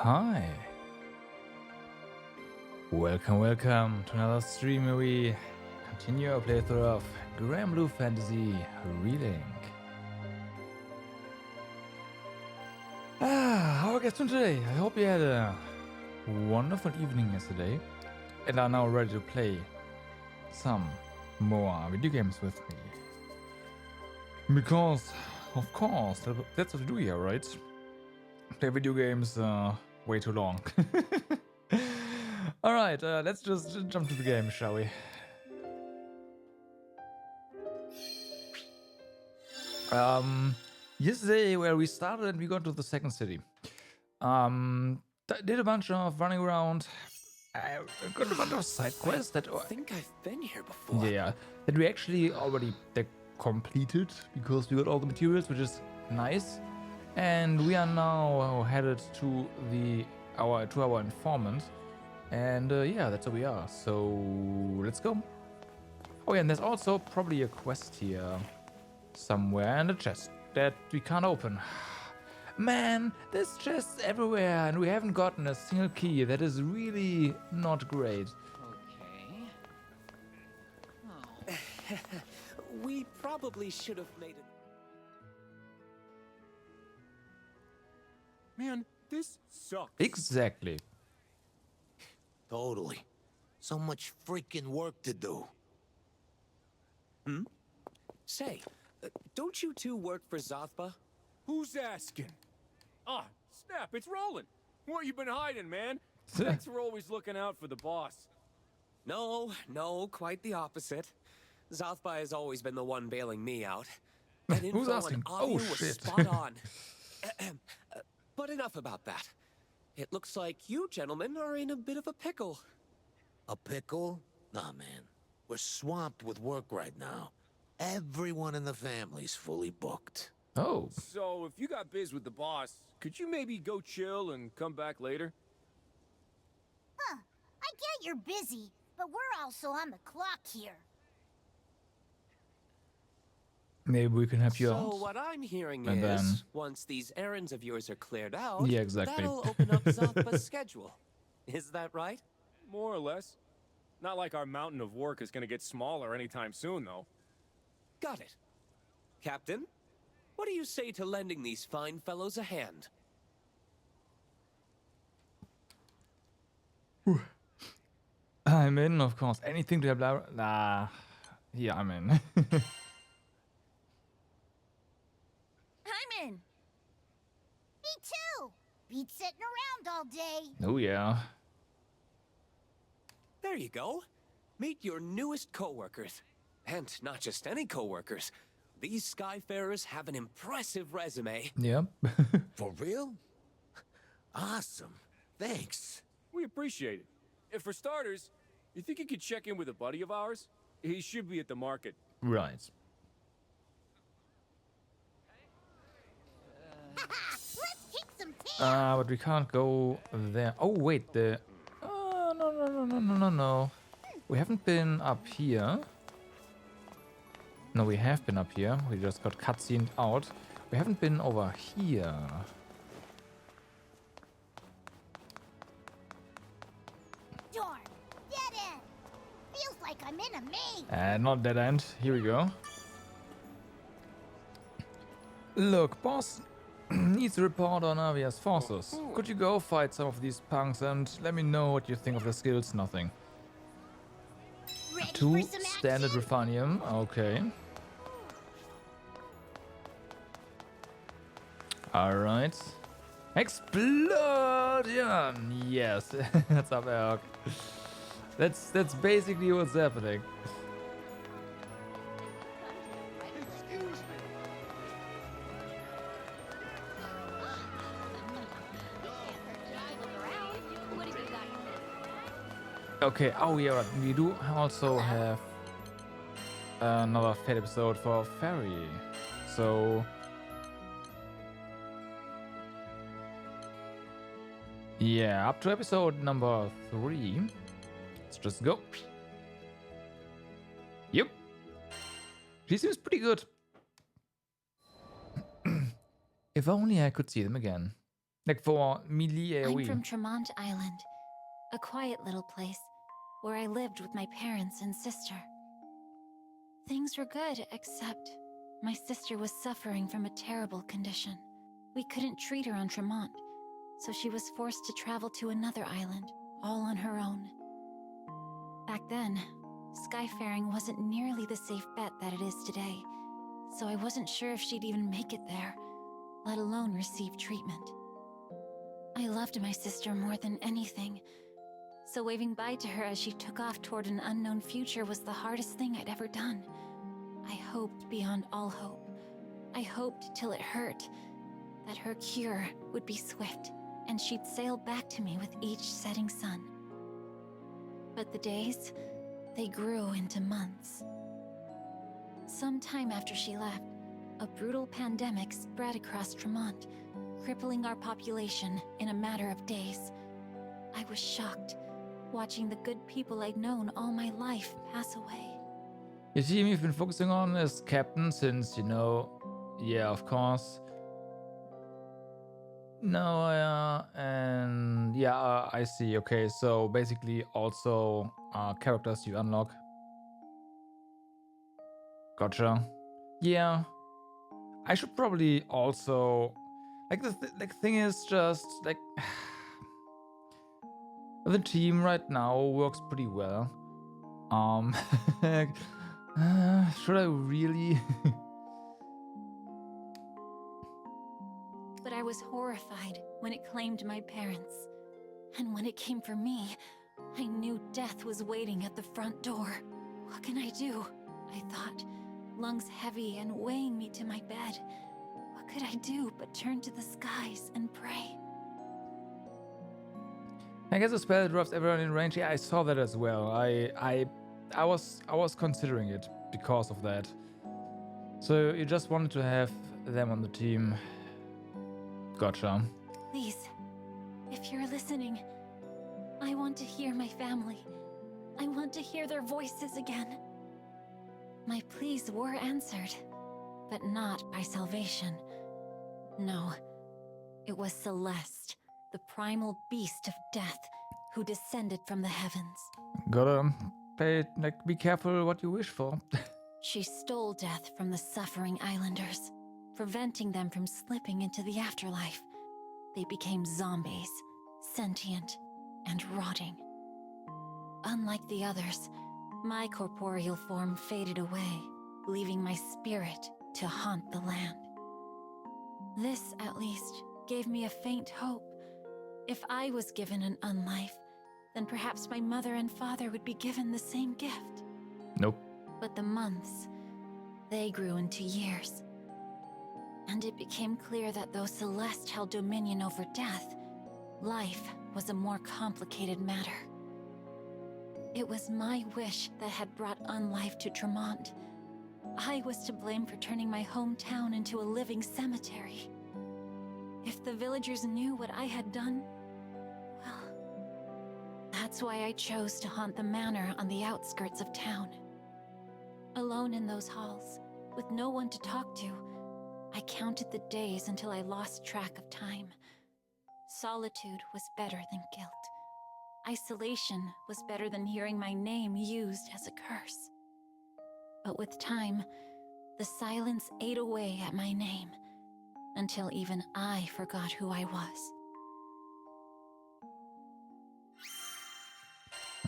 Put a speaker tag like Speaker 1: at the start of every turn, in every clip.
Speaker 1: Hi. Welcome to another stream where we continue our playthrough of Granblue Fantasy Relink. How are you guys doing today? I hope you had a wonderful evening yesterday and are now ready to play some more video games with me. Because, of course, that's what we do here, right? Play video games way too long. Alright, let's just jump to the game, shall we? Yesterday where we started and we got to the second city. Did a bunch of running around. I got a bunch of side quests that
Speaker 2: I think I've been here before.
Speaker 1: yeah, that we actually already completed because we got all the materials, which is nice. And we are now headed to our informant. And yeah, that's where we are. So let's go. Oh yeah, and there's also probably a quest here somewhere in the chest that we can't open. Man, there's chests everywhere and we haven't gotten a single key. That is really not great.
Speaker 2: Okay. Oh. We probably should have made it.
Speaker 3: Man, this sucks.
Speaker 1: Exactly.
Speaker 4: Totally. So much freaking work to do.
Speaker 2: Say, don't you two work for Zothba?
Speaker 3: Who's asking? Ah, snap, it's rolling. Where you been hiding, man? Thanks for always looking out for the boss.
Speaker 2: No, quite the opposite. Zothba has always been the one bailing me out. That
Speaker 1: Who's
Speaker 2: info on
Speaker 1: asking?
Speaker 2: Avi
Speaker 1: Oh,
Speaker 2: was
Speaker 1: shit.
Speaker 2: spot on. But enough about that. It looks like you gentlemen are in a bit of a pickle.
Speaker 4: A pickle? Nah, man. We're swamped with work right now. Everyone in the family's fully booked.
Speaker 1: Oh,
Speaker 3: So, if you got biz with the boss, could you maybe go chill and come back later?
Speaker 5: Huh. I get you're busy, but we're also on the clock here.
Speaker 1: maybe we can help you
Speaker 2: So
Speaker 1: out.
Speaker 2: what I'm hearing
Speaker 1: And
Speaker 2: is,
Speaker 1: then-
Speaker 2: once these errands of yours are cleared out,
Speaker 1: Yeah, exactly.
Speaker 2: that'll open up Zothba's schedule. Is that right?
Speaker 3: More or less. Not like our mountain of work is gonna get smaller anytime soon, though.
Speaker 2: Got it. Captain, what do you say to lending these fine fellows a hand?
Speaker 1: I'm in, of course. Anything to help. Nah. Yeah, I'm in.
Speaker 5: I'm in. Me too. Beat sitting around all day.
Speaker 1: Oh yeah.
Speaker 2: There you go. Meet your newest co-workers. And not just any co-workers. These Skyfarers have an impressive resume.
Speaker 1: Yep.
Speaker 4: For real? Awesome. Thanks.
Speaker 3: We appreciate it. And for starters, you think you could check in with a buddy of ours? He should be at the market.
Speaker 1: Right.
Speaker 5: Let's kick some tail.
Speaker 1: But we can't go there. Oh wait, the. Oh no. We haven't been up here. No, we have been up here. We just got cutscened out. We haven't been over here.
Speaker 5: Darn. Dead end. Feels like I'm in a maze.
Speaker 1: And not dead end. Here we go. Look, boss needs a report on Avia's forces. Could you go fight some of these punks and let me know what you think of the skills? Nothing.
Speaker 5: Ready
Speaker 1: Two
Speaker 5: for some
Speaker 1: standard
Speaker 5: action?
Speaker 1: Refanium. Okay. Alright. Explosion! Yes, that's up, Erg. That's basically what's happening. Okay, oh yeah, right. We do also have another Fate episode for Fairy. So yeah, up to episode number 3. Let's just go. Yep. She seems pretty good. If only I could see them again. Like for melee
Speaker 6: I'm
Speaker 1: AoE.
Speaker 6: from Tremont Island, a quiet little place where I lived with my parents and sister. Things were good, except my sister was suffering from a terrible condition. We couldn't treat her on Tremont, so she was forced to travel to another island, all on her own. Back then, skyfaring wasn't nearly the safe bet that it is today, so I wasn't sure if she'd even make it there, let alone receive treatment. I loved my sister more than anything, so waving bye to her as she took off toward an unknown future was the hardest thing I'd ever done. I hoped beyond all hope. I hoped till it hurt, that her cure would be swift, and she'd sail back to me with each setting sun. But the days, they grew into months. Sometime after she left, a brutal pandemic spread across Tremont, crippling our population in a matter of days. I was shocked, watching the good people I'd known all my life pass away.
Speaker 1: The team you've been focusing on is Captain since, you know, yeah, of course. No, and yeah, I see. Okay, so basically also characters you unlock. Gotcha. Yeah, I should probably also like the thing is just like the team right now works pretty well. Should I really?
Speaker 6: But I was horrified when it claimed my parents. And when it came for me, I knew death was waiting at the front door. What can I do? I thought, lungs heavy and weighing me to my bed. What could I do but turn to the skies and pray?
Speaker 1: I guess a spell that drops everyone in range. Yeah, I saw that as well. I was considering it because of that. So you just wanted to have them on the team. Gotcha.
Speaker 6: Please, if you're listening, I want to hear my family. I want to hear their voices again. My pleas were answered, but not by salvation. No, it was Celeste, the primal beast of death, who descended from the heavens.
Speaker 1: Gotta be careful what you wish for.
Speaker 6: She stole death from the suffering islanders, preventing them from slipping into the afterlife. They became zombies, sentient and rotting. Unlike the others, my corporeal form faded away, leaving my spirit to haunt the land. This, at least, gave me a faint hope. If I was given an unlife, then perhaps my mother and father would be given the same gift.
Speaker 1: Nope.
Speaker 6: But the months, they grew into years. And it became clear that though Celeste held dominion over death, life was a more complicated matter. It was my wish that had brought unlife to Tremont. I was to blame for turning my hometown into a living cemetery. If the villagers knew what I had done, well, that's why I chose to haunt the manor on the outskirts of town. Alone in those halls, with no one to talk to, I counted the days until I lost track of time. Solitude was better than guilt. Isolation was better than hearing my name used as a curse. But with time, the silence ate away at my name, until even I forgot who I was.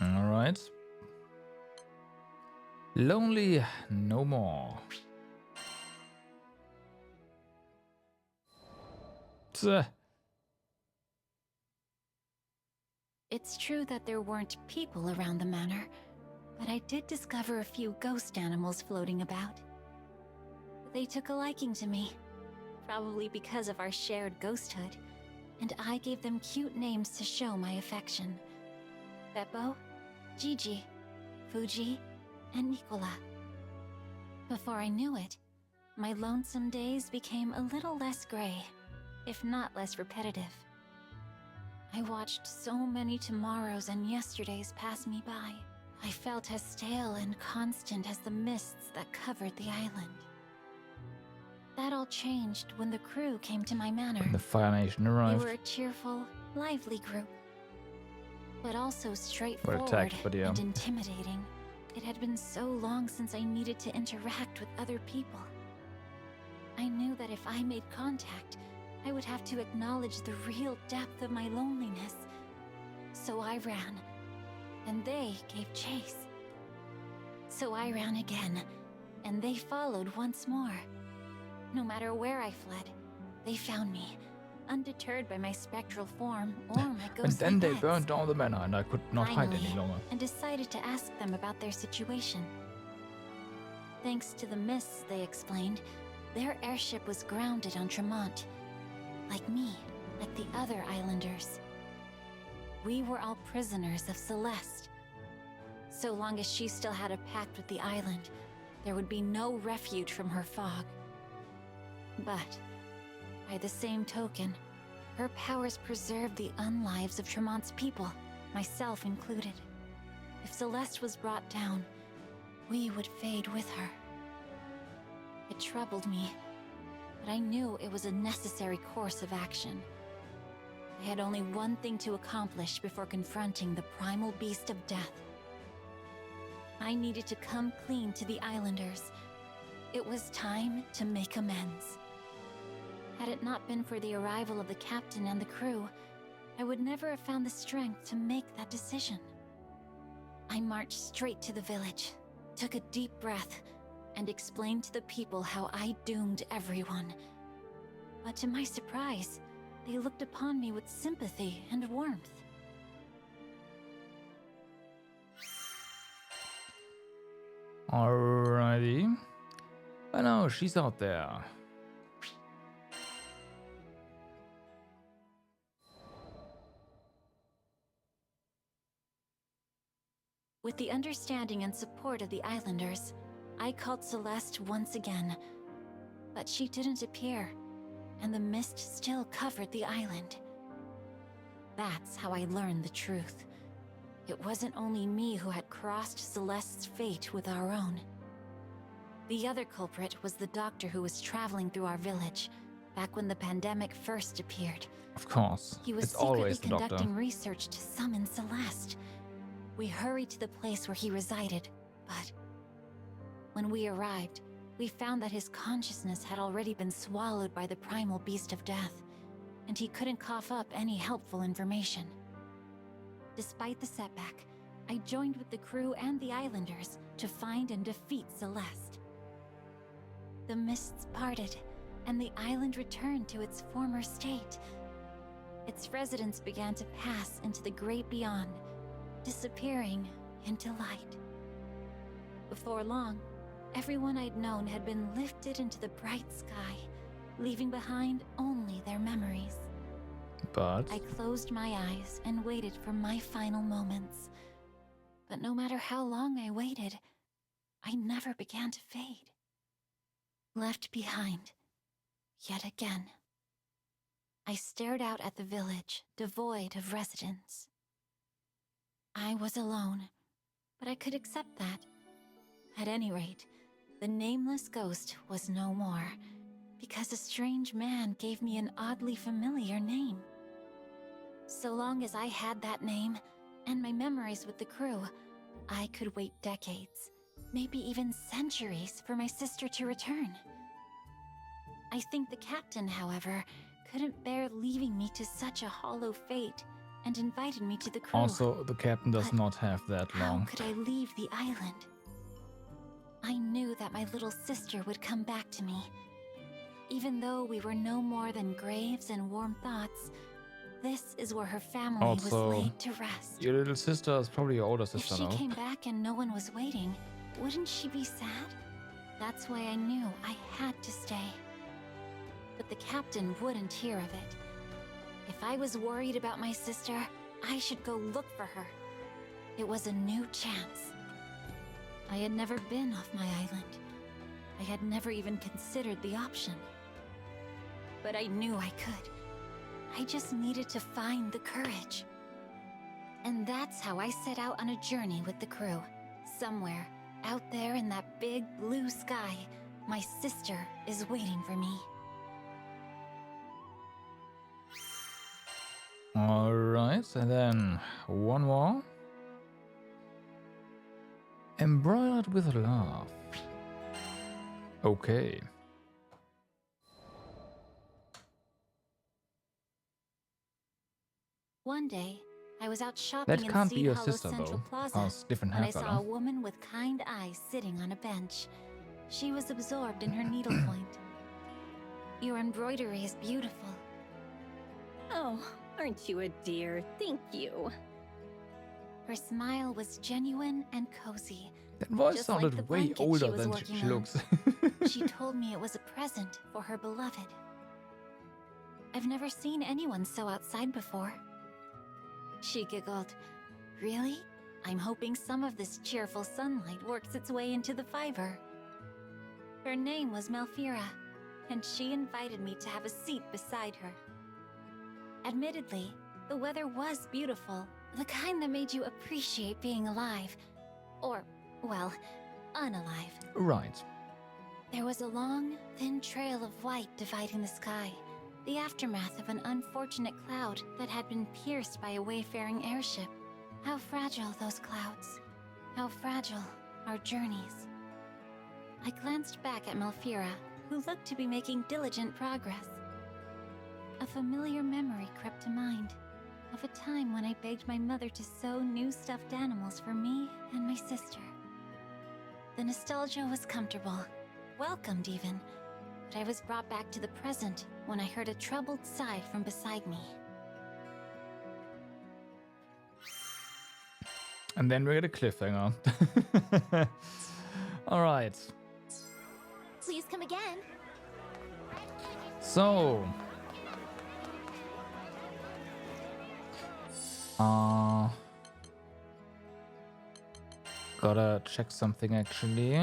Speaker 1: All right. Lonely no more. Tch.
Speaker 6: It's true that there weren't people around the manor, but I did discover a few ghost animals floating about. They took a liking to me, probably because of our shared ghosthood, and I gave them cute names to show my affection. Beppo, Gigi, Fuji, and Nicola. Before I knew it, my lonesome days became a little less gray, if not less repetitive. I watched so many tomorrows and yesterdays pass me by. I felt as stale and constant as the mists that covered the island. That all changed when the crew came to my manor.
Speaker 1: When the Fire Nation
Speaker 6: They
Speaker 1: arrived.
Speaker 6: were a cheerful, lively group, but also straightforward
Speaker 1: attacked, but yeah.
Speaker 6: and intimidating. It had been so long since I needed to interact with other people. I knew that if I made contact, I would have to acknowledge the real depth of my loneliness. So I ran, and they gave chase. So I ran again, and they followed once more. No matter where I fled, they found me, undeterred by my spectral form or my ghostly
Speaker 1: And then they
Speaker 6: pets.
Speaker 1: burned down the manor, and I could not hide
Speaker 6: Finally,
Speaker 1: any longer.
Speaker 6: and decided to ask them about their situation. Thanks to the mists, they explained, their airship was grounded on Tremont. Like me, like the other islanders. We were all prisoners of Celeste. So long as she still had a pact with the island, there would be no refuge from her fog. But, by the same token, her powers preserved the unlives of Tremont's people, myself included. If Celeste was brought down, we would fade with her. It troubled me, but I knew it was a necessary course of action. I had only one thing to accomplish before confronting the primal beast of death. I needed to come clean to the islanders. It was time to make amends. Had it not been for the arrival of the captain and the crew, I would never have found the strength to make that decision. I marched straight to the village, took a deep breath, and explained to the people how I doomed everyone. But to my surprise, they looked upon me with sympathy and warmth.
Speaker 1: Alrighty. I know, she's out there.
Speaker 6: With the understanding and support of the islanders, I called Celeste once again. But she didn't appear, and the mist still covered the island. That's how I learned the truth. It wasn't only me who had crossed Celeste's fate with our own. The other culprit was the doctor who was traveling through our village, back when the pandemic first appeared.
Speaker 1: Of course.
Speaker 6: He was
Speaker 1: It's
Speaker 6: secretly
Speaker 1: always the doctor.
Speaker 6: conducting research to summon Celeste. We hurried to the place where he resided, but when we arrived, we found that his consciousness had already been swallowed by the primal beast of death, and he couldn't cough up any helpful information. Despite the setback, I joined with the crew and the islanders to find and defeat Celeste. The mists parted, and the island returned to its former state. Its residents began to pass into the great beyond, disappearing into light. Before long, everyone I'd known had been lifted into the bright sky, leaving behind only their memories.
Speaker 1: But
Speaker 6: I closed my eyes and waited for my final moments. But no matter how long I waited, I never began to fade. Left behind, yet again. I stared out at the village, devoid of residents. I was alone, but I could accept that. At any rate, the nameless ghost was no more, because a strange man gave me an oddly familiar name. So long as I had that name, and my memories with the crew, I could wait decades, maybe even centuries, for my sister to return. I think the captain, however, couldn't bear leaving me to such a hollow fate, and invited me to the crew.
Speaker 1: also, the captain does
Speaker 6: But
Speaker 1: not have that
Speaker 6: How
Speaker 1: long.
Speaker 6: could I leave the island? I knew that my little sister would come back to me. Even though we were no more than graves and warm thoughts, this is where her family
Speaker 1: Also,
Speaker 6: was laid to rest.
Speaker 1: Your little sister is probably your older
Speaker 6: If
Speaker 1: sister,
Speaker 6: she
Speaker 1: no?
Speaker 6: came back and no one was waiting, wouldn't she be sad? That's why I knew I had to stay. But the captain wouldn't hear of it. If I was worried about my sister, I should go look for her. It was a new chance. I had never been off my island. I had never even considered the option. But I knew I could. I just needed to find the courage. And that's how I set out on a journey with the crew. Somewhere, out there in that big blue sky, My sister is waiting for me.
Speaker 1: Alright, and then one more. Embroidered with love. Okay.
Speaker 6: One day, I was out shopping
Speaker 1: That
Speaker 6: in
Speaker 1: can't be
Speaker 6: Seed
Speaker 1: your
Speaker 6: Hollow
Speaker 1: sister
Speaker 6: Central
Speaker 1: though,
Speaker 6: Plaza
Speaker 1: because different
Speaker 6: when
Speaker 1: hair
Speaker 6: I saw
Speaker 1: color.
Speaker 6: a woman with kind eyes sitting on a bench. She was absorbed in her needlepoint. Your embroidery is beautiful.
Speaker 7: Oh, aren't you a dear? Thank you.
Speaker 6: Her smile was genuine and cozy.
Speaker 1: That voice
Speaker 6: Just like
Speaker 1: sounded
Speaker 6: the
Speaker 1: way
Speaker 6: blanket she
Speaker 1: older
Speaker 6: was
Speaker 1: than
Speaker 6: working
Speaker 1: she
Speaker 6: on.
Speaker 1: looks.
Speaker 6: She told me it was a present for her beloved. I've never seen anyone so outside before. She giggled. Really? I'm hoping some of this cheerful sunlight works its way into the fiber. Her name was Malfira, and she invited me to have a seat beside her. Admittedly, the weather was beautiful, the kind that made you appreciate being alive. Or, well, unalive.
Speaker 1: Right.
Speaker 6: There was a long, thin trail of white dividing the sky, the aftermath of an unfortunate cloud that had been pierced by a wayfaring airship. How fragile those clouds. How fragile our journeys. I glanced back at Malfira, who looked to be making diligent progress. A familiar memory crept to mind, of a time when I begged my mother to sew new stuffed animals for me and my sister. The nostalgia was comfortable, welcomed even, but I was brought back to the present when I heard a troubled sigh from beside me.
Speaker 1: And then we get a cliffhanger. Alright.
Speaker 5: Please come again.
Speaker 1: So. Gotta check something actually.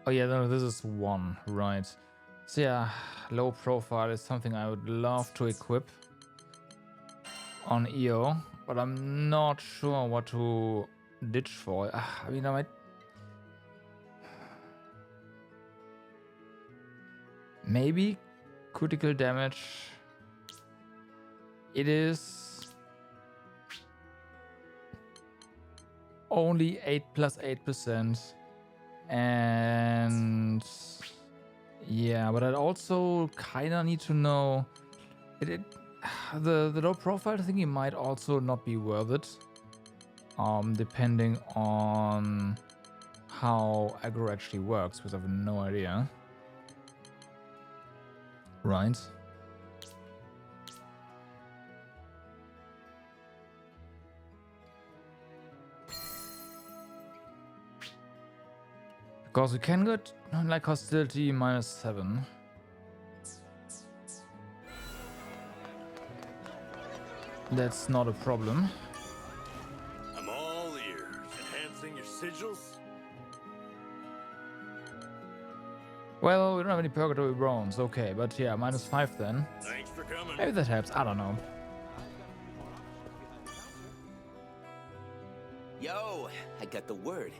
Speaker 1: Oh yeah, no, this is one, right. So yeah, low profile is something I would love to equip on EO, but I'm not sure what to ditch for. I mean, I might... Maybe critical damage. It is only 8 plus 8%. And yeah, but I also kind of need to know the low profile thingy might also not be worth it, depending on how aggro actually works, because I have no idea. Right. Because we can get like hostility -7. That's not a problem.
Speaker 8: I'm all ears. Enhancing your sigils?
Speaker 1: Well, we don't have any purgatory bronze, okay, but yeah, -5 then.
Speaker 8: Thanks for coming.
Speaker 1: Maybe that helps, I don't know.
Speaker 2: Yo, I got the word.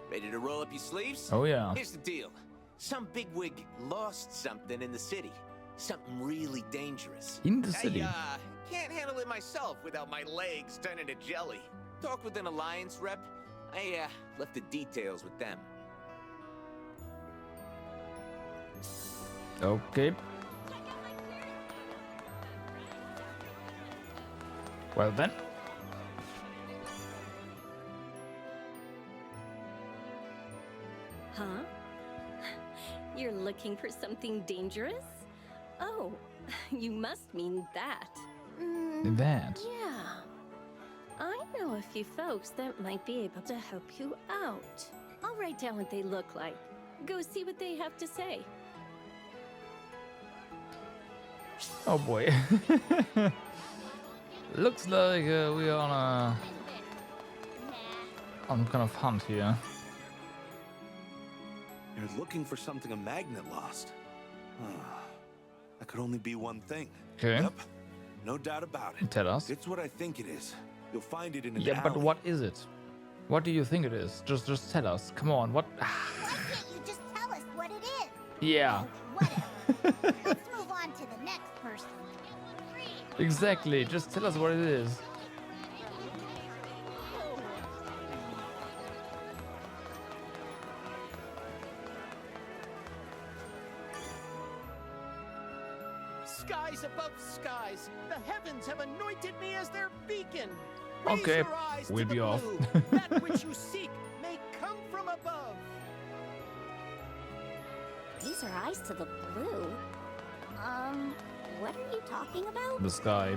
Speaker 2: Ready to roll up your sleeves?
Speaker 1: Oh yeah.
Speaker 2: Here's the deal. Some bigwig lost something in the city. Something really dangerous.
Speaker 1: In the city?
Speaker 2: I can't handle it myself without my legs turning to jelly. Talked with an Alliance rep. I left the details with them.
Speaker 1: Okay. Well then.
Speaker 7: Huh? You're looking for something dangerous? Oh, you must mean that.
Speaker 1: That.
Speaker 7: Yeah. I know a few folks that might be able to help you out. I'll write down what they look like. Go see what they have to say.
Speaker 1: Oh boy. Looks like we are on kind of hunt here.
Speaker 8: You're looking for something a magnet lost. That could only be one thing.
Speaker 1: Okay.
Speaker 8: Yep. No doubt about it.
Speaker 1: Tell us.
Speaker 8: It's what I think it is. You'll find it in an
Speaker 1: Yeah, but
Speaker 8: alley.
Speaker 1: what is it? What do you think it is? Just tell us. Come on. What?
Speaker 5: Why can't you just tell us what it is?
Speaker 1: Yeah.
Speaker 5: Whatever. Let's move on to the next person.
Speaker 1: Exactly. Just tell us what it is.
Speaker 9: Skies above skies, the heavens have anointed me as their beacon.
Speaker 1: Okay,
Speaker 9: Raise your eyes
Speaker 1: we'll
Speaker 9: to the
Speaker 1: be off.
Speaker 9: blue. That which you seek may come from above.
Speaker 7: These are eyes to the blue. What are you talking about?
Speaker 1: The sky.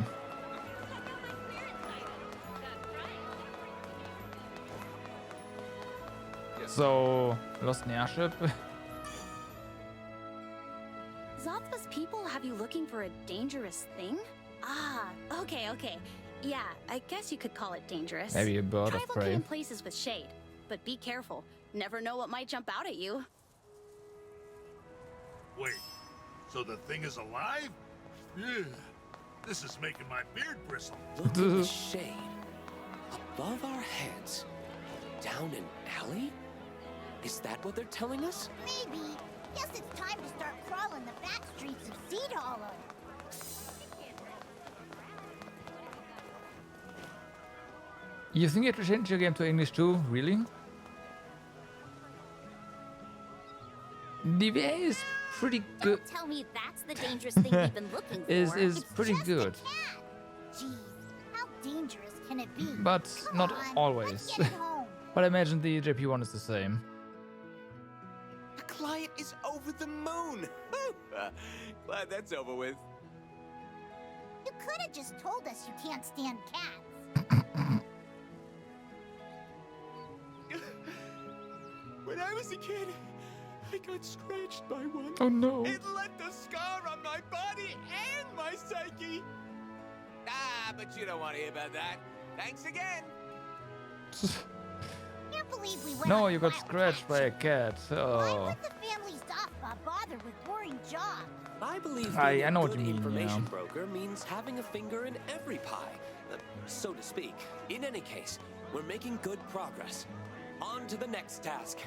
Speaker 1: So, lost an airship.
Speaker 10: Zothra's people have you looking for a dangerous thing? Ah, okay. Yeah, I guess you could call it dangerous.
Speaker 1: Maybe a bird
Speaker 10: Try
Speaker 1: of
Speaker 10: looking
Speaker 1: prey.
Speaker 10: in places with shade, but be careful. Never know what might jump out at you.
Speaker 11: Wait, so the thing is alive? Yeah, this is making my beard bristle.
Speaker 2: Look at the shade. Above our heads. Down an alley? Is that what they're telling us?
Speaker 5: Maybe. Guess it's time to start crawling the back streets of Seed Hollow.
Speaker 1: You think you have to change your game to English too? Really? The VA is pretty good.
Speaker 10: Don't tell me that's the dangerous thing we've been looking for.
Speaker 1: Is
Speaker 5: It's
Speaker 1: pretty
Speaker 5: just a
Speaker 1: good,
Speaker 5: cat. Jeez, how dangerous can it be?
Speaker 1: but
Speaker 5: Come
Speaker 1: not
Speaker 5: on,
Speaker 1: always.
Speaker 5: Let's get it home.
Speaker 1: But I imagine the JP one is the same.
Speaker 2: The client is over the moon. Glad that's over with.
Speaker 5: You could have just told us you can't stand cats.
Speaker 3: When I was a kid, I got scratched by one.
Speaker 1: Oh no.
Speaker 3: It left a scar on my body and my psyche.
Speaker 2: Ah, but you don't want to hear about that. Thanks again.
Speaker 5: Can't believe we went
Speaker 1: No,
Speaker 5: on
Speaker 1: you got
Speaker 5: wild
Speaker 1: scratched by a cat.
Speaker 5: Why
Speaker 1: Oh.
Speaker 5: would the family stop bother with boring jobs?
Speaker 2: I believe
Speaker 1: I
Speaker 2: being a
Speaker 1: know what
Speaker 2: good
Speaker 1: you mean,
Speaker 2: information
Speaker 1: yeah.
Speaker 2: broker means having a finger in every pie, so to speak. In any case, we're making good progress. On to the next task.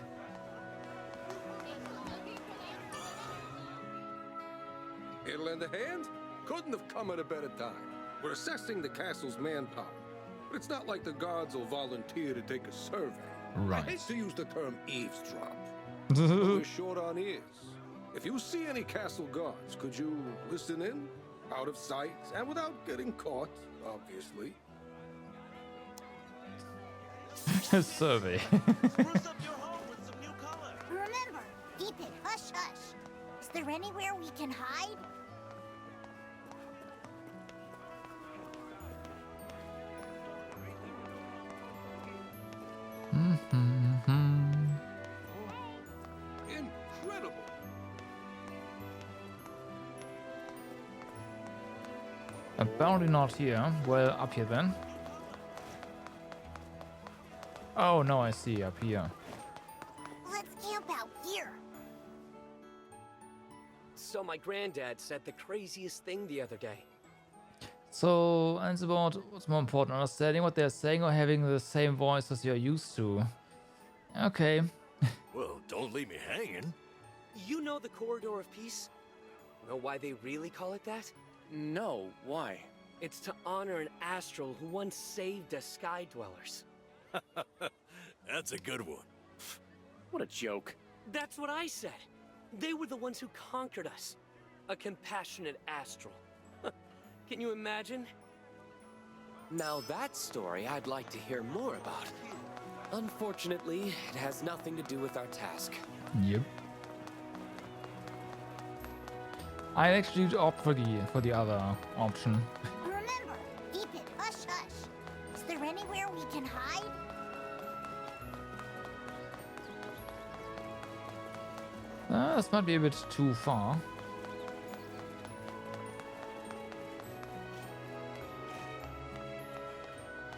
Speaker 12: It'll lend a hand? Couldn't have come at a better time. We're assessing the castle's manpower, but it's not like the guards will volunteer to take a survey.
Speaker 1: Right.
Speaker 12: I hate to use the term eavesdrop, but we're short on ears. If you see any castle guards, could you listen in? Out of sight and without getting caught, obviously.
Speaker 1: Survey.
Speaker 5: Remember, keep it hush hush. Is there anywhere we can hide?
Speaker 12: Incredible.
Speaker 1: Apparently not here. Well, up here then. Oh no, I see, up here.
Speaker 5: Let's camp out here.
Speaker 13: So my granddad said the craziest thing the other day.
Speaker 1: So, it's about what's more important, understanding what they're saying or having the same voice as you're used to. Okay.
Speaker 11: Well, don't leave me hanging.
Speaker 13: You know the Corridor of Peace? Know why they really call it that?
Speaker 3: No, why?
Speaker 13: It's to honor an astral who once saved us Sky Dwellers.
Speaker 11: That's a good one.
Speaker 3: What a joke.
Speaker 13: That's what I said. They were the ones who conquered us. A compassionate astral. Can you imagine?
Speaker 2: Now that story I'd like to hear more about. Unfortunately, it has nothing to do with our task.
Speaker 1: Yep. I actually opt for the other option.
Speaker 5: Remember, keep it hush hush. Is there anywhere we can hide?
Speaker 1: This might be a bit too far.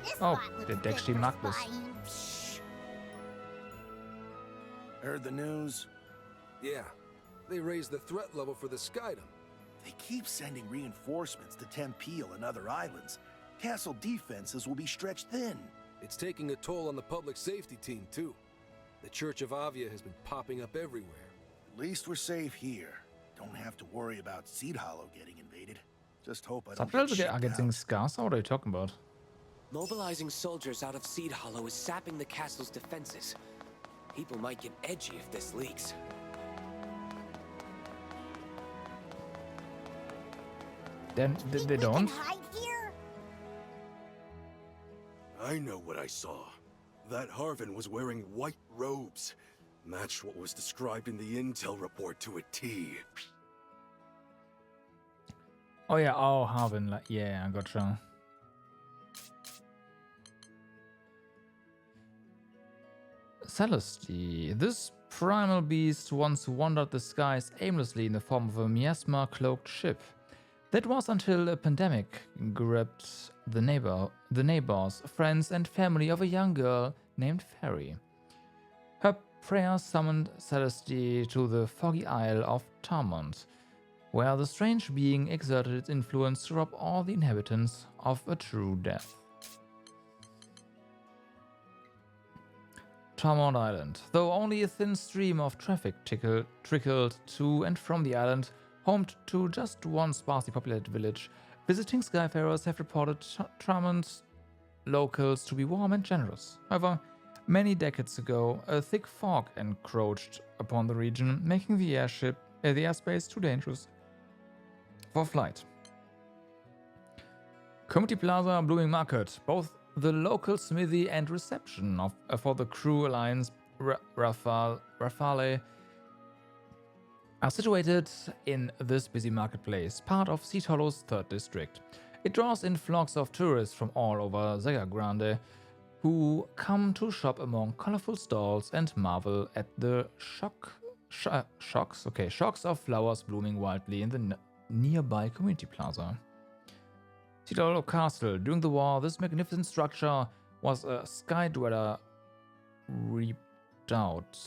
Speaker 5: This
Speaker 1: Oh,
Speaker 5: spot looks
Speaker 1: der
Speaker 5: good
Speaker 1: Deckstein
Speaker 5: for
Speaker 1: mag das.
Speaker 5: spying.
Speaker 12: Heard the news? Yeah. They raised the threat level for the Skydom.
Speaker 9: They keep sending reinforcements to Tempeel and other islands. Castle defenses will be stretched thin.
Speaker 12: It's taking a toll on the public safety team, too. The Church of Avia has been popping up everywhere.
Speaker 14: At least we're safe here. Don't have to worry about Seed Hollow getting invaded. Just hope I don't get
Speaker 1: Subtitles are getting scarce. What are you talking about?
Speaker 2: Mobilizing soldiers out of Seed Hollow is sapping the castle's defenses. People might get edgy if this leaks.
Speaker 1: Then they don't.
Speaker 5: Hide here?
Speaker 15: I know what I saw. That Harvin was wearing white robes. Matched what was described in the intel report to a T.
Speaker 1: Oh yeah, oh Harvin, like, yeah, I gotcha. Celesty. This primal beast once wandered the skies aimlessly in the form of a miasma-cloaked ship. That was until a pandemic grabbed the neighbors, friends, and family of a young girl named Fairy. Her prayer summoned Celesty to the foggy isle of Tarmont, where the strange being exerted its influence to rob all the inhabitants of a true death. Tarmont Island. Though only a thin stream of traffic trickled to and from the island, home to just one sparsely populated village, visiting Skyfarers have reported Tarmont locals to be warm and generous. However, many decades ago, a thick fog encroached upon the region, making the airspace too dangerous for flight. Community Plaza, Blooming Market, both the local smithy and reception for the Crew Alliance Rafale are situated in this busy marketplace, part of Seed Hollow's 3rd district. It draws in flocks of tourists from all over Zega Grande who come to shop among colorful stalls and marvel at the shocks of flowers blooming wildly in the nearby community plaza. Seed Hollow Castle. During the war, this magnificent structure was a sky dweller redoubt.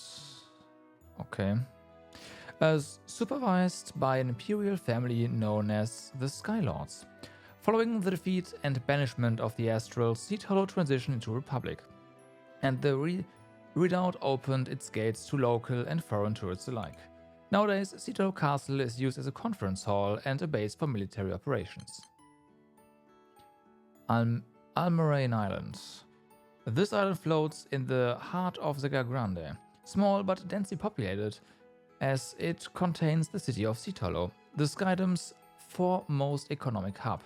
Speaker 1: Okay. As supervised by an imperial family known as the Skylords. Following the defeat and banishment of the Astral, Seed Hollow transitioned into a republic, and the redoubt opened its gates to local and foreign tourists alike. Nowadays, Seed Hollow Castle is used as a conference hall and a base for military operations. Almerain Island. This island floats in the heart of Zega Grande, small but densely populated, as it contains the city of Seed Hollow, the Skydom's foremost economic hub.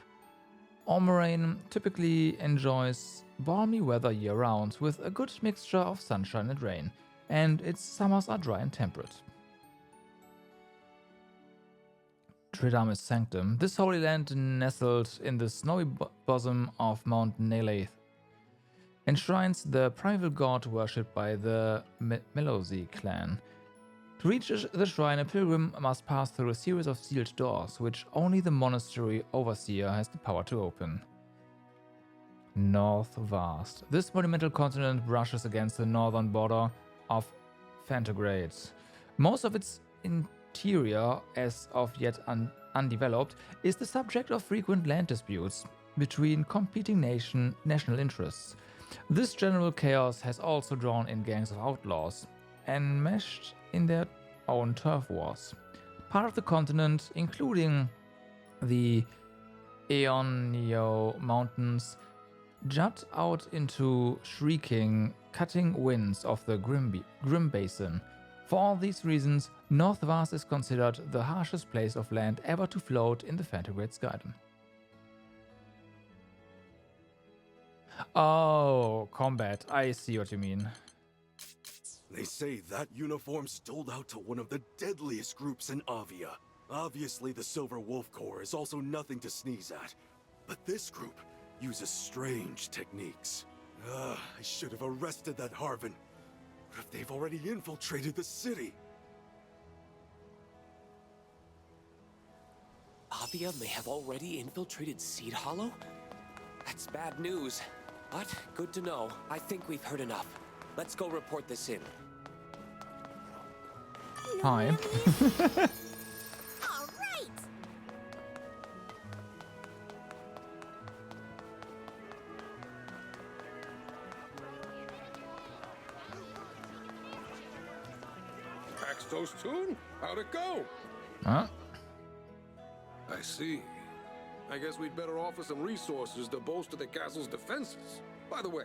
Speaker 1: Almerain typically enjoys balmy weather year-round, with a good mixture of sunshine and rain, and its summers are dry and temperate. Tridamis Sanctum. This holy land nestled in the snowy bosom of Mount Nelaith enshrines the primal god worshipped by the Melosi clan. To reach the shrine, a pilgrim must pass through a series of sealed doors, which only the monastery overseer has the power to open. North Vast. This monumental continent brushes against the northern border of Fantagrade. Most of its interior, as of yet undeveloped, is the subject of frequent land disputes between competing national interests. This general chaos has also drawn in gangs of outlaws, enmeshed in their own turf wars. Part of the continent, including the Aeonio Mountains, jut out into shrieking, cutting winds of the Grim Basin. For all these reasons, North Vast is considered the harshest place of land ever to float in the Fantagrade Skydom. Oh, combat. I see what you mean.
Speaker 15: They say that uniform stole out to one of the deadliest groups in Avia. Obviously, the Silver Wolf Corps is also nothing to sneeze at. But this group uses strange techniques. I should have arrested that Harvin. What if they've already infiltrated the city?
Speaker 2: Avia may have already infiltrated Seed Hollow? That's bad news, but good to know. I think we've heard enough. Let's go report this in.
Speaker 1: Hi.
Speaker 5: All right.
Speaker 12: toast tune? How'd it go?
Speaker 1: Huh?
Speaker 12: I see. I guess we'd better offer some resources to bolster the castle's defenses. By the way,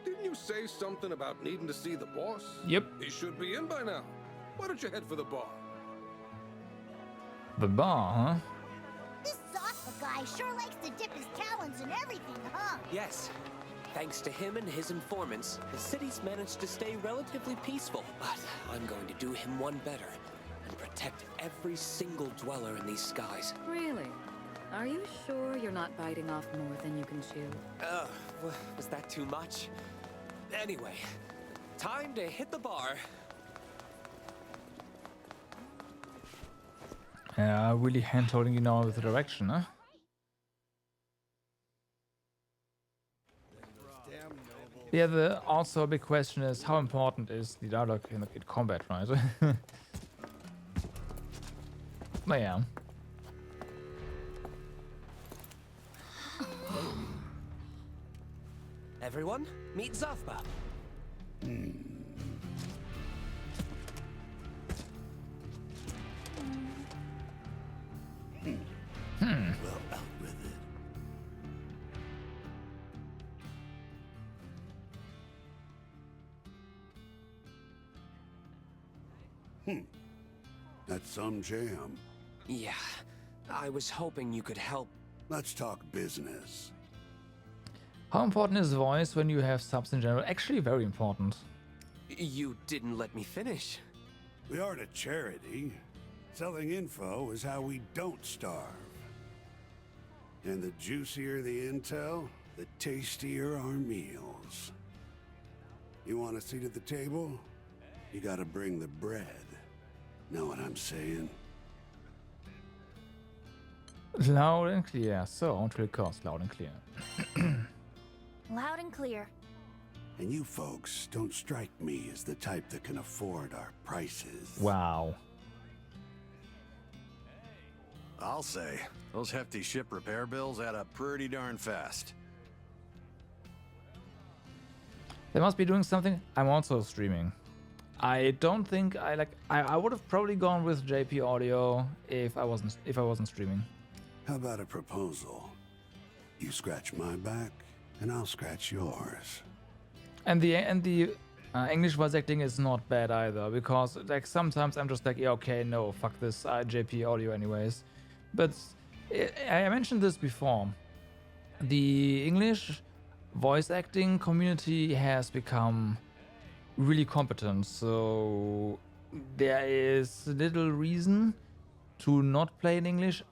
Speaker 12: didn't you say something about needing to see the boss?
Speaker 1: Yep.
Speaker 12: He should be in by now. Why don't you head for the bar?
Speaker 1: The bar, huh?
Speaker 5: This Zotha guy sure likes to dip his talons in everything, huh?
Speaker 2: Yes. Thanks to him and his informants, the city's managed to stay relatively peaceful. But I'm going to do him one better and protect every single dweller in these skies.
Speaker 16: Really? Are you sure you're not biting off more than you can chew?
Speaker 2: Was that too much? Anyway, time to hit the bar.
Speaker 1: Yeah, really hand-holding you now with the direction, huh? Yeah, also a big question is how important is the dialogue in combat, right? But yeah.
Speaker 2: Everyone, meet Zafba.
Speaker 11: Well, out with it. That's some jam.
Speaker 2: Yeah, I was hoping you could help.
Speaker 11: Let's talk business.
Speaker 1: How important is voice when you have subs in general? Actually, very important.
Speaker 2: You didn't let me finish.
Speaker 11: We aren't a charity. Selling info is how we don't starve. And the juicier the intel, the tastier our meals. You want a seat at the table? You gotta bring the bread. Know what I'm saying?
Speaker 1: Loud and clear. So, until it costs loud and clear.
Speaker 10: Loud and clear.
Speaker 11: And you folks don't strike me as the type that can afford our prices.
Speaker 1: Wow.
Speaker 17: I'll say, those hefty ship repair bills add up pretty darn fast.
Speaker 1: They must be doing something. I'm also streaming. I don't think I would have probably gone with JP Audio if I wasn't streaming.
Speaker 11: How about a proposal? You scratch my back, and I'll scratch yours.
Speaker 1: And the English voice acting is not bad either, because like sometimes I'm just like, yeah, okay, no, fuck this, JP Audio anyways. But I mentioned this before. The English voice acting community has become really competent, so there is little reason to not play in English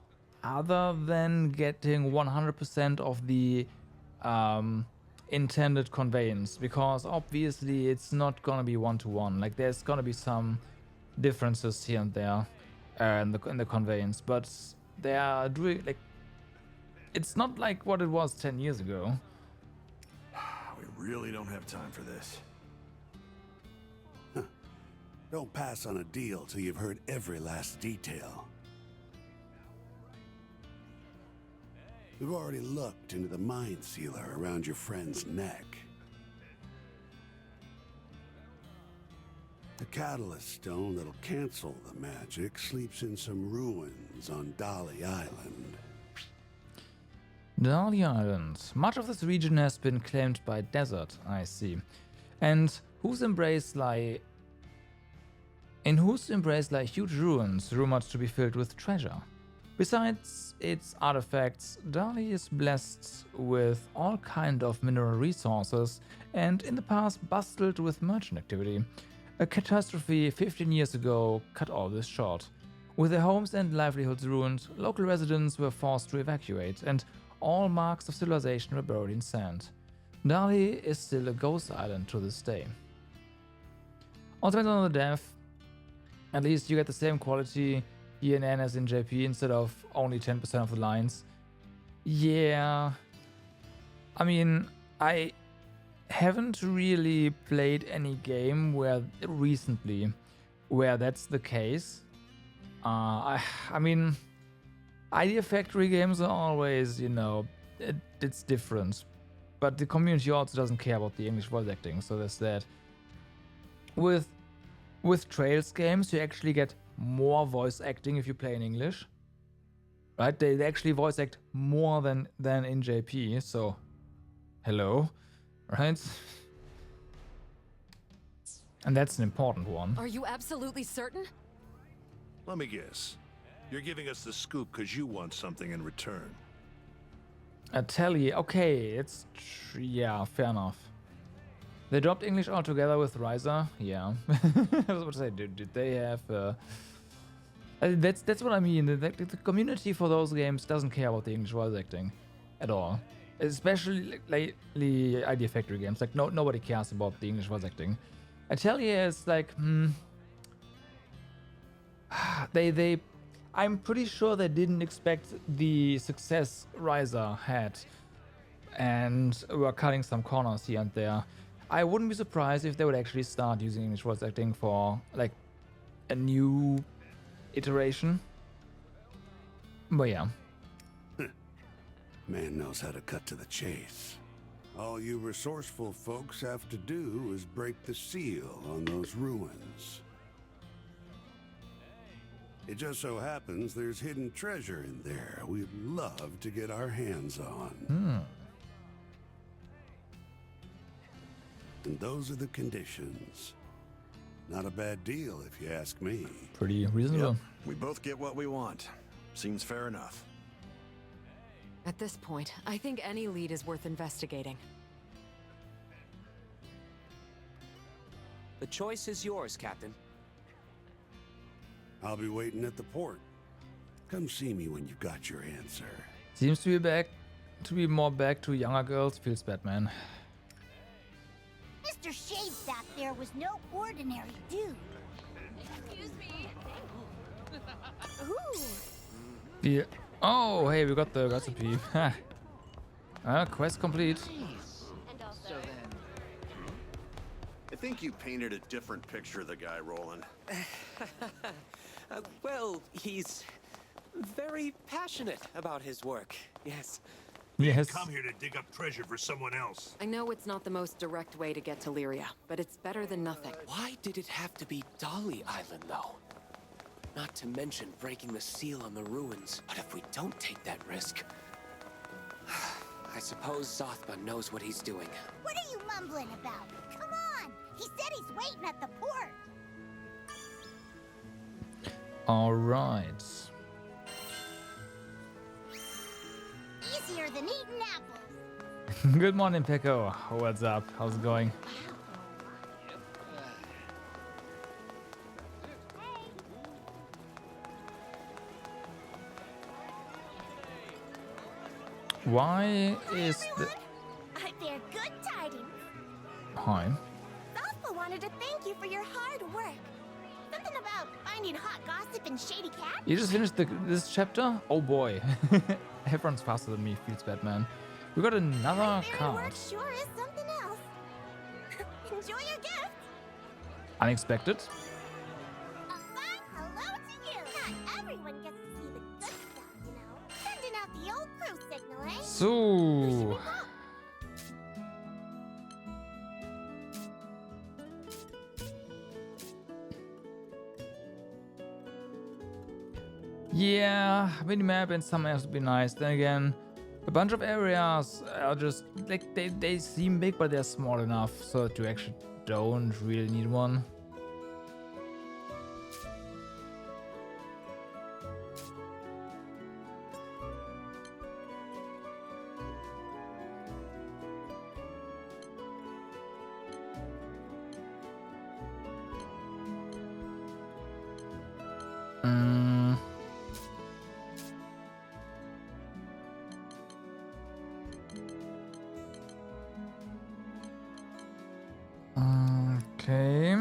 Speaker 1: other than getting 100% of the intended conveyance, because obviously it's not gonna be one-to-one. Like there's gonna be some differences here and there in the conveyance, but they are doing like it's not like what it was 10 years ago.
Speaker 17: We really don't have time for this.
Speaker 11: Don't pass on a deal till you've heard every last detail. We've already looked into the mind sealer around your friend's neck. The catalyst stone that'll cancel the magic sleeps in some ruins on Dali Island.
Speaker 1: Dali Island. Much of this region has been claimed by desert, I see. And in whose embrace lie huge ruins rumored to be filled with treasure. Besides its artifacts, Dali is blessed with all kind of mineral resources and in the past bustled with merchant activity. A catastrophe 15 years ago cut all this short. With their homes and livelihoods ruined, local residents were forced to evacuate and all marks of civilization were buried in sand. Dali is still a ghost island to this day. Also depends on the dev. At least you get the same quality here in N as in JP instead of only 10% of the lines. Yeah. I mean, I haven't really played any game recently where that's the case. I mean, Idea Factory games are always, you know, it's different. But the community also doesn't care about the English voice acting, so there's that. With with Trails games, you actually get more voice acting if you play in English. Right? They actually voice act more than in JP, so hello, right? And that's an important one.
Speaker 18: Are you absolutely certain?
Speaker 11: Let me guess. You're giving us the scoop because you want something in return.
Speaker 1: Atelier, okay, it's yeah, fair enough. They dropped English altogether with Ryza, yeah. I was about to say, did they have? That's what I mean. The community for those games doesn't care about the English voice acting at all, especially lately Idea Factory games. Like nobody cares about the English voice acting. Atelier is like, I'm pretty sure they didn't expect the success Ryza had, and were cutting some corners here and there. I wouldn't be surprised if they would actually start using English voice acting for like a new iteration. But yeah.
Speaker 11: Man knows how to cut to the chase. All you resourceful folks have to do is break the seal on those ruins. It just so happens there's hidden treasure in there we'd love to get our hands on. And those are the conditions. Not a bad deal, if you ask me.
Speaker 1: Pretty reasonable.
Speaker 17: Yep. We both get what we want. Seems fair enough.
Speaker 18: At this point, I think any lead is worth investigating.
Speaker 2: The choice is yours, Captain.
Speaker 11: I'll be waiting at the port. Come see me when you've got your answer.
Speaker 1: Seems to be more back to younger girls. Feels bad, man.
Speaker 5: Mr. Shade back there was no ordinary dude.
Speaker 10: Excuse me.
Speaker 5: Ooh.
Speaker 1: Yeah. Oh, hey, we got the recipe. Quest complete.
Speaker 17: I think you painted a different picture of the guy, Roland.
Speaker 2: Well, he's very passionate about his work. Yes.
Speaker 1: Yes.
Speaker 14: Come here to dig up treasure for someone else.
Speaker 18: I know it's not the most direct way to get to Lyria, but it's better than nothing.
Speaker 2: Why did it have to be Dolly Island, though? Not to mention breaking the seal on the ruins. But if we don't take that risk, I suppose Zothma knows what he's doing.
Speaker 5: What are you mumbling about? Come on! He said he's waiting at the port.
Speaker 1: All right.
Speaker 5: Easier than eating apples.
Speaker 1: Good morning, Peko. What's up? How's it going? Why is the...
Speaker 10: I bear good tidings.
Speaker 1: Hi.
Speaker 10: Alpha wanted to thank you for your hard work. Something about finding hot gossip and shady cats?
Speaker 1: You just finished this chapter? Oh boy. Everyone's faster than me, feels bad, man. We got another card.
Speaker 10: Work sure is something else. Enjoy your gift.
Speaker 1: Unexpected.
Speaker 10: A fine hello to you. Not everyone gets to see the good stuff, you know. Sending out the old crew signal, eh?
Speaker 1: So... Yeah, minimap and some else would be nice. Then again, a bunch of areas are just like they seem big, but they're small enough so that you actually don't really need one. Okay.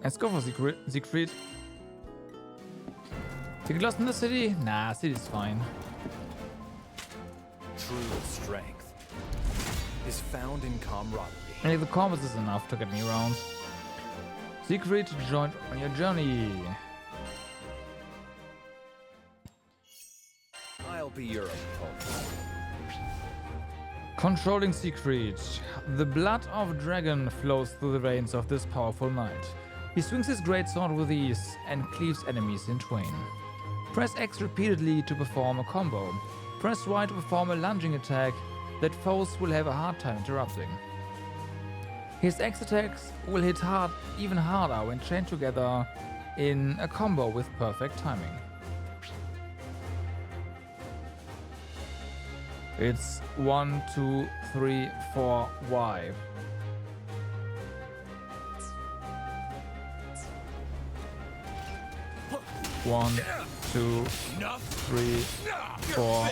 Speaker 1: Let's go for Siegfried. You get lost in the city? Nah, city's fine.
Speaker 19: True strength is found in camaraderie.
Speaker 1: Hey, the compass is enough to get me around. Secret to join on your journey.
Speaker 19: I'll be your opponent.
Speaker 1: Controlling Secret. The blood of dragon flows through the veins of this powerful knight. He swings his greatsword with ease and cleaves enemies in twain. Press X repeatedly to perform a combo. Press Y to perform a lunging attack that foes will have a hard time interrupting. His X attacks will hit hard, even harder when chained together in a combo with perfect timing. It's 1, 2, 3, 4, Y. One, 2, 3, 4.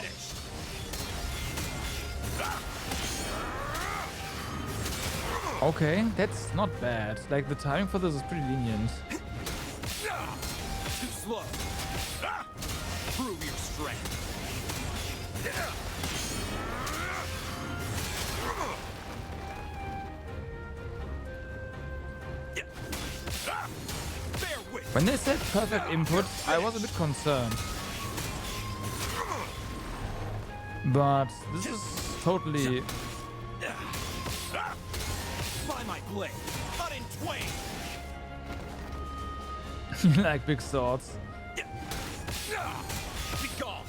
Speaker 1: Okay, that's not bad. Like, the timing for this is pretty lenient.
Speaker 3: Too slow. Prove your strength.
Speaker 1: When they said perfect input, I was a bit concerned. But this is totally...
Speaker 3: By my blade, cut in twain.
Speaker 1: like big swords.
Speaker 3: Be gone.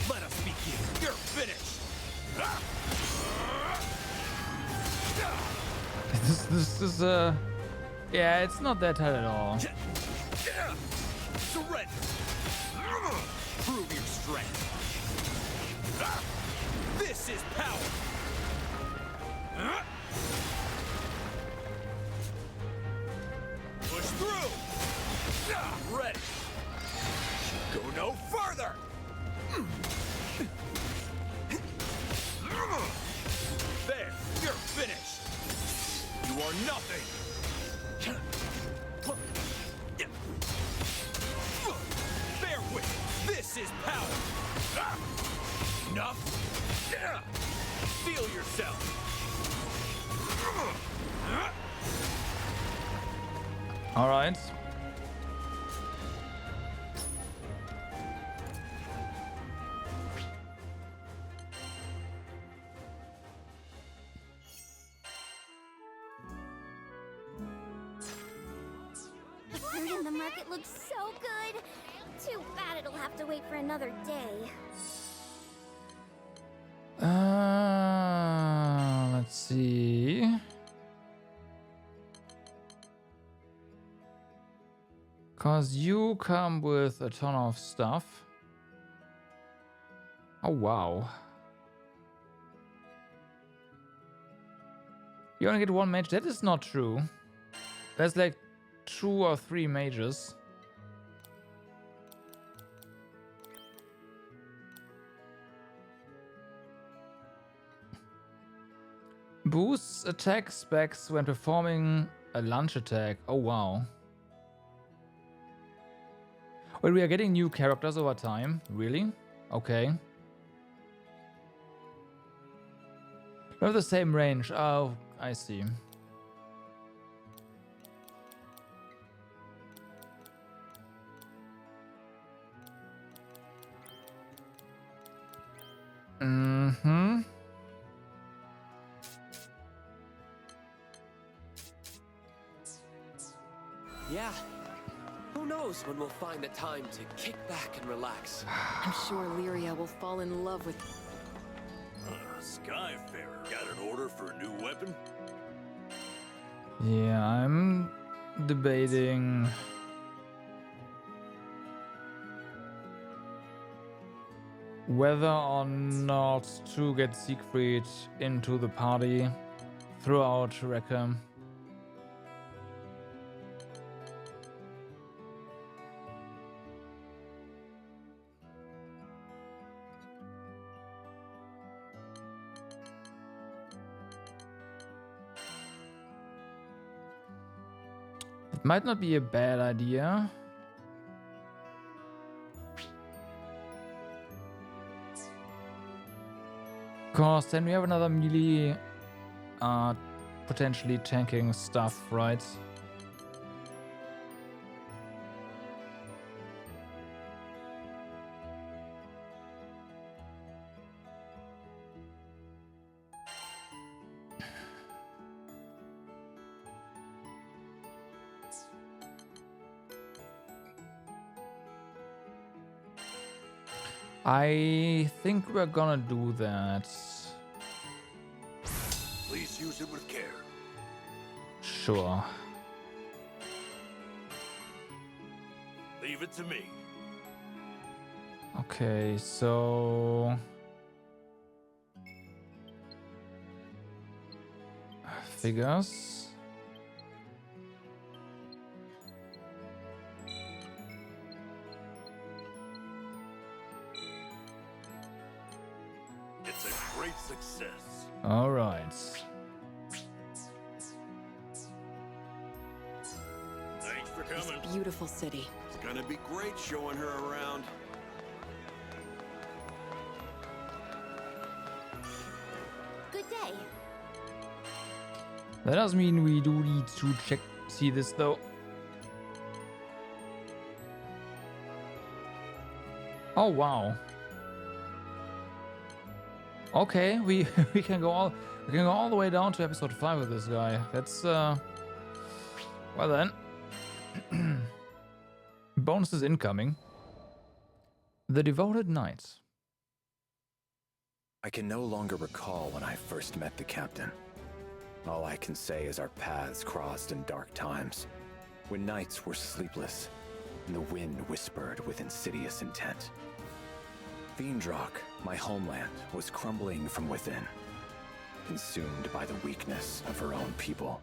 Speaker 3: Let us begin. You're finished.
Speaker 1: This is yeah, it's not that hard at all.
Speaker 3: Surrender. Prove your strength. This is power. Push through. Ready. Go no further. There, you're finished. You are nothing. Bear with. This is power. Enough. Feel yourself.
Speaker 1: All right.
Speaker 10: The food in the market looks so good. Too bad it'll have to wait for another day.
Speaker 1: Let's see. Cause you come with a ton of stuff. Oh wow. You only get one mage. That is not true. There's like 2 or 3 mages. Boosts attack specs when performing a lunge attack. Oh wow. Well, we are getting new characters over time. Really? Okay. We have the same range. Oh, I see. Mm-hmm.
Speaker 2: Yeah. Who knows when we'll find the time to kick back and relax.
Speaker 18: I'm sure Lyria will fall in love with...
Speaker 15: Skyfarer, got an order for a new weapon?
Speaker 1: Yeah, I'm debating... whether or not to get Siegfried into the party throughout Reckham. It might not be a bad idea. Because then we have another melee, potentially tanking stuff, right? I think we're gonna do that.
Speaker 14: Please use it with care.
Speaker 1: Sure.
Speaker 14: Leave it to me.
Speaker 1: Okay, so figures.
Speaker 14: It's a great success.
Speaker 1: All right.
Speaker 14: Thanks for coming.
Speaker 18: This beautiful city.
Speaker 17: It's gonna be great showing her around.
Speaker 10: Good day.
Speaker 1: That does mean we do need to see this though. Oh wow. Okay, we can go all the way down to episode 5 with this guy. That's well then. Bonuses incoming. The Devoted Knight.
Speaker 19: I can no longer recall when I first met the captain. All I can say is our paths crossed in dark times, when nights were sleepless and the wind whispered with insidious intent. Fiendrock, my homeland, was crumbling from within, consumed by the weakness of her own people.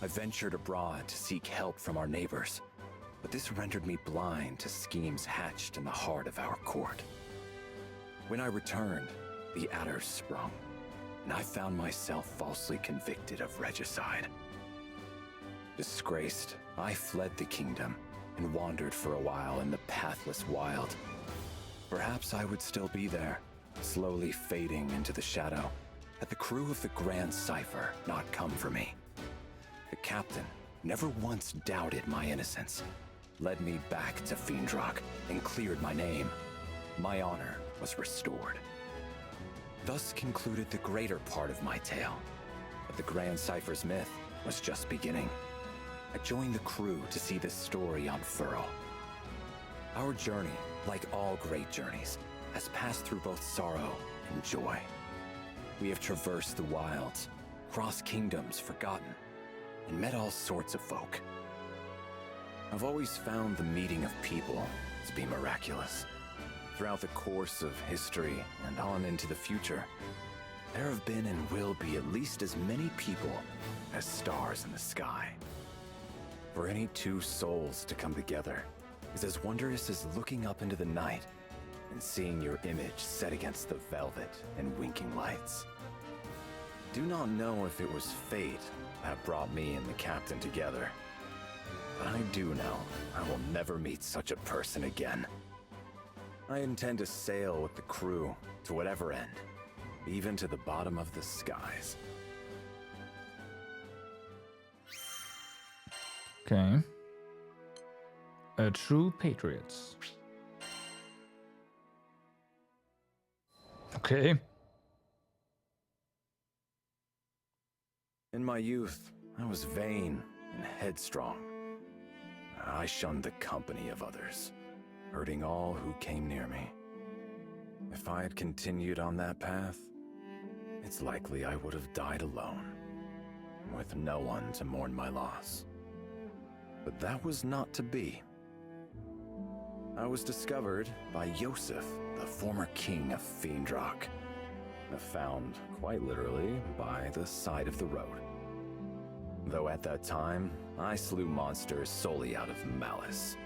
Speaker 19: I ventured abroad to seek help from our neighbors, but this rendered me blind to schemes hatched in the heart of our court. When I returned, the adders sprung, and I found myself falsely convicted of regicide. Disgraced, I fled the kingdom and wandered for a while in the pathless wild. Perhaps I would still be there, slowly fading into the shadow, had the crew of the Grand Cipher not come for me. The captain never once doubted my innocence, led me back to Fiendrock, and cleared my name. My honor was restored. Thus concluded the greater part of my tale, but the Grand Cipher's myth was just beginning. I joined the crew to see this story unfurl. Our journey, like all great journeys, has passed through both sorrow and joy. We have traversed the wilds, crossed kingdoms forgotten, and met all sorts of folk. I've always found the meeting of people to be miraculous. Throughout the course of history and on into the future, there have been and will be at least as many people as stars in the sky. For any two souls to come together is as wondrous as looking up into the night and seeing your image set against the velvet and winking lights. Do not know if it was fate that brought me and the captain together, but I do know I will never meet such a person again. I intend to sail with the crew to whatever end, even to the bottom of the skies.
Speaker 1: Okay. A true patriot. Okay.
Speaker 19: In my youth, I was vain and headstrong. I shunned the company of others, hurting all who came near me. If I had continued on that path, it's likely I would have died alone, with no one to mourn my loss. But that was not to be. I was discovered by Yosef, the former king of Fiendrock, found, quite literally, by the side of the road. Though at that time, I slew monsters solely out of malice.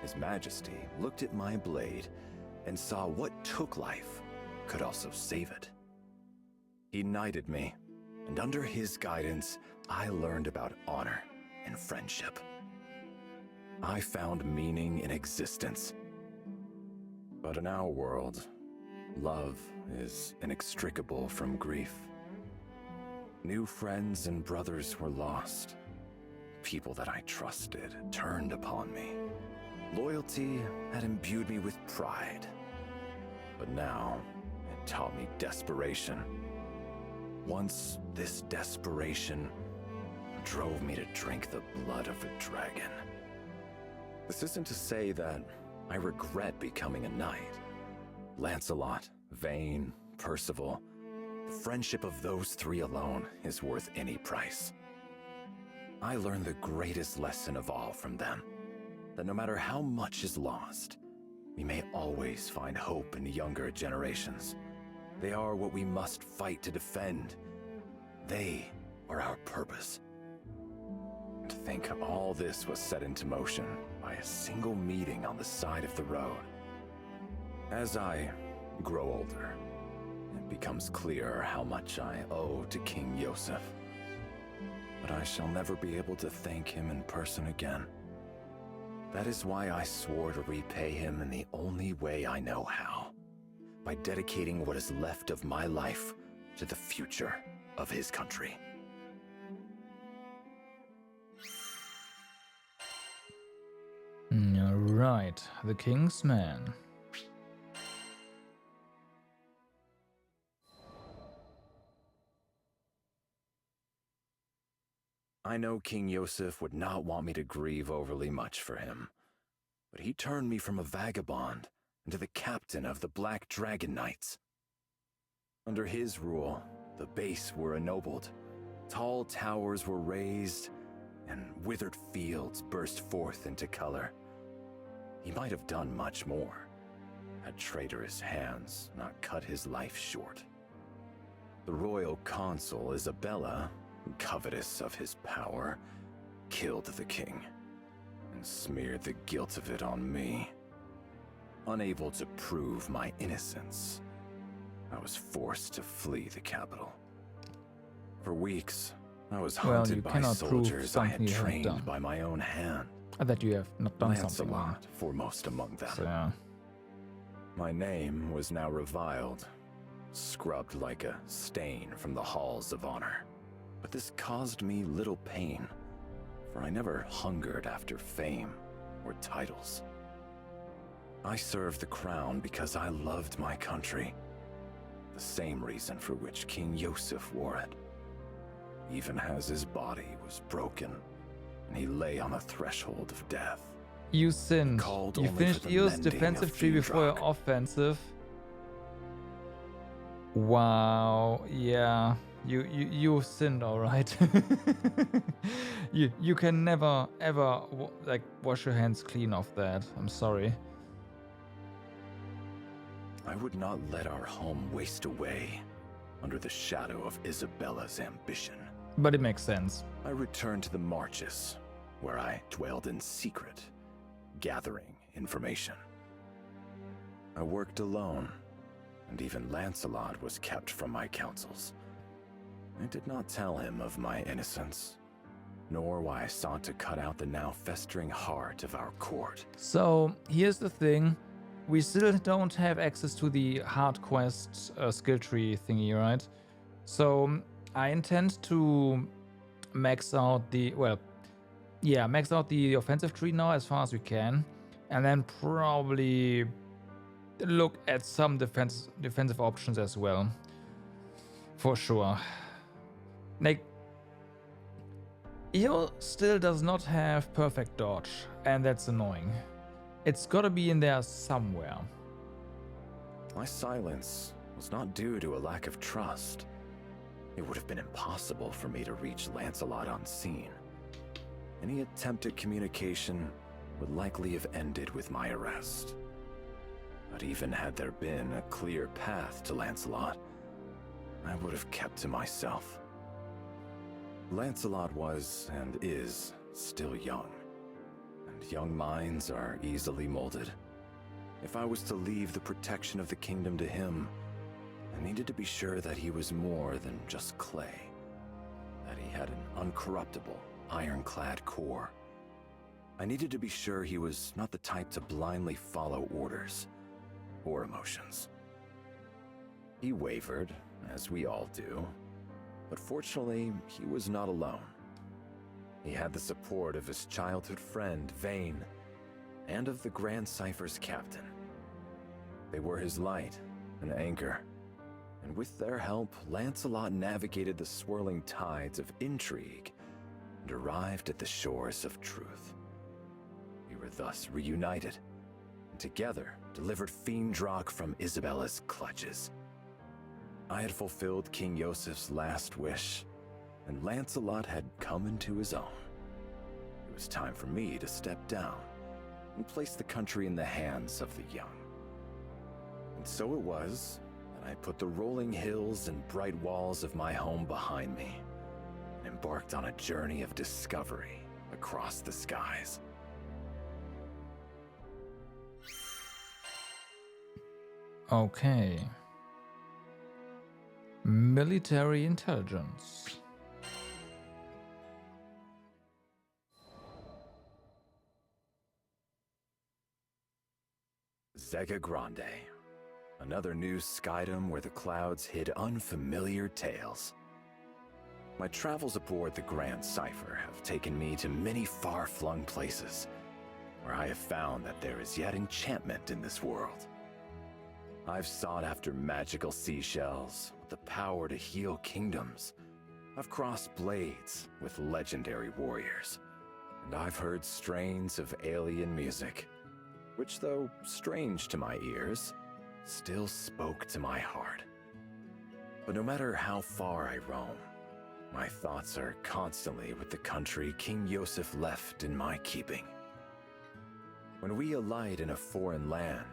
Speaker 19: His Majesty looked at my blade and saw what took life could also save it. He knighted me, and under his guidance, I learned about honor and friendship. I found meaning in existence. But in our world, Love is inextricable from grief. New friends and brothers were lost. People that I trusted turned upon me. Loyalty had imbued me with pride. But now, it taught me desperation. Once this desperation drove me to drink the blood of a dragon. This isn't to say that I regret becoming a knight. Lancelot, Vayne, Percival, the friendship of those three alone is worth any price. I learned the greatest lesson of all from them, that no matter how much is lost, we may always find hope in younger generations. They are what we must fight to defend. They are our purpose. And to think all this was set into motion by a single meeting on the side of the road. As I grow older, it becomes clearer how much I owe to King Yosef. But I shall never be able to thank him in person again. That is why I swore to repay him in the only way I know how, by dedicating what is left of my life to the future of his country.
Speaker 1: Right, the King's Man.
Speaker 19: I know King Yosef would not want me to grieve overly much for him, but he turned me from a vagabond into the captain of the Black Dragon Knights. Under his rule, the base were ennobled, tall towers were raised, and withered fields burst forth into color. He might have done much more, had traitorous hands not cut his life short. The royal consul Isabella, covetous of his power, killed the king and smeared the guilt of it on me. Unable to prove my innocence, I was forced to flee the capital. For weeks, I was haunted by soldiers I had trained by my own hand.
Speaker 1: That you have not done something wrong.
Speaker 19: Lancelot foremost among them.
Speaker 1: So, yeah.
Speaker 19: My name was now reviled, scrubbed like a stain from the halls of honor. But this caused me little pain, for I never hungered after fame or titles. I served the crown because I loved my country, the same reason for which King Yosef wore it. Even as his body was broken, and he lay on the threshold of death.
Speaker 1: You sinned. You finished Eo's defensive tree before your offensive. Wow, yeah. You sinned, all right. you can never ever like wash your hands clean of that. I'm sorry.
Speaker 19: I would not let our home waste away under the shadow of Isabella's ambition.
Speaker 1: But it makes sense.
Speaker 19: I returned to the Marches, where I dwelled in secret, gathering information. I worked alone, and even Lancelot was kept from my counsels. I did not tell him of my innocence, nor why I sought to cut out the now festering heart of our court.
Speaker 1: So, here's the thing. We still don't have access to the hard quest skill tree thingy, right? So, I intend to max out the, max out the offensive tree now as far as we can. And then probably look at some defensive options as well. For sure. Like, Eo still does not have perfect dodge, and that's annoying. It's gotta be in there somewhere.
Speaker 19: My silence was not due to a lack of trust. It would have been impossible for me to reach Lancelot unseen. Any attempt at communication would likely have ended with my arrest. But even had there been a clear path to Lancelot, I would have kept to myself. Lancelot was, and is, still young. And young minds are easily molded. If I was to leave the protection of the kingdom to him, I needed to be sure that he was more than just clay. That he had an uncorruptible, ironclad core. I needed to be sure he was not the type to blindly follow orders or emotions. He wavered, as we all do, but fortunately, he was not alone. He had the support of his childhood friend, Vane, and of the Grand Cypher's captain. They were his light and anchor, and with their help, Lancelot navigated the swirling tides of intrigue and arrived at the shores of truth. We were thus reunited, and together delivered Fiendrock from Isabella's clutches. I had fulfilled King Yosef's last wish, and Lancelot had come into his own. It was time for me to step down and place the country in the hands of the young. And so it was that I put the rolling hills and bright walls of my home behind me and embarked on a journey of discovery across the skies.
Speaker 1: Okay. Military intelligence.
Speaker 19: Zega Grande. Another new skydom where the clouds hid unfamiliar tales. My travels aboard the Grand Cypher have taken me to many far-flung places, where I have found that there is yet enchantment in this world. I've sought after magical seashells with the power to heal kingdoms. I've crossed blades with legendary warriors, and I've heard strains of alien music, which, though strange to my ears, still spoke to my heart. But no matter how far I roam, my thoughts are constantly with the country King Yosef left in my keeping. When we alight in a foreign land,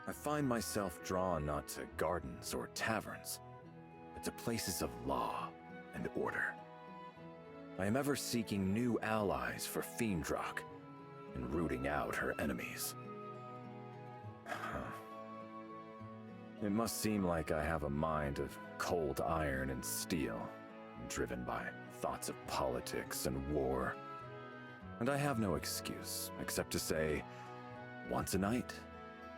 Speaker 19: I find myself drawn not to gardens or taverns, but to places of law and order. I am ever seeking new allies for Fiendrock and rooting out her enemies. It must seem like I have a mind of cold iron and steel, driven by thoughts of politics and war. And I have no excuse except to say, once a knight,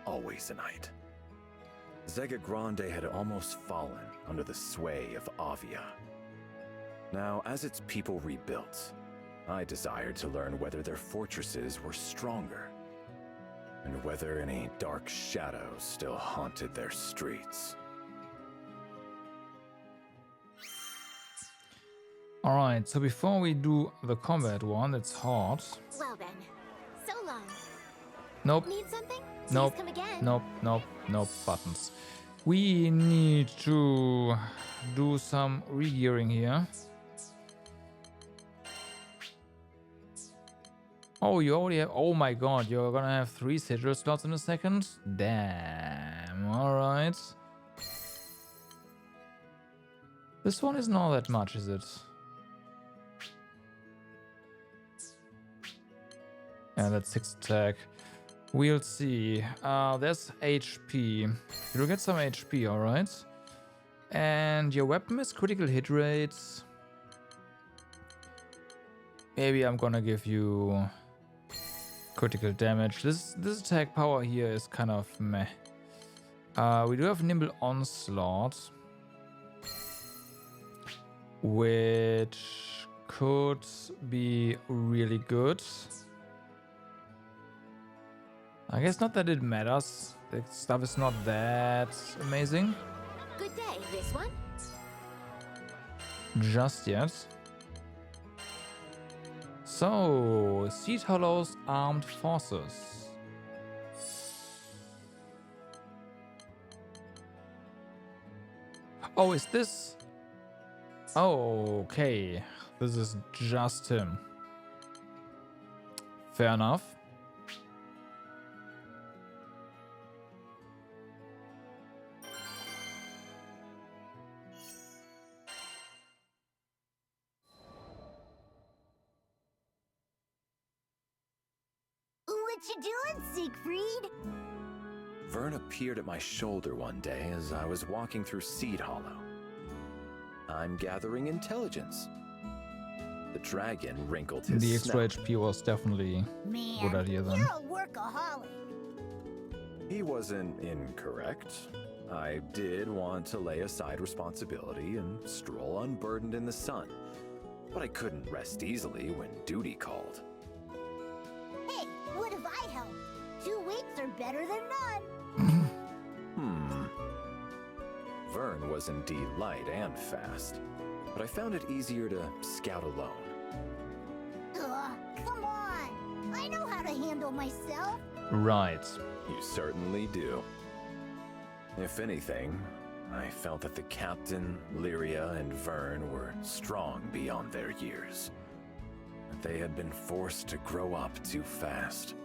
Speaker 19: always a knight. Zega Grande had almost fallen under the sway of Avia. Now, as its people rebuilt, I desired to learn whether their fortresses were stronger, and whether any dark shadows still haunted their streets.
Speaker 1: Alright, so before we do the combat one, it's hard.
Speaker 10: Well then, so long.
Speaker 1: Nope.
Speaker 10: Need something?
Speaker 1: Nope.
Speaker 10: Please come again.
Speaker 1: Nope, nope, nope, buttons. We need to do some re-gearing here. Oh, you already have... Oh my god, you're gonna have 3 sigil slots in a second? Damn, alright. This one isn't all that much, is it? Yeah, that's 6 attack. We'll see. There's HP. You'll get some HP, alright. And your weapon is critical hit rates. Maybe I'm gonna give you critical damage. This attack power here is kind of meh. We do have Nimble Onslaught, which could be really good. I guess not that it matters. The stuff is not that amazing.
Speaker 10: Good day, this one?
Speaker 1: Just yet. So, Seed Hollow's Armed Forces. Oh, is this? Oh, okay. This is just him. Fair enough.
Speaker 5: What you doing, Siegfried?
Speaker 19: Vern appeared at my shoulder one day as I was walking through Seed Hollow. I'm gathering intelligence. The dragon wrinkled his
Speaker 1: The extra
Speaker 19: snout.
Speaker 1: HP was definitely a good idea then.
Speaker 5: You're a workaholic.
Speaker 19: He wasn't incorrect. I did want to lay aside responsibility and stroll unburdened in the sun, but I couldn't rest easily when duty called.
Speaker 5: Hey, what if I helped? 2 weeks are better than none.
Speaker 19: Vern was indeed light and fast, but I found it easier to scout alone.
Speaker 5: Ugh, come on. I know how to handle myself.
Speaker 1: Right.
Speaker 19: You certainly do. If anything, I felt that the captain, Lyria, and Vern were strong beyond their years. That they had been forced to grow up too fast.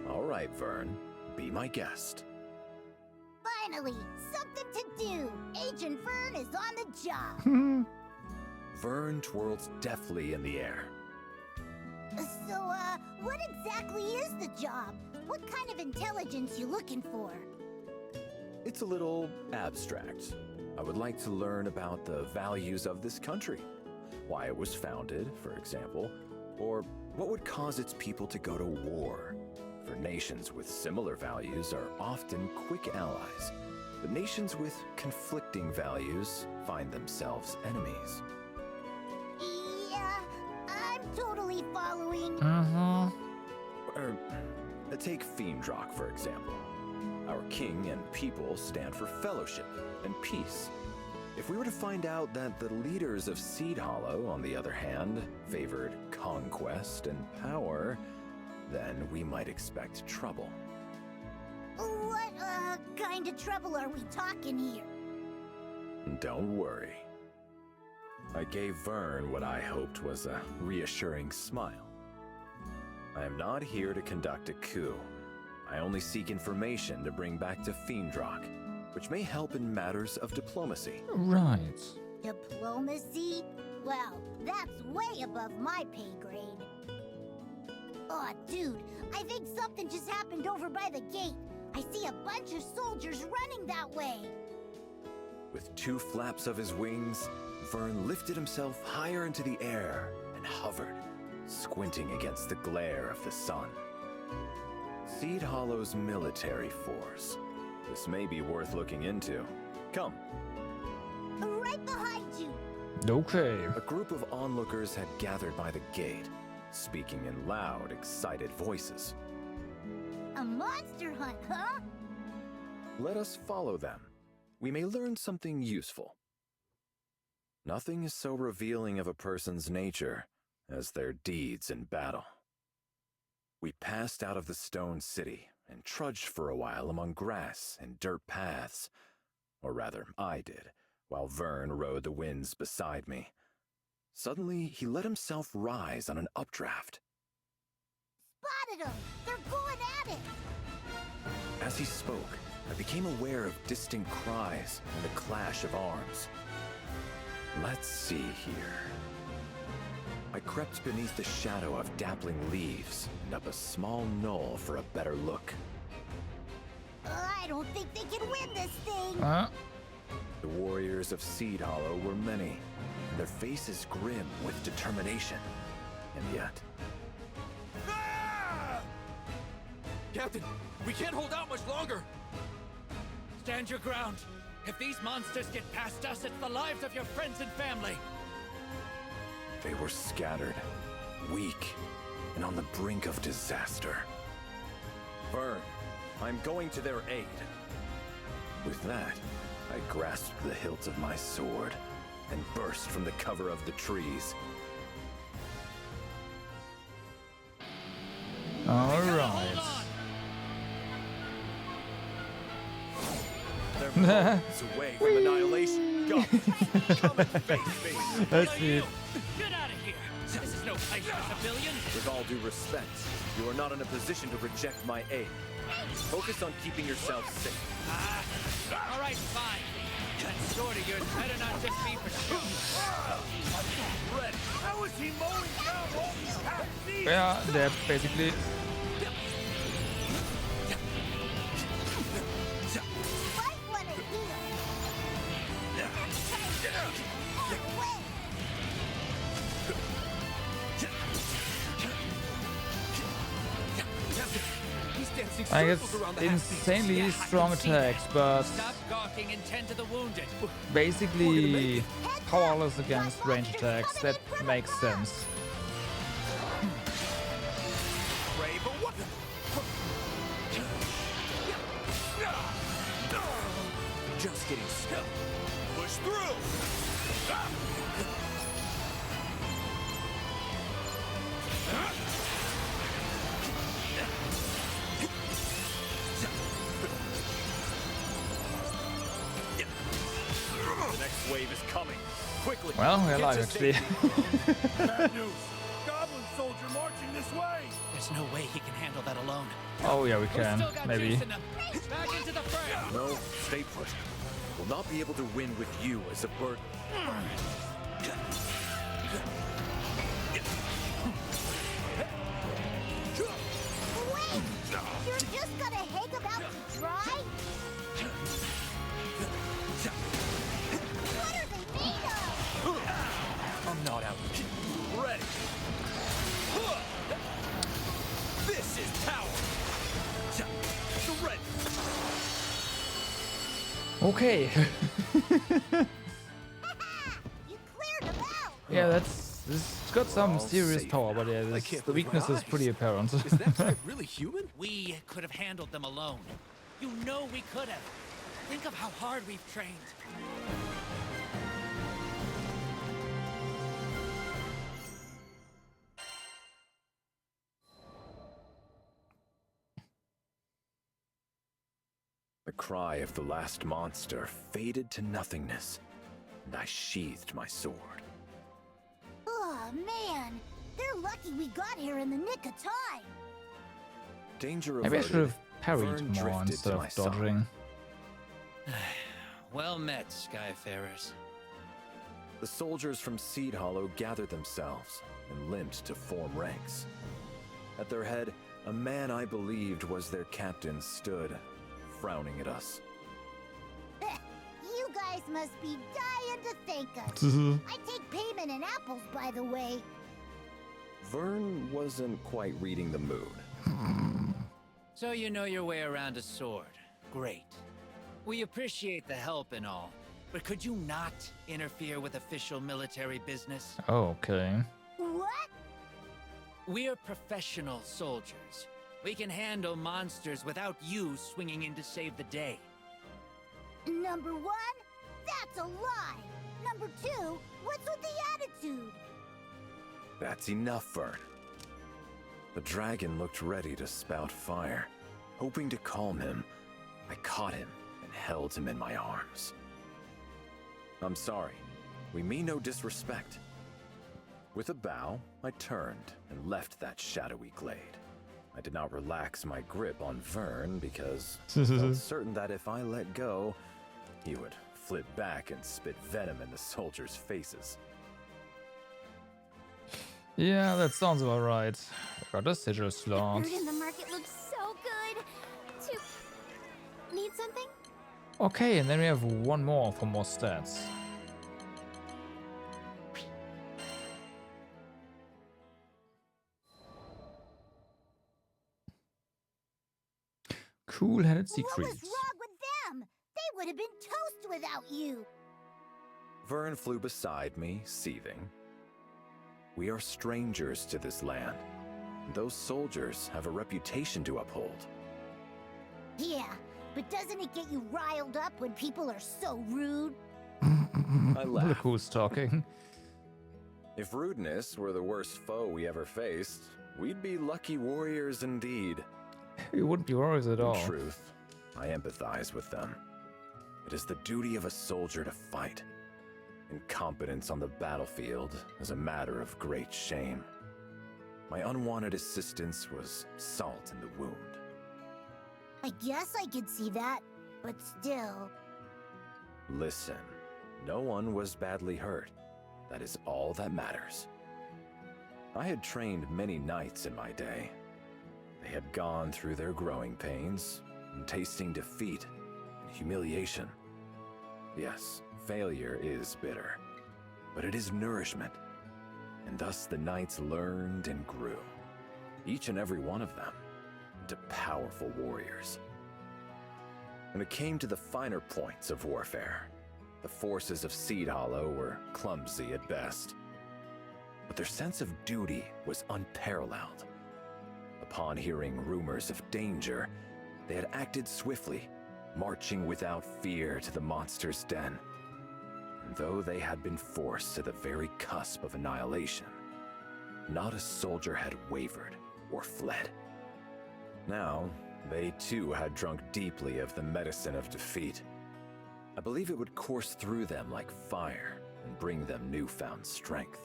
Speaker 19: All right, Vern, be my guest.
Speaker 5: Finally, something to do. Agent Vern is on the job.
Speaker 19: Vern twirls deftly in the air.
Speaker 5: So, what exactly is the job? What kind of intelligence you looking for?
Speaker 19: It's a little abstract. I would like to learn about the values of this country. Why it was founded, for example, or what would cause its people to go to war. For nations with similar values are often quick allies, but nations with conflicting values find themselves enemies.
Speaker 5: Yeah, I'm totally following.
Speaker 19: Take Fiendrock, for example. Our king and people stand for fellowship and peace. If we were to find out that the leaders of Seed Hollow, on the other hand, favored conquest and power, then we might expect trouble.
Speaker 5: What, kind of trouble are we talking here?
Speaker 19: Don't worry. I gave Vern what I hoped was a reassuring smile. I am not here to conduct a coup. I only seek information to bring back to Fiendrock, which may help in matters of diplomacy.
Speaker 1: Right.
Speaker 5: Diplomacy? Well, that's way above my pay grade. Aw, dude, I think something just happened over by the gate. I see a bunch of soldiers running that way.
Speaker 19: With 2 flaps of his wings, Vern lifted himself higher into the air and hovered, squinting against the glare of the sun. Seed Hollow's military force. This may be worth looking into. Come.
Speaker 5: Right behind you.
Speaker 1: Okay.
Speaker 19: A group of onlookers had gathered by the gate, speaking in loud, excited voices.
Speaker 5: A monster hunt, huh?
Speaker 19: Let us follow them. We may learn something useful. Nothing is so revealing of a person's nature as their deeds in battle. We passed out of the stone city and trudged for a while among grass and dirt paths. Or rather, I did, while Vern rode the winds beside me. Suddenly, he let himself rise on an updraft.
Speaker 5: Spotted them! They're going at it!
Speaker 19: As he spoke, I became aware of distant cries and the clash of arms. Let's see here. I crept beneath the shadow of dappling leaves and up a small knoll for a better look.
Speaker 5: I don't think they can win this thing!
Speaker 19: The warriors of Seed Hollow were many, and their faces grim with determination. And yet...
Speaker 3: Captain, we can't hold out much longer! Stand your ground. If these monsters get past us, it's the lives of your friends and family.
Speaker 19: They were scattered, weak, and on the brink of disaster. Vern, I'm going to their aid. With that, I grasped the hilt of my sword and burst from the cover of the trees.
Speaker 1: All right.
Speaker 15: They're away from annihilation. Go. Come and face me.
Speaker 1: Let's see.
Speaker 3: Get out of here! This is no place for civilians!
Speaker 19: With all due respect, you are not in a position to reject my aid. Focus on keeping yourself safe.
Speaker 3: All right, fine. That sword of yours better not just be for shooting.
Speaker 14: Red, how is he mowing down all these half-seas?
Speaker 1: Yeah, they're basically...
Speaker 3: He's dancing
Speaker 1: I guess insanely strong attacks, but
Speaker 3: Stop gawking and tend to the wounded.
Speaker 1: basically powerless against range attacks. That makes sense.
Speaker 3: Just getting stuck. Push through.
Speaker 20: The next wave is coming. Quickly.
Speaker 1: Well, we're alive actually.
Speaker 14: Bad news. Goblin soldier marching this way.
Speaker 3: There's no way he can handle that alone.
Speaker 1: Oh yeah, we can. Maybe.
Speaker 3: Back into the fray.
Speaker 15: No, stay put. We'll not be able to win with you as a burden.
Speaker 5: Wait! You're just gonna hang about to dry? What are they made of?
Speaker 3: I'm not out.
Speaker 20: Ready. This is power. Surrender.
Speaker 1: Okay. Yeah, it's got some serious power, but yeah, the weakness is pretty apparent.
Speaker 3: Is that guy really human? We could have handled them alone. You know we could have. Think of how hard we've trained.
Speaker 19: The cry of the last monster faded to nothingness, and I sheathed my sword.
Speaker 5: Oh man, they're lucky we got here in the nick of time.
Speaker 19: Danger
Speaker 1: Maybe I
Speaker 19: averted,
Speaker 1: should have parried
Speaker 19: Vern
Speaker 1: more
Speaker 19: drifted
Speaker 1: instead
Speaker 19: to
Speaker 1: of
Speaker 19: my side.
Speaker 1: dodging.
Speaker 3: Well met, Skyfarers.
Speaker 19: The soldiers from Seed Hollow gathered themselves and limped to form ranks. At their head, a man I believed was their captain stood, frowning at us.
Speaker 5: You guys must be dying to thank us. I take payment in apples, by the way.
Speaker 19: Vern wasn't quite reading the mood.
Speaker 3: So you know your way around a sword. Great. We appreciate the help and all, but could you not interfere with official military business?
Speaker 1: Okay.
Speaker 5: What?
Speaker 3: We're professional soldiers. We can handle monsters without you swinging in to save the day.
Speaker 5: Number one, that's a lie. Number two, what's with the attitude?
Speaker 19: That's enough, Vern. The dragon looked ready to spout fire. Hoping to calm him, I caught him and held him in my arms. I'm sorry. We mean no disrespect. With a bow, I turned and left that shadowy glade. I did not relax my grip on Vern because I felt certain that if I let go, he would flip back and spit venom in the soldiers' faces.
Speaker 1: Yeah, that sounds about right. Got a sigil slot.
Speaker 10: Food in the market looks so good. Need something?
Speaker 1: Okay, and then we have one more for more stats. Cool-headed secrets.
Speaker 5: What was wrong with them? They would have been toast without you.
Speaker 19: Vern flew beside me, seething. We are strangers to this land. Those soldiers have a reputation to uphold.
Speaker 5: Yeah, but doesn't it get you riled up when people are so rude?
Speaker 19: I
Speaker 1: Look
Speaker 19: laughed.
Speaker 1: who's talking.
Speaker 19: If rudeness were the worst foe we ever faced, we'd be lucky warriors indeed.
Speaker 1: You wouldn't be worried at all.
Speaker 19: In truth, I empathize with them. It is the duty of a soldier to fight. Incompetence on the battlefield is a matter of great shame. My unwanted assistance was salt in the wound.
Speaker 5: I guess I could see that, but still.
Speaker 19: Listen, no one was badly hurt. That is all that matters. I had trained many knights in my day. They had gone through their growing pains, and tasting defeat and humiliation. Yes, failure is bitter, but it is nourishment. And thus the knights learned and grew, each and every one of them, to powerful warriors. When it came to the finer points of warfare, the forces of Seed Hollow were clumsy at best. But their sense of duty was unparalleled. Upon hearing rumors of danger, they had acted swiftly, marching without fear to the monster's den. And though they had been forced to the very cusp of annihilation, not a soldier had wavered or fled. Now, they too had drunk deeply of the medicine of defeat. I believe it would course through them like fire and bring them newfound strength.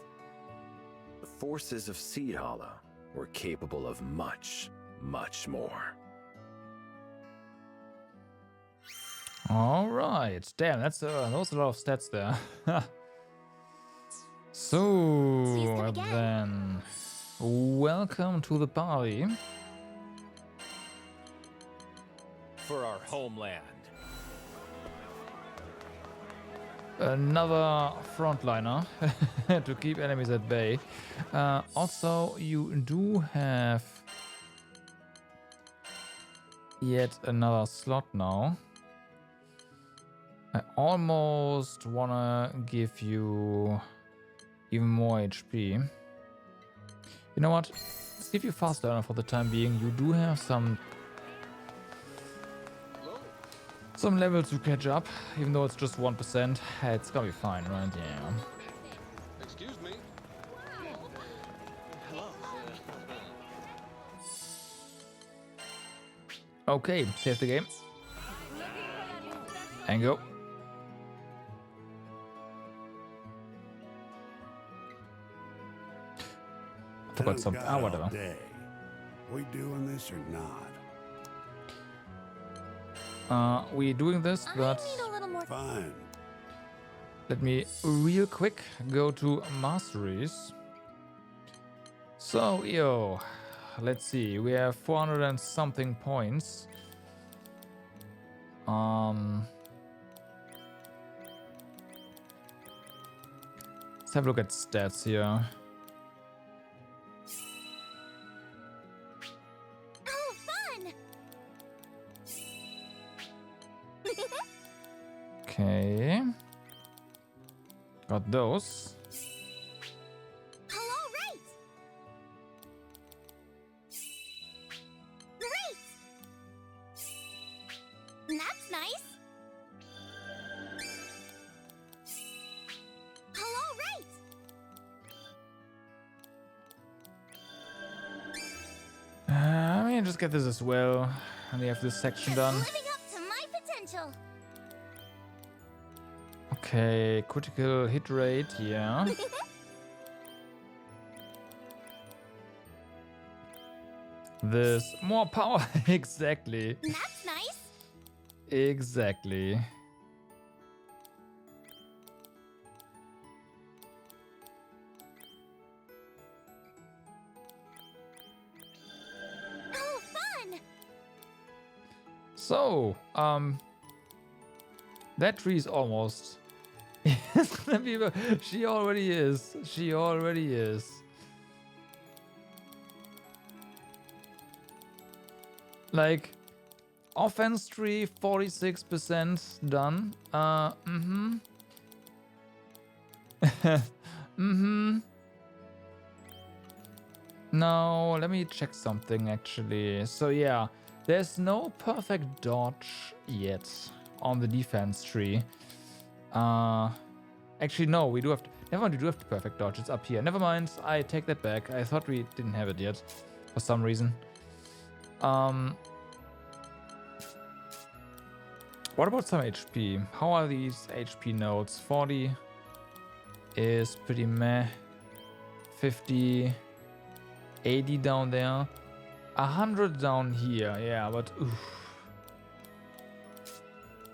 Speaker 19: The forces of Seed Hollow were capable of much, much more.
Speaker 1: All right, damn, that's that was a lot of stats there. So then, welcome to the party.
Speaker 20: For our homeland.
Speaker 1: Another frontliner to keep enemies at bay. Also, you do have yet another slot now. I almost wanna give you even more HP. You know what? Let's give you fast learner for the time being. You do have some levels to catch up, even though it's just 1%. It's gonna be fine, right? Yeah.
Speaker 12: Excuse me.
Speaker 1: Okay, save the game. And go. I forgot something. Ah, whatever.
Speaker 11: We doing this or not?
Speaker 1: We doing this, but
Speaker 11: fine.
Speaker 1: Let me real quick go to masteries. So, yo, let's see. We have 400 and something points. Let's have a look at stats here.
Speaker 5: Oh, fun!
Speaker 1: Okay. Got those.
Speaker 5: Hello, right! Great! That's nice. Hello, right!
Speaker 1: I mean, just get this as well. And we have this section done.
Speaker 5: Living up to my potential.
Speaker 1: Okay, critical hit rate, yeah. This more power, exactly.
Speaker 5: That's nice.
Speaker 1: Exactly.
Speaker 5: Oh, fun!
Speaker 1: So, that tree is almost. She already is. She already is. Like, offense tree 46% done. Now, let me check something actually. So yeah, there's no perfect dodge yet on the defense tree. Actually, no, we do have to. Never mind, we do have the perfect dodge. It's up here. Never mind, I take that back. I thought we didn't have it yet for some reason. What about some HP? How are these HP nodes? 40 is pretty meh. 50, 80 down there, 100 down here. Yeah, but oof.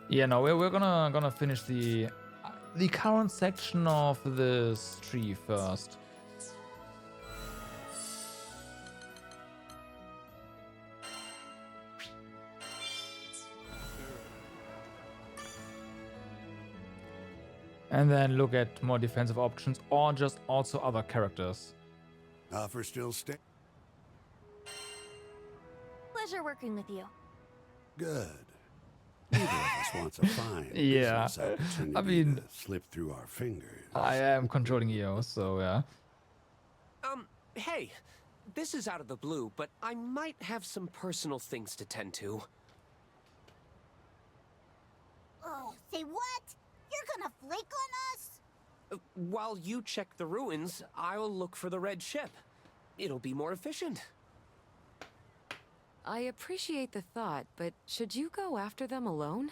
Speaker 1: Yeah, no, we're gonna finish the current section of this tree first. And then look at more defensive options or just also other characters.
Speaker 11: Offer still stay.
Speaker 10: pleasure working with you.
Speaker 11: Good. Neither of us wants a fine
Speaker 1: Yeah,
Speaker 11: business opportunity
Speaker 1: I mean,
Speaker 11: to slip through our fingers.
Speaker 1: I am controlling EO, so yeah.
Speaker 2: Hey, this is out of the blue, but I might have some personal things to tend to.
Speaker 5: Oh, say what? You're gonna flake on us?
Speaker 2: While you check the ruins, I'll look for the red ship. It'll be more efficient.
Speaker 18: I appreciate the thought, but should you go after them alone?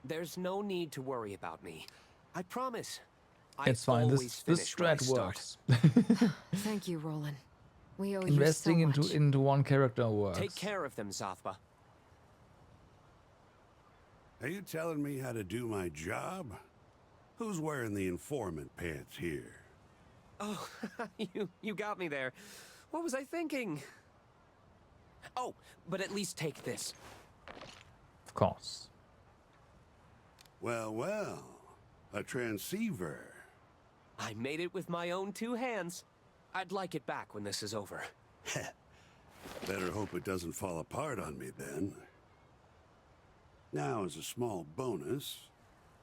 Speaker 2: There's no need to worry about me. I promise.
Speaker 1: It's fine. This strat works.
Speaker 18: Thank you, Roland. We owe
Speaker 1: Investing
Speaker 18: you so much.
Speaker 1: into one character works.
Speaker 2: Take care of them, Zothba.
Speaker 11: Are you telling me how to do my job? Who's wearing the informant pants here?
Speaker 2: Oh, you got me there. What was I thinking? Oh, but at least take this.
Speaker 1: Of course.
Speaker 11: Well, well. A transceiver.
Speaker 2: I made it with my own 2 hands. I'd like it back when this is over.
Speaker 11: Better hope it doesn't fall apart on me then. Now, as a small bonus,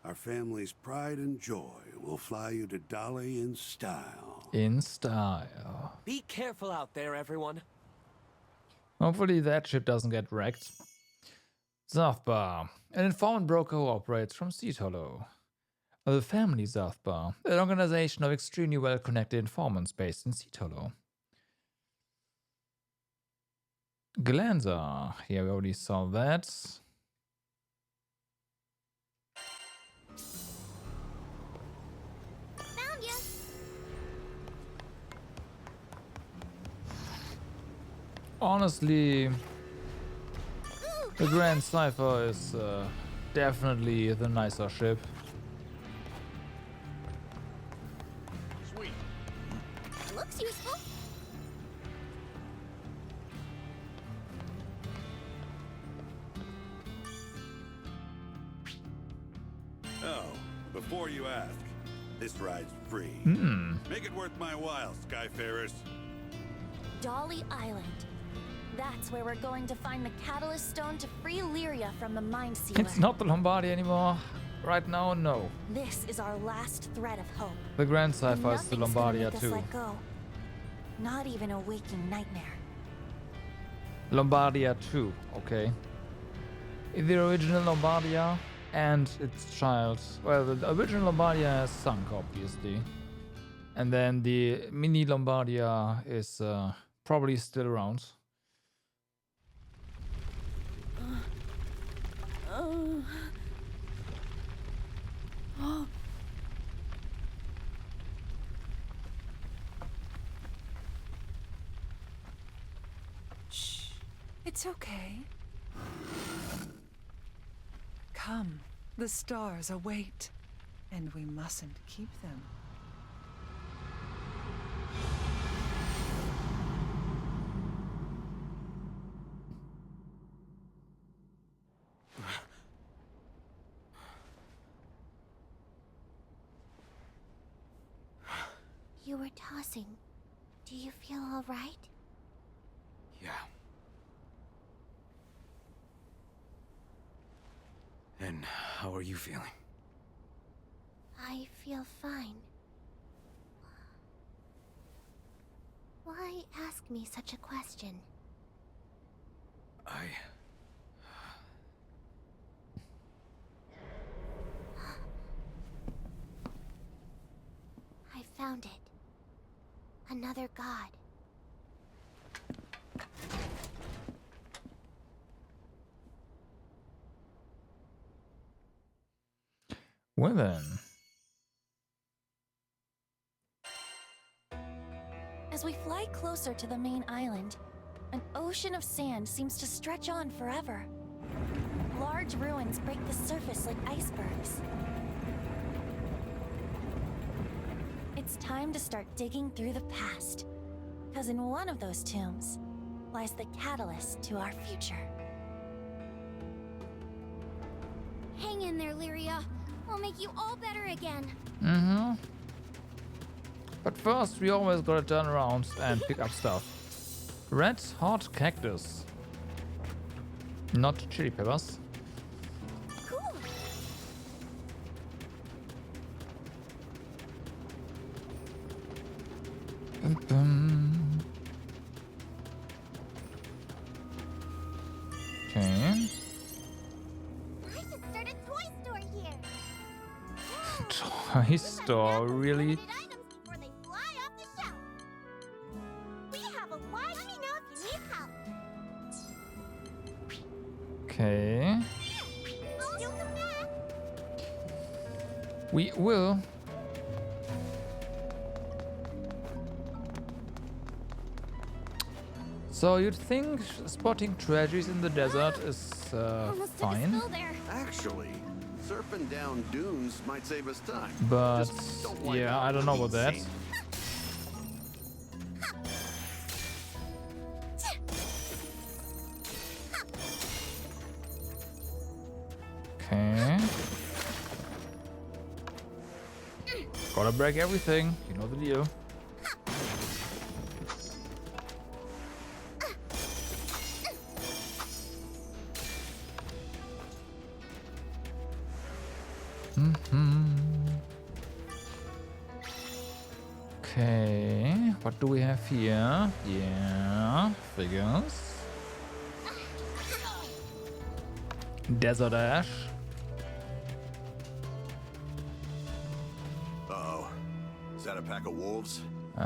Speaker 11: our family's pride and joy will fly you to Dolly in style.
Speaker 1: In style.
Speaker 2: Be careful out there, everyone.
Speaker 1: Hopefully that ship doesn't get wrecked. Zothba, an informant broker who operates from Seed Hollow. The family Zothba, an organization of extremely well-connected informants based in Seed Hollow. Glanza, here we already saw that.
Speaker 5: Found you.
Speaker 1: Honestly, the Grand Cypher is definitely the nicer ship.
Speaker 5: Sweet. Looks useful.
Speaker 11: Oh, before you ask, this ride's free. Make it worth my while, Skyfarers.
Speaker 10: Dolly Island. That's where we're going to find the Catalyst Stone to free Lyria from the Mind Sealer.
Speaker 1: It's not the Lombardi anymore. Right now, no.
Speaker 10: This is our last thread of hope.
Speaker 1: The Grand Cypher is the
Speaker 10: Nothing's gonna
Speaker 1: Lombardia
Speaker 10: make us
Speaker 1: too.
Speaker 10: let go. Not even a waking nightmare.
Speaker 1: Lombardia 2, okay. The original Lombardia and its child. Well, the original Lombardia has sunk, obviously. And then the mini Lombardia is probably still around.
Speaker 21: Shh. It's okay. Come, the stars await, and we mustn't keep them.
Speaker 5: You were tossing. Do you feel all right?
Speaker 19: Yeah. And how are you feeling?
Speaker 5: I feel fine. Why ask me such a question? I found it. Another god.
Speaker 1: Well then.
Speaker 10: As we fly closer to the main island, an ocean of sand seems to stretch on forever. Large ruins break the surface like icebergs. It's time to start digging through the past, because in one of those tombs lies the catalyst to our future.
Speaker 5: Hang in there, Lyria. We'll make you all better again.
Speaker 1: Mm-hmm. But first, we always gotta turn around and pick up stuff. Red hot cactus. Not chili peppers. Okay.
Speaker 5: I should start a toy store here.
Speaker 1: Toy store, really?
Speaker 5: Items before they fly off the shelf. We have a wide. Let me know if you need help.
Speaker 1: Okay.
Speaker 5: Still come back.
Speaker 1: We will. So you'd think spotting treasures in the desert is fine,
Speaker 17: Actually, surfing down dunes might save us time.
Speaker 1: but
Speaker 17: Just don't wipe
Speaker 1: yeah,
Speaker 17: out
Speaker 1: I don't know about that.
Speaker 17: scene.
Speaker 1: Okay. Gotta break everything, you know the deal. Okay, what do we have here? Yeah, figures. Desert Ash.
Speaker 17: Uh-oh. Is that a pack of wolves?
Speaker 1: We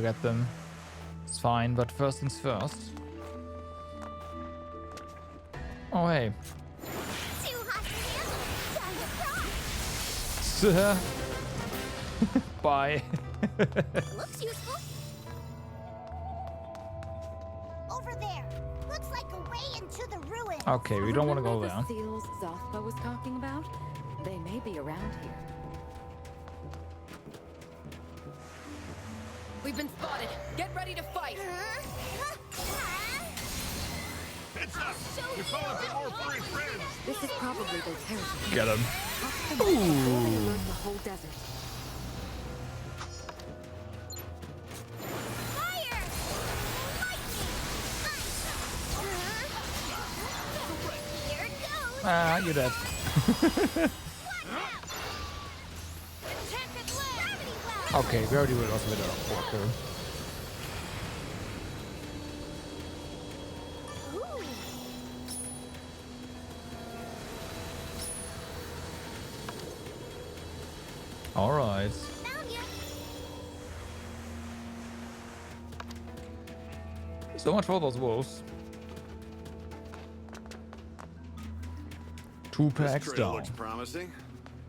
Speaker 1: got them. It's fine, but first things first. Oh, hey.
Speaker 5: Too hot for you. Time to crawl.
Speaker 1: Bye.
Speaker 5: Looks useful. Over there. Looks like a way into the ruins.
Speaker 1: Okay, we don't want to go
Speaker 16: Remember
Speaker 1: there.
Speaker 16: the seals Zothpa was talking about? They may be around here.
Speaker 18: We've been spotted. Get ready to fight.
Speaker 11: It's us! We're calling for more furry friends!
Speaker 16: This is probably their territory.
Speaker 1: Get him.
Speaker 16: Ooh. The whole desert.
Speaker 1: Ah, you're dead. Okay, Gravity will also be the walker. Alright. So much for those wolves. 2
Speaker 17: This
Speaker 1: packs
Speaker 17: trail
Speaker 1: down.
Speaker 17: looks promising.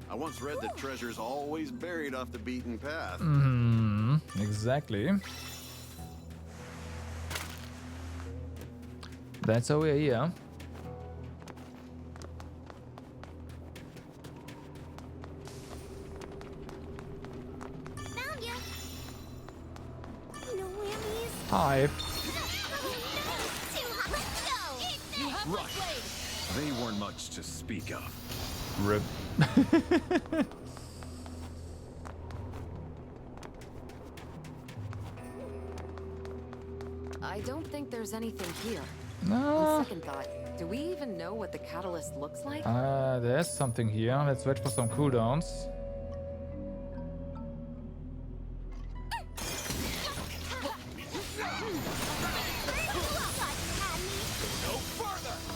Speaker 17: I once read that treasure's always buried off the beaten path.
Speaker 1: Exactly. That's how we're here.
Speaker 5: Found ya. No whammies.
Speaker 1: Hi.
Speaker 5: Too hot. Let's go.
Speaker 3: You have my
Speaker 20: Rush.
Speaker 3: blade.
Speaker 20: They weren't much to speak of.
Speaker 1: Rip.
Speaker 18: I don't think there's anything here.
Speaker 1: No.
Speaker 18: On second thought, do we even know what the catalyst looks like?
Speaker 1: There's something here. Let's wait for some cooldowns.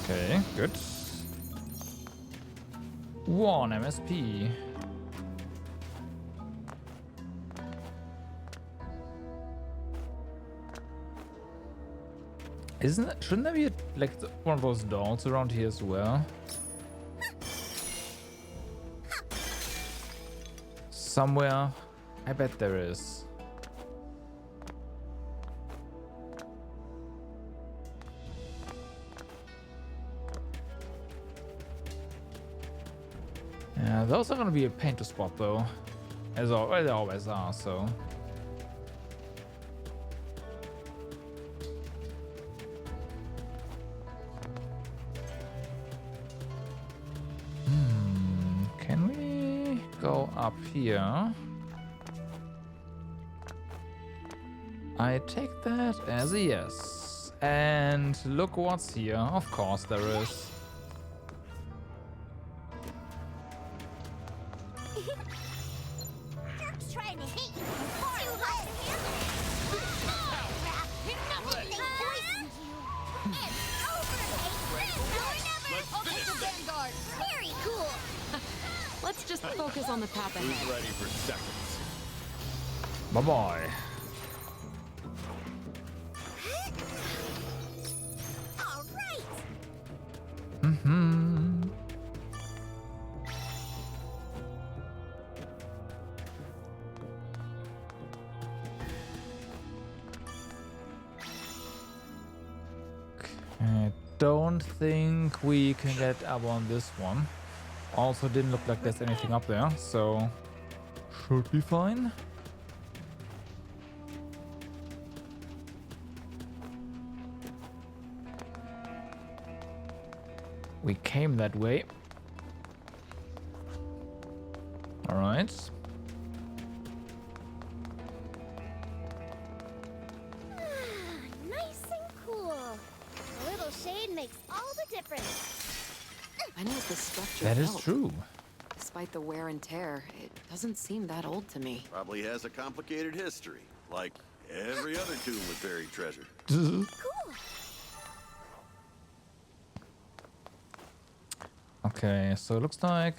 Speaker 1: Okay, good. 1 MSP. Shouldn't there be like one of those dolls around here as well? Somewhere, I bet there is. Yeah, those are gonna be a pain to spot though, as they always are. So. Can we go up here? I take that as a yes. And look what's here. Of course there is.
Speaker 5: Jerk's trying to hit you before too hot to handle. Oh, crap. They poisoned you. It's over, hey. Now or never. Okay, the Vanguard. Very cool.
Speaker 18: Let's just focus on the path ahead.
Speaker 20: Who's ready for seconds?
Speaker 1: Bye-bye.
Speaker 5: All right.
Speaker 1: Mm-hmm. I don't think we can get up on this one. Also didn't look like there's anything up there, so should be fine. We came that way. All right.
Speaker 5: Nice and cool. A little shade makes all the difference.
Speaker 18: I know the structure.
Speaker 1: That is
Speaker 18: built.
Speaker 1: true.
Speaker 18: Despite the wear and tear, it doesn't seem that old to me.
Speaker 17: Probably has a complicated history, like every other tomb with buried treasure.
Speaker 5: Cool.
Speaker 1: Okay, so it looks like...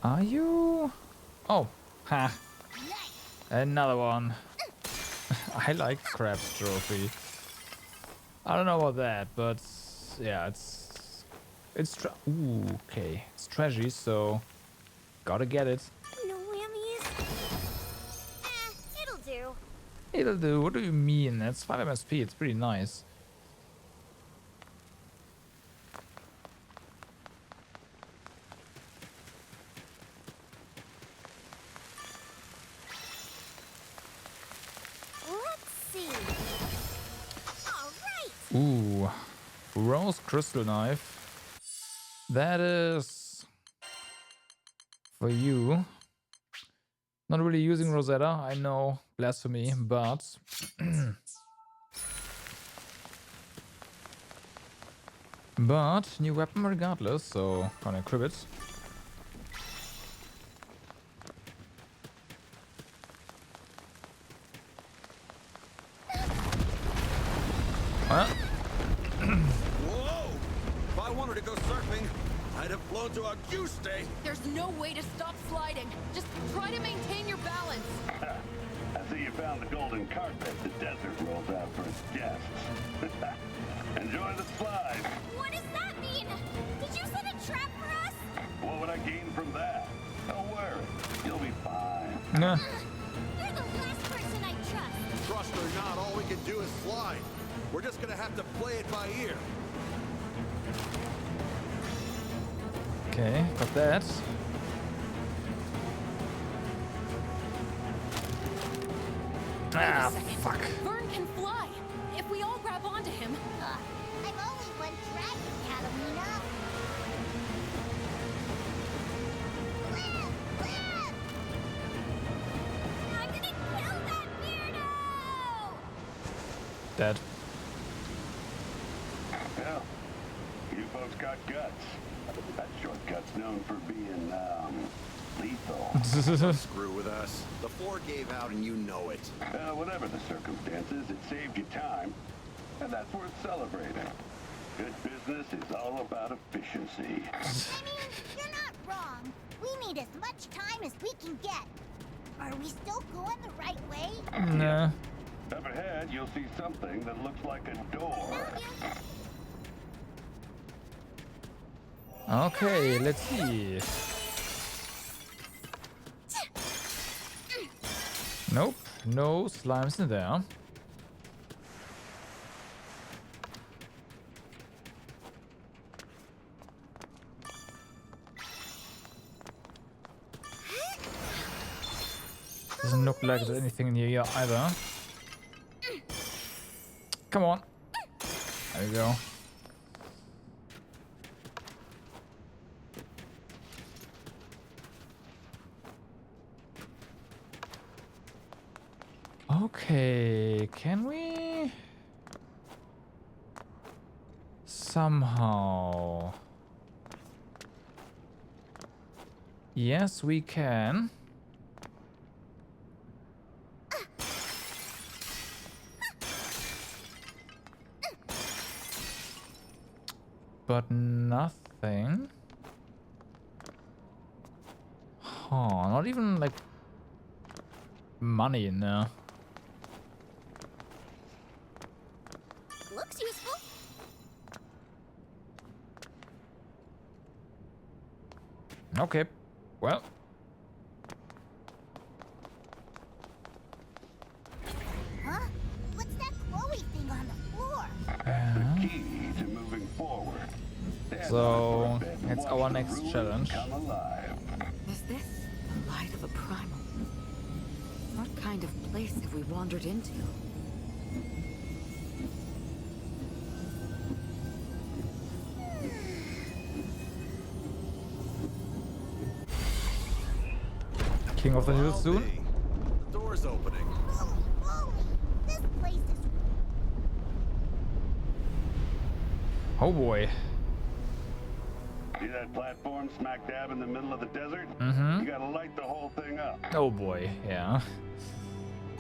Speaker 1: Are you... Oh, ha. Another one. I like Crab's trophy. I don't know about that, but yeah, it's ooh, okay. It's treasure, so gotta get it.
Speaker 5: No whammies. It'll do.
Speaker 1: It'll do. What do you mean? That's 5 MSP. It's pretty nice.
Speaker 5: Let's see. All right.
Speaker 1: Ooh, rose crystal knife. That is for you. Not really using Rosetta, I know, blasphemy, but but new weapon regardless, so gonna equip it. Huh?
Speaker 15: Whoa! If I wanted to go surfing, I'd have flown to a goose day.
Speaker 18: There's no way to stop sliding. Just try to maintain your balance.
Speaker 11: I see you found the golden carpet the desert rolls out for its guests. Enjoy the slide.
Speaker 5: What does that mean? Did you set a trap for us?
Speaker 11: What would I gain from that? Don't worry, you'll be fine.
Speaker 1: Nah.
Speaker 5: You're the last person I trust.
Speaker 15: Trust or not, all we can do is slide. We're just gonna have to play it by ear.
Speaker 1: Okay, got that. Ah, fuck.
Speaker 18: Vern can fly. If we all grab onto him.
Speaker 5: I'm only one dragon, Catalina. Live! I'm gonna kill that weirdo!
Speaker 1: Dead.
Speaker 11: Well, you folks got guts. That shortcut's known for being, lethal.
Speaker 17: Screw with us. The floor gave out and you know it.
Speaker 11: Whatever the circumstances, it saved you time, and that's worth celebrating. Good business is all about efficiency.
Speaker 5: I mean, you're not wrong. We need as much time as we can get. Are we still going the right way?
Speaker 1: Nah.
Speaker 11: Up ahead, you'll see something that looks like a door.
Speaker 1: Okay, let's see. Nope, no slimes in there. Doesn't look like there's anything in here either. Come on. There you go. Okay, can we? somehow. Yes, we can. But nothing. Huh, not even like money in there.
Speaker 5: Looks useful.
Speaker 1: Okay, well.
Speaker 5: Huh? What's that glowy thing on the floor?
Speaker 11: The key to moving forward.
Speaker 1: So, it's our next challenge.
Speaker 18: Is this the light of a primal? What kind of place have we wandered into?
Speaker 1: King of the Hill soon?
Speaker 17: The door's opening.
Speaker 5: Holy, this place is...
Speaker 1: Oh boy.
Speaker 11: See that platform smack dab in the middle of the desert?
Speaker 1: Mm-hmm.
Speaker 11: You gotta light the whole thing up.
Speaker 1: Oh boy, yeah.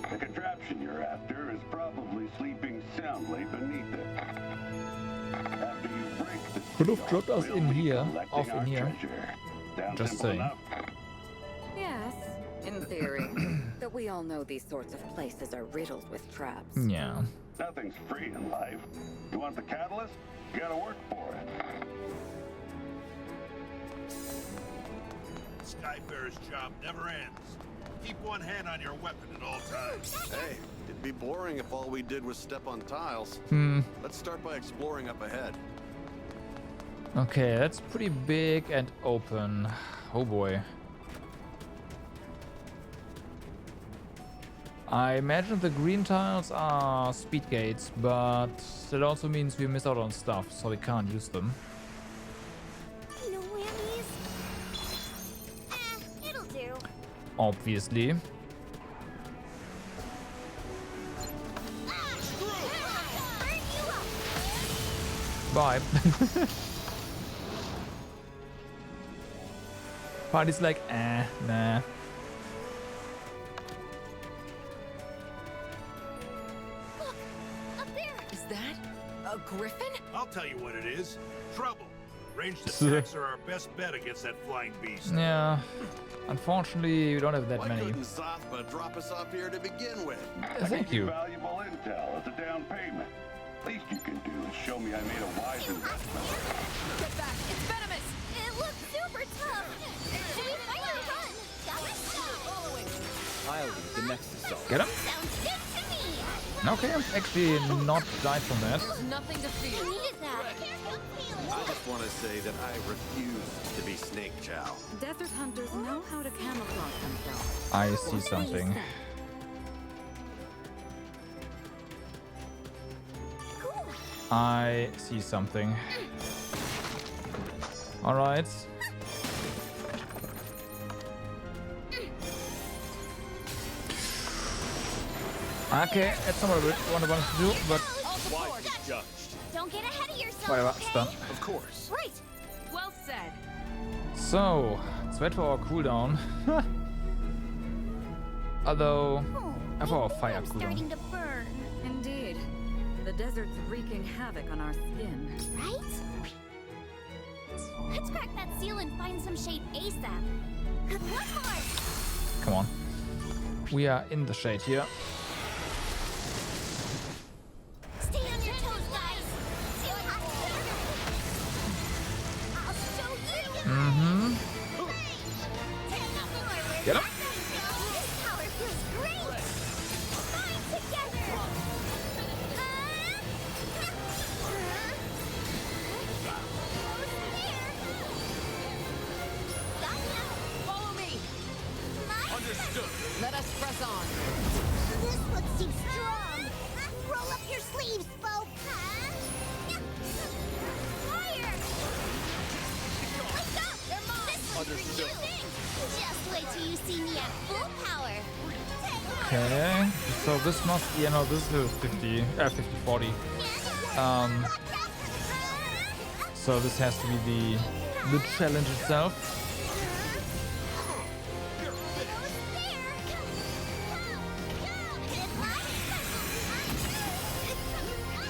Speaker 11: The contraption you're after is probably sleeping soundly beneath it. After you break the
Speaker 1: Could have dropped us in here, off in here. Just saying.
Speaker 18: Yes, in theory. But we all know these sorts of places are riddled with traps.
Speaker 1: Yeah.
Speaker 11: Nothing's free in life. You want the catalyst? You gotta work for it.
Speaker 14: Skyfarer's job never ends. Keep one hand on your weapon at all times.
Speaker 17: Hey, it'd be boring if all we did was step on tiles. Let's start by exploring up ahead.
Speaker 1: Okay, that's pretty big and open. Oh boy. I imagine the green tiles are speed gates, but that also means we miss out on stuff, so we can't use them.
Speaker 5: No whammies? It'll do.
Speaker 1: Obviously. Bye. Party's like, nah.
Speaker 18: Is that a griffin?
Speaker 14: I'll tell you what it is. Trouble. Ranged attacks are our best bet against that flying beast.
Speaker 1: Yeah. Unfortunately, we don't have that
Speaker 17: Why
Speaker 1: many.
Speaker 17: couldn't Zothma drop us off here to begin with?
Speaker 1: Thank you.
Speaker 11: Valuable intel as a down payment. Least you can do is show me I made a wise investment.
Speaker 10: Get back! It's venomous! It looks super tough! Should we fight or run?
Speaker 20: I'll lead the next assault.
Speaker 1: Get him?
Speaker 5: Sounds good to me.
Speaker 1: Okay, actually not died from that.
Speaker 10: There's nothing to fear.
Speaker 5: Needed that.
Speaker 17: I just want to say that I refuse to be Snake Chow.
Speaker 18: Desert hunters know how to camouflage themselves.
Speaker 1: I see something. I see something. Alright. Okay, that's not what I wanted to do, but
Speaker 5: Don't get ahead of yourself.
Speaker 1: whatever, it's done.
Speaker 17: Of course.
Speaker 10: Right. Well said.
Speaker 1: So, let's wait for our cooldown. Although, I have our fire
Speaker 5: I'm
Speaker 1: cooldown.
Speaker 5: starting to burn.
Speaker 18: Indeed. The desert's wreaking havoc on our skin.
Speaker 5: Right? Let's crack that seal and find some shade ASAP. One more.
Speaker 1: Come on. We are in the shade here.
Speaker 5: Stay on your toes, guys. I'll show you.
Speaker 1: Mm-hmm. Get him.
Speaker 5: This power feels great. Bind together.
Speaker 10: Follow me.
Speaker 12: Understood.
Speaker 10: Let us press on.
Speaker 5: This one seems strong. Roll up your sleeves, folks. Fire! Let's go! They're mine. This one's for you. Just wait till you see me at full power.
Speaker 1: Okay. So this must, yeah, no, this is 50, 40. So this has to be the challenge itself.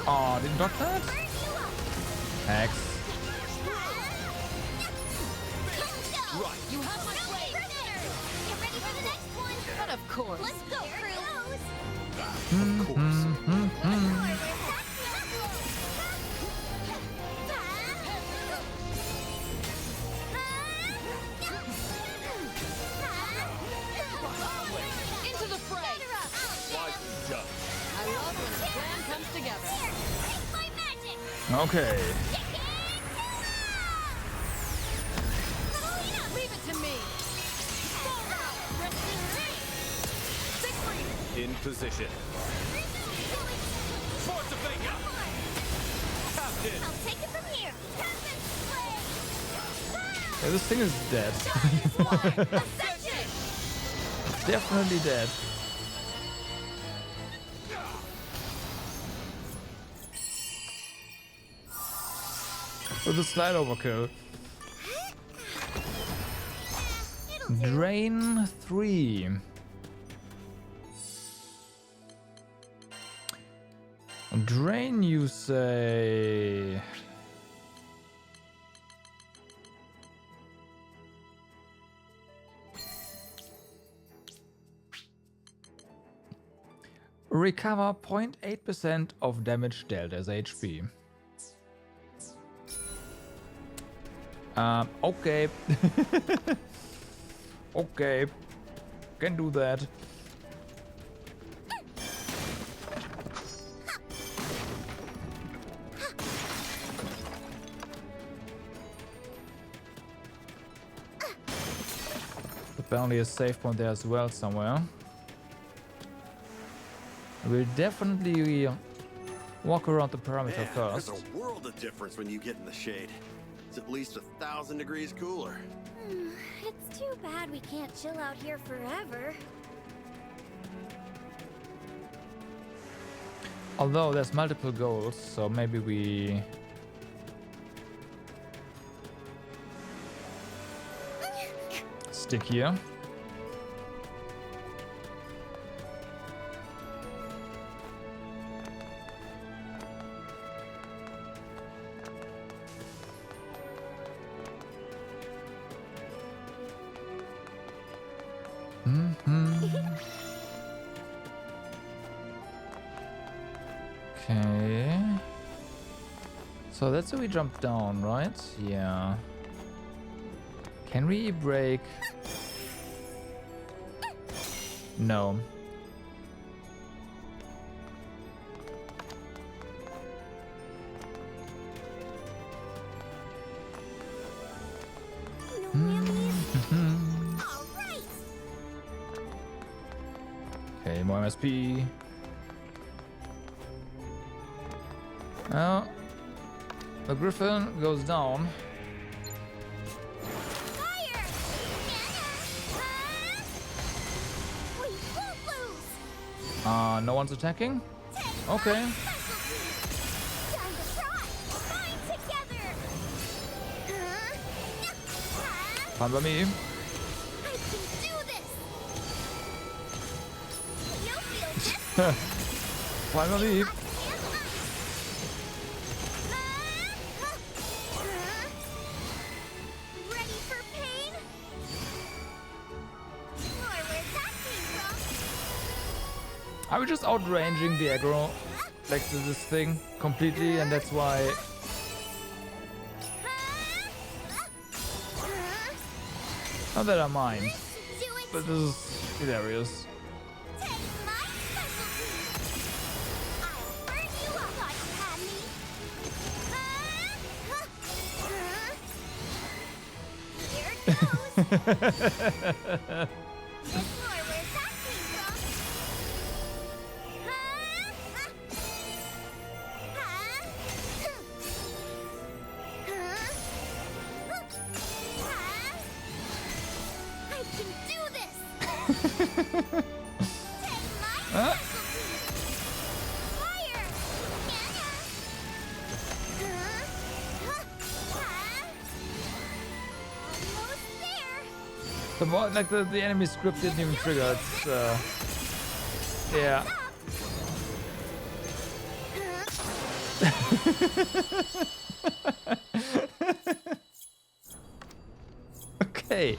Speaker 1: Oh, didn't block that? Hex.
Speaker 5: You have my way. Get ready for the next one.
Speaker 18: But of course.
Speaker 5: Let's go, crew.
Speaker 15: Of course.
Speaker 18: Into the fray. I love when a plan comes together.
Speaker 1: Okay.
Speaker 18: Leave it to me.
Speaker 20: In position. Force of Vega. Captain.
Speaker 5: I'll take it from here.
Speaker 1: Yeah, this thing is dead. Definitely dead. With a slide overkill. Drain 3. Drain, you say? Recover 0.8% of damage dealt as HP. Okay. Okay. Can do that. Apparently a save point there as well somewhere. We'll definitely walk around the perimeter first.
Speaker 17: There's a world of difference when you get in the shade. It's at least 1,000 degrees cooler.
Speaker 5: It's too bad we can't chill out here forever.
Speaker 1: Although there's multiple goals, so maybe we... stick here. Okay. So that's where we jump down, right? Yeah. Can we break? No. Okay, more MSP. Well, the Griffin goes down. No one's attacking? Okay. Fine by me. Fine by me. I was just outranging the aggro, like this thing completely, and that's why. Not that I mind, but this is hilarious. like the enemy script didn't even trigger. It's yeah. Okay.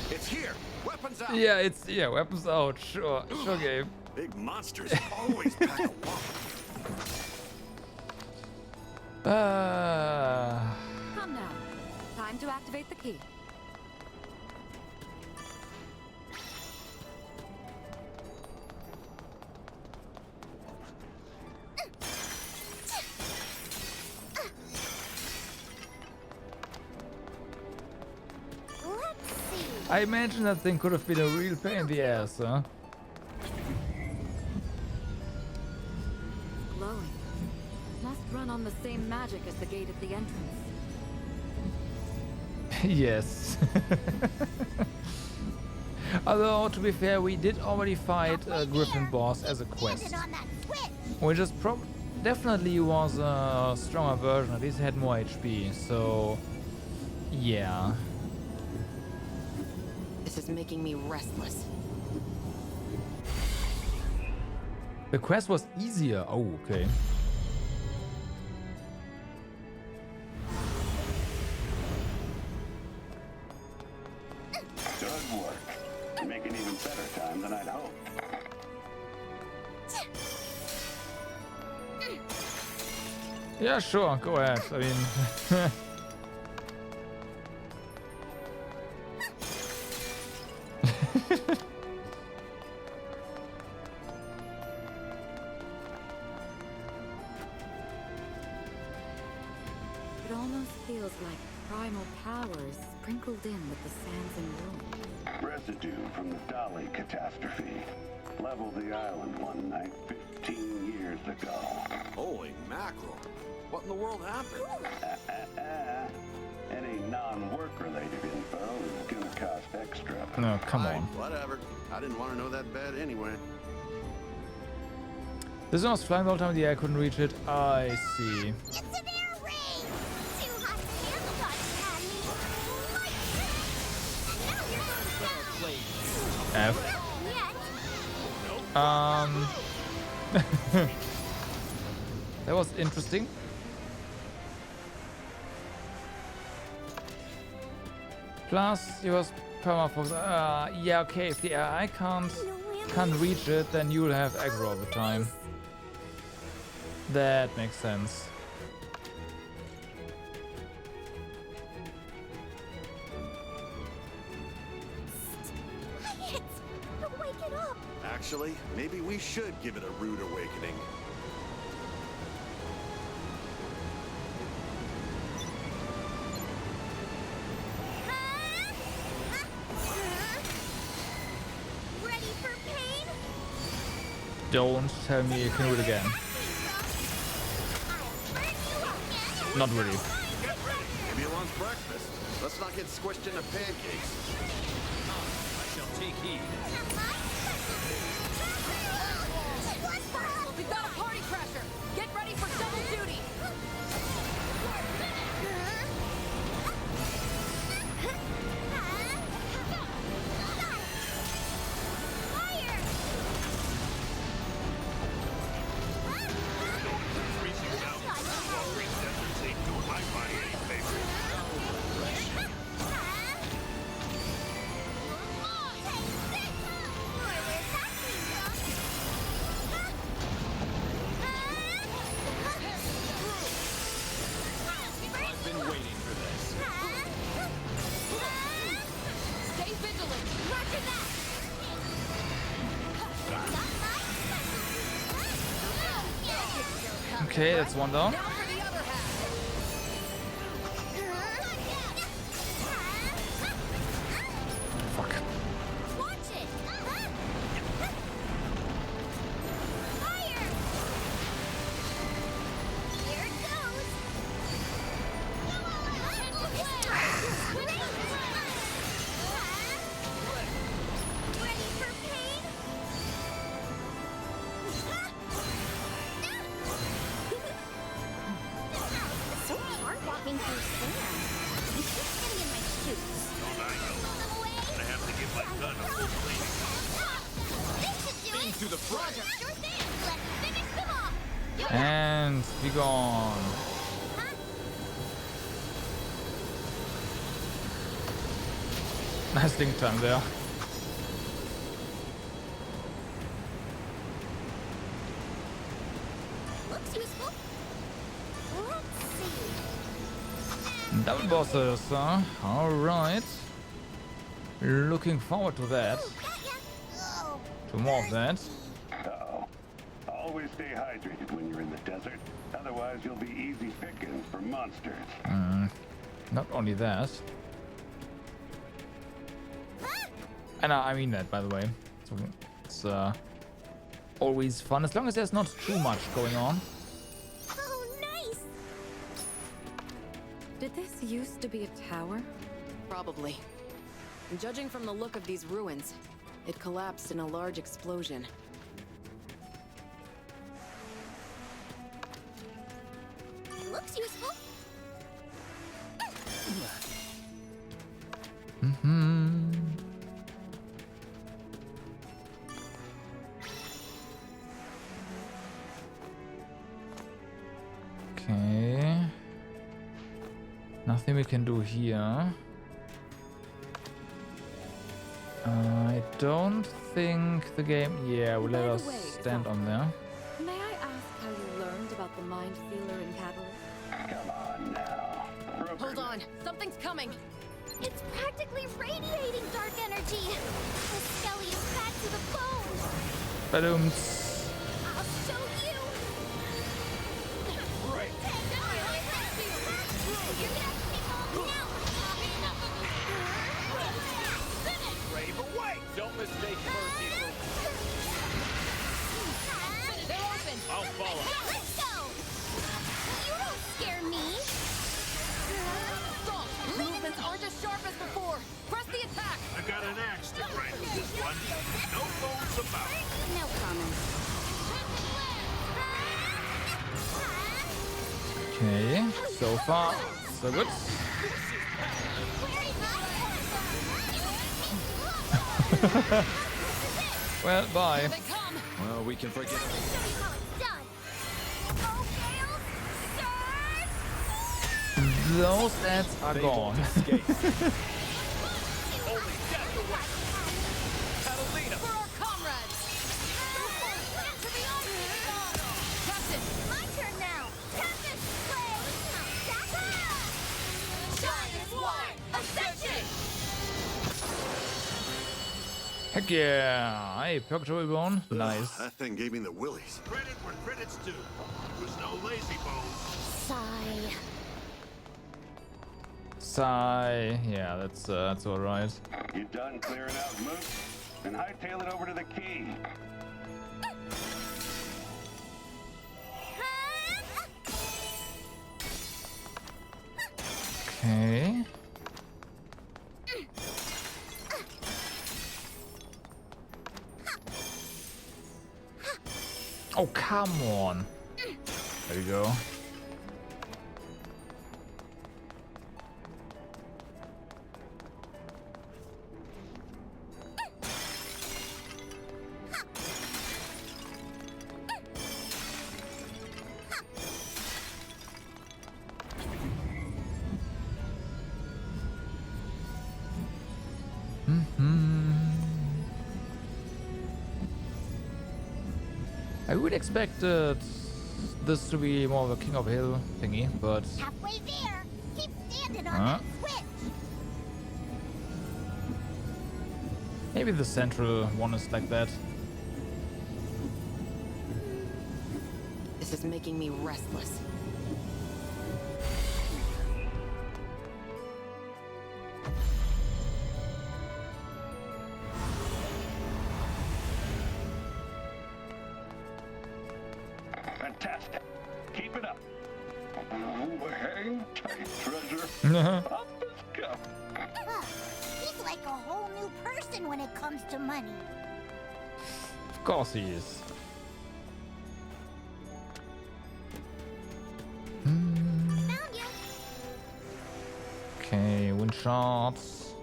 Speaker 17: It's here. Weapons out.
Speaker 1: Yeah, it's weapons out. Sure, game.
Speaker 17: Big monsters always pack a wallop.
Speaker 16: Come now. Time to activate the key.
Speaker 1: I imagine that thing could have been a real pain in the ass, huh?
Speaker 16: Glowing. Must run on the same magic as the gate at the entrance.
Speaker 1: Yes. Although, to be fair, we did already fight a Griffin boss as a quest. Which is definitely was a stronger version, at least it had more HP, so... yeah.
Speaker 18: This is making me restless.
Speaker 1: The quest was easier. Oh, okay.
Speaker 11: Good work. You make an even better time than I'd hoped.
Speaker 1: Yeah, sure, go ahead. I mean...
Speaker 16: It almost feels like primal powers sprinkled in with the sands and ruins.
Speaker 11: Residue from the Dolly catastrophe. Leveled the island one night 15 years ago.
Speaker 17: Holy mackerel. What in the world happened?
Speaker 11: Any non-work related info is gonna cost extra.
Speaker 1: No, come on.
Speaker 17: Whatever. I didn't want to know that bad anyway.
Speaker 1: This one was flying the whole time in the air, I couldn't reach it. I see.
Speaker 5: It's an air raid! Too hot to handle, Dr. Cadney. Now you're going
Speaker 1: F.
Speaker 5: down.
Speaker 1: That was interesting. Plus, he was permafrost. Yeah, okay. If the AI can't reach it, then you'll have aggro all the time. That makes sense.
Speaker 5: Quiet! Don't wake it up!
Speaker 17: Actually, maybe we should give it a rude awakening.
Speaker 5: Ready for pain?
Speaker 1: Don't tell me you can do it again. Not really.
Speaker 17: Get ready. Maybe you want breakfast. Let's not get squished into pancakes.
Speaker 20: I shall take heed.
Speaker 10: We've got a party crasher! Get ready for double duty!
Speaker 20: I've been waiting for this.
Speaker 10: Stay vigilant! Roger that!
Speaker 1: Okay, that's one down.
Speaker 10: Now for the other half!
Speaker 1: Fuck.
Speaker 5: Watch it! Fire! Here it goes! Ready for pain?
Speaker 20: to the fray.
Speaker 5: Sure thing. Let's finish them off.
Speaker 1: And be gone. Nice link time there.
Speaker 5: Looks useful. Let's see.
Speaker 1: Double bosses, huh? Alright. Looking forward to that. To more of that.
Speaker 11: Uh-oh. Always stay hydrated when you're in the desert. Otherwise, you'll be easy pickings for monsters.
Speaker 1: Not only that. And I mean that, by the way. So it's always fun, as long as there's not too much going on.
Speaker 5: Oh, nice.
Speaker 18: Did this used to be a tower? Probably. And judging from the look of these ruins, it collapsed in a large explosion.
Speaker 5: Looks useful.
Speaker 1: Okay. Nothing we can do here. I don't think the game... Yeah, will let us stand on there.
Speaker 18: May I ask how you learned about the Mind Sealer and Catalyst?
Speaker 11: Come on now.
Speaker 18: Hold on, something's coming.
Speaker 5: It's practically radiating dark energy. The Skelly is bad to the bone.
Speaker 1: Balloons.
Speaker 5: I'll show you.
Speaker 20: Right. Rave away! Don't mistake mercy for...
Speaker 5: They're open.
Speaker 20: I'll follow.
Speaker 5: Let's go. You don't scare me.
Speaker 18: Stop! Movements aren't as sharp as before. Press the attack.
Speaker 11: I got an axe to grind with this one. No bones about.
Speaker 5: No comment.
Speaker 1: Okay, so far, so good. Well, bye.
Speaker 19: Well, we can forget.
Speaker 1: Those ads are gone.
Speaker 20: Catalina!
Speaker 18: For our comrades! Captain!
Speaker 5: My turn now. Tempest Blade. Giant War Ascension.
Speaker 1: Heck yeah! Hey, Purgatory Bone. Nice.
Speaker 11: That thing gave me the willies. Credit where credit's due. Was no lazy bones.
Speaker 5: Sigh.
Speaker 1: Sigh. Yeah, that's all right.
Speaker 11: You done clearing out Moose? Then hightail it over to the key.
Speaker 1: Okay. Oh, come on. There we go. I would expect this to be more of a King of Hill thingy, but
Speaker 5: Halfway there. Keep standing on that switch.
Speaker 1: maybe the central one is like that.
Speaker 18: This is making me restless.
Speaker 11: Fantastic. Keep it up. Oh, hang tight, treasure. Up this cup.
Speaker 5: He's like a whole new person when it comes to money.
Speaker 1: Of course he is.
Speaker 5: Found you.
Speaker 1: Okay, wind shots.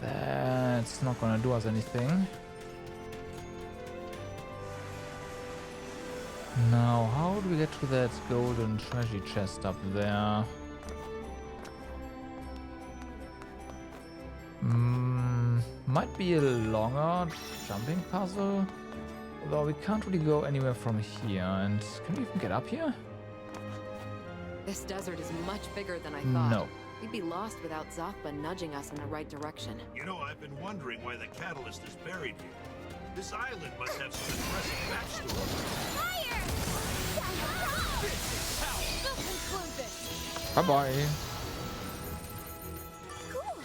Speaker 1: That's not gonna do us anything. Now, how do we get to that golden treasure chest up there? Might be a longer jumping puzzle. Although we can't really go anywhere from here. And can we even get up here?
Speaker 18: This desert is much bigger than I thought.
Speaker 1: No.
Speaker 18: We'd be lost without Zothba nudging us in the right direction.
Speaker 11: You know, I've been wondering why the catalyst is buried here. This island must have some impressive backstory.
Speaker 10: Fire!
Speaker 7: We'll conclude this.
Speaker 1: Bye-bye.
Speaker 10: Cool.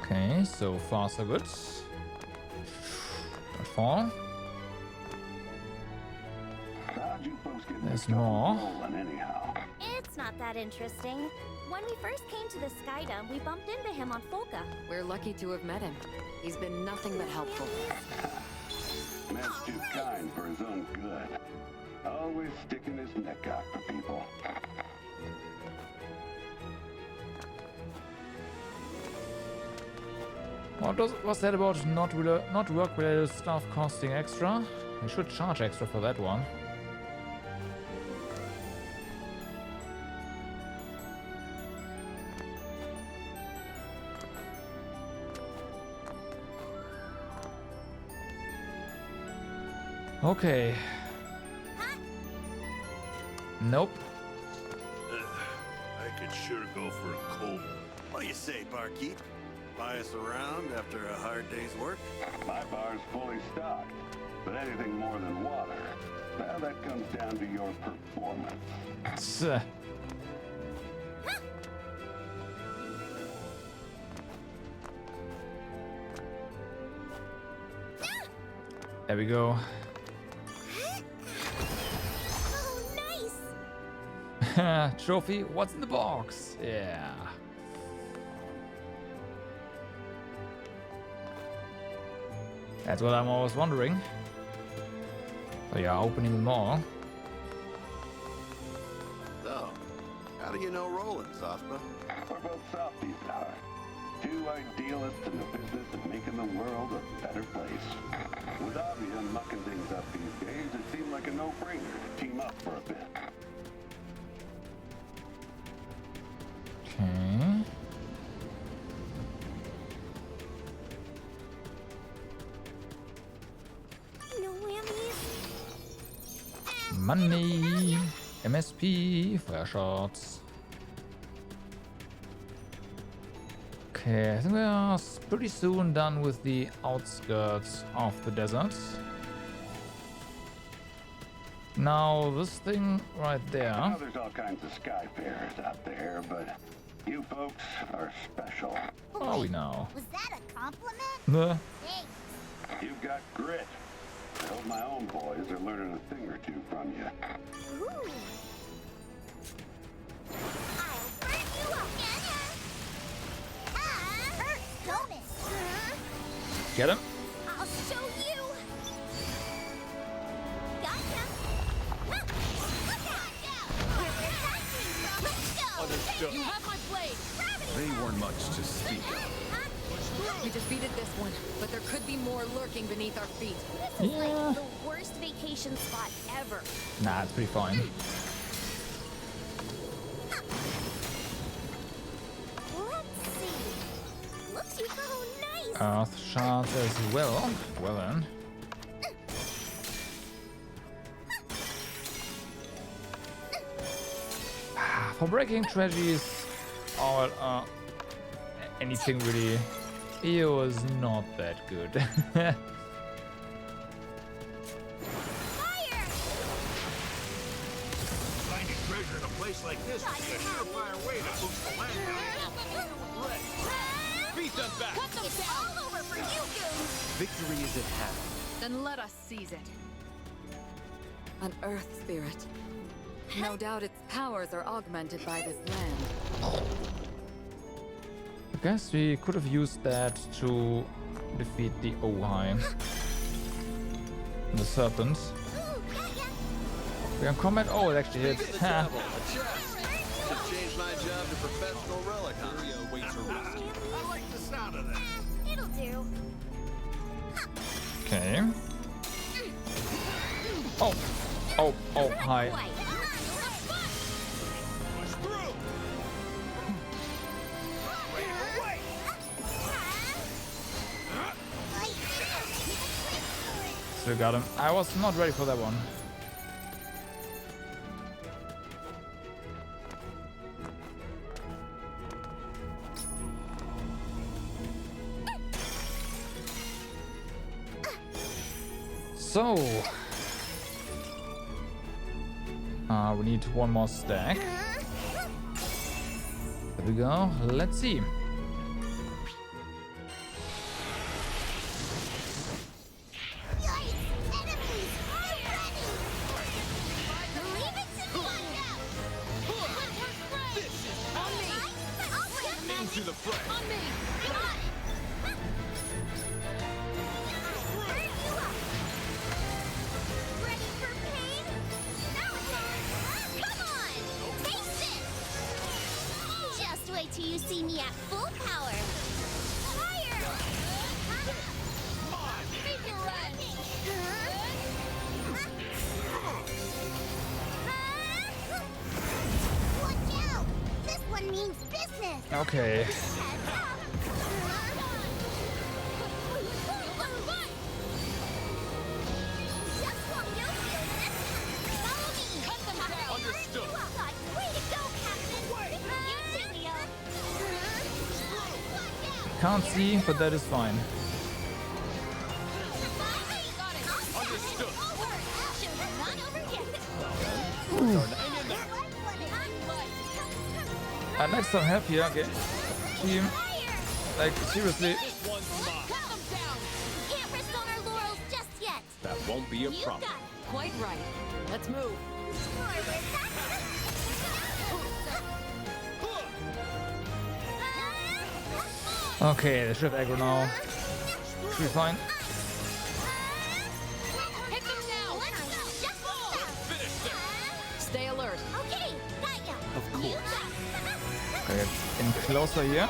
Speaker 1: Okay, so far so good. Not far. There's more.
Speaker 10: It's not that interesting. When we first came to the Skydom, we bumped into him on Folka.
Speaker 18: We're lucky to have met him. He's been nothing but helpful.
Speaker 4: Man's too kind for his own good. Always sticking his neck out for people.
Speaker 1: What's that about not work-related stuff costing extra? We should charge extra for that one. Okay. Nope.
Speaker 11: I could sure go for a cold.
Speaker 17: What do you say, barkeep? Buy us around after a hard day's work?
Speaker 4: My bar's fully stocked, but anything more than water, well, that comes down to your performance.
Speaker 1: There we go. Trophy, what's in the box? Yeah. That's what I'm always wondering. So yeah, opening them all.
Speaker 17: So, how do you know Roland, Zothba?
Speaker 4: We're both softies, are. Two idealists in the business of making the world a better place. With Avia mucking things up these days, it seemed like a no-brainer to team up for a bit.
Speaker 1: Okay.
Speaker 10: No whammies.
Speaker 1: Money, MSP, fire shots. Okay, I think we are pretty soon done with the outskirts of the desert. Now, this thing right there.
Speaker 4: I know there's all kinds of skyfarers out there, but you folks are special.
Speaker 1: Oh, we know.
Speaker 5: Was that a compliment?
Speaker 1: Nah.
Speaker 5: Thanks.
Speaker 4: You've got grit. I hope my own boys are learning a thing or two from you.
Speaker 5: Ooh. I'll burn you up. Hurts, don't it?
Speaker 1: Get him.
Speaker 5: I'll show you. Gotcha.
Speaker 20: Understood.
Speaker 7: You have my blade.
Speaker 19: They weren't much to speak of.
Speaker 18: We defeated this one, but there could be more lurking beneath our feet.
Speaker 10: This is like the worst vacation spot ever.
Speaker 1: Nah, it's pretty fine.
Speaker 10: Let's see. Looks so nice.
Speaker 1: Earth shards as well. Well then. For breaking treasures or anything really, it was not that good.
Speaker 11: Finding treasure in a place like this would be a surefire way to boost the land value.
Speaker 20: Beat them back.
Speaker 7: Cut them down.
Speaker 10: All over for you, goons.
Speaker 20: Victory is at hand.
Speaker 7: Then let us seize it.
Speaker 18: An earth spirit. No doubt its powers are augmented by this land.
Speaker 1: I guess we could have used that to defeat the Ojai. The serpent. We're in combat. Oh, it actually hit.
Speaker 17: Should change my job to professional relic hunter.
Speaker 14: I like the sound of that.
Speaker 5: It'll do.
Speaker 1: Okay. Oh, hi. Still got him. I was not ready for that one. So, we need one more stack. There we go. Let's see.
Speaker 20: Into the fray.
Speaker 5: Till you see me at full power. Fire! Make it run! Watch out! This one means business!
Speaker 1: Okay.
Speaker 20: Understood.
Speaker 5: Way to go, Captain! You too, Leo!
Speaker 1: Can't see, but that is fine.
Speaker 20: Understood.
Speaker 1: I'd like some help here, okay. Team. Like, seriously.
Speaker 5: Can't rest on our laurels just yet.
Speaker 20: That won't be a problem.
Speaker 18: Quite right. Let's move.
Speaker 1: Okay, they should have aggro now. Should be fine.
Speaker 5: Hit them now.
Speaker 18: Stay alert.
Speaker 5: Okay, got ya.
Speaker 1: Of course. Okay, get in closer here.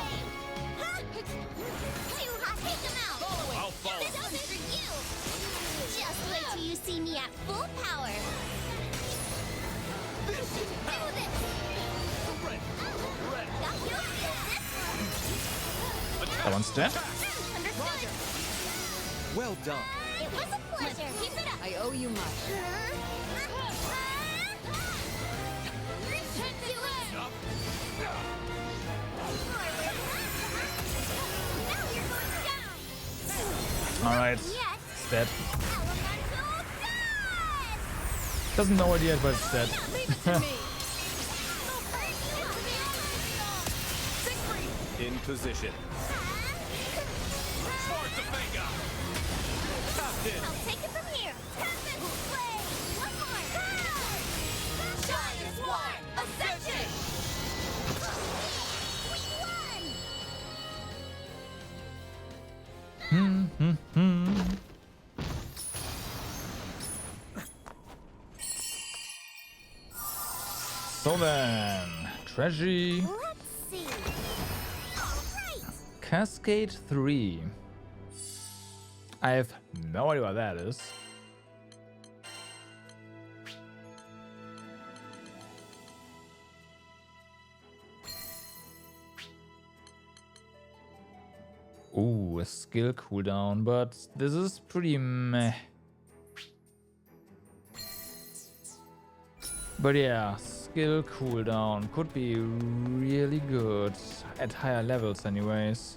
Speaker 20: I'll follow.
Speaker 5: This one's for you. Just wait till you see me at full power. Do this.
Speaker 1: That one's dead.
Speaker 20: Well done.
Speaker 5: It was a pleasure. Keep it up.
Speaker 18: I owe you much.
Speaker 1: Alright. It's dead. Doesn't know it yet, but it's dead.
Speaker 20: In position.
Speaker 5: I'll take it from here. Play. One more. Giant War Ascension. We won.
Speaker 1: So then, treasury.
Speaker 5: Let's see. All right.
Speaker 1: Cascade 3. I have no idea what that is. Ooh, a skill cooldown, but this is pretty meh. But yeah, skill cooldown could be really good at higher levels anyways.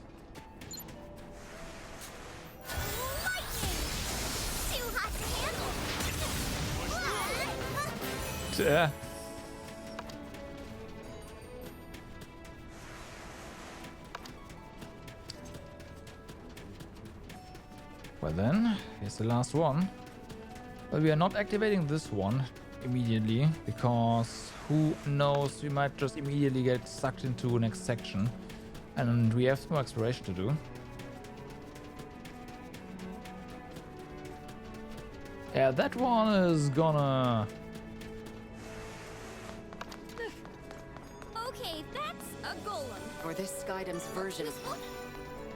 Speaker 1: Yeah. Well then, here's the last one. But we are not activating this one immediately, because who knows, we might just immediately get sucked into the next section. And we have some more exploration to do. Yeah, that one is gonna
Speaker 18: Or this Skydam's version of one.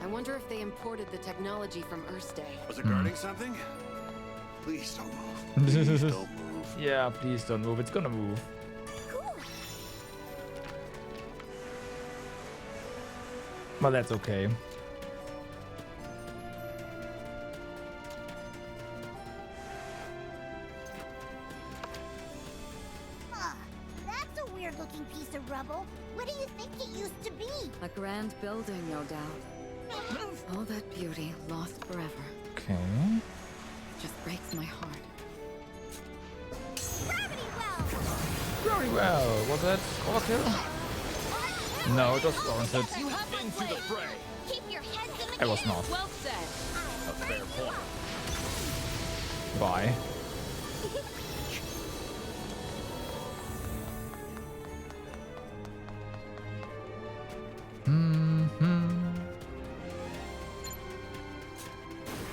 Speaker 18: I wonder if they imported the technology from Earthday.
Speaker 11: Was it guarding something? Please don't move. Please don't move.
Speaker 1: Yeah, please don't move. It's gonna move. But that's okay.
Speaker 5: That's a weird-looking piece of rubble. What do you think it used to be?
Speaker 16: A grand building, no doubt. All that beauty lost forever.
Speaker 1: Okay.
Speaker 16: Just breaks my heart.
Speaker 1: Very well. Was that overkill? No, it was warranted.
Speaker 20: Into the fray.
Speaker 5: Keep your heads in the
Speaker 1: It was not.
Speaker 18: Well said.
Speaker 20: A fair point.
Speaker 1: Bye.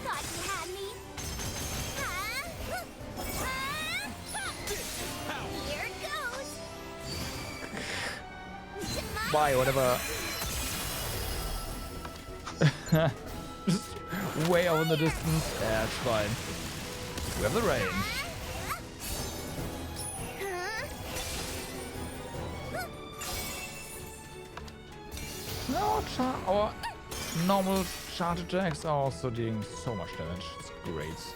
Speaker 5: Thought you had me. Here it goes.
Speaker 1: Bye, whatever. Just way out in the distance. Yeah, it's fine. We have the range. No, our normal charge attacks are also doing so much damage. It's great.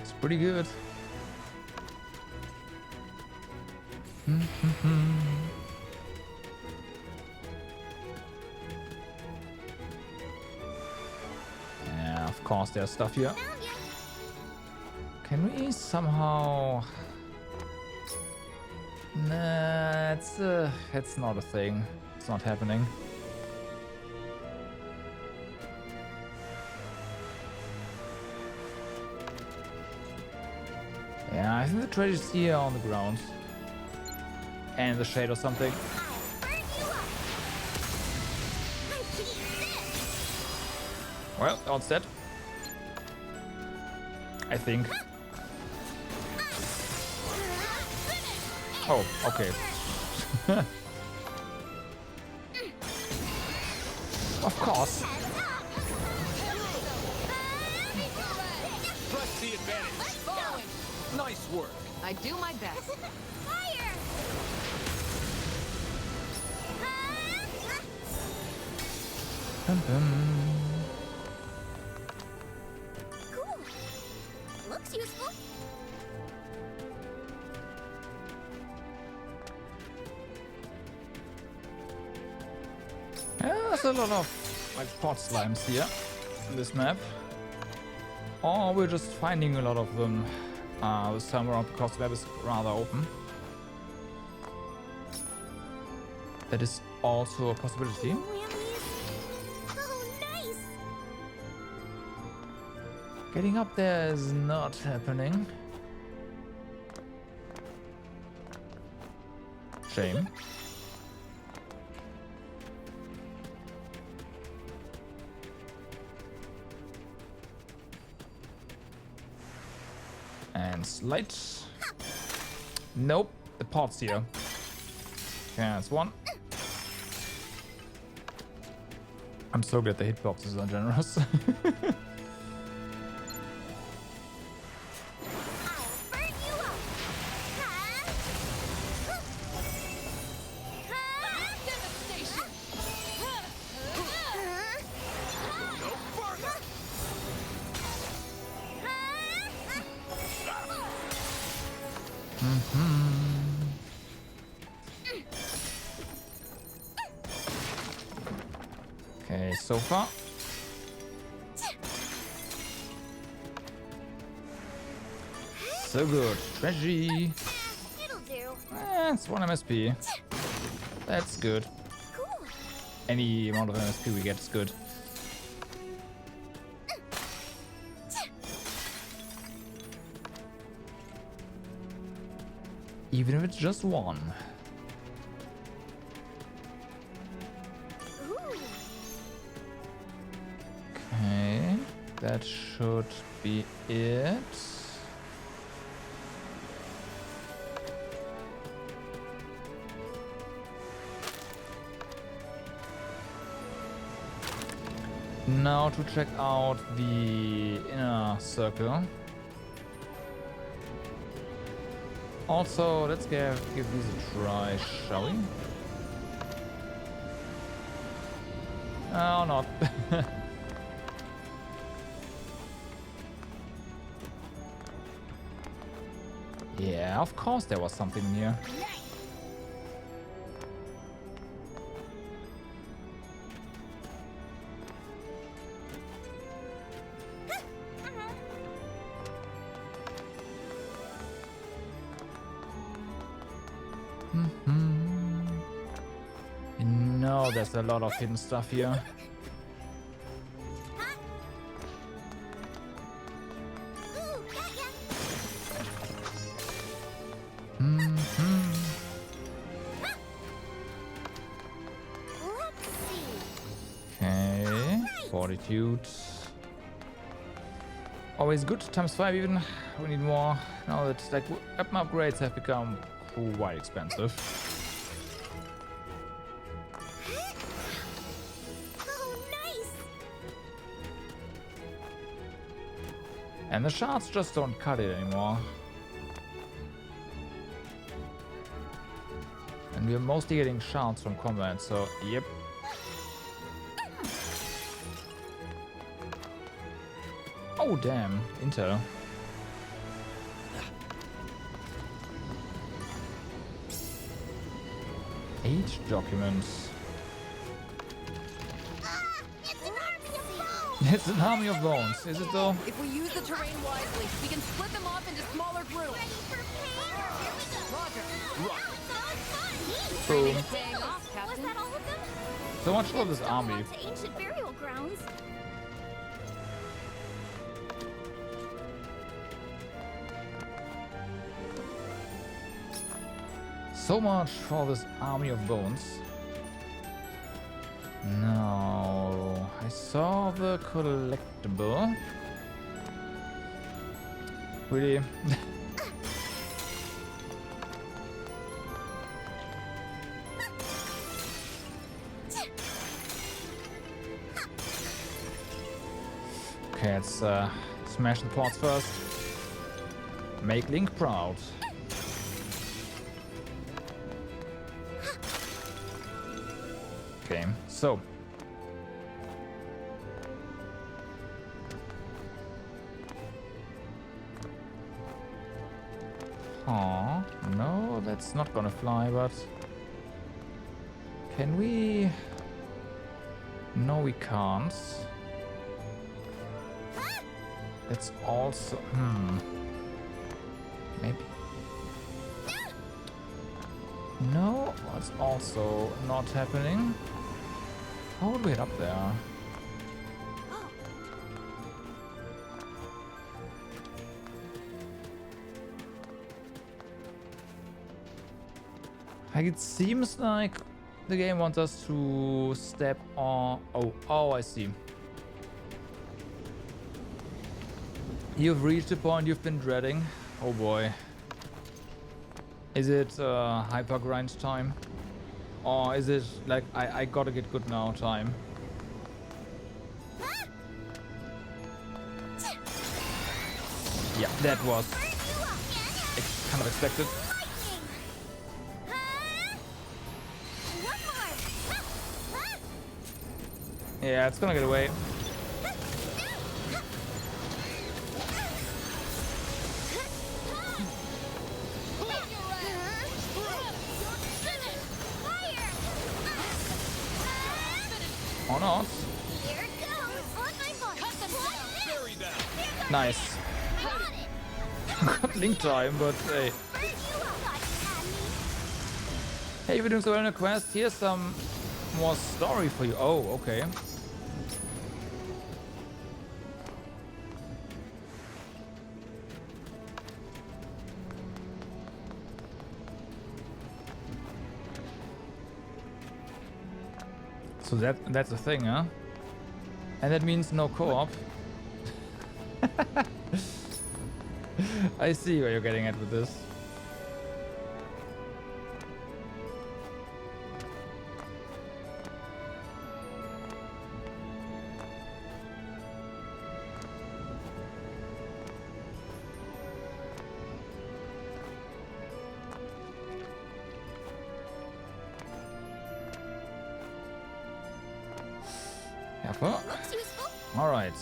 Speaker 1: It's pretty good. Yeah, of course there's stuff here. Can we somehow... Nah, it's not a thing. It's not happening. Yeah, I think the treasure is here on the ground. And the shade or something. Well, all set. I think. Oh, okay. Of course.
Speaker 20: Press the advantage. Nice work.
Speaker 18: I do my best.
Speaker 1: Dun dun.
Speaker 5: Cool. Looks useful.
Speaker 1: There's a lot of like pot slimes here in this map. Or we're just finding a lot of them this time around because the map is rather open. That is also a possibility. Getting up there is not happening. Shame. And slide. Nope, the pot's here. Okay, that's one. I'm so glad the hitboxes are generous. Okay, so far. So good. Treasure.
Speaker 5: It'll do.
Speaker 1: It's 1 MSP. That's good.
Speaker 5: Cool.
Speaker 1: Any amount of MSP we get is good. Even if it's just one. Okay, that should be it. Now to check out the inner circle. Also, let's give these a try, shall we? Oh, not. Yeah, of course there was something here. No, there's a lot of hidden stuff here. Okay, fortitude. Always good, times 5 even. We need more. Now that like weapon upgrades have become quite expensive. And the shards just don't cut it anymore. And we're mostly getting shards from combat, so yep. Oh damn, intel. Age documents. It's an army of bones, is it though?
Speaker 18: If we use the terrain wisely, we can split them off into smaller groups. Roger.
Speaker 1: Boom.
Speaker 18: Paying off, Captain.
Speaker 5: Was that all of them?
Speaker 1: So much for this army.
Speaker 5: To ancient burial grounds.
Speaker 1: So much for this army of bones. Now, I saw the collectible. Really? Okay, let's smash the ports first. Make Link proud. Okay, so no, that's not gonna fly, but can we? No, we can't. That's also maybe. No, that's also not happening. How would we get up there? Like it seems like the game wants us to step on. Oh, I see. You've reached the point you've been dreading. Oh boy. Is it hyper grind time? Or is it like I gotta get good now time? Yeah, that was kind of expected. Yeah, it's gonna get away. Or not. Nice. Got link time, but hey. Hey, we're doing so well in a quest. Here's some more story for you. Oh, okay. So that's the thing, huh? And that means no co-op. I see where you're getting at with this. Careful. All right.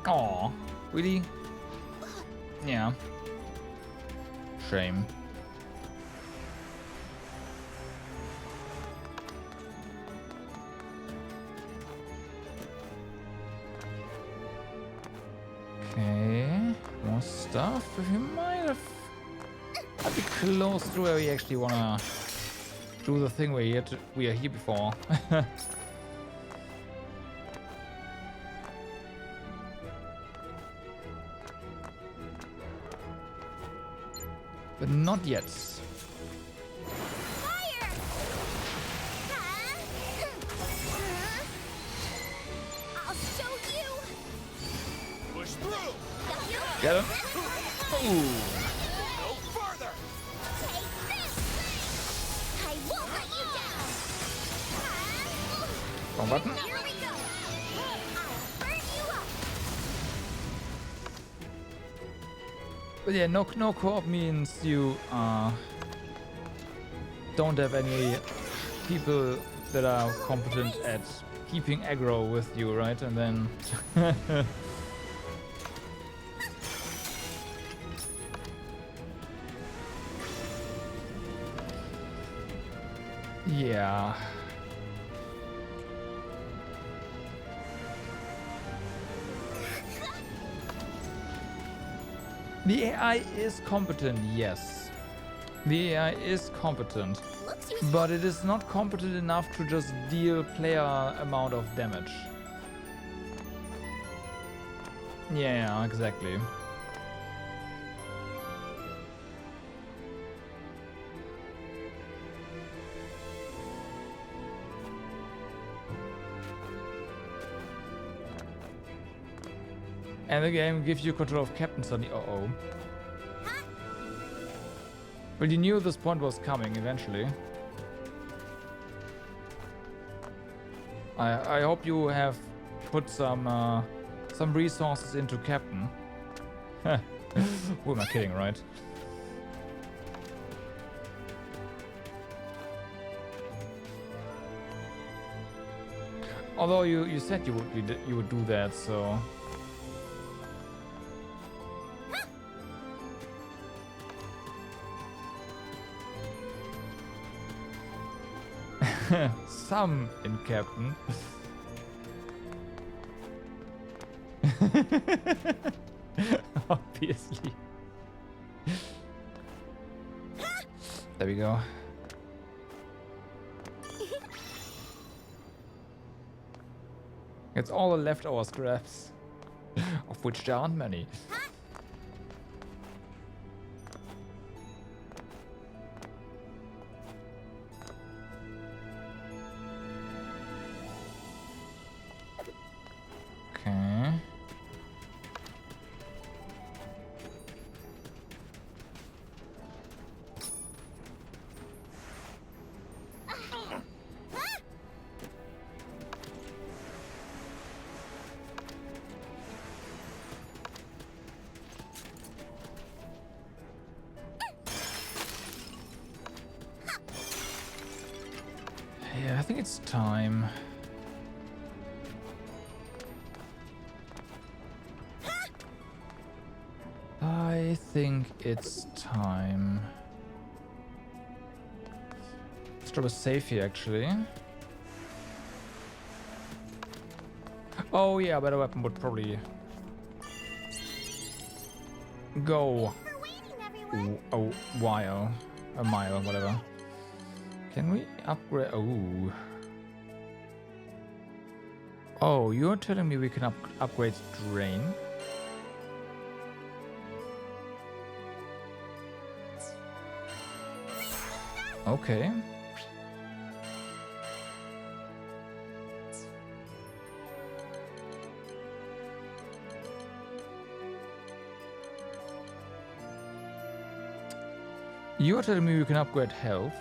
Speaker 1: Aw, really? Yeah. Shame. Okay, more stuff. We might have be close to where we actually wanna do the thing we are here before. But not yet.
Speaker 5: I'll show you.
Speaker 20: Push through.
Speaker 1: Get him. Ooh.
Speaker 20: No further.
Speaker 5: Take this. I won't let you down.
Speaker 1: Wrong button.
Speaker 5: Here we go. I'll burn you up.
Speaker 1: But yeah, no co-op means you don't have any people that are competent at keeping aggro with you, right? And then yeah. The AI is competent, yes. The AI is competent, but it is not competent enough to just deal player amount of damage. Yeah, exactly. And the game gives you control of Captain Sunny. Uh-oh. Well, you knew this point was coming eventually. I hope you have put some resources into Captain. Who am I kidding, right? Although you said you would do that, so. Some in Captain. Obviously. There we go. It's all the leftover scraps, of which there aren't many. Okay. Yeah, I think it's time. I think it's time. Let's drop a save here, actually. Oh yeah, better weapon would probably go a while, a mile, whatever. Can we upgrade? Oh. Oh, you're telling me we can upgrade Drain? Okay. You're telling me we can upgrade health?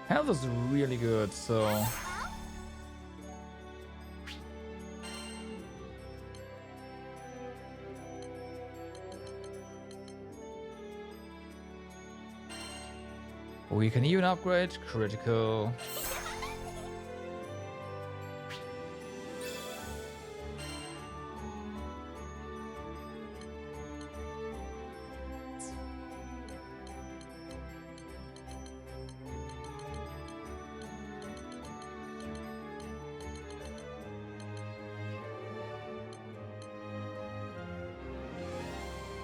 Speaker 1: Health is really good, so... We can even upgrade critical.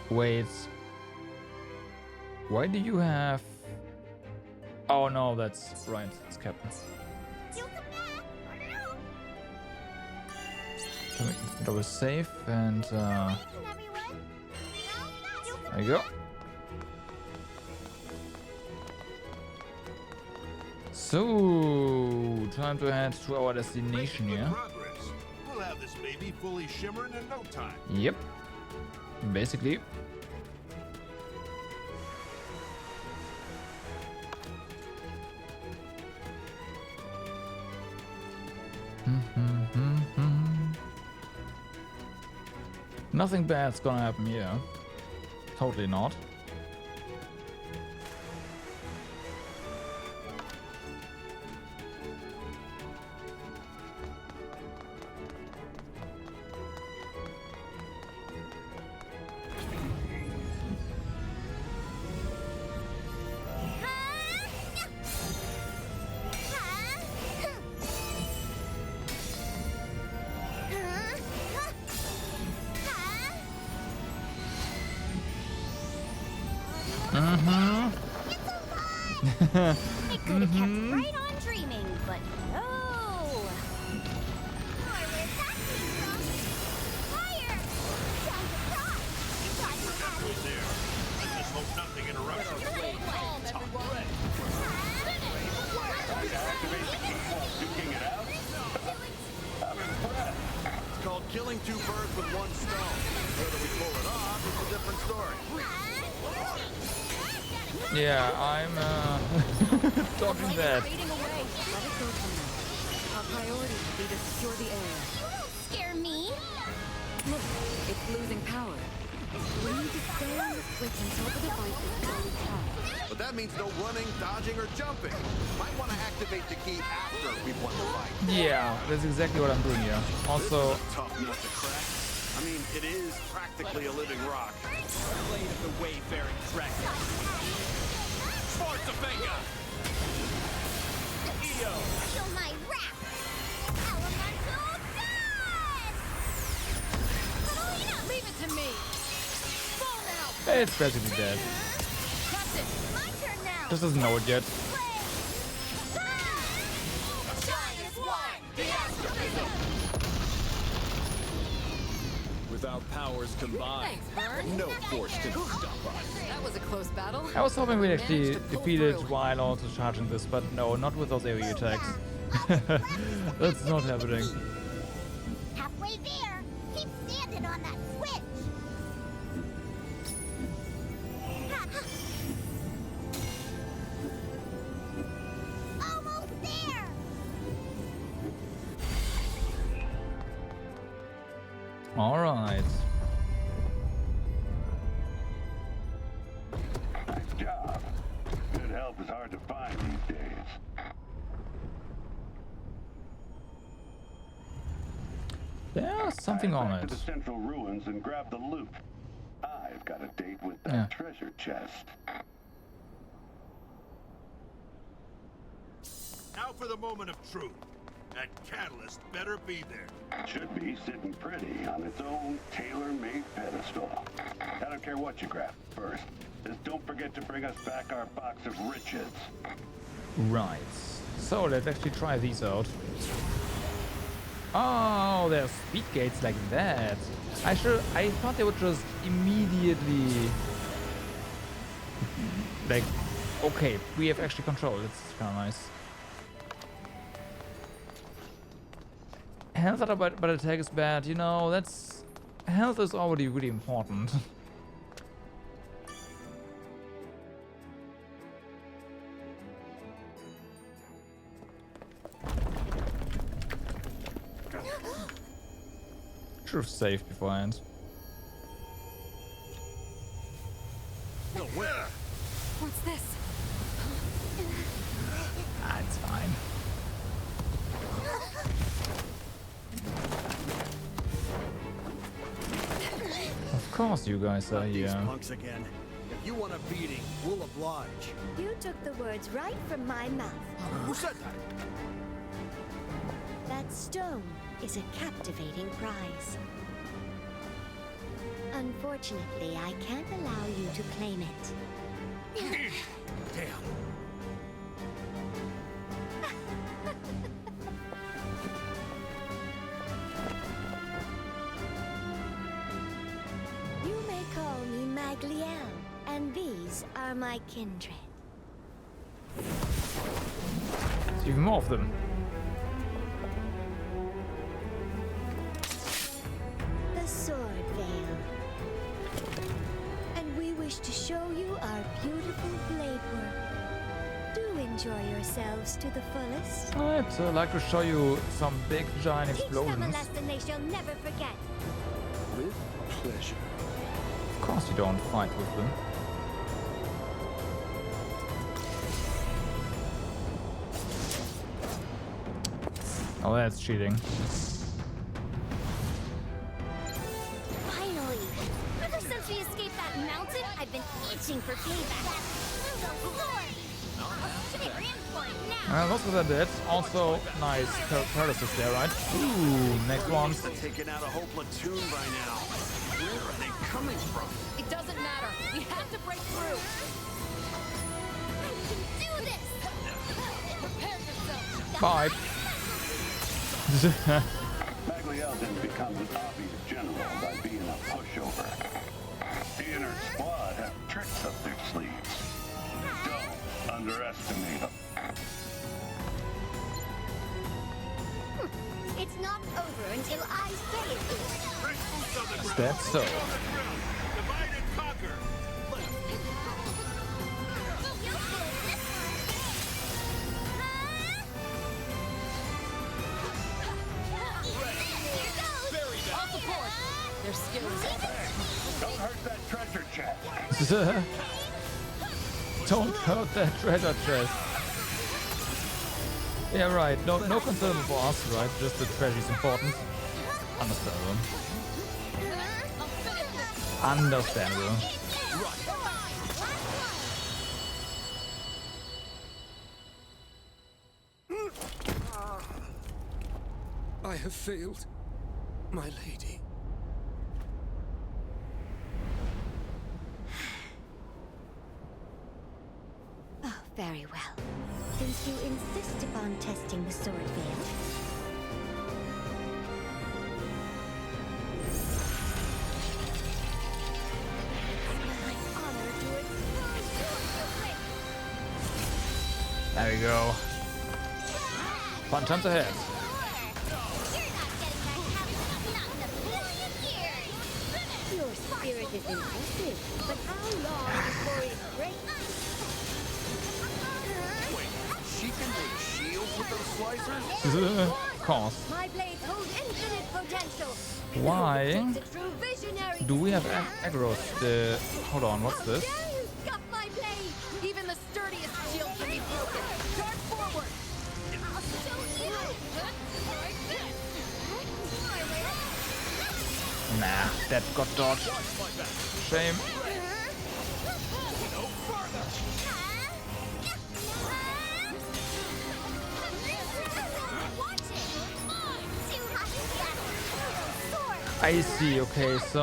Speaker 1: Wait. Why do you have... Oh no, that's right. It's Captain. Double safe and there you go. So time to head to our destination here.
Speaker 14: We'll have this baby fully shimmering in no time.
Speaker 1: Yep. Basically. Nothing bad's gonna happen here. Totally not.
Speaker 5: It could have kept right on dreaming, but no. Where did that came from? Fire! Sounds a prop. You thought you had it.
Speaker 14: There. Let's just hope nothing interrupts us.
Speaker 5: Calm, everyone.
Speaker 17: It's called killing two birds with one stone. Whether we pull it off is a different story.
Speaker 1: Yeah, I'm talking that.
Speaker 18: Fading away. Let it go for now. Our priority will be to secure the area.
Speaker 5: You won't scare me.
Speaker 18: Look, it's losing power. We need to stay on the switch until the device is fully charged.
Speaker 17: But that means no running, dodging, or jumping. Might want to activate the key after we've won the fight.
Speaker 1: Yeah, that's exactly what I'm doing here. Also,
Speaker 17: this is a tough nut to crack. I mean, it is practically a living rock.
Speaker 20: Blade of the wayfaring dragon. Schwarzenegger. Eo.
Speaker 5: Feel my wrath. Elemental dust. Catalina, leave it to me. Fall now.
Speaker 1: it's basically dead.
Speaker 5: That's it. My turn now.
Speaker 1: Just doesn't know it yet.
Speaker 5: Giant one. The asterism.
Speaker 20: Without powers combined,
Speaker 18: Thanks, Vern.
Speaker 20: no force can stop us.
Speaker 18: That was a close battle.
Speaker 1: I was hoping we'd actually
Speaker 18: Managed to pull
Speaker 1: defeat it
Speaker 18: through.
Speaker 1: while also charging this, but no, not with those AoE attacks. That's not happening.
Speaker 5: Halfway there. Keep standing on that switch. Almost there.
Speaker 1: All right.
Speaker 4: Nice job. Good help is hard to find these days.
Speaker 1: There's something on
Speaker 4: Back
Speaker 1: it.
Speaker 4: to the central ruins and grab the loot. I've got a date with that
Speaker 1: Yeah.
Speaker 4: treasure chest.
Speaker 14: Now for the moment of truth. That catalyst better be there.
Speaker 4: Should be sitting pretty on its own tailor-made pedestal. I don't care what you grab first. Just don't forget to bring us back our box of riches.
Speaker 1: Right. So let's actually try these out. Oh, there's speed gates like that. I thought they would just immediately like, okay, we have actually control. It's kind of nice. Health but attack is bad. You know, that's health is already really important. Should have saved beforehand.
Speaker 14: No way.
Speaker 18: What's this?
Speaker 1: Ah, it's fine. Of course you guys are
Speaker 14: These
Speaker 1: here.
Speaker 14: punks again. If you want a beating, we'll oblige.
Speaker 5: You took the words right from my mouth.
Speaker 14: Who said that?
Speaker 5: That stone is a captivating prize. Unfortunately, I can't allow you to claim it.
Speaker 14: Damn.
Speaker 5: You may call me Magliel, and these are my kindred.
Speaker 1: There's even more of them.
Speaker 5: The Sword Veil. And we wish to show you our beautiful blade work. Do enjoy yourselves to the fullest.
Speaker 1: I'd like to show you some big giant
Speaker 5: Teach them a
Speaker 1: explosions.
Speaker 5: lesson they shall never forget.
Speaker 12: With pleasure.
Speaker 1: Of course you don't fight with them. Oh, that's cheating.
Speaker 5: Finally! Ever since we escaped that mountain, I've been itching for payback.
Speaker 1: Most of them did. Also, nice paralysis there, right? Ooh, next one.
Speaker 14: Taking out a whole platoon by now. Where are they coming from?
Speaker 18: It doesn't matter. We have to break through.
Speaker 5: Do this! Prepare yourself!
Speaker 1: Bye.
Speaker 4: Magliel didn't become an obvious general by being a pushover. He and her squad have tricks up their sleeves. Don't underestimate them.
Speaker 5: It's not over until I say it is.
Speaker 1: Is that so?
Speaker 14: Divide and conquer.
Speaker 18: All support. Their skill is
Speaker 4: Don't hurt that treasure chest.
Speaker 1: Don't hurt that treasure chest. Yeah, right. No concern for us, right? Just the treasure is important. Understandable. Understandable.
Speaker 12: I have failed, my lady.
Speaker 5: Oh, very well. Since you insist upon testing the Sword Veil,
Speaker 1: There we go. Fun times ahead.
Speaker 5: your spirit is impressive, but how long before it breaks?
Speaker 14: Wait, she can make shields with those slicers?
Speaker 1: Of course.
Speaker 5: My blades hold infinite potential.
Speaker 1: Why
Speaker 5: Takes a true visionary
Speaker 1: do we
Speaker 5: to
Speaker 1: have
Speaker 5: see that.
Speaker 1: aggros? Hold on, what's this?
Speaker 5: Dare you scuff my blade?
Speaker 18: even the sturdiest shield can be broken. Charge forward.
Speaker 5: I'll show you. Like this.
Speaker 1: Nah, that got dodged. Shame. I see, okay, so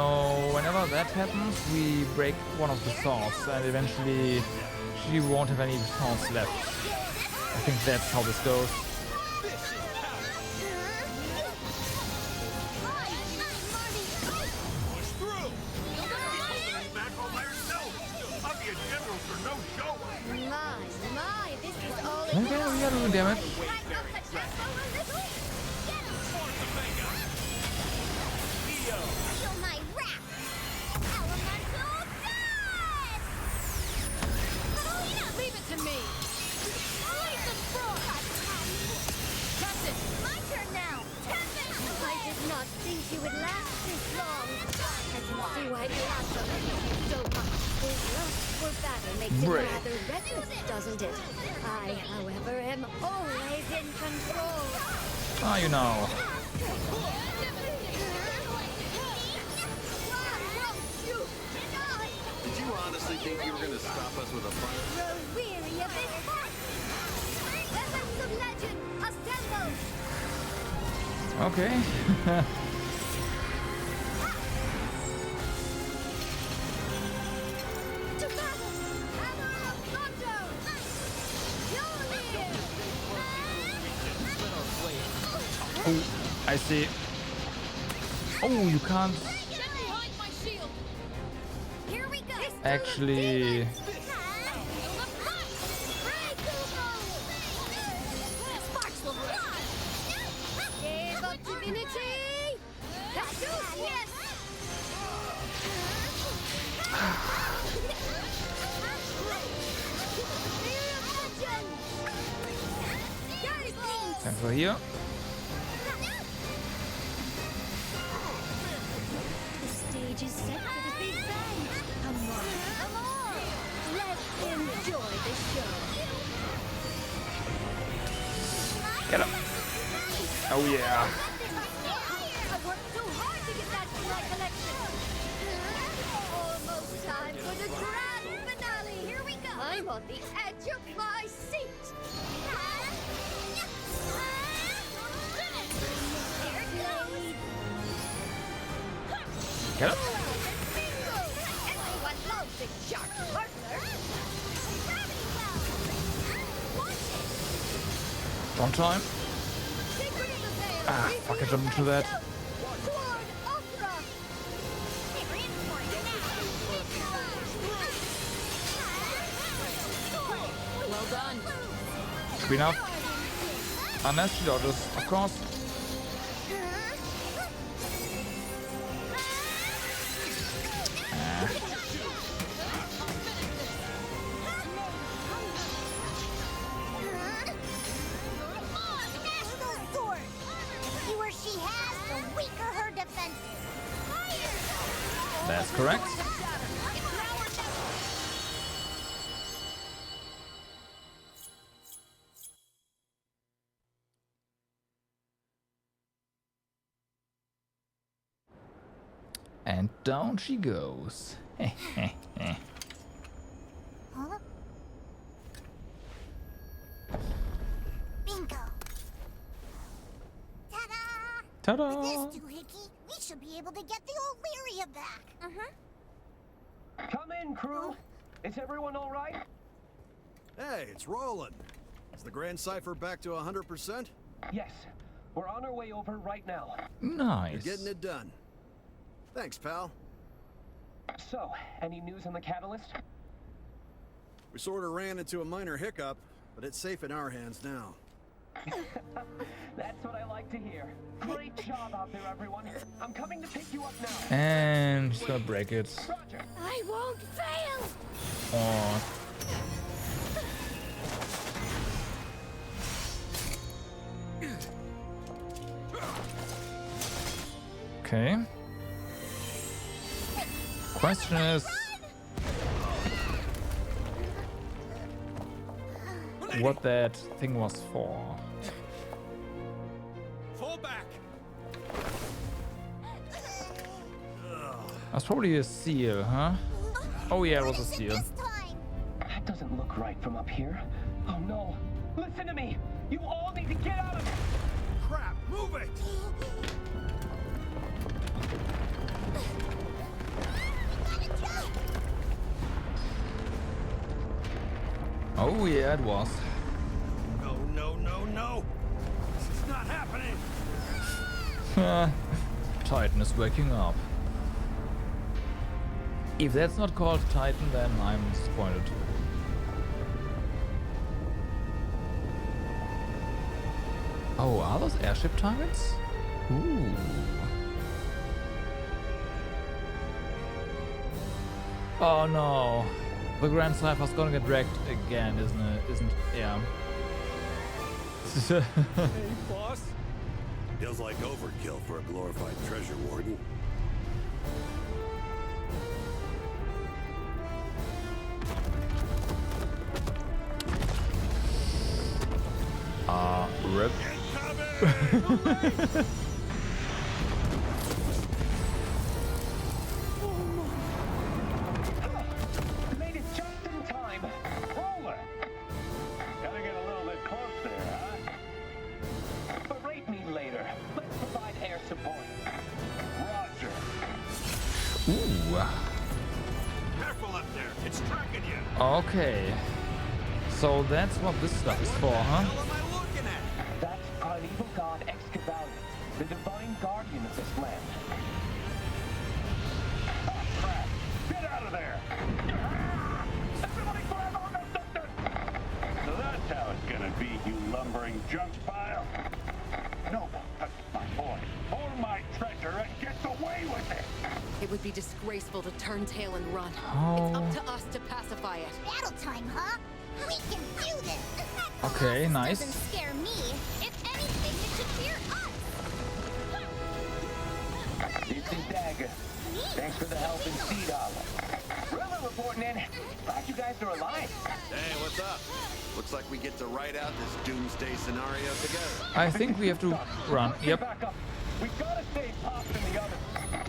Speaker 1: whenever that happens, we break one of the swords, and eventually she won't have any swords left. I think that's how this goes.
Speaker 14: Push through! Back all by herself! I'll be a general for no show!
Speaker 5: My, this is all
Speaker 1: Okay, we are doing damage.
Speaker 5: Feel my wrath! Elemental dust!
Speaker 18: Leave it to me.
Speaker 5: Leave the floor!
Speaker 18: Captain.
Speaker 5: My turn now! Tempest! My
Speaker 1: Break.
Speaker 10: rather reckless, doesn't it? I, however, am always in control.
Speaker 1: Ah, you know.
Speaker 17: Did you honestly think you were gonna stop us with a fight?
Speaker 10: Grow weary of this fight. Weapons of legend, assemble.
Speaker 1: Okay.
Speaker 10: To battle! Hammer of thunder!
Speaker 1: Oh, I see. Oh, you can't
Speaker 10: Here we go.
Speaker 1: actually.
Speaker 10: Sparks will fly. Gave up divinity. That's yes.
Speaker 1: Cancel here.
Speaker 10: The stage is set for the big bang. Come on, come on. Let's enjoy the show.
Speaker 1: Get up. Oh yeah.
Speaker 10: I worked so hard to get that to my collection. Almost time for the grand finale. Here we go. I'm on the edge of my seat. Here it goes.
Speaker 1: Get up.
Speaker 10: Everyone loves a sharp partner.
Speaker 1: Wrong time. Ah, fuck, I jumped into that.
Speaker 18: Well done.
Speaker 1: Should be enough. Unless she dodges, of course. Ah.
Speaker 5: The fewer she has, the weaker her defenses.
Speaker 1: That's correct. And down she goes.
Speaker 5: Huh? Bingo. Ta-da!
Speaker 1: Ta-da!
Speaker 5: With this doohickey, we should be able to get the old Lyria back.
Speaker 6: Come in, crew. Is everyone all right?
Speaker 17: Hey, it's Roland. Is the Grand Cipher back to 100%?
Speaker 6: Yes. We're on our way over right now.
Speaker 1: Nice.
Speaker 17: You're getting it done. Thanks, pal.
Speaker 6: So, any news on the catalyst?
Speaker 17: We sort of ran into a minor hiccup, but it's safe in our hands now.
Speaker 6: That's what I like to hear. Great job out there, everyone. I'm coming to pick you up now.
Speaker 1: And she's gonna break it.
Speaker 6: Roger.
Speaker 10: I won't fail.
Speaker 1: Oh. Okay. Question is, what that thing was for?
Speaker 20: Fall back.
Speaker 1: That's probably a seal, huh? Oh yeah, it was a seal.
Speaker 6: That doesn't look right from up here. Oh no. Listen to me. You all need to get out of it.
Speaker 14: Crap, move it!
Speaker 1: Oh yeah, it was.
Speaker 14: No, no, no, no! This is not happening!
Speaker 1: Titan is waking up. If that's not called Titan, then I'm disappointed. Oh, are those airship targets? Ooh. Oh no. The Grand Cipher's gonna get wrecked again, isn't it? Yeah.
Speaker 11: Hey, boss. Feels like overkill for a glorified treasure warden.
Speaker 1: Rip.
Speaker 6: Made it just in time.
Speaker 4: Roller! Gotta get a little bit close there, huh?
Speaker 6: Berate me later. Let's provide air support.
Speaker 4: Roger.
Speaker 1: Ooh.
Speaker 11: Careful up there. It's tracking you.
Speaker 1: Okay. So that's what this stuff is for, huh?
Speaker 6: That's primeval god Excavalion, the divine guardian of this land.
Speaker 4: Oh, crap! Get out of there! Everybody grab on the thunder! So that's how it's gonna be, you lumbering junk pile. Noble, touch my boy. Hold my treasure and gets away with it!
Speaker 18: It would be disgraceful to turn tail and run.
Speaker 1: Oh.
Speaker 18: It's up to us to pacify it.
Speaker 5: Battle time, huh? We can do this!
Speaker 1: Okay, nice.
Speaker 5: Doesn't scare me. If anything, it should fear us!
Speaker 6: It's in Dagger. Thanks for the help in Seed Hollow. River reporting in. Glad you guys are alive.
Speaker 17: Hey, what's up? Looks like we get to write out this doomsday scenario together.
Speaker 1: I think we have to run. Yep.
Speaker 6: Back up. We gotta save Pops and the others.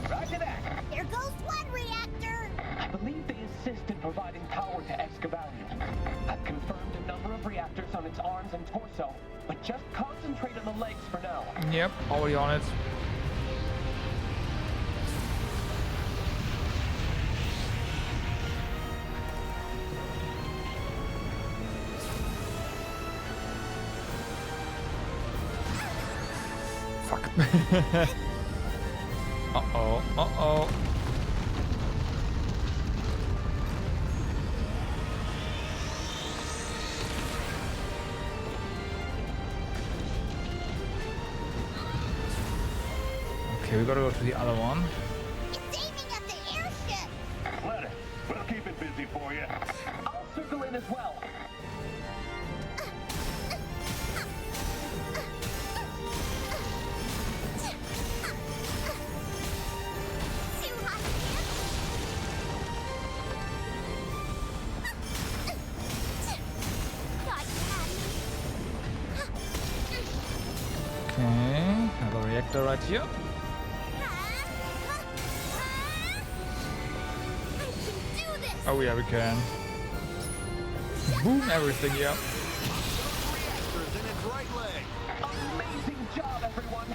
Speaker 6: Roger that.
Speaker 5: There goes one reactor!
Speaker 6: I believe they assist in providing power to Excavalion. I've confirmed a number of reactors on its arms and torso, but just concentrate on the legs for now.
Speaker 1: Yep, already on it. Fuck. Uh-oh, uh-oh. Okay, we gotta go to the other one.
Speaker 5: It's aiming at the airship!
Speaker 4: Let it. We'll keep it busy for you.
Speaker 6: I'll circle in as well.
Speaker 1: Okay, have a reactor right here. Oh yeah, we can. Boom, everything, yeah.
Speaker 6: Amazing job, everyone.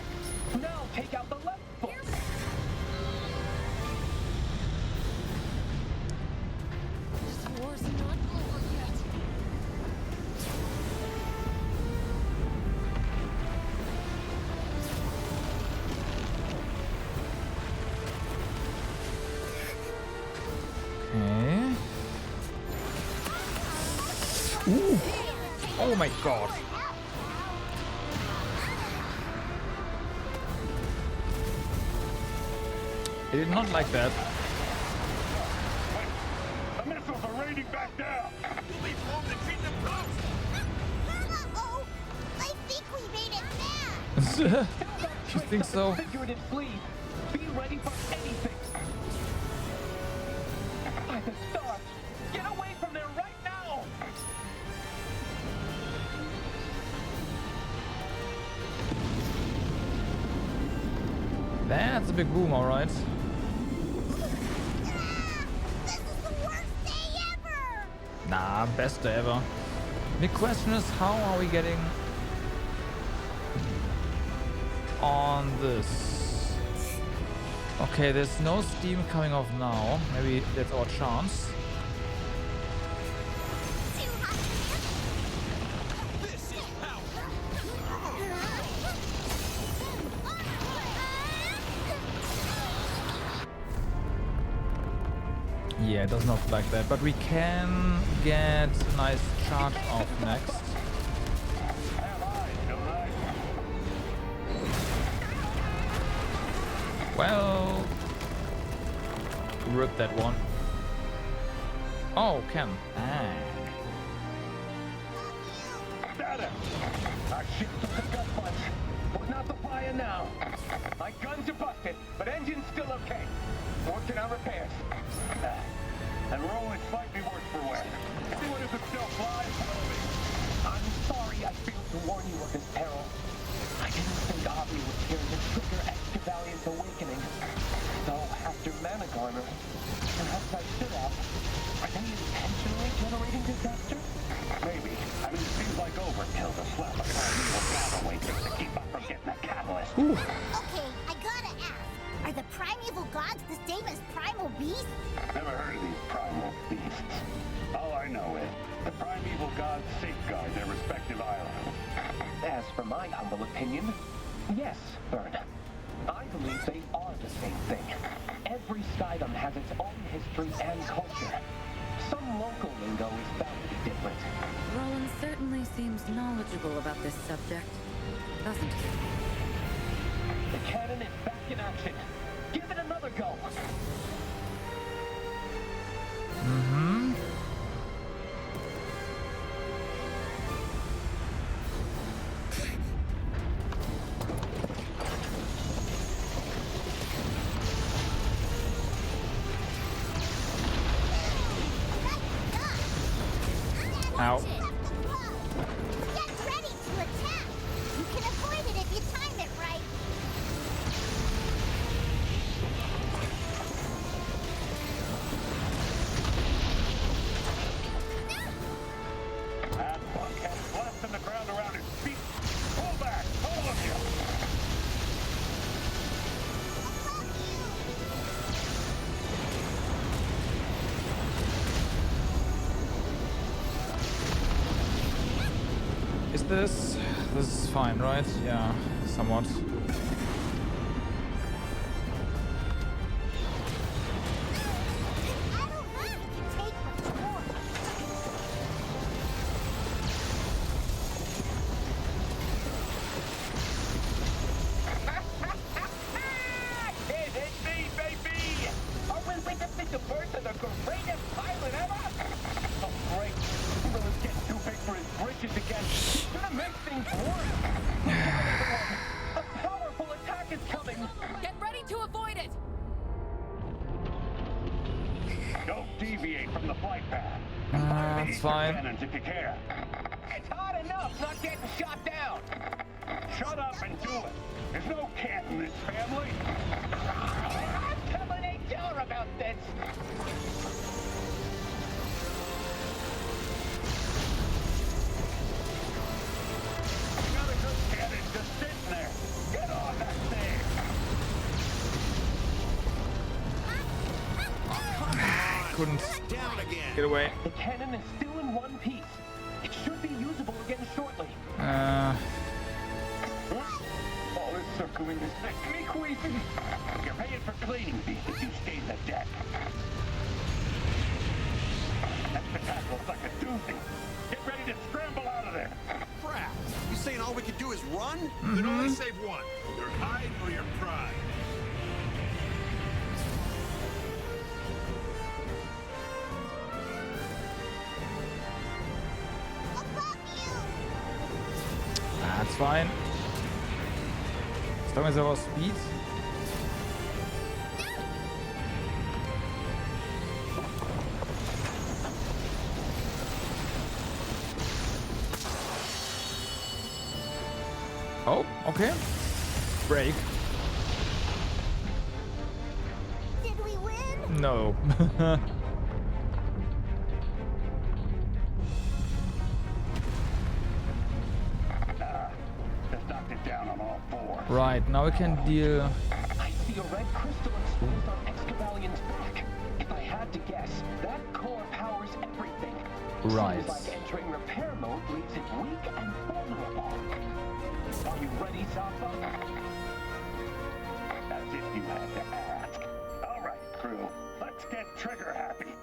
Speaker 6: Now take out the left foot.
Speaker 7: This war's not over yet.
Speaker 1: Okay. Ooh. Oh my god. I did not like that.
Speaker 4: The missiles are raining back down!
Speaker 5: You'll be formed to treat them close! Uh-oh! I think we made it back!
Speaker 1: You think so?
Speaker 6: Figurative sleeve. Be ready for anything. By the stars, get away from there right now!
Speaker 1: That's a big boom, alright.
Speaker 5: This is the worst day ever!
Speaker 1: Nah, best day ever. The question is, how are we getting on this? Okay, there's no steam coming off now. Maybe that's our chance. Yeah, it does not look like that, but we can get a nice charge off next. Well, rip that one. Oh, can. Ah.
Speaker 6: Data! Our ship took a gut punch, but not the fire now. My guns are busted, but engine's still okay. Working on repairs.
Speaker 4: And we're only slightly worse for wear. Anyone who could still fly, follow me.
Speaker 6: I'm sorry I failed to warn you
Speaker 4: like overkill to slap a primeval god away just to keep up from getting a catalyst.
Speaker 5: Okay, I gotta ask. Are the primeval gods the same as primal beasts?
Speaker 4: Never heard of these primal beasts. All I know is the primeval gods safeguard their respective islands.
Speaker 6: As for my humble opinion, yes, Vern. I believe they are the same thing. Every Skydom has its own history and culture. Some local lingo is bound to be different.
Speaker 16: Roland certainly seems knowledgeable about this subject, doesn't he?
Speaker 6: The cannon is back in action. Give it another go.
Speaker 1: Mm-hmm. Ow.
Speaker 5: Get ready to attack. You can avoid it if you time it right.
Speaker 4: That buckhead blasting the ground around his feet. Pull back, all of you.
Speaker 1: Is this is fine, right? Yeah, somewhat.
Speaker 6: It hit me, baby! Are we witnessing the birth of the greatest pilot ever? Oh, great. Rilla's getting too big for his britches again. Gonna make things worse. Look out, everyone! A powerful attack is coming!
Speaker 18: Get ready to avoid it!
Speaker 4: Don't deviate from the flight path.
Speaker 1: That's fine.
Speaker 4: Cannons if you care.
Speaker 6: It's hard enough not getting shot down!
Speaker 4: Shut up and do it. There's no cat in this family.
Speaker 6: I'm telling HR about this!
Speaker 4: Got a good cannon just sitting there. Get on that thing.
Speaker 1: Couldn't get away.
Speaker 6: The cannon is still in one piece. It should be usable again shortly.
Speaker 4: All this circling is making me queasy. You're paying for cleaning fees if you stay the deck. That spectacle looks like a doozy. Get ready to scramble out of there.
Speaker 17: Crap! You saying all we can do is run?
Speaker 11: Then only save one. Your hide or your pride.
Speaker 1: That's fine. As long as I have speed. Oh, okay. Break.
Speaker 5: Did we win?
Speaker 1: No.
Speaker 4: Just knocked it down on all fours.
Speaker 1: Right, now we can deal.
Speaker 6: I see a red crystal exposed on Excavallion's back. If I had to guess, that core powers everything.
Speaker 1: Right.
Speaker 6: Seems like entering repair mode leaves it weak and vulnerable. Are you ready, Zappa?
Speaker 4: As if you had to ask. All right, crew. Let's get trigger happy.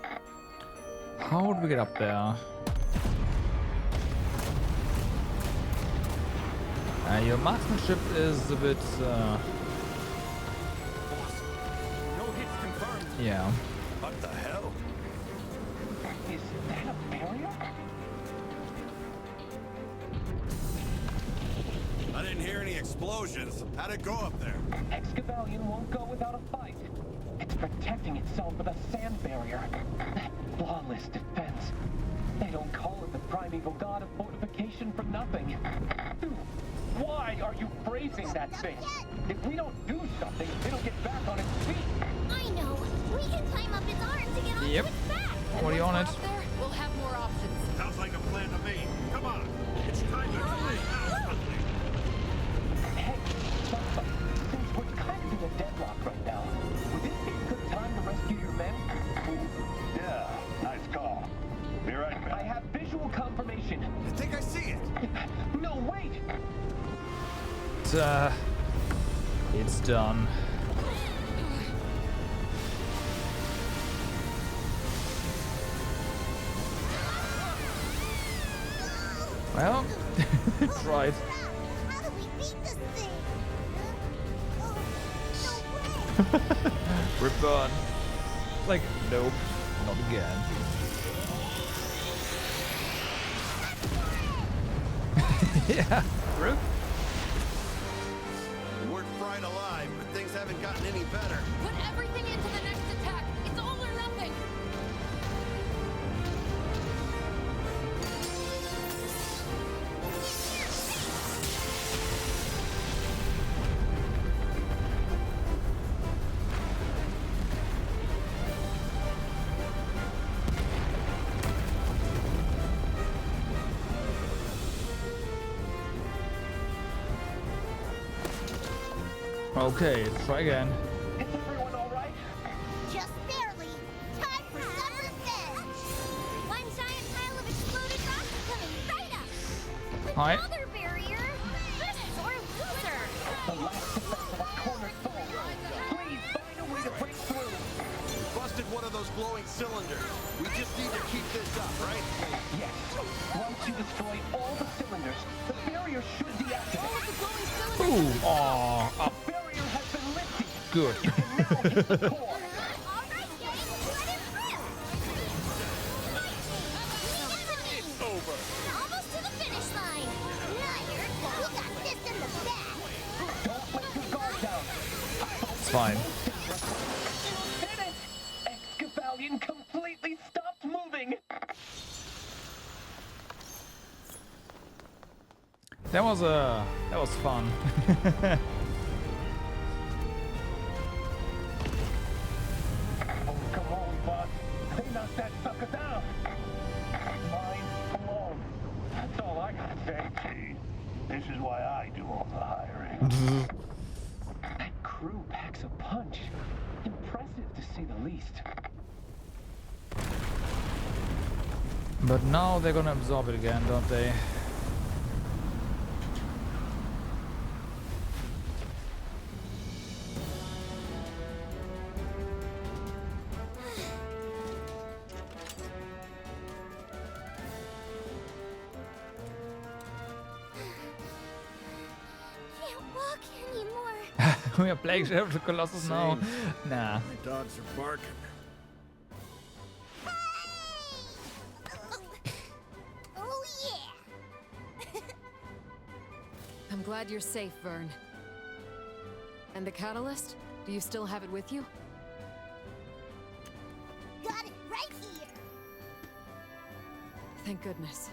Speaker 1: How do we get up there? Your marksmanship is a bit.
Speaker 12: No hits confirmed.
Speaker 1: Yeah.
Speaker 17: What the hell?
Speaker 6: Is that a barrier?
Speaker 17: I didn't hear any explosions. How'd it go up there?
Speaker 6: Excavalion won't go without a fight. It's protecting itself with a sand barrier. That flawless defense. They don't call it the primeval god of fortification for nothing. Dude, why are you braving that thing? If we don't do something, it'll get back on its feet.
Speaker 5: I know. We can climb up its arms to get onto its back.
Speaker 1: Already on it.
Speaker 18: Out there, we'll have more options.
Speaker 11: Sounds like a plan to me. Come on.
Speaker 12: It's
Speaker 6: No, wait!
Speaker 1: It's done. Well, tried.
Speaker 5: How do we beat this thing?
Speaker 1: Reburn. Like, nope, not again. Yeah, rip.
Speaker 17: We weren't fried alive, but things haven't gotten any better.
Speaker 10: Put everything into the next attack. It's all or nothing.
Speaker 1: Okay, let's try again.
Speaker 6: Is everyone alright?
Speaker 5: Just barely. Time for some revenge. One giant pile of exploded rocks coming right up.
Speaker 1: Hi.
Speaker 5: Another barrier. This sore loser.
Speaker 6: The last defense of our corner soul. Please find a way to break through.
Speaker 17: Busted one of those glowing cylinders. We just need to keep this up, right?
Speaker 6: Yes. Once you destroy all the cylinders, the barrier should deactivate.
Speaker 10: All of the glowing cylinders.
Speaker 1: Ooh, aw,
Speaker 6: The barrier has been lifted.
Speaker 1: good.
Speaker 6: Now hit the core.
Speaker 5: It's over. Almost to the finish line. Liar, we got this in the bag.
Speaker 6: Don't let your guard down.
Speaker 1: It's fine.
Speaker 6: Did it! Excavalion completely stopped moving.
Speaker 1: That was fun.
Speaker 6: Oh, come on, boss. They knocked that sucker down. Mind blown. That's all I gotta say.
Speaker 4: See, this is why I do all the hiring.
Speaker 6: That crew packs a punch. Impressive to say the least.
Speaker 1: But now they're gonna absorb it again, don't they?
Speaker 5: Can't walk anymore.
Speaker 1: We are playing Shadow of the Colossus now. Nah.
Speaker 11: My dogs are barking.
Speaker 5: Oh yeah.
Speaker 18: I'm glad you're safe, Vern. And the catalyst? Do you still have it with you?
Speaker 5: Got it right here.
Speaker 18: Thank goodness.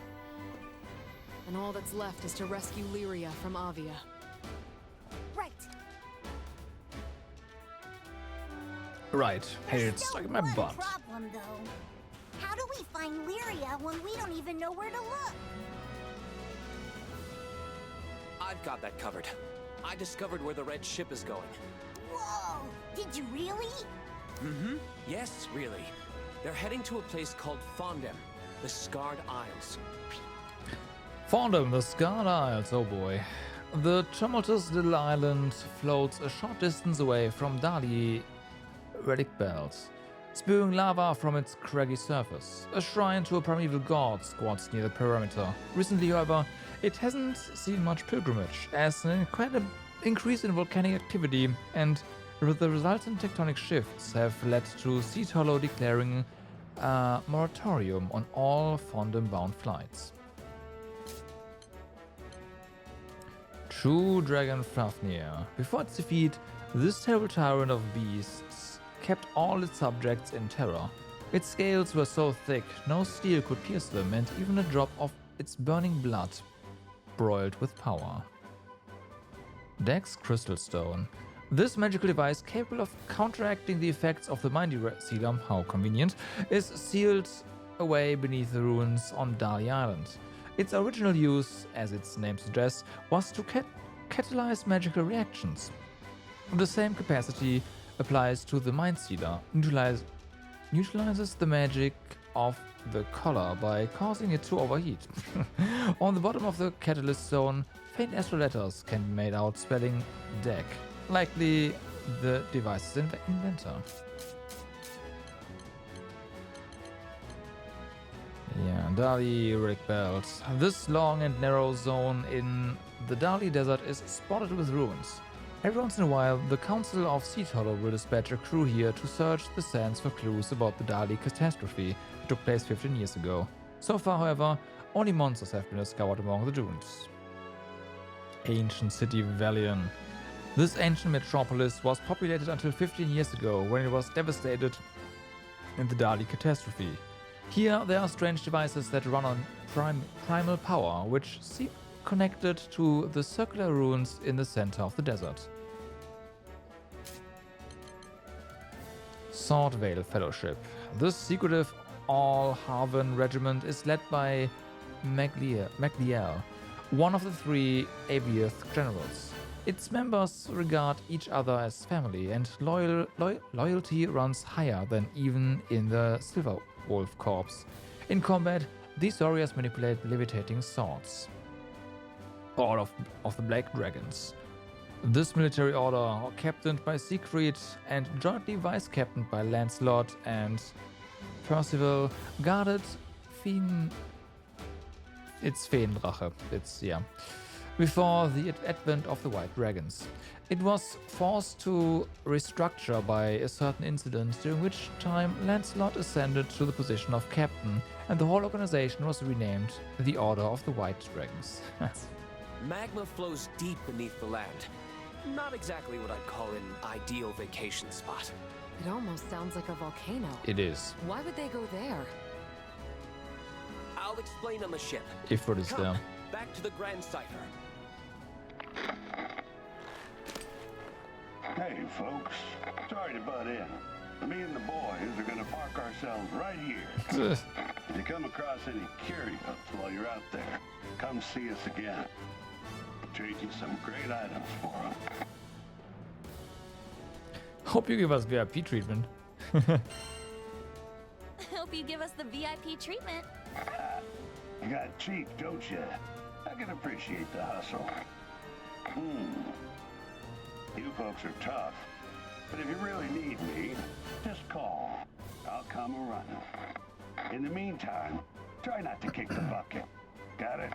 Speaker 18: And all that's left is to rescue Lyria from Avia.
Speaker 5: Right.
Speaker 1: Right. Hey, it's
Speaker 5: Still
Speaker 1: like my
Speaker 5: one
Speaker 1: butt.
Speaker 5: problem though. How do we find Lyria when we don't even know where to look?
Speaker 2: I've got that covered. I discovered where the red ship is going.
Speaker 5: Whoa! Did you really?
Speaker 2: Mm-hmm. Yes, really. They're heading to a place called Fondem, the Scarred Isles.
Speaker 1: Fondem, the Scarred Isles, oh boy. The tumultuous little island floats a short distance away from Dali relic bells, spewing lava from its craggy surface. A shrine to a primeval god squats near the perimeter. Recently, however, it hasn't seen much pilgrimage, as an incredible increase in volcanic activity and the resultant tectonic shifts have led to Seed Hollow declaring a moratorium on all Fondem-bound flights. True Dragon Fafnir. Before its defeat, this terrible tyrant of beasts kept all its subjects in terror. Its scales were so thick, no steel could pierce them, and even a drop of its burning blood broiled with power. Dex Crystal Stone. This magical device, capable of counteracting the effects of the Mindy Sealer, how convenient, is sealed away beneath the ruins on Dali Island. Its original use, as its name suggests, was to catalyze magical reactions. The same capacity applies to the Mind Sealer, neutralizes the magic of the collar by causing it to overheat. On the bottom of the catalyst zone, faint astral letters can be made out spelling deck, likely the device's inventor. Yeah, Dali Relic Belt. This long and narrow zone in the Dali Desert is spotted with ruins. Every once in a while, the Council of Seed Hollow will dispatch a crew here to search the sands for clues about the Dali catastrophe that took place 15 years ago. So far, however, only monsters have been discovered among the dunes. Ancient City Valion. This ancient metropolis was populated until 15 years ago, when it was devastated in the Dali catastrophe. Here, there are strange devices that run on primal power, which seem connected to the circular ruins in the center of the desert. Swordvale Fellowship. This secretive All-Haven regiment is led by Magliel, one of the 3 Aviath generals. Its members regard each other as family, and loyalty runs higher than even in the Silver Wolf Corps. In combat, these warriors manipulate levitating swords. Order of the Black Dragons. This military order, captained by Siegfried and jointly vice-captained by Lancelot and Percival, guarded Feendrache. Before the advent of the White Dragons. It was forced to restructure by a certain incident, during which time Lancelot ascended to the position of captain, and the whole organization was renamed the Order of the White Dragons.
Speaker 2: Magma flows deep beneath the land. Not exactly what I'd call an ideal vacation spot.
Speaker 18: It almost sounds like a volcano.
Speaker 1: It is.
Speaker 18: Why would they go there?
Speaker 2: I'll explain on the ship.
Speaker 1: If it is
Speaker 2: Come,
Speaker 1: there.
Speaker 2: back to the Grand Cipher.
Speaker 4: Hey, folks. Sorry to butt in. Me and the boys are gonna park ourselves right here. If you come across any curios while you're out there, come see us again. Trade you some great items for them.
Speaker 1: Hope you give us VIP treatment.
Speaker 10: Hope you give us the VIP treatment.
Speaker 4: You got cheap, don't you? I can appreciate the hustle. You folks are tough, but if you really need me, just call. I'll come a running. In the meantime, try not to kick the bucket. Got it?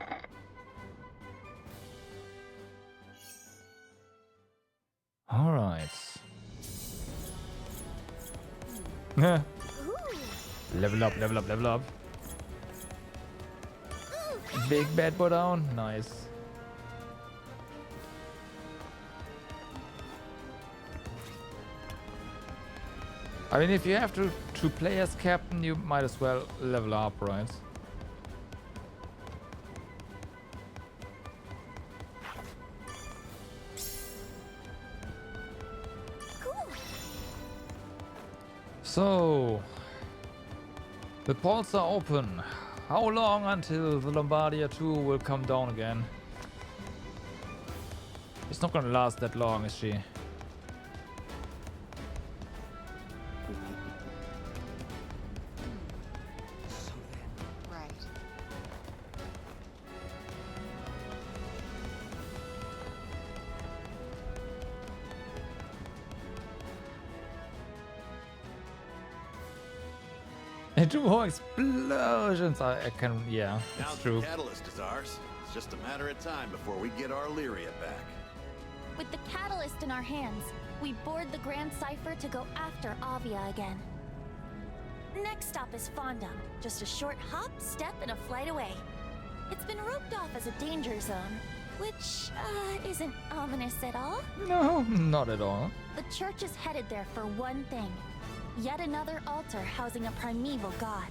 Speaker 1: All right. Level up, level up, level up. Big bad boy down. Nice. I mean, if you have to play as captain, you might as well level up, right? So, the ports are open. How long until the Lombardia 2 will come down again? It's not gonna last that long, is she? Two more explosions. I can, yeah,
Speaker 17: Now
Speaker 1: it's true.
Speaker 17: the catalyst is ours. It's just a matter of time before we get our Lyria back.
Speaker 10: With the catalyst in our hands, we board the Grand Cipher to go after Avia again. Next stop is Fondum, just a short hop, step, and a flight away. It's been roped off as a danger zone, which isn't ominous at all.
Speaker 1: No, not at all.
Speaker 10: The church is headed there for one thing. Yet another altar housing a primeval god.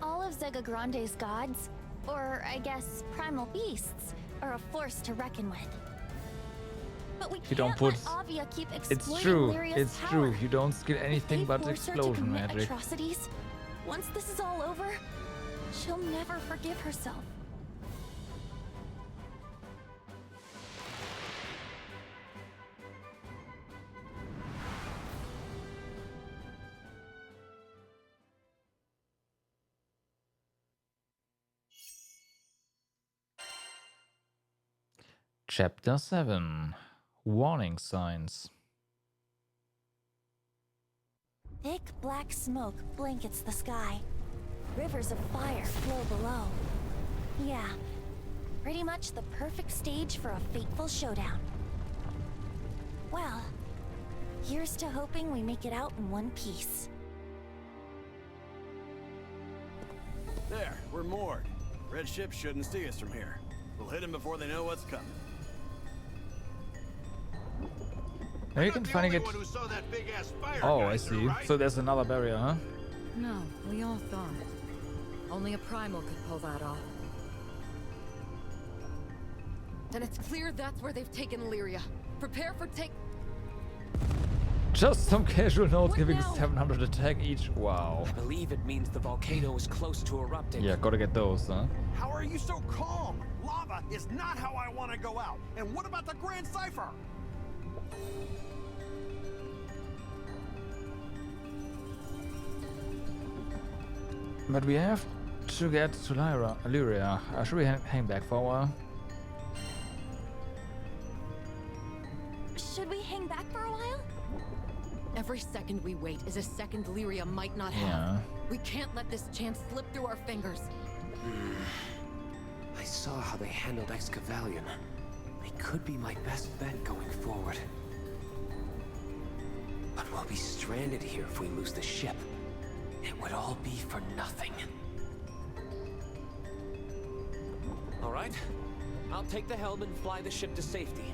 Speaker 10: All of Zega Grande's gods, or I guess primal beasts, are a force to reckon with. But we can't let Avia keep exploiting Lyria's power.
Speaker 1: True. You don't skill anything but
Speaker 10: Force her to
Speaker 1: explosion
Speaker 10: commit
Speaker 1: magic.
Speaker 10: atrocities. Once this is all over, she'll never forgive herself.
Speaker 1: Chapter 7. Warning signs.
Speaker 10: Thick black smoke blankets the sky. Rivers of fire flow below. Yeah, pretty much the perfect stage for a fateful showdown. Well, here's to hoping we make it out in one piece.
Speaker 17: There, we're moored. Red ship shouldn't see us from here. We'll hit them before they know what's coming.
Speaker 1: Now you can finally get... Oh, I see. So there's another barrier, huh?
Speaker 18: No, we all thought. Only a primal could pull that off. Then it's clear that's where they've taken Illyria. Prepare for
Speaker 1: Just some casual notes giving 700 attack each. Wow.
Speaker 2: I believe it means the volcano is close to erupting.
Speaker 1: Yeah, gotta get those, huh?
Speaker 14: How are you so calm? Lava is not how I want to go out. And what about the Grand Cipher?
Speaker 1: But we have to get to Illyria. Should we hang back for a while?
Speaker 10: Should we hang back for a while?
Speaker 18: Every second we wait is a second Illyria might not have. We can't let this chance slip through our fingers.
Speaker 2: I saw how they handled Excavalion. They could be my best bet going forward. But we'll be stranded here if we lose the ship. It would all be for nothing. All right, I'll take the helm and fly the ship to safety.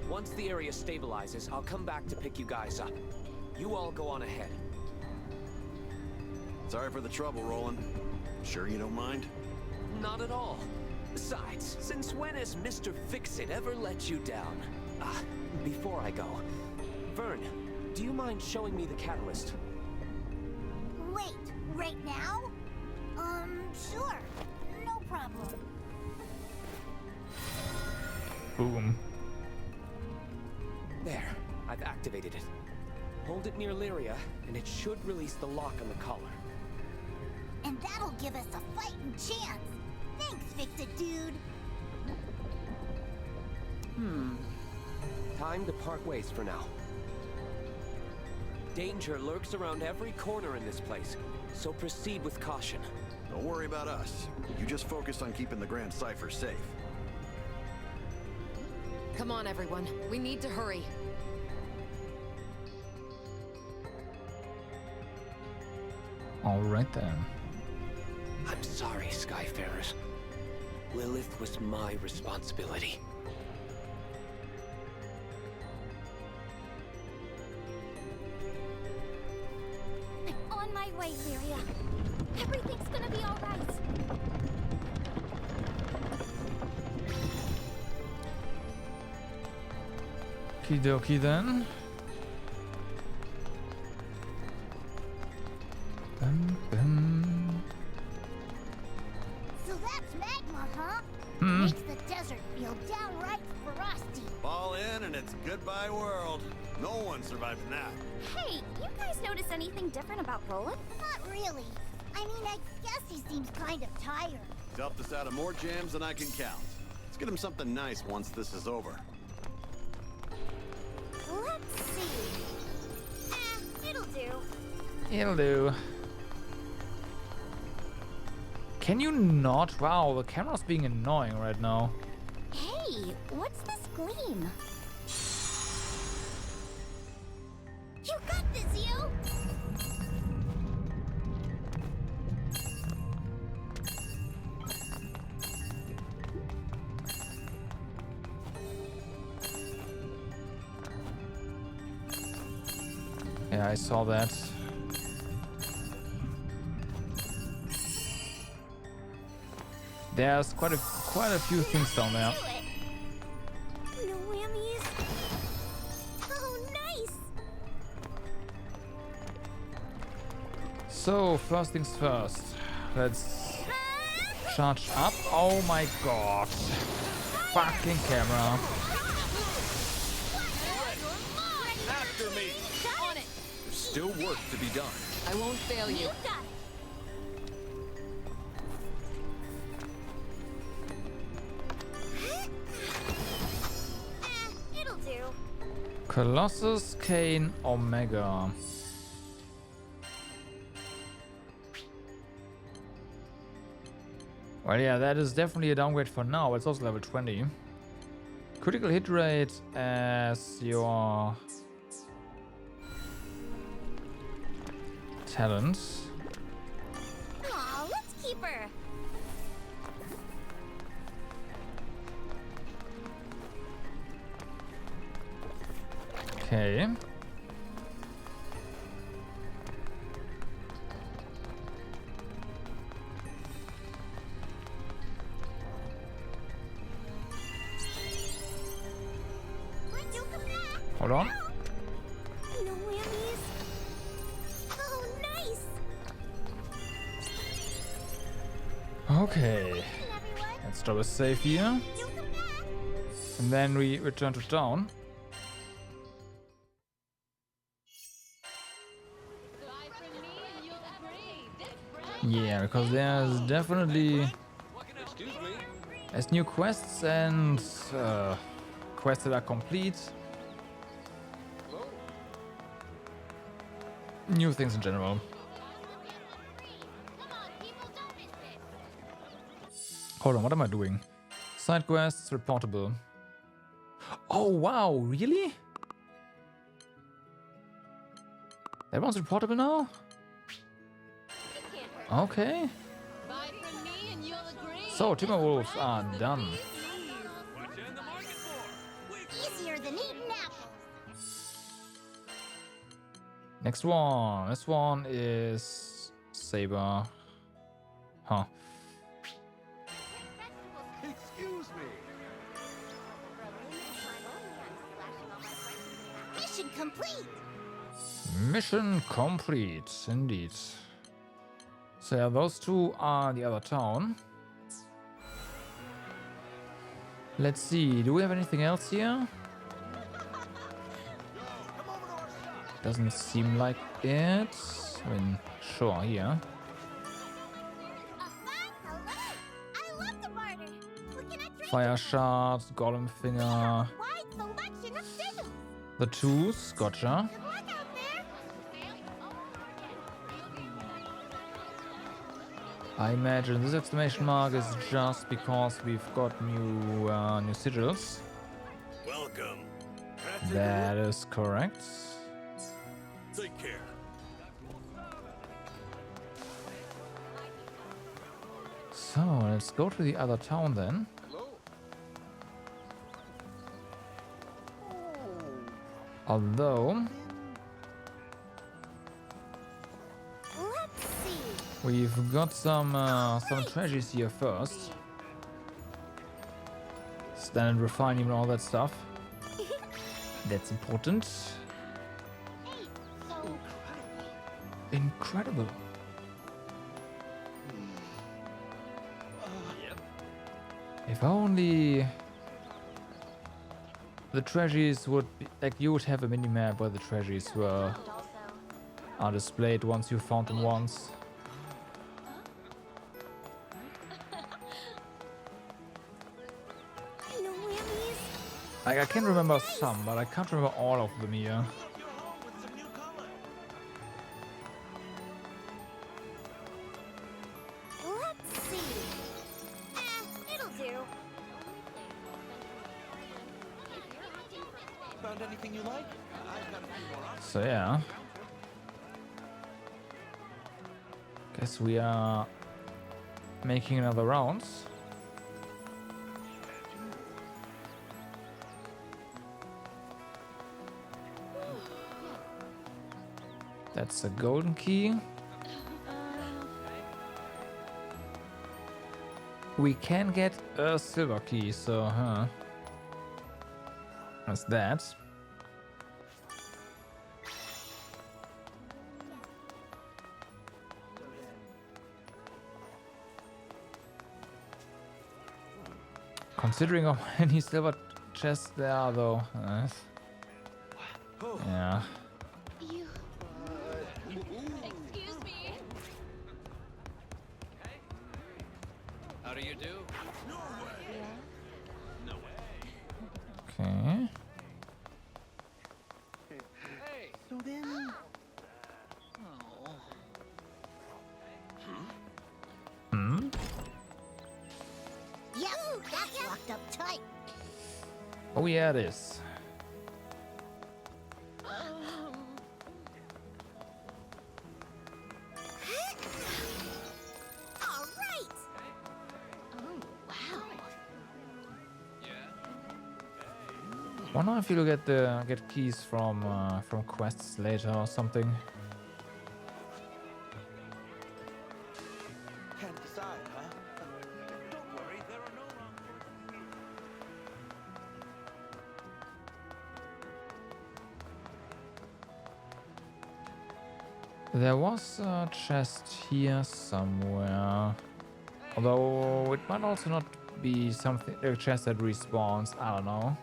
Speaker 2: Once the area stabilizes, I'll come back to pick you guys up. You all go on ahead.
Speaker 17: Sorry for the trouble, Roland. Sure you don't mind?
Speaker 2: Not at all. Besides, since when has Mr. Fix-It ever let you down? Before I go, Vern, do you mind showing me the catalyst?
Speaker 5: Wait, right now? Sure. No problem.
Speaker 1: Boom.
Speaker 2: There, I've activated it. Hold it near Lyria, and it should release the lock on the collar.
Speaker 5: And that'll give us a fighting chance. Thanks, Fix-It, dude.
Speaker 2: Time to part ways for now. Danger lurks around every corner in this place, so proceed with caution.
Speaker 17: Don't worry about us. You just focus on keeping the Grand Cipher safe.
Speaker 18: Come on, everyone. We need to hurry.
Speaker 1: All right then.
Speaker 2: I'm sorry, Skyfarers. Lilith was my responsibility.
Speaker 10: I'm on my way, Lyria. Everything's gonna be all right.
Speaker 1: Okie dokie then.
Speaker 5: So that's magma, huh?
Speaker 1: Hmm.
Speaker 5: Makes the desert feel downright frosty.
Speaker 17: Fall in and it's goodbye world. No one survives that.
Speaker 10: Hey, you guys notice anything different about Roland?
Speaker 5: Not really. I mean, I guess he seems kind of tired.
Speaker 17: He's helped us out of more jams than I can count. Let's get him something nice once this is over.
Speaker 5: Let's see.
Speaker 10: It'll do.
Speaker 1: It'll do. Can you not? Wow, the camera's being annoying right now.
Speaker 10: Hey, what's this gleam?
Speaker 5: You got this, you!
Speaker 1: Yeah, I saw that. There's quite a few things down there.
Speaker 10: No whammies. Oh, nice.
Speaker 1: So, first things first. Let's charge up. Oh my god. Fucking camera.
Speaker 20: After me.
Speaker 10: On it.
Speaker 20: There's still work to be done.
Speaker 18: I won't fail you.
Speaker 10: You got it.
Speaker 1: Colossus, Kane, Omega. Well, yeah, that is definitely a downgrade for now. It's also level 20. Critical hit rate as your talents.
Speaker 10: Aw, let's keep her.
Speaker 1: Okay. Hold on.
Speaker 10: No whammies. Oh, nice.
Speaker 1: Okay. Let's drop a save here. And then we return to town. Yeah, because there's definitely new quests and quests that are complete. New things in general. Hold on, what am I doing? Side quests, reportable. Oh wow, really? That one's reportable now? Okay. So, Timberwolves are done.
Speaker 5: Easier than eating apples.
Speaker 1: Next one. This one is Saber. Huh.
Speaker 14: Excuse me.
Speaker 5: Mission complete.
Speaker 1: Mission complete, indeed. So yeah, those two are the other town. Let's see, do we have anything else here? Doesn't seem like it. I mean, sure, here. Fire shard, golem finger. The tools, gotcha. I imagine this exclamation mark is just because we've got new sigils.
Speaker 15: Welcome.
Speaker 1: That is correct.
Speaker 15: Take care.
Speaker 1: So let's go to the other town then. Although we've got some treasures here first. Standard refining and all that stuff. That's important. Incredible. If only the treasures would be, like, you would have a mini-map where the treasures are displayed once you found them once. Like, I can remember some, but I can't remember all of them here.
Speaker 5: Let's see. It'll do.
Speaker 17: Found anything you like? I've got a few more options.
Speaker 1: So yeah. Guess we are making another round. That's a golden key. We can get a silver key, so that's that. Considering how many silver chests there are, though. Yeah.
Speaker 3: Excuse me. How do you do?
Speaker 1: Okay.
Speaker 9: So then...
Speaker 1: Hmm?
Speaker 5: Yep, that's locked up tight.
Speaker 1: Oh yeah, it is.
Speaker 5: All right. Oh, wow.
Speaker 1: Wonder if you'll get keys from quests later or something.
Speaker 9: Can't decide, huh? Don't worry, there are no wrong.
Speaker 1: There was a chest here somewhere. Although it might also not be something a chest that respawns. I don't know.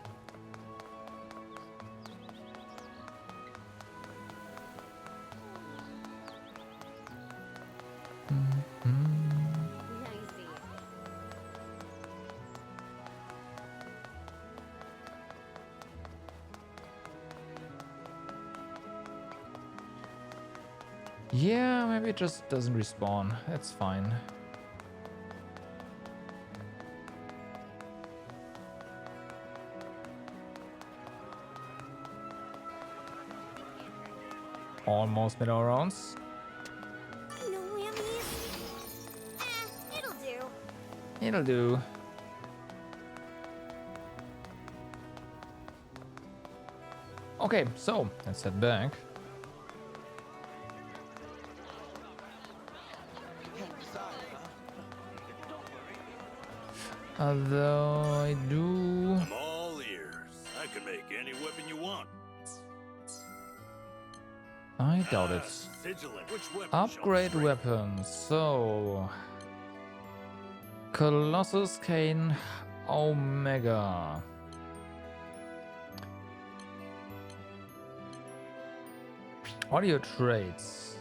Speaker 1: Yeah, maybe it just doesn't respawn. That's fine. Almost mid our rounds.
Speaker 5: No whammies. It'll do.
Speaker 1: It'll do. Okay, so let's head back. Although I do.
Speaker 17: I'm all ears. I can make any weapon you want.
Speaker 1: I doubt it.
Speaker 17: Vigilant. Which weapon?
Speaker 1: Upgrade weapons. So Colossus Cane Omega. Audio traits.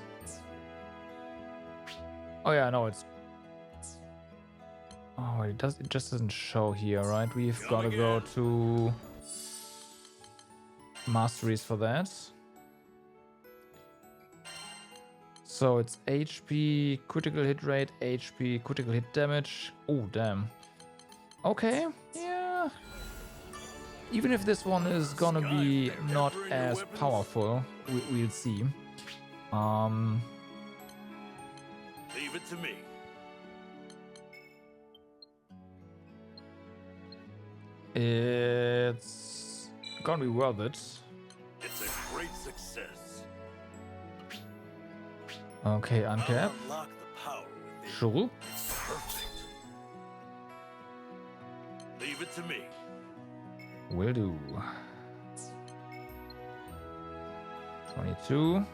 Speaker 1: Oh yeah, no, it's. Oh, it just doesn't show here, right? We've got to go to masteries for that. So it's HP, critical hit rate, HP, critical hit damage. Oh, damn. Okay, yeah. Even if this one is gonna be not as powerful, we'll see.
Speaker 17: Leave it to me.
Speaker 1: It's gonna be worth it.
Speaker 17: It's a great success.
Speaker 1: Okay, uncap.
Speaker 17: Unlock the power within.
Speaker 1: Sure.
Speaker 17: It's perfect. Leave it to me.
Speaker 1: Will do. 22.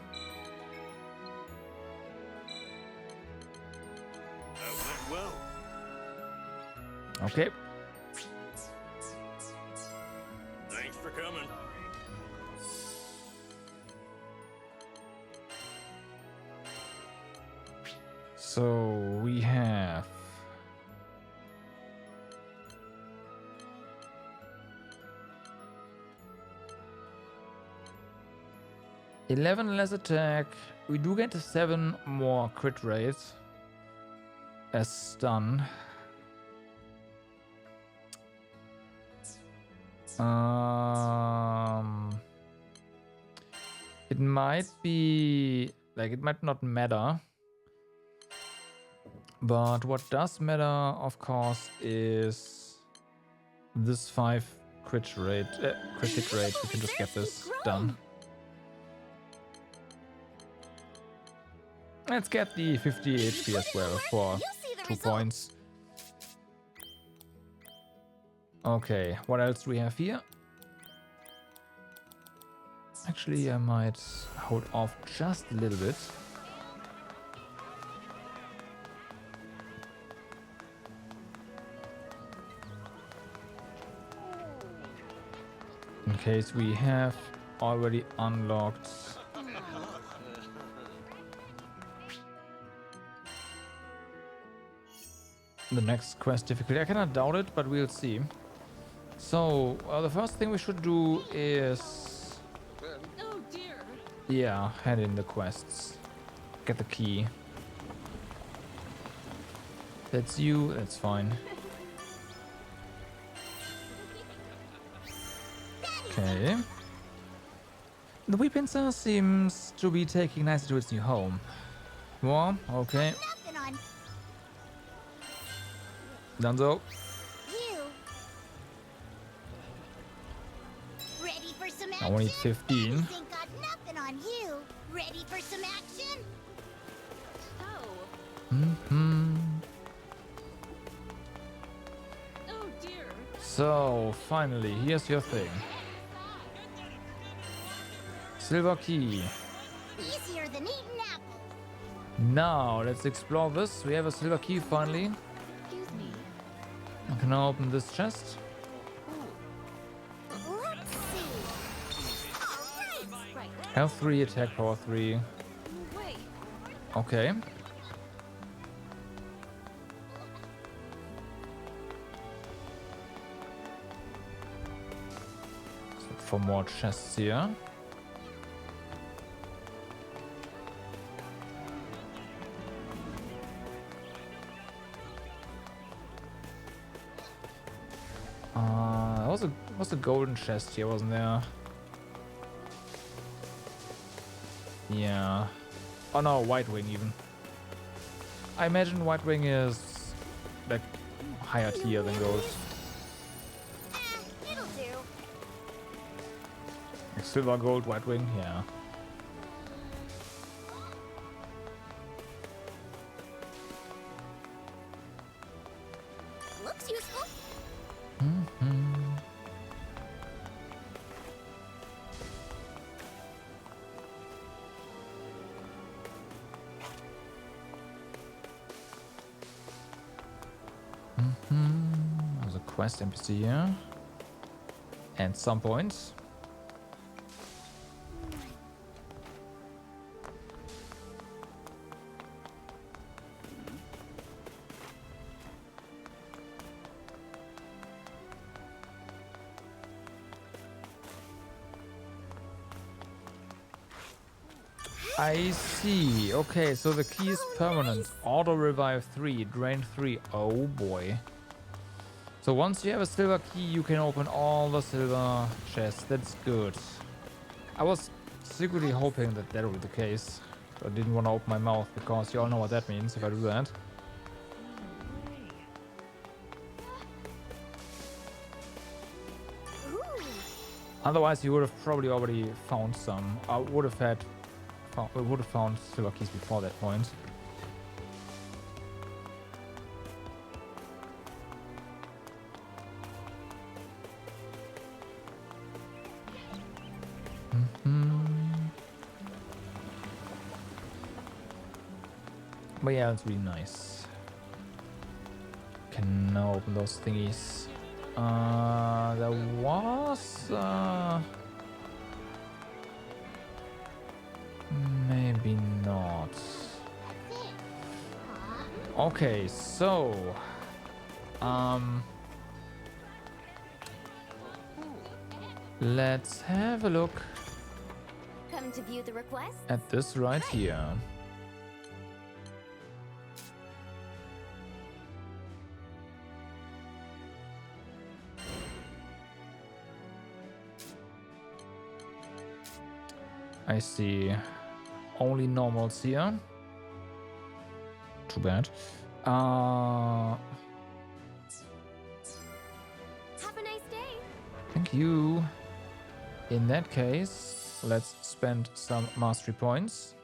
Speaker 17: That went well.
Speaker 1: Okay.
Speaker 17: Thanks for coming.
Speaker 1: So we have $11 less attack. We do get 7 more crit rates as stun. It might be like it might not matter. But what does matter, of course, is this 5 crit hit rate. We can just get this done. Let's get the 50 HP as well for 2 points. Okay, what else do we have here? Actually, I might hold off just a little bit. In case we have already unlocked the next quest difficulty. I cannot doubt it, but we'll see. So, the first thing we should do is Yeah, hand in the quests. Get the key. That's you, that's fine. Okay. The Weepincer seems to be taking nicely to its new home. Well, okay. Done so.
Speaker 5: Ready for some
Speaker 1: I only need
Speaker 5: action?
Speaker 1: 15.
Speaker 5: Ain't got nothing on you. Ready for some action?
Speaker 7: Oh dear.
Speaker 1: So, finally, here's your thing. Silver key.
Speaker 5: Easier than eating apples.
Speaker 1: Now, let's explore this. We have a silver key finally.
Speaker 7: Excuse me.
Speaker 1: I can now open this chest.
Speaker 5: Let's see.
Speaker 7: Right.
Speaker 1: Health 3, attack power 3.
Speaker 7: Wait.
Speaker 1: Okay. Let's look for more chests here. Was a golden chest here, wasn't there? Yeah. Oh no, White Wing even. I imagine White Wing is like higher tier than gold.
Speaker 5: It'll do.
Speaker 1: Like silver, gold, White Wing, yeah.
Speaker 5: Looks useful.
Speaker 1: There's a quest NPC here. And some points. I see. Okay, so the key is permanent. Auto revive 3, drain 3. Oh boy. So once you have a silver key, you can open all the silver chests. That's good. I was secretly hoping that that would be the case. I didn't want to open my mouth because you all know what that means if I do that. Otherwise, you would have probably already found some. I would have found silver keys before that point. But yeah, it's really nice. Can now open those thingies. There was maybe not. Okay, so let's have a look
Speaker 5: Come to view the request?
Speaker 1: at this right here. I see only normals here. Too bad.
Speaker 5: Have a nice day.
Speaker 1: Thank you. In that case, let's spend some mastery points.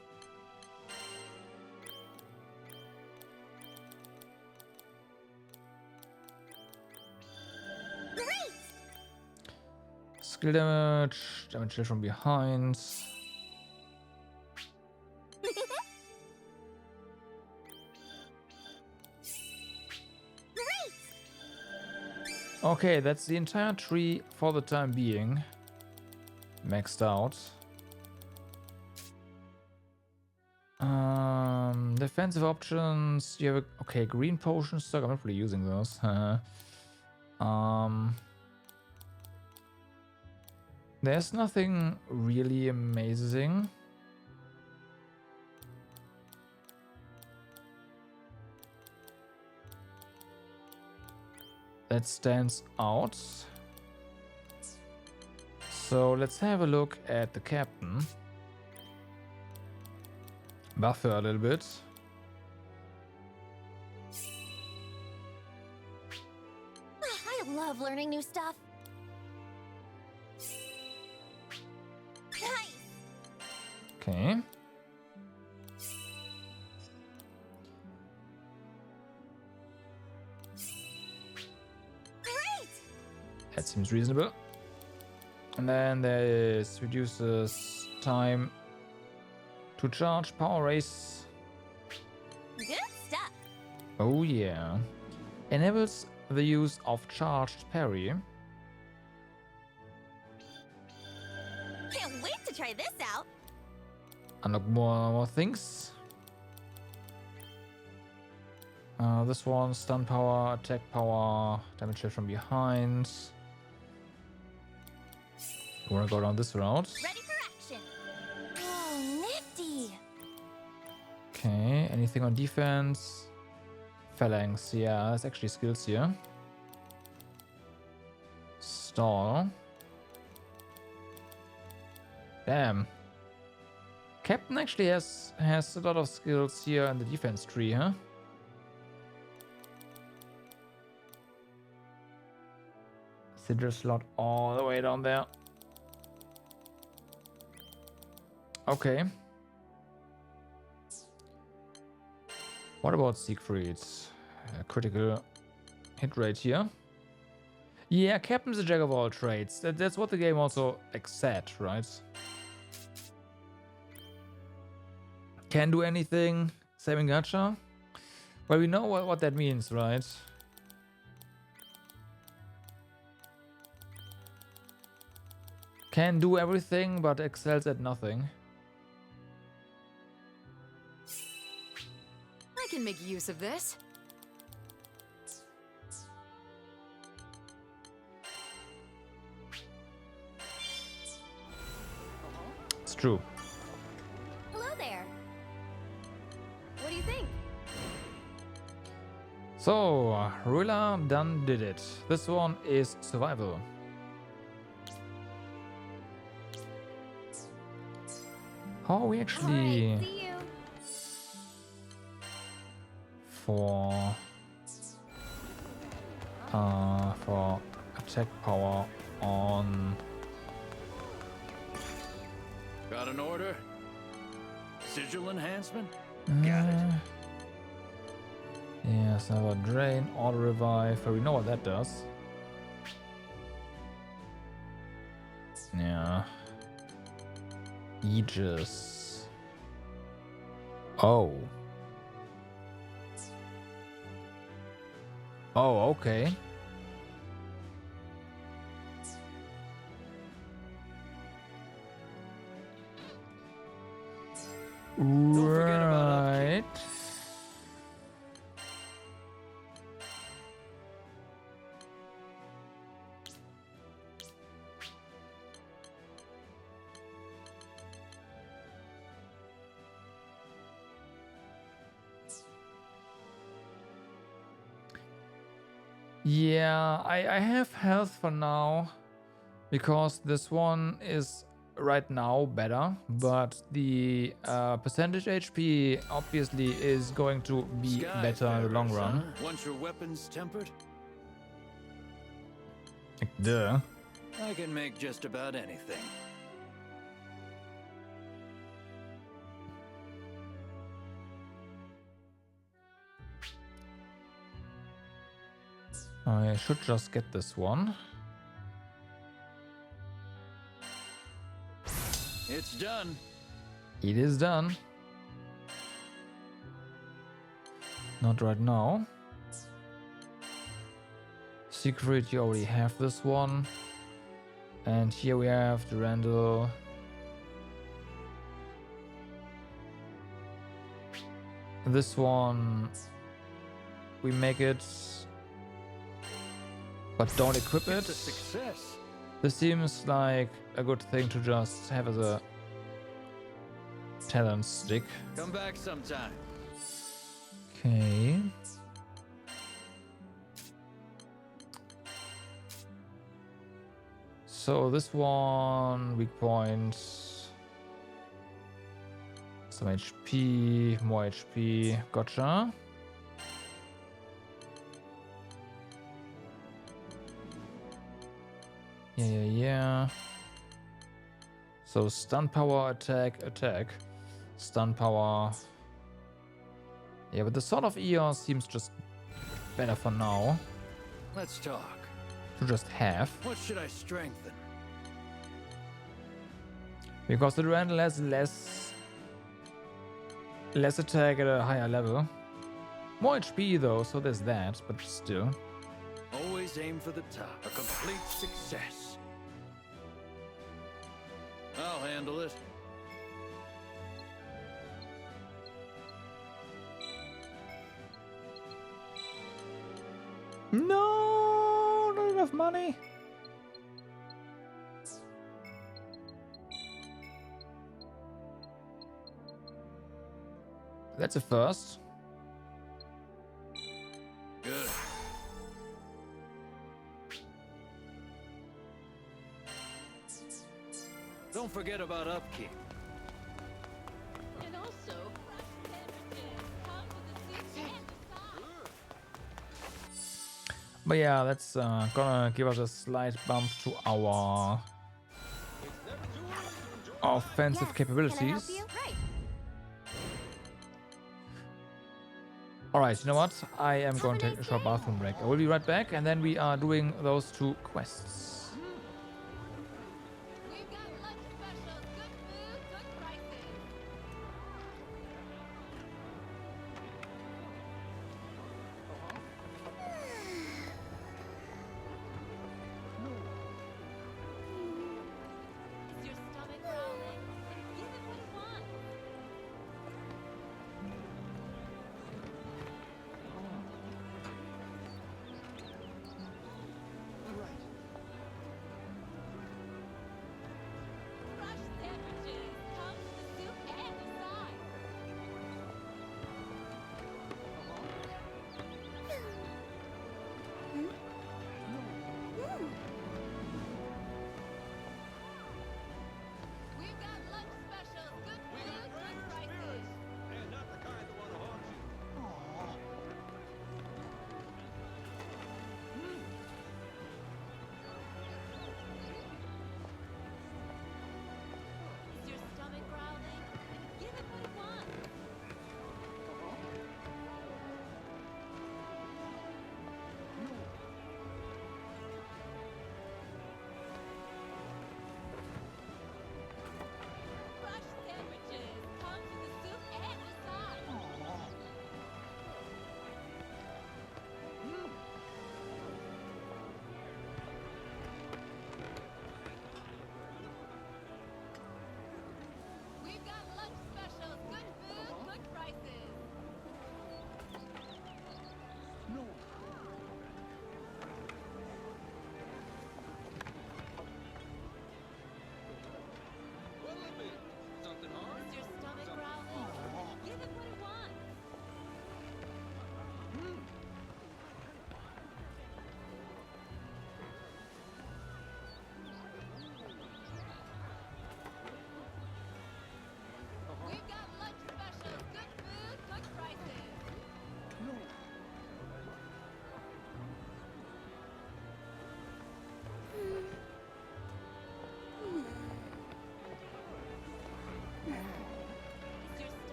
Speaker 5: Great.
Speaker 1: Skill damage, damage dealt from behind. Okay, that's the entire tree for the time being. Maxed out. Defensive options. You have a, okay, green potion stock. I'm not really using those. There's nothing really amazing. that stands out. So let's have a look at the captain. Buff her a little bit.
Speaker 10: I love learning new stuff. Nice.
Speaker 1: Okay.
Speaker 10: Great.
Speaker 1: That seems reasonable. And then there is reduces time to charge power race.
Speaker 10: Good stuff.
Speaker 1: Oh yeah. Enables the use of charged parry.
Speaker 10: Can't wait to try this out.
Speaker 1: Unlock more things. This one, stun power, attack power, damage hit from behind. You wanna go down this route?
Speaker 10: Ready for action. Oh, nifty.
Speaker 1: Okay, anything on defense? Phalanx, yeah, that's actually skills here. Stall. Damn. Captain actually has a lot of skills here in the defense tree, huh? Sigil slot all the way down there. Okay. What about Siegfried? Critical hit rate here. Yeah, Captain's a jack of all trades. That's what the game also said, right? Can do anything, saving gacha. Well, we know what that means, right? Can do everything, but excels at nothing.
Speaker 18: I can make use of this.
Speaker 1: It's true.
Speaker 10: Hello there. What do you think?
Speaker 1: So, Rilla done did it. This one is survival. How are we actually
Speaker 10: Right, see you.
Speaker 1: for attack power on?
Speaker 3: Got an order? Sigil enhancement?
Speaker 1: Yeah, Sniper Drain, Auto Revive. We know what that does. Yeah. Aegis. Oh. Oh, okay. Right. Yeah, I have health for now because this one is right now better, but the percentage HP obviously is going to be better in the long run.
Speaker 3: Huh? Once your weapons tempered,
Speaker 1: Duh.
Speaker 3: I can make just about anything.
Speaker 1: I should just get this one.
Speaker 3: It's done.
Speaker 1: It is done. Not right now. Secret, you already have this one. And here we have the Randall. This one, we make it, but don't equip it.
Speaker 3: It's a success.
Speaker 1: This seems like a good thing to just have as a talent stick.
Speaker 3: Come back sometime.
Speaker 1: Okay. So this one, weak point. Some HP, more HP. Gotcha. Yeah. So stun power, attack. Stun power. Yeah, but the Sword of Eos seems just better for now.
Speaker 3: Let's talk.
Speaker 1: To just have.
Speaker 3: What should I strengthen?
Speaker 1: Because the Durandal has less attack at a higher level. More HP though, so there's that, but still.
Speaker 3: Always aim for the top. A complete success. I'll handle it.
Speaker 1: No, not enough money. That's a first.
Speaker 3: Good. Don't forget about upkeep.
Speaker 7: And also,
Speaker 1: But yeah, that's gonna give us a slight bump to our offensive capabilities. Alright, you know what? I am going to take a short bathroom break. I will be right back, and then we are doing those 2 quests.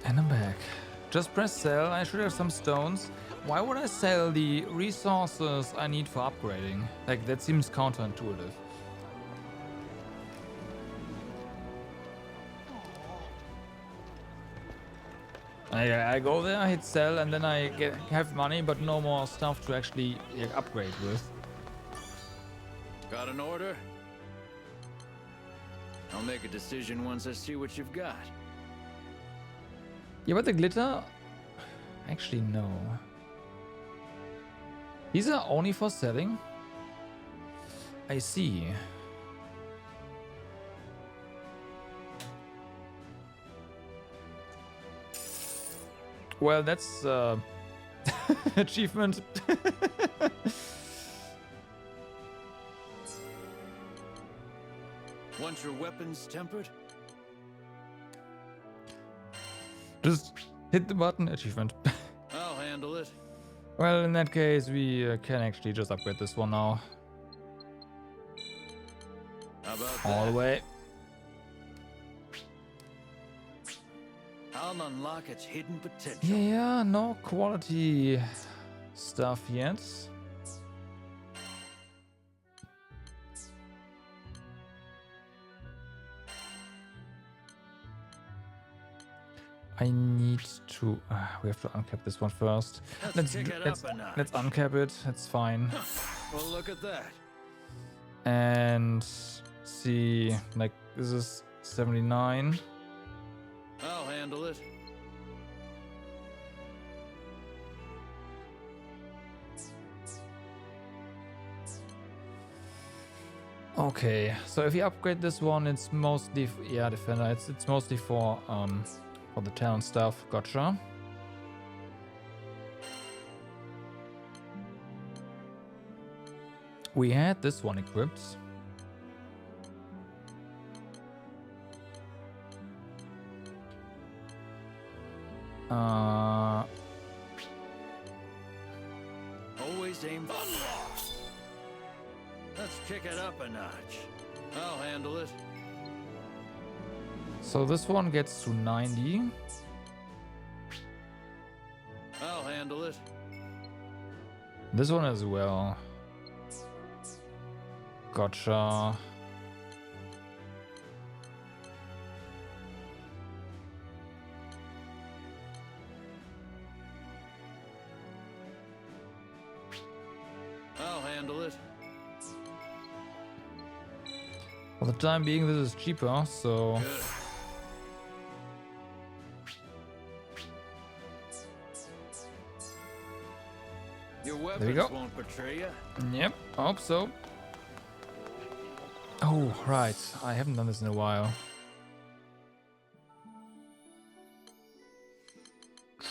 Speaker 1: And I'm back. Just press sell. I should have some stones. Why would I sell the resources I need for upgrading? Like, that seems counterintuitive. I go there, I hit sell, and then I have money, but no more stuff to actually upgrade with.
Speaker 3: Got an order? I'll make a decision once I see what you've got.
Speaker 1: Yeah, but the glitter... Actually, no. These are only for selling? I see. Well, that's achievement.
Speaker 3: Want your weapons tempered?
Speaker 1: Just hit the button, achievement.
Speaker 3: I'll handle it.
Speaker 1: Well, in that case, we can actually just upgrade this one now.
Speaker 3: How about
Speaker 1: all
Speaker 3: that?
Speaker 1: the way.
Speaker 3: I'll unlock its hidden potential.
Speaker 1: Yeah, no quality stuff yet. I need to. We have to uncap this one first.
Speaker 3: Let's kick it up a notch.
Speaker 1: Let's uncap it. It's fine.
Speaker 3: Well, look at that.
Speaker 1: And see, like this is 79.
Speaker 3: I'll handle it.
Speaker 1: Okay, so if you upgrade this one, it's mostly yeah, defender. It's mostly for the talent stuff. Gotcha. We had this one equipped.
Speaker 3: Always aim for. Let's kick it up a notch. I'll handle it.
Speaker 1: So this one gets to 90.
Speaker 3: I'll handle it.
Speaker 1: This one as well. Gotcha.
Speaker 3: I'll handle it.
Speaker 1: For the time being, this is cheaper, so.
Speaker 3: Good. Your
Speaker 1: There you go.
Speaker 3: weapons won't betray you.
Speaker 1: Yep, hope so. Oh, right. I haven't done this in a while.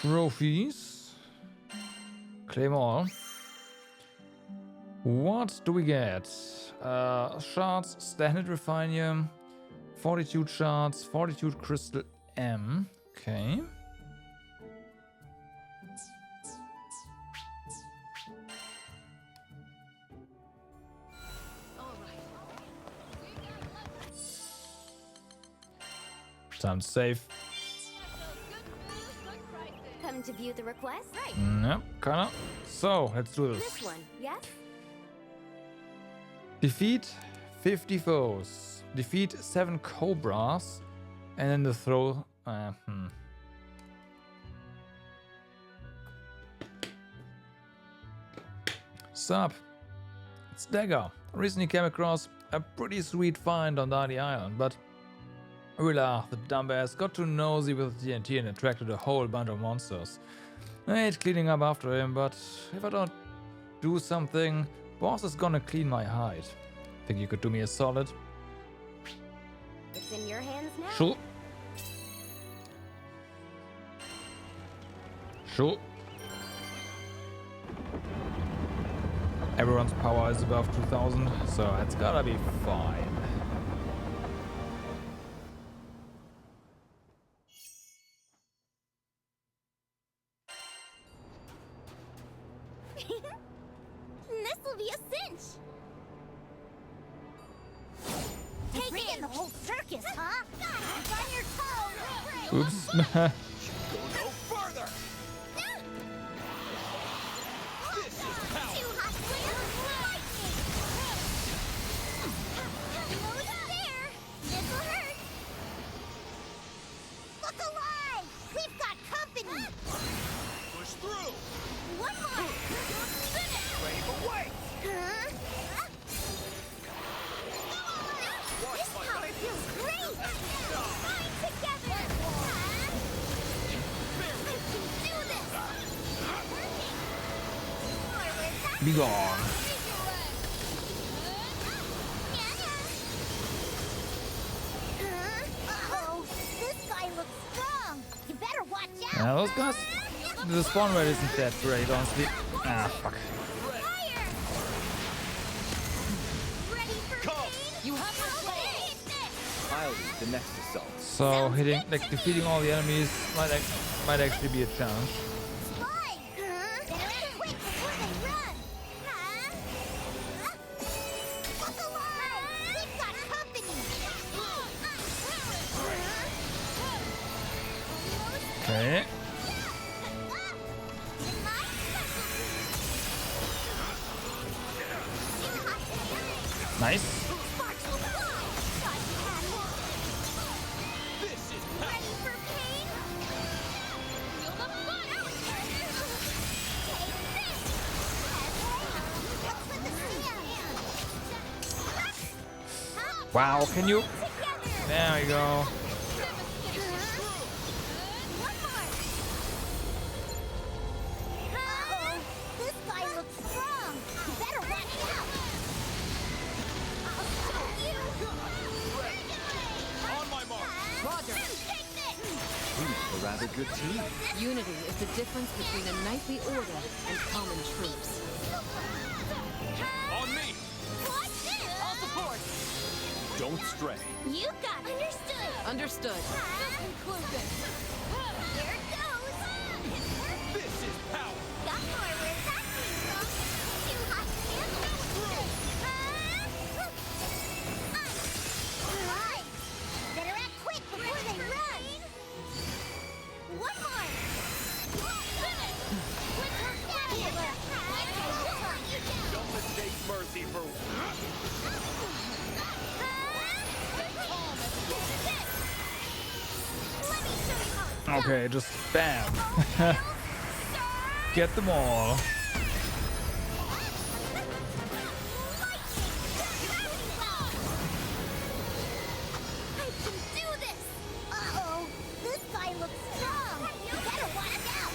Speaker 1: Trophies. Claim all. What do we get? Shards, standard refinium, fortitude shards, fortitude crystal M. Okay. Time to save.
Speaker 10: Come to view the request? Right.
Speaker 1: Yep, kinda. So, let's do this.
Speaker 10: This one, yes?
Speaker 1: Defeat 50 foes. Defeat 7 cobras. And then the throw. Sup? It's Dagger. Recently came across a pretty sweet find on Darty Island, but Ulla, the dumbass, got too nosy with TNT and attracted a whole bunch of monsters. I hate cleaning up after him, but if I don't do something, boss is gonna clean my hide. Think you could do me a solid?
Speaker 10: It's in your hands now.
Speaker 1: Sure. Sure. Everyone's power is above 2000, so it's gotta be fine.
Speaker 5: This'll be a cinch. Take in the whole circus, huh? On your toes.
Speaker 1: Oops.
Speaker 20: Go no further. This is power.
Speaker 5: Too hot for lightning. Almost there. This'll hurt. Look alive. We've got company.
Speaker 20: Push through.
Speaker 5: One more.
Speaker 20: Ready for weight.
Speaker 5: Huh?
Speaker 20: Watch
Speaker 5: This
Speaker 20: my
Speaker 5: power
Speaker 20: lightning.
Speaker 5: feels great.
Speaker 1: Be gone.
Speaker 5: Uh-oh, this guy looks strong. You better watch out.
Speaker 1: Yeah, those guys. The spawn rate isn't that great, honestly. Ah, fuck.
Speaker 13: You have
Speaker 19: I'll lead the next assault.
Speaker 1: So hitting, like defeating all the enemies might actually be a challenge. Okay. Nice. Wow, can you? There we go.
Speaker 5: This guy looks strong. You better watch out.
Speaker 20: On my mark.
Speaker 18: Roger.
Speaker 19: We make a rather good team.
Speaker 18: Unity is the difference between a knightly order and common troops.
Speaker 20: On me.
Speaker 18: All support.
Speaker 20: Don't stray.
Speaker 5: You got it. Understood.
Speaker 18: Understood.
Speaker 5: Conclusion. Here it goes.
Speaker 20: This is power.
Speaker 5: Got more where that came from. Too hot to handle. Right. Better act quick before they run. One more.
Speaker 20: Don't mistake mercy for...
Speaker 1: Okay, just bam. Get them all.
Speaker 5: I can do this! Uh-oh, this guy looks strong. You better watch out.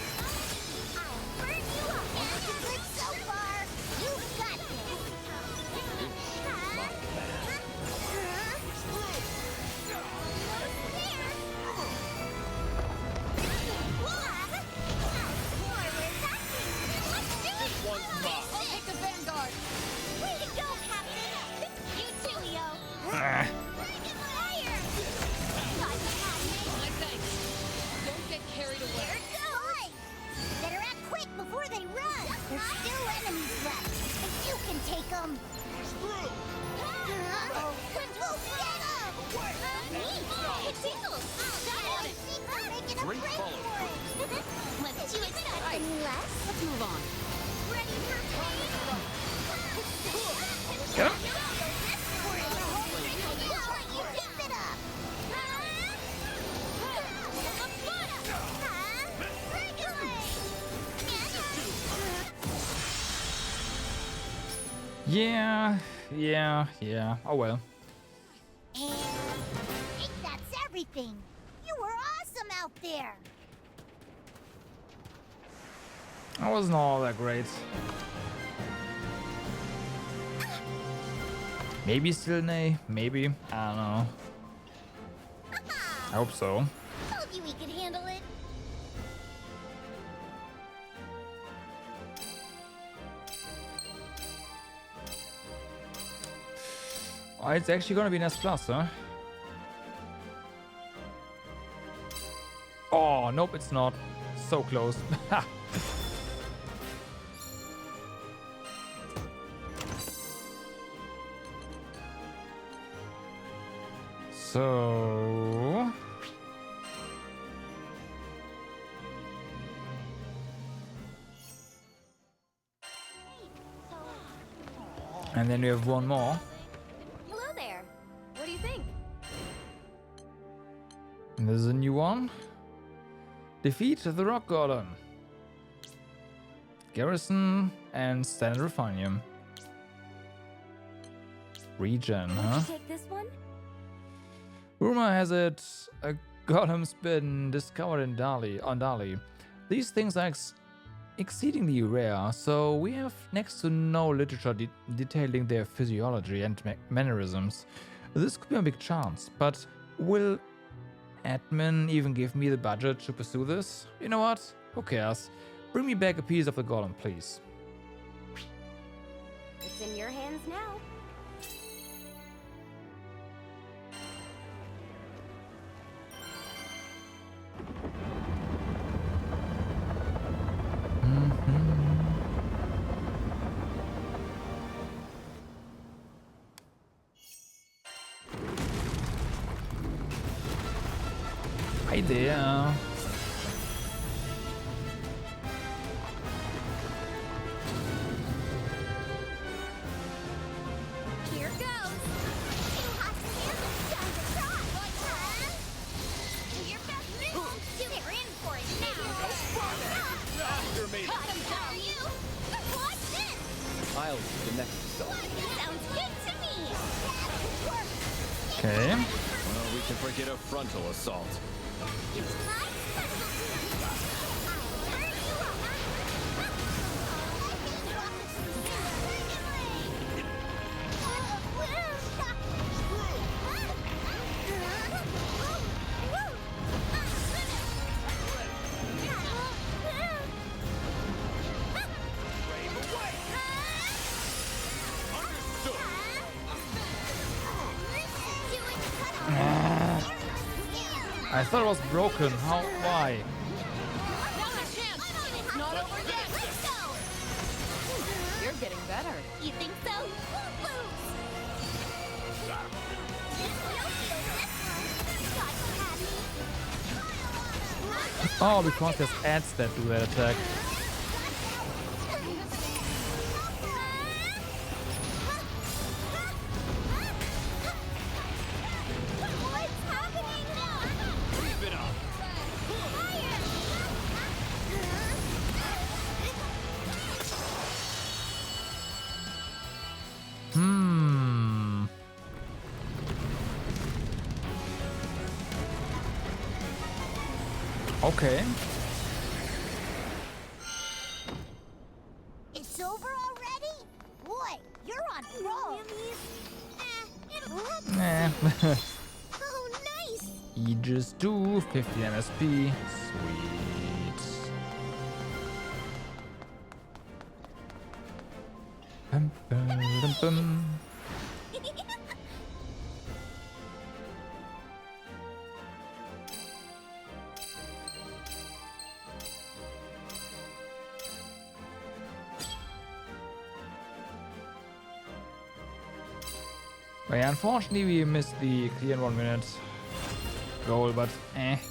Speaker 5: I'll burn you up. Looking good so far. You've got this.
Speaker 20: One's
Speaker 5: Take the vanguard. Way to go, Captain. You too, Leo.
Speaker 1: Ah.
Speaker 5: Fire!
Speaker 18: My thanks. Don't get carried away.
Speaker 5: There it goes. Better act quick before they run. There's still enemies left, and you can take them.
Speaker 20: Screw!
Speaker 5: Uh-oh. We'll get them. It tickles. Shut it. Making a
Speaker 20: Great
Speaker 5: break
Speaker 20: follow.
Speaker 5: for it. Let's you expect any less?
Speaker 18: Let's move on.
Speaker 5: Ready for pain?
Speaker 1: Get him.
Speaker 5: You keep it up.
Speaker 1: Yeah. Oh well.
Speaker 5: And I think that's everything. You were awesome out there.
Speaker 1: That wasn't all that great. Maybe still nay. Maybe. I don't know. I hope so.
Speaker 5: Told you we could handle it.
Speaker 1: Oh, it's actually gonna be an S plus, huh? Oh, nope, it's not. So close. So... And then we have one more.
Speaker 10: Hello there. What do you think?
Speaker 1: And there's a new one. Defeat the Rock Golem. Garrison and Standard Refinium. Regen,
Speaker 10: Would
Speaker 1: huh?
Speaker 10: you take this one?
Speaker 1: Rumor has it a golem's been discovered in Dali. These things are exceedingly rare, so we have next to no literature detailing their physiology and mannerisms. This could be a big chance, but will admin even give me the budget to pursue this? You know what? Who cares? Bring me back a piece of the golem, please.
Speaker 10: It's in your hands now.
Speaker 1: Hi there.
Speaker 5: Here goes. Too hot to handle. Time to try. Do your best, Miss. You're in for it now.
Speaker 20: After me.
Speaker 5: Cut him down, you. Watch this.
Speaker 19: I'll do the next assault.
Speaker 5: Sounds good to me. That works.
Speaker 1: Okay.
Speaker 20: Well, we can forget a frontal assault.
Speaker 5: It's my specialty. I'll turn you
Speaker 1: I thought it was broken. How? Why?
Speaker 18: You're getting better.
Speaker 5: You think so?
Speaker 1: Oh, because there's ads that do that attack. Okay.
Speaker 5: It's over already? Boy, you're on roll.
Speaker 1: Nah.
Speaker 5: Oh, nice.
Speaker 1: Aegis 2, 50 MSP. Sweet. Bum, bum, bum, bum. Well, yeah, unfortunately we missed the clear in 1 minute goal, but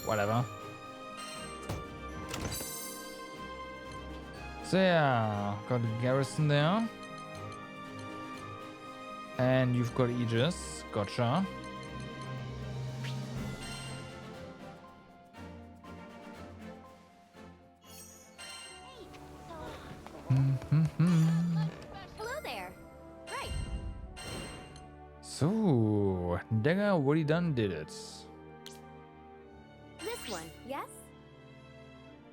Speaker 1: whatever. So yeah, got a garrison there. And you've got Aegis, gotcha.
Speaker 10: Hello there. Right.
Speaker 1: So, Dagger already done did it.
Speaker 10: This one, yes?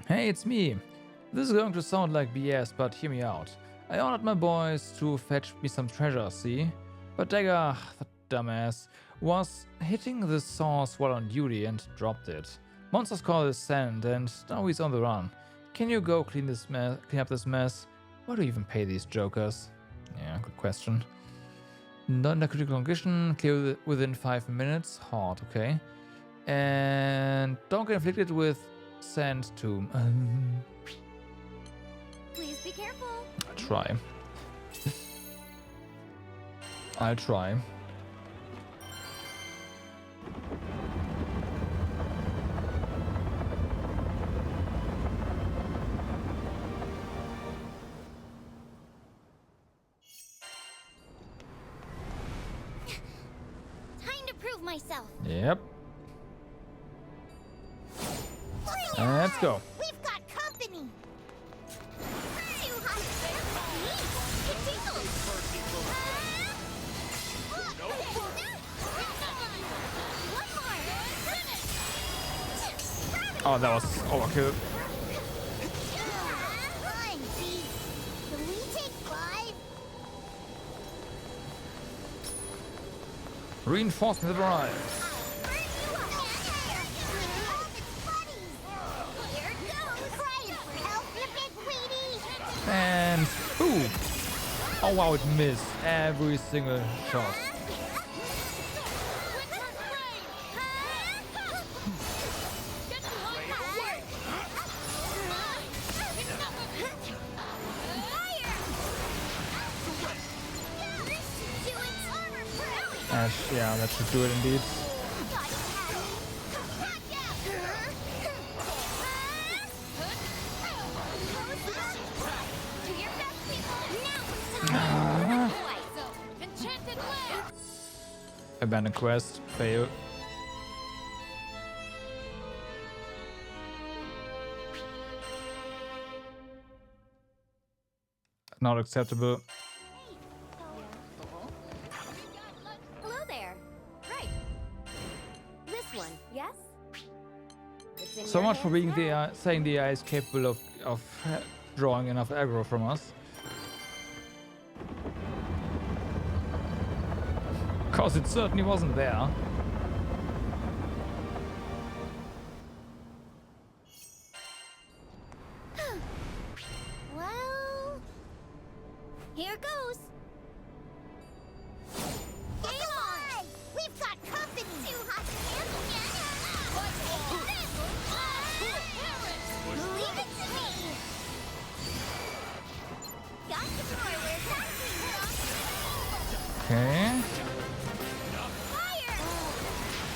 Speaker 1: Hey, it's me. This is going to sound like BS, but hear me out. I ordered my boys to fetch me some treasure, see? But Dagger, the dumbass, was hitting the source while on duty and dropped it. Monsters call this sand, and now he's on the run. Can you go clean up this mess? Why do you even pay these jokers? Yeah, good question. Not in a critical condition, clear within 5 minutes. Hard, okay. And don't get inflicted with sand tomb.
Speaker 10: Please be careful.
Speaker 1: I'll try. I'll try.
Speaker 5: Time to prove myself.
Speaker 1: Yep. Let's go.
Speaker 5: We've got company. Too hot to bear. It tickles.
Speaker 1: Oh, that was overkill. Reinforcements have arrived. And ooh! Oh wow, it missed every single shot. Yeah, that should do it indeed. Abandon quest, fail. Not acceptable.
Speaker 10: Hello there. Right. This one, yes? It's in
Speaker 1: So
Speaker 10: your
Speaker 1: much for
Speaker 10: hands
Speaker 1: being
Speaker 10: now.
Speaker 1: the saying the AI is capable of drawing enough aggro from us. Cause it certainly wasn't there.
Speaker 5: Well, here goes. Game on! We've got company. Too hot to handle. Leave it to me. Got the toy. Where's that thing?
Speaker 1: Okay.
Speaker 5: Fire!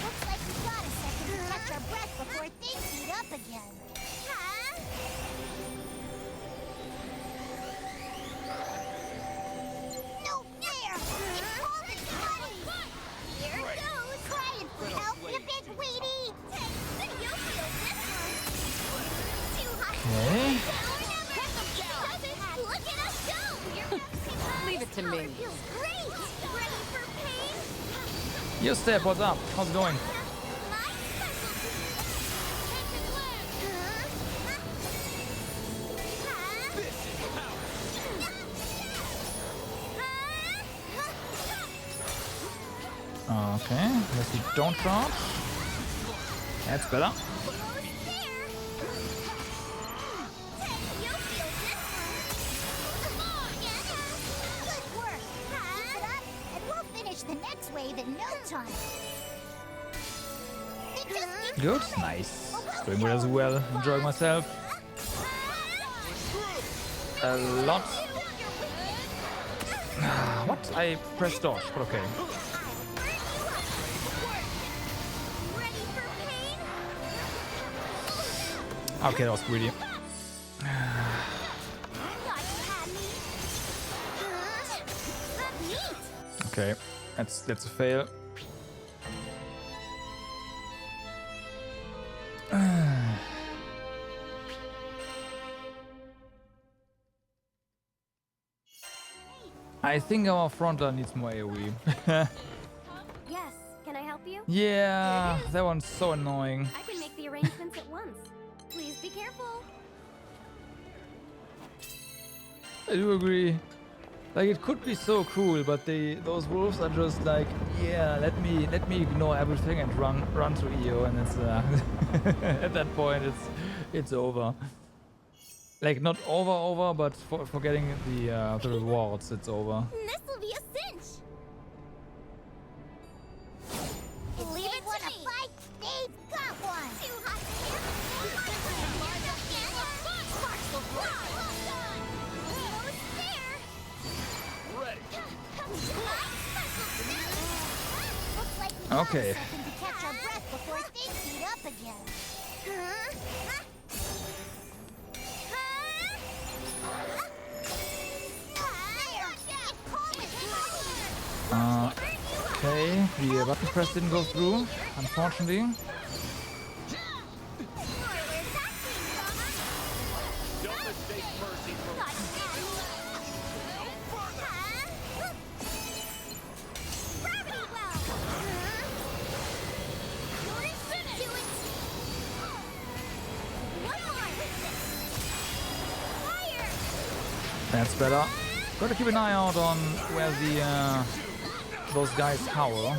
Speaker 5: Looks like we got a second to catch our breath before things heat up again. Huh? No fair! It's all the money! Here goes! Crying for help, you big weedy! You'll feel this one! Too hot to
Speaker 1: Okay.
Speaker 5: Look at us go!
Speaker 18: Leave it to me.
Speaker 5: Feels great! Ready for pain?
Speaker 1: Yo, Step, what's up? How's it going? Okay, unless you don't charge. That's better.
Speaker 5: Good work! Keep it up, and we'll finish the next wave in no time. They just keep
Speaker 1: Good,
Speaker 5: coming.
Speaker 1: nice. Doing well as well. Enjoying myself. A lot. What? I pressed dodge, but okay. Okay, that was greedy. Okay, that's a fail. I think our frontline needs more AoE.
Speaker 10: Yes, can I help you?
Speaker 1: Yeah, that one's so annoying.
Speaker 10: I can make the arrangements at once. Please be careful.
Speaker 1: I do agree. Like, it could be so cool, but those wolves are just like, yeah, let me ignore everything and run to EO, and it's at that point it's over. Like, not over, but for getting the rewards, it's over.
Speaker 5: This'll be a cinch. If they want to fight, they've got one. Too hot to handle. Sparks will fly. Almost there.
Speaker 20: Ready.
Speaker 5: Looks like we
Speaker 1: Okay.
Speaker 5: got a second to catch our breath before things heat up again.
Speaker 1: Okay, the button press didn't go through, unfortunately.
Speaker 20: Don't mistake mercy for
Speaker 1: That's better. Gotta keep an eye out on where the those guys cower.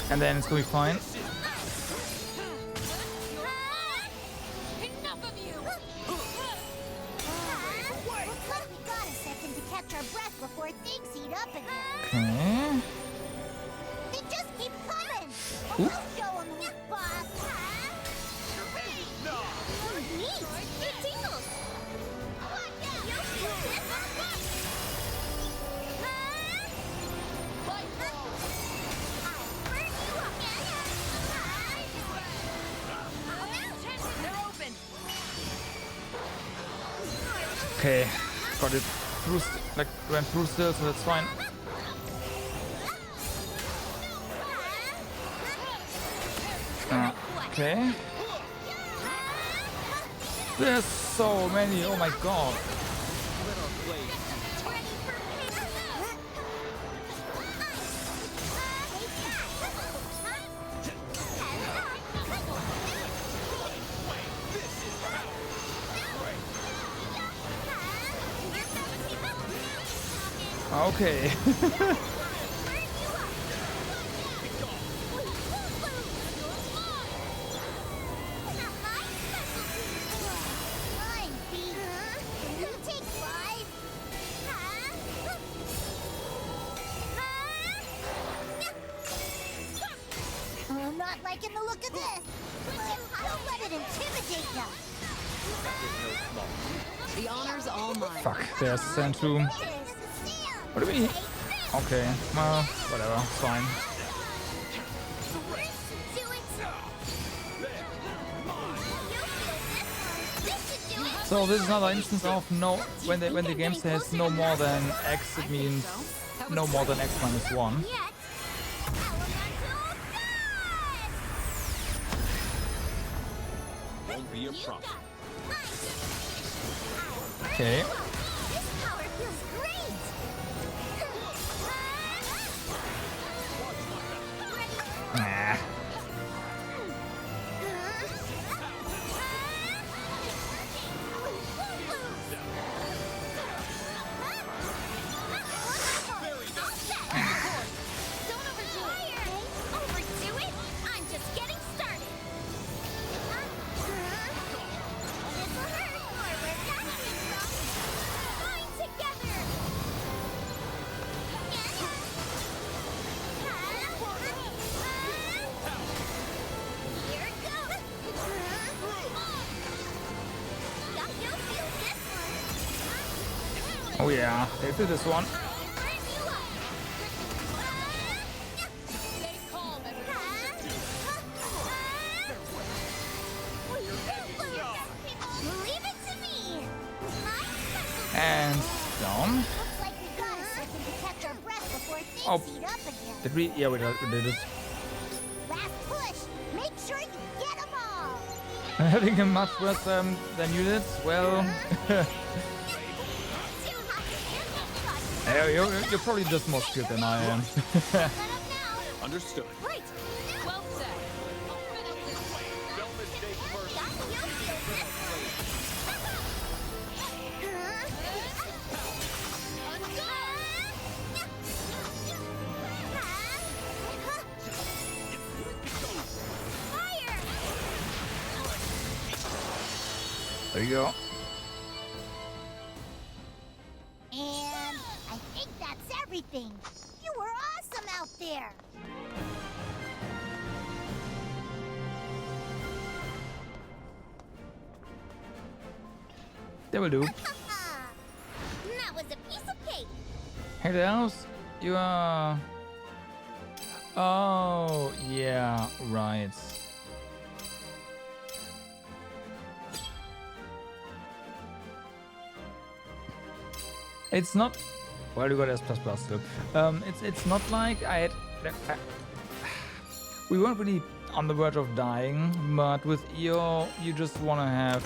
Speaker 1: And then it's gonna be fine.
Speaker 5: Enough of you! Looks like we got a second to catch our breath before things heat up again.
Speaker 1: Okay.
Speaker 5: They just keep coming!
Speaker 1: Ooh.
Speaker 5: We'll show them who's boss! No! Neat! It tingles! Watch out! You'll feel this!
Speaker 7: They're open.
Speaker 1: Okay. Got it through, like, went through still, so that's fine. Okay. There's so many, oh my god. Okay.
Speaker 5: I'm not liking the look of this. Don't let it intimidate you.
Speaker 18: The honor's all mine.
Speaker 1: Fuck, there's Santu. What do we mean? Okay, well, whatever, it's fine. So this is another instance of no, when the game says no more than X, it means no more than X minus 1.
Speaker 20: Won't be a problem.
Speaker 1: Okay. Nah. Oh yeah, they did this one. And down. Oh, did we? Yeah, we did it.
Speaker 5: Last push. Make sure you get them all.
Speaker 1: Having a much worse than you did. Well, you're probably just more skilled than I am.
Speaker 20: Understood.
Speaker 7: Right. Well said.
Speaker 20: Don't mistake mercy.
Speaker 1: There you go.
Speaker 5: And I think that's everything. You were awesome out there.
Speaker 1: That will do.
Speaker 5: That was a piece of cake.
Speaker 1: Hey, the house. You are. Oh, yeah, right. It's not. Well, you got S++ still. It's not like we weren't really on the verge of dying, but with EO, you just want to have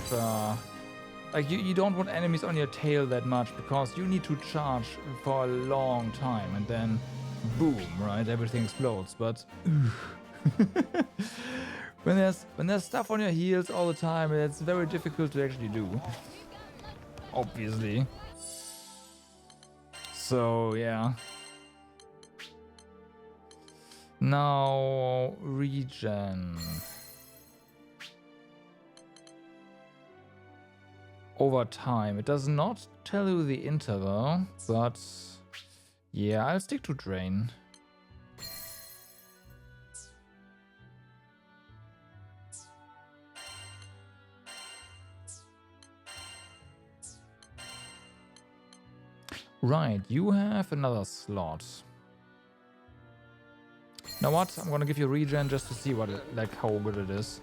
Speaker 1: like you don't want enemies on your tail that much because you need to charge for a long time, and then boom, right? Everything explodes. But when there's stuff on your heels all the time, it's very difficult to actually do. Obviously. So yeah. Now, regen. Over time. It does not tell you the interval, but yeah, I'll stick to drain. Right, you have another slot. Now what? I'm gonna give you regen just to see what it, like how good it is.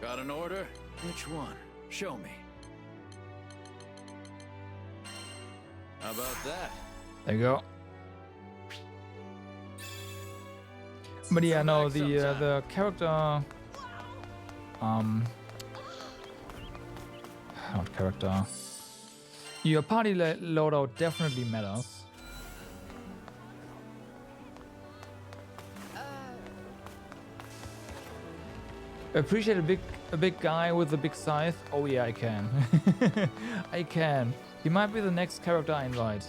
Speaker 3: Got an order? Which one? Show me. How about that?
Speaker 1: There you go. But yeah, no, the character, not character. Your party loadout definitely matters. Appreciate a big guy with a big scythe. Oh yeah, I can. I can. He might be the next character I invite.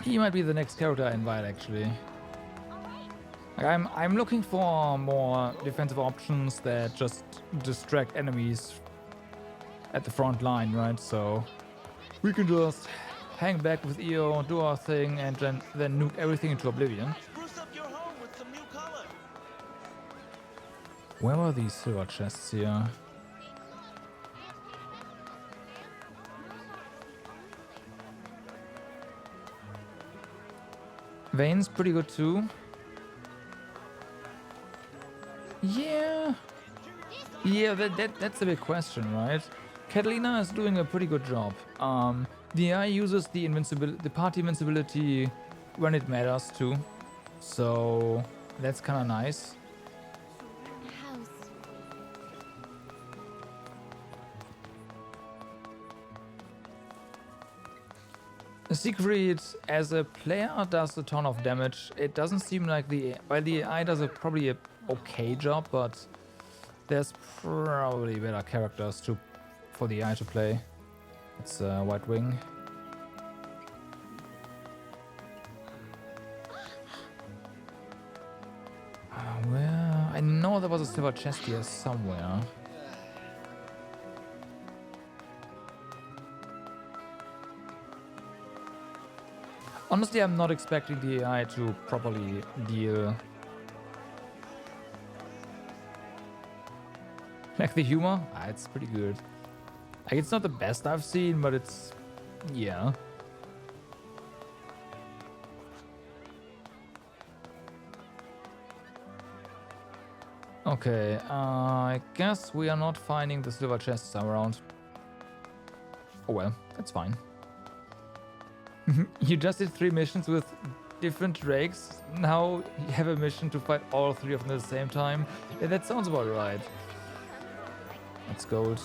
Speaker 1: He might be the next character I invite, actually. I'm looking for more defensive options that just distract enemies at the front line, right? So we can just hang back with EO, do our thing, and then nuke everything into oblivion. Where were these silver chests here? Vayne's pretty good too. Yeah, that's a big question, right? Catalina is doing a pretty good job. The AI uses the party invincibility when it matters too, so that's kind of nice. Siegfried as a player does a ton of damage. It doesn't seem like the AI does probably a okay job, but there's probably better characters for the AI to play. It's White Wing. Where? I know there was a silver chest here somewhere. Honestly, I'm not expecting the AI to properly deal. Like the humor? It's pretty good. Like, it's not the best I've seen, but it's... yeah. Okay, I guess we are not finding the silver chests around. Oh well, that's fine. You just did 3 missions with different drakes. Now you have a mission to fight all 3 of them at the same time. Yeah, that sounds about right. That's gold.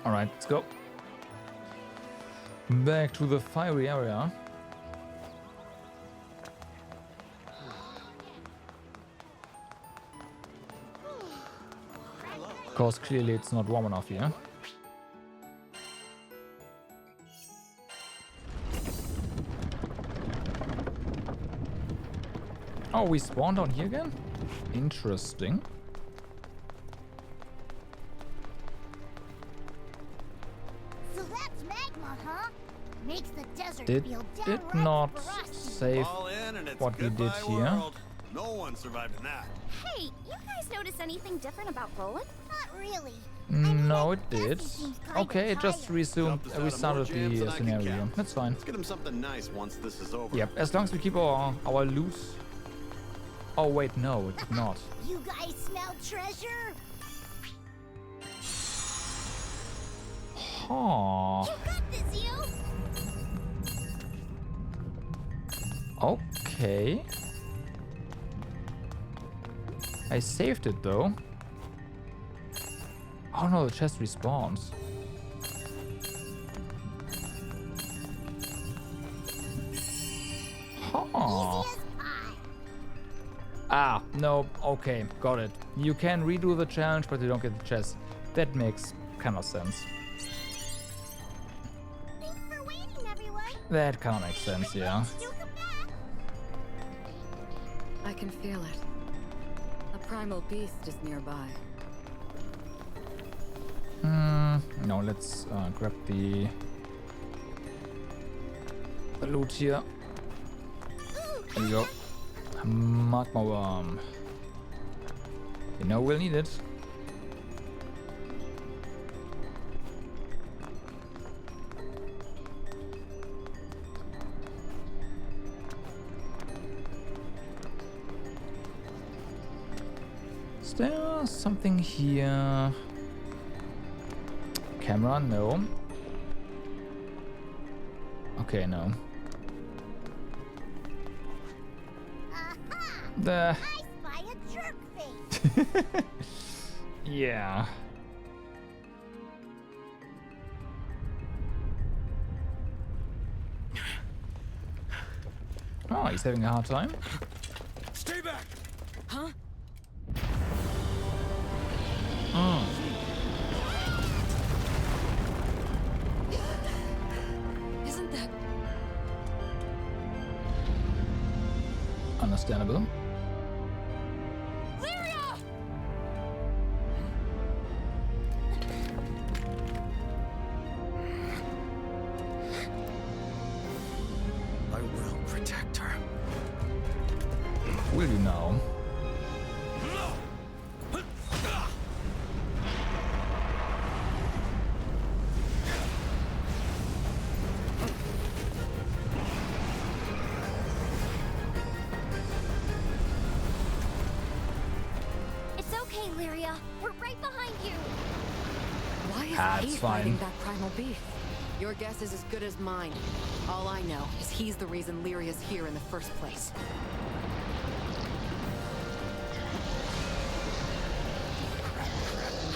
Speaker 1: Alright, let's go. Back to the fiery area. Of course, clearly it's not warm enough here. Oh, we spawned down here again? Interesting.
Speaker 5: So that's magma, huh? Makes the desert
Speaker 1: Did
Speaker 5: feel
Speaker 1: it
Speaker 5: downright
Speaker 1: not
Speaker 5: frosty.
Speaker 1: save what we did here?
Speaker 14: No one survived in that.
Speaker 10: Hey, you guys notice anything different about Roland?
Speaker 5: Not really.
Speaker 1: No, it did. Okay, it just restarted the scenario. That's fine.
Speaker 17: Let's get him something nice once this is over.
Speaker 1: Yep, as long as we keep our loot. Oh wait, no, it did not.
Speaker 5: You guys smell treasure?
Speaker 1: Huh.
Speaker 5: You got this, you.
Speaker 1: Okay. I saved it though. Oh no, the chest respawns. Huh. Oh. Ah, no, okay, got it. You can redo the challenge, but you don't get the chest. That makes kind of sense.
Speaker 5: Thanks for waiting, everyone.
Speaker 1: That kind of makes sense, yeah.
Speaker 16: I can feel it. A primal beast is nearby.
Speaker 1: No, let's grab the loot here. There you go. Magma worm. You know we'll need it. Is there something here? Camera? No. Okay, no.
Speaker 5: I spy a jerk face.
Speaker 1: Yeah. Oh, he's having a hard time.
Speaker 15: Stay back!
Speaker 18: Huh?
Speaker 1: Oh.
Speaker 18: Isn't that...
Speaker 1: Understandable.
Speaker 15: I will protect her.
Speaker 1: Will you now?
Speaker 10: It's okay, Lyria. We're right behind you.
Speaker 18: Why is
Speaker 1: Ah,
Speaker 18: he
Speaker 1: it's
Speaker 18: fighting
Speaker 1: fine.
Speaker 18: that primal beast? Your guess is as good as mine. All I know is he's the reason Lyria's here in the first place.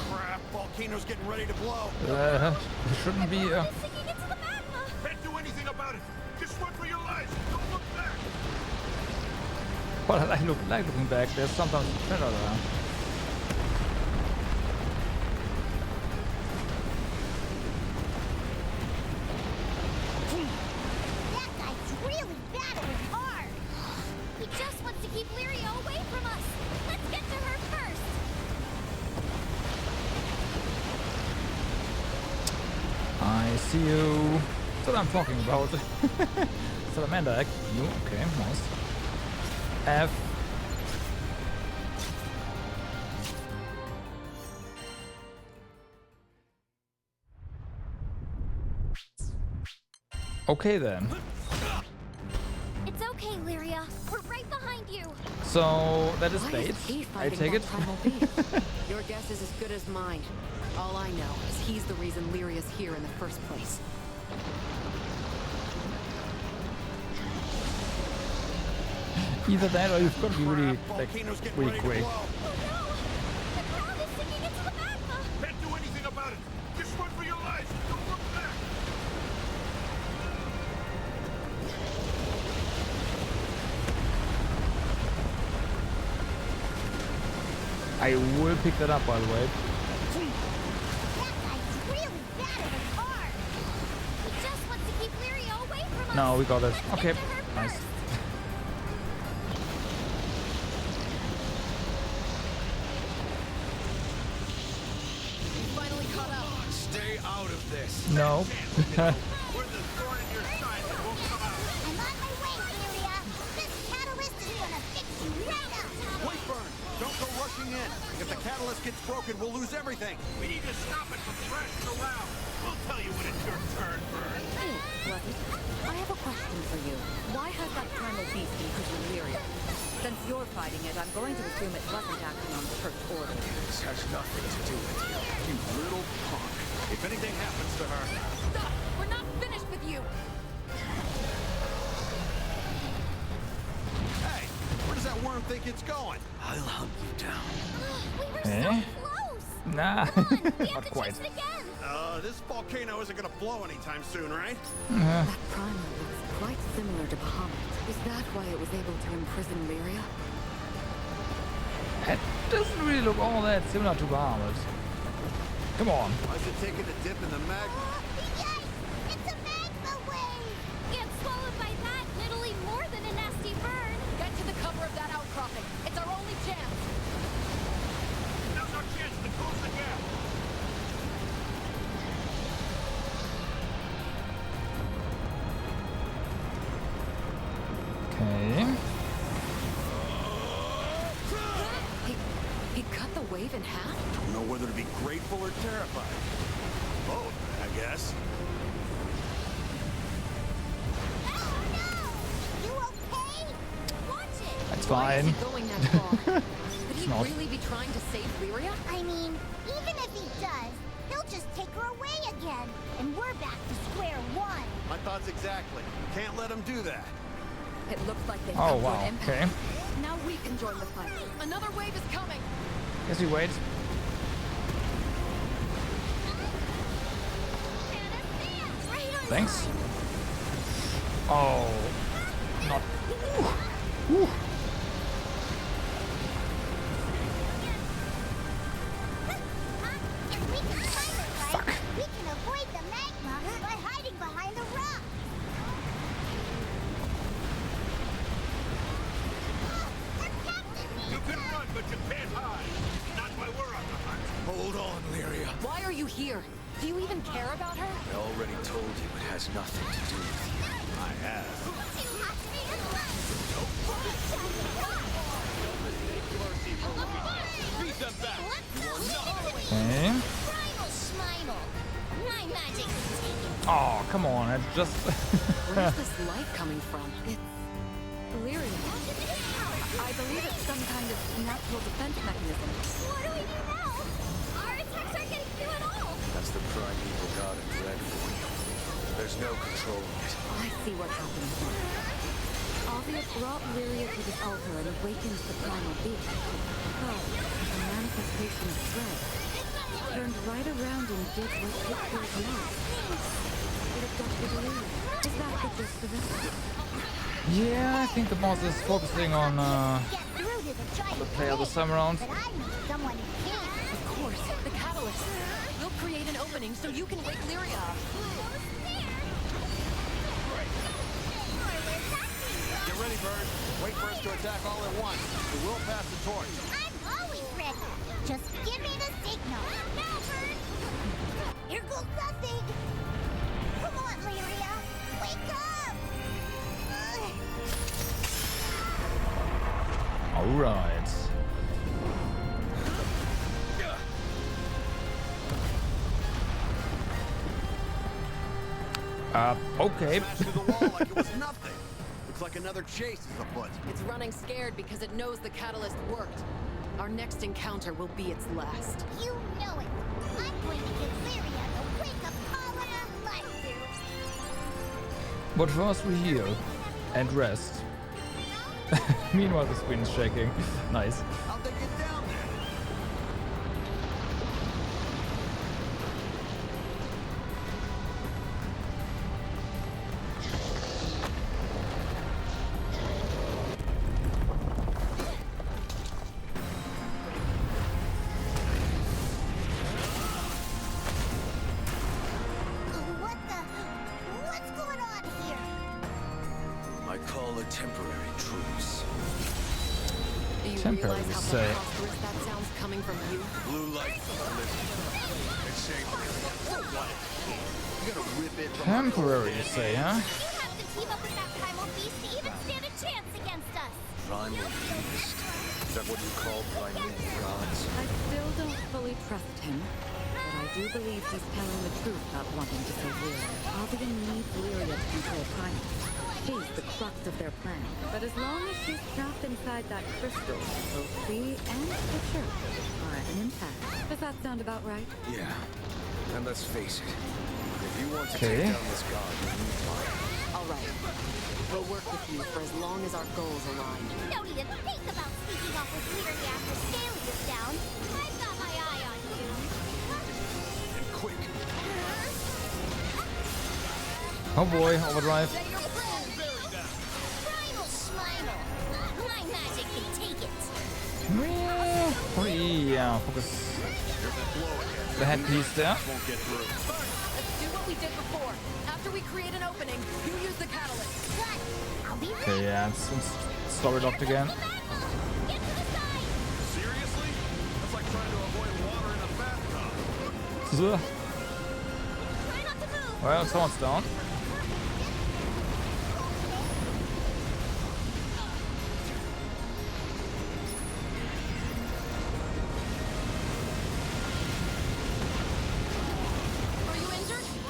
Speaker 17: Crap, volcano's getting ready to blow.
Speaker 1: It shouldn't be.
Speaker 17: Can't do anything about it. Just run for your lives. Don't look back.
Speaker 1: Well, I like looking back. There's sometimes better there.
Speaker 5: That guy's really battling hard.
Speaker 10: He just wants to keep Lyria away from us. Let's get to her first.
Speaker 1: I see you. That's what I'm talking about. Salamander, you okay? Nice. F. Okay then.
Speaker 10: It's okay, Lyria. We're right behind you.
Speaker 1: So that is
Speaker 18: Why
Speaker 1: bait.
Speaker 18: is he
Speaker 1: I
Speaker 18: fighting
Speaker 1: take
Speaker 18: that
Speaker 1: it.
Speaker 18: primal beast? Your guess is as good as mine. All I know is he's the reason Lyria's here in the first place.
Speaker 1: Either that or you've got to be really, like, really quick.
Speaker 17: Can't do anything about it. Just run for your lives. Don't look back.
Speaker 1: I will pick that up, by the way.
Speaker 5: That guy's really battling hard.
Speaker 10: He just wants to keep Lyria away from us.
Speaker 1: No, we got it.
Speaker 10: Let's
Speaker 1: Okay,
Speaker 10: get to her
Speaker 1: nice.
Speaker 10: first.
Speaker 18: Finally caught up.
Speaker 17: Stay out of this.
Speaker 1: No.
Speaker 17: We're the thorn in your side that won't come out.
Speaker 5: I'm on my way, Lyria. This catalyst is gonna fix you right up.
Speaker 17: Wait, Burn. Don't go rushing in. If the catalyst gets broken, we'll lose everything. We need to stop it from thrashing around. We'll tell you when it's your turn, Burn.
Speaker 18: Hey, Lucky, I have a question for you. Why has that primal beast imprisoned Lyria? Since you're fighting it, I'm going to assume it wasn't acting on Church order.
Speaker 17: This has nothing to do with you. You little punk. If anything happens to her...
Speaker 18: Stop! We're not finished with you!
Speaker 17: Hey, where does that worm think it's going?
Speaker 15: I'll hunt you down.
Speaker 10: We were
Speaker 1: Eh?
Speaker 10: so close.
Speaker 1: Nah,
Speaker 10: Come on, we have
Speaker 1: not
Speaker 10: to
Speaker 1: quite.
Speaker 10: test it again.
Speaker 17: This volcano isn't gonna blow anytime soon, right?
Speaker 18: That primal looks
Speaker 16: quite similar to Bahamut. Is that why it was able to imprison Lyria?
Speaker 1: It doesn't really look all that similar to Bahamut. Come on.
Speaker 17: Why is it taking a dip in the magma?
Speaker 5: It's a magma wave!
Speaker 10: Get swallowed by that, and it'll leave more than a nasty burn.
Speaker 18: Get to the cover of that outcropping. It's our only chance.
Speaker 17: Now's our chance to close the gap.
Speaker 1: Okay.
Speaker 18: He cut the wave in half?
Speaker 17: Don't know whether to be grateful or terrified. Both, I guess.
Speaker 5: You okay? Watch it!
Speaker 1: That's
Speaker 18: Why is
Speaker 1: fine.
Speaker 18: he going that far? Could he
Speaker 1: not.
Speaker 18: really be trying to save Lyria?
Speaker 5: I mean, even if he does, he'll just take her away again. And we're back to square one.
Speaker 17: My thoughts exactly. Can't let him do that.
Speaker 16: It looks like they've
Speaker 1: Oh
Speaker 16: come to an
Speaker 1: wow.
Speaker 16: impasse.
Speaker 1: Okay.
Speaker 16: Now we can join the fight.
Speaker 18: Another wave is coming.
Speaker 1: Guess we wait. Thanks. Oh, not. Ooh. Ooh.
Speaker 5: If we can time it right, we can avoid the magma by hiding behind the rock.
Speaker 17: You can run, but you can't hide. Not while we're on the hunt.
Speaker 15: Hold on, Lyria.
Speaker 18: Why are you here? Do you even care about her?
Speaker 19: I already told you it has nothing to do with you.
Speaker 17: I have.
Speaker 20: Beat them back.
Speaker 1: Okay.
Speaker 5: Primal Schmimal. My magic is taken.
Speaker 1: Oh, come on. It's just.
Speaker 18: Where's this light coming from? It's Lyria. I believe it's some kind of natural defense mechanism.
Speaker 10: What do we do now? Our attacks aren't getting through at all.
Speaker 19: That's the primeval god of dread for you. There's no controlling it.
Speaker 16: I see what happened here. Avia brought Lyria to this altar and awakened the primal beast. But, as a manifestation of dread, turned right around and did what it was not. It abducted Lyria. Is that the gist of it?
Speaker 1: Yeah, I think the boss is focusing on
Speaker 5: Get through to the giant
Speaker 1: the player this time around.
Speaker 5: but I need someone who can.
Speaker 18: Of course, the catalyst. We'll create an opening so you can wake Lyria up.
Speaker 17: Get ready, Bird. Wait for us to attack all at once. We will pass the torch.
Speaker 5: I'm always ready. Just give me the signal. Now, Bird. Here goes nothing. Come on, Lyria. Wake up.
Speaker 1: All right. Okay.
Speaker 17: Smashed through the wall like it was nothing. Looks like another chase is afoot.
Speaker 18: It's running scared because it knows the catalyst worked. Our next encounter will be its last.
Speaker 5: You know it. I'm going to give Lyria the wake-up call of her life.
Speaker 1: But first we heal and rest. Meanwhile, the screen is shaking. Nice.
Speaker 17: How'd they get down there?
Speaker 5: What's going on here?
Speaker 19: I call a temporary truce.
Speaker 18: Do you
Speaker 1: Temporary,
Speaker 18: realize how
Speaker 1: say.
Speaker 18: preposterous that sounds coming from you?
Speaker 17: Blue light from the lizard. It's safe. What? You gotta rip it from
Speaker 1: Temporary, you say, huh?
Speaker 10: You have to team up with that primal beast to even stand a chance against us.
Speaker 19: Primal beast. Is that what you call primeval gods?
Speaker 16: I still don't fully trust him, but I do believe he's telling the truth about wanting to save Lyria. Avia needs Lyria to control Primal. She's the crux of their plan. But as long as she's trapped inside that crystal, both we and the church are at an impasse. Does that sound about right?
Speaker 19: Yeah. And let's face it. If you want to
Speaker 1: Okay.
Speaker 19: take down this god, you need mine.
Speaker 18: All right. We'll work with you for as long as our goals align.
Speaker 10: Don't even think about sneaking off with Lyria after scaling is down. I've got my eye on you.
Speaker 17: And quick.
Speaker 1: Oh boy, overdrive.
Speaker 10: Say your prayers.
Speaker 1: Yeah, focus the headpiece there.
Speaker 18: Let's do what we did before. After we create an opening, you use the catalyst.
Speaker 1: Okay, yeah, it's story locked again.
Speaker 17: Seriously? That's like trying to avoid water in a bathtub.
Speaker 1: Well, someone's down.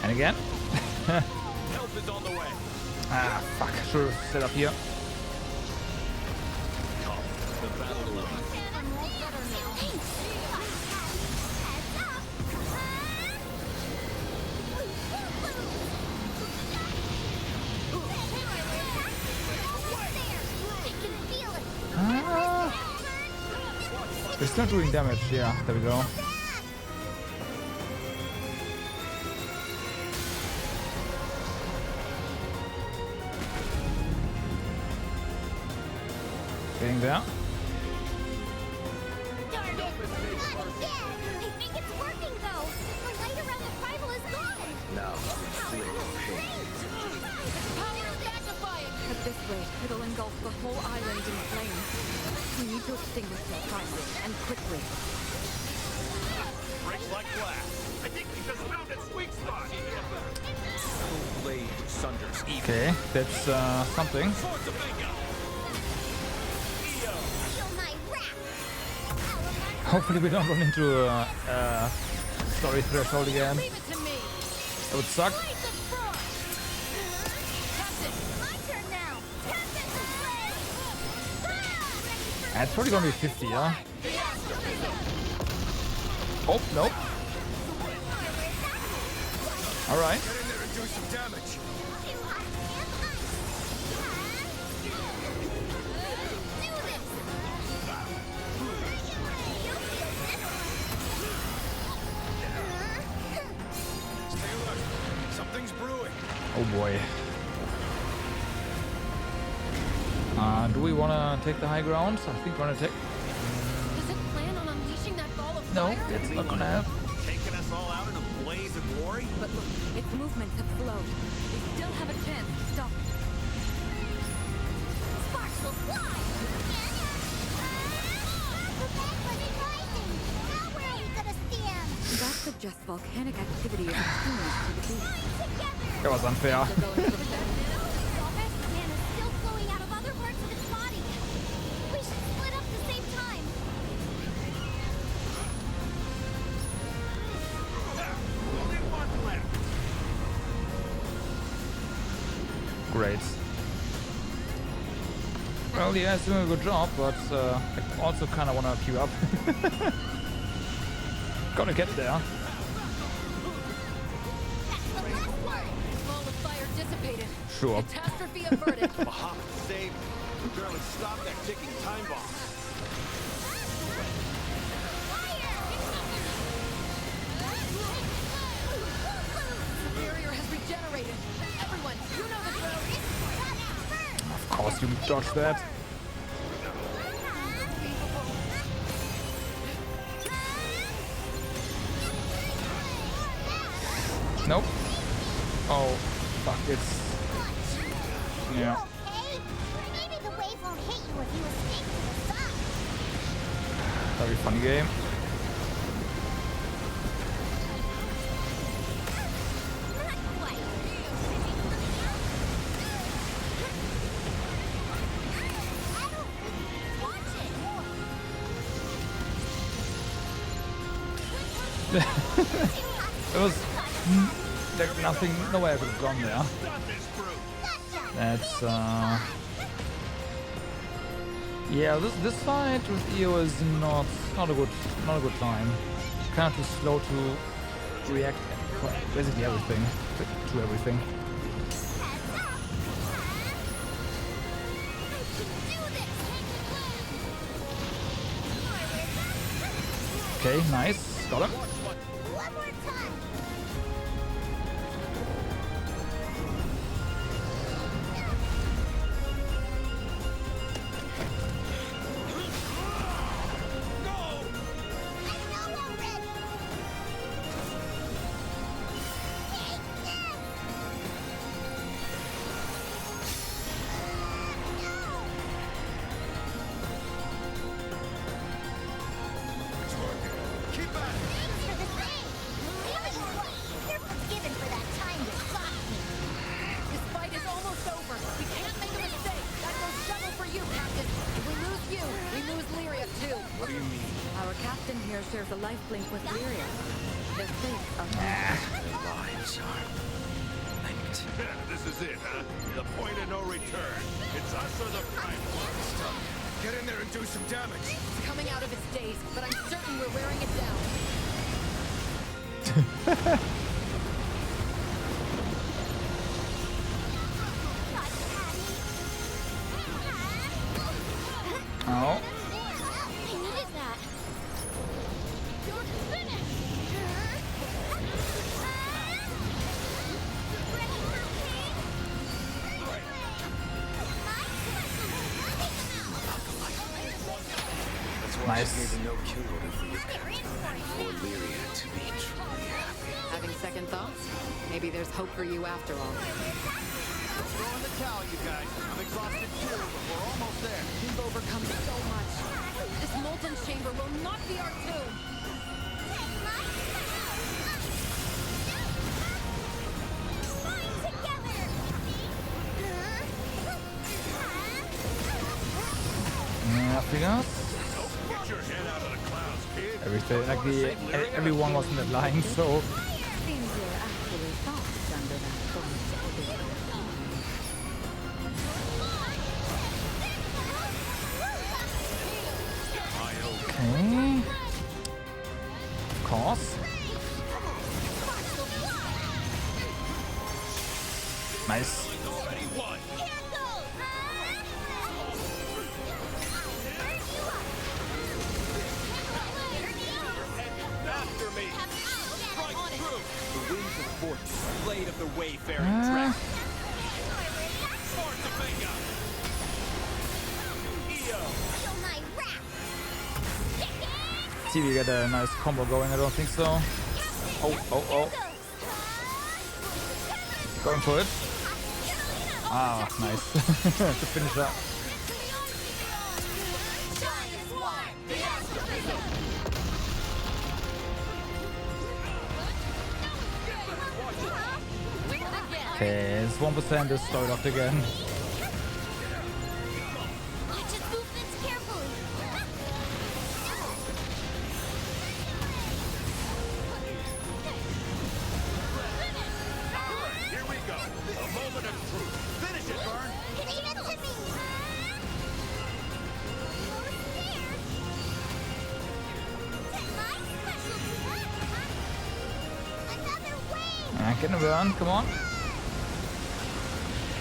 Speaker 1: And again.
Speaker 17: Help is on the way.
Speaker 1: Ah, fuck. Should have set up here.
Speaker 17: The battle will
Speaker 1: They're still doing damage. Yeah, there we go. Getting there.
Speaker 18: At this rate, it'll engulf the whole island in flames. We need to extinguish their primal, and quickly.
Speaker 17: breaks like glass. I think we just found its weak spot.
Speaker 20: Blade sunders evil.
Speaker 1: Okay, that's something. Hopefully we don't run into a story threshold again. That would suck. It's probably gonna be 50, yeah? Oh, nope. Alright.
Speaker 17: Get in there and do some damage. Stay alert. Something's brewing.
Speaker 1: Oh boy. Do we want to take the high ground? I think we're gonna take...
Speaker 18: Does it plan on unleashing that ball of
Speaker 1: No,
Speaker 18: fire?
Speaker 1: it's not gonna have.
Speaker 17: Taking us all out in a blaze of glory?
Speaker 18: But look, its movements have slowed. We still have a chance to stop it.
Speaker 5: Sparks will fly! Now where are we gonna stand?
Speaker 18: That suggests volcanic activity is attuned to the beast.
Speaker 1: That was unfair. Great. Well, yeah, it's doing a good job, but I also kind of want to queue up. Gotta get there.
Speaker 18: Ball of fire dissipated.
Speaker 1: Sure.
Speaker 18: Catastrophe averted.
Speaker 17: Bahamut saved me. Barely stopped that ticking time bomb.
Speaker 18: The barrier has regenerated. Everyone, you know the drill.
Speaker 1: Of course you dodged that. Nope. Oh, fuck, it's... Yeah.
Speaker 5: Maybe the wave won't hit you if you escape to the side.
Speaker 1: Very funny game. There was like nothing, no way I could have gone there. That's yeah, this fight with EO is not a good time. Kind of too slow to react to basically everything. To everything. Okay, nice. Got him.
Speaker 5: One more time.
Speaker 16: shares a life link with Lyria. Their fates are
Speaker 15: Their lives are linked.
Speaker 17: This is it, huh? The point of no return. It's us or the Primal.
Speaker 15: Get in there and do some damage.
Speaker 18: It's coming out of its daze, but I'm certain we're wearing it down.
Speaker 1: Oh.
Speaker 10: I needed that. You're finished.
Speaker 12: That's why
Speaker 1: Nice.
Speaker 12: she gave a no-kill order for your captain, for Lyria to be truly happy.
Speaker 18: Having second thoughts? Maybe there's hope for you after all.
Speaker 17: Throw in the towel, you guys. I'm exhausted too, but we're almost there.
Speaker 18: We've overcome so much. This molten chamber will not be our tomb.
Speaker 1: Nothing else.
Speaker 17: Get your head out of the clouds, kid.
Speaker 1: Everything, like everyone was in the line, so
Speaker 16: Seems you're actually soft under that
Speaker 1: okay. Of course. Nice.
Speaker 17: After me. Strike through. The wings of fortune, blade of the wayfaring
Speaker 1: Ah.
Speaker 17: track. Force the finger. EO.
Speaker 1: See, we get a nice combo going. I don't think so. Oh. Going for it. Ah, nice. To finish that. Okay, it's 1% is started off again.
Speaker 10: Watch his movements carefully.
Speaker 17: Here we go. A moment of truth. Finish it, Vern.
Speaker 10: Leave it to me.
Speaker 1: Get in a run, come on.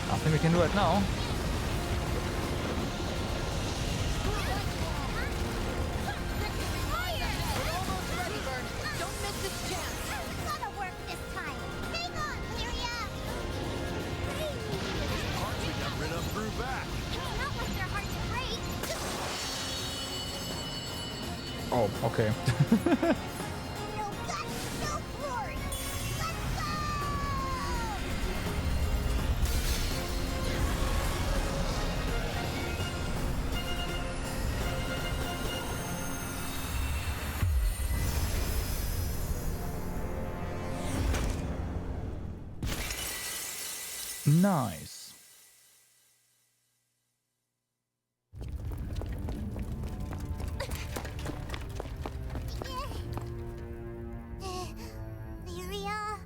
Speaker 1: Nothing we can do right now.
Speaker 18: Don't miss this chance.
Speaker 5: It's gonna work this time. Hang on, Lyria.
Speaker 17: Hearts got rid of through back.
Speaker 5: It's not like they're hard to break.
Speaker 1: Oh, okay.
Speaker 5: No guts, no glory. Let's go!
Speaker 1: Nice.
Speaker 5: Lyria?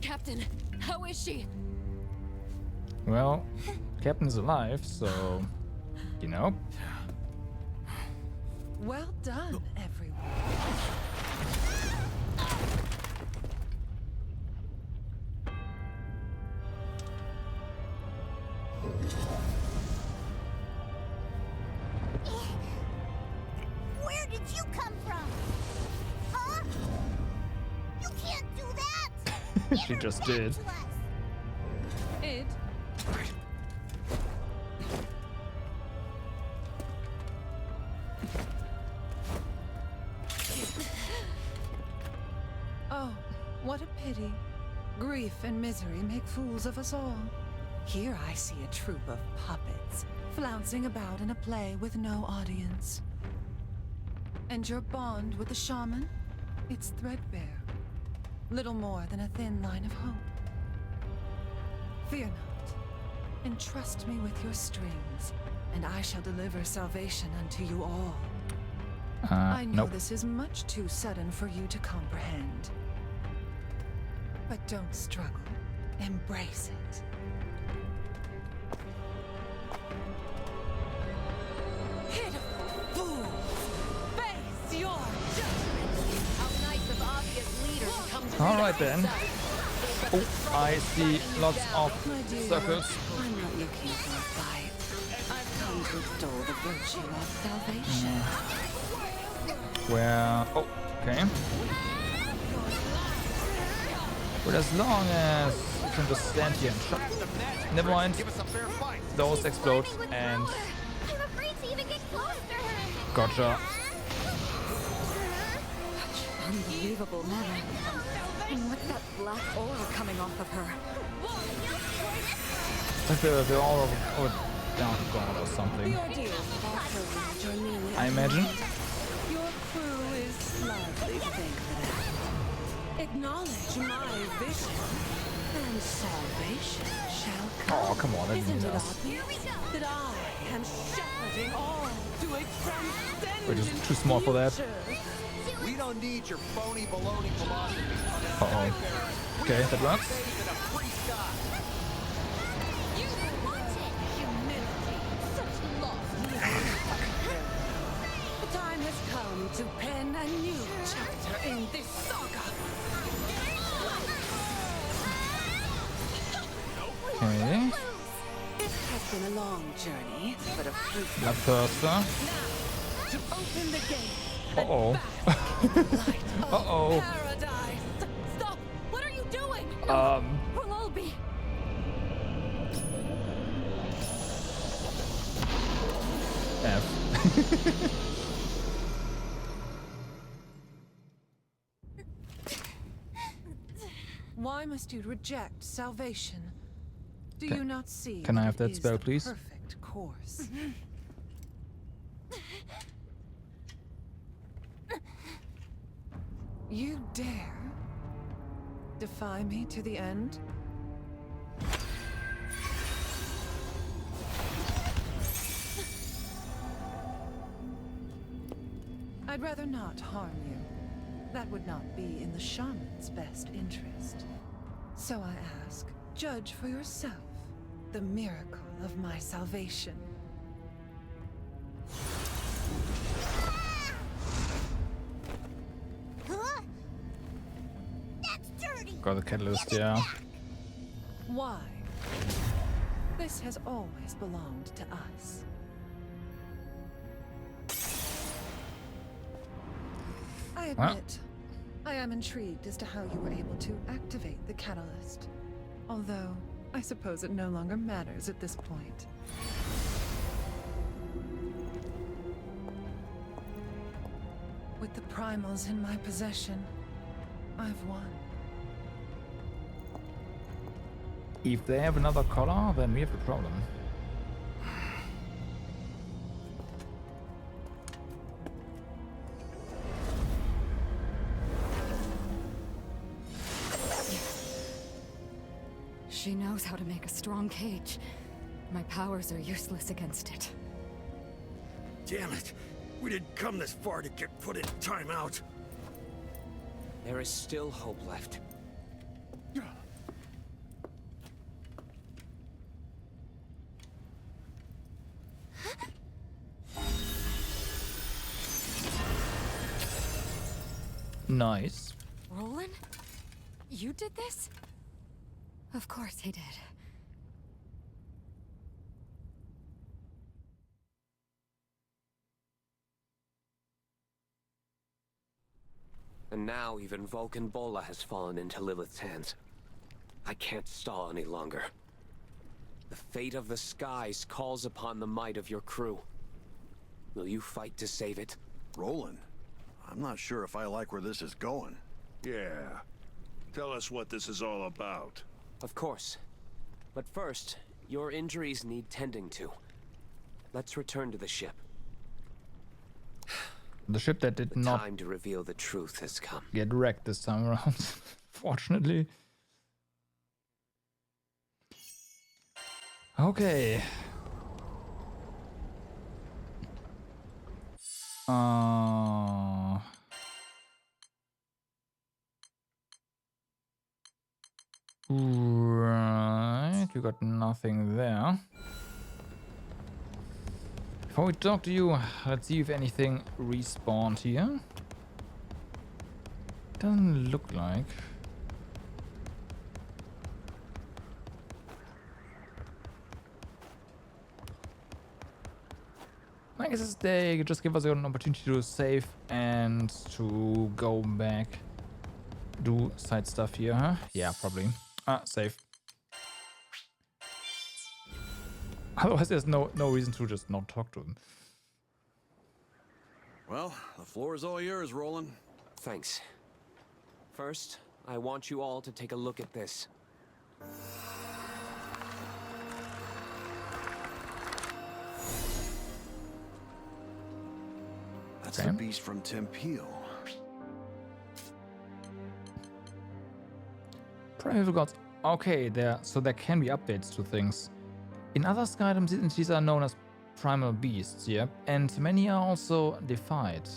Speaker 18: Captain, how is she?
Speaker 1: Well, Captain's alive, so you know.
Speaker 21: Well done, everyone.
Speaker 5: Where did you come from? Huh? You can't do that!
Speaker 1: She just did.
Speaker 5: To us.
Speaker 21: Id. Oh, what a pity. Grief and misery make fools of us all. Here I see a troop of puppets, flouncing about in a play with no audience. And your bond with the shaman? It's threadbare. Little more than a thin line of hope. Fear not. Entrust me with your strings, and I shall deliver salvation unto you all. I know
Speaker 1: nope.
Speaker 21: this is much too sudden for you to comprehend. But don't struggle. Embrace it. Pitiful fools! Face your judgment!
Speaker 18: How nice of obvious leaders come to
Speaker 1: Alright then. Oh, I see lots of circles.
Speaker 21: I'm not looking for a fight. I've come to extol the virtue of salvation.
Speaker 1: Where... Oh, okay. But as long as you can just stand here and shot. Never mind. Those explode and...
Speaker 5: I'm afraid to even get close to her.
Speaker 1: Gotcha.
Speaker 18: Unbelievable manner. And what's that black aura coming off of her?
Speaker 1: Like they're all over down God or something.
Speaker 21: The ordeal of our nearly
Speaker 1: I imagine.
Speaker 21: Your crew is largely to thank for that. Acknowledge my vision, and salvation shall come.
Speaker 1: Oh, come on,
Speaker 21: Isn't it
Speaker 1: that's
Speaker 21: obvious that I am shepherding all to a transcendent
Speaker 1: we're just too small for that.
Speaker 21: future?
Speaker 17: We don't need your phony baloney philosophy.
Speaker 1: Uh-oh. Okay, that works.
Speaker 5: You want it.
Speaker 21: Humility, such lost. The time has come to pen a new chapter in this saga.
Speaker 1: Okay.
Speaker 21: It has been a long journey, but a fruitful.
Speaker 1: La Pursa.
Speaker 21: To open the gate.
Speaker 1: Uh-oh. Uh-oh.
Speaker 21: Paradise. Stop! What are you doing?
Speaker 18: We'll all be.
Speaker 1: F.
Speaker 21: Why must you reject salvation? Do
Speaker 1: Can-
Speaker 21: you not see?
Speaker 1: can I have
Speaker 21: it
Speaker 1: that
Speaker 21: is
Speaker 1: spell,
Speaker 21: the
Speaker 1: please?
Speaker 21: Perfect course. You dare defy me to the end? I'd rather not harm you. That would not be in the shaman's best interest. So I ask, judge for yourself the miracle of my salvation.
Speaker 5: Huh? That's dirty.
Speaker 1: Got the catalyst, yeah.
Speaker 21: Why? This has always belonged to us. I admit, I am intrigued as to how you were able to activate the catalyst. Although, I suppose it no longer matters at this point. With the primals in my possession, I've won.
Speaker 1: If they have another color, then we have a problem.
Speaker 16: She knows how to make a strong cage. My powers are useless against it.
Speaker 11: Damn it! We didn't come this far to get put in timeout.
Speaker 2: There is still hope left.
Speaker 1: Nice.
Speaker 16: Roland? You did this? Of course he did.
Speaker 2: And now even Vulcan Bola has fallen into Lilith's hands. I can't stall any longer. The fate of the skies calls upon the might of your crew. Will you fight to save it?
Speaker 14: Roland, I'm not sure if I like where this is going.
Speaker 4: Yeah. Tell us what this is all about.
Speaker 2: Of course. But first, your injuries need tending to. Let's return to the ship.
Speaker 1: The ship that did not
Speaker 2: Time to reveal the truth has come.
Speaker 1: get wrecked this time around, fortunately. Okay. Right, you got nothing there. Before we talk to you, let's see if anything respawned here. Doesn't look like. I guess they just give us an opportunity to save and to go back, do side stuff here, huh? Yeah, probably. Save. Otherwise, there's no reason to just not talk to him.
Speaker 17: Well, the floor is all yours, Roland.
Speaker 2: Thanks. First, I want you all to take a look at this.
Speaker 17: That's the beast from Tempeal.
Speaker 1: Primeval gods. Okay, so there can be updates to things. In other Skyrim, these are known as primal beasts, yeah, and many are also deified.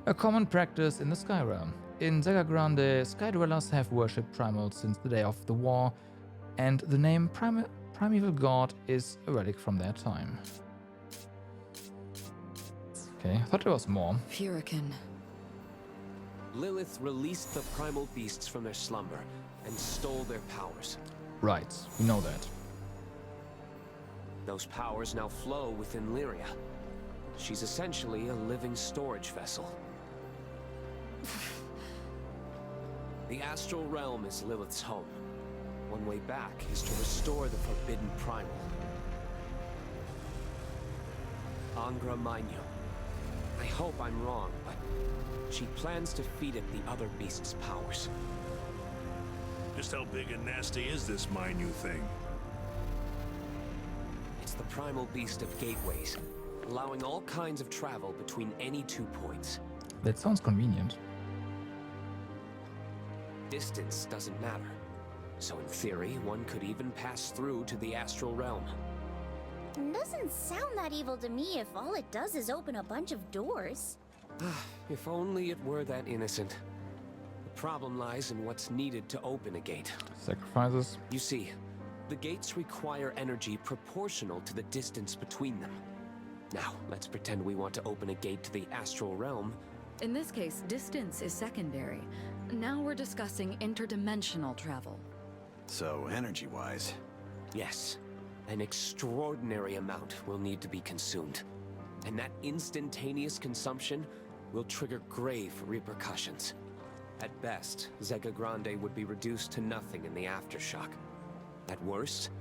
Speaker 1: A common practice in the Skyrim. In Zega Grande, Sky Dwellers have worshipped primals since the day of the war, and the name Primeval God is a relic from their time. Okay, I thought there was more.
Speaker 18: Furican.
Speaker 2: Lilith released the primal beasts from their slumber and stole their powers.
Speaker 1: Right, we know that.
Speaker 2: Those powers now flow within Lyria. She's essentially a living storage vessel. The astral realm is Lilith's home. One way back is to restore the forbidden primal. Angra Mainyu. I hope I'm wrong, but she plans to feed it the other beast's powers.
Speaker 8: Just how big and nasty is this Mainyu thing?
Speaker 2: It's the primal beast of gateways, allowing all kinds of travel between any 2 points.
Speaker 1: That sounds convenient.
Speaker 2: Distance doesn't matter. So in theory, one could even pass through to the astral realm.
Speaker 10: Doesn't sound that evil to me if all it does is open a bunch of doors.
Speaker 2: If only it were that innocent. The problem lies in what's needed to open a gate.
Speaker 1: Sacrifices.
Speaker 2: You see, the gates require energy proportional to the distance between them. Now, let's pretend we want to open a gate to the astral realm.
Speaker 18: In this case, distance is secondary. Now we're discussing interdimensional travel.
Speaker 17: So, energy-wise.
Speaker 2: Yes. An extraordinary amount will need to be consumed. And that instantaneous consumption will trigger grave repercussions. At best, Zega Grande would be reduced to nothing in the aftershock. At worst,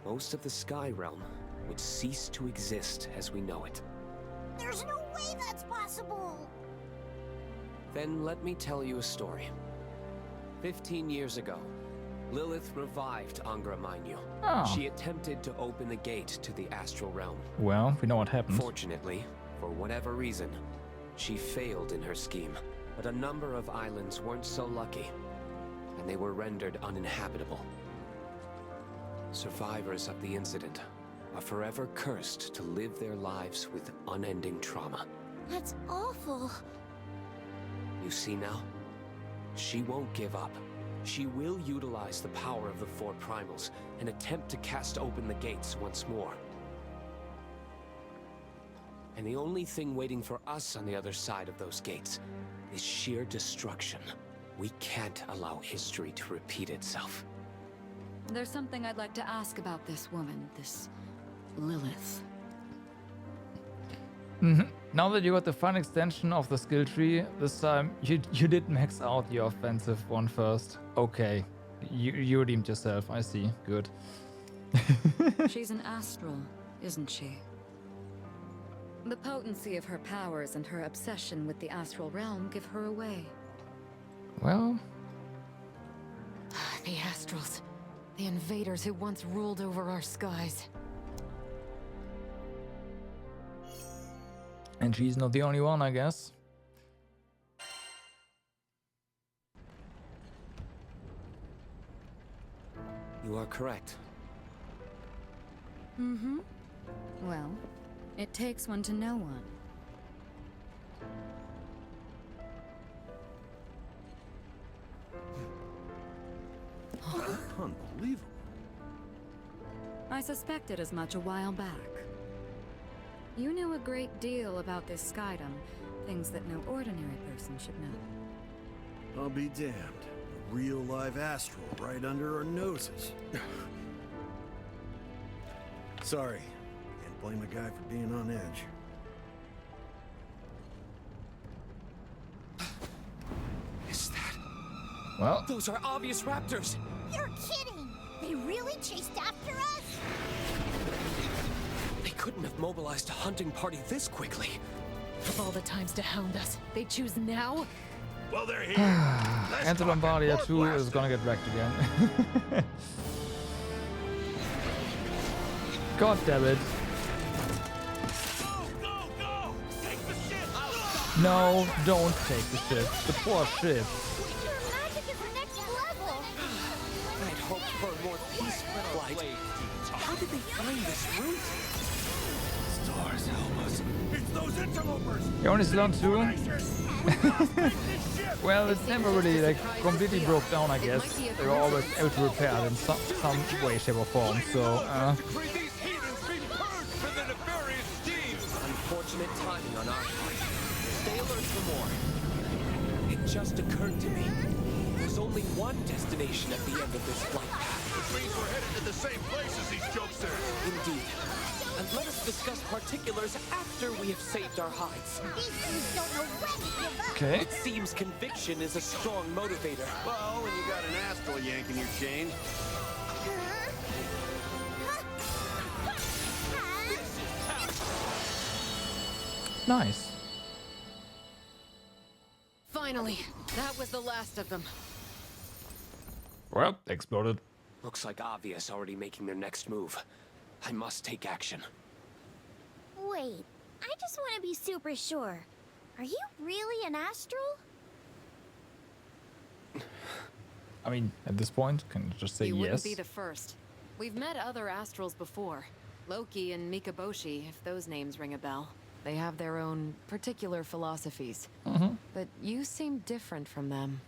Speaker 2: most of the Sky Realm would cease to exist as we know it.
Speaker 5: There's no way that's possible!
Speaker 2: Then let me tell you a story. 15 years ago, Lilith revived Angra Mainyu.
Speaker 1: Oh.
Speaker 2: She attempted to open the gate to the astral realm.
Speaker 1: Well, we know what happened.
Speaker 2: Fortunately, for whatever reason, she failed in her scheme. But a number of islands weren't so lucky, and they were rendered uninhabitable. Survivors of the incident are forever cursed to live their lives with unending trauma.
Speaker 10: That's awful.
Speaker 2: You see now? She won't give up. She will utilize the power of the 4 primals and attempt to cast open the gates once more. And the only thing waiting for us on the other side of those gates is sheer destruction. We can't allow history to repeat itself.
Speaker 18: There's something I'd like to ask about this woman, this Lilith.
Speaker 1: Now that you got the fun extension of the skill tree, this time you did max out your offensive one first. Okay, you redeemed yourself, I see, good.
Speaker 18: She's an astral, isn't she? The potency of her powers and her obsession with the astral realm give her away.
Speaker 1: Well...
Speaker 18: The Astrals. The invaders who once ruled over our skies.
Speaker 1: And she's not the only one, I guess.
Speaker 2: You are correct.
Speaker 18: Mm-hmm. Well, it takes one to know one.
Speaker 17: Unbelievable.
Speaker 18: I suspected as much a while back. You knew a great deal about this Skydom, things that no ordinary person should know.
Speaker 17: I'll be damned. A real live astral right under our noses. Sorry. Can't blame a guy for being on edge.
Speaker 2: Is that...
Speaker 1: Well...
Speaker 2: Those are obvious raptors!
Speaker 5: You're kidding! They really chased after us?
Speaker 2: They couldn't have mobilized a hunting party this quickly.
Speaker 6: Of all the times to hound us, they choose now?
Speaker 17: Well, they're here.
Speaker 1: Enter Lombardia 2 is gonna get wrecked again. God damn it.
Speaker 17: Go! Take the ship!
Speaker 1: No, don't take the ship. The poor ship.
Speaker 5: Your magic is next level!
Speaker 2: I'd hoped for a more peaceful flight. How did they find this route?
Speaker 17: Stars help us. It's those interlopers!
Speaker 1: You only learned 2? Well, it never really like completely broke down, I guess. They were always able to repair it in some way, shape or form, so
Speaker 2: Unfortunate timing on our part. Stay alert for more. It just occurred to me. There's only one destination at the end of this flight path.
Speaker 17: Which means we're headed to the same place as these jokesters.
Speaker 2: Indeed. And let us discuss particulars after we have saved our hides.
Speaker 5: These dudes don't know when to give up!
Speaker 1: okay.
Speaker 2: It seems conviction is a strong motivator.
Speaker 17: Well, when you got an astral yanking your chain.
Speaker 1: Nice.
Speaker 6: Finally, that was the last of them.
Speaker 1: Well, exploded.
Speaker 2: Looks like Avia's already making their next move. I must take action.
Speaker 10: Wait, I just want to be super sure. Are you really an astral?
Speaker 1: I mean, at this point, can you just say
Speaker 18: You
Speaker 1: yes?
Speaker 18: wouldn't be the first. We've met other astrals before. Loki and Mikaboshi, if those names ring a bell. They have their own particular philosophies. But you seem different from them.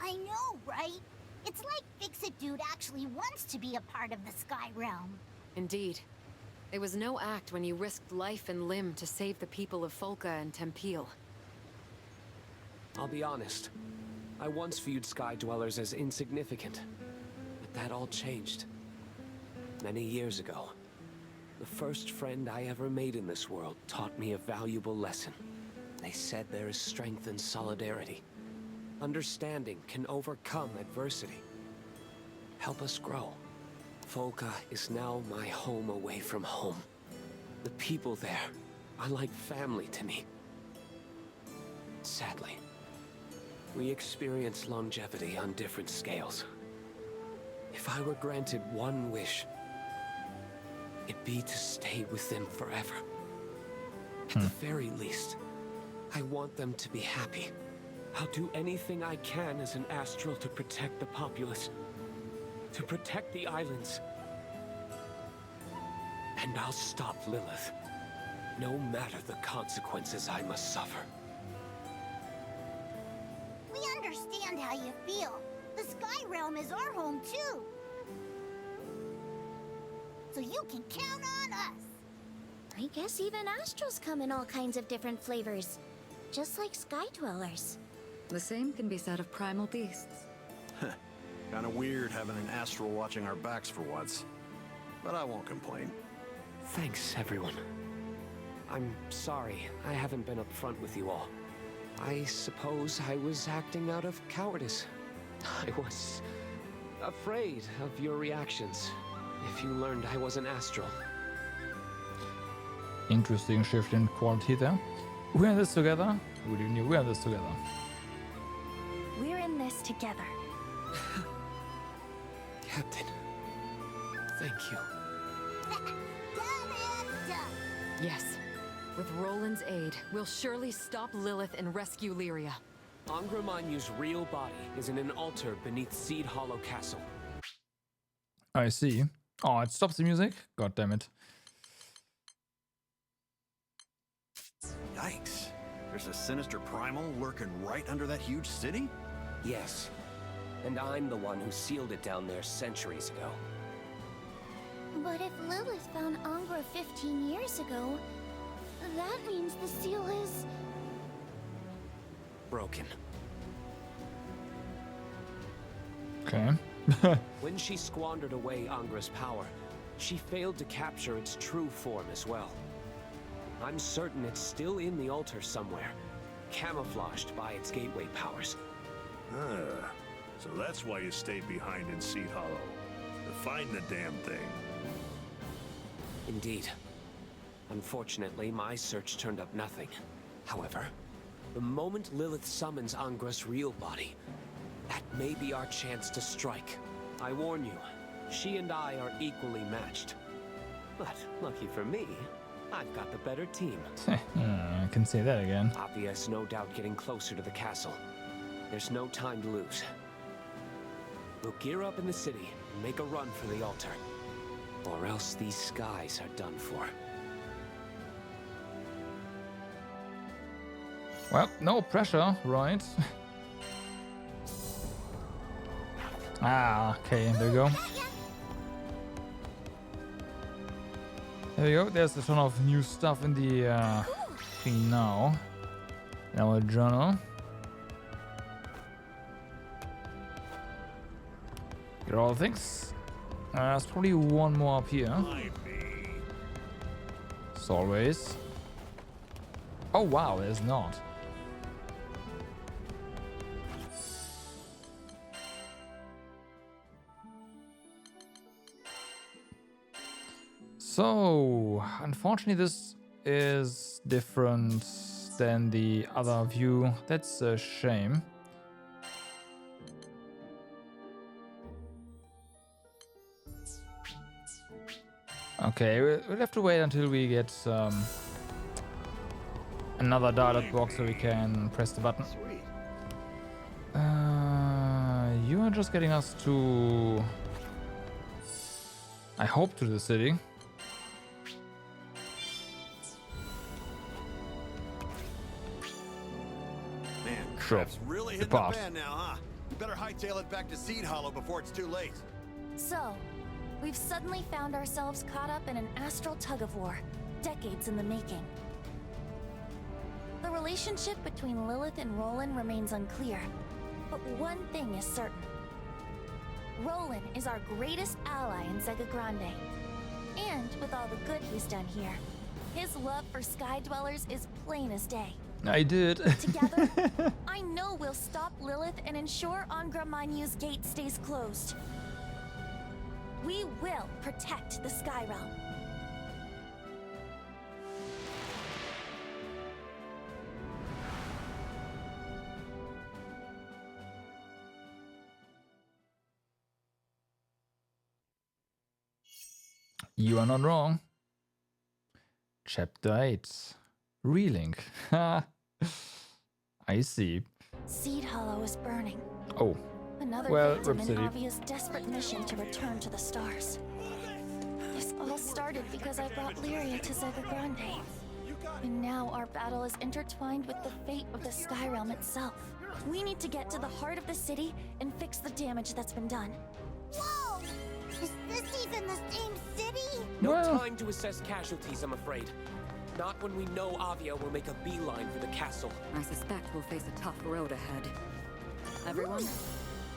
Speaker 5: I know, right? It's like Fix-It Dude actually wants to be a part of the Sky Realm.
Speaker 18: Indeed. It was no act when you risked life and limb to save the people of Folka and Tempeel.
Speaker 2: I'll be honest. I once viewed Sky Dwellers as insignificant. But that all changed. Many years ago. The first friend I ever made in this world taught me a valuable lesson. They said there is strength in solidarity. Understanding can overcome adversity. Help us grow. Folka is now my home away from home. The people there are like family to me. Sadly, we experience longevity on different scales. If I were granted one wish, it'd be to stay with them forever. At the very least, I want them to be happy. I'll do anything I can as an astral to protect the populace. To protect the islands. And I'll stop Lilith. No matter the consequences I must suffer.
Speaker 5: We understand how you feel. The Sky Realm is our home, too. So you can count on us.
Speaker 10: I guess even astrals come in all kinds of different flavors. Just like Sky Dwellers.
Speaker 18: The same can be said of primal beasts.
Speaker 17: Kinda weird having an astral watching our backs for once. But I won't complain.
Speaker 2: Thanks, everyone. I'm sorry I haven't been upfront with you all. I suppose I was acting out of cowardice. I was afraid of your reactions if you learned I was an astral.
Speaker 1: Interesting shift in quality there. We're in this together. We're in this together.
Speaker 10: We're in this together.
Speaker 2: Captain, thank you.
Speaker 18: Yes. With Roland's aid, we'll surely stop Lilith and rescue Lyria.
Speaker 2: Angra Mainyu's real body is in an altar beneath Seed Hollow Castle.
Speaker 1: I see. Oh, it stops the music? God damn it.
Speaker 17: Yikes. There's a sinister primal lurking right under that huge city?
Speaker 2: Yes. And I'm the one who sealed it down there centuries ago.
Speaker 10: But if Lilith found Angra 15 years ago, that means the seal is...
Speaker 2: broken.
Speaker 1: Okay.
Speaker 2: When she squandered away Angra's power, she failed to capture its true form as well. I'm certain it's still in the altar somewhere, camouflaged by its gateway powers.
Speaker 8: Ah, so that's why you stayed behind in Seed Hollow, to find the damn thing.
Speaker 2: Indeed. Unfortunately, my search turned up nothing. However, the moment Lilith summons Angra's real body, that may be our chance to strike. I warn you, she and I are equally matched. But lucky for me, I've got the better team.
Speaker 1: I can say that again.
Speaker 2: Avia's no doubt getting closer to the castle. There's no time to lose. We'll gear up in the city and make a run for the altar. Or else these skies are done for.
Speaker 1: Well, no pressure, right? Okay, there we go. There we go, there's a ton of new stuff in the thing now. In our journal. Get all the things. There's probably one more up here. As always. Oh wow, there's not. So, unfortunately this is different than the other view. That's a shame. Okay, we'll have to wait until we get another dialog box so we can press the button. You are just getting us to... I hope to the city.
Speaker 17: Man,
Speaker 1: Sure.
Speaker 17: crap's really hitting the fan now, huh? We better hightail it back to Seed Hollow before it's too late.
Speaker 10: So, we've suddenly found ourselves caught up in an astral tug-of-war, decades in the making. The relationship between Lilith and Roland remains unclear, but one thing is certain. Roland is our greatest ally in Zega Grande. And with all the good he's done here, his love for Sky Dwellers is plain as day.
Speaker 1: I did.
Speaker 10: Together, I know we'll stop Lilith and ensure Angra Mainyu's gate stays closed. We will protect the Sky Realm.
Speaker 1: You are not wrong. Chapter 8. Relink. I see.
Speaker 10: Seed Hollow is burning.
Speaker 1: Oh.
Speaker 10: Another
Speaker 1: Well,
Speaker 10: victim in
Speaker 1: Rhapsody.
Speaker 10: Avia's desperate mission to return to the stars. This all started because I brought Lyria to Zega Grande. And now our battle is intertwined with the fate of the Sky Realm itself. We need to get to the heart of the city and fix the damage that's been done.
Speaker 5: Whoa! Is this even the same city?
Speaker 2: No time to assess casualties, I'm afraid. Not when we know Avia will make a beeline for the castle.
Speaker 16: I suspect we'll face a tough road ahead. Everyone,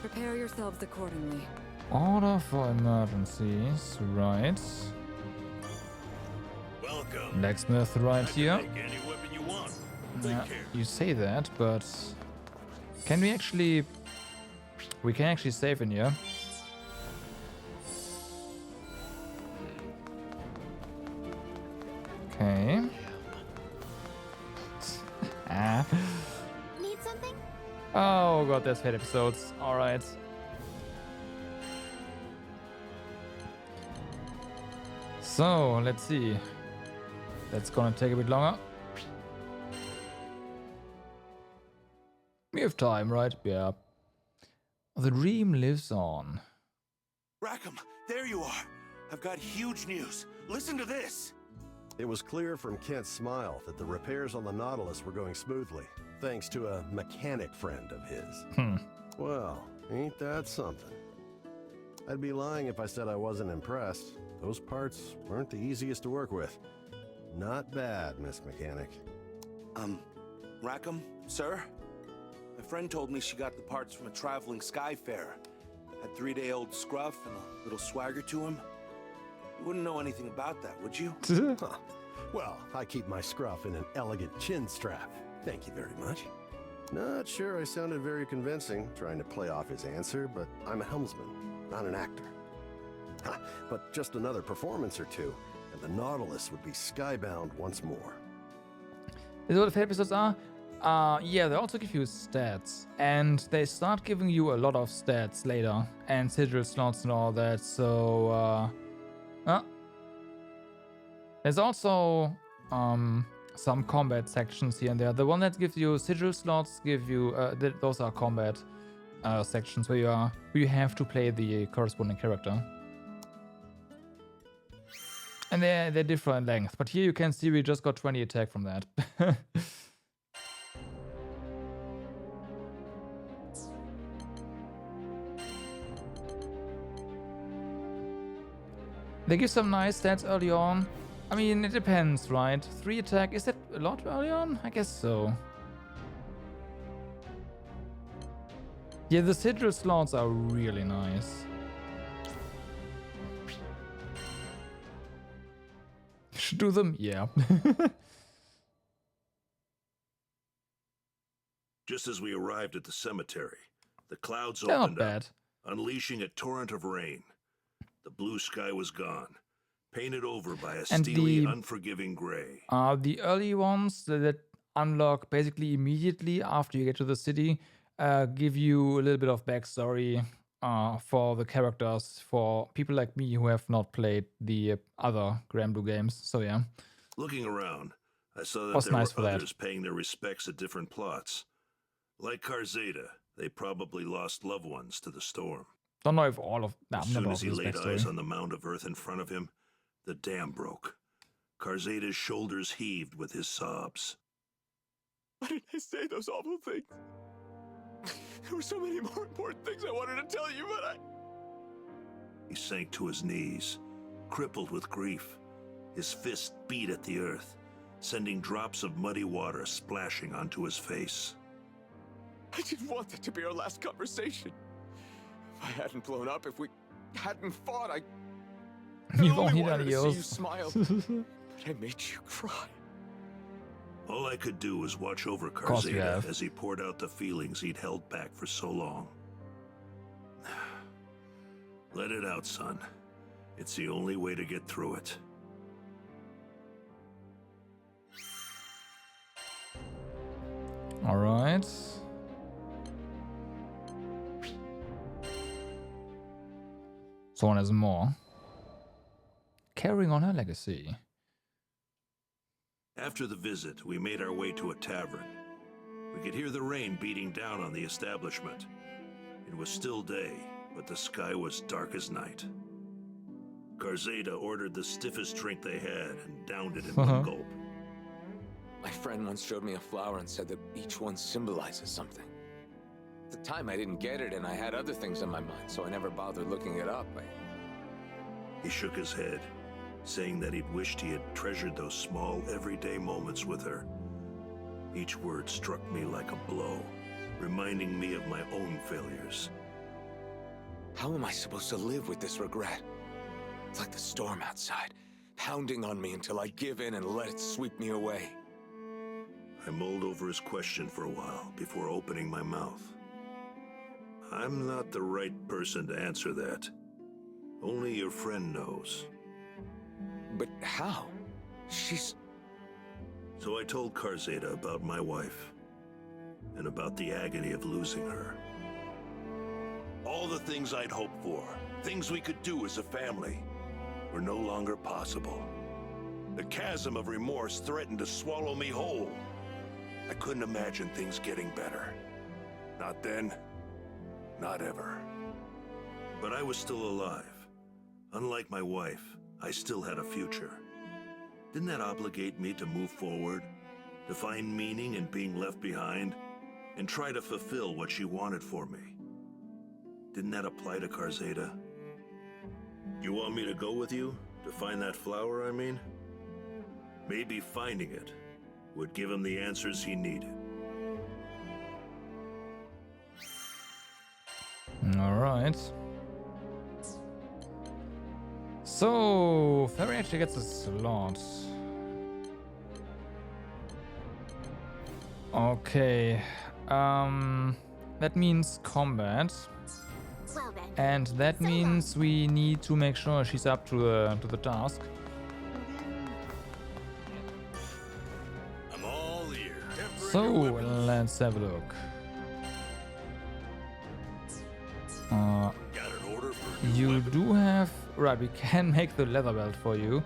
Speaker 16: prepare yourselves accordingly.
Speaker 1: Order for emergencies, right.
Speaker 8: Welcome.
Speaker 1: Blacksmith right here.
Speaker 8: Make any weapon you want. Take
Speaker 1: Yeah,
Speaker 8: care.
Speaker 1: you say that, but can we actually... We can actually save in here. Okay.
Speaker 10: Need something?
Speaker 1: Oh god, there's Fate episodes. Alright. So, let's see. That's gonna take a bit longer. We have time, right? Yeah. The dream lives on.
Speaker 17: Rackham,
Speaker 14: There you are. I've got huge news. Listen to this.
Speaker 9: It was clear from Kent's smile that the repairs on the Nautilus were going smoothly, thanks to a mechanic friend of his. Well, ain't that something? I'd be lying if I said I wasn't impressed. Those parts weren't the easiest to work with. Not bad, Miss Mechanic.
Speaker 14: Rackham, sir? My friend told me she got the parts from a traveling Skyfarer. Had 3-day-old scruff and a little swagger to him. You wouldn't know anything about that, would you?
Speaker 9: Huh. Well, I keep my scruff in an elegant chin strap. Thank you very much. Not sure I sounded very convincing trying to play off his answer, but I'm a helmsman, not an actor. But just another performance or two, and the Nautilus would be skybound once more.
Speaker 1: Is what the episodes are? Yeah, they also give you stats, and they start giving you a lot of stats later, and sigil slots and all that, so, there's also, some combat sections here and there. The one that gives you sigil slots give you, those are combat, sections where you have to play the corresponding character. And they're different length, but here you can see we just got 20 attack from that. They give some nice stats early on. I mean, it depends, right? 3 attack, is that a lot early on? I guess so. Yeah, the sigil slots are really nice. Should do them? Yeah.
Speaker 8: Just as we arrived at the cemetery, the clouds
Speaker 1: They're
Speaker 8: opened
Speaker 1: not bad.
Speaker 8: up, unleashing a torrent of rain. The blue sky was gone, painted over by a
Speaker 1: And
Speaker 8: steely,
Speaker 1: the-
Speaker 8: unforgiving gray.
Speaker 1: The early ones that unlock basically immediately after you get to the city give you a little bit of backstory for the characters, for people like me who have not played the other Granblue games. So yeah.
Speaker 8: Looking around, I saw that
Speaker 1: Was
Speaker 8: there
Speaker 1: nice
Speaker 8: were
Speaker 1: for that.
Speaker 8: others paying their respects at different plots. Like Karzeda, they probably lost loved ones to the storm.
Speaker 1: Don't know if all of nah,
Speaker 8: As
Speaker 1: not
Speaker 8: soon
Speaker 1: all
Speaker 8: as
Speaker 1: of
Speaker 8: he
Speaker 1: this
Speaker 8: laid
Speaker 1: backstory.
Speaker 8: eyes on the mound of earth in front of him, the dam broke. Karzeda's shoulders heaved with his sobs.
Speaker 15: Why did I say those awful things? There were so many more important things I wanted to tell you, but
Speaker 8: He sank to his knees, crippled with grief. His fist beat at the earth, sending drops of muddy water splashing onto his face.
Speaker 15: I didn't want that to be our last conversation. If I hadn't blown up, if we hadn't fought, I
Speaker 1: You've
Speaker 15: only
Speaker 1: only
Speaker 15: wanted
Speaker 1: done
Speaker 15: to see you
Speaker 1: yours.
Speaker 15: smile. But I made you cry.
Speaker 8: All I could do was watch over
Speaker 1: course you
Speaker 8: Karzeda
Speaker 1: have.
Speaker 8: as he poured out the feelings he'd held back for so long. Let it out, son. It's the only way to get through it.
Speaker 1: All right. Someone has more. Carrying on her legacy.
Speaker 8: After the visit, we made our way to a tavern. We could hear the rain beating down on the establishment. It was still day, but the sky was dark as night. Karzeda ordered the stiffest drink they had and downed it in one gulp.
Speaker 2: My friend once showed me a flower and said that each one symbolizes something. At the time, I didn't get it, and I had other things in my mind, so I never bothered looking it up.
Speaker 8: He shook his head, saying that he'd wished he had treasured those small, everyday moments with her. Each word struck me like a blow, reminding me of my own failures.
Speaker 2: How am I supposed to live with this regret? It's like the storm outside, pounding on me until I give in and let it sweep me away.
Speaker 8: I mulled over his question for a while before opening my mouth. I'm not the right person to answer that. Only your friend knows.
Speaker 2: But how? She's...
Speaker 8: So I told Karzeda about my wife, and about the agony of losing her. All the things I'd hoped for, things we could do as a family, were no longer possible. The chasm of remorse threatened to swallow me whole. I couldn't imagine things getting better. Not then, not ever. But I was still alive, Unlike my wife, I still had a future. Didn't that obligate me to move forward, to find meaning in being left behind, and try to fulfill what she wanted for me? Didn't that apply to Karzeda? You want me to go with you? To find that flower, I mean? Maybe finding it would give him the answers he needed.
Speaker 1: Alright. So, Ferry actually gets a slot. Okay. That means combat.
Speaker 5: Well then.
Speaker 1: And that means we need to make sure she's up to the task.
Speaker 8: I'm all ear.
Speaker 1: So, let's have a look. You do have... Right, we can make the leather belt for you.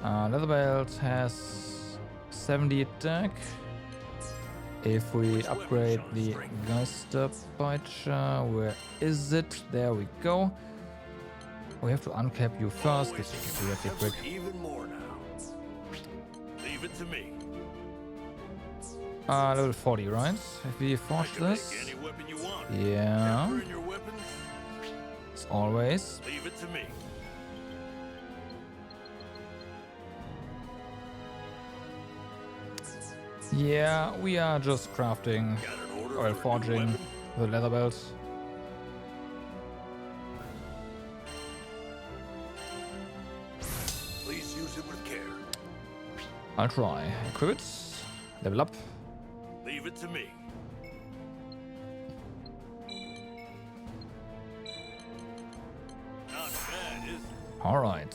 Speaker 1: Leather belt has 70 attack. If we upgrade the Geisterbiter, where is it? There we go. We have to uncap you first. This is pretty quick.
Speaker 8: Even more now. Leave it to me.
Speaker 1: Level 40, right? If we forge this. Yeah. As always.
Speaker 8: Leave it to me.
Speaker 1: Yeah, we are just crafting or forging the leather belt.
Speaker 8: Please use it with care.
Speaker 1: I'll try. Equip it. Level up.
Speaker 8: Leave it to me. Not bad, is it?
Speaker 1: All right.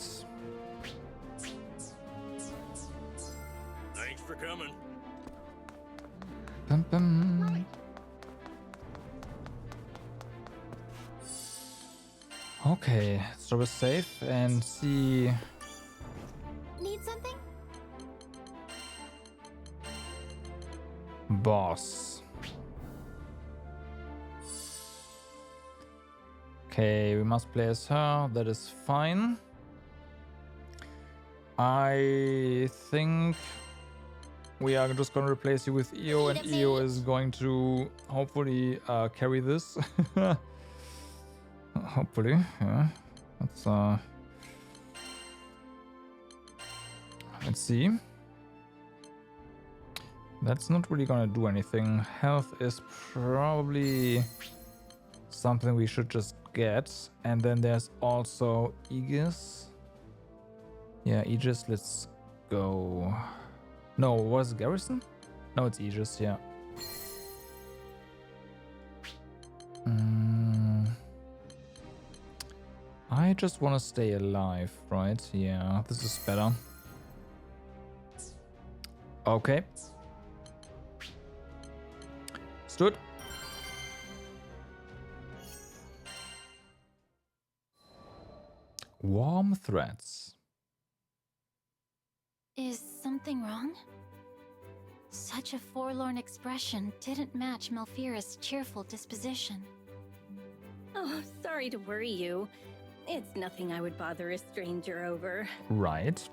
Speaker 8: Thanks for coming.
Speaker 1: Bum, bum. Okay, let's drop a safe and see.
Speaker 5: Need something?
Speaker 1: Boss. Okay, we must play as her. That is fine. I think we are just going to replace you with Io, and Io is going to hopefully carry this. Hopefully, yeah. Let's see. That's not really gonna do anything. Health is probably something we should just get. And then there's also Aegis. Yeah, Aegis, let's go. No, was it Garrison? No, it's Aegis, yeah. I just want to stay alive, right? Yeah, this is better. Okay. Stood. Warm threats.
Speaker 10: Is something wrong? Such a forlorn expression didn't match Malfira's cheerful disposition.
Speaker 7: Oh, sorry to worry you. It's nothing I would bother a stranger over.
Speaker 1: Right.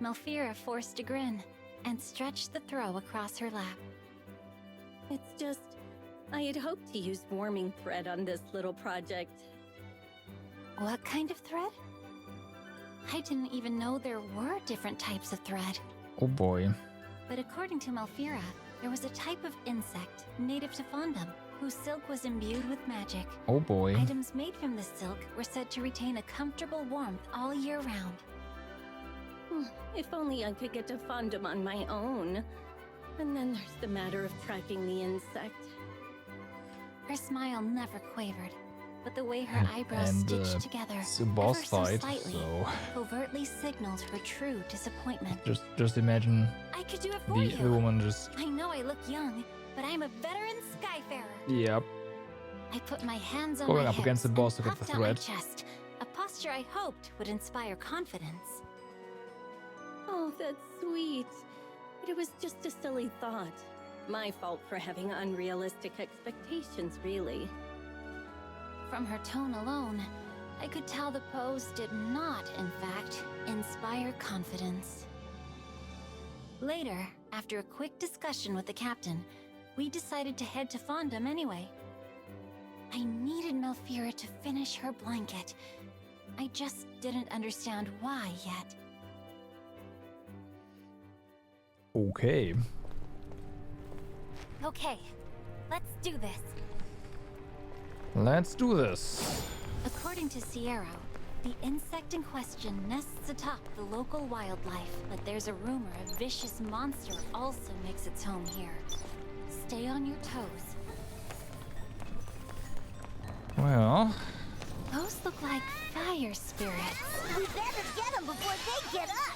Speaker 10: Malfira forced a grin and stretched the throw across her lap.
Speaker 7: It's just, I had hoped to use warming thread on this little project.
Speaker 10: What kind of thread? I didn't even know there were different types of thread.
Speaker 1: Oh boy.
Speaker 10: But according to Malfira, there was a type of insect native to Fondom whose silk was imbued with magic.
Speaker 1: Oh boy.
Speaker 10: Items made from this silk were said to retain a comfortable warmth all year round.
Speaker 7: If only I could get to Fondom on my own. And then there's the matter of tracking the insect.
Speaker 10: Her smile never quavered, but the way her eyebrows stitched together
Speaker 1: it's a boss
Speaker 10: ever so
Speaker 1: fight,
Speaker 10: slightly
Speaker 1: so
Speaker 10: covertly signaled her true disappointment.
Speaker 1: just imagine
Speaker 10: I could do it for you.
Speaker 1: the woman just.
Speaker 10: I know I look young, but I'm a veteran Skyfarer.
Speaker 1: Yep.
Speaker 10: I put my hands on
Speaker 1: Going
Speaker 10: my
Speaker 1: up
Speaker 10: hips
Speaker 1: against the boss to
Speaker 10: and
Speaker 1: get the
Speaker 10: puffed out my
Speaker 1: thread.
Speaker 10: chest, a posture I hoped would inspire confidence.
Speaker 7: Oh, that's sweet. But it was just a silly thought. My fault for having unrealistic expectations, really.
Speaker 10: From her tone alone, I could tell the pose did not, in fact, inspire confidence. Later, after a quick discussion with the captain, we decided to head to Fondom anyway. I needed Melfira to finish her blanket. I just didn't understand why yet.
Speaker 1: Okay.
Speaker 10: Okay, let's do this.
Speaker 1: Let's do this.
Speaker 10: According to Sierra, the insect in question nests atop the local wildlife, but there's a rumor a vicious monster also makes its home here. Stay on your toes.
Speaker 1: Well...
Speaker 10: Those look like fire spirits.
Speaker 5: We better get them before they get us!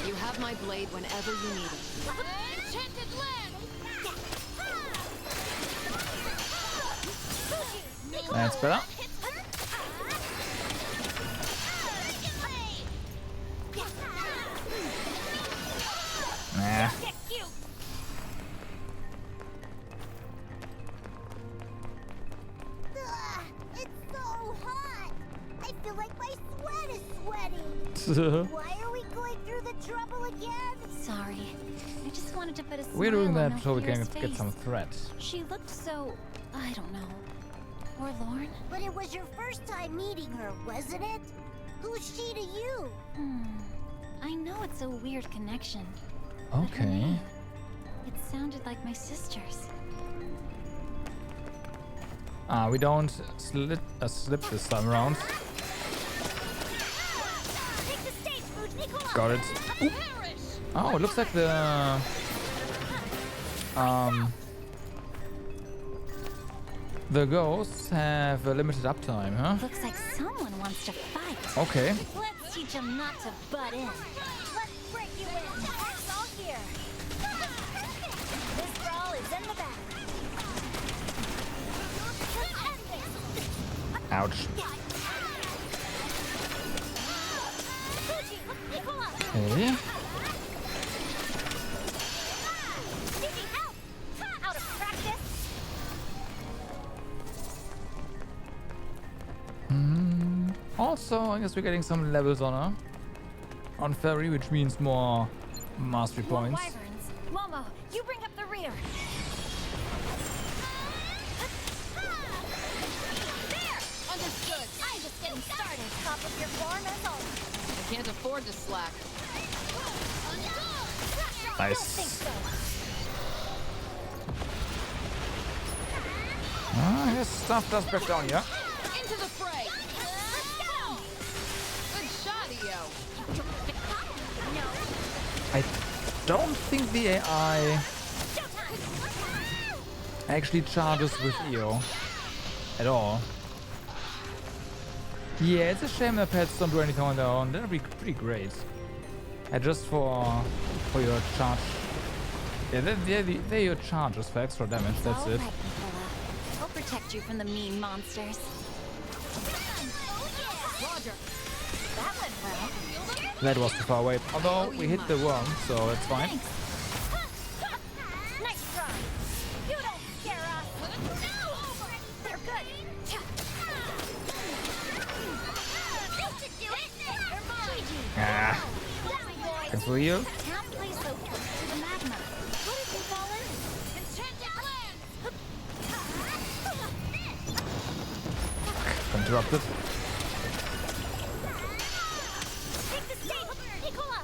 Speaker 18: You have my blade whenever you need it.
Speaker 5: Enchanted land!
Speaker 1: That's better. Nah.
Speaker 5: It's so hot! I feel like my sweat is sweating! Why are we going through the trouble again?
Speaker 10: Sorry. I just wanted to put a smile
Speaker 1: We're doing
Speaker 10: on
Speaker 1: that so we can
Speaker 10: Melfira's
Speaker 1: get some
Speaker 10: face.
Speaker 1: threats.
Speaker 10: She looked so... I don't know. Forlorn?
Speaker 5: But it was your first time meeting her, wasn't it? Who's she to you?
Speaker 10: I know it's a weird connection.
Speaker 1: Okay.
Speaker 10: It sounded like my sister's.
Speaker 1: We don't slip this time around. Got it. Oop. Oh, it looks like the ghosts have a limited uptime, huh?
Speaker 10: Looks like someone wants to fight.
Speaker 1: Okay.
Speaker 10: Let's teach them not to butt in.
Speaker 5: Let's break you in! It's all here! This brawl is in the back.
Speaker 1: Ouch. Okay.
Speaker 5: Out of practice!
Speaker 1: Also, I guess we're getting some levels on her. On Ferry, which means more mastery points.
Speaker 10: Wyverns. Momo, you bring up the rear.
Speaker 5: There! Understood! I'm just getting started. Top of your form as always.
Speaker 18: I can't afford to slack.
Speaker 1: Nice. I guess stuff does break down, yeah.
Speaker 18: Into the fray! Good shot, EO.
Speaker 1: I don't think the AI actually charges with EO at all. Yeah, it's a shame that pets don't do anything on their own. That'd be pretty great. Just for your charge. Yeah, they're your charges for extra damage. That's it.
Speaker 10: I'll protect you from the mean monsters.
Speaker 5: Roger. That went well.
Speaker 1: That was too far away. Although we hit the worm, so that's fine.
Speaker 5: Nice try. You don't scare us. They're good. You should do it. They're mine.
Speaker 1: Ah. Thanks for you.
Speaker 5: Can't play so close to the magma. What if you fall in? Enchanted land.
Speaker 1: Interrupted.
Speaker 5: Take the stage, Nicola.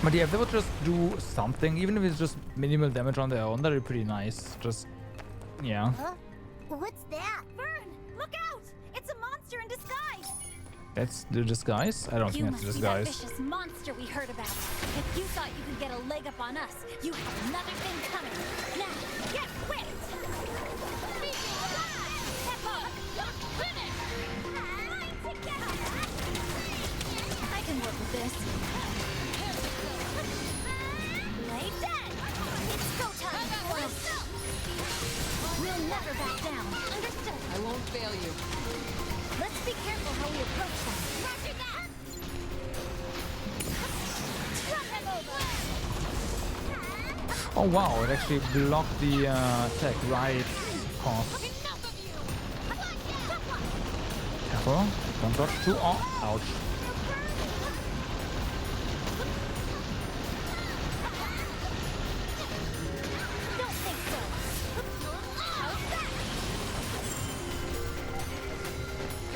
Speaker 1: But yeah, if they would just do something, even if it's just minimal damage on their own, that'd be pretty nice. Just, yeah.
Speaker 5: Huh? What's that? Vern, look out! It's a monster in disguise.
Speaker 1: That's the disguise? I don't think that's the disguise.
Speaker 10: You must be that vicious monster we heard about. If you thought you could get a leg up on us, you have another thing coming. Now, get quit! Step up! Don't finish! I can work with this.
Speaker 5: Lay dead! It's go time! We'll never back down. Understood?
Speaker 18: I won't fail you.
Speaker 5: Let's be careful how we approach them. Roger that! Run them over!
Speaker 1: Oh wow, it actually blocked the attack right across. Careful, don't dodge too. Oh, ouch.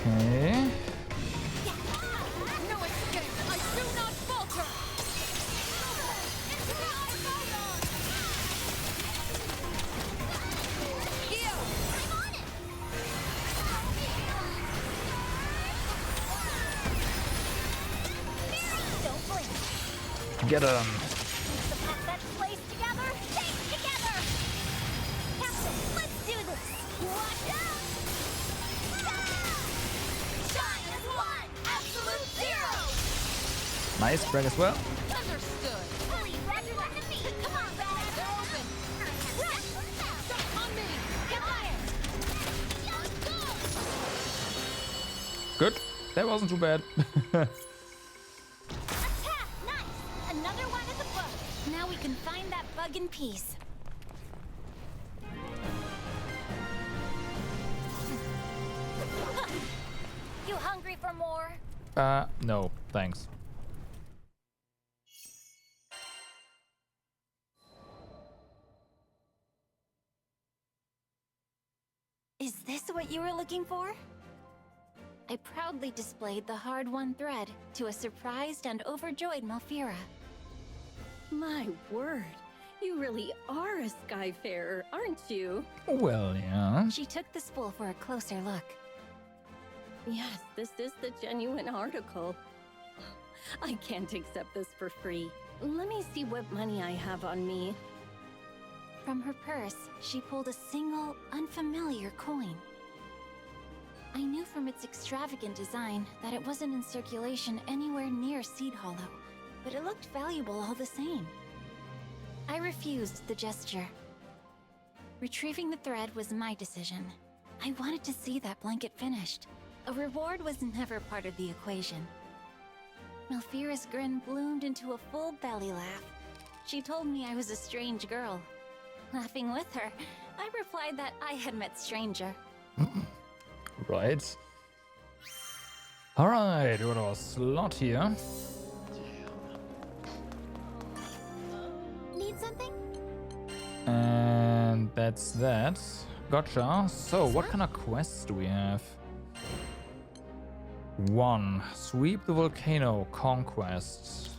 Speaker 1: Okay. Get him. Nice, frag as well. Good. That wasn't too bad.
Speaker 10: Another one in the book. Now we can find that bug in peace. You hungry for more?
Speaker 1: No, thanks.
Speaker 10: Is this what you were looking for? I proudly displayed the hard-won thread to a surprised and overjoyed Malfira.
Speaker 7: My word, you really are a Skyfarer, aren't you?
Speaker 1: Well, yeah.
Speaker 10: She took the spool for a closer look.
Speaker 7: Yes, this is the genuine article. I can't accept this for free. Let me see what money I have on me.
Speaker 10: From her purse, she pulled a single, unfamiliar coin. I knew from its extravagant design that it wasn't in circulation anywhere near Seed Hollow, but it looked valuable all the same. I refused the gesture. Retrieving the thread was my decision. I wanted to see that blanket finished. A reward was never part of the equation. Malfira's grin bloomed into a full belly laugh. She told me I was a strange girl. Laughing with her, I replied that I had met stranger.
Speaker 1: Right. Alright, we got our slot here.
Speaker 10: Need something?
Speaker 1: And that's that. Gotcha. So, what kind of quests do we have? 1. Sweep the volcano. Conquest.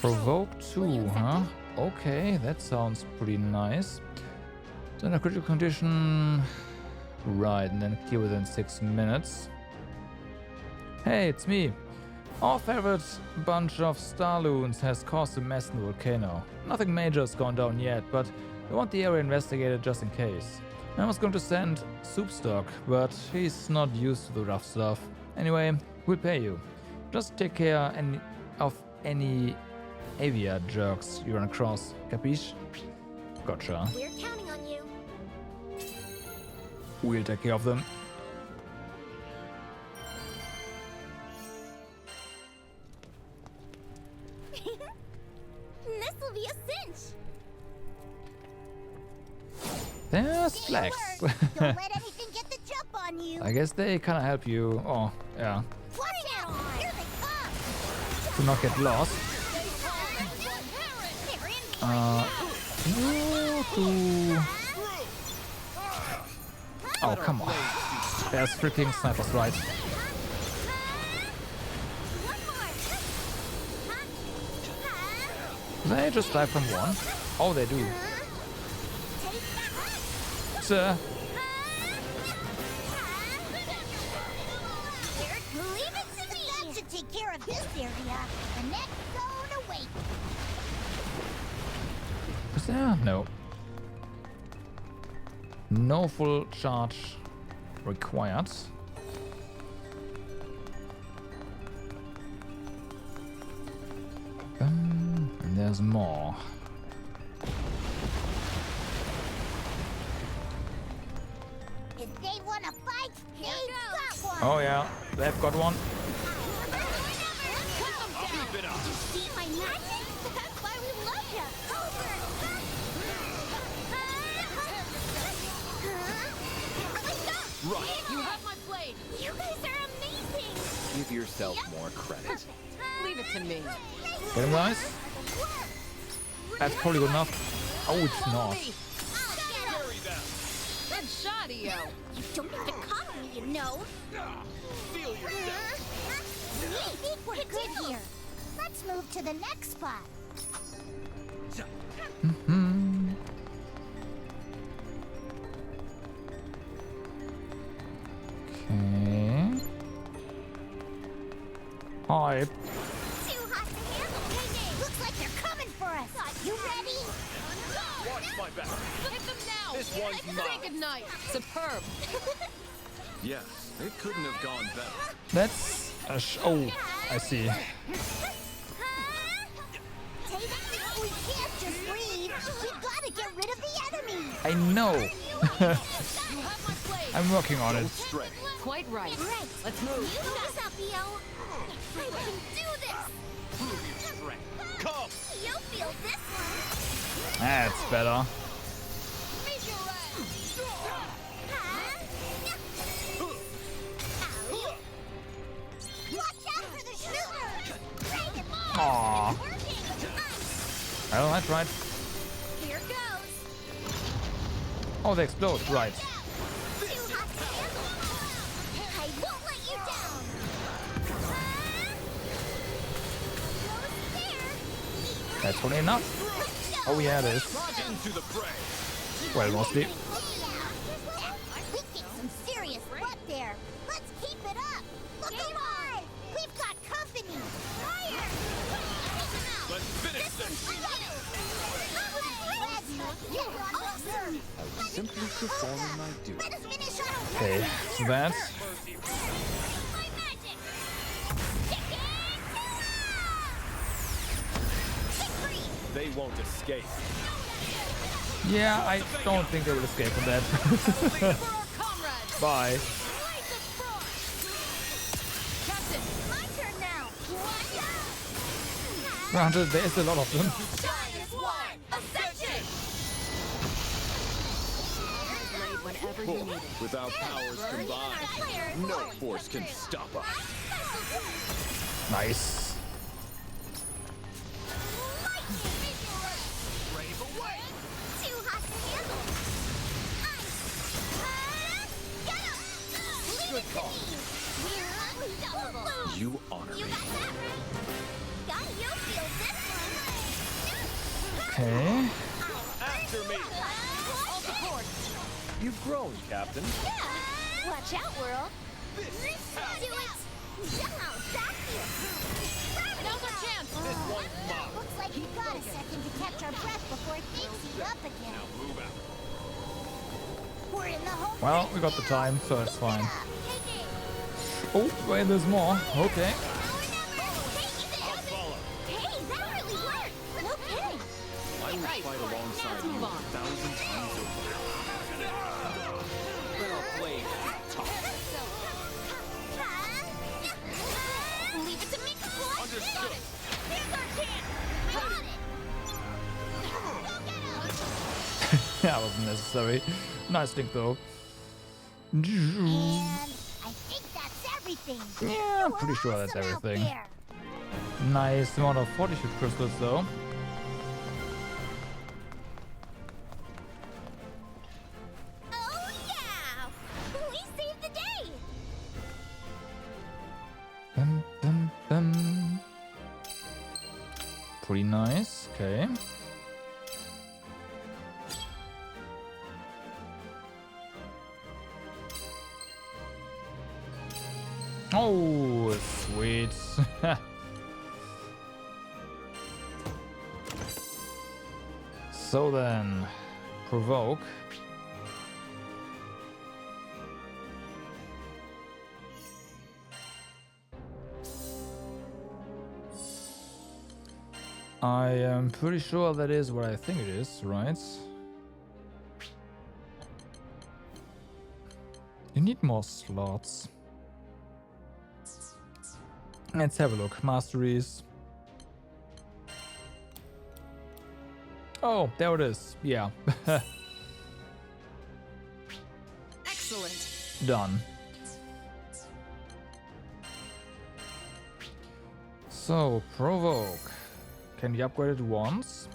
Speaker 1: Provoke 2, huh? Okay, that sounds pretty nice. Then a critical condition. Right, and then clear within 6 minutes. Hey, it's me. Our favorite bunch of Starloons has caused a mess in the volcano. Nothing major has gone down yet, but we want the area investigated just in case. I was going to send Soupstock, but he's not used to the rough stuff. Anyway, we'll pay you. Just take care of any Avia jerks you run across. Capiche? Gotcha.
Speaker 10: We're counting on you.
Speaker 1: We'll take care of them.
Speaker 10: This'll be a cinch.
Speaker 1: There's flags.
Speaker 5: Don't let anything get the jump on you.
Speaker 1: I guess they kind of help you. Oh, yeah.
Speaker 5: Watch out! Here they come.
Speaker 1: To not get lost. Oh, come on. There's freaking snipers, right? They just die from one. Oh, they do. Sir.
Speaker 5: Leave it to me. That should take care of this area. The next zone awaits.
Speaker 1: Is there? No. No full charge required. And there's more.
Speaker 5: If they want to fight, they've got one.
Speaker 1: Oh yeah, they've got one.
Speaker 5: See my magic? That's why we love you.
Speaker 19: Give yourself more credit.
Speaker 18: Leave it to me.
Speaker 1: Get him, guys. That's probably good enough. Oh, it's not.
Speaker 18: Good shot, EO.
Speaker 5: You don't have to copy me, you know.
Speaker 20: Feel yourself.
Speaker 5: I think we're good here. Let's move to the next spot.
Speaker 1: Okay. Hi.
Speaker 5: Too hot to handle. Looks like they're coming for us. You ready?
Speaker 20: Watch my back.
Speaker 18: Hit them now.
Speaker 20: This one's mine.
Speaker 18: Say goodnight. Superb.
Speaker 19: Yes, it couldn't have gone better.
Speaker 1: That's a oh, I see.
Speaker 5: We can't just leave. We've got to get rid of the enemy.
Speaker 1: I know. I'm working on it.
Speaker 18: Quite right.
Speaker 5: Let's move. You this up, EO. I can do this.
Speaker 20: Come.
Speaker 5: You'll feel this one.
Speaker 1: That's better.
Speaker 5: Watch out for the shooter.
Speaker 1: Aww. Well, that's right.
Speaker 5: Here goes.
Speaker 1: Oh, they explode. Right.
Speaker 5: Too hot to handle. I won't let you down.
Speaker 1: That's probably enough. Oh, yeah, it is.
Speaker 20: Into the fray.
Speaker 1: Well, mostly.
Speaker 5: We kicked some serious butt there. Let's keep it up. Look alive. We've got company. Fire.
Speaker 20: Let's finish this.
Speaker 5: Awesome.
Speaker 19: I was simply performing my duty.
Speaker 5: Let us finish our
Speaker 1: Okay, so that's
Speaker 20: They won't escape.
Speaker 1: yeah. I don't think they will escape from that. Bye.
Speaker 5: Captain, my turn now.
Speaker 1: Granted, there's a lot of them.
Speaker 18: Whenever you need it.
Speaker 20: Without powers combined, no force can stop us.
Speaker 1: Nice.
Speaker 20: Brave away.
Speaker 5: Too hot to handle.
Speaker 20: Good call.
Speaker 19: You honor
Speaker 5: You
Speaker 19: me.
Speaker 5: got that right. Got you feel this one.
Speaker 1: Okay.
Speaker 20: After me.
Speaker 5: All support.
Speaker 20: You've grown, Captain.
Speaker 5: Yeah. Watch out, world. Do it. Now, back here.
Speaker 18: Now's our chance.
Speaker 20: This one's mine.
Speaker 5: Looks like we've got a second to catch our breath before things heat up again.
Speaker 20: Now move out.
Speaker 5: We're in the home.
Speaker 1: Well, we got the time, so it's fine. Oh, wait, there's more. Okay.
Speaker 20: I'll follow.
Speaker 5: Hey, that really worked. No kidding.
Speaker 19: I will fight alongside you 1,000 times over.
Speaker 20: Then I'll play tough.
Speaker 5: Leave it to me.
Speaker 20: Understood.
Speaker 5: Here's our chance. Got it. Go get him.
Speaker 1: That wasn't necessary. Nice thing though.
Speaker 5: And I think that's everything.
Speaker 1: Yeah, I'm pretty sure that's everything. Nice amount of fortitude crystals though.
Speaker 5: Oh yeah! We saved the day.
Speaker 1: Dum, dum, dum. Pretty nice. Okay. Oh, sweet. So then, provoke. I am pretty sure that is what I think it is, right? You need more slots. Let's have a look. Masteries. Oh, there it is. Yeah.
Speaker 18: Excellent.
Speaker 1: Done. So, provoke. Can we upgrade it once?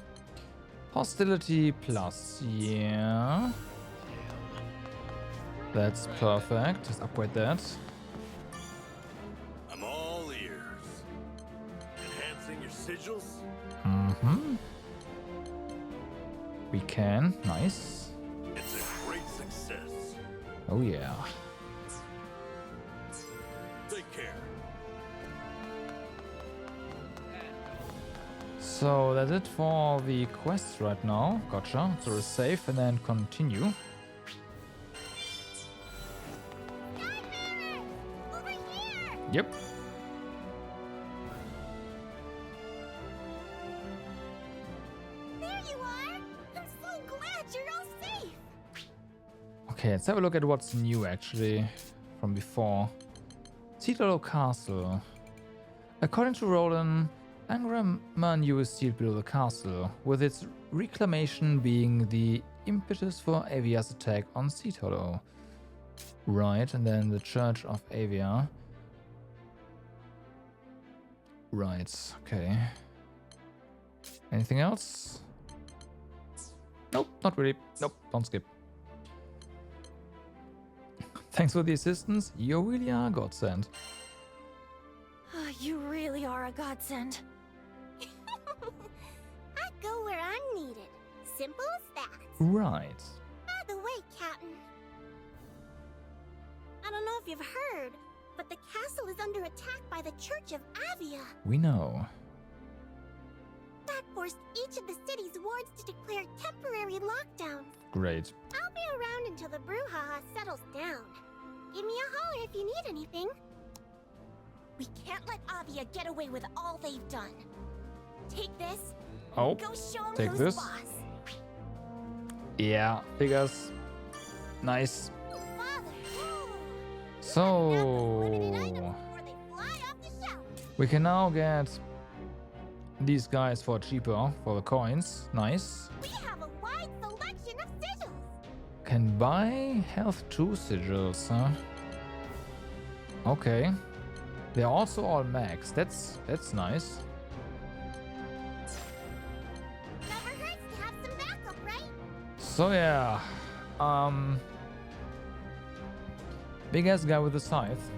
Speaker 1: Hostility plus, yeah. That's perfect. Just upgrade that.
Speaker 15: I'm all ears. Enhancing your sigils?
Speaker 1: Mm-hmm. We can. Nice.
Speaker 15: It's a great success.
Speaker 1: Oh yeah.
Speaker 15: Take care.
Speaker 1: So that's it for the quest right now. Gotcha. So save and then continue. Yep.
Speaker 5: There you are! I'm so glad you're all safe!
Speaker 1: Okay, let's have a look at what's new actually from before. Citadel Castle. According to Roland, Angraman used sealed below the castle, with its reclamation being the impetus for Avia's attack on Citadel. Right, and then the Church of Avia. Right, okay. Anything else? Nope, not really. Nope, don't skip. Thanks for the assistance. You really are a godsend.
Speaker 10: You really are a godsend.
Speaker 5: I go where I'm needed. Simple as that.
Speaker 1: Right.
Speaker 5: By the way, Captain. I don't know if you've heard, but the castle is under attack by the Church of Avia.
Speaker 1: We know.
Speaker 5: That forced each of the city's wards to declare temporary lockdowns.
Speaker 1: Great.
Speaker 5: I'll be around until the brouhaha settles down. Give me a holler if you need anything. We can't let Avia get away with all they've done. Take this.
Speaker 1: Oh,
Speaker 5: Go show 'em
Speaker 1: take
Speaker 5: who's
Speaker 1: this.
Speaker 5: boss.
Speaker 1: Yeah, figures. Nice. So we can now get these guys for cheaper for the coins. Nice.
Speaker 5: We have a wide selection of sigils.
Speaker 1: Can buy health 2 sigils, huh? Okay. They're also all max. That's nice.
Speaker 5: Never hurts to have some backup, right?
Speaker 1: So yeah. Big ass guy with a scythe.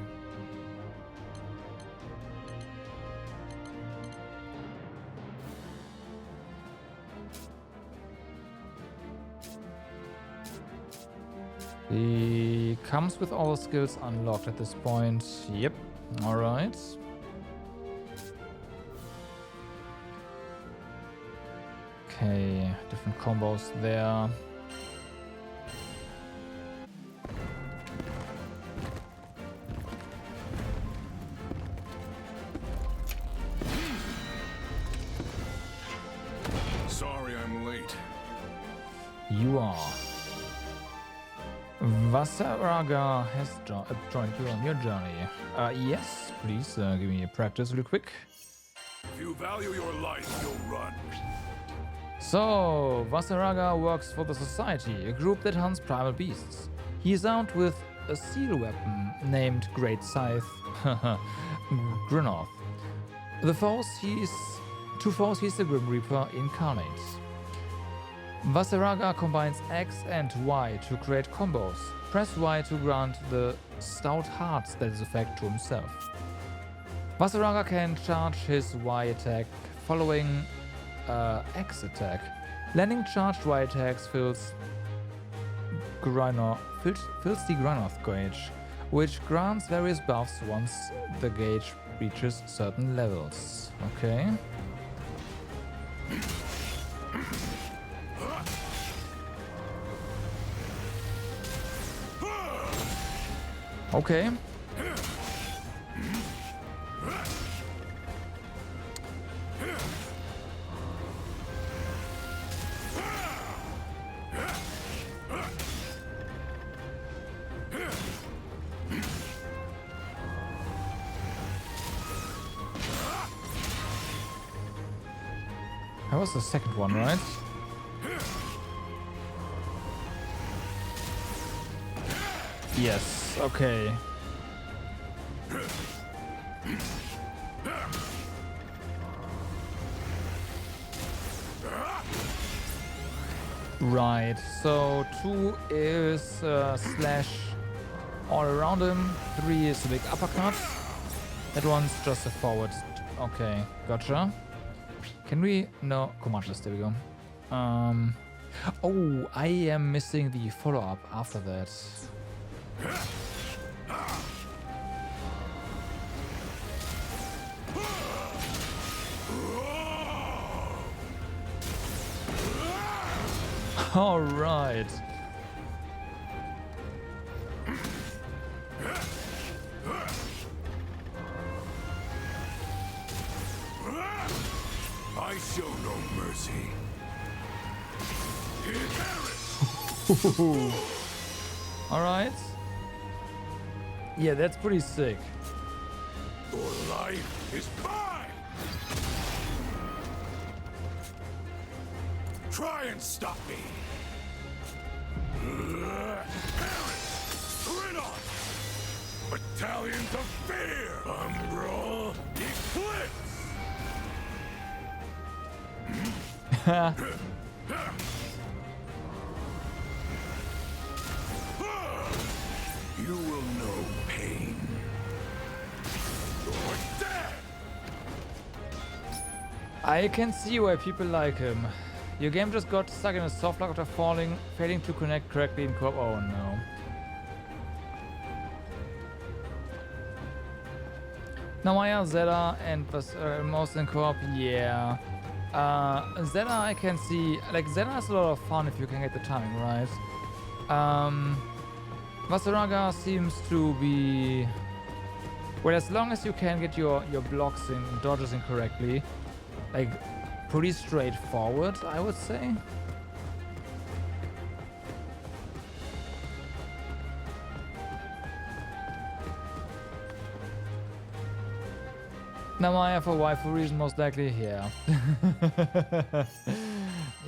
Speaker 1: He comes with all the skills unlocked at this point. Yep. Alright. Okay, different combos there.
Speaker 12: Sorry I'm late.
Speaker 1: You are. Vasaraga has joined you on your journey. Yes, please give me a practice real quick.
Speaker 15: If you value your life, you'll run.
Speaker 1: So, Vasaraga works for the Society, a group that hunts primal beasts. He is armed with a seal weapon named Great Scythe Grinoth. To foes he's the Grim Reaper incarnate. Vasaraga combines X and Y to create combos. Press Y to grant the Stout Heart status effect to himself. Vasaraga can charge his Y attack following X attack. Landing charged Y attacks fills the Grinoth gauge, which grants various buffs once the gauge reaches certain levels. Okay. Okay. That was the second one, right? Yes, okay. Right, so 2 is slash all around him, 3 is a big uppercut, that one's just a forward. Okay, gotcha. Can we... no, command list, there we go. Oh, I am missing the follow-up after that. All right.
Speaker 11: I show no mercy.
Speaker 1: All right. Yeah, that's pretty sick.
Speaker 11: Your life is mine. Try and stop me. Trinos! Battalions of fear! Umbral! Eclipse! You will know pain. You're dead!
Speaker 1: I can see why people like him. Your game just got stuck in a softlock after failing to connect correctly in co-op. Oh no. Namaya, Zeta, and most in co-op, yeah. Zeta I can see, like Zeta is a lot of fun if you can get the timing right. Vasaraga seems to be, well, as long as you can get your blocks in, dodges in correctly, like pretty straightforward, I would say. Namaya for waifu reason, most likely, yeah.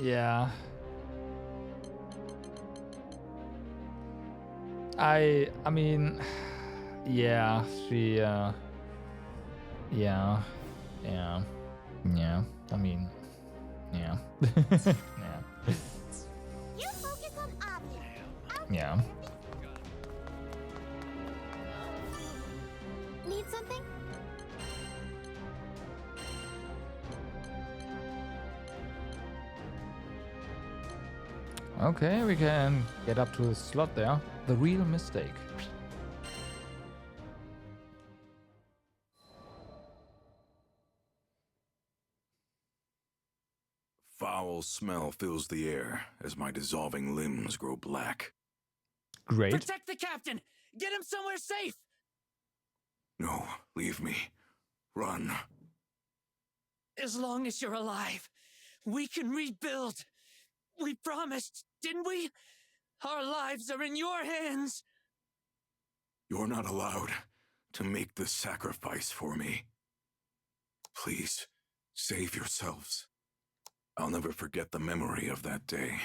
Speaker 1: Yeah. I mean, yeah, she, yeah, I mean, yeah. Yeah.
Speaker 5: You focus on Avia.
Speaker 1: Yeah.
Speaker 5: Need something?
Speaker 1: Okay, we can get up to the slot there. The real mistake.
Speaker 15: Foul smell fills the air as my dissolving limbs grow black.
Speaker 1: Great.
Speaker 3: Protect the captain! Get him somewhere safe!
Speaker 15: No, leave me. Run.
Speaker 3: As long as you're alive, we can rebuild. We promised, didn't we? Our lives are in your hands.
Speaker 15: You're not allowed to make this sacrifice for me. Please, save yourselves. I'll never forget the memory of that day.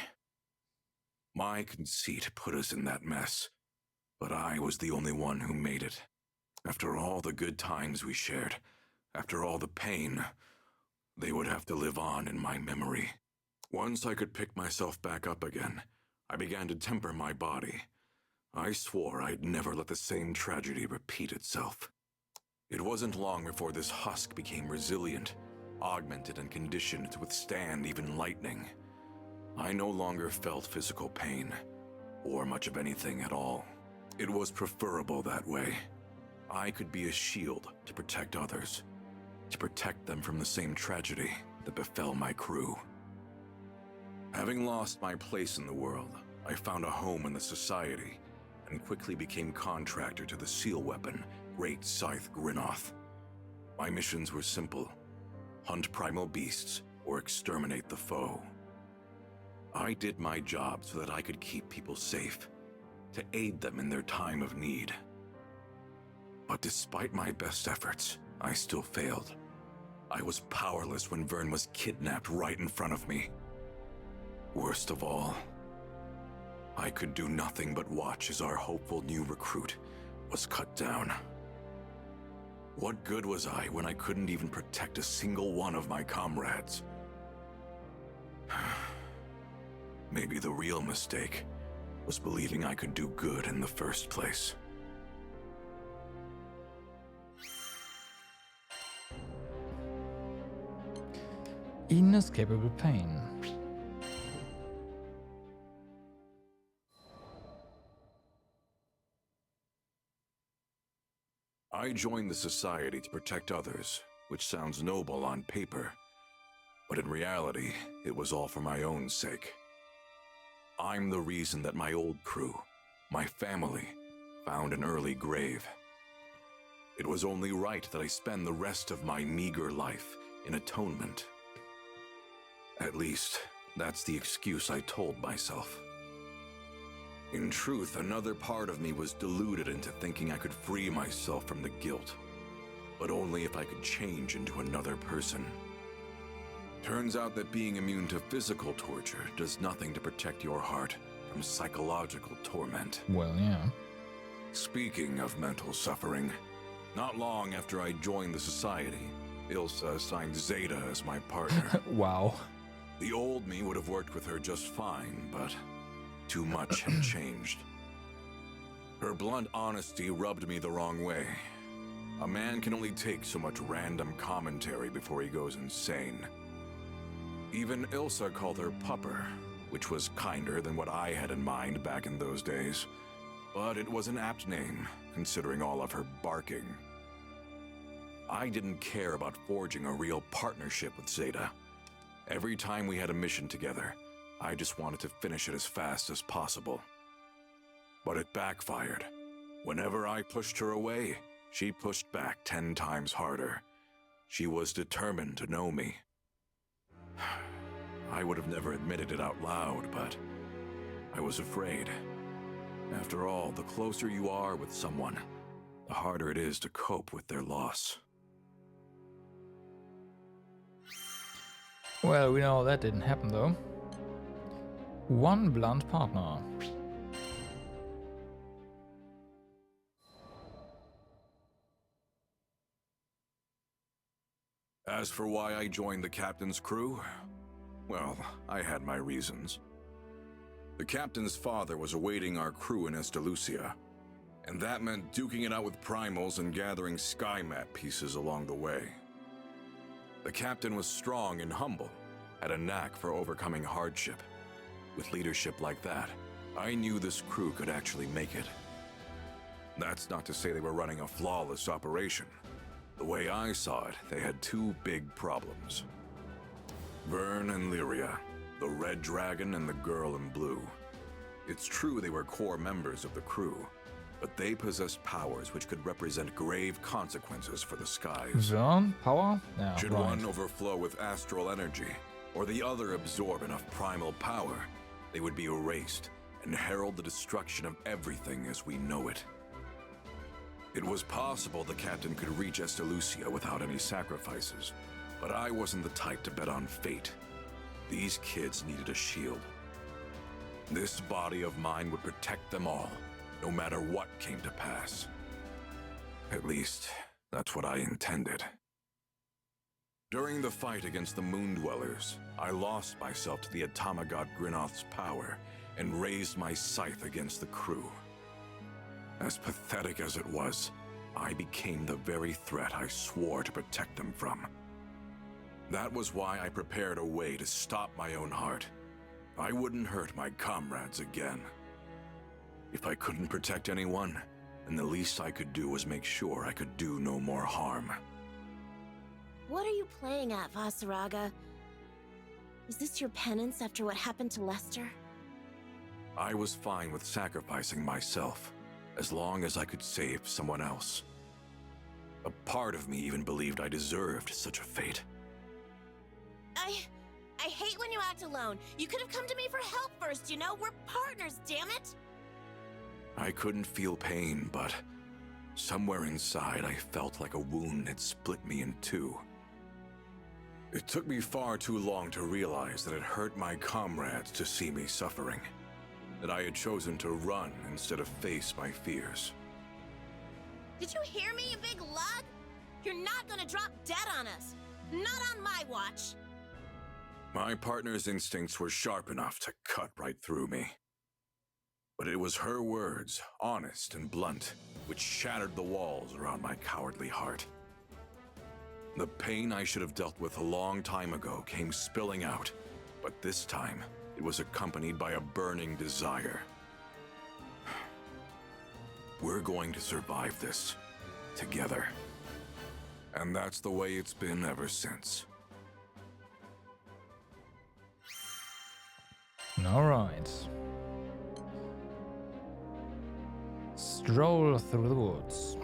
Speaker 15: My conceit put us in that mess, but I was the only one who made it. After all the good times we shared, after all the pain, they would have to live on in my memory. Once I could pick myself back up again, I began to temper my body. I swore I'd never let the same tragedy repeat itself. It wasn't long before this husk became resilient, augmented and conditioned to withstand even lightning. I no longer felt physical pain, or much of anything at all. It was preferable that way. I could be a shield to protect others, to protect them from the same tragedy that befell my crew. Having lost my place in the world, I found a home in the society, and quickly became contractor to the seal weapon, Great Scythe Grynoth. My missions were simple: hunt primal beasts or exterminate the foe. I did my job so that I could keep people safe, to aid them in their time of need. But despite my best efforts, I still failed. I was powerless when Vern was kidnapped right in front of me. Worst of all, I could do nothing but watch as our hopeful new recruit was cut down. What good was I when I couldn't even protect a single one of my comrades? Maybe the real mistake was believing I could do good in the first place.
Speaker 1: Inescapable pain.
Speaker 15: I joined the society to protect others, which sounds noble on paper, but in reality, it was all for my own sake. I'm the reason that my old crew, my family, found an early grave. It was only right that I spend the rest of my meager life in atonement. At least, that's the excuse I told myself. In truth, another part of me was deluded into thinking I could free myself from the guilt, but only if I could change into another person. Turns out that being immune to physical torture does nothing to protect your heart from psychological torment.
Speaker 1: Well, yeah.
Speaker 15: Speaking of mental suffering, not long after I joined the society, Ilsa assigned Zeta as my partner.
Speaker 1: Wow.
Speaker 15: The old me would have worked with her just fine, but too much had changed. Her blunt honesty rubbed me the wrong way. A man can only take so much random commentary before he goes insane. Even Ilsa called her Pupper, which was kinder than what I had in mind back in those days. But it was an apt name, considering all of her barking. I didn't care about forging a real partnership with Zeta. Every time we had a mission together, I just wanted to finish it as fast as possible. But it backfired. Whenever I pushed her away, she pushed back 10 times harder. She was determined to know me. I would have never admitted it out loud, but I was afraid. After all, the closer you are with someone, the harder it is to cope with their loss.
Speaker 1: Well, we know that didn't happen though. One blunt partner.
Speaker 15: As for why I joined the captain's crew, well, I had my reasons. The captain's father was awaiting our crew in Estalucia, and that meant duking it out with primals and gathering sky map pieces along the way. The captain was strong and humble, had a knack for overcoming hardship. With leadership like that, I knew this crew could actually make it. That's not to say they were running a flawless operation. The way I saw it, they had two big problems. Vern and Lyria, the Red Dragon and the Girl in Blue. It's true they were core members of the crew, but they possessed powers which could represent grave consequences for the skies.
Speaker 1: Vern? Power? Yeah,
Speaker 15: Should
Speaker 1: right.
Speaker 15: one overflow with astral energy, or the other absorb enough primal power, they would be erased and herald the destruction of everything as we know it. It was possible the captain could reach Estalucia without any sacrifices, but I wasn't the type to bet on fate. These kids needed a shield. This body of mine would protect them all, no matter what came to pass. At least, that's what I intended. During the fight against the Moon Dwellers, I lost myself to the Atomagod Grinoth's power and raised my scythe against the crew. As pathetic as it was, I became the very threat I swore to protect them from. That was why I prepared a way to stop my own heart. I wouldn't hurt my comrades again. If I couldn't protect anyone, then the least I could do was make sure I could do no more harm.
Speaker 10: What are you playing at, Vasaraga? Is this your penance after what happened to Lester?
Speaker 15: I was fine with sacrificing myself, as long as I could save someone else. A part of me even believed I deserved such a fate.
Speaker 10: I hate when you act alone. You could have come to me for help first, you know? We're partners, damn it!
Speaker 15: I couldn't feel pain, but somewhere inside I felt like a wound had split me in two. It took me far too long to realize that it hurt my comrades to see me suffering, that I had chosen to run instead of face my fears.
Speaker 10: Did you hear me, you big lug? You're not gonna drop dead on us. Not on my watch.
Speaker 13: My partner's instincts were sharp enough to cut right through me. But it was her words, honest and blunt, which shattered the walls around my cowardly heart. The pain I should have dealt with a long time ago came spilling out, but this time it was accompanied by a burning desire. We're going to survive this, together. And that's the way it's been ever since.
Speaker 1: Alright. Stroll through the woods.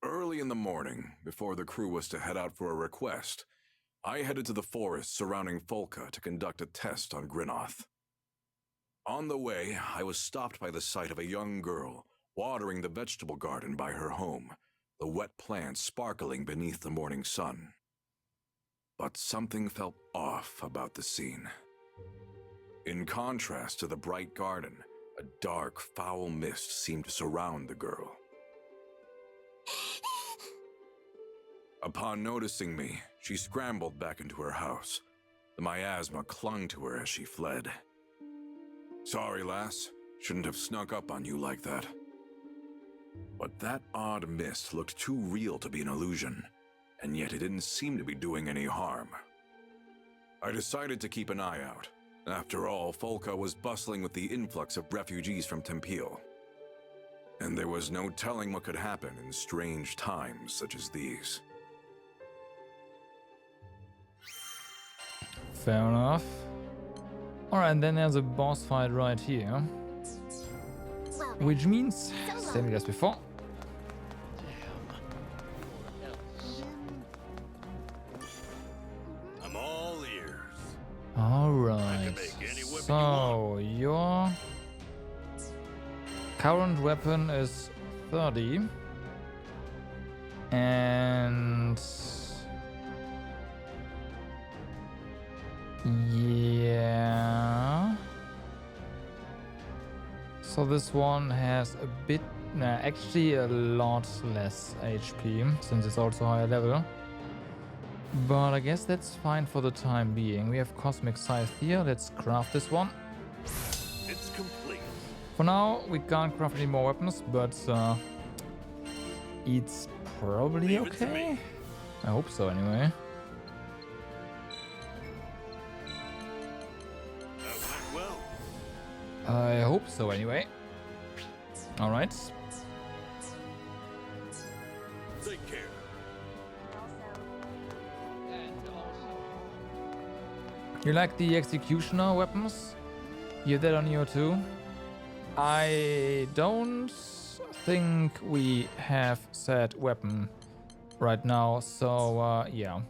Speaker 13: Early in the morning, before the crew was to head out for a request, I headed to the forest surrounding Folka to conduct a test on Grinoth. On the way, I was stopped by the sight of a young girl watering the vegetable garden by her home, the wet plants sparkling beneath the morning sun. But something felt off about the scene. In contrast to the bright garden, a dark, foul mist seemed to surround the girl. Upon noticing me, she scrambled back into her house. The miasma clung to her as she fled. Sorry, lass. Shouldn't have snuck up on you like that. But that odd mist looked too real to be an illusion, and yet it didn't seem to be doing any harm. I decided to keep an eye out. After all, Folka was bustling with the influx of refugees from Tempeel. And there was no telling what could happen in strange times such as these.
Speaker 1: Fair enough. Alright, and then there's a boss fight right here. Which means, same as before.
Speaker 8: I'm all ears.
Speaker 1: Alright. So, your current weapon is 30. And yeah. So this one has a bit, actually a lot less HP, since it's also higher level. But I guess that's fine for the time being. We have Cosmic Scythe here. Let's craft this one.
Speaker 8: It's complete.
Speaker 1: For now, we can't craft any more weapons, but it's probably okay. I hope so, anyway. I hope so, anyway. Alright.
Speaker 8: Take care.
Speaker 1: You like the Executioner weapons? You have that on you too? I don't think we have said weapon right now, so yeah.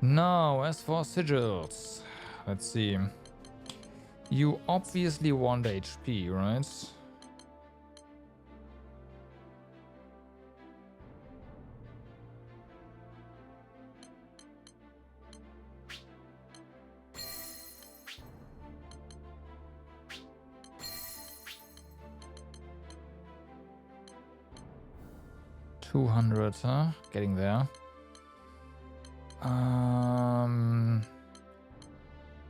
Speaker 1: Now, as for sigils, let's see. You obviously want HP, right? $200, huh? Getting there.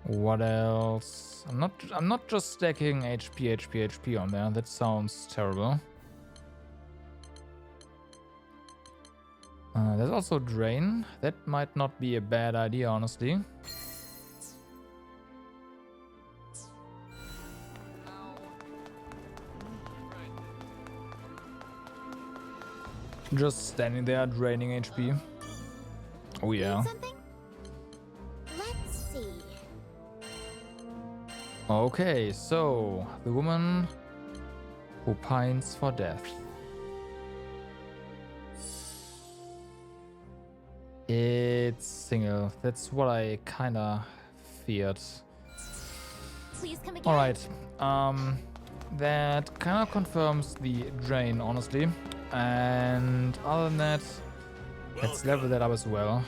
Speaker 1: What else? I'm not just stacking HP on there. That sounds terrible. There's also Drain. That might not be a bad idea, honestly. Just standing there draining HP. Oh yeah.
Speaker 5: Let's see.
Speaker 1: Okay, so the woman who pines for death. It's single. That's what I kinda feared.
Speaker 5: Please come again.
Speaker 1: Alright. That kinda confirms the drain, honestly. And other than that, let's level that up as well.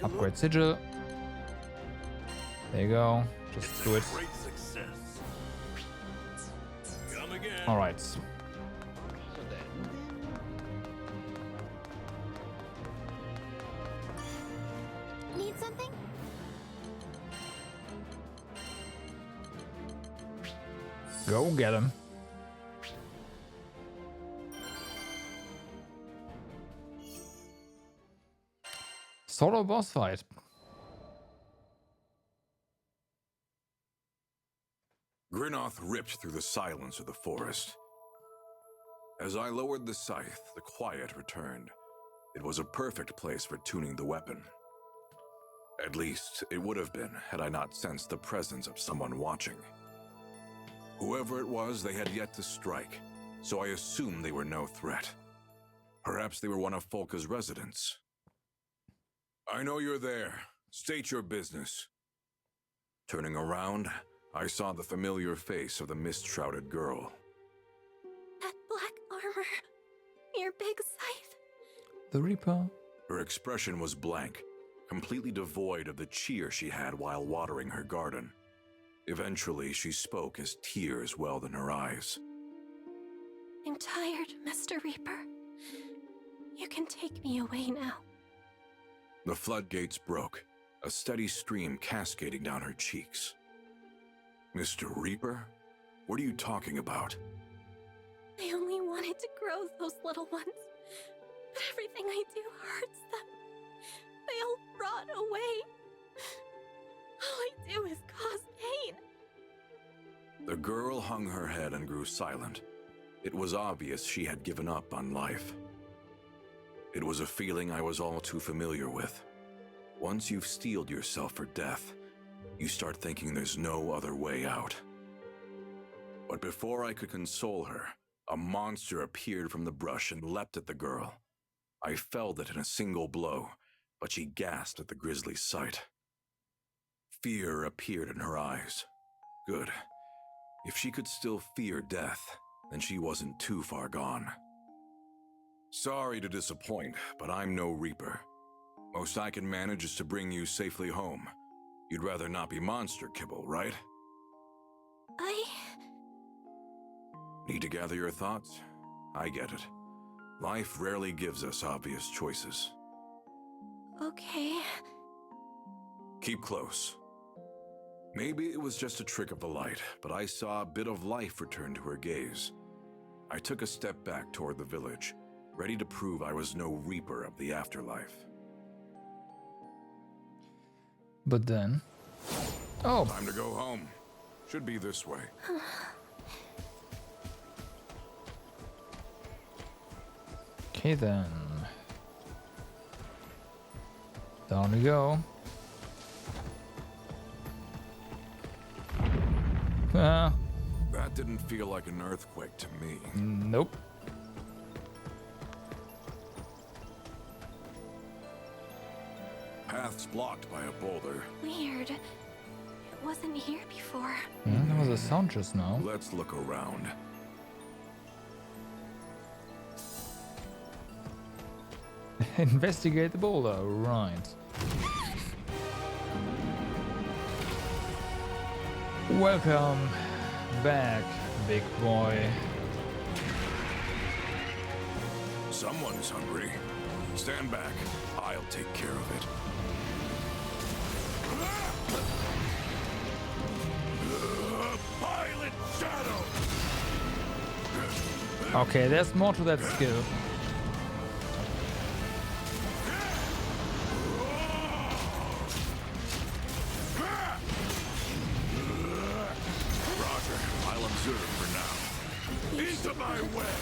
Speaker 1: Upgrade sigil. There you go. Just do it.
Speaker 8: Great success.
Speaker 13: again.
Speaker 1: All right.
Speaker 5: Need something?
Speaker 1: Go get him. Solo boss fight.
Speaker 13: Grinoth ripped through the silence of the forest. As I lowered the scythe, the quiet returned. It was a perfect place for tuning the weapon. At least, it would have been had I not sensed the presence of someone watching. Whoever it was, they had yet to strike, so I assumed they were no threat. Perhaps they were one of Folka's residents. I know you're there. State your business. Turning around, I saw the familiar face of the mist-shrouded girl.
Speaker 10: That black armor. Your big scythe.
Speaker 1: The Reaper.
Speaker 13: Her expression was blank, completely devoid of the cheer she had while watering her garden. Eventually, she spoke as tears welled in her eyes.
Speaker 10: I'm tired, Mr. Reaper. You can take me away now.
Speaker 13: The floodgates broke, a steady stream cascading down her cheeks. Mr. Reaper? What are you talking about?
Speaker 10: I only wanted to grow those little ones, but everything I do hurts them. They all rot away. All I do is cause pain.
Speaker 13: The girl hung her head and grew silent. It was obvious she had given up on life. It was a feeling I was all too familiar with. Once you've steeled yourself for death, you start thinking there's no other way out. But before I could console her, a monster appeared from the brush and leapt at the girl. I felled it in a single blow, but she gasped at the grisly sight. Fear appeared in her eyes. Good. If she could still fear death, then she wasn't too far gone. Sorry to disappoint, but I'm no Reaper. Most I can manage is to bring you safely home. You'd rather not be monster kibble, right? Need to gather your thoughts? I get it. Life rarely gives us obvious choices.
Speaker 10: Okay.
Speaker 13: Keep close. Maybe it was just a trick of the light, but I saw a bit of life return to her gaze. I took a step back toward the village, ready to prove I was no Reaper of the afterlife.
Speaker 1: But then... Oh!
Speaker 13: Time to go home. Should be this way.
Speaker 1: Okay then. Down we go.
Speaker 13: That didn't feel like an earthquake to me.
Speaker 1: Nope.
Speaker 13: Path's blocked by a boulder.
Speaker 10: Weird. It wasn't here before.
Speaker 1: There was a sound just now.
Speaker 13: Let's look around.
Speaker 1: Investigate the boulder, right. Welcome back, big boy.
Speaker 13: Someone's hungry. Stand back. I'll take care of it. Pilot Shadow!
Speaker 1: Okay, there's more to that skill.
Speaker 13: Roger, I'll observe for now. Into my web!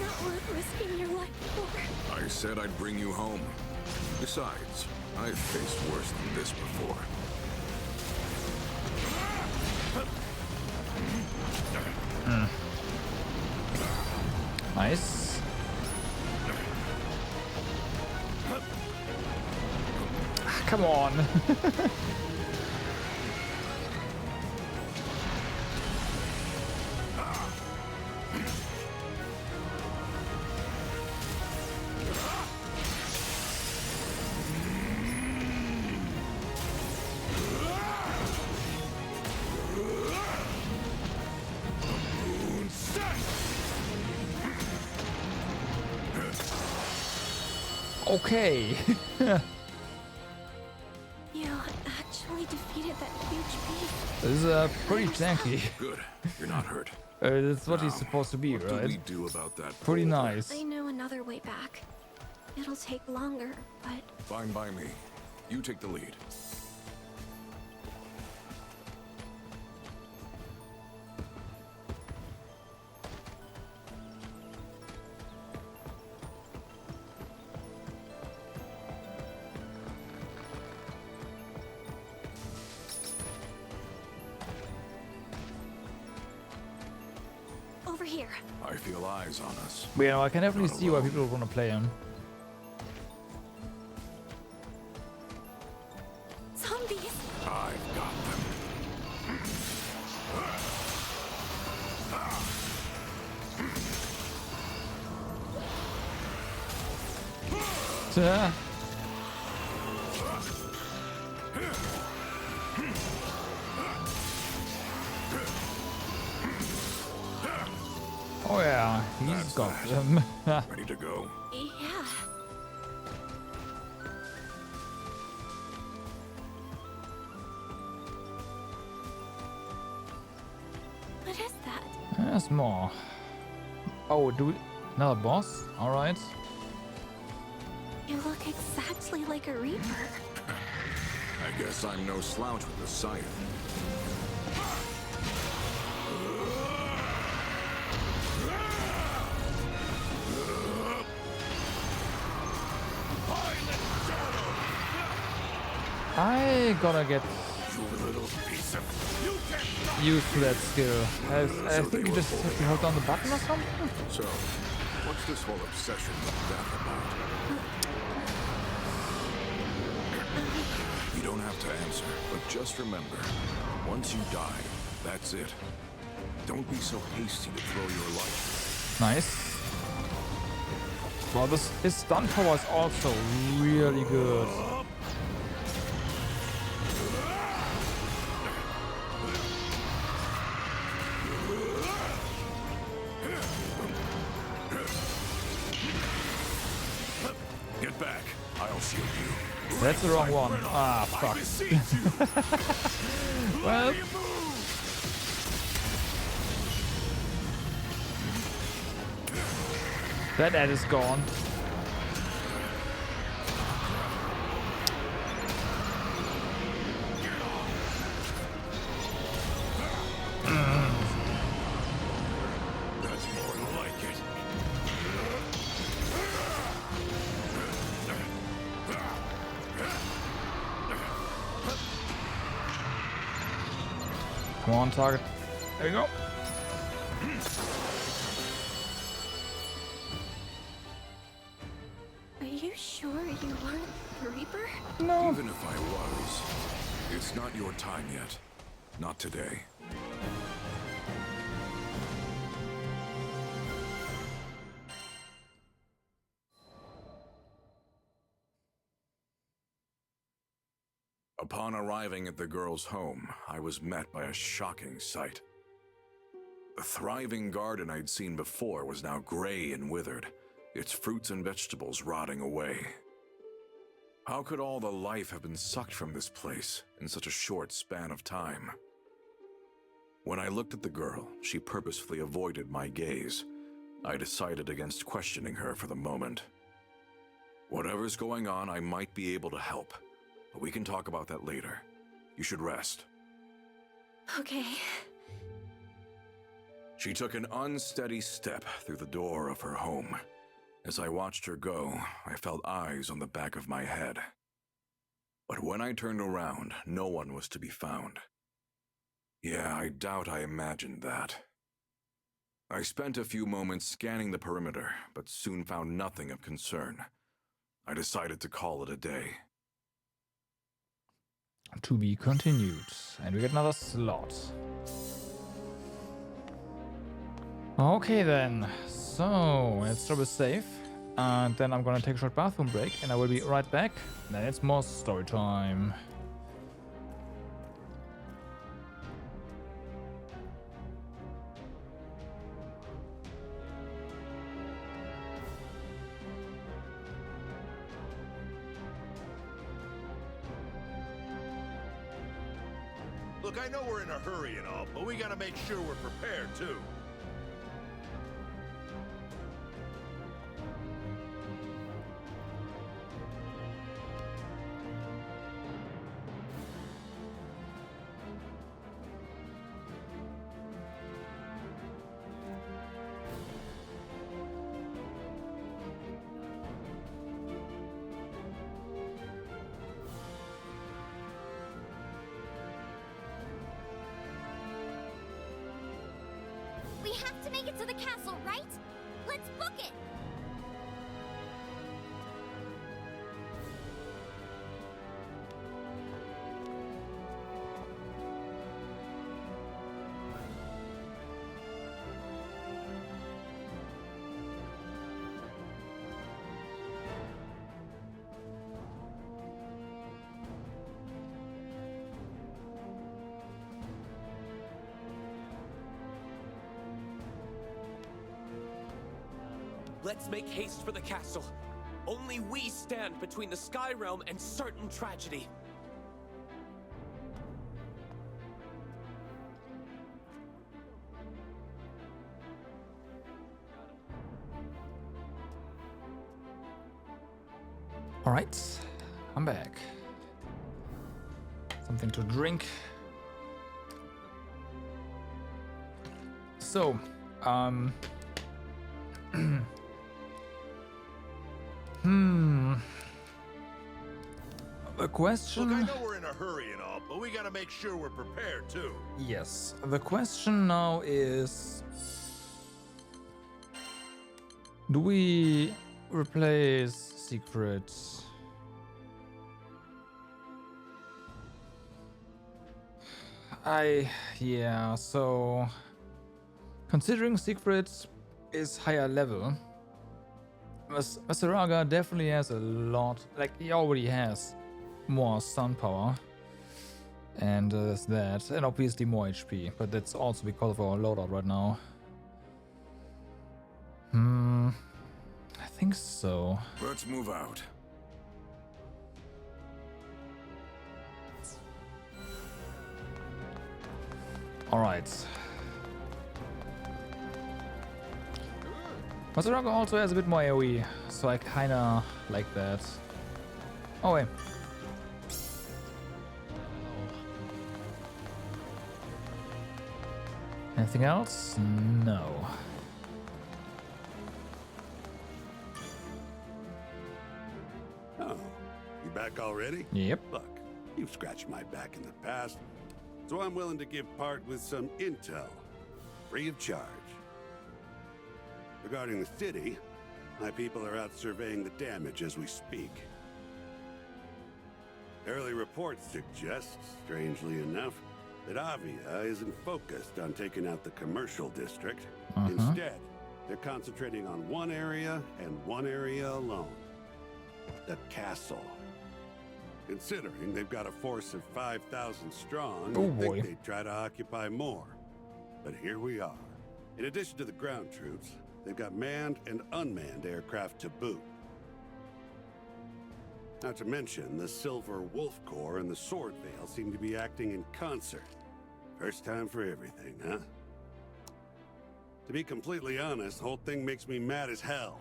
Speaker 10: Not worth risking your life for.
Speaker 13: I said I'd bring you home. Besides, I've faced worse than this before.
Speaker 1: Nice. Come on. Okay.
Speaker 10: You actually defeated that huge beast.
Speaker 1: This is pretty tanky.
Speaker 13: Good. You're not hurt.
Speaker 1: That's what he's supposed to be,
Speaker 13: What
Speaker 1: right?
Speaker 13: do we do about that?
Speaker 1: Pretty nice.
Speaker 10: I know another way back. It'll take longer, but...
Speaker 13: Fine by me. You take the lead.
Speaker 10: Over here.
Speaker 13: I feel eyes on us.
Speaker 1: But, you know, I can definitely see why people want to play him.
Speaker 10: Zombies!
Speaker 13: I've got them.
Speaker 1: Oh yeah, he's got them.
Speaker 13: Ready to go.
Speaker 10: Yeah. What is that?
Speaker 1: There's more. Oh, do we... Another boss? Alright.
Speaker 10: You look exactly like a Reaper.
Speaker 13: I guess I'm no slouch with the scythe.
Speaker 1: I gotta get used to that skill. I think you just have to hold down the button or something?
Speaker 13: So, what's this whole obsession with death about? You don't have to answer, but just remember, once you die, that's it. Don't be so hasty to throw your life.
Speaker 1: Nice. Well, his stun power is also really good.
Speaker 13: Get back. I'll shield you.
Speaker 1: That's the wrong one. Ah, fuck. Well. That ad is gone.
Speaker 13: That's more like it.
Speaker 1: Come on, target. There you go.
Speaker 10: Are you sure you weren't the Reaper?
Speaker 1: No.
Speaker 13: Even if I was, it's not your time yet. Not today. Upon arriving at the girl's home, I was met by a shocking sight. The thriving garden I'd seen before was now gray and withered, its fruits and vegetables rotting away. How could all the life have been sucked from this place in such a short span of time? When I looked at the girl, she purposefully avoided my gaze. I decided against questioning her for the moment. Whatever's going on, I might be able to help. But we can talk about that later. You should rest.
Speaker 10: Okay.
Speaker 13: She took an unsteady step through the door of her home. As I watched her go, I felt eyes on the back of my head. But when I turned around, no one was to be found. Yeah, I doubt I imagined that. I spent a few moments scanning the perimeter, but soon found nothing of concern. I decided to call it a day.
Speaker 1: To be continued. And we get another slot. Okay then. So, let's drop a save. And then I'm gonna take a short bathroom break and I will be right back. Then it's more story time.
Speaker 8: Look, I know we're in a hurry and all, but we gotta make sure we're prepared, too.
Speaker 5: We have to make it to the castle, right? Let's book it!
Speaker 2: Let's make haste for the castle. Only we stand between the Sky Realm and certain tragedy.
Speaker 1: All right, I'm back. Something to drink. So, the question...
Speaker 8: Look, I know we're in a hurry and all, but we gotta make sure we're prepared, too.
Speaker 1: Yes, the question now is... Do we replace secrets? Yeah, so... Considering secrets is higher level, Masaraga definitely has a lot, like he already has more sun power, and there's that, and obviously more HP, but that's also because of our loadout right now. I think so.
Speaker 13: Let's move out.
Speaker 1: Alright. Masaraga also has a bit more AoE, so I kinda like that. Oh wait. Anything else? No.
Speaker 11: Oh, you back already?
Speaker 1: Yep.
Speaker 11: Look, you've scratched my back in the past, so I'm willing to give part with some intel, free of charge. Regarding the city, my people are out surveying the damage as we speak. Early reports suggest, strangely enough, that Avia isn't focused on taking out the commercial district. Instead, they're concentrating on one area and one area alone. The castle. Considering they've got a force of 5,000 strong, you'd think they'd try to occupy more. But here we are. In addition to the ground troops, they've got manned and unmanned aircraft to boot. Not to mention, the Silver Wolf Corps and the Sword Veil seem to be acting in concert. First time for everything, huh? To be completely honest, the whole thing makes me mad as hell.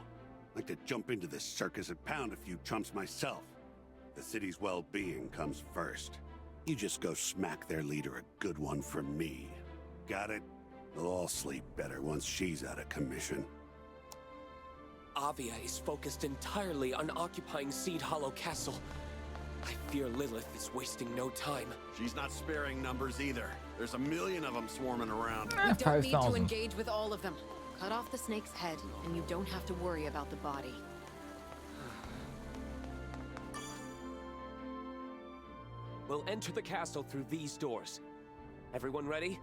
Speaker 11: I'd like to jump into this circus and pound a few chumps myself. The city's well-being comes first. You just go smack their leader a good one for me. Got it? They'll all sleep better once she's out of commission.
Speaker 2: Avia is focused entirely on occupying Seed Hollow Castle. I fear Lilith is wasting no time.
Speaker 17: She's not sparing numbers either. There's a million of them swarming around.
Speaker 18: We don't need to engage with all of them. Cut off the snake's head, and you don't have to worry about the body.
Speaker 2: We'll enter the castle through these doors. Everyone ready?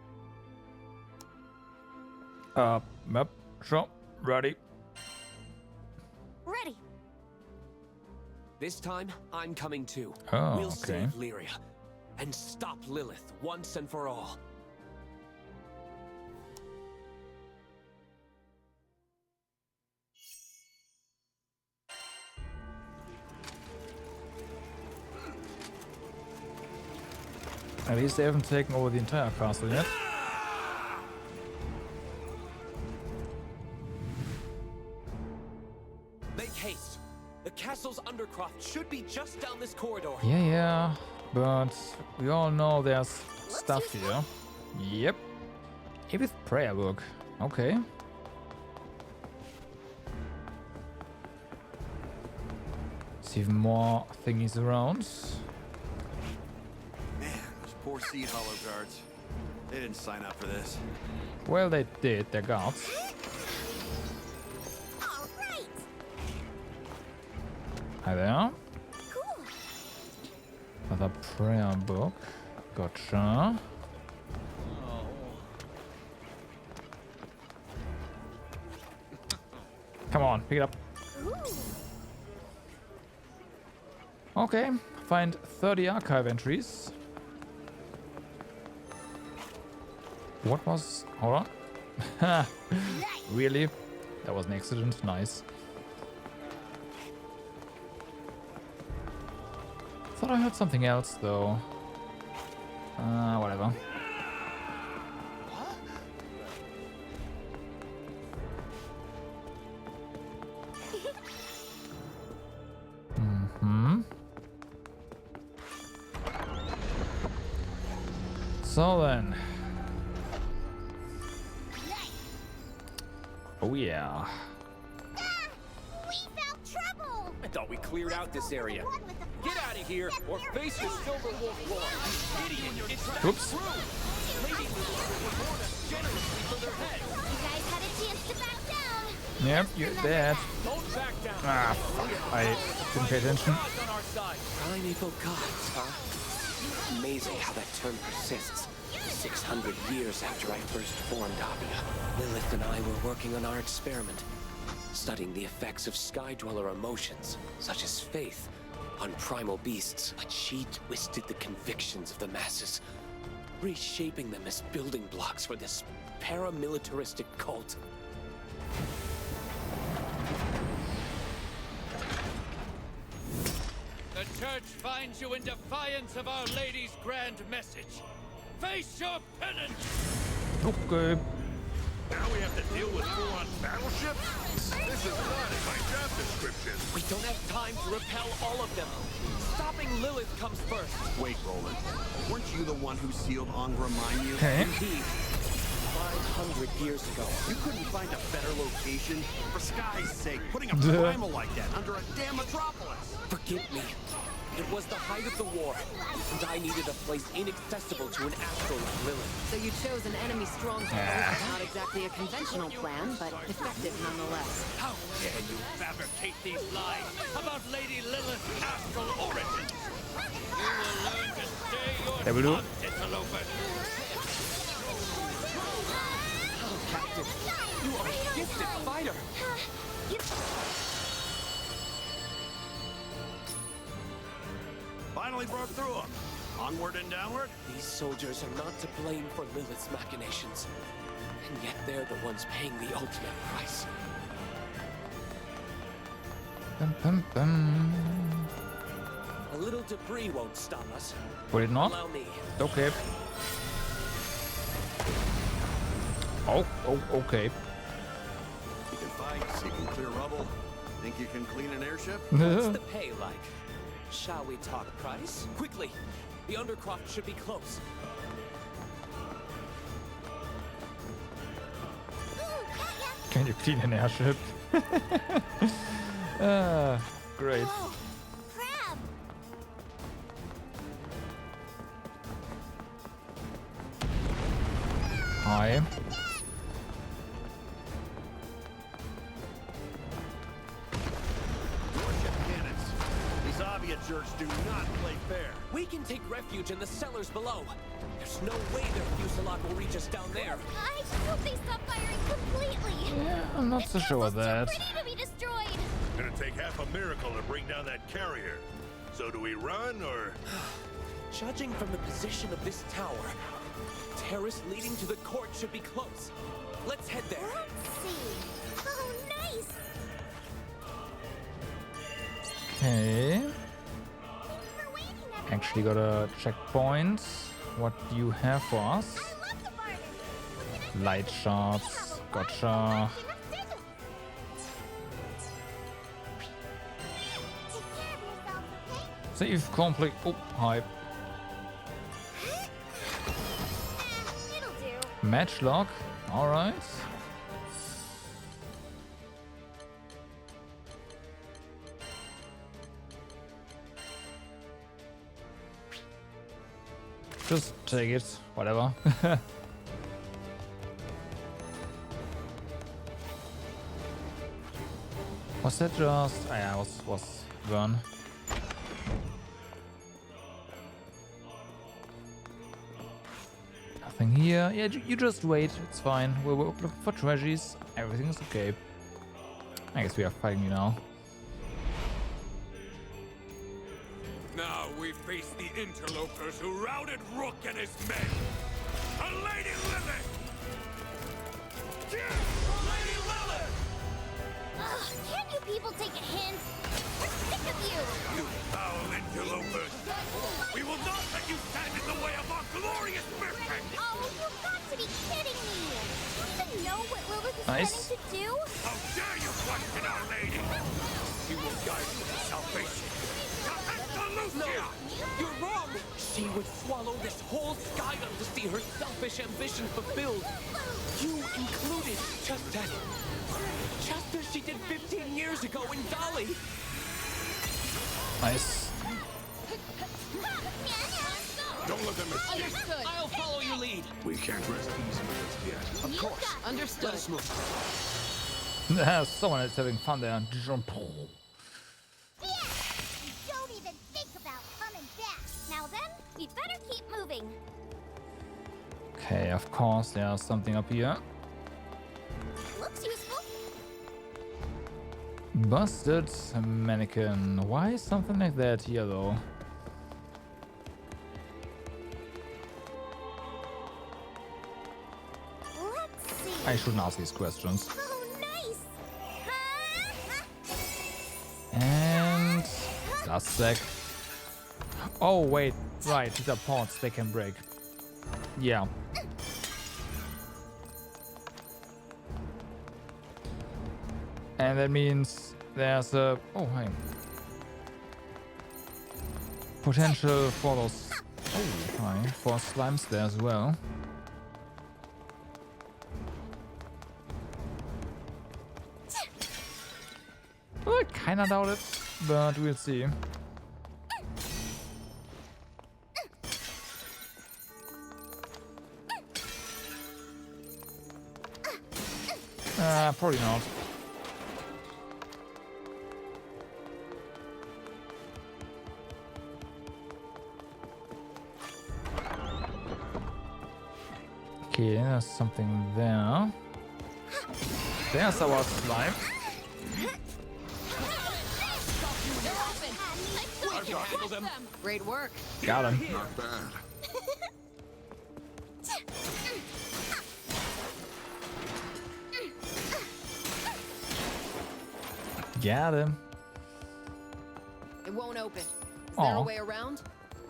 Speaker 1: Yep, sure, ready.
Speaker 5: Ready.
Speaker 2: This time, I'm coming too.
Speaker 1: Oh,
Speaker 2: we'll
Speaker 1: okay.
Speaker 2: save Lyria and stop Lilith once and for all.
Speaker 1: At least they haven't taken over the entire castle yet.
Speaker 2: Make haste. The castle's undercroft should be just down this corridor.
Speaker 1: Yeah, but we all know there's stuff here. Yep. Edith prayer book. Okay. See even more thingies around.
Speaker 17: Man, those poor Seed Hollow guards. They didn't sign up for this.
Speaker 1: Well, they did. They're guards. Hi there.
Speaker 5: Cool.
Speaker 1: Another prayer book. Gotcha. Come on, pick it up. Okay, find 30 archive entries. What was... Hold on. Really? That was an accident. Nice. Thought I heard something else though. Whatever. So then. Oh yeah.
Speaker 5: We found trouble!
Speaker 2: I thought we cleared out this area. Get out of here, or face the Silver Wolf Roar. Idiot, it's that
Speaker 1: Oops.
Speaker 2: true. Lady Lilith will reward us generously for their head.
Speaker 5: You guys had a chance to back down.
Speaker 1: Yep, you're dead.
Speaker 2: Don't back down.
Speaker 1: Ah, fuck. I didn't pay attention.
Speaker 2: Gods on our side. Primeval gods, huh? Amazing how that term persists. 600 years after I first formed Avia, Lilith and I were working on our experiment, studying the effects of Sky Dweller emotions, such as faith, on primal beasts. But she twisted the convictions of the masses, reshaping them as building blocks for this paramilitaristic cult.
Speaker 3: The church finds you in defiance of Our Lady's grand message. Face your penance!
Speaker 1: Okay.
Speaker 8: Now we have to deal with full-on battleships? This is not in my job description.
Speaker 2: We don't have time to repel all of them. Stopping Lilith comes first.
Speaker 17: Wait, Roland. Weren't you the one who sealed Angra Mine you?
Speaker 1: Okay.
Speaker 2: Indeed. 500 years ago.
Speaker 17: You couldn't find a better location? For Sky's sake, putting a primal like that under a damn metropolis!
Speaker 2: Forgive me. It was the height of the war, and I needed a place inaccessible to an astral like Lilith.
Speaker 18: So you chose an enemy stronghold. Not exactly a conventional plan, but effective nonetheless.
Speaker 3: How dare you fabricate these lies about Lady Lilith's astral origins? You will learn to stay your
Speaker 1: There we go.
Speaker 3: tongue, interloper.
Speaker 2: Oh, Captain, you are a gifted fighter.
Speaker 17: Finally broke through them. Onward and downward?
Speaker 2: These soldiers are not to blame for Lilith's machinations, and yet they're the ones paying the ultimate price.
Speaker 1: Bum, bum, bum.
Speaker 2: A little debris won't stop us.
Speaker 1: Would it not?
Speaker 2: Allow me.
Speaker 1: Okay. Oh, okay.
Speaker 17: You can fight, so you can clear rubble. Think you can clean an airship?
Speaker 2: What's the pay like? Shall we talk price? Quickly! The undercroft should be close.
Speaker 1: Can you clean an airship? Great.
Speaker 5: Whoa, crab!
Speaker 1: Hi.
Speaker 17: These Avia jerks do not play fair.
Speaker 2: We can take refuge in the cellars below. There's no way their fusillade will reach us down there.
Speaker 5: I just hope they stop firing completely.
Speaker 1: Yeah, I'm not so sure of that.
Speaker 5: Pretty to be destroyed.
Speaker 8: Gonna take half a miracle to bring down that carrier. So do we run, or...?
Speaker 2: Judging from the position of this tower, terrace leading to the court should be close. Let's head there.
Speaker 5: Let's see. Oh, nice.
Speaker 1: Okay. Actually got a checkpoint. what do you have for us? Light shards. Gotcha. Save complete. Oh, hi. Matchlock. All right. Just take it. Whatever. Was that just? Ah, yeah, was Vern. Nothing here. Yeah, you just wait. It's fine. We're looking for treasures. Everything is okay. I guess we are fighting you now.
Speaker 20: Now we face the interlopers who routed Rook and his men. A Lady Lilith!
Speaker 5: Lady Lilith! Can't you people take a hint? We're sick of you!
Speaker 20: You foul interlopers! We will not let you stand in the way of our glorious mission!
Speaker 5: Oh, you've got to be kidding me! Do you even know what Lilith is
Speaker 1: Nice.
Speaker 5: planning to do?
Speaker 20: How dare you question our lady! She will guide you to salvation!
Speaker 2: No, you're wrong! She would swallow this whole skydom to see her selfish ambition fulfilled. You included, just as she did 15 years ago in Dolly.
Speaker 1: Nice.
Speaker 20: Don't let them escape!
Speaker 18: Understood.
Speaker 2: I'll follow your lead.
Speaker 20: We can't rest easy just yet.
Speaker 2: Of course.
Speaker 18: Understood.
Speaker 2: Let us move.
Speaker 1: Someone is having fun there.
Speaker 5: Don't even think about coming back. Now then, we better keep moving.
Speaker 1: Okay, of course, there's something up here.
Speaker 5: Looks useful.
Speaker 1: Busted mannequin. Why is something like that here, though?
Speaker 5: Let's see.
Speaker 1: I shouldn't ask these questions.
Speaker 5: Oh, nice.
Speaker 1: And dust sack. Oh wait, right, these are pots they can break. Yeah. And that means there's a hey. Potential for those hi, for slimes there as well. I kinda doubt it, but we'll see. Probably not. Okay, there's something there. There's our slime.
Speaker 18: Great work.
Speaker 1: Got him.
Speaker 20: Not bad.
Speaker 1: Got him.
Speaker 18: It won't open. Is there a way around?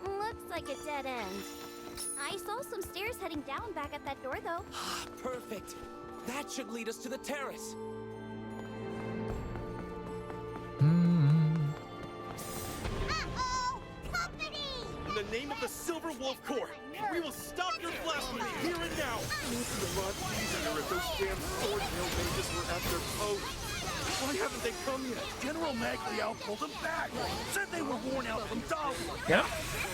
Speaker 5: Looks like a dead end. I saw some stairs heading down back at that door, though.
Speaker 2: Perfect. That should lead us to the terrace.
Speaker 5: Uh-oh! Company!
Speaker 15: In the name of the Silver Wolf Corps, we will stop your blasphemy here and now! Lord, please, if those damn sword-tail mages were at their post. Why haven't they come yet? General Magliow pulled them back. Said they were worn out from Dolly.
Speaker 1: Yep.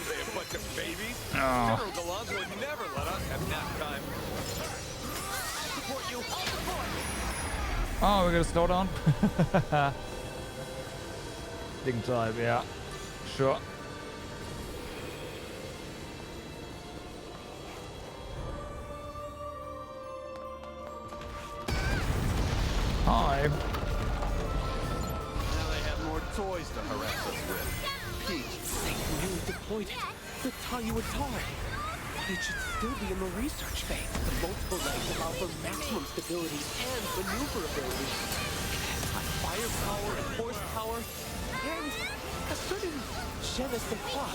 Speaker 20: They a bunch of babies?
Speaker 1: Oh.
Speaker 20: General Gallant would never let us have nap time.
Speaker 2: Support you. I'll support.
Speaker 1: Oh, we're gonna slow down. Ding time, yeah. Sure. Hi.
Speaker 17: Now they have more toys to harass us with.
Speaker 2: Peach, they newly deployed it. The Tayuatar. It should still be in the research phase. The multiple legs allow for maximum stability and maneuverability. It has high firepower and horsepower, and a certain je ne sais quoi.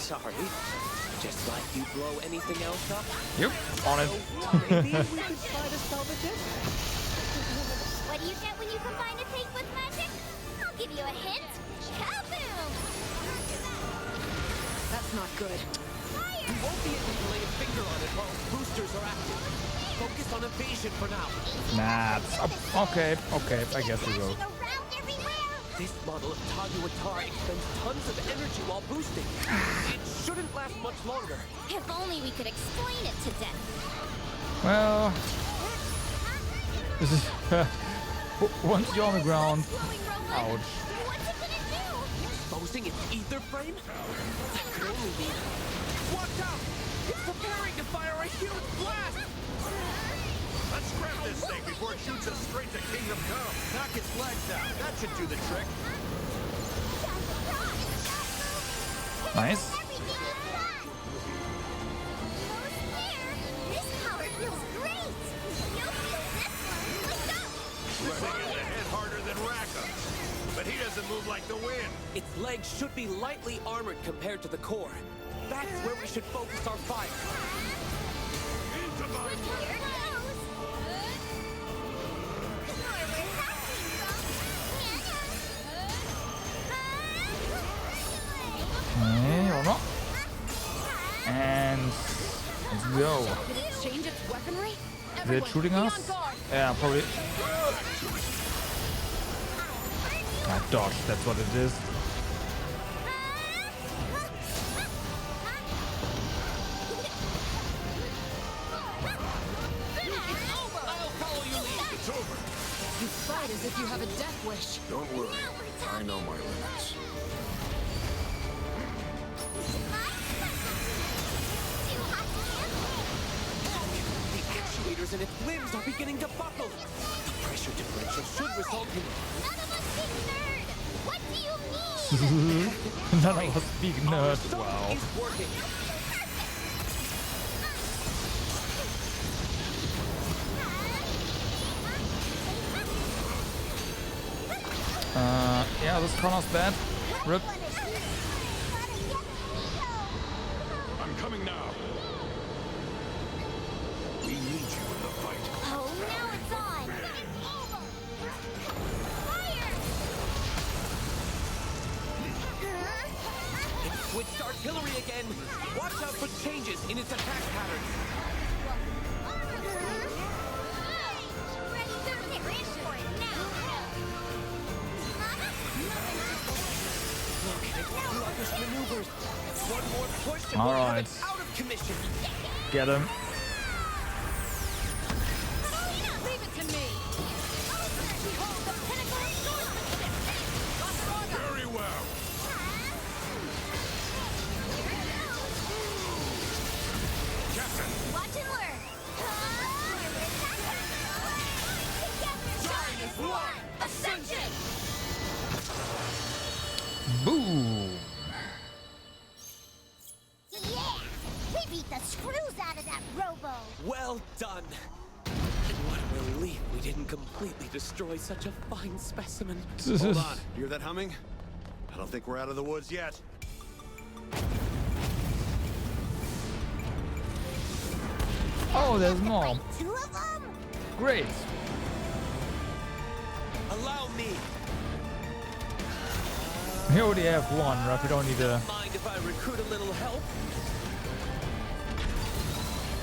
Speaker 2: sorry. Just like you blow anything else up?
Speaker 1: Yep, on it.
Speaker 2: Maybe we could try to salvage it?
Speaker 5: What do you get when you combine a tank with magic? I'll give you a hint. Kaboom!
Speaker 18: That's not good.
Speaker 2: We won't be able to lay a finger on it while boosters are active. Focus on evasion for now.
Speaker 1: Nah, okay, I guess we will.
Speaker 2: This model of Taguatar expends tons of energy while boosting. It shouldn't last much longer.
Speaker 5: If only we could explain it to them.
Speaker 1: Well, this is once you're on the ground. Ouch.
Speaker 2: Exposing its ether frame? That could only mean... Watch out! It's preparing to fire a huge blast!
Speaker 17: Let's grab this thing before it shoots us straight to Kingdom Come. Knock its legs out. That should do the trick.
Speaker 1: Nice.
Speaker 5: This power feels great. You'll feel this one. Let's go.
Speaker 17: Running in the head harder than Rackham. But he doesn't move like the wind.
Speaker 2: Its legs should be lightly armored compared to the core. That's where we should focus our fire.
Speaker 17: Into my
Speaker 5: Here it goes.
Speaker 1: Okay, or not. And let's go.
Speaker 18: Did it change its weaponry?
Speaker 1: Is it shooting us? Yeah, probably. Ah, dodge, that's what it is.
Speaker 17: It's over.
Speaker 18: You fight as if you have a death wish.
Speaker 13: Don't worry. I know my limits.
Speaker 2: The actuators in its limbs are beginning to buckle. The pressure differential should result in...
Speaker 5: None of us speak nerd. What do you mean?
Speaker 1: None of us speak nerd. Wow.
Speaker 2: It's working.
Speaker 1: Yeah, this corner's bad. Rip.
Speaker 17: I'm coming now. We need you in the fight.
Speaker 5: Oh, now it's on. Fire!
Speaker 2: It switched artillery again. Watch out for changes in its attack pattern. Maneuvers. One more push and
Speaker 1: All
Speaker 2: we'll have
Speaker 1: right.
Speaker 2: it out of commission.
Speaker 1: Get him.
Speaker 18: Leave it to me. Behold the pinnacle of swordsmanship.
Speaker 17: Very well. Captain.
Speaker 5: Watch and learn. Together, shine as one. Ascension.
Speaker 1: Boom.
Speaker 5: Yeah, we beat the screws out of that robo.
Speaker 2: Well done. And what a relief we didn't completely destroy such a fine specimen.
Speaker 17: Hold on. You hear that humming? I don't think we're out of the woods yet.
Speaker 1: Oh, there's more.
Speaker 5: Two of them?
Speaker 1: Great.
Speaker 2: Allow me.
Speaker 1: We already have one, right? We don't need a...
Speaker 2: Mind if I recruit a little help?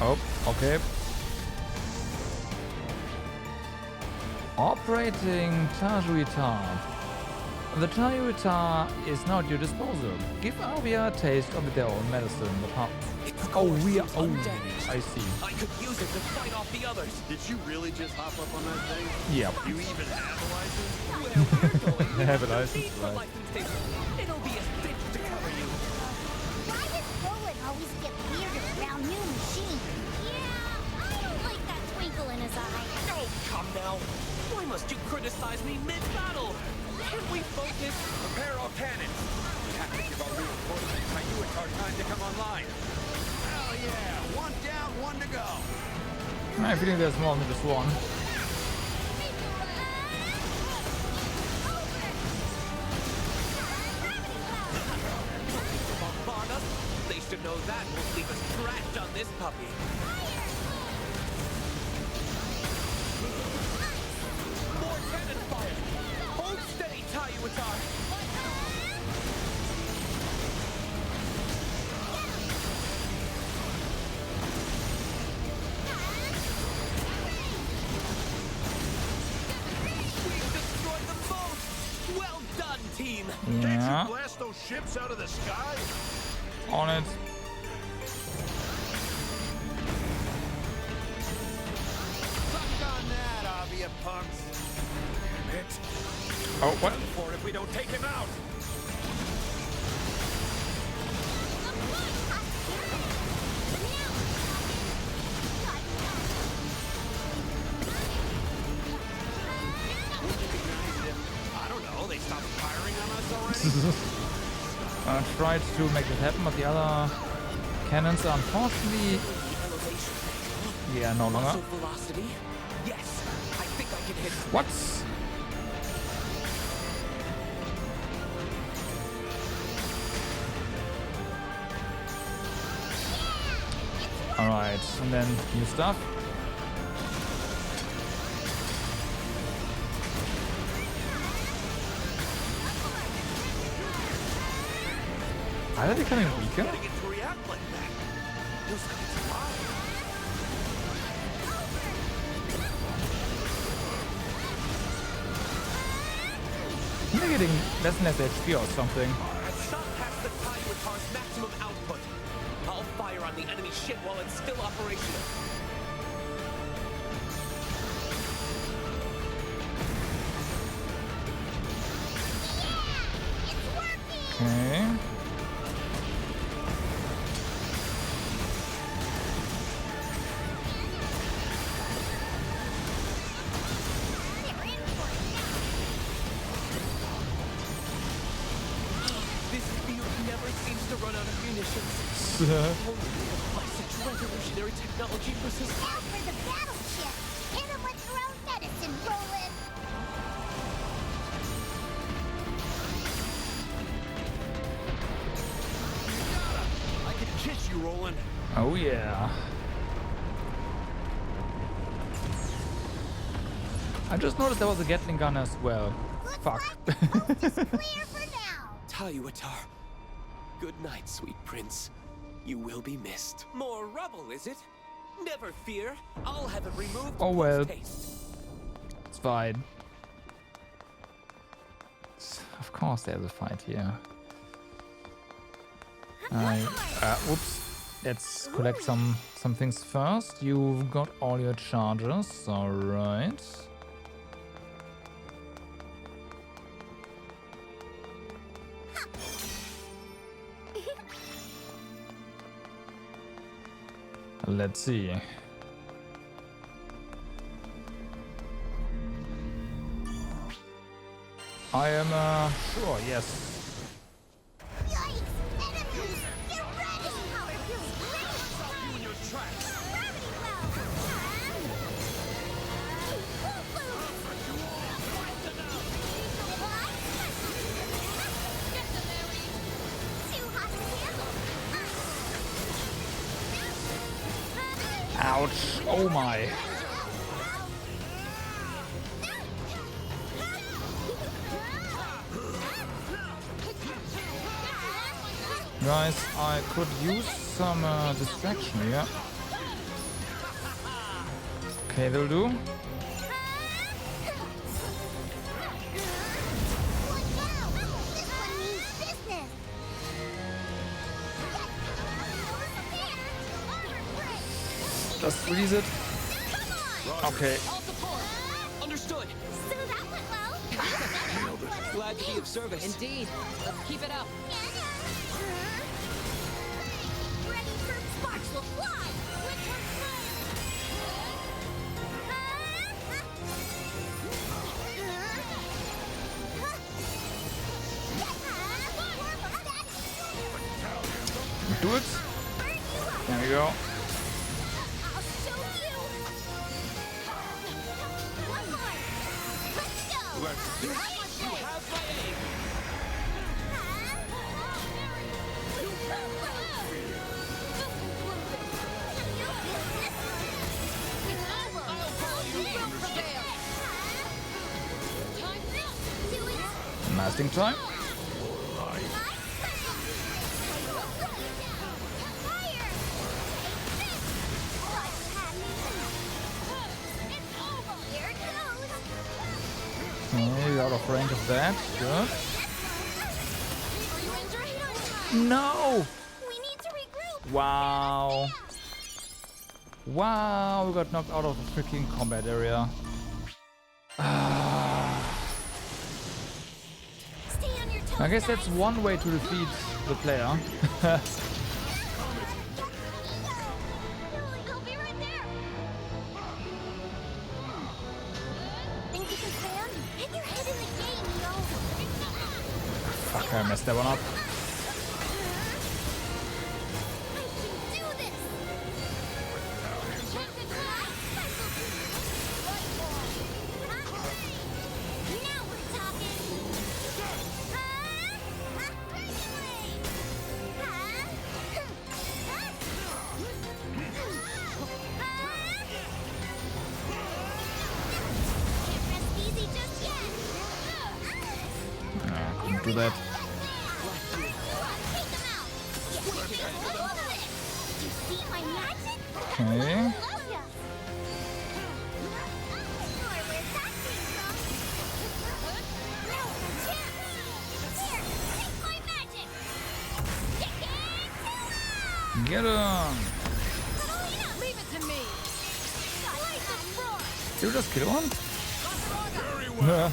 Speaker 1: Oh, okay. Operating Tajuitar. The Tajuitar is now at your disposal. Give Avia a taste of their own medicine. Oh, we are... Oh, I see.
Speaker 2: I could use it to fight off the others.
Speaker 17: Did you really just hop up on that thing?
Speaker 1: Yep.
Speaker 17: You even have a license?
Speaker 2: Where we're going,
Speaker 1: They have a
Speaker 2: no
Speaker 1: license,
Speaker 2: need for
Speaker 1: right.
Speaker 2: licensing. It'll be a bitch to cover you.
Speaker 5: Why does Roland always get weirder around new machines? Yeah, I don't like that twinkle in his eye.
Speaker 2: Oh, come now. Why must you criticize me mid-battle? Can we focus?
Speaker 17: Prepare our cannons. We have to give our reinforcements Tajuitar time to come online. Hell yeah! One down, one to go.
Speaker 1: I think there's more than just one.
Speaker 2: Bombard us? know that won't leave us trapped on this puppy. More cannon fire! Hold steady, Tayuatar! We've destroyed them both! Well done, team!
Speaker 8: Can't you blast those ships out of the sky?
Speaker 1: On it.
Speaker 17: Suck on that, Avia punks. Damn it.
Speaker 1: Oh, what?
Speaker 17: For if we don't take him out. I don't know. They stopped firing on us already.
Speaker 1: I tried to make it happen, but the other cannons are unfortunately... Yeah, no longer.
Speaker 2: Muscle velocity? Yes, I think I can hit it.
Speaker 1: What? Alright, and then new stuff. Are they becoming weaker?
Speaker 14: Getting it to react like that. Feels like it's alive.
Speaker 1: They're getting less and less HP or something.
Speaker 2: Shot past the Tayuatar's maximum output. I'll fire on the enemy ship while it's still operational.
Speaker 1: Okay.
Speaker 2: This field never seems to run out of munitions. Only such revolutionary technology persists.
Speaker 5: Now for the battleship! Hit him with your own medicine, Roland!
Speaker 17: I can kiss you, Roland.
Speaker 1: Oh yeah. I just noticed there was a Gatling gun as well. Fuck.
Speaker 2: Tayuatar. Good night, sweet prince. You will be missed. More rubble, is it? Never fear. I'll have it removed.
Speaker 1: Oh well.
Speaker 2: post-haste.
Speaker 1: It's fine. Of course there's a fight here. Oops. Let's collect some things first. You've got all your charges, alright. Let's see. I am sure, yes. Ouch. Oh my. Guys, I could use some distraction here. Okay, will do. Just freeze it. Okay.
Speaker 2: Understood.
Speaker 5: So that went well.
Speaker 2: Glad to be of service.
Speaker 18: Indeed. Let's keep it up.
Speaker 5: Ready for sparks will fly. Which one's
Speaker 1: Do it. There we go.
Speaker 2: You have my aim.
Speaker 1: Blasting time. Okay, out of range of that. Good. No! Wow. Wow, we got knocked out of the freaking combat area. I guess that's one way to defeat the player. Fuck, I messed that one up. Do that. Okay. Get him!
Speaker 6: Leave it to me.
Speaker 1: Did you just kill him?
Speaker 20: Very well.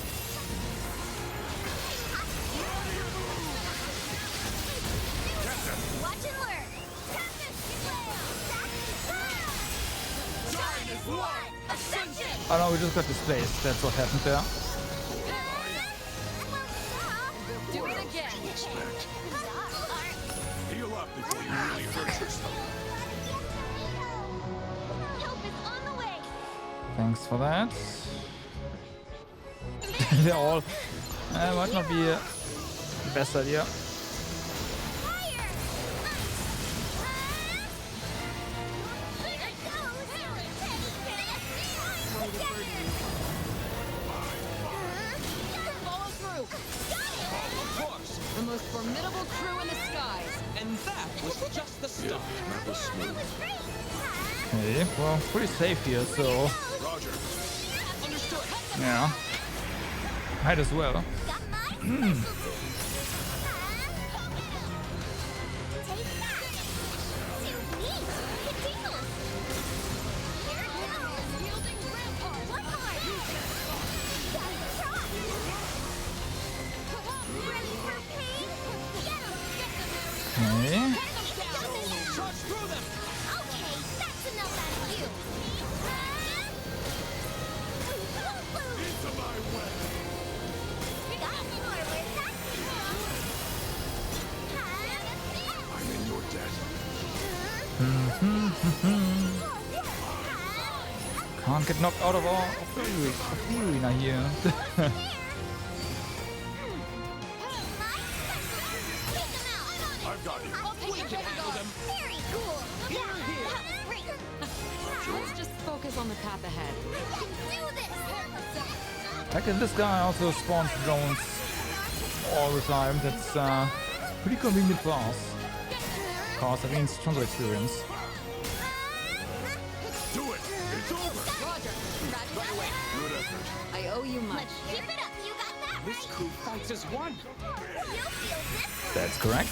Speaker 1: Oh no, we just got displaced. That's what happened there.
Speaker 6: Do it again.
Speaker 20: Heal up before you really hurt yourself.
Speaker 1: Thanks for that. They're all... might not be the best idea.
Speaker 6: The most formidable crew in the skies.
Speaker 2: And that was just the start.
Speaker 8: That was smooth.
Speaker 1: Okay, well, pretty safe here, so...
Speaker 20: Roger.
Speaker 1: Yeah. Might as well. Okay. Can't get knocked out of our arena here.
Speaker 20: I've got you.
Speaker 6: We can handle them.
Speaker 5: Very cool.
Speaker 18: Let's just focus on the path ahead.
Speaker 1: Like this guy also spawns drones all the time. That's pretty convenient for us. Cause that means stronger experience.
Speaker 20: Do it. It's over.
Speaker 6: Roger. Right away.
Speaker 20: Good effort.
Speaker 18: I owe you much.
Speaker 5: Keep it up. You got that
Speaker 2: This crew fights as one.
Speaker 1: That's correct.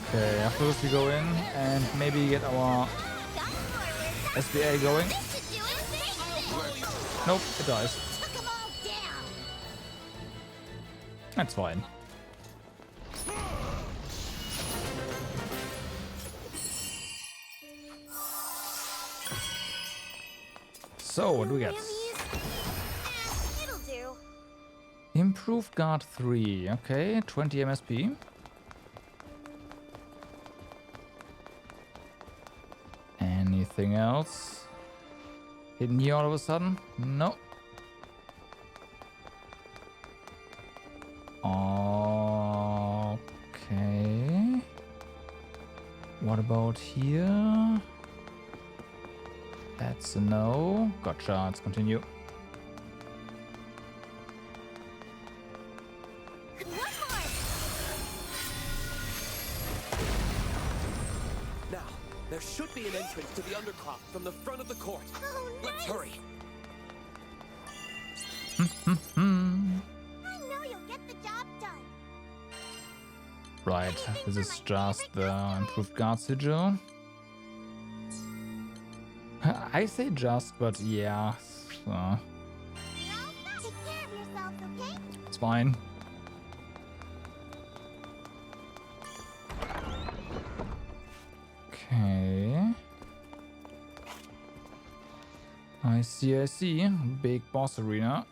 Speaker 1: Okay, after this we go in and maybe get our SBA going. Nope, it dies. That's fine. So, what do we get? Improved guard 3. Okay, 20 MSP. Anything else? Hidden here all of a sudden? No. Okay. What about here? That's a no. Gotcha, let's continue.
Speaker 2: Now, there should be an entrance to the undercroft from the front of the court.
Speaker 5: Oh, nice.
Speaker 2: Let's hurry.
Speaker 5: I know you'll get the job done.
Speaker 1: Right, this is just the improved guard sigil. I say just, but yeah, so.
Speaker 5: Take care of yourselves, okay?
Speaker 1: It's fine. Okay. I see. Big boss arena.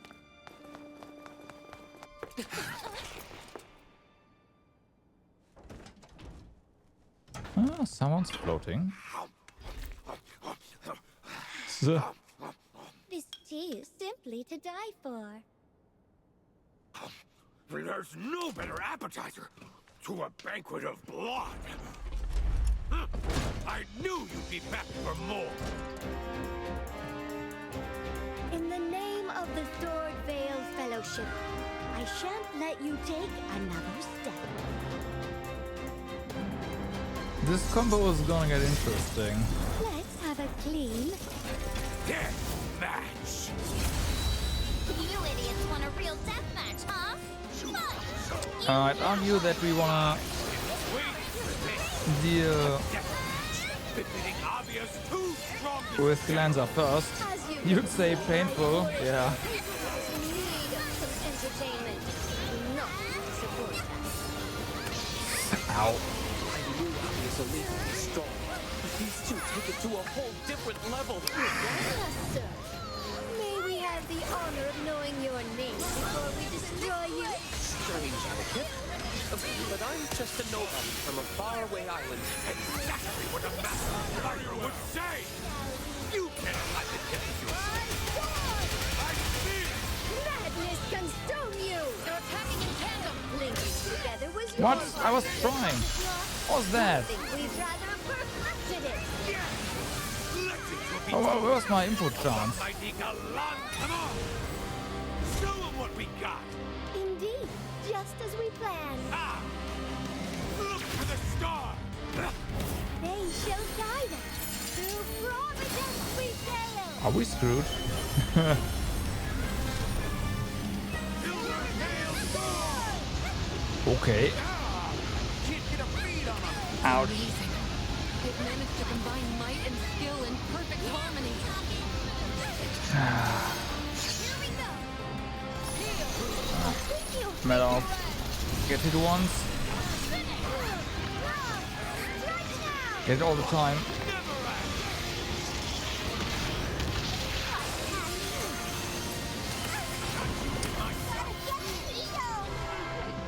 Speaker 1: Ah, someone's floating.
Speaker 5: This tea is simply to die for.
Speaker 20: There's no better appetizer to a banquet of blood. I knew you'd be back for more.
Speaker 5: In the name of the Sword Veil Fellowship, I shan't let you take another step.
Speaker 1: This combo is gonna get interesting.
Speaker 5: Let's have a clean
Speaker 20: death match.
Speaker 10: You idiots want a real death match, huh?
Speaker 1: I'd argue that we wanna deal with Glanza first. You'd say painful, yeah. Ow.
Speaker 2: A league to be strong, but these two take it to a whole different level.
Speaker 5: Yes, sir. May we have the honor of knowing your name before we destroy you?
Speaker 2: Strange etiquette. But I'm just a nobody from a faraway island.
Speaker 20: Exactly what a master warrior would say! You can't let it get you! I see!
Speaker 5: Madness consume you! They're attacking in tandem! Linking together was
Speaker 1: What? I was trying. What was that?
Speaker 5: We've rather perfected it!
Speaker 1: Oh, where was my input chance?
Speaker 20: Mighty Galan, come on! Show them what we got!
Speaker 5: Indeed, just as we planned.
Speaker 20: Ah! Look for the star!
Speaker 5: They shall guide us through Providence we sail!
Speaker 1: Are we screwed? Okay. Ouch.
Speaker 18: They've managed to combine might and skill in perfect harmony.
Speaker 1: Metal. Get hit once. Get it all the time.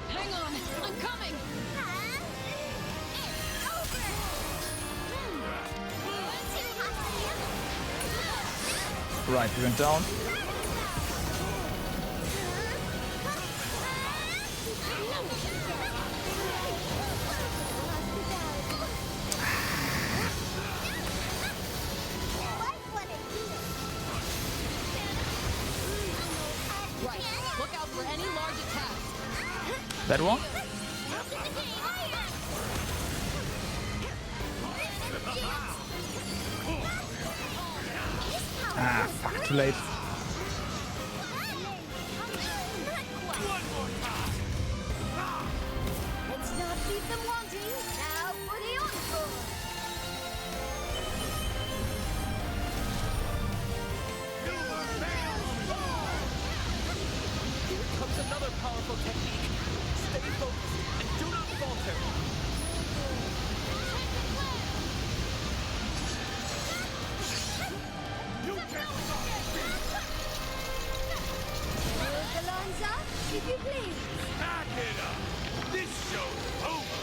Speaker 18: Hang on, I'm coming!
Speaker 1: Right, we went down.
Speaker 18: Right, look out for any large attacks.
Speaker 1: That one? Ah, fuck, too late.
Speaker 5: Let's not keep them wanting. Now for the encore.
Speaker 2: Here comes another powerful technique. Stay focused and do not falter.
Speaker 5: Galanza, if you please.
Speaker 20: Back it up! This show's over!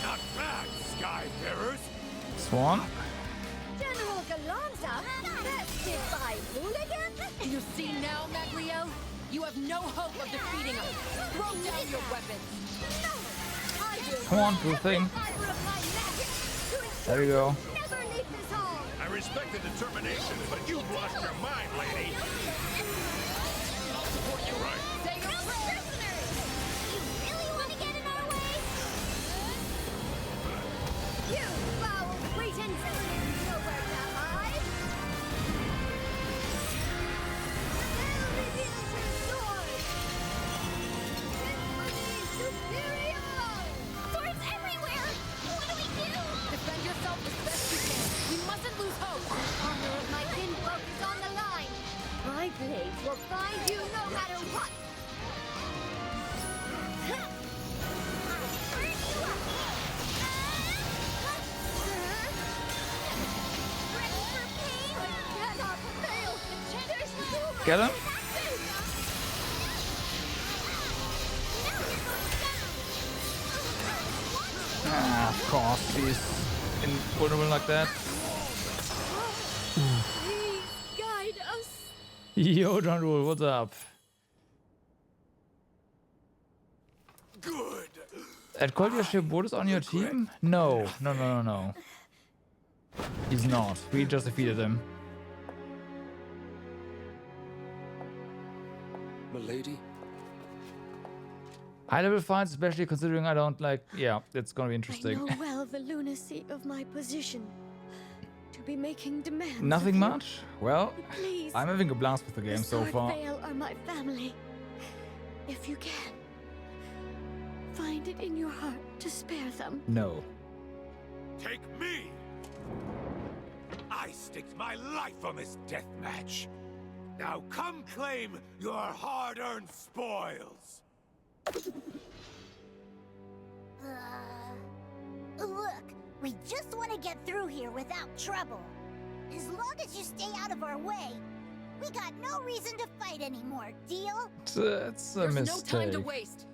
Speaker 20: Not bad, Skyfarers!
Speaker 1: Swan?
Speaker 5: General Galanza, bested by Hooligan?
Speaker 6: see now, Maglio? You have no hope of defeating us. Throw down your weapons.
Speaker 1: Come on, do the thing. There we go.
Speaker 8: I respect the determination, but you've lost your mind, lady. You're right.
Speaker 5: You foul pretenses! Nowhere to hide! Now reveals her sword! Symphony superior!
Speaker 10: Swords everywhere! What do we do?
Speaker 6: Defend yourself as best you can. We mustn't lose hope.
Speaker 5: The honor of my kinfolk is on the line. My blades will find you no matter what.
Speaker 1: Get him? Ah, of course, he's invulnerable like that.
Speaker 5: Please guide us.
Speaker 1: Yo, John Rule, what's up?
Speaker 8: Good.
Speaker 1: At Collier Shibboleth is on your team? No. He's not. We just defeated him.
Speaker 2: Milady?
Speaker 1: High level fights, especially considering I don't like. Yeah, it's gonna be
Speaker 5: I
Speaker 1: interesting.
Speaker 5: know well the lunacy of my position. To be making demands.
Speaker 1: Nothing
Speaker 5: of you.
Speaker 1: much? Well,
Speaker 5: Please.
Speaker 1: I'm having a blast with the game so far.
Speaker 5: Vale are my family. If you can, find it in your heart to spare them.
Speaker 1: No.
Speaker 20: Take me! I staked my life on this death match. Now come claim your hard-earned spoils.
Speaker 5: Look, we just want to get through here without trouble. As long as you stay out of our way, we got no reason to fight anymore, deal?
Speaker 1: It's a
Speaker 6: There's
Speaker 1: mistake.
Speaker 6: no time to waste.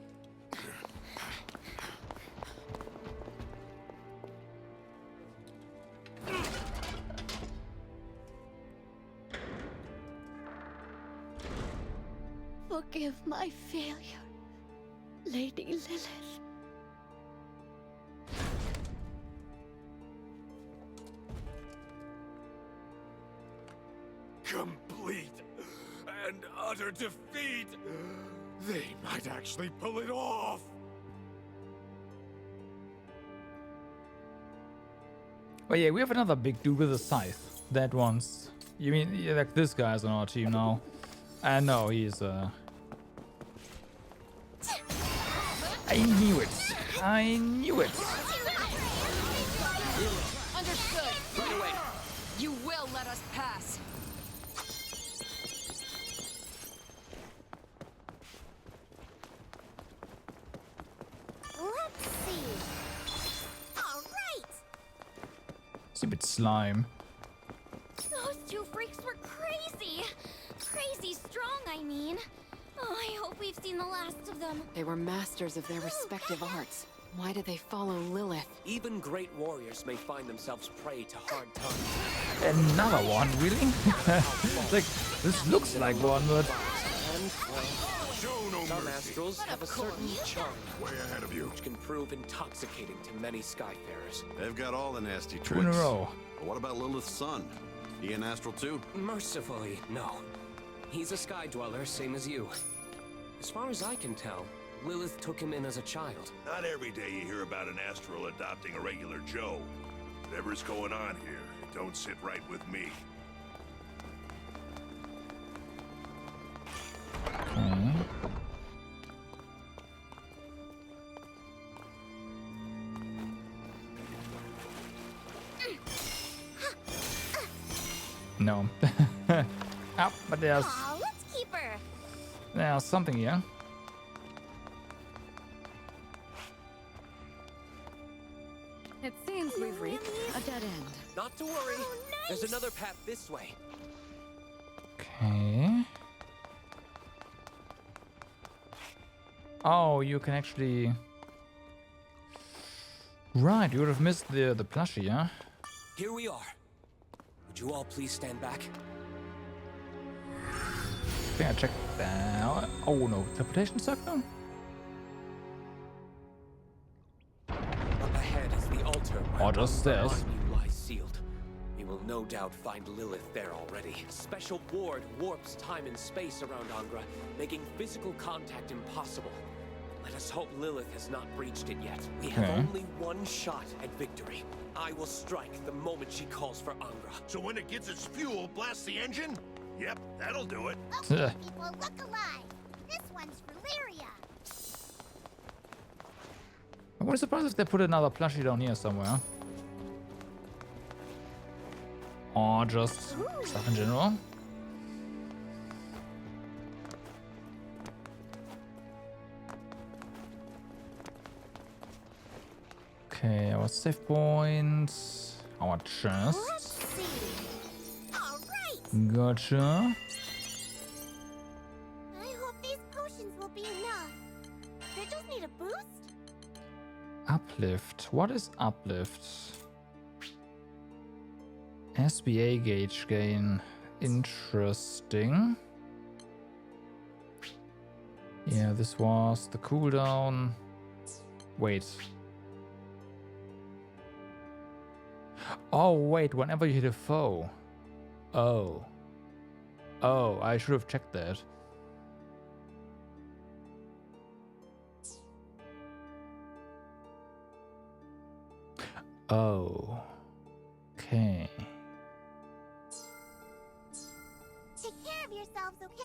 Speaker 5: Forgive my failure, Lady Lilith.
Speaker 20: Complete and utter defeat. They might actually pull it off.
Speaker 1: Oh yeah, we have another big dude with a scythe. That one's. You mean yeah, like this guy's on our team now? I know he's I knew it. I knew it.
Speaker 6: Understood. Right away. You will let us pass.
Speaker 5: Let's see. All right.
Speaker 1: Stupid slime.
Speaker 10: Those two freaks were crazy. Crazy strong, I mean. Oh, I hope we've seen the last of them.
Speaker 18: They were masters of their respective arts. Why did they follow Lilith?
Speaker 2: Even great warriors may find themselves prey to hard times.
Speaker 1: Another one, really? Like this looks like one, but
Speaker 8: Show no
Speaker 2: Some
Speaker 8: mercy.
Speaker 2: astrals have a certain charm
Speaker 8: Way ahead of you.
Speaker 2: which can prove intoxicating to many skyfarers.
Speaker 9: They've got all the nasty tricks.
Speaker 1: 2 in a row.
Speaker 9: But what about Lilith's son? He an astral too?
Speaker 2: Mercifully, no. He's a sky dweller, same as you. As far as I can tell, Lilith took him in as a child.
Speaker 8: Not every day you hear about an astral adopting a regular Joe. Whatever's going on here, it don't sit right with me.
Speaker 1: Okay. No. Ah, but there's
Speaker 10: Aw, let's keep her.
Speaker 1: something here.
Speaker 18: It seems we've reached a dead end.
Speaker 2: Not to worry. There's another path this way.
Speaker 1: Okay. Oh, you can actually. Right, you would have missed the plushie, huh?
Speaker 2: Here we are. Would you all please stand back?
Speaker 1: think I checked that. Oh no, teleportation circle?
Speaker 2: Up ahead is the altar where
Speaker 1: Or just stairs.
Speaker 2: Angra lies sealed. We will no doubt find Lilith there already. Special ward warps time and space around Angra, making physical contact impossible. Let us hope Lilith has not breached it yet. We have only one shot at victory. I will strike the moment she calls for Angra.
Speaker 8: So when it gets its fuel, blast the engine? Yep, that'll do it.
Speaker 5: Okay, people, look alive. This one's for Lyria.
Speaker 1: I wouldn't be surprised if they put another plushie down here somewhere. Or just stuff in general. Okay, our save points, our chest. Gotcha.
Speaker 5: I hope these potions will be enough. They just need a boost.
Speaker 1: Uplift. What is uplift? SBA gauge gain. Interesting. Yeah, this was the cooldown. Wait. Oh, wait, whenever you hit a foe. Oh. Oh, I should have checked that. Oh. Okay.
Speaker 5: Take care of yourselves, okay?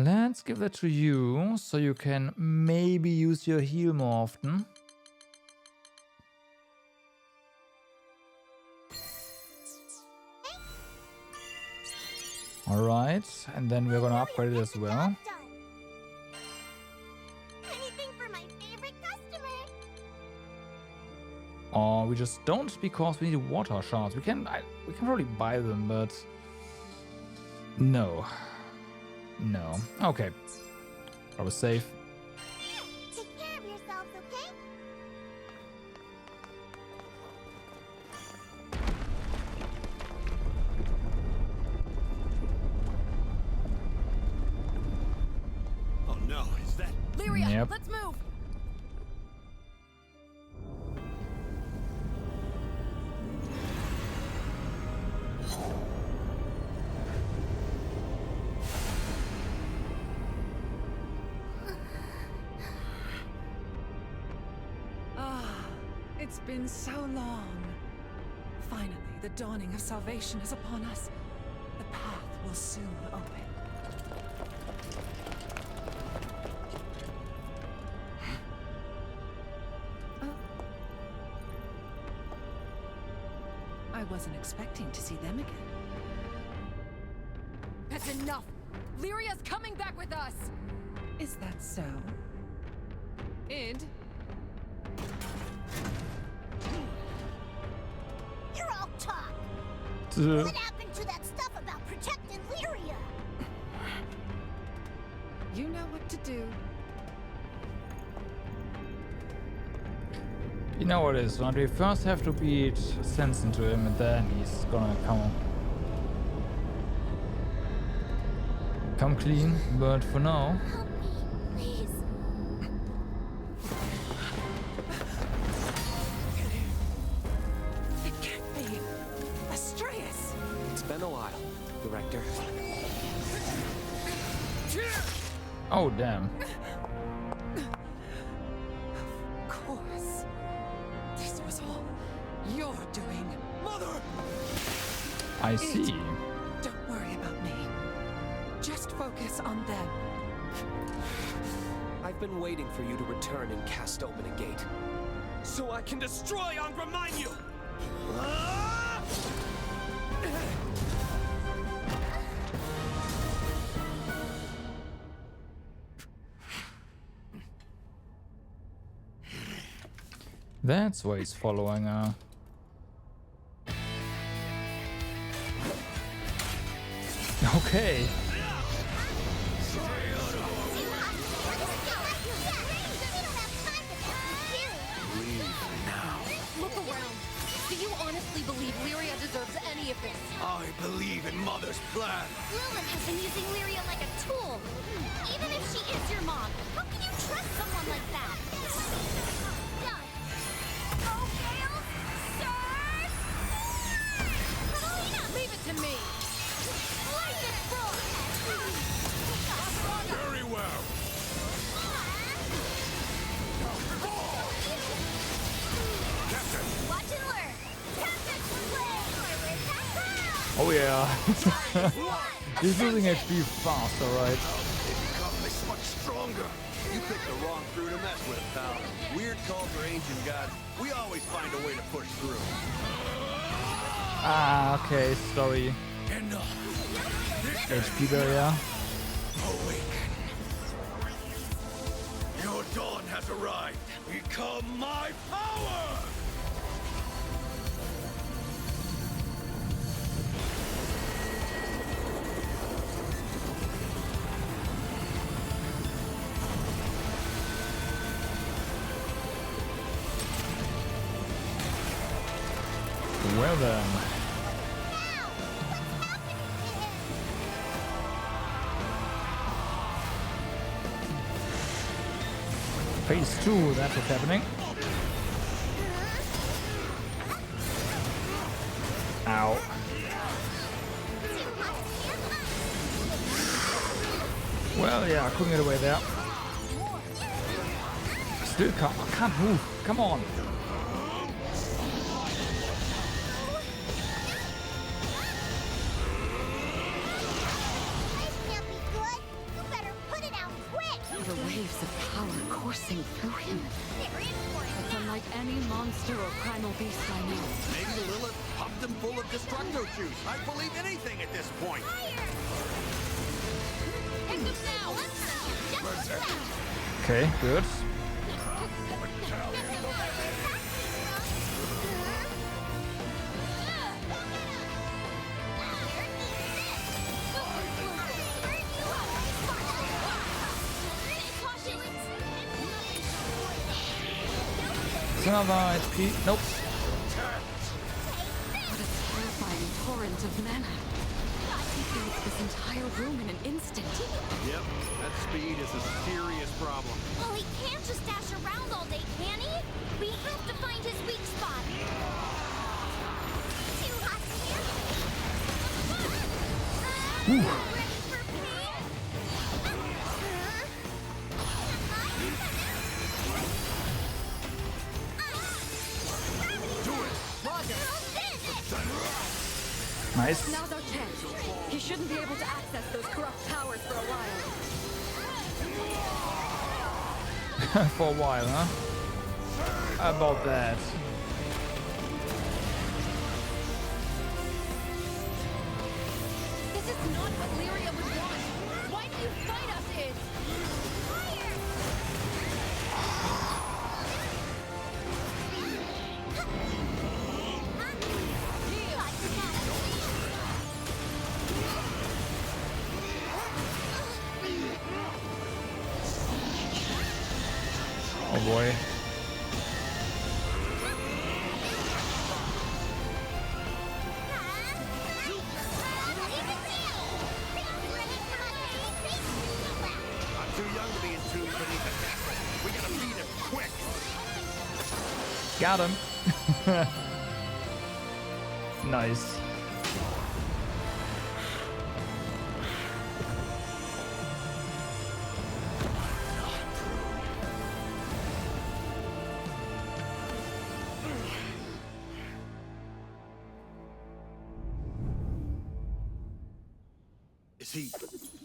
Speaker 1: Let's give that to you, so you can maybe use your heal more often. Alright, and then we're gonna upgrade it as well.
Speaker 5: Anything for my favorite customer.
Speaker 1: Or we just don't, because we need water shards. We can probably buy them, but no. No. Okay. I was safe.
Speaker 5: Take care of yourselves, okay?
Speaker 20: Oh no, is that...
Speaker 6: Lyria,
Speaker 1: Yep.
Speaker 6: let's move!
Speaker 21: It's been so long. Finally, the dawning of salvation is upon us. The path will soon open. I wasn't expecting to see them again.
Speaker 6: That's enough! Lyria's coming back with us!
Speaker 21: Is that so? Id?
Speaker 5: You're all talk.
Speaker 1: What
Speaker 5: happened to that stuff about protecting Lyria?
Speaker 21: You know what to do.
Speaker 1: You know what it is, right? We first have to beat sense into him, and then he's gonna come clean. But for now,
Speaker 5: Please.
Speaker 21: It can't be. Astreus!
Speaker 2: It's been a while, Director.
Speaker 1: oh damn.
Speaker 21: Of course. This was all your doing. Mother!
Speaker 1: I see.
Speaker 21: Don't worry about me. Just focus on them.
Speaker 2: I've been waiting for you to return and cast open a gate, so I can destroy Angra Mainyu!
Speaker 1: That's why he's following her. Okay.
Speaker 6: with this.
Speaker 17: I believe in Mother's plan.
Speaker 10: Lilith has been using Lyria like a tool. Even if she is your mom, how can you trust someone like that?
Speaker 6: Oh, Gale! Surge! Catalina! Leave it to me!
Speaker 10: Lightning roar!
Speaker 20: Very well. Captain!
Speaker 10: Watch and learn! Captain,
Speaker 1: Oh yeah. He's losing HP fast, alright.
Speaker 17: Become this much stronger. You picked the wrong crew to mess with, pal. Weird cult or ancient gods, we always find a way to push through.
Speaker 1: Ah, okay, sorry. HP barrier.
Speaker 17: Awaken. Your dawn has arrived. Become my power!
Speaker 1: Well then. Phase 2, that's what's happening. Ow. Well, yeah, I couldn't get away there. Still can't move. Come on.
Speaker 16: The waves of power coursing through him. It's unlike any monster or primal beast I know.
Speaker 17: Maybe Lilith popped him full of destructo juice. I'd believe anything at this point.
Speaker 1: Okay, good. Another HP. Nope.
Speaker 16: What a terrifying torrent of mana. He fills this entire room in an instant.
Speaker 17: Yep, that speed is a serious problem.
Speaker 10: Well, he can't just dash around all day, can he? We have to find his weak spot. Too hot here. Ready for pain?
Speaker 1: Nice.
Speaker 16: Now's our chance. He shouldn't be able to access those corrupt powers for a while.
Speaker 1: For a while, huh? How about that?
Speaker 6: This is not what Lyria would want. Why do you fight us, Id?
Speaker 1: Oh boy.
Speaker 17: I'm too young to be in tune beneath the castle. We gotta beat him quick.
Speaker 1: Got him. Nice.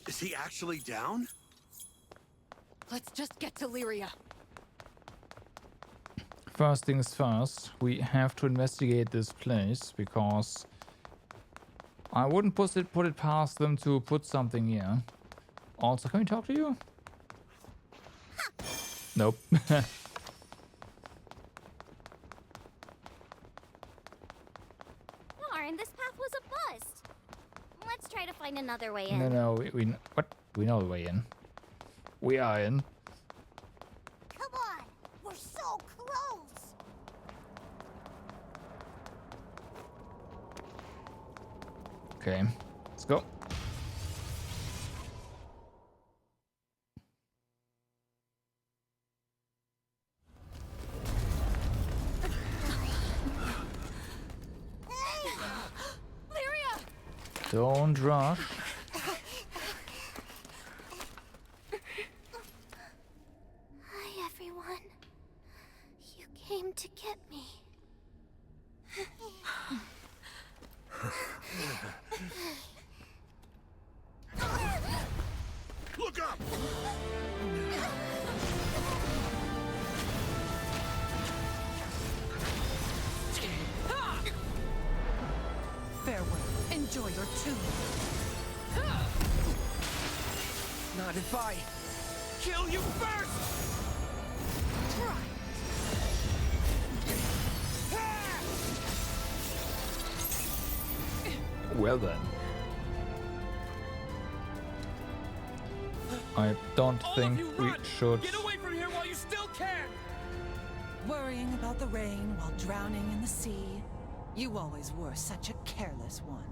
Speaker 17: Is he actually down?
Speaker 6: Let's just get to Lyria.
Speaker 1: First things first, we have to investigate this place because I wouldn't put it past them to put something here. Also, can we talk to you? Nope.
Speaker 10: Darn, this path was a bust. Let's try to find another way in.
Speaker 1: No, what? We know the way in. We are in.
Speaker 5: Come on, we're so close.
Speaker 1: Okay, let's go. Don't rush.
Speaker 5: Hi, everyone. You came to get me.
Speaker 8: Look up!
Speaker 21: Farewell. Enjoy your tomb.
Speaker 2: Not if I kill you first!
Speaker 21: Try.
Speaker 1: Well then. I don't think we should.
Speaker 2: Get away from here while you still can!
Speaker 21: Worrying about the rain while drowning in the sea. You always were such a careless one.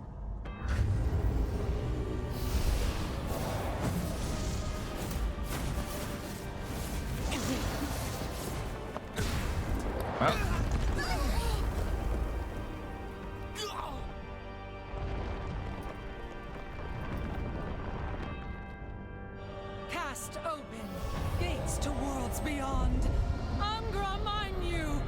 Speaker 1: Well.
Speaker 21: Cast open, gates to worlds beyond. Angra Mainyu!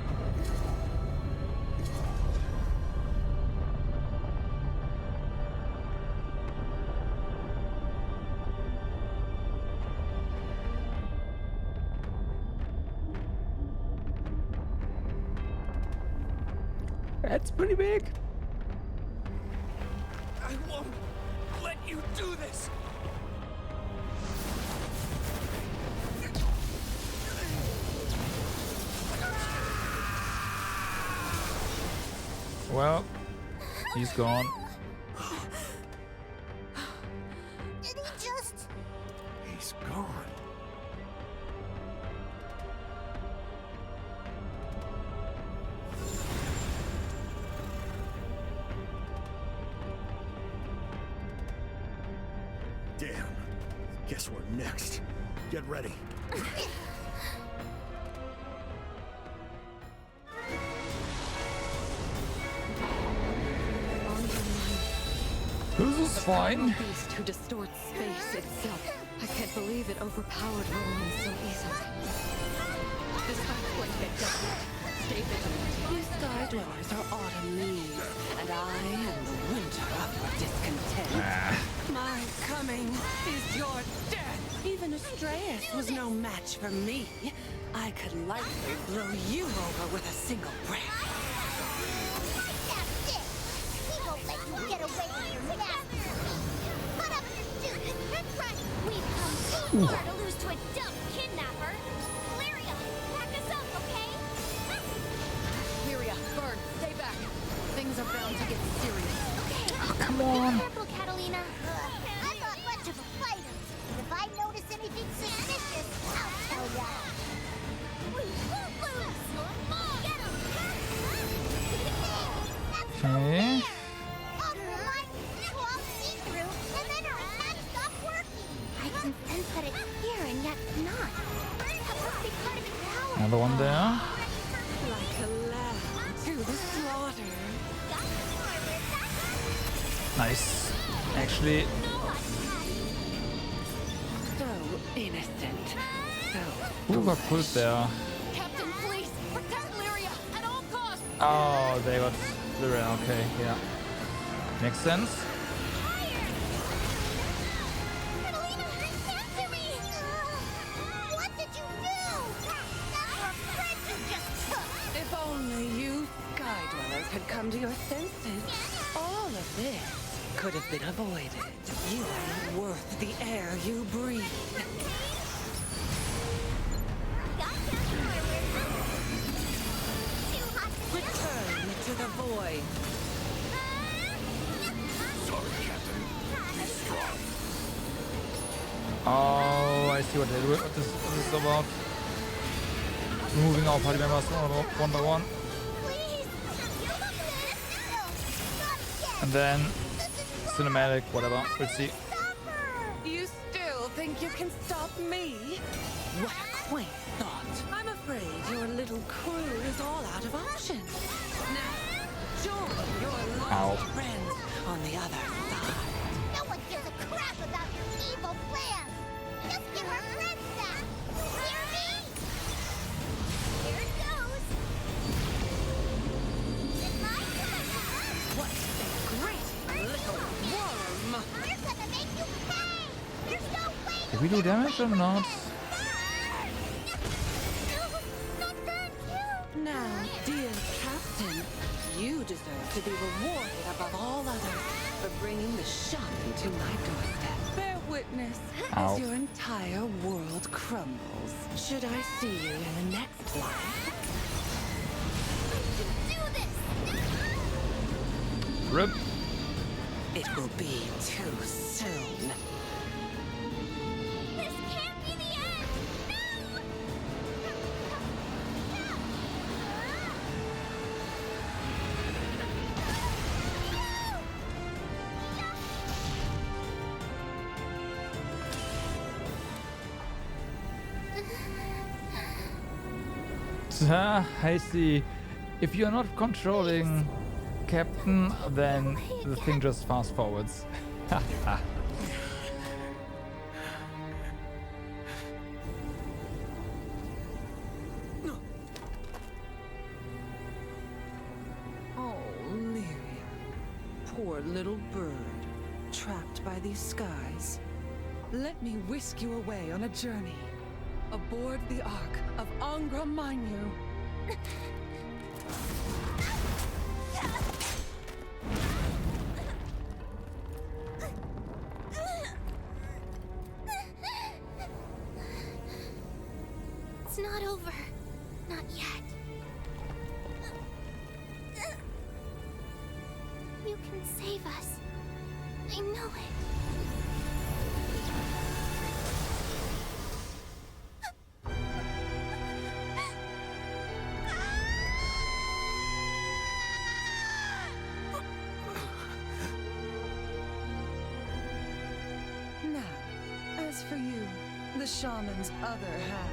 Speaker 1: That's pretty big.
Speaker 2: I won't let you do this!
Speaker 1: Well, he's gone.
Speaker 5: Did he just...
Speaker 17: He's gone.
Speaker 9: Damn. Guess we're next. Get ready.
Speaker 1: This is fine.
Speaker 16: Beast who distorts space itself. I can't believe it overpowered Roland so easily. This fight's going to get desperate. Stay vigilant. You Sky Dwellers are autumn leaves, and I am the winter of your discontent.
Speaker 21: My coming is your death. Even Astraeus was no match for me. I could likely blow you over with a single breath.
Speaker 5: That's it! He won't let you get away with your masterpiece! Put up your suit! That's right! We've come too far to lose to a dumb kidnapper! Lyria, back us up, okay?
Speaker 16: Lyria, Burn, stay back. Things are bound to get serious.
Speaker 5: Okay.
Speaker 1: Oh, come on.
Speaker 5: Be careful, Catalina. I'm not much of a fighter, but if I notice anything suspicious, I'll tell ya. We won't lose! Get him!
Speaker 1: Okay.
Speaker 5: I'll remind you to all see-through, and then her attack stopped working. I can sense that it's here and yet not. That must be part of its power.
Speaker 1: Another one there.
Speaker 21: Like a lamb to the slaughter.
Speaker 1: Nice. Actually,
Speaker 16: So innocent. So
Speaker 1: who got pulled there?
Speaker 16: Captain, please protect Lyria at all costs.
Speaker 1: Oh, they got Lyria. Okay, yeah. Makes sense.
Speaker 5: Catalina, answer me! What did you do? That's our friend you just took!
Speaker 21: If only you Sky Dwellers had come to your senses, all of this could have been avoided. You are not worth the air you breathe. Return to the void.
Speaker 20: Sorry, Captain. Be strong.
Speaker 1: Oh, I see what they do. What this is about. Moving our party members one by one.
Speaker 5: Please!
Speaker 1: And then cinematic, whatever. We'll see.
Speaker 21: You still think you can stop me? What a quaint thought. I'm afraid your little crew is all out of options. Now, join your lost friends on the other side.
Speaker 5: No one gives a crap about your evil plans. Just give our friends back. You hear me? Here it goes. It's my turn.
Speaker 21: What a great little worm.
Speaker 5: We're gonna make you pay. There's no way.
Speaker 1: Did we do damage or not?
Speaker 21: Now, dear Captain, you deserve to be rewarded above all others for bringing the shaman to my doorstep. Bear witness as your entire world crumbles. Should I see you in the next life?
Speaker 5: Do this.
Speaker 1: Rip.
Speaker 21: It will be too soon.
Speaker 5: This can't be the end.
Speaker 1: I see. If you're not controlling Captain, then the thing just fast forwards.
Speaker 21: Oh, Lyria. Poor little bird, trapped by these skies. Let me whisk you away on a journey. Aboard the Ark of Angra Mainyu.
Speaker 5: It's not over. Not yet. You can save us. I know it.
Speaker 21: Now, as for you, the shaman's other half.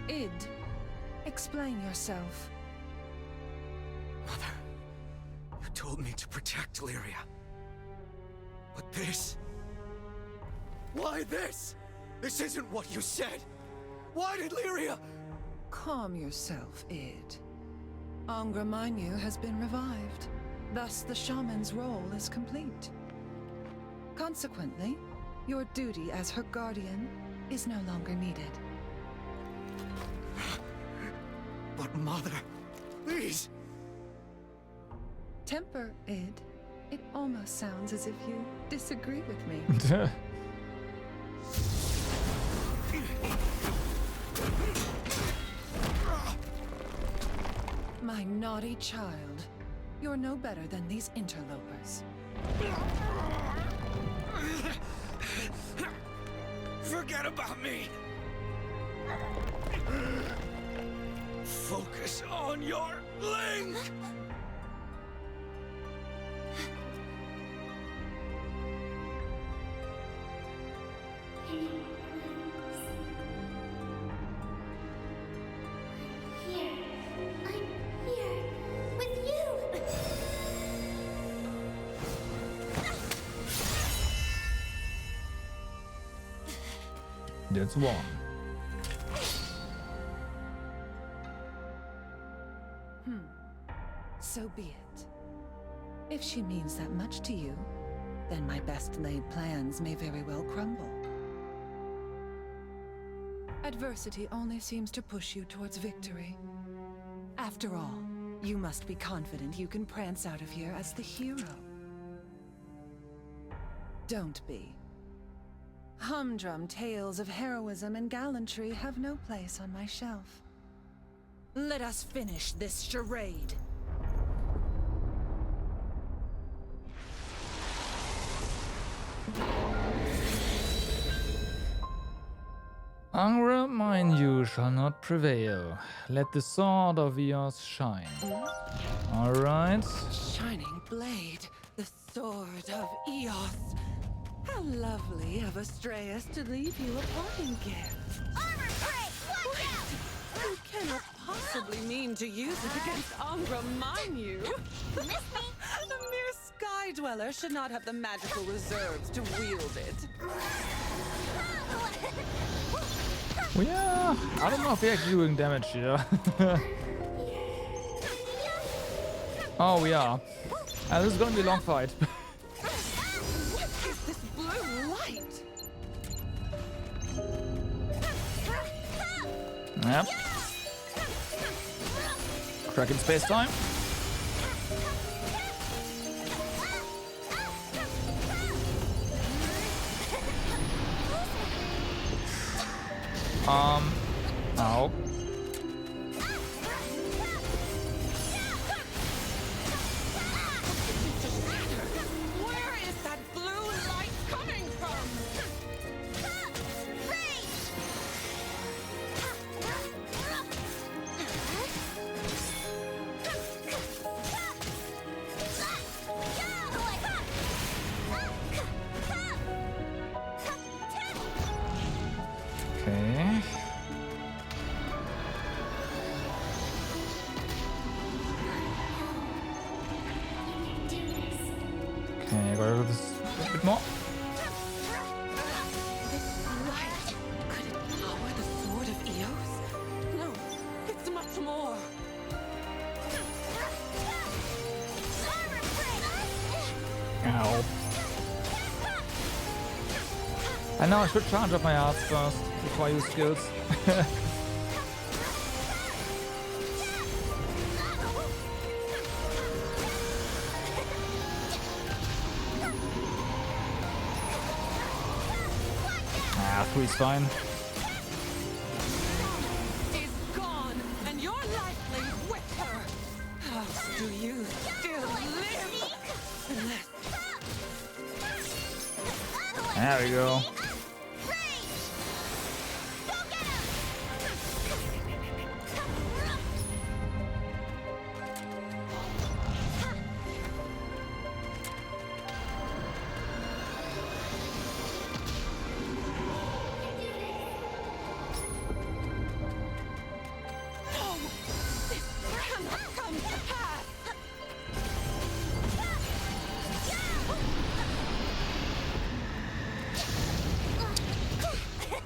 Speaker 21: Id, explain yourself.
Speaker 15: Mother, you told me to protect Lyria. But this... Why this? This isn't what you said! Why did Lyria...
Speaker 21: Calm yourself, Id. Angra Mainyu has been revived. Thus, the shaman's role is complete. Consequently, your duty as her guardian is no longer needed.
Speaker 15: But Mother, please!
Speaker 21: Temper, Id. It almost sounds as if you disagree with me. My naughty child. You're no better than these interlopers.
Speaker 20: Forget about me! Focus on your Link!
Speaker 1: That's one.
Speaker 21: So be it. If she means that much to you, then my best laid plans may very well crumble. Adversity only seems to push you towards victory. After all, you must be confident you can prance out of here as the hero. Don't be. Humdrum tales of heroism and gallantry have no place on my shelf. Let us finish this charade.
Speaker 1: Anger, mind you, shall not prevail. Let the sword of Eos shine. Alright.
Speaker 21: Shining blade, the sword of Eos. How lovely of Astraeus to leave you a parting gift.
Speaker 5: Armor break! Watch out!
Speaker 21: You cannot possibly mean to use it against Angra, mind you.
Speaker 5: Miss me?
Speaker 21: The mere Sky Dweller should not have the magical reserves to wield it.
Speaker 1: Well, yeah, I don't know if we're actually doing damage here. Oh, we are. This is gonna be a long fight.
Speaker 21: What is this blue light?
Speaker 1: Yep. Cracking space time. Ow.
Speaker 21: Where is that blue light coming from?
Speaker 1: Okay. Okay, gotta do this a bit more.
Speaker 21: This light, could it power the sword of Eos? No, it's much more.
Speaker 1: Ow. And now I should charge up my arts first before I use skills. Ah, 3's fine.
Speaker 21: Is gone, and your life lay with her. How do you still live? Unless
Speaker 1: There we go.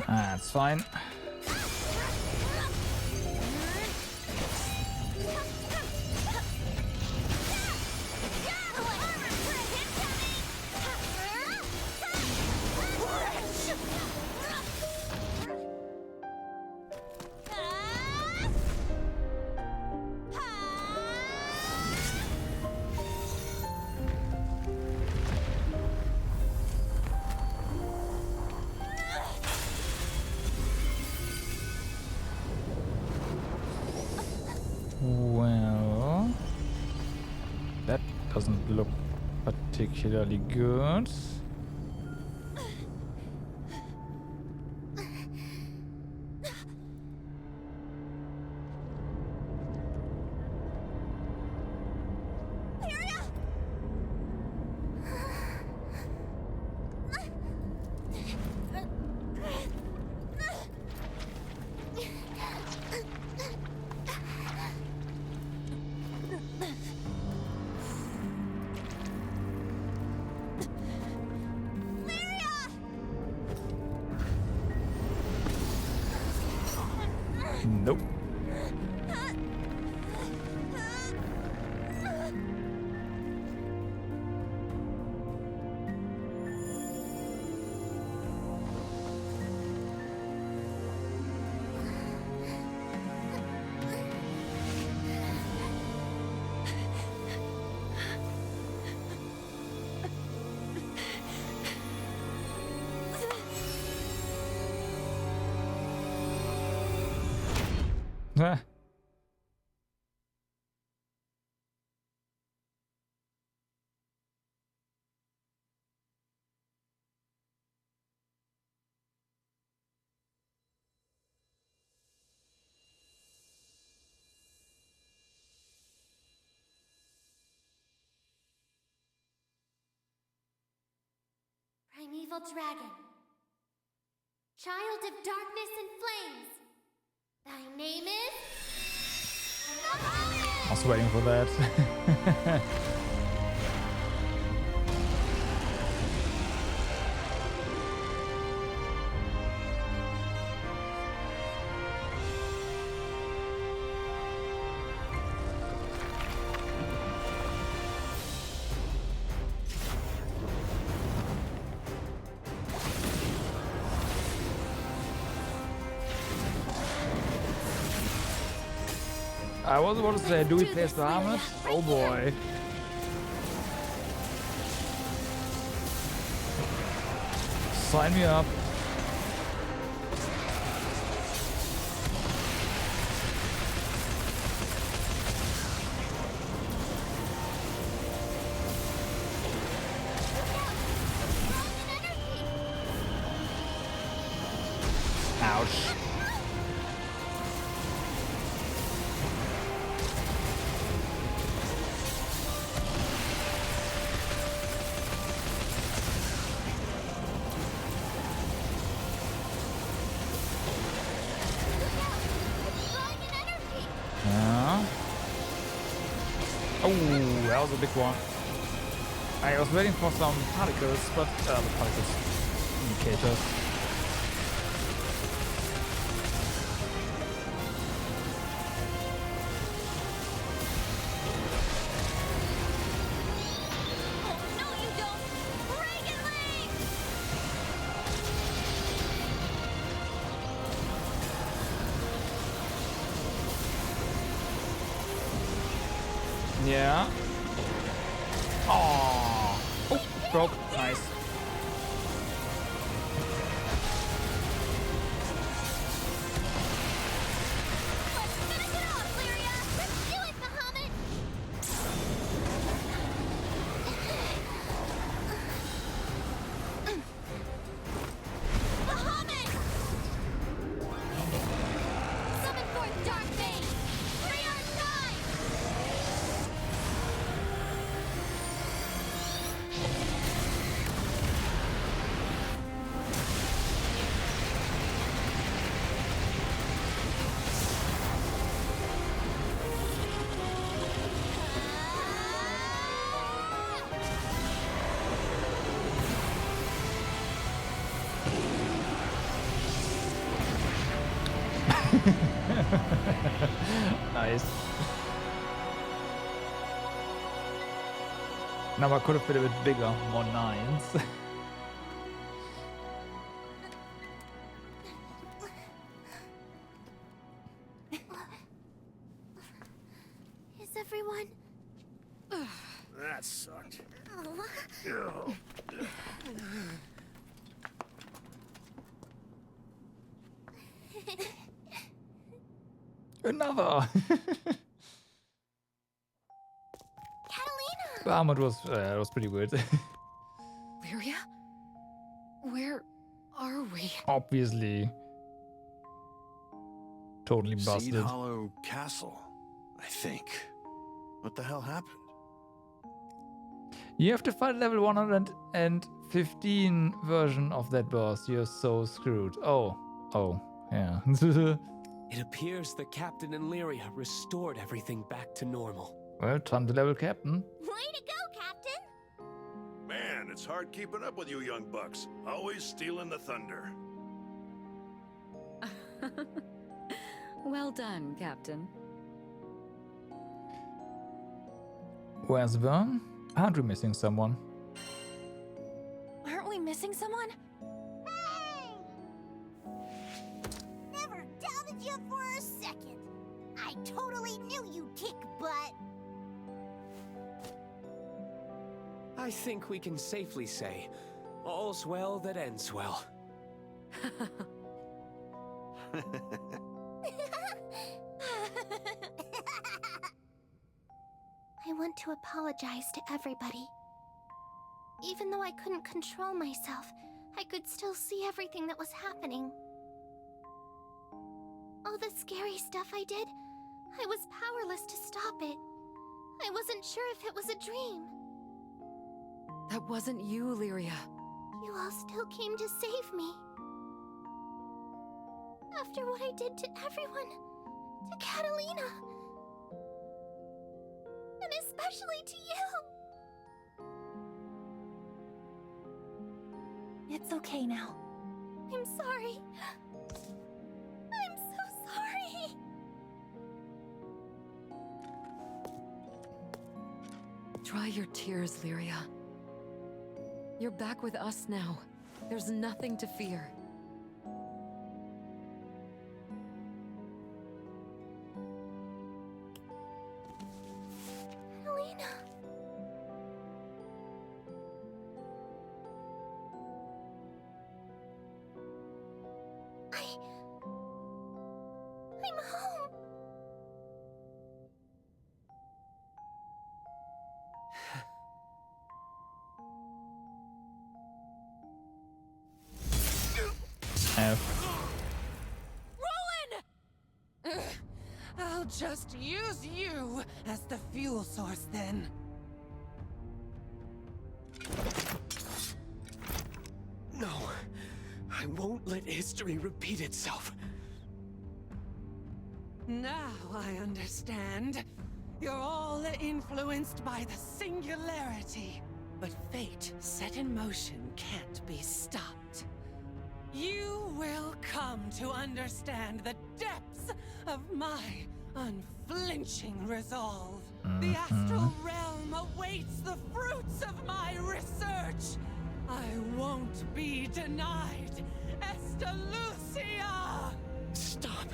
Speaker 1: That's fine. Well, that doesn't look particularly good. Nope. Ah.
Speaker 4: Primeval Dragon, Child of Darkness and Flames, thy name is...
Speaker 1: I was waiting for that. I was about to say, do we place the armor? Oh boy. Sign me up. Ouch. Oh, that was a big one. I was waiting for some particles, but the particles indicators. Yeah. Oh, broke. Nice. Nice. Now I could have been a bit bigger, more nines.
Speaker 4: Is everyone...
Speaker 11: That sucked.
Speaker 4: Oh.
Speaker 1: Another.
Speaker 4: Catalina!
Speaker 1: The armor was pretty weird.
Speaker 18: Lyria? Where are we?
Speaker 1: Obviously. Totally busted.
Speaker 9: Seed Hollow Castle, I think. What the hell happened?
Speaker 1: You have to fight level 115 version of that boss. You're so screwed. Oh, yeah.
Speaker 2: It appears the captain and Lyria restored everything back to normal.
Speaker 1: Well, time to level captain.
Speaker 4: Way to go, Captain!
Speaker 8: Man, it's hard keeping up with you young bucks. Always stealing the thunder.
Speaker 16: Well done, Captain.
Speaker 1: Where's Vern? Aren't we missing someone?
Speaker 10: Aren't we missing someone?
Speaker 5: Hey! Never doubted you for a second. I totally knew you'd kick butt.
Speaker 2: I think we can safely say, all's well that ends well.
Speaker 4: I want to apologize to everybody. Even though I couldn't control myself, I could still see everything that was happening. All the scary stuff I did, I was powerless to stop it. I wasn't sure if it was a dream.
Speaker 18: That wasn't you, Lyria.
Speaker 4: You all still came to save me. After what I did to everyone, to Catalina, and especially to you.
Speaker 10: It's okay now.
Speaker 4: I'm sorry. I'm so sorry.
Speaker 18: Dry your tears, Lyria. You're back with us now. There's nothing to fear.
Speaker 4: Catalina. I'm home.
Speaker 21: Ruin! I'll just use you as the fuel source then.
Speaker 2: No, I won't let history repeat itself.
Speaker 21: Now I understand. You're all influenced by the singularity. But fate set in motion can't be stopped. You will come to understand the depths of my unflinching resolve. The astral realm awaits the fruits of my research. I won't be denied, Estalucia!
Speaker 2: Stop.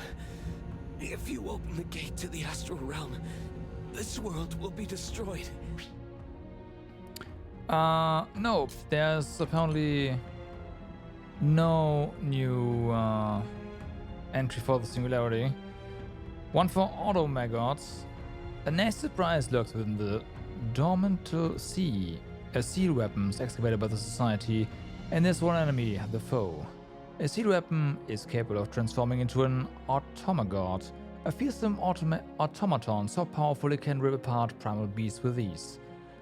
Speaker 2: If you open the gate to the astral realm, this world will be destroyed.
Speaker 1: No. There's apparently no new entry for the singularity. One for Automagots. A nasty surprise lurks within the dormant sea. A seal weapon excavated by the Society, and there's one enemy, the foe. A seal weapon is capable of transforming into an Automagod, a fearsome automaton so powerful it can rip apart primal beasts with ease.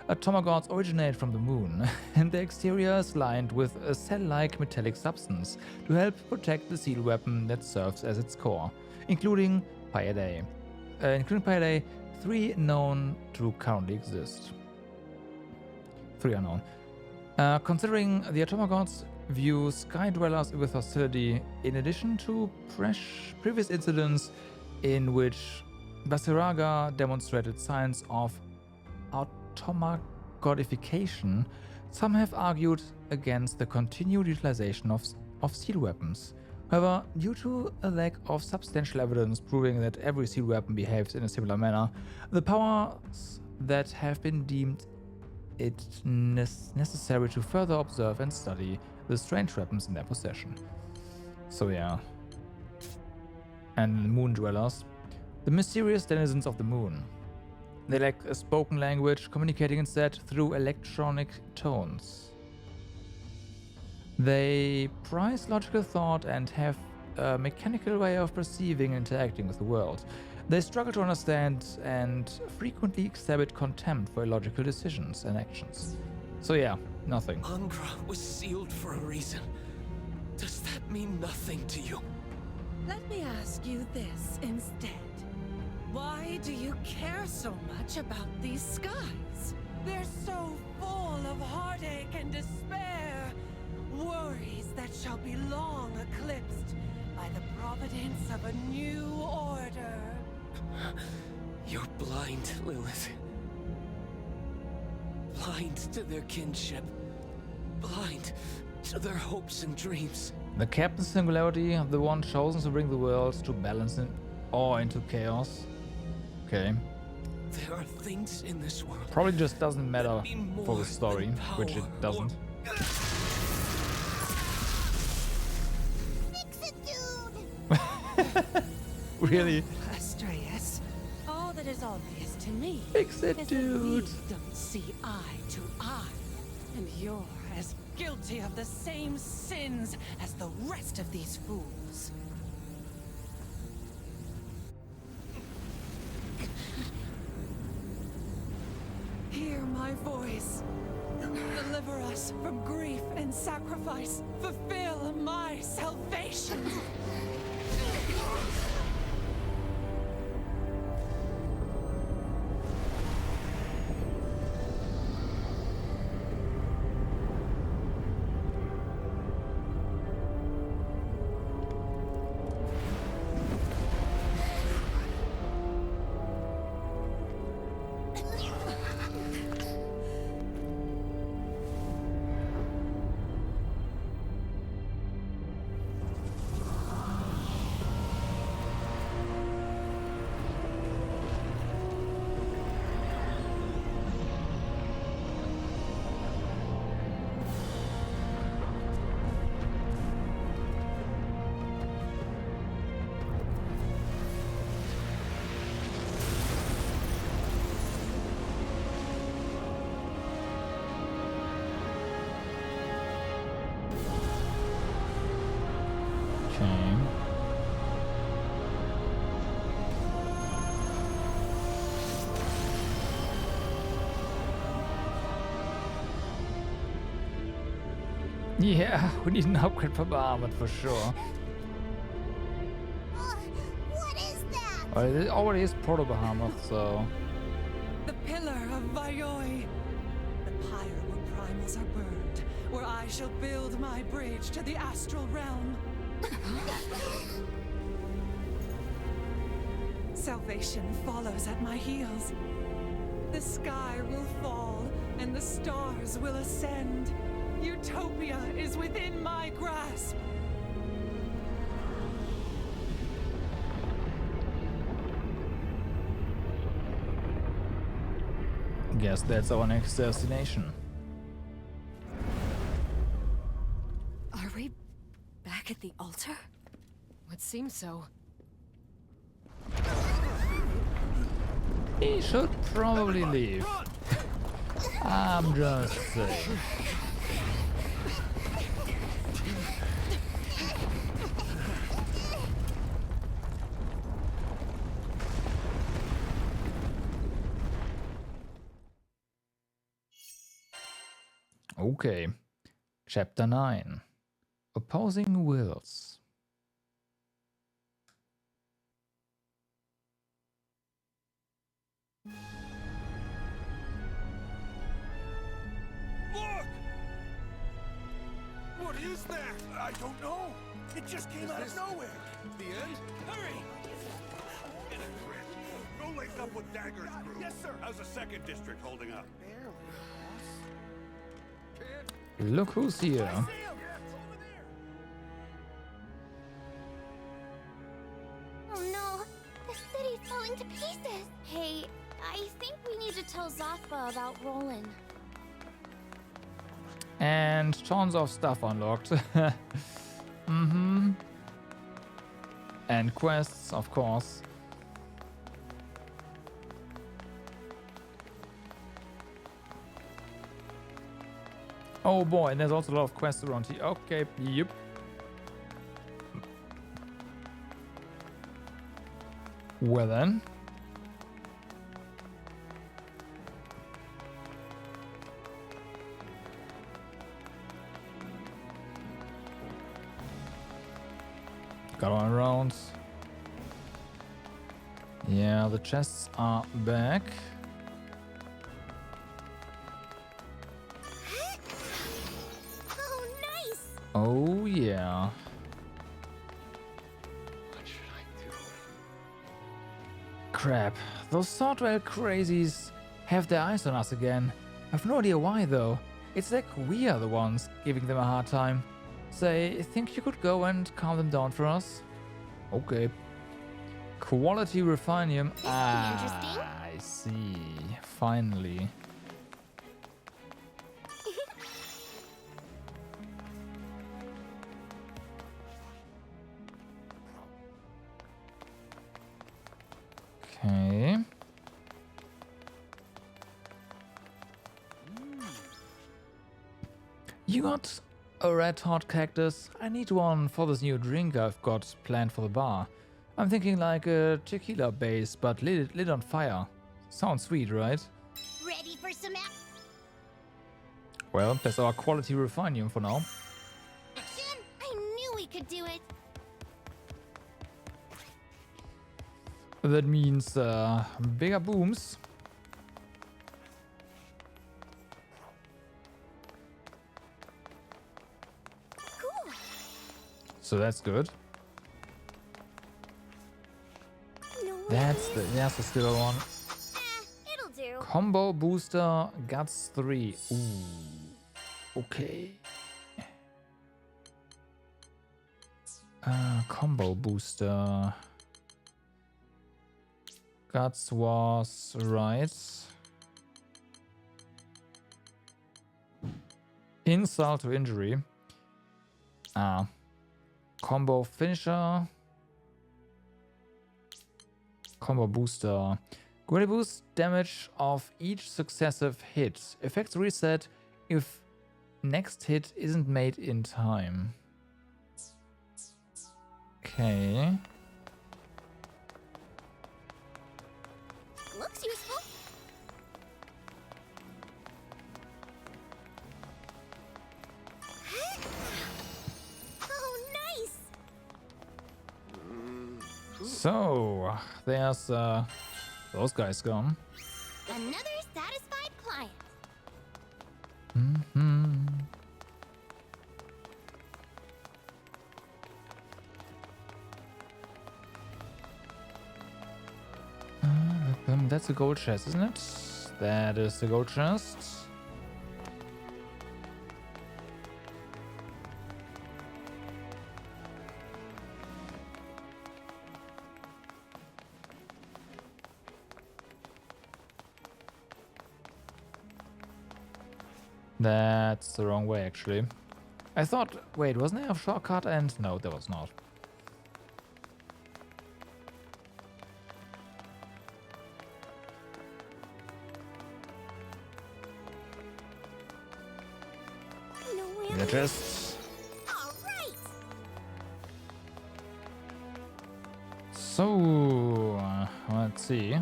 Speaker 1: Automagods originate from the moon, and their exterior is lined with a cell-like metallic substance to help protect the seal weapon that serves as its core, including Paidae. 3 known to currently exist. 3 are known. Considering the Automagods view Sky Dwellers with hostility, in addition to previous incidents in which Basiraga demonstrated signs of automagodification, some have argued against the continued utilization of seal weapons. However, due to a lack of substantial evidence proving that every seal weapon behaves in a similar manner, the powers that have been deemed it necessary to further observe and study the strange weapons in their possession. So yeah. And moon dwellers. The mysterious denizens of the moon. They lack a spoken language, communicating instead through electronic tones. They prize logical thought and have a mechanical way of perceiving and interacting with the world. They struggle to understand and frequently exhibit contempt for illogical decisions and actions. So yeah, nothing.
Speaker 2: Angra was sealed for a reason. Does that mean nothing to you?
Speaker 21: Let me ask you this instead. Why do you care so much about these skies? They're so full of heartache and despair. Worries that shall be long eclipsed by the providence of a new order.
Speaker 2: You're blind, Lilith. Blind to their kinship. Blind to their hopes and dreams.
Speaker 1: The Captain's singularity, the one chosen to bring the world to balance or into chaos. Okay.
Speaker 2: There are things in this world.
Speaker 1: Probably just doesn't matter for the story, which it doesn't.
Speaker 5: Fix it, dude!
Speaker 1: Really?
Speaker 21: Astreus, all that is obvious to me
Speaker 1: Fix it,
Speaker 21: is
Speaker 1: dude.
Speaker 21: that we don't see eye to eye. And you're as guilty of the same sins as the rest of these fools. Hear my voice. Deliver us from grief and sacrifice. Fulfill my salvation.
Speaker 1: Yeah, we need an upgrade for Bahamut for sure.
Speaker 5: What is that?
Speaker 1: Well, it already is Proto Bahamut, so.
Speaker 21: The pillar of Vayoi. The pyre where primals are burned, where I shall build my bridge to the astral realm. Salvation follows at my heels. The sky will fall and the stars will ascend. Utopia is within my grasp.
Speaker 1: Guess that's our next destination.
Speaker 18: Are we back at the altar? Would seem so.
Speaker 1: He should probably leave. I'm just saying. Okay, Chapter 9. Opposing Wills.
Speaker 11: Look! What is that? I don't know. It just came out of nowhere.
Speaker 12: The end?
Speaker 11: Hurry! Go link up with Dagger's group. Yes, sir. How's the second district holding up?
Speaker 1: Look who's here.
Speaker 4: Oh no, the city's falling to pieces. Hey, I think we need to tell Zothba about Roland.
Speaker 1: And tons of stuff unlocked. Mm-hmm. And quests, of course. Oh boy, and there's also a lot of quests around here. Okay, yep. Well then. Got one around. Yeah, the chests are back.
Speaker 5: Oh, nice!
Speaker 1: Oh yeah.
Speaker 2: What should I do?
Speaker 1: Crap. Those Swordwell crazies have their eyes on us again. I've no idea why though. It's like we are the ones giving them a hard time. Say, think you could go and calm them down for us? Okay. Quality Refinium.
Speaker 4: Interesting.
Speaker 1: I see. Finally. Okay. You got a red hot cactus? I need one for this new drink I've got planned for the bar. I'm thinking like a tequila base, but lit on fire. Sounds sweet, right?
Speaker 5: Ready for some
Speaker 1: Well, that's our quality refinium for now.
Speaker 4: Action! I knew we could do it.
Speaker 1: That means bigger booms.
Speaker 4: Cool.
Speaker 1: So that's good.
Speaker 4: No
Speaker 1: That's the silver one.
Speaker 4: It'll do.
Speaker 1: Combo booster guts 3. Ooh. Okay. Combo booster. Guts was right. Insult to injury. Combo finisher. Combo booster. Greatly boost damage of each successive hit. Effects reset if next hit isn't made in time. Okay.
Speaker 4: Looks useful. Oh, nice.
Speaker 1: So there's those guys gone.
Speaker 4: Another satisfied client.
Speaker 1: That's a gold chest, isn't it? That is the gold chest. That's the wrong way, actually. I thought, wait, wasn't there a shortcut? And no, there was not. The chest.
Speaker 4: All right.
Speaker 1: So, let's see.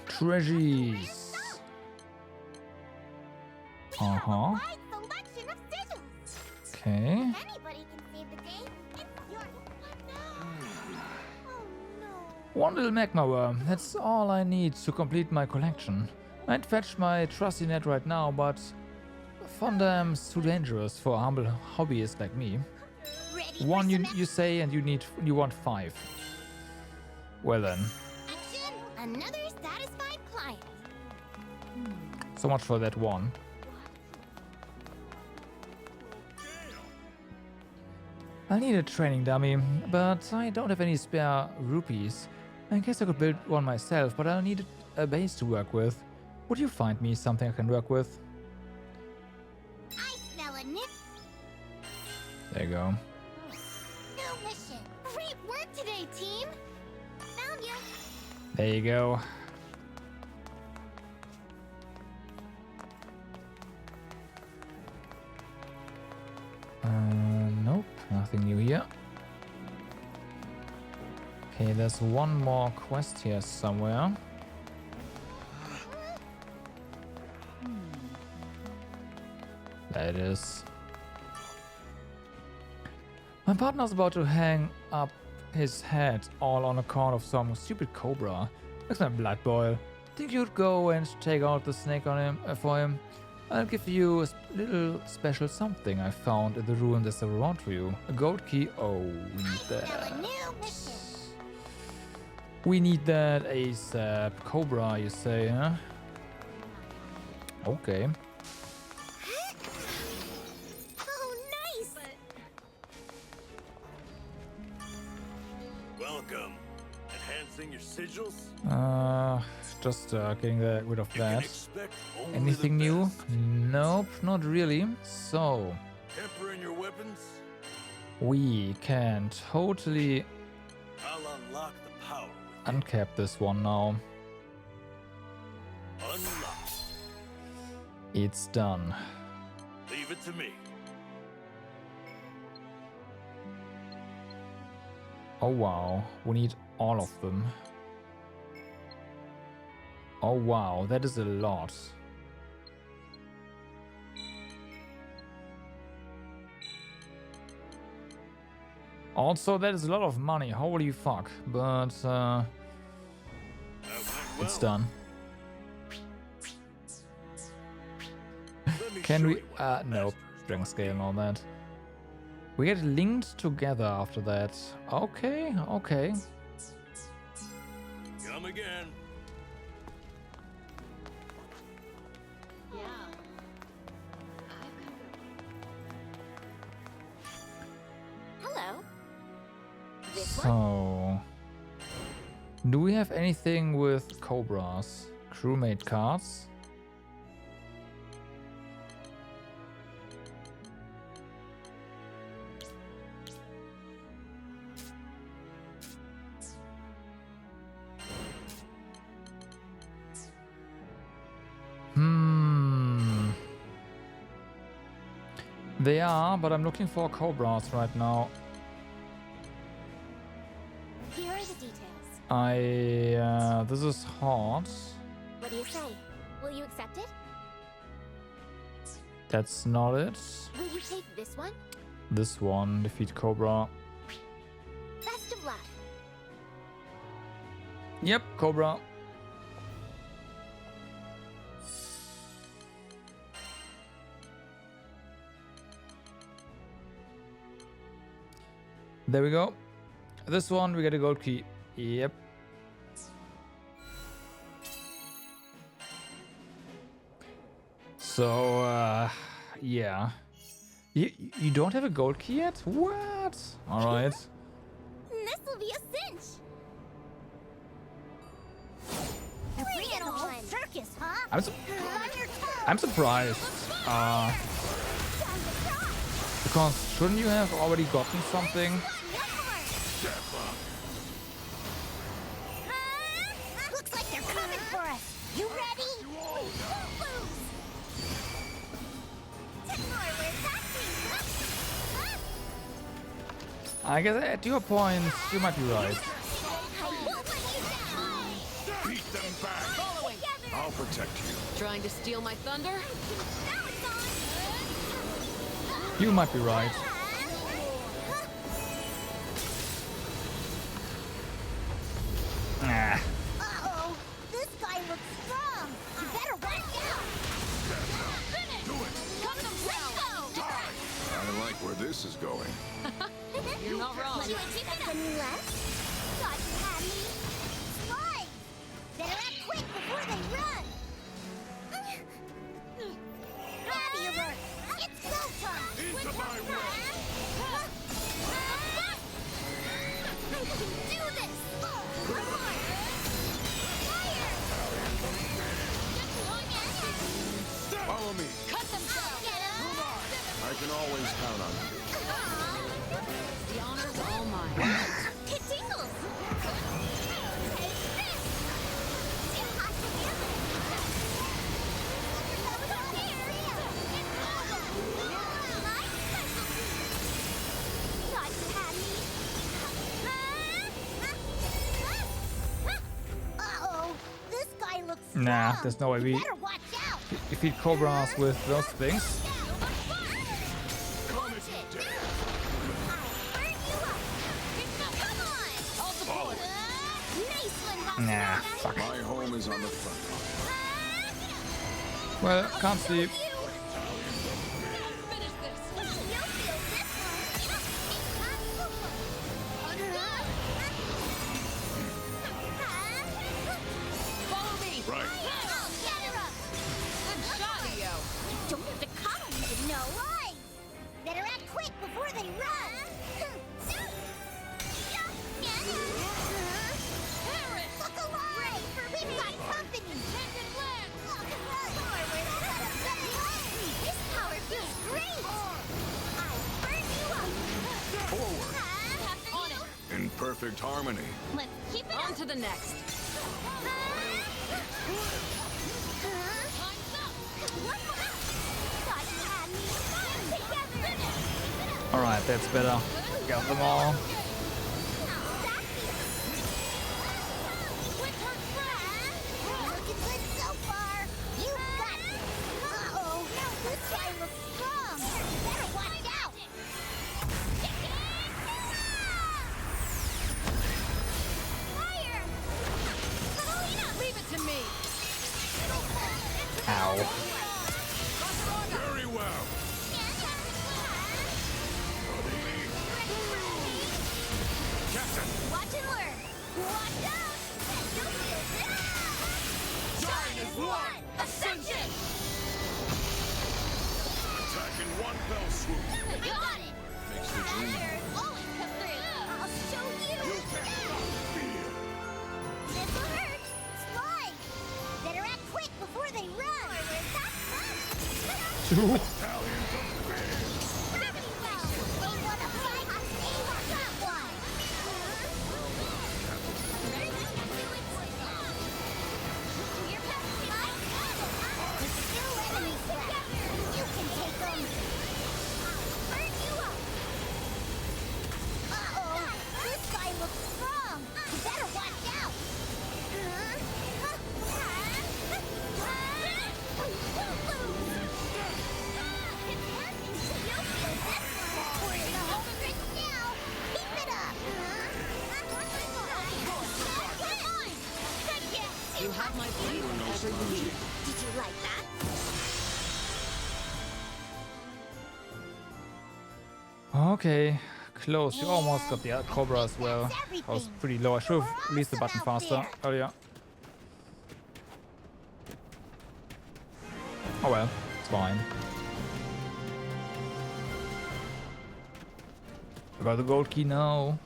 Speaker 1: Treasures. Uh-huh. Okay.
Speaker 4: Anybody can save the day. It's your
Speaker 1: One little magma worm. That's all I need to complete my collection. I'd fetch my trusty net right now, but Fondam's too dangerous for a humble hobbyist like me. One you say, and you want 5. Well then.
Speaker 4: Action! Another satisfied client.
Speaker 1: So much for that one. I need a training dummy, but I don't have any spare rupees. I guess I could build one myself, but I'll need a base to work with. Would you find me something I can work with?
Speaker 4: I smell a nip.
Speaker 1: There you go.
Speaker 4: New mission. Great work today, team. Found you.
Speaker 1: There you go. Nope, nothing new here. Okay, there's one more quest here somewhere. There it is. My partner's about to hang up his head all on account of some stupid cobra. Makes my blood boil. Think you'd go and take out the snake on him for him? I'll give you a little special something I found in the ruin that's around for you. A gold key. Oh, we need that. We need that ASAP. Cobra, you say, huh? Okay.
Speaker 4: Oh, nice.
Speaker 8: Welcome. Enhancing your sigils?
Speaker 1: Just getting rid of that. Anything new? Nope, not really. So
Speaker 8: Temper in your weapons?
Speaker 1: we can totally
Speaker 8: I'll unlock the power.
Speaker 1: uncap this one now.
Speaker 8: Unlock.
Speaker 1: It's done.
Speaker 8: Leave it to me.
Speaker 1: Oh wow, we need all of them. Oh wow, that is a lot. Also, that is a lot of money. Holy fuck. But it's done. Can we nope. Strength scale and all that. We get linked together after that. Okay, okay.
Speaker 8: Come again.
Speaker 4: Hello. This
Speaker 1: So, do we have anything with Cobras? Crewmate cards? They are, but I'm looking for Cobras right now.
Speaker 4: Here are the details.
Speaker 1: This is hard.
Speaker 4: What do you say? Will you accept it?
Speaker 1: That's not it.
Speaker 4: Will you take this one?
Speaker 1: This one, defeat Cobra.
Speaker 4: Best of luck.
Speaker 1: Yep, Cobra. There we go. This one, we get a gold key. Yep. So, yeah. You don't have a gold key yet? What? Alright.
Speaker 4: This will be a cinch. Bring it on. Circus, huh?
Speaker 1: I'm surprised. Because shouldn't you have already gotten something?
Speaker 5: Looks like they're coming for us. You ready?
Speaker 1: I guess at your point, you might be right.
Speaker 20: Beat them back. I'll protect you.
Speaker 18: Trying to steal my thunder?
Speaker 1: You might be right. Ah.
Speaker 5: Uh-oh. This guy looks strong. You better watch out.
Speaker 20: Do it. I like where this is going.
Speaker 18: You're not wrong.
Speaker 5: Any less? Thought you had me. Slide. Better act quick before they run. Gravity alert. It's go time.
Speaker 20: Into my way.
Speaker 5: I can do this. Come on. Fire.
Speaker 20: Follow me.
Speaker 5: Cut them down. Get up.
Speaker 20: I can always count on you.
Speaker 18: The honor's all mine.
Speaker 5: It tingles. Take this. Uh-oh. This guy looks strong.
Speaker 1: Nah, there's no way we
Speaker 5: Better watch out.
Speaker 1: defeat Cobras with those things. Nah, fuck.
Speaker 20: My home is on the front line.
Speaker 1: Well, can't see.
Speaker 5: Follow me.
Speaker 20: Right.
Speaker 5: Good shot, Leo. You don't have to coddle me to know. Right. Better act quick before they run. Look alive! We've got company! This power feels great! I'll burn you up!
Speaker 20: Forward.
Speaker 5: On it!
Speaker 20: In perfect harmony.
Speaker 5: Let's keep it
Speaker 18: On to the next.
Speaker 1: Alright, that's better. Got them all.
Speaker 5: Looking good
Speaker 20: Very well. Captain.
Speaker 5: Watch and learn. Watch out!
Speaker 20: Giant is one.
Speaker 5: Ascension!
Speaker 20: Attack in one fell swoop.
Speaker 5: You got it!
Speaker 20: Makes the dream.
Speaker 5: Always come through. I'll show you.
Speaker 20: You can't stop fear.
Speaker 5: This'll hurt. Slide. Better act quick before they run.
Speaker 20: Battalions of fear.
Speaker 5: Gravity well. They wanna fight? Aim on that one. You're passing by. There's still enemies left. You can take them. Burn you up. Uh-oh. This guy looks strong. You better watch out.
Speaker 6: You have my blade whenever you need it.
Speaker 5: Did you like that?
Speaker 1: Okay, close. You almost got the Cobra as well. I was pretty low. I should have released the button faster earlier. Oh well, it's fine. I got the gold key now.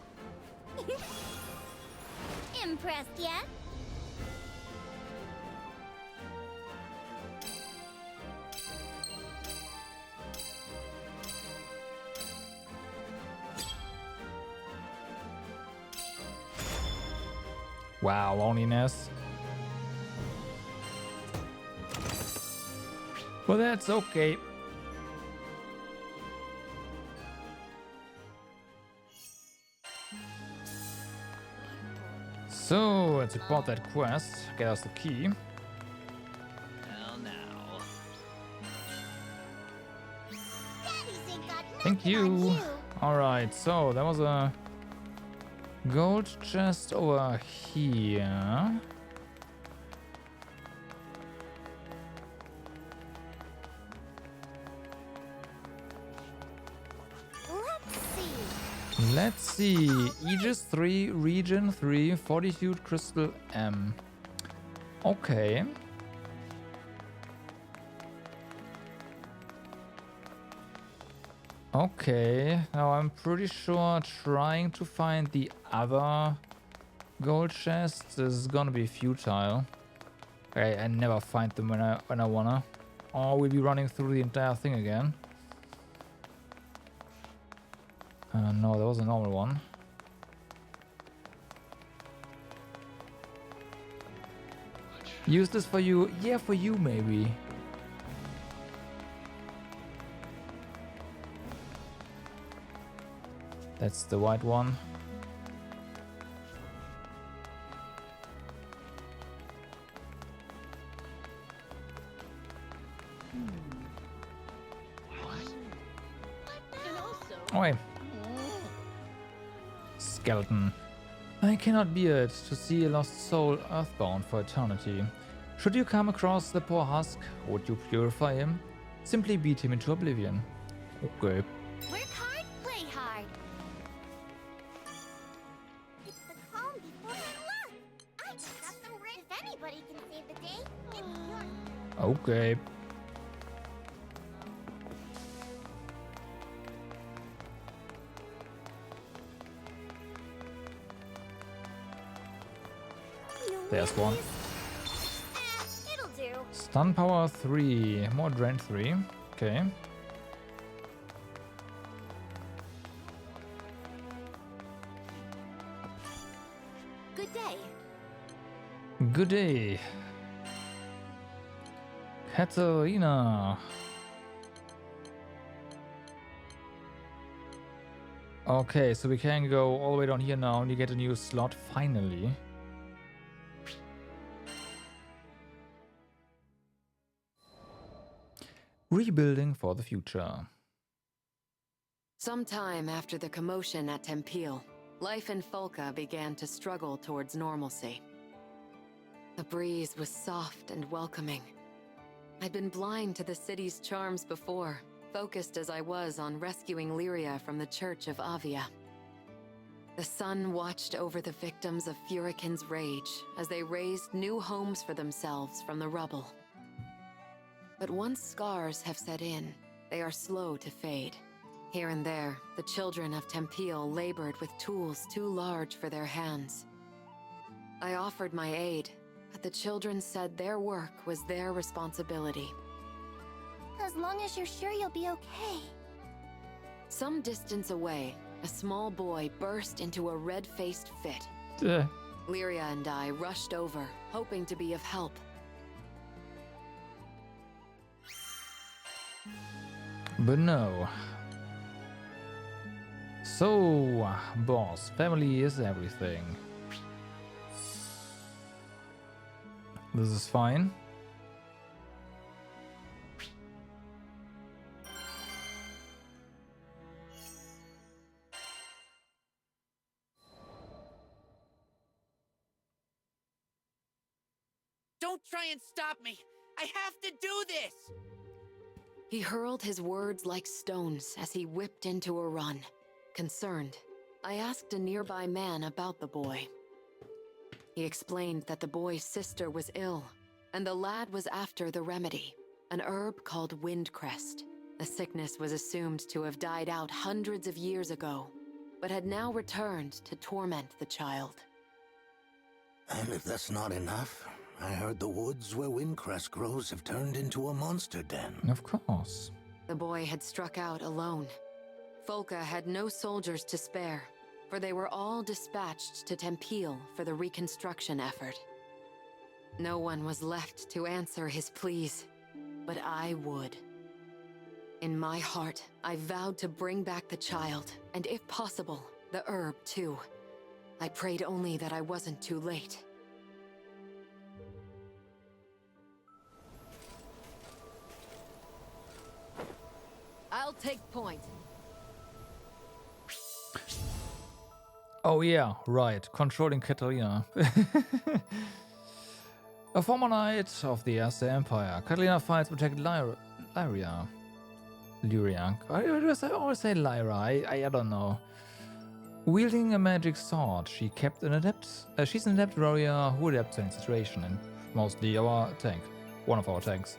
Speaker 5: Impressed yet?
Speaker 1: Wow, loneliness. Well, that's okay. So, let's report that quest. Get us the key.
Speaker 3: Well, now.
Speaker 1: Thank you. Alright, so there was a gold chest over here. Let's see. Aegis 3, Region 3, Fortitude Crystal M. Okay. Okay, now I'm pretty sure trying to find the other gold chests is gonna be futile. I never find them when I wanna. Or we'll be running through the entire thing again. No, that was a normal one. Use this for you? Yeah, for you maybe. That's the white one. Oh, wait. Skeleton. I cannot bear it to see a lost soul earthbound for eternity. Should you come across the poor husk, would you purify him? Simply beat him into oblivion. Okay.
Speaker 5: Work hard, play hard. It's the calm before the luck. I just got some red. If anybody can save the day, it's your.
Speaker 1: Okay. There's one.
Speaker 5: It'll do.
Speaker 1: Stun power 3, more drain 3. Okay.
Speaker 5: Good day.
Speaker 1: Good day. Katarina. Okay, so we can go all the way down here now and you get a new slot finally. Rebuilding for the future.
Speaker 18: Sometime after the commotion at Tempeel, life in Folka began to struggle towards normalcy. The breeze was soft and welcoming. I'd been blind to the city's charms before, focused as I was on rescuing Lyria from the Church of Avia. The sun watched over the victims of Furikin's rage as they raised new homes for themselves from the rubble. But once scars have set in, they are slow to fade. Here and there, the children of Tempeal labored with tools too large for their hands. I offered my aid, but the children said their work was their responsibility.
Speaker 4: As long as you're sure you'll be okay.
Speaker 18: Some distance away, a small boy burst into a red-faced fit. Lyria and I rushed over, hoping to be of help.
Speaker 1: But no. So, boss, family is everything. This is fine.
Speaker 3: Don't try and stop me! I have to do this!
Speaker 18: He hurled his words like stones as he whipped into a run. Concerned, I asked a nearby man about the boy. He explained that the boy's sister was ill, and the lad was after the remedy, an herb called Windcrest. The sickness was assumed to have died out hundreds of years ago, but had now returned to torment the child.
Speaker 7: And if that's not enough, I heard the woods where Windcrest grows have turned into a monster den.
Speaker 1: Of course.
Speaker 18: The boy had struck out alone. Folka had no soldiers to spare, for they were all dispatched to Tempeal for the reconstruction effort. No one was left to answer his pleas, but I would. In my heart, I vowed to bring back the child, and if possible, the herb too. I prayed only that I wasn't too late. I'll take point.
Speaker 1: Oh yeah, right. Controlling Catalina. A former knight of the Erste Empire, Catalina fights to protect Lyria. I always say Lyra. I don't know. Wielding a magic sword, she's an adept warrior who adapts to any situation, and mostly our tank. One of our tanks.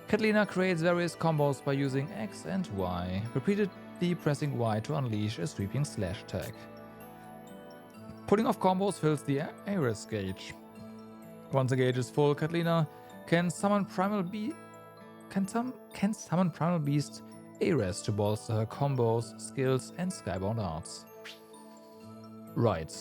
Speaker 1: Catalina creates various combos by using X and Y, repeatedly pressing Y to unleash a sweeping slash attack. Putting off combos fills the Ares gauge. Once the gauge is full, Catalina can summon Primal Beast Ares to bolster her combos, skills, and skybound arts. Right.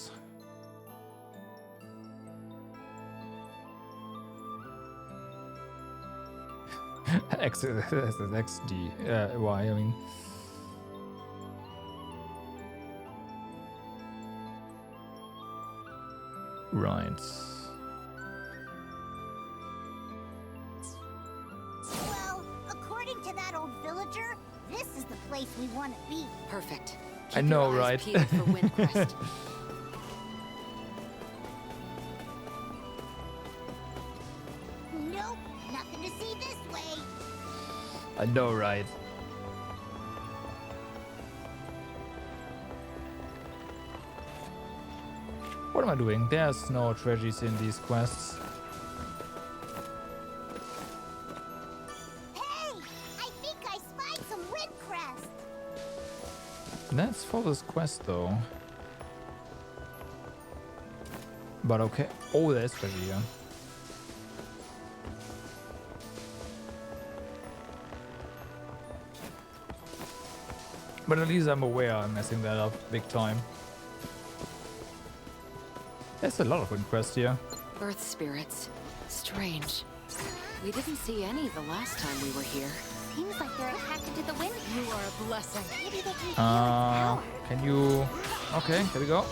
Speaker 1: XD. Why? I mean. Right.
Speaker 5: Well, according to that old villager, this is the place we want to be.
Speaker 18: Perfect.
Speaker 1: I know, right?
Speaker 5: Nope, nothing to see this way.
Speaker 1: I know, right? What am I doing? There's no treasures in these quests.
Speaker 5: Hey, I think I spied some Windcrest.
Speaker 1: That's for this quest, though. But okay. Oh, there's treasure here. But at least I'm aware I'm messing that up big time. There's a lot of Windcrest here.
Speaker 18: Earth spirits. Strange. We didn't see any the last time we were here.
Speaker 4: Seems like they're attracted to the wind.
Speaker 6: You are a blessing.
Speaker 4: Maybe they can feel its power.
Speaker 1: Can you... Okay, here we go.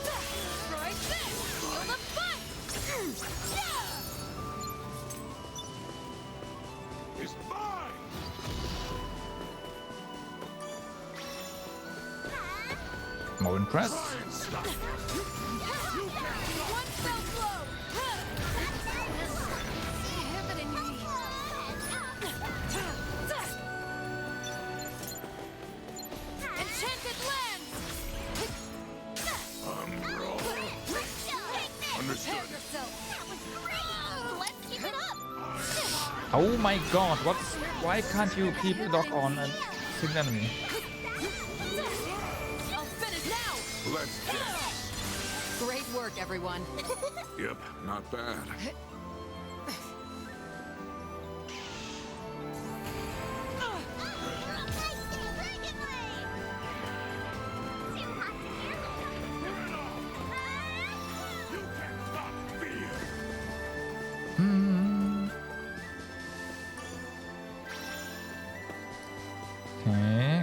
Speaker 6: Right there! Feel the fight!
Speaker 20: It's mine!
Speaker 1: More Windcrest.
Speaker 6: One fell blow!
Speaker 20: Understood.
Speaker 4: That was great! Let's keep it up!
Speaker 1: Oh my god, what's... Why can't you keep the dog on and single enemy?
Speaker 6: I'll finish now!
Speaker 13: Let's get.
Speaker 18: Great work, everyone.
Speaker 13: Yep, not bad.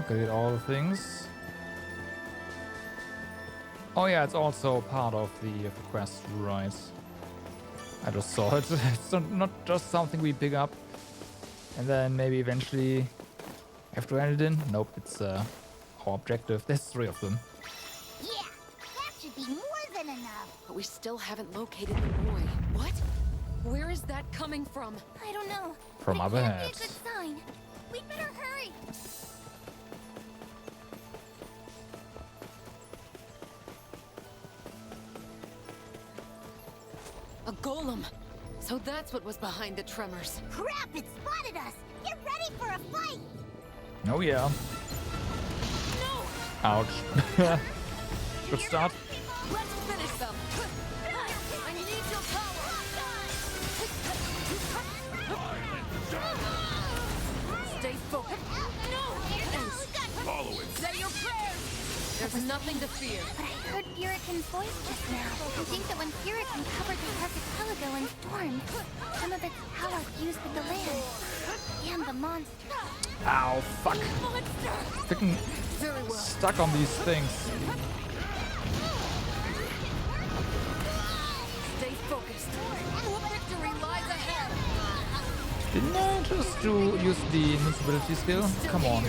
Speaker 1: Okay, got all the things. Oh yeah, it's also part of the quest, right? I just saw it. It's not just something we pick up and then maybe eventually have to hand it in. Nope, it's our objective. There's 3 of them.
Speaker 5: Yeah, that should be more than enough.
Speaker 18: But we still haven't located the boy. What? Where is that coming from?
Speaker 4: I don't know.
Speaker 1: From
Speaker 4: It
Speaker 1: other
Speaker 4: can't be a
Speaker 1: heads.
Speaker 4: good sign. We'd better hurry.
Speaker 18: A golem. So that's what was behind the tremors.
Speaker 5: Crap, it spotted us. Get ready for a fight.
Speaker 1: Oh yeah. Ouch. Good start.
Speaker 6: Let's finish them! I need your power! Stay focused!
Speaker 20: Follow it.
Speaker 6: Say your prayers!
Speaker 18: There's nothing to fear.
Speaker 4: But I heard Furikin's voice just now. I think that when Furikin covered the archipelago and stormed, some of its power fused with the land. And the monster.
Speaker 1: Ow, fuck. Freaking stuck on these things.
Speaker 6: Stay focused! Victory lies ahead!
Speaker 1: Didn't I just use the invincibility skill? Come on.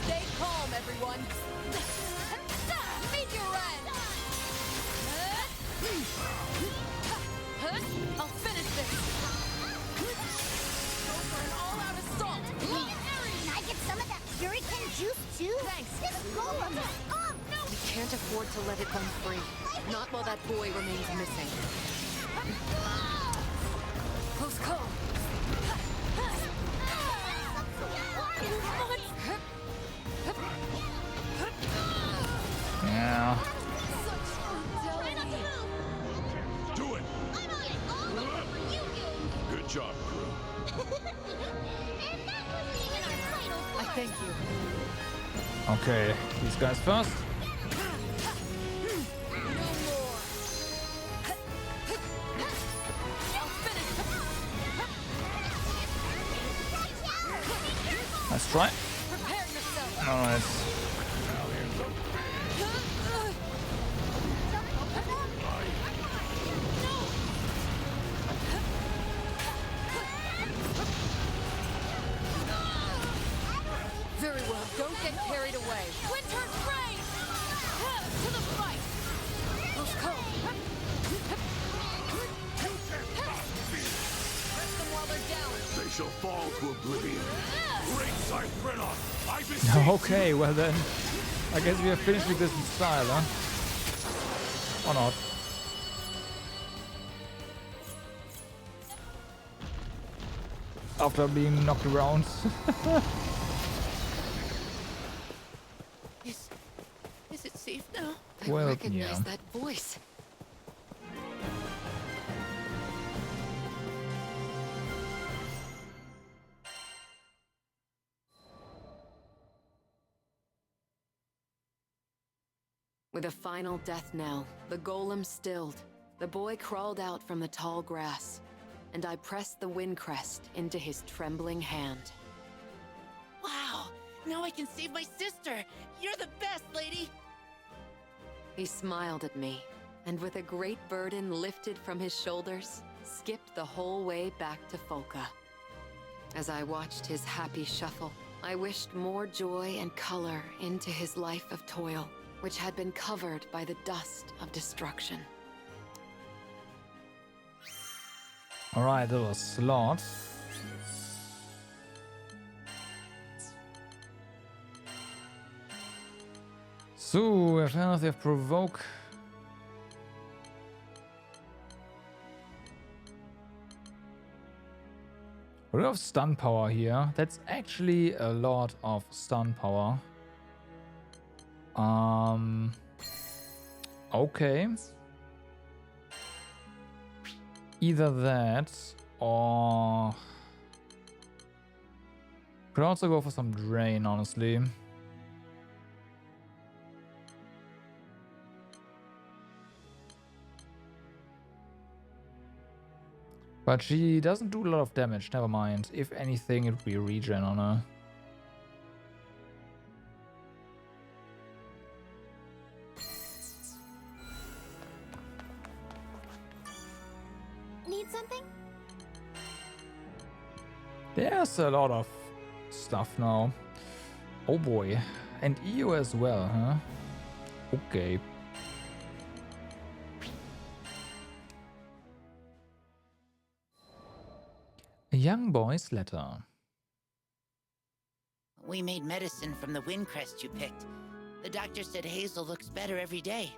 Speaker 6: Stay calm, everyone! Meet your end! I'll finish this! Go for an all-out assault!
Speaker 5: Can I get some of that Furikin juice too?
Speaker 6: Thanks.
Speaker 5: This golem is up.
Speaker 18: We can't afford to let it run free. Not while that boy remains missing.
Speaker 6: Close call!
Speaker 1: Yeah.
Speaker 20: Do it. Good job, crew.
Speaker 18: I thank you.
Speaker 1: Okay, these guys first. Nice try. Alright.
Speaker 6: Very well, don't get carried away. Winter's reign! To the fight! Close call! Press them while they're down.
Speaker 20: They shall fall to oblivion. Ringside Brennoff, I beseech
Speaker 1: Okay, well then. I guess we are finished with this in style, huh? Or not? After being knocked around.
Speaker 6: Is it safe now?
Speaker 18: I
Speaker 1: Well,
Speaker 18: recognize
Speaker 1: yeah.
Speaker 18: that voice. With a final death knell, the golem stilled. The boy crawled out from the tall grass, and I pressed the wind crest into his trembling hand.
Speaker 6: Wow! Now I can save my sister! You're the best, lady!
Speaker 18: He smiled at me, and with a great burden lifted from his shoulders, skipped the whole way back to Folka. As I watched his happy shuffle, I wished more joy and color into his life of toil, which had been covered by the dust of destruction.
Speaker 1: Alright, that was Slot. So, I found out they have provoke. A lot of stun power here. That's actually a lot of stun power. Okay. Either that or could also go for some drain, honestly. But she doesn't do a lot of damage, never mind. If anything, it would be regen on her.
Speaker 4: Need something?
Speaker 1: There's a lot of stuff now. Oh boy. And EU as well, huh? Okay. A young boy's letter.
Speaker 3: We made medicine from the wind crest you picked. The doctor said Hazel looks better every day.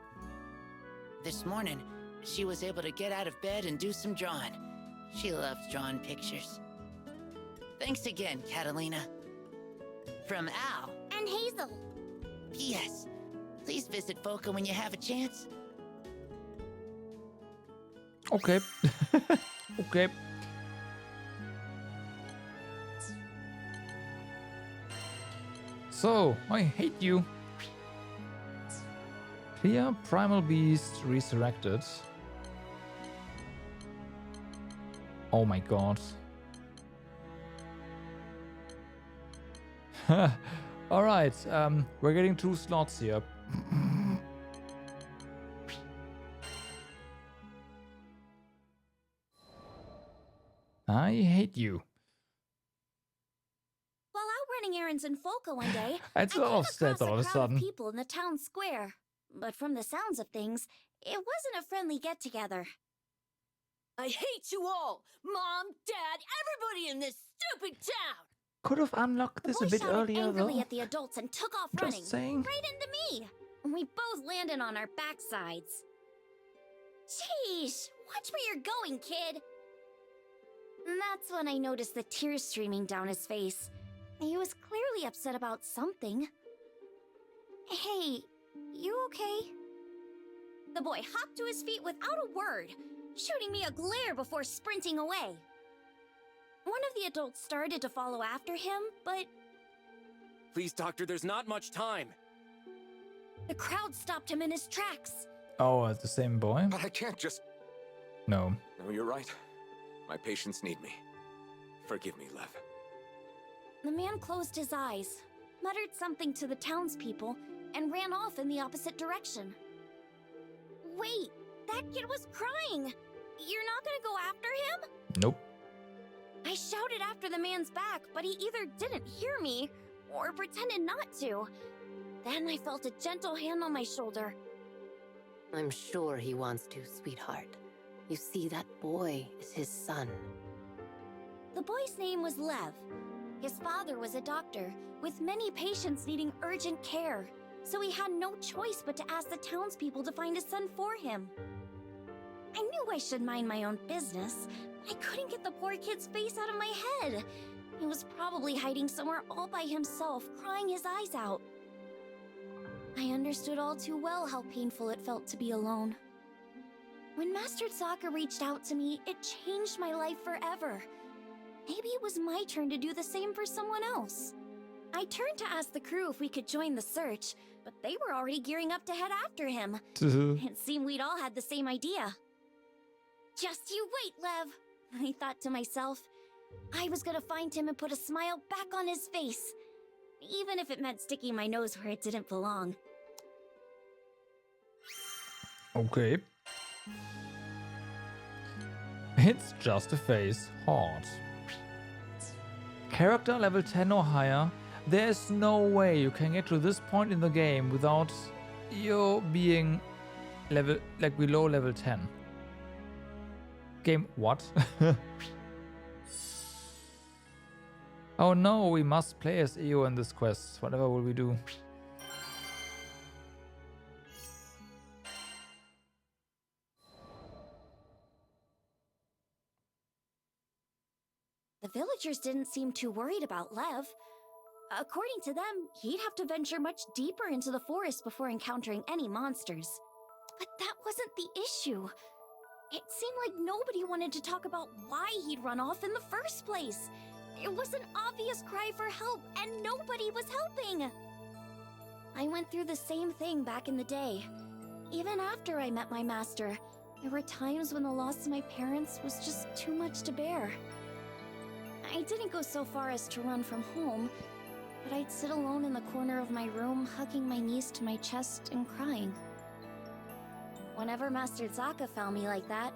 Speaker 3: This morning, she was able to get out of bed and do some drawing. She loves drawing pictures. Thanks again, Catalina. From Al.
Speaker 4: And Hazel.
Speaker 3: P.S. Please visit Foca when you have a chance.
Speaker 1: Okay. Okay. So, I hate you. Clear Primal Beast resurrected. Oh my god. Alright, we're getting 2 slots here. I hate you.
Speaker 10: While out running errands in Folka one day,
Speaker 1: That's a lot of stats all of a sudden.
Speaker 10: People in the town square. But from the sounds of things, it wasn't a friendly get-together.
Speaker 6: I hate you all! Mom, Dad, everybody in this stupid town!
Speaker 1: Could have unlocked this a bit earlier
Speaker 10: angrily
Speaker 1: though.
Speaker 10: at the adults and took off
Speaker 1: Just
Speaker 10: running.
Speaker 1: saying.
Speaker 10: Right into me. We both landed on our backsides. Jeez, watch where you're going, kid. That's when I noticed the tears streaming down his face. He was clearly upset about something. Hey, you okay? The boy hopped to his feet without a word, shooting me a glare before sprinting away. One of the adults started to follow after him, but...
Speaker 2: Please, Doctor, there's not much time.
Speaker 10: The crowd stopped him in his tracks.
Speaker 1: Oh, it's the same boy?
Speaker 2: But I can't just...
Speaker 1: No.
Speaker 2: No, you're right. My patients need me. Forgive me, Lev.
Speaker 10: The man closed his eyes, muttered something to the townspeople, and ran off in the opposite direction. Wait, that kid was crying! You're not gonna go after him?
Speaker 1: Nope.
Speaker 10: I shouted after the man's back, but he either didn't hear me, or pretended not to. Then I felt a gentle hand on my shoulder.
Speaker 19: I'm sure he wants to, sweetheart. You see, that boy is his son.
Speaker 10: The boy's name was Lev. His father was a doctor, with many patients needing urgent care, so he had no choice but to ask the townspeople to find a son for him. I knew I should mind my own business. I couldn't get the poor kid's face out of my head. He was probably hiding somewhere all by himself, crying his eyes out. I understood all too well how painful it felt to be alone. When Master Sokka reached out to me, it changed my life forever. Maybe it was my turn to do the same for someone else. I turned to ask the crew if we could join the search, but they were already gearing up to head after him. It seemed we'd all had the same idea. Just you wait, Lev, I thought to myself. I was gonna find him and put a smile back on his face, even if it meant sticking my nose where it didn't belong.
Speaker 1: Okay. It's just a face. Hard. Character level 10 or higher. There's no way you can get to this point in the game without you being level, like below level 10. Game what? Oh no, we must play as EO in this quest. Whatever will we do?
Speaker 10: villagers didn't seem too worried about Lev. According to them, he'd have to venture much deeper into the forest before encountering any monsters. But that wasn't the issue. It seemed like nobody wanted to talk about why he'd run off in the first place. It was an obvious cry for help, and nobody was helping. I went through the same thing back in the day. Even after I met my master, there were times when the loss of my parents was just too much to bear. I didn't go so far as to run from home, but I'd sit alone in the corner of my room, hugging my knees to my chest and crying. Whenever Master Zaka found me like that,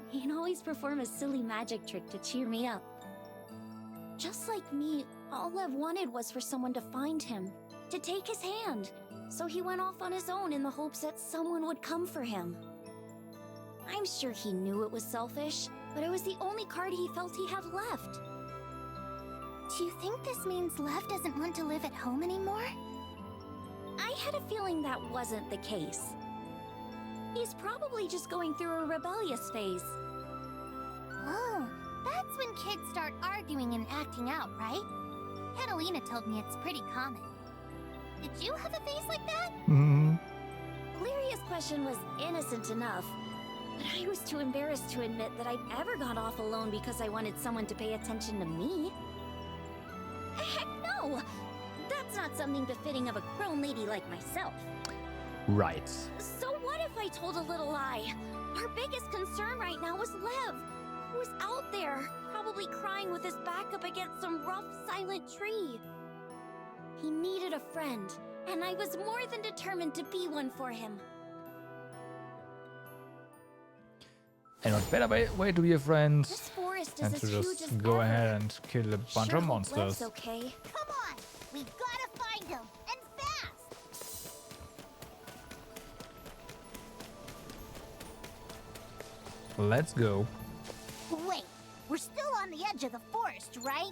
Speaker 10: he'd always perform a silly magic trick to cheer me up. Just like me, all Lev wanted was for someone to find him, to take his hand, so he went off on his own in the hopes that someone would come for him. I'm sure he knew it was selfish, but it was the only card he felt he had left.
Speaker 4: Do you think this means Lev doesn't want to live at home anymore?
Speaker 10: I had a feeling that wasn't the case. He's probably just going through a rebellious phase.
Speaker 4: Oh, that's when kids start arguing and acting out, right? Catalina told me it's pretty common. Did you have a face like that?
Speaker 10: Lyria's question was innocent enough, but I was too embarrassed to admit that I'd ever gone off alone because I wanted someone to pay attention to me. Heck no! That's not something befitting of a grown lady like myself.
Speaker 1: Right.
Speaker 10: So what if I told a little lie? Our biggest concern right now was Lev, who was out there, probably crying with his back up against some rough, silent tree. He needed a friend, and I was more than determined to be one for him.
Speaker 1: And what better way to be a friend
Speaker 10: This forest
Speaker 1: than
Speaker 10: is
Speaker 1: to
Speaker 10: as huge
Speaker 1: just
Speaker 10: as
Speaker 1: go
Speaker 10: ever.
Speaker 1: ahead and kill a bunch
Speaker 10: Sure
Speaker 1: of
Speaker 10: hope Lev's
Speaker 1: monsters.
Speaker 10: okay.
Speaker 5: Come on! We gotta find him, and fast!
Speaker 1: Let's go.
Speaker 5: Wait, we're still on the edge of the forest, right?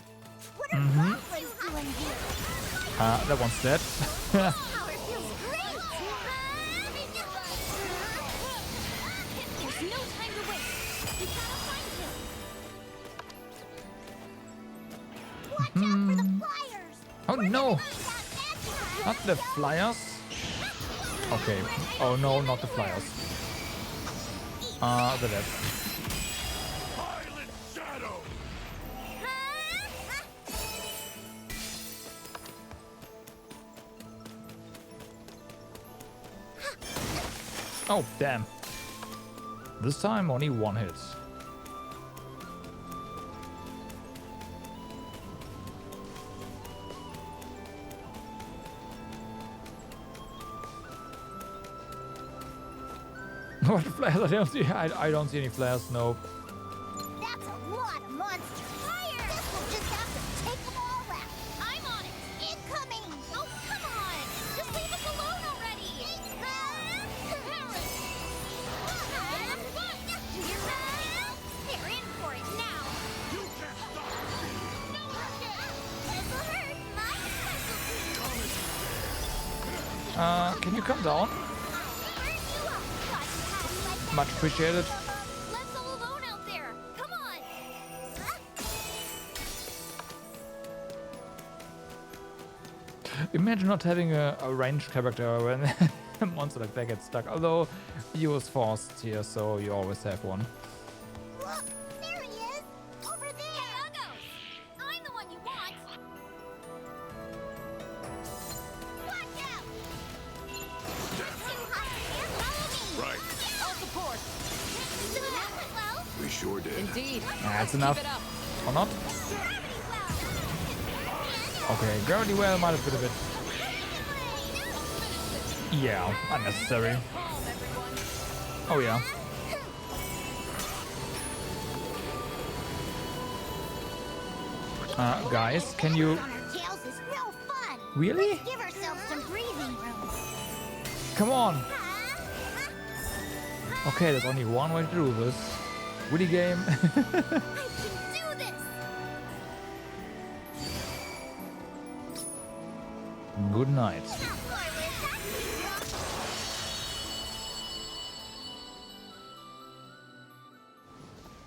Speaker 5: What are
Speaker 1: Mhm.
Speaker 5: goblins doing here?
Speaker 1: That one's dead.
Speaker 5: Power feels great!
Speaker 10: There's no time to wait. We gotta find him.
Speaker 5: Watch out for the flyers!
Speaker 1: Oh no! Not the flyers. Okay. Oh no, not the flyers. The dead.
Speaker 20: Violent shadow!
Speaker 1: Oh damn. This time only one hit. What flares? I don't see any flares, no.
Speaker 5: That's a lot of monsters! Fire! Guess we'll just have to take them all out! I'm on it! Incoming!
Speaker 10: Oh, come on! Just leave us alone already!
Speaker 4: They're in for it now!
Speaker 20: You can't stop me!
Speaker 4: This'll hurt my specialty!
Speaker 1: Can you come down? Much appreciated.
Speaker 10: Lev's all alone out there. Come on!
Speaker 1: Imagine not having a ranged character when a monster like that gets stuck. Although he was forced here, so you always have one.
Speaker 5: Look! There he is! Over there!
Speaker 10: Hey, Uggos! I'm the one you want!
Speaker 5: Watch out!
Speaker 20: Right.
Speaker 6: All support.
Speaker 4: So that went well.
Speaker 13: We sure did.
Speaker 6: Indeed.
Speaker 1: That's enough.
Speaker 6: Keep it up.
Speaker 1: Or not? Okay, gravity well might have been a bit. Yeah, unnecessary.
Speaker 6: Calm, everyone.
Speaker 1: Oh yeah. Guys, can you
Speaker 5: On our tails is no fun!
Speaker 1: really?
Speaker 5: Let's give ourselves some breathing room!
Speaker 1: Come on. Okay, there's only one way to do this. Willy game.
Speaker 5: I can do this!
Speaker 1: Good night.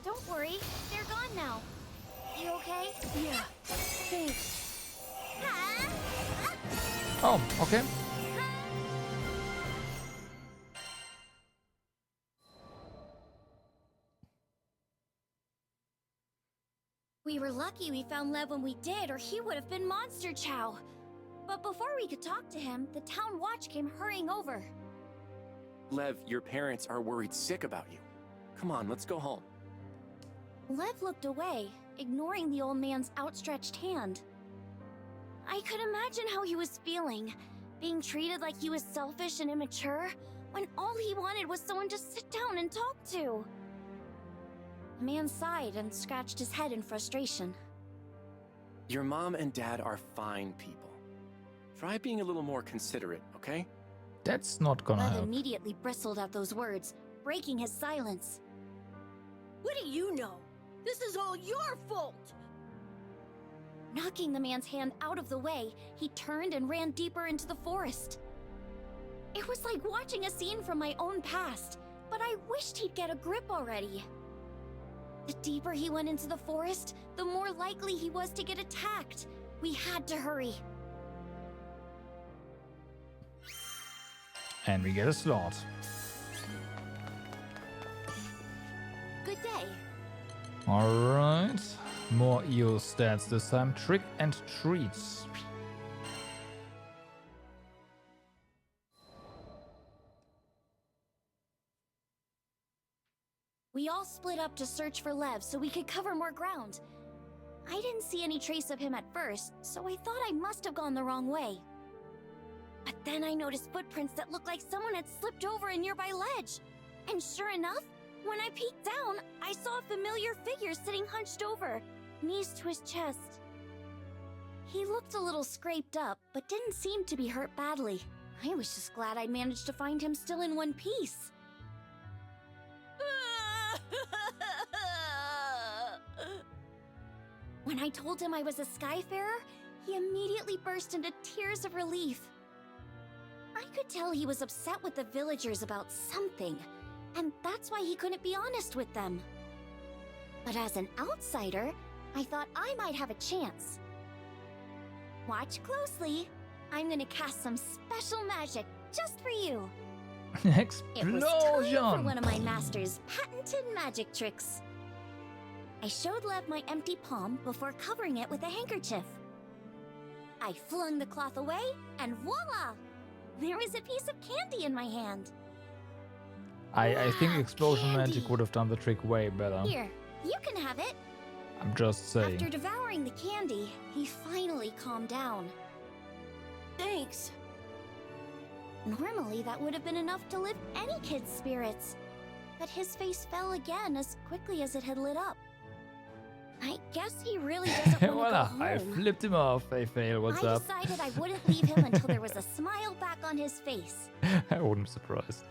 Speaker 10: Don't worry, they're gone now. You
Speaker 4: okay?
Speaker 21: Yeah. Thanks.
Speaker 1: Oh, okay.
Speaker 4: We were lucky we found Lev when we did, or he would have been Monster Chow. But before we could talk to him, the town watch came hurrying over.
Speaker 2: Lev, your parents are worried sick about you. Come on, let's go home.
Speaker 4: Lev looked away, ignoring the old man's outstretched hand. I could imagine how he was feeling, being treated like he was selfish and immature, when all he wanted was someone to sit down and talk to. The man sighed and scratched his head in frustration.
Speaker 2: Your mom and dad are fine people. Try being a little more considerate, okay?
Speaker 1: That's not gonna
Speaker 4: Lev
Speaker 1: help.
Speaker 4: immediately bristled at those words, breaking his silence.
Speaker 21: What do you know? This is all your fault!
Speaker 4: Knocking the man's hand out of the way, he turned and ran deeper into the forest. It was like watching a scene from my own past, but I wished he'd get a grip already. The deeper he went into the forest, the more likely he was to get attacked. We had to hurry.
Speaker 1: And we get a slot.
Speaker 4: Good day.
Speaker 1: Alright. More EO stats this time. Trick and treats.
Speaker 4: We all split up to search for Lev so we could cover more ground. I didn't see any trace of him at first, so I thought I must have gone the wrong way. But then I noticed footprints that looked like someone had slipped over a nearby ledge. And sure enough, when I peeked down, I saw a familiar figure sitting hunched over, knees to his chest. He looked a little scraped up, but didn't seem to be hurt badly. I was just glad I'd managed to find him still in one piece. When I told him I was a Skyfarer, he immediately burst into tears of relief. I could tell he was upset with the villagers about something, and that's why he couldn't be honest with them. But as an outsider, I thought I might have a chance. Watch closely. I'm gonna cast some special magic just for you. It was time for one of my master's patented magic tricks. I showed Lev my empty palm before covering it with a handkerchief. I flung the cloth away, and voila! There was a piece of candy in my hand.
Speaker 1: I think explosion magic would have done the trick way better.
Speaker 4: Here, you can have it.
Speaker 1: I'm just saying.
Speaker 4: After devouring the candy, he finally calmed down.
Speaker 21: Thanks.
Speaker 4: Normally, that would have been enough to lift any kid's spirits. But his face fell again as quickly as it had lit up. I guess he really doesn't want to
Speaker 1: Voila,
Speaker 4: go home.
Speaker 1: I flipped him off. Hey, Fail, what's
Speaker 4: I
Speaker 1: up?
Speaker 4: decided I wouldn't leave him until there was a smile back on his face.
Speaker 1: I wouldn't be surprised.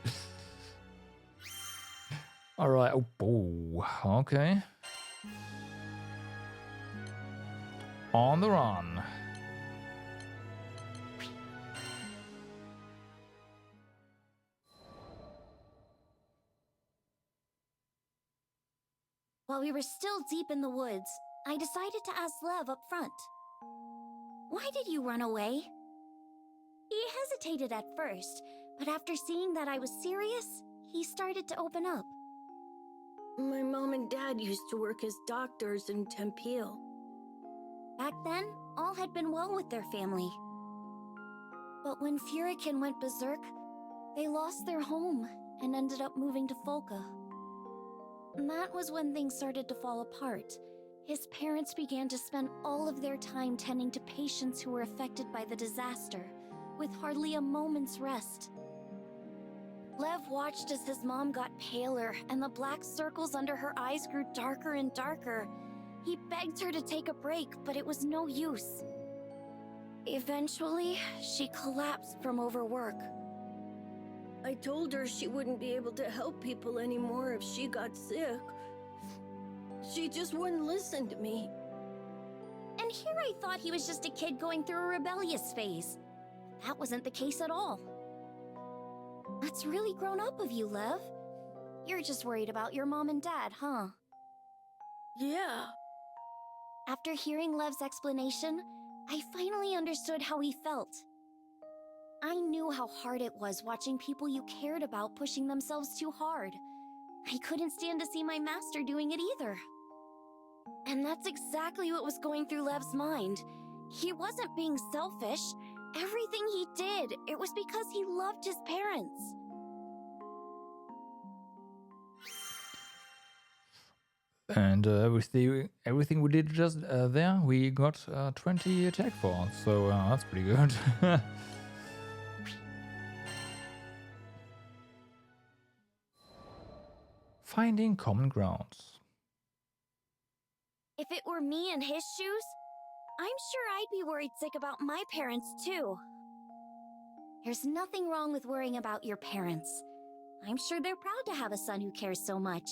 Speaker 1: Alright, oh, okay. On the run.
Speaker 4: While we were still deep in the woods, I decided to ask Lev up front. Why did you run away? He hesitated at first, but after seeing that I was serious, he started to open up.
Speaker 21: My mom and dad used to work as doctors in Tempeal.
Speaker 4: Back then, all had been well with their family. But when Furikin went berserk, they lost their home and ended up moving to Folka. That was when things started to fall apart. His parents began to spend all of their time tending to patients who were affected by the disaster, with hardly a moment's rest. Lev watched as his mom got paler and the black circles under her eyes grew darker and darker. He begged her to take a break, but it was no use. Eventually, she collapsed from overwork.
Speaker 21: I told her she wouldn't be able to help people anymore if she got sick. She just wouldn't listen to me.
Speaker 4: And here I thought he was just a kid going through a rebellious phase. That wasn't the case at all. That's really grown up of you, Lev. You're just worried about your mom and dad, huh?
Speaker 21: Yeah.
Speaker 4: After hearing Lev's explanation, I finally understood how he felt. I knew how hard it was watching people you cared about pushing themselves too hard. I couldn't stand to see my master doing it either. And that's exactly what was going through Lev's mind. He wasn't being selfish. Everything he did, it was because he loved his parents.
Speaker 1: And everything we did just there, we got 20 attack for, so that's pretty good. Finding common ground.
Speaker 4: If it were me in his shoes, I'm sure I'd be worried sick about my parents too. There's nothing wrong with worrying about your parents. I'm sure they're proud to have a son who cares so much.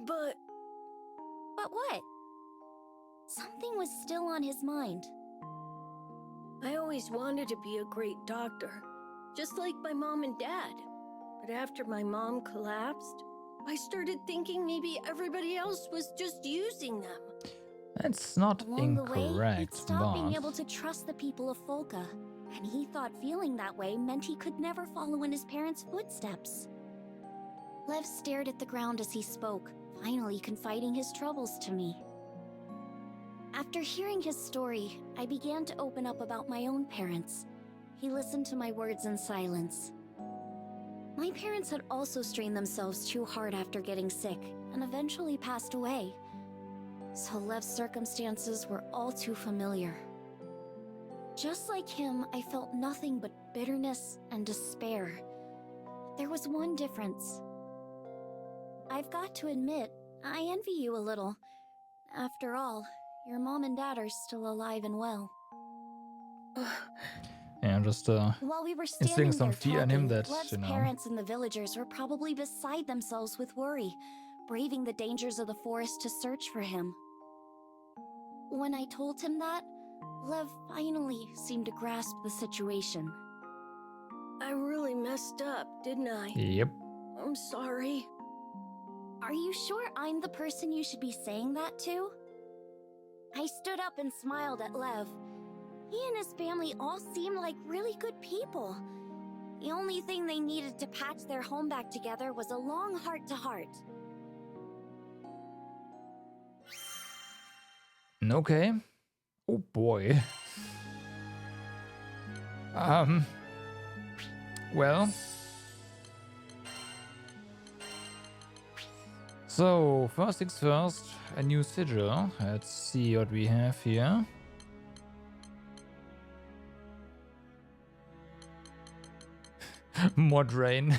Speaker 4: But what? Something was still on his mind.
Speaker 14: I always wanted to be a great doctor, just like my mom and dad. But after my mom collapsed, I started thinking maybe everybody else was just using them.
Speaker 1: That's not
Speaker 4: Along the way,
Speaker 1: incorrect,
Speaker 4: he'd stopped being
Speaker 1: but
Speaker 4: able to trust the people of Folka, and he thought feeling that way meant he could never follow in his parents' footsteps. Lev stared at the ground as he spoke, finally confiding his troubles to me. After hearing his story, I began to open up about my own parents. He listened to my words in silence. My parents had also strained themselves too hard after getting sick, and eventually passed away. So Lev's circumstances were all too familiar. Just like him, I felt nothing but bitterness and despair. There was one difference. I've got to admit, I envy you a little. After all, your mom and dad are still alive and well.
Speaker 1: yeah, just
Speaker 4: While we were
Speaker 1: instilling
Speaker 4: standing
Speaker 1: some
Speaker 4: there
Speaker 1: fear in him
Speaker 4: talking,
Speaker 1: that,
Speaker 4: Lev's
Speaker 1: you know,
Speaker 4: parents and the villagers were probably beside themselves with worry, braving the dangers of the forest to search for him. When I told him that, Lev finally seemed to grasp the situation.
Speaker 14: I really messed up, didn't I?
Speaker 1: Yep.
Speaker 14: I'm sorry.
Speaker 4: Are you sure I'm the person you should be saying that to? I stood up and smiled at Lev. He and his family all seemed like really good people. The only thing they needed to patch their home back together was a long heart-to-heart.
Speaker 1: Okay. Oh boy. Well. So, first things first, a new sigil. Let's see what we have here. Mod rain.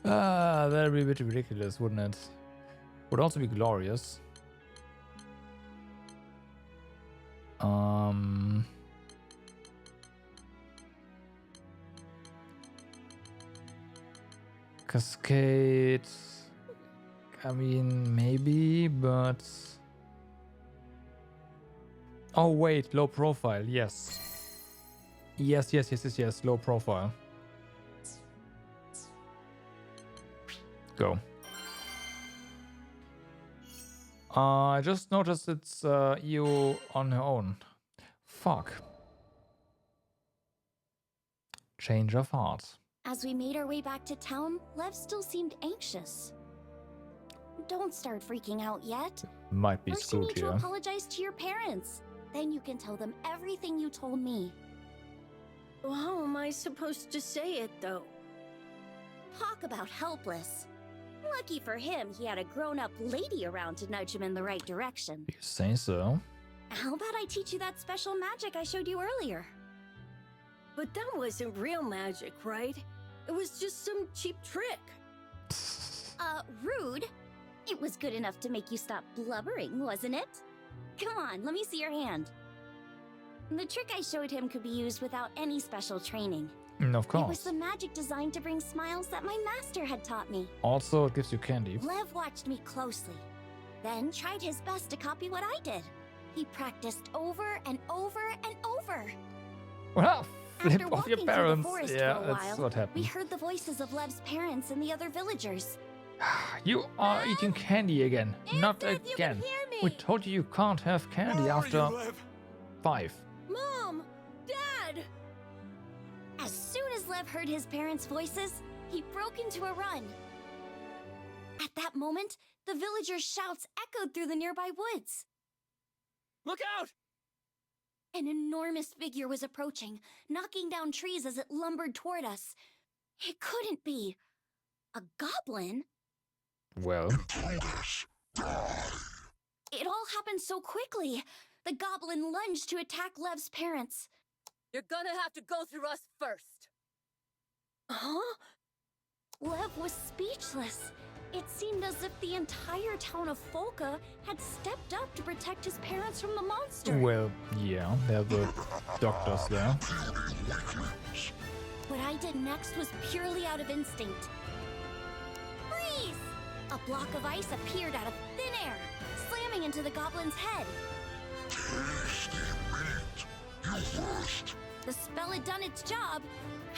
Speaker 1: That'd be a bit ridiculous, wouldn't it? Would also be glorious. Cascade. I mean, maybe, but... Oh, wait, low profile, yes. Yes, low profile. Go. I just noticed it's EU on her own. Fuck. Change of heart.
Speaker 4: As we made our way back to town, Lev still seemed anxious. Don't start freaking out yet.
Speaker 1: Might be
Speaker 4: First, you
Speaker 1: screwed
Speaker 4: need to
Speaker 1: here.
Speaker 4: apologize to your parents. Then you can tell them everything you told me.
Speaker 14: Well, how am I supposed to say it, though?
Speaker 4: Talk about helpless. Lucky for him, he had a grown-up lady around to nudge him in the right direction.
Speaker 1: You say so?
Speaker 4: How about I teach you that special magic I showed you earlier?
Speaker 14: But that wasn't real magic, right? It was just some cheap trick.
Speaker 4: Rude. It was good enough to make you stop blubbering, wasn't it? Come on, let me see your hand. The trick I showed him could be used without any special training.
Speaker 1: Of
Speaker 4: It was
Speaker 1: course.
Speaker 4: the magic designed to bring smiles that my master had taught me.
Speaker 1: Also, it gives you candy.
Speaker 4: Lev watched me closely, then tried his best to copy what I did. He practiced over and over and over.
Speaker 1: Well, flip
Speaker 4: After
Speaker 1: off
Speaker 4: walking
Speaker 1: your
Speaker 4: through the
Speaker 1: parents.
Speaker 4: forest
Speaker 1: Yeah,
Speaker 4: for a
Speaker 1: that's
Speaker 4: while,
Speaker 1: what
Speaker 4: we
Speaker 1: happened.
Speaker 4: heard the voices of Lev's parents and the other villagers.
Speaker 1: You are eating candy again. Not again. We told you you can't have candy after 5.
Speaker 4: Mom! Dad! As soon as Lev heard his parents' voices, he broke into a run. At that moment, the villagers' shouts echoed through the nearby woods.
Speaker 2: Look out!
Speaker 4: An enormous figure was approaching, knocking down trees as it lumbered toward us. It couldn't be. A goblin?
Speaker 1: Well.
Speaker 4: It all happened so quickly. The goblin lunged to attack Lev's parents.
Speaker 6: You're gonna have to go through us first.
Speaker 4: Huh? Lev was speechless. It seemed as if the entire town of Folka had stepped up to protect his parents from the monster.
Speaker 1: Well, yeah, they're the doctors there.
Speaker 4: What I did next was purely out of instinct. Freeze! A block of ice appeared out of thin air, slamming into the goblin's head.
Speaker 17: Tasty meat. You first.
Speaker 4: The spell had done its job.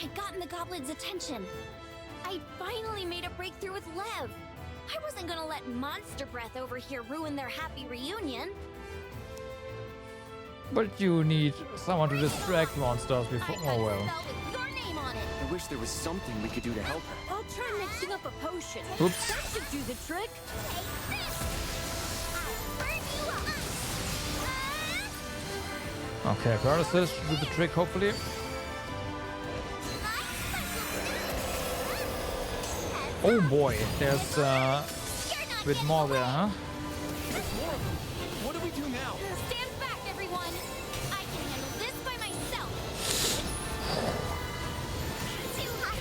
Speaker 4: I'd gotten the goblin's attention. I'd finally made a breakthrough with Lev. I wasn't gonna let monster breath over here ruin their happy reunion.
Speaker 1: But you need someone to distract monsters before. Oh well.
Speaker 2: I wish there was something we could do to help her.
Speaker 14: I'll try mixing up a potion.
Speaker 1: Oops.
Speaker 14: That should do the trick.
Speaker 1: Okay, paralysis should do the trick, hopefully. Oh boy, there's a bit more there, huh?
Speaker 2: What do we do now?
Speaker 4: Stand back, everyone! I can handle this by myself! Too hot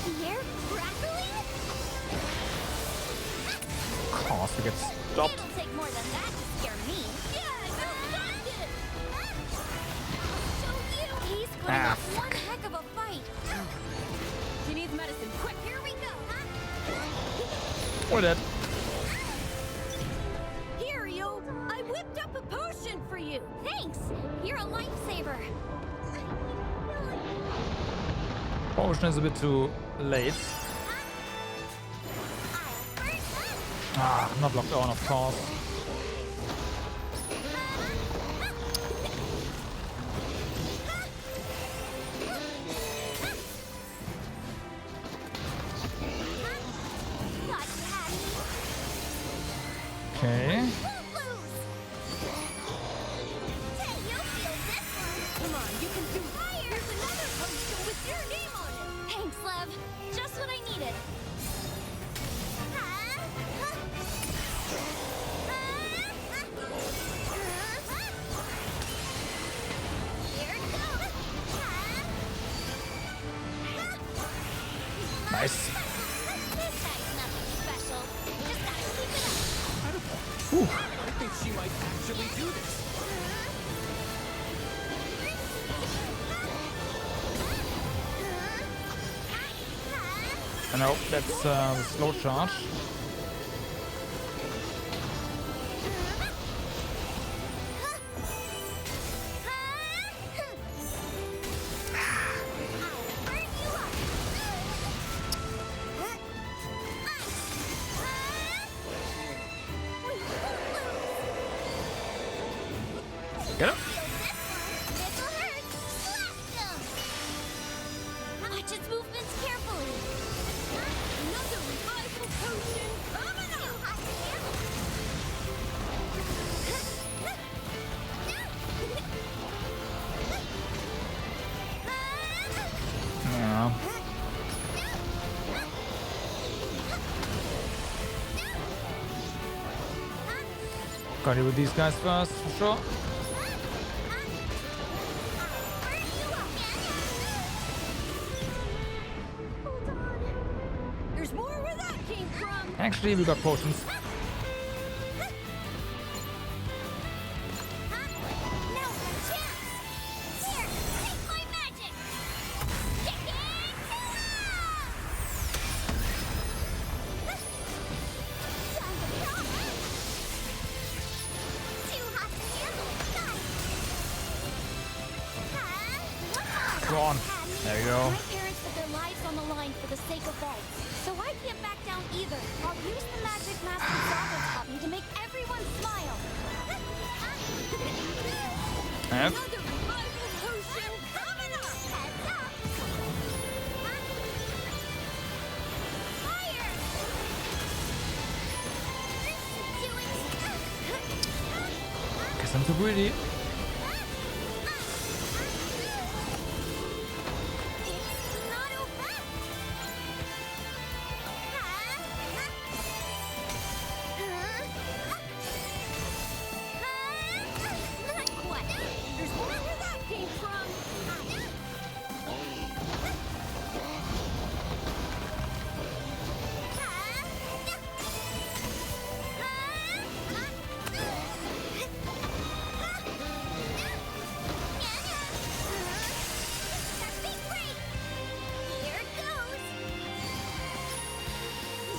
Speaker 4: to the air crackling?
Speaker 1: Of course, we get stopped.
Speaker 4: It'll take more than that to scare me. He's putting up one heck of a fight.
Speaker 6: She needs medicine. Quick,
Speaker 4: here we go.
Speaker 1: We're dead.
Speaker 14: Here, you. I whipped up a potion for you.
Speaker 4: Thanks. You're a lifesaver.
Speaker 1: Potion is a bit too late. Ah, not locked on, of course. Okay.
Speaker 4: Come on, you can do fire. There's another potion with your name on it. Thanks, Lev. Just what I needed.
Speaker 1: Nice.
Speaker 4: This guy's nothing special. Just gotta keep it up.
Speaker 2: I think she might actually do this.
Speaker 1: No, that's the slow charge. Get up.
Speaker 4: Watch its movements carefully. Another revival potion coming up.
Speaker 1: Yeah. Gotta deal with these guys first, for sure.
Speaker 14: There's more where that came from.
Speaker 1: Actually, we got potions. Go on. There you go.
Speaker 4: My parents put their lives on the line for the sake of vaults. So I can't back down either. I'll use the magic Master Zava taught me to make everyone smile.
Speaker 1: Yep. Guess I'm too greedy.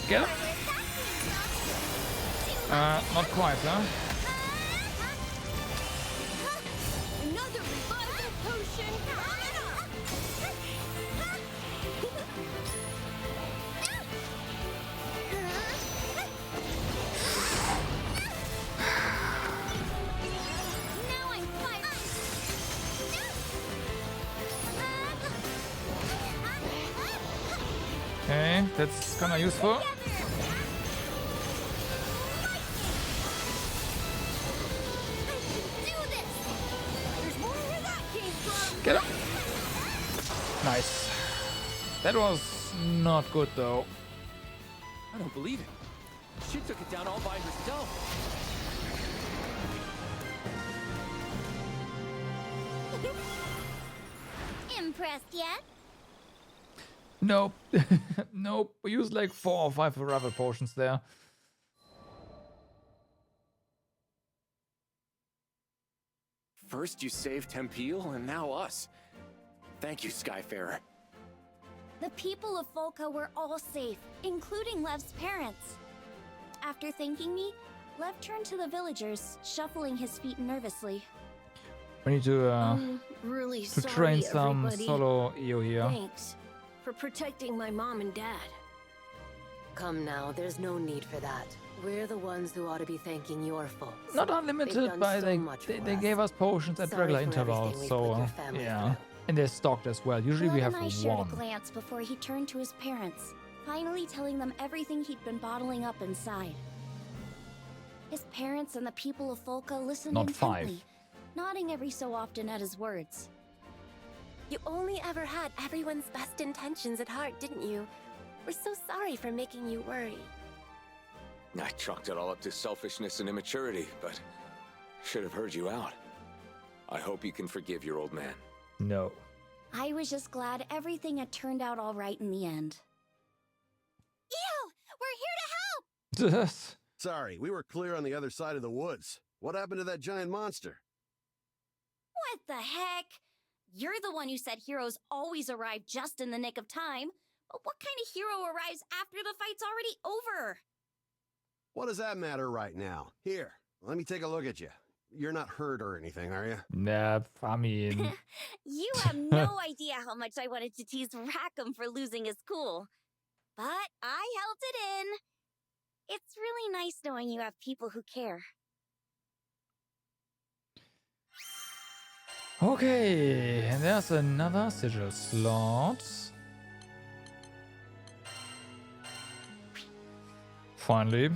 Speaker 1: Get him? Not quite, huh?
Speaker 14: Another revival potion.
Speaker 4: Now I'm fired.
Speaker 1: Okay, that's kinda useful. Get him. Nice. That was not good though.
Speaker 2: I don't believe it. She took it down all by herself.
Speaker 4: Impressed yet?
Speaker 1: Nope. Nope. We used like 4 or 5 revival potions there.
Speaker 2: First you saved Tempeel, and now us. Thank you, Skyfarer.
Speaker 4: The people of Volca were all safe, including Lev's parents. After thanking me, Lev turned to the villagers, shuffling his feet nervously.
Speaker 1: We need to
Speaker 14: I'm really
Speaker 1: to
Speaker 14: sorry,
Speaker 1: train some
Speaker 14: everybody.
Speaker 1: solo EO here.
Speaker 14: Thanks for protecting my mom and dad.
Speaker 19: Come now, there's no need for that. We're the ones who ought to be thanking your folks.
Speaker 1: Not
Speaker 19: They've
Speaker 1: unlimited,
Speaker 19: done
Speaker 1: but
Speaker 19: so
Speaker 1: they,
Speaker 19: much
Speaker 1: they,
Speaker 19: for
Speaker 1: they
Speaker 19: us.
Speaker 1: gave us potions at
Speaker 19: Sorry
Speaker 1: regular
Speaker 19: for
Speaker 1: intervals,
Speaker 19: everything we
Speaker 1: so
Speaker 19: put your family
Speaker 1: yeah.
Speaker 19: through.
Speaker 1: And they're stocked as well. Usually we
Speaker 4: Lev
Speaker 1: have
Speaker 4: and I shared a
Speaker 1: one.
Speaker 4: glance before he turned to his parents, finally telling them everything he'd been bottling up inside. His parents and the people of Volca listened
Speaker 1: Not
Speaker 4: intently,
Speaker 1: 5.
Speaker 4: nodding every so often at his words.
Speaker 15: You only ever had everyone's best intentions at heart, didn't you? We're so sorry for making you worry.
Speaker 2: I chalked it all up to selfishness and immaturity, but should have heard you out. I hope you can forgive your old man.
Speaker 1: No.
Speaker 4: I was just glad everything had turned out all right in the end.
Speaker 5: Ew! We're here to help!
Speaker 9: Sorry, we were clear on the other side of the woods. What happened to that giant monster?
Speaker 4: What the heck? You're the one who said heroes always arrive just in the nick of time. But what kind of hero arrives after the fight's already over?
Speaker 9: What does that matter right now? Here, let me take a look at you. You're not hurt or anything, are you?
Speaker 1: Nah, I mean...
Speaker 4: You have no idea how much I wanted to tease Rackham for losing his cool. But I held it in. It's really nice knowing you have people who care.
Speaker 1: Okay, and there's another sigil slot. Finally.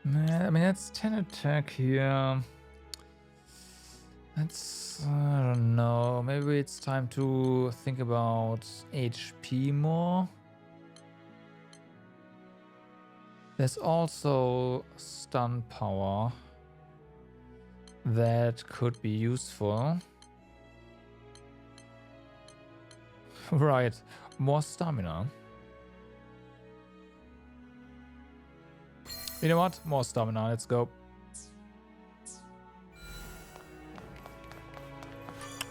Speaker 1: I mean, that's 10 attack here. That's, I don't know, maybe it's time to think about HP more. There's also stun power that could be useful. Right, more stamina. You know what? More stamina, let's go.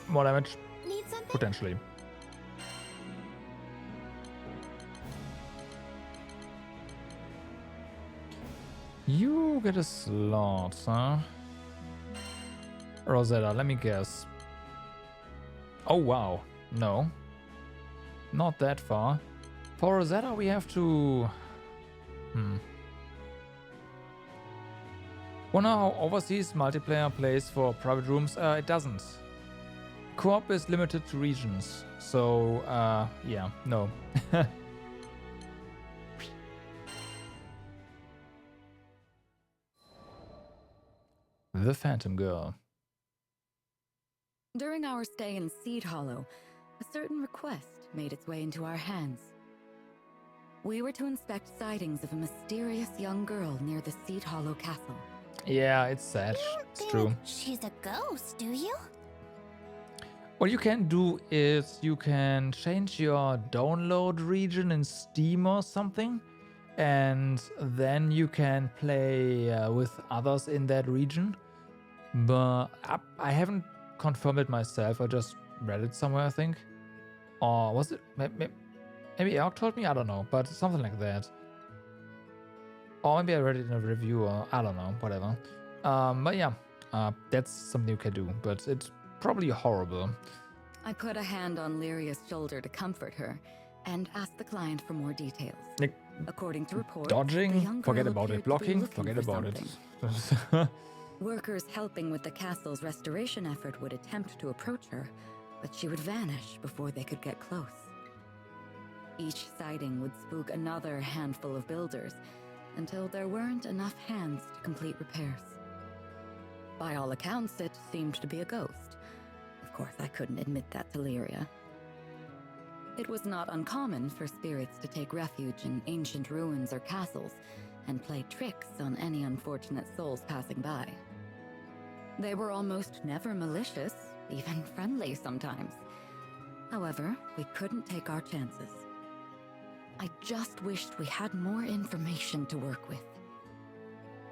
Speaker 1: More damage.
Speaker 4: Need something?
Speaker 1: Potentially. You get a slot, huh? Rosetta, let me guess. Oh, wow. No. Not that far. For Rosetta, we have to... Wonder how overseas multiplayer plays for private rooms? It doesn't. Co-op is limited to regions. So, yeah, no. The Phantom Girl.
Speaker 16: During our stay in Seed Hollow, a certain request made its way into our hands. We were to inspect sightings of a mysterious young girl near the Seed Hollow castle.
Speaker 1: Yeah, it's sad. It's true.
Speaker 4: She's a ghost, do you?
Speaker 1: What you can do is you can change your download region in Steam or something, and then you can play with others in that region. But I haven't confirmed it myself. I just read it somewhere, I think. Or was it? Maybe Eric told me? I don't know, but something like that. Or maybe I read it in a review, or I don't know, whatever. But yeah, that's something you can do, but it's probably horrible.
Speaker 16: I put a hand on Lyria's shoulder to comfort her and asked the client for more details.
Speaker 1: Like,
Speaker 16: according to reports,
Speaker 1: dodging, forget about it. Blocking, forget about it.
Speaker 16: Workers helping with the castle's restoration effort would attempt to approach her, but she would vanish before they could get close. Each sighting would spook another handful of builders until there weren't enough hands to complete repairs. By all accounts, it seemed to be a ghost. Of course, I couldn't admit that to Lyria. It was not uncommon for spirits to take refuge in ancient ruins or castles and play tricks on any unfortunate souls passing by. They were almost never malicious, even friendly sometimes. However, we couldn't take our chances. I just wished we had more information to work with.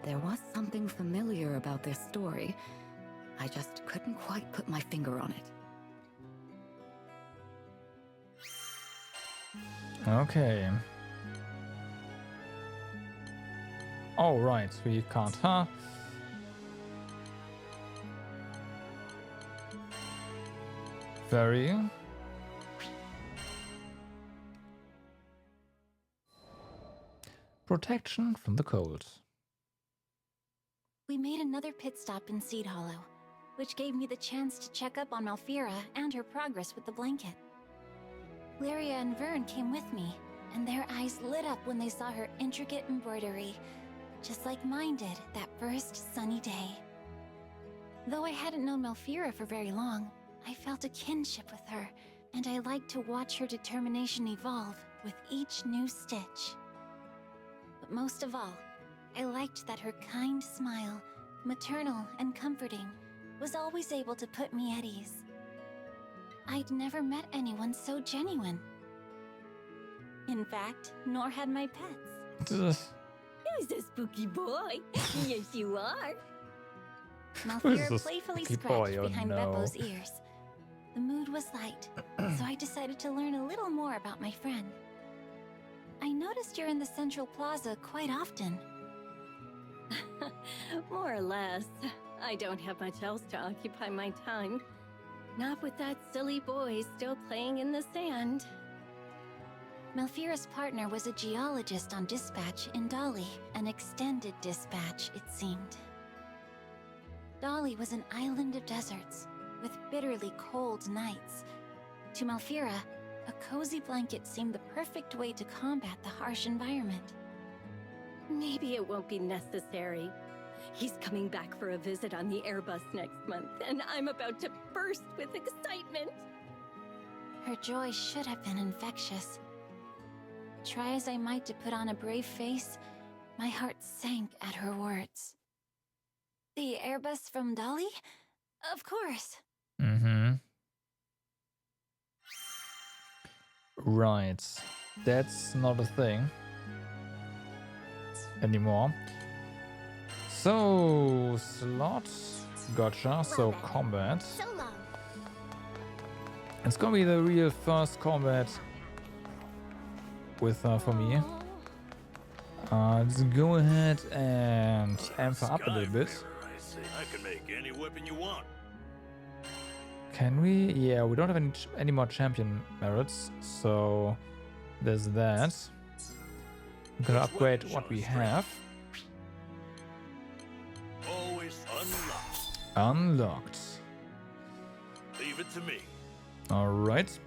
Speaker 16: There was something familiar about this story. I just couldn't quite put my finger on it.
Speaker 1: Okay. Oh, right, we can't, huh? Very. Protection from the cold.
Speaker 4: We made another pit stop in Seed Hollow, which gave me the chance to check up on Malfira and her progress with the blanket. Lyria and Vern came with me, and their eyes lit up when they saw her intricate embroidery, just like mine did that first sunny day. Though I hadn't known Malfira for very long, I felt a kinship with her, and I liked to watch her determination evolve with each new stitch. But most of all, I liked that her kind smile, maternal and comforting, was always able to put me at ease. I'd never met anyone so genuine. In fact, nor had my pets.
Speaker 14: Who's a spooky boy? Yes, you are.
Speaker 4: Malfira playfully scratched behind Beppo's ears. The mood was light, so I decided to learn a little more about my friend. I noticed you're in the Central Plaza quite often.
Speaker 14: More or less. I don't have much else to occupy my time. Not with that silly boy still playing in the sand.
Speaker 4: Malfira's partner was a geologist on dispatch in Dali, an extended dispatch, it seemed. Dali was an island of deserts, with bitterly cold nights. To Malfira, a cozy blanket seemed the perfect way to combat the harsh environment.
Speaker 14: Maybe it won't be necessary. He's coming back for a visit on the Airbus next month, and I'm about to burst with excitement.
Speaker 4: Her joy should have been infectious. Try as I might to put on a brave face, my heart sank at her words. The Airbus from Dali? Of course.
Speaker 1: Mm-hmm. Right. That's not a thing anymore. So, slots. Gotcha. So, combat.
Speaker 4: So long.
Speaker 1: It's gonna be the real first combat with for me. Let's go ahead and amp her up a little bit.
Speaker 8: I can make any weapon you want.
Speaker 1: Can we? Yeah, we don't have any more champion merits, so there's that. I'm gonna upgrade what we have.
Speaker 8: Always unlocked.
Speaker 1: Unlocked.
Speaker 8: Leave it to me.
Speaker 1: All right.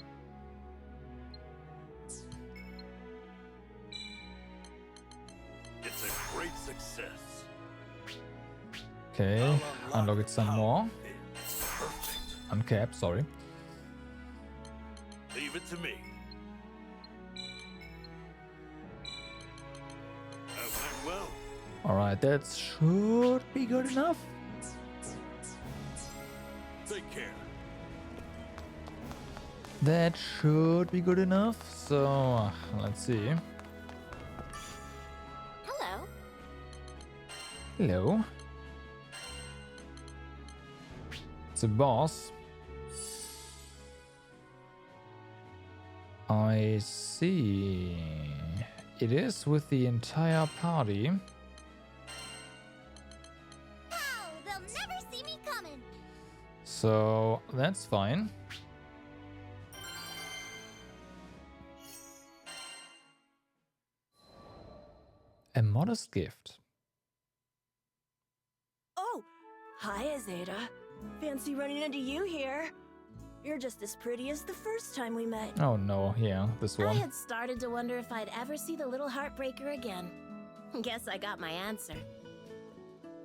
Speaker 8: It's a great success.
Speaker 1: Okay, unlock it some more.
Speaker 8: Perfect.
Speaker 1: Uncap, sorry.
Speaker 8: Leave it to me. That went well.
Speaker 1: Alright, that should be good enough.
Speaker 8: Take care.
Speaker 1: That should be good enough. So, let's see.
Speaker 4: Hello.
Speaker 1: Hello. It's a boss. I see. It is with the entire party.
Speaker 5: Ow, they'll never see me coming.
Speaker 1: So that's fine. A modest gift.
Speaker 12: Oh, hi, Azeda. Fancy running into you here. You're just as pretty as the first time we met.
Speaker 1: Oh no, yeah, this
Speaker 4: I
Speaker 1: one.
Speaker 4: had started to wonder if I'd ever see the little heartbreaker again. Guess I got my answer.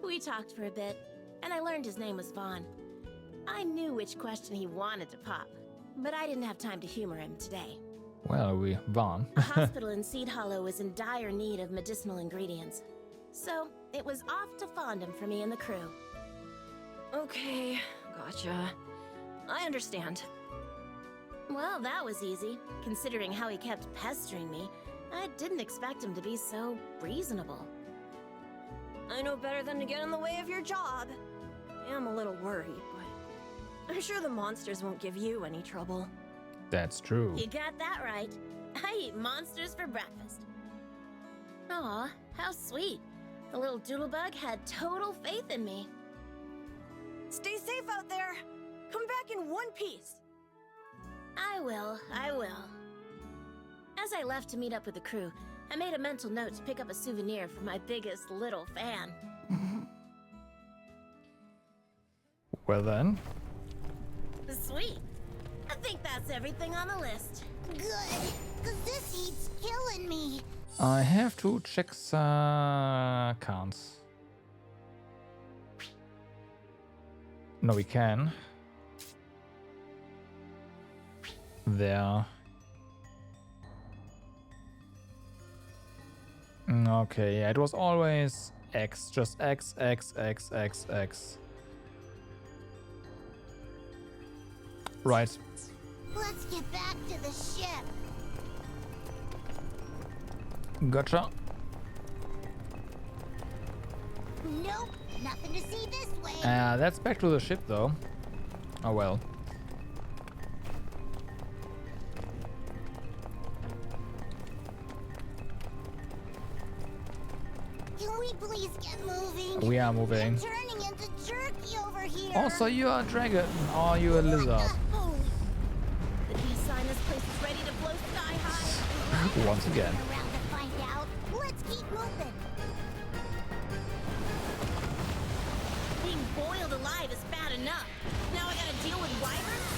Speaker 4: We talked for a bit, and I learned his name was Vaughn. I knew which question he wanted to pop, but I didn't have time to humor him today.
Speaker 1: Well, we Vaughn.
Speaker 4: A hospital in Seed Hollow was in dire need of medicinal ingredients. So, it was off to Fondom for me and the crew.
Speaker 12: Okay, gotcha. I understand.
Speaker 4: Well, that was easy, considering how he kept pestering me. I didn't expect him to be so reasonable.
Speaker 12: I know better than to get in the way of your job. I am a little worried, but I'm sure the monsters won't give you any trouble.
Speaker 1: That's true.
Speaker 4: You got that right. I eat monsters for breakfast. Aw, how sweet. The little doodlebug had total faith in me.
Speaker 12: Stay safe out there. Come back in one piece.
Speaker 4: I will. As I left to meet up with the crew, I made a mental note to pick up a souvenir for my biggest little fan.
Speaker 1: Well then.
Speaker 4: Sweet. I think that's everything on the list.
Speaker 5: Good, cause this heat's killing me.
Speaker 1: I have to check some counts. No, we can. There. Okay, yeah, it was always X, just X, X, X, X, X. Right.
Speaker 5: Let's get back to the ship.
Speaker 1: Gotcha.
Speaker 5: Nope, nothing to see this way.
Speaker 1: That's back to the ship though. Oh well.
Speaker 5: Can we please get moving?
Speaker 1: We are moving.
Speaker 5: I'm turning into jerky over here.
Speaker 1: Also, you are a dragon. Or you a lizard.
Speaker 4: Holy. The new sign this place is ready to blow sky high.
Speaker 1: Once again.
Speaker 5: Around to find out. Let's keep moving.
Speaker 4: Being boiled alive is bad enough. Now I gotta deal with wyverns?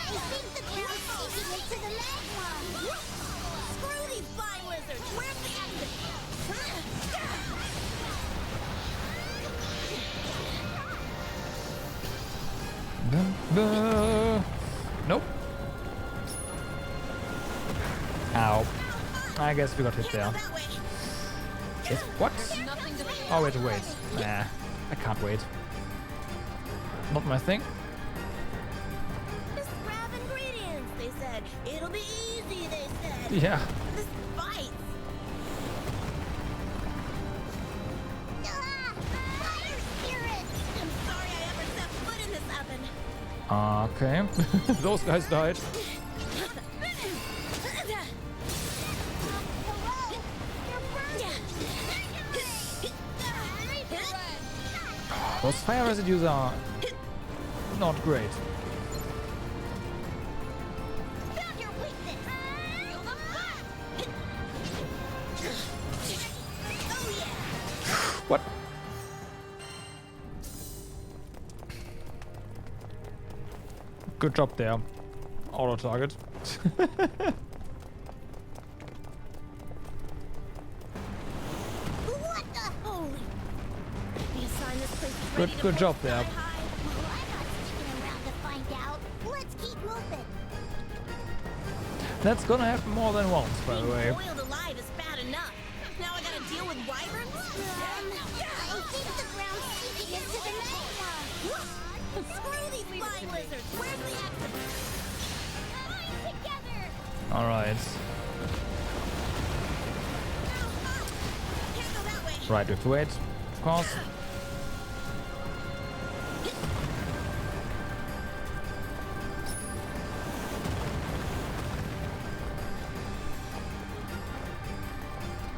Speaker 5: I think the crowd's taking it to the magma.
Speaker 4: Screw these flying lizards. Where's the exit?
Speaker 1: Nope. Ow. I guess we got hit there. Yes, what? Oh, wait. Nah, I can't wait. Not my thing.
Speaker 4: Just grab ingredients, they said. It'll be easy, they said.
Speaker 1: Yeah.
Speaker 4: This bites.
Speaker 5: Fire spirits!
Speaker 4: I'm sorry I ever set foot in this oven.
Speaker 1: Okay. Those guys died. Those fire residues are not great.
Speaker 5: Found your weakness. Oh yeah.
Speaker 1: What? Good job there. Auto target.
Speaker 5: What the holy?
Speaker 12: You sign this place is ready to
Speaker 1: Good job there.
Speaker 5: Well, I'm not sticking around to find out. Let's keep moving.
Speaker 1: That's gonna happen more than once, by the way.
Speaker 12: Boiled alive is bad enough. Now I gotta deal with wyverns?
Speaker 5: I think the ground's sinking into the magma.
Speaker 12: Screw these flying lizards. Where's the exit?
Speaker 5: Together.
Speaker 1: All right.
Speaker 12: Can't go that way.
Speaker 1: Right, we have to wait, of course.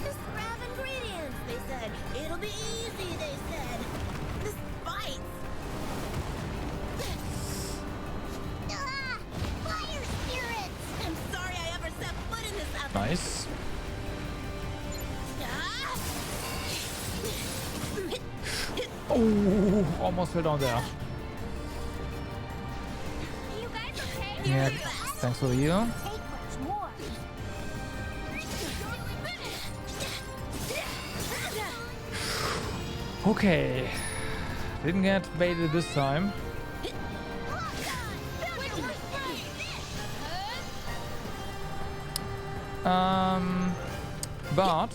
Speaker 12: Just grab ingredients, they said. It'll be easy, they said. This bites.
Speaker 5: Fire spirits.
Speaker 12: I'm sorry I ever set foot in this oven.
Speaker 1: Nice. Oh, almost fell down there.
Speaker 5: You guys okay?
Speaker 1: Yeah, thanks for the heal.
Speaker 5: Take much more.
Speaker 1: Okay. Didn't get baited this time. But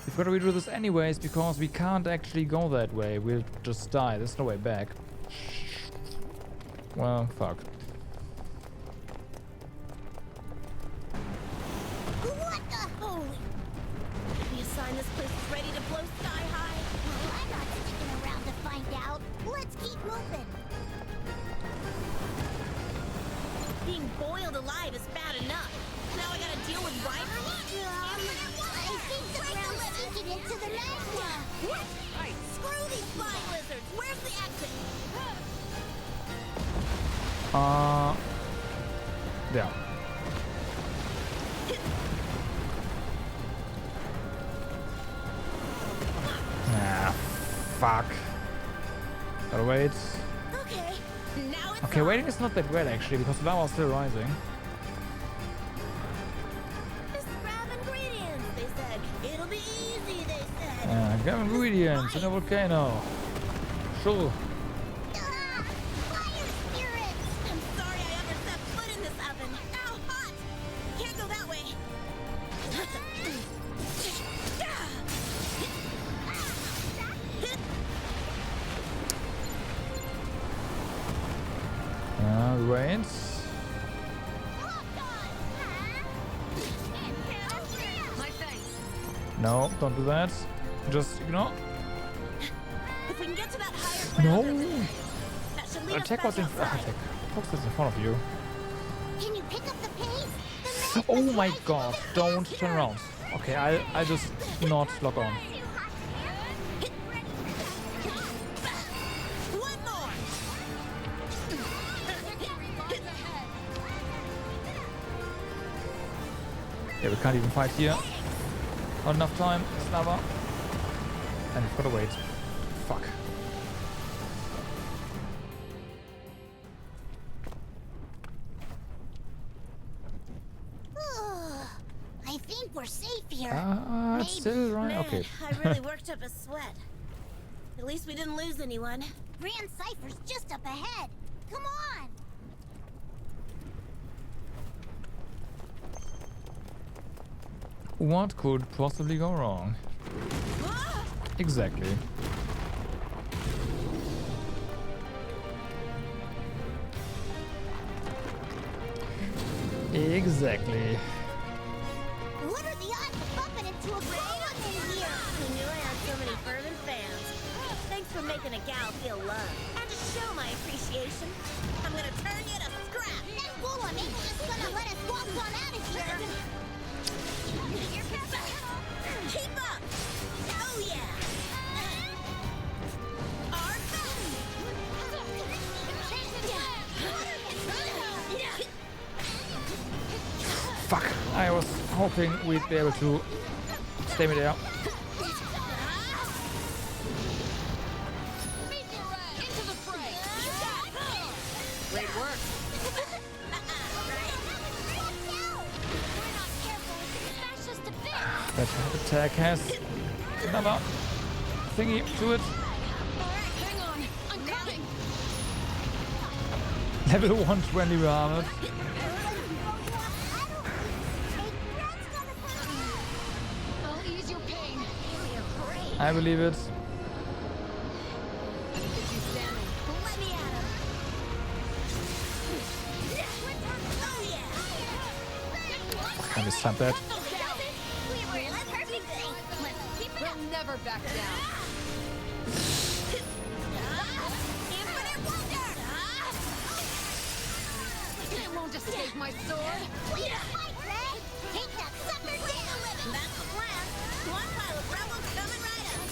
Speaker 1: we've got to redo this anyways because we can't actually go that way. We'll just die. There's no way back. Well, fuck.
Speaker 5: What the holy?
Speaker 12: You sign this place is ready to blow sky high.
Speaker 5: Well, I'm not sticking around to find out. Let's keep moving.
Speaker 12: Being boiled alive is bad enough. Now I gotta deal with wyverns?
Speaker 5: I think the ground's sinking into the magma.
Speaker 12: What? Screw these flying lizards. Where's the exit?
Speaker 1: There. Ah, fuck. Gotta wait.
Speaker 12: Okay, now it's
Speaker 1: Okay, waiting is not that great actually because the lava is still rising.
Speaker 12: just grab ingredients, they said. It'll be easy, they said.
Speaker 1: Yeah, grab ingredients in a volcano. Sure.
Speaker 5: Fire spirits.
Speaker 12: I'm sorry I ever set foot in this oven. Ow, hot! Can't go that way.
Speaker 1: Wait.
Speaker 12: My thanks.
Speaker 1: No, don't do that. Just ignore.
Speaker 12: If we can get to that higher ground,
Speaker 1: No.
Speaker 12: that should lead us
Speaker 1: Attack
Speaker 12: back
Speaker 1: what's in
Speaker 12: outside.
Speaker 1: attack. Fox is in front of you.
Speaker 5: Can you pick up the pace?
Speaker 1: Oh my god, don't turn around. Okay, I just not lock on.
Speaker 12: One more.
Speaker 1: Yeah, we can't even fight here. Not enough time, it's lava. And we've gotta wait. Fuck.
Speaker 5: I think we're safe here.
Speaker 1: It's still right.
Speaker 12: Man,
Speaker 1: Okay.
Speaker 12: I really worked up a sweat. At least we didn't lose anyone.
Speaker 5: Grand Cypher's just up ahead. Come on.
Speaker 1: What could possibly go wrong? Exactly. Exactly.
Speaker 5: What are the odds of bumping into a grown-up in here?
Speaker 12: Who knew I had so many fervent fans? Thanks for making a gal feel loved. And to show my appreciation, I'm gonna turn you to scrap.
Speaker 5: That fool ain't just gonna let us walk on out of here.
Speaker 12: Keep up! Oh yeah!
Speaker 1: I was hoping we'd be able to stay me there.
Speaker 6: Great work.
Speaker 1: That attack has another thingy to it.
Speaker 6: Hang on, I'm coming.
Speaker 1: Level 120 we're armored.
Speaker 6: I'll ease your pain.
Speaker 1: I believe it.
Speaker 6: Let me at him.
Speaker 1: I missed that.
Speaker 6: We'll never back down. It won't escape my sword.
Speaker 5: Take that sucker down! That's the plan. One pile of rebels coming right up.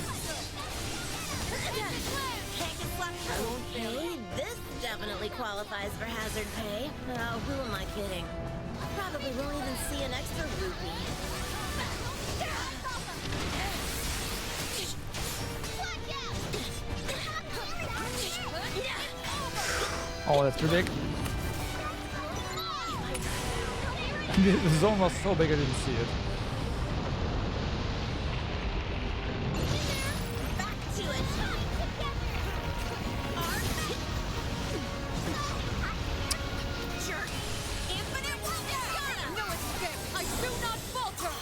Speaker 5: Okay, this definitely qualifies for hazard pay. Oh, who am I kidding? Probably won't even see an extra rupee.
Speaker 1: Oh, that's too big. The zone was so big I didn't see it.
Speaker 6: No escape. I do not falter.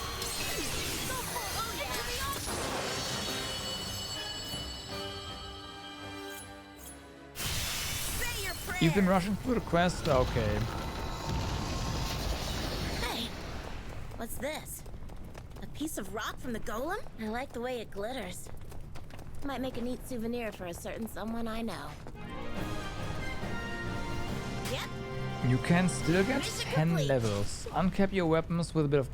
Speaker 1: You've been rushing through the quest? Okay.
Speaker 5: Hey, what's this? A piece of rock from the golem? I like the way it glitters. Might make a neat souvenir for a certain someone I know. Yep.
Speaker 1: You can still get 10 levels. Uncap your weapons with a bit of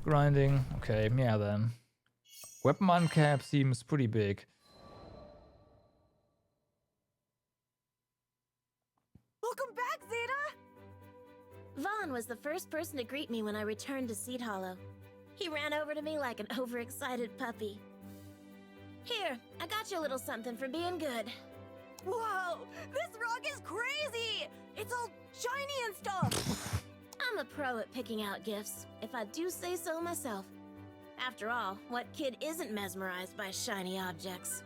Speaker 1: grinding. Okay, yeah then. Weapon uncap seems pretty big.
Speaker 5: Welcome back, Zeta! Vaughn was the first person to greet me when I returned to Seed Hollow. He ran over to me like an overexcited puppy. Here, I got you a little something for being good. Whoa! This rock is crazy! It's all shiny and stuff! I'm a pro at picking out gifts, if I do say so myself. After all, what kid isn't mesmerized by shiny objects?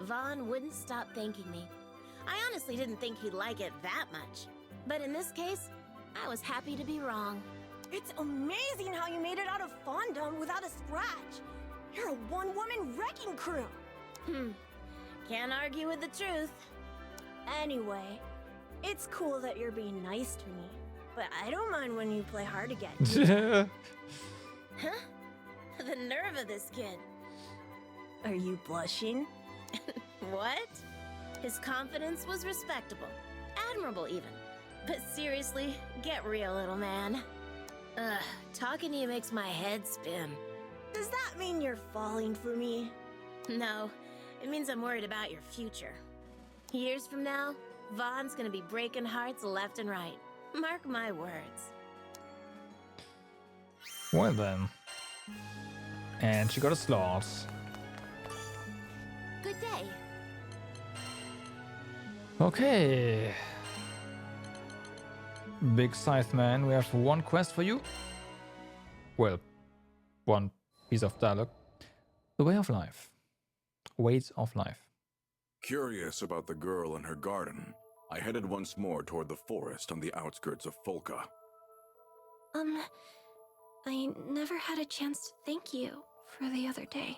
Speaker 5: Vaughn wouldn't stop thanking me. I honestly didn't think he'd like it that much. But in this case, I was happy to be wrong.
Speaker 12: It's amazing how you made it out of Fondom without a scratch. You're a one-woman wrecking crew.
Speaker 5: Can't argue with the truth.
Speaker 12: Anyway, it's cool that you're being nice to me, but I don't mind when you play hard again.
Speaker 5: Huh? The nerve of this kid.
Speaker 12: Are you blushing?
Speaker 5: What? His confidence was respectable. Admirable, even. But seriously, get real, little man. Talking to you makes my head spin.
Speaker 12: Does that mean you're falling for me?
Speaker 5: No, it means I'm worried about your future. Years from now, Vaughn's gonna be breaking hearts left and right. Mark my words.
Speaker 1: Well then. And she got a slot.
Speaker 4: Good day.
Speaker 1: Okay. Big Scythe Man, we have one quest for you. Well, one piece of dialogue. The way of life. Ways of life.
Speaker 13: Curious about the girl in her garden, I headed once more toward the forest on the outskirts of Folka.
Speaker 10: I never had a chance to thank you for the other day.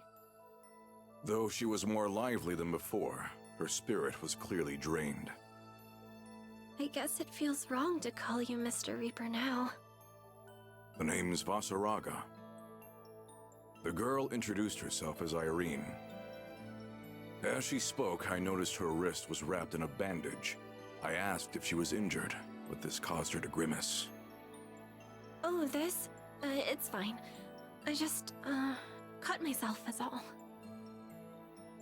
Speaker 13: Though she was more lively than before, her spirit was clearly drained.
Speaker 10: I guess it feels wrong to call you Mr. Reaper now.
Speaker 13: The name's Vasaraga. The girl introduced herself as Irene. As she spoke, I noticed her wrist was wrapped in a bandage. I asked if she was injured, but this caused her to grimace.
Speaker 10: Oh, this? It's fine. I just, cut myself is all.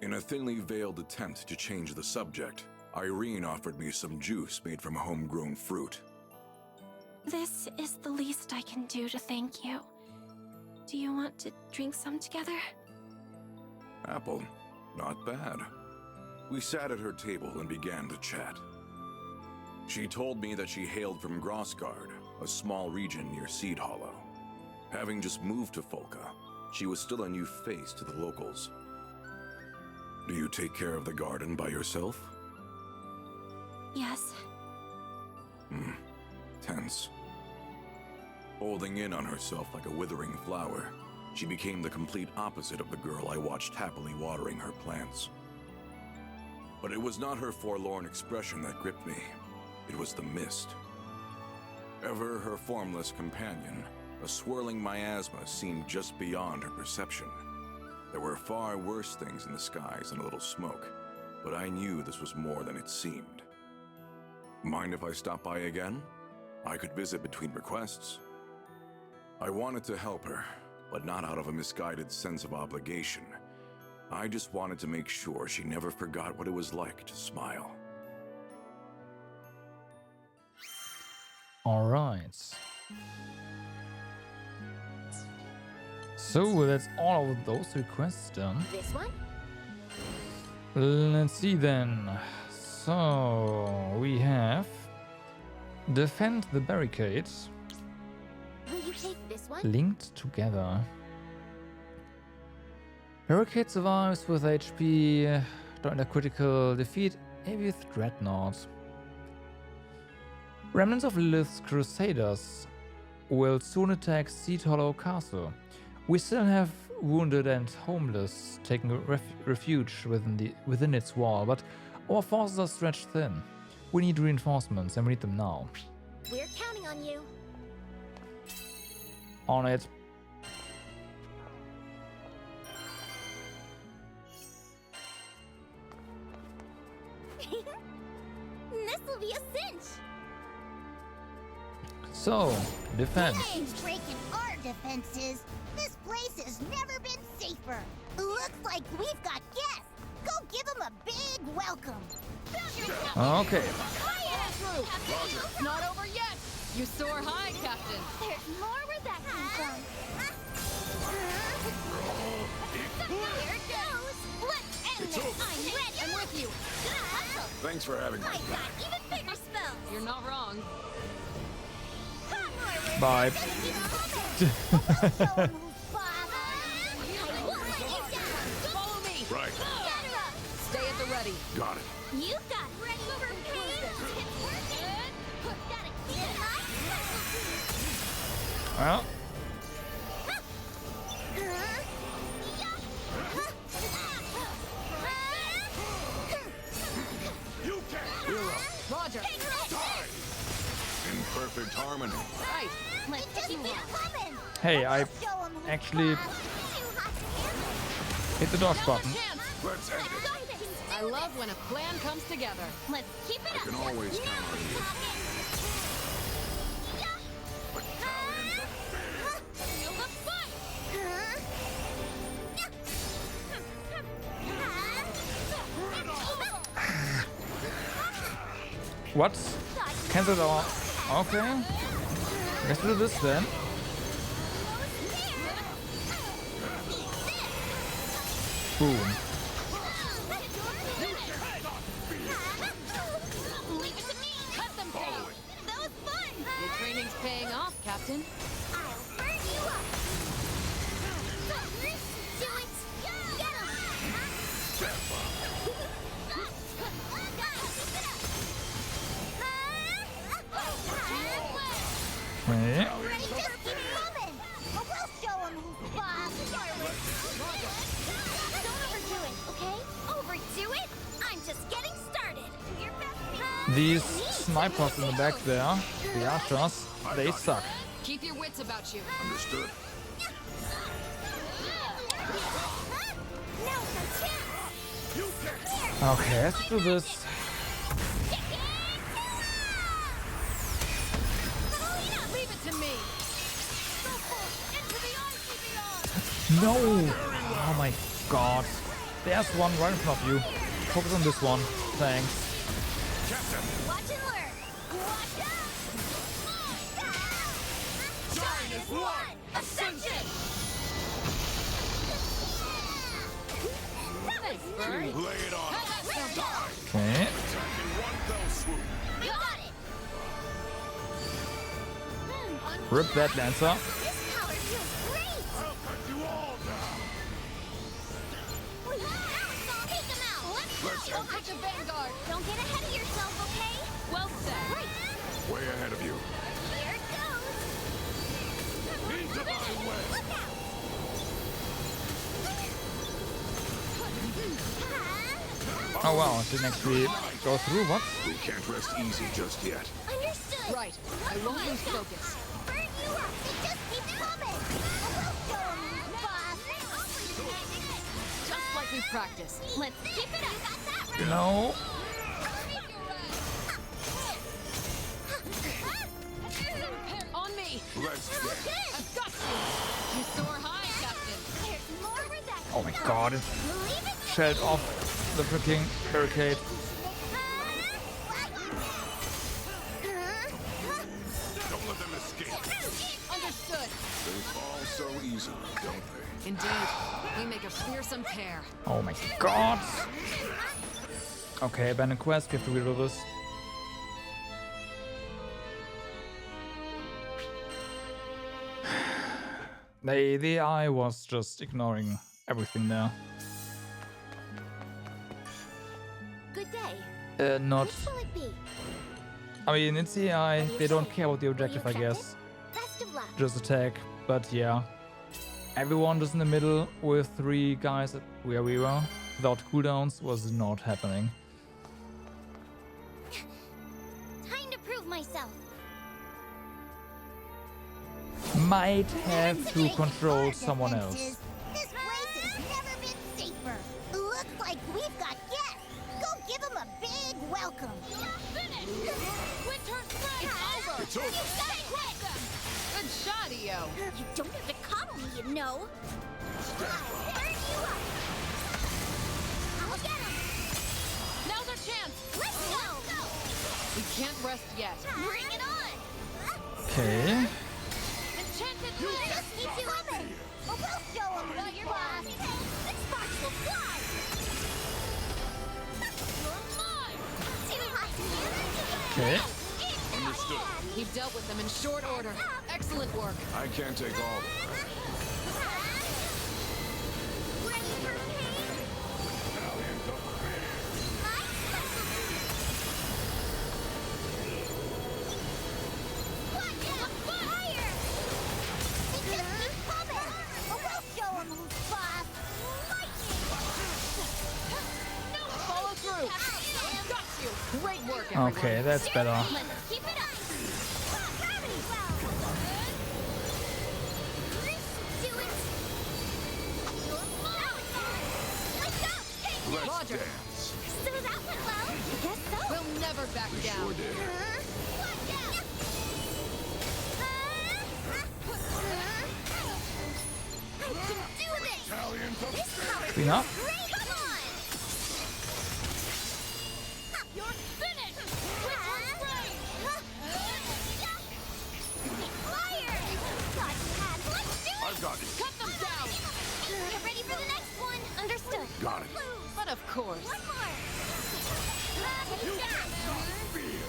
Speaker 13: In a thinly veiled attempt to change the subject, Irene offered me some juice made from homegrown fruit.
Speaker 10: This is the least I can do to thank you. Do you want to drink some together?
Speaker 13: Apple, not bad. We sat at her table and began to chat. She told me that she hailed from Grossgard, a small region near Seed Hollow. Having just moved to Folka, she was still a new face to the locals. Do you take care of the garden by yourself?
Speaker 10: Yes.
Speaker 13: Tense. Holding in on herself like a withering flower, she became the complete opposite of the girl I watched happily watering her plants. But it was not her forlorn expression that gripped me. It was the mist. Ever her formless companion, a swirling miasma seemed just beyond her perception. There were far worse things in the skies than a little smoke, but I knew this was more than it seemed. Mind if I stop by again? I could visit between requests. I wanted to help her, but not out of a misguided sense of obligation. I just wanted to make sure she never forgot what it was like to smile.
Speaker 1: All right. So that's all of those requests done.
Speaker 15: This one?
Speaker 1: Let's see then. So we have defend the barricades.
Speaker 15: Will you take this one?
Speaker 1: Linked together. Barricade survives with HP. During a critical defeat, Aviath Dreadnought. Remnants of Lilith's Crusaders will soon attack Seed Hollow Castle. We still have wounded and homeless taking refuge within its wall, but our forces are stretched thin. We need reinforcements, and we need them now.
Speaker 15: We're counting on you.
Speaker 1: On it.
Speaker 5: This'll be a cinch.
Speaker 1: So, defense.
Speaker 5: They ain't breaking our defenses. This place has never been safer. Looks like we've got guests. Go give them a big welcome.
Speaker 1: Okay.
Speaker 6: It's not over yet. You soar high, Captain.
Speaker 10: There's more where that came from.
Speaker 5: Here it goes. Let's end this. I'm ready.
Speaker 6: I'm with you.
Speaker 13: Thanks for having me.
Speaker 5: I got even bigger spells.
Speaker 6: You're not wrong.
Speaker 1: Bye.
Speaker 6: Follow me.
Speaker 13: Right.
Speaker 6: Stay at the ready.
Speaker 13: Got it.
Speaker 5: You got ready for pain. It's working. Gotta keep my specialty.
Speaker 1: Well.
Speaker 13: You can. You're up.
Speaker 6: Roger.
Speaker 13: In perfect harmony.
Speaker 6: Right.
Speaker 1: Hey, I actually hit the dodge button.
Speaker 13: Let's end it.
Speaker 6: I love when a plan comes together.
Speaker 5: Let's keep it
Speaker 13: I can always count on you.
Speaker 6: Feel the fight.
Speaker 1: What? Cancel our... Okay. Let's do this then. Boom.
Speaker 5: Leave it to me.
Speaker 6: Cut them down.
Speaker 5: That was fun.
Speaker 6: Your training's paying off, Captain.
Speaker 5: I'll burn you up. Do it. Get him.
Speaker 1: Okay.
Speaker 5: Just keep coming. We'll show him who's boss. Don't overdo it, okay? Overdo it? I'm just getting started. Do your best.
Speaker 1: These snipers in the back there, the archers, they suck.
Speaker 6: Keep your wits about you.
Speaker 13: Understood.
Speaker 5: Now's our chance.
Speaker 1: Okay, let's do this.
Speaker 6: Leave it to me.
Speaker 1: No! Oh my god. There's one right in front of you. Focus on this one. Thanks.
Speaker 5: Watch and learn. Watch out.
Speaker 12: Ascension!
Speaker 6: Thanks, Bird.
Speaker 20: Lay it on.
Speaker 1: Okay.
Speaker 20: Attack in one fell swoop.
Speaker 12: You got it!
Speaker 1: Rip that Lancer.
Speaker 5: This power feels great!
Speaker 20: I'll cut you all down.
Speaker 12: Take him out!
Speaker 20: Let's
Speaker 12: Don't touch a vanguard!
Speaker 5: Don't get ahead of yourself, okay?
Speaker 6: Well said.
Speaker 5: Right.
Speaker 13: Way ahead of you.
Speaker 5: Here it goes!
Speaker 20: Into my way.
Speaker 5: Look out!
Speaker 1: Oh wow, didn't actually go through. What?
Speaker 13: We can't rest easy just yet.
Speaker 5: Understood!
Speaker 6: Right. I won't lose focus.
Speaker 5: Burn you up! It just keeps coming! We'll show 'em, boss!
Speaker 6: Just like we practiced.
Speaker 12: Let's keep it up! You got that right?
Speaker 1: No.
Speaker 6: On me.
Speaker 20: Let's dance.
Speaker 6: I've got you. You soar high, Captain.
Speaker 5: There's more where that
Speaker 1: Oh my god, it shelled off the freaking barricade.
Speaker 20: Don't let them escape.
Speaker 6: Understood.
Speaker 13: They fall so easily, don't they?
Speaker 6: Indeed. We make a fearsome pair.
Speaker 1: Oh my god. Okay, abandoned quest. We have to reload this. The AI was just ignoring everything there.
Speaker 5: Good day.
Speaker 1: Not.
Speaker 5: Which will it be?
Speaker 1: I mean, it's the AI. They don't care about the objective, I guess.
Speaker 5: Best of luck.
Speaker 1: Just attack. But yeah. Everyone just in the middle with 3 guys where we were without cooldowns was not happening.
Speaker 5: Time to prove myself.
Speaker 1: Might have to control someone else.
Speaker 5: This place has never been safer. Looks like we've got guests. Go give them a big welcome.
Speaker 12: Winter spray!
Speaker 20: It's over.
Speaker 5: You gotta quit.
Speaker 6: Good shot, EO.
Speaker 5: You don't have to coddle me, you know. Burn you up. I'll get him.
Speaker 6: Now's our chance.
Speaker 5: Let's go.
Speaker 6: We can't rest yet.
Speaker 12: Bring it on!
Speaker 1: Okay.
Speaker 12: Enchanted
Speaker 5: Just
Speaker 12: flame!
Speaker 5: keep coming. We'll show them what you're boss. This sparks will fly.
Speaker 12: You're mine!
Speaker 5: Too hot to use.
Speaker 1: Okay.
Speaker 20: Understood.
Speaker 6: We've dealt with them in short order. Excellent work.
Speaker 13: I can't take all of them.
Speaker 5: Ready for pain? My specialty. Fire! They just keep coming. We'll show them who's boss. Lightning!
Speaker 6: Follow through. Got you. Great work, everyone.
Speaker 1: Okay, that's better.
Speaker 12: Let's keep it up!
Speaker 5: Gravity well. Do it. Let's go.
Speaker 20: Let's
Speaker 6: Roger.
Speaker 20: dance.
Speaker 5: So that went well. I guess so.
Speaker 6: We'll never back down.
Speaker 20: Sure did.
Speaker 5: I can do this.
Speaker 20: Italians up.
Speaker 5: This power
Speaker 1: Clean up.
Speaker 5: great. Come on.
Speaker 12: You're finished!
Speaker 5: Fire! Got you, Pat. Let's do it.
Speaker 20: I've got it.
Speaker 6: Cut them down.
Speaker 5: Get ready for the next one. Understood.
Speaker 20: Got it.
Speaker 6: But of course.
Speaker 5: One more.
Speaker 20: You can't stop fear.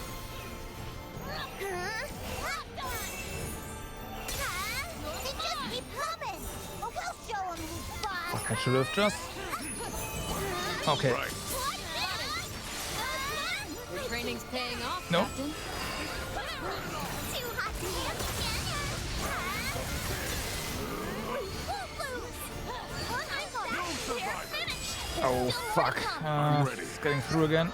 Speaker 5: They just keep coming. We'll show them who's boss.
Speaker 1: I should have just. Okay.
Speaker 20: Right.
Speaker 6: Your training's paying off,
Speaker 1: No.
Speaker 6: Captain.
Speaker 5: Too hot to use. We won't lose.
Speaker 20: You'll survive it.
Speaker 1: Oh fuck. It's getting through again.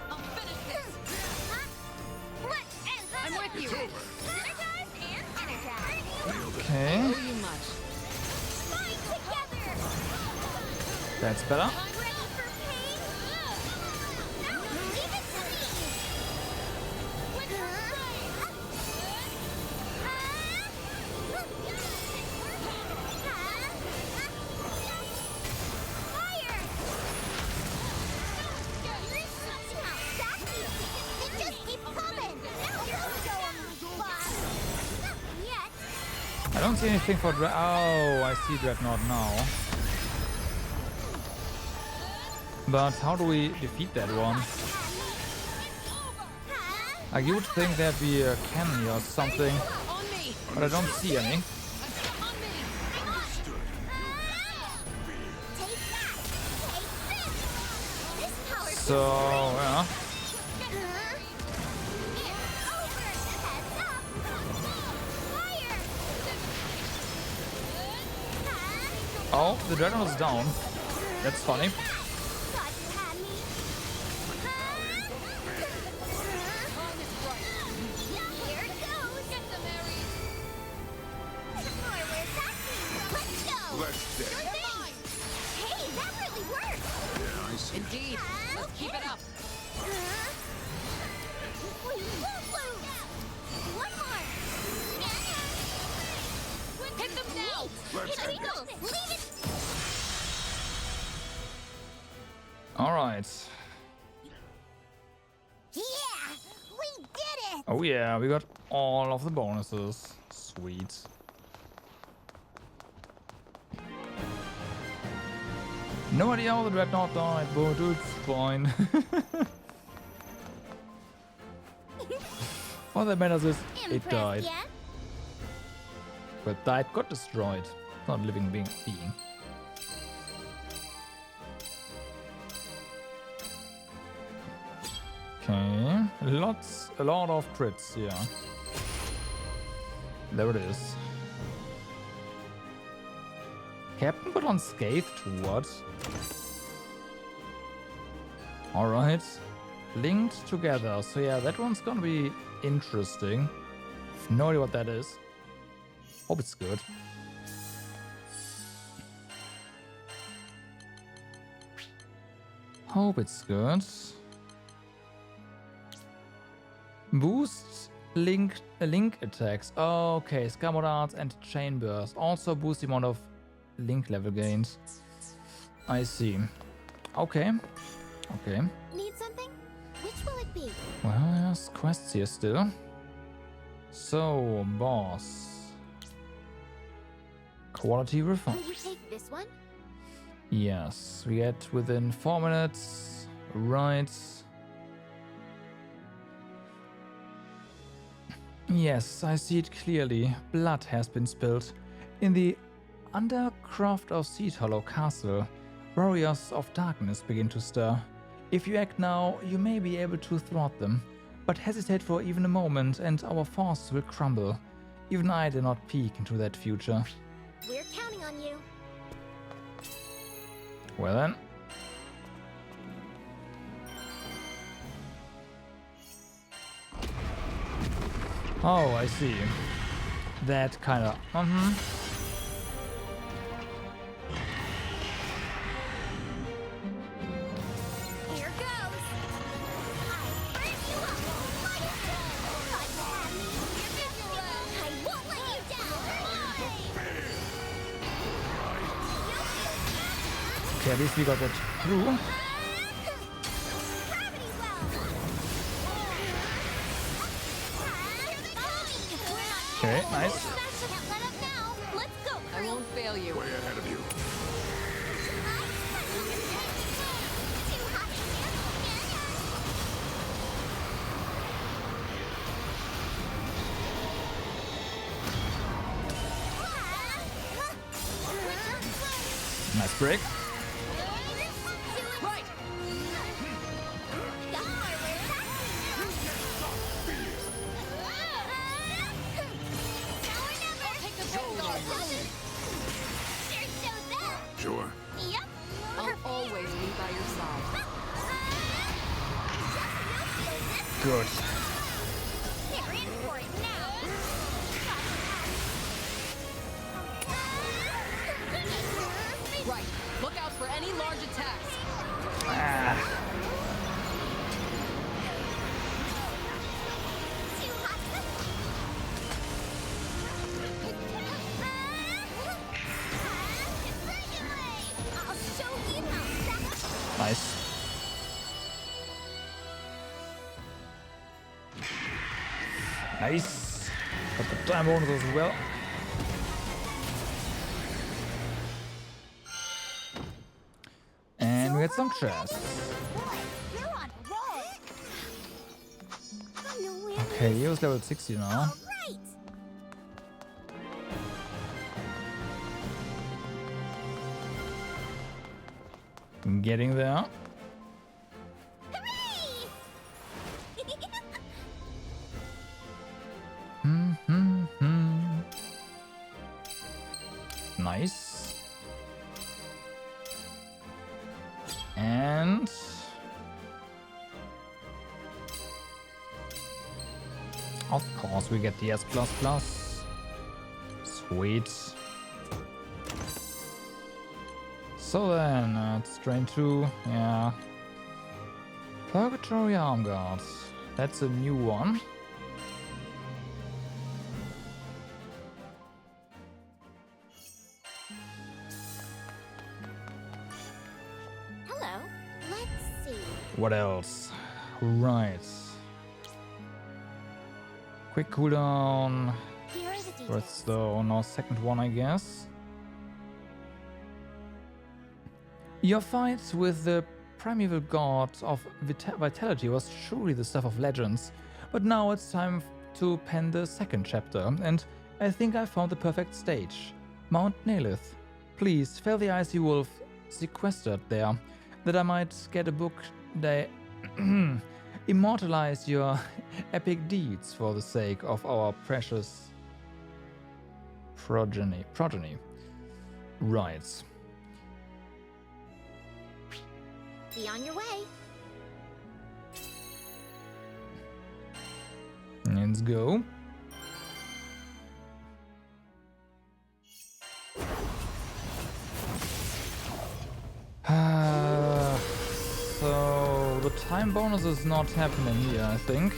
Speaker 12: I'll finish this!
Speaker 6: I'm with you.
Speaker 5: Energize and energize.
Speaker 1: Okay.
Speaker 6: Owe you much.
Speaker 5: Fight together.
Speaker 1: That's better.
Speaker 5: Ready for pain? Leave it to me. Fire!
Speaker 1: don't see anything for oh, I see Dreadnought now. But how do we defeat that one? Like, you would think there'd be a cannon or something, but I don't see any. So, yeah. Oh, the dragon was down. That's funny.
Speaker 18: Indeed. Let's keep it up.
Speaker 5: One more.
Speaker 18: Hit them now.
Speaker 5: Leave it.
Speaker 1: All right.
Speaker 5: Yeah, we did it.
Speaker 1: Oh yeah, we got all of the bonuses. Sweet. No idea how the Dreadnought died, but it's fine. All that matters is it died.
Speaker 5: Yet?
Speaker 1: But died got destroyed. Not a living being. Okay, a lot of crits, yeah. There it is. Captain put on Scathed, what? Alright. Linked together, so yeah, that one's gonna be interesting. No idea what that is. Hope it's good. Hope it's good. Boost link attacks. Okay, Scammer Darts and Chain Burst. Also boost the amount of link level gains. I see. Okay. Okay.
Speaker 5: Need something? Which will it be?
Speaker 1: Well, there's quests here still. So, boss. Quality refined.
Speaker 5: Will you take this one?
Speaker 1: Yes, we get within 4 minutes. Right. Yes, I see it clearly. Blood has been spilled. In the undercroft of Seed Hollow Castle, warriors of darkness begin to stir. If you act now, you may be able to thwart them, but hesitate for even a moment and our forces will crumble. Even I did not peek into that future.
Speaker 5: We're counting on you.
Speaker 1: Well then. Oh, I see. That kind of...
Speaker 5: Here goes. I bring you up. Thought you had me. I won't let you down.
Speaker 1: Okay, at least we got that through. Okay, nice.
Speaker 18: I won't fail you.
Speaker 8: Way ahead of you.
Speaker 1: Nice break.
Speaker 18: Right.
Speaker 13: Sure.
Speaker 5: Yep.
Speaker 18: I'll always be by your side.
Speaker 1: Good.
Speaker 5: They're in for it now.
Speaker 18: Right. Look out for any large attacks.
Speaker 1: Nice. Nice. Got the time bonus as well. get some chests. Okay, Leo's level 60 now. Getting there. Nice. And of course we get the S++. Sweet. So then, it's train 2, yeah. Purgatory Arm Guard. That's a new one.
Speaker 4: Hello. Let's see.
Speaker 1: What else? Right. Quick cooldown.
Speaker 4: Here are the details.
Speaker 1: Where's the no, second one, I guess. Your fight with the primeval god of vitality was surely the stuff of legends, but now it's time to pen the second chapter, and I think I found the perfect stage. Mount Nelith. Please, fell the icy wolf sequestered there, that I might get a book that immortalize your epic deeds for the sake of our precious progeny. Right.
Speaker 4: Be on your way.
Speaker 1: Let's go. So the time bonus is not happening here, I think.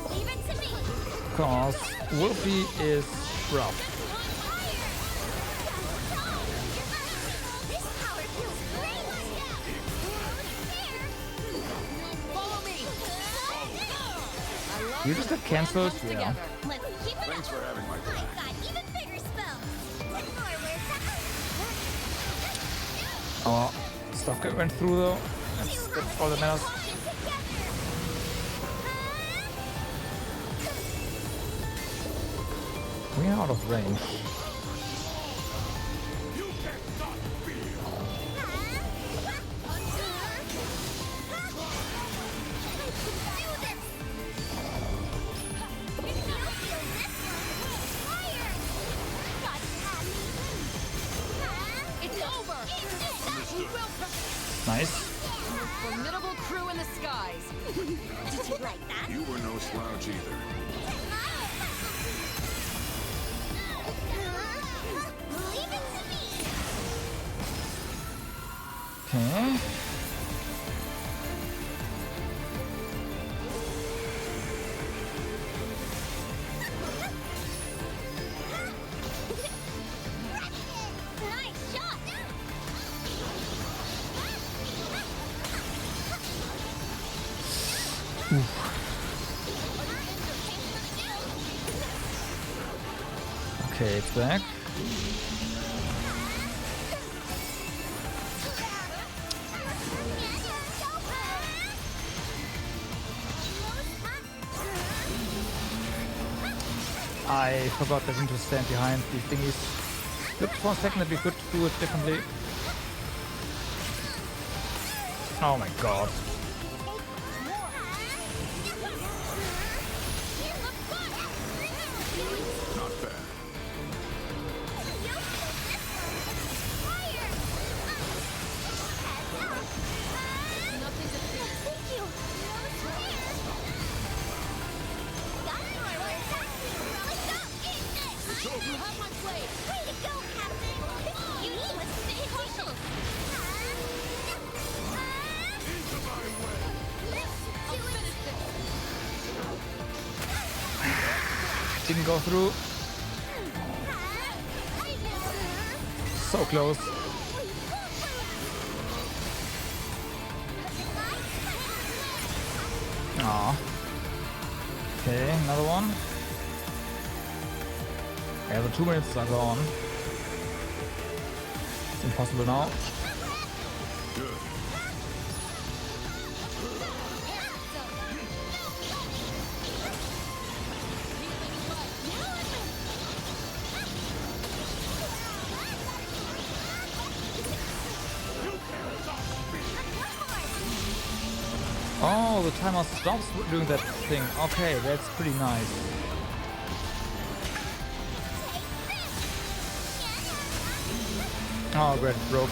Speaker 4: Leave it to me.
Speaker 1: Because Wolfie is rough. You just got cancelled? Yeah.
Speaker 13: Thanks for having my back.
Speaker 4: Even bigger spells.
Speaker 1: Our stuff went through though. That's all that matters. We are out of range. Nice.
Speaker 18: Formidable crew in the skies.
Speaker 4: Did you like that?
Speaker 13: You were no slouch either.
Speaker 4: Leave it to me.
Speaker 1: Okay.
Speaker 4: Nice shot.
Speaker 1: Okay, it's back. I forgot that we need to stand behind these thingies. Looked for a second that we could do it differently. Oh my god.
Speaker 13: Not bad.
Speaker 1: Didn't go through. So close. Aw. Okay, another one. Yeah, the 2 minutes are gone. It's impossible now. Oh, the timer stops doing that thing. Okay, that's pretty nice. Oh, great, it broke.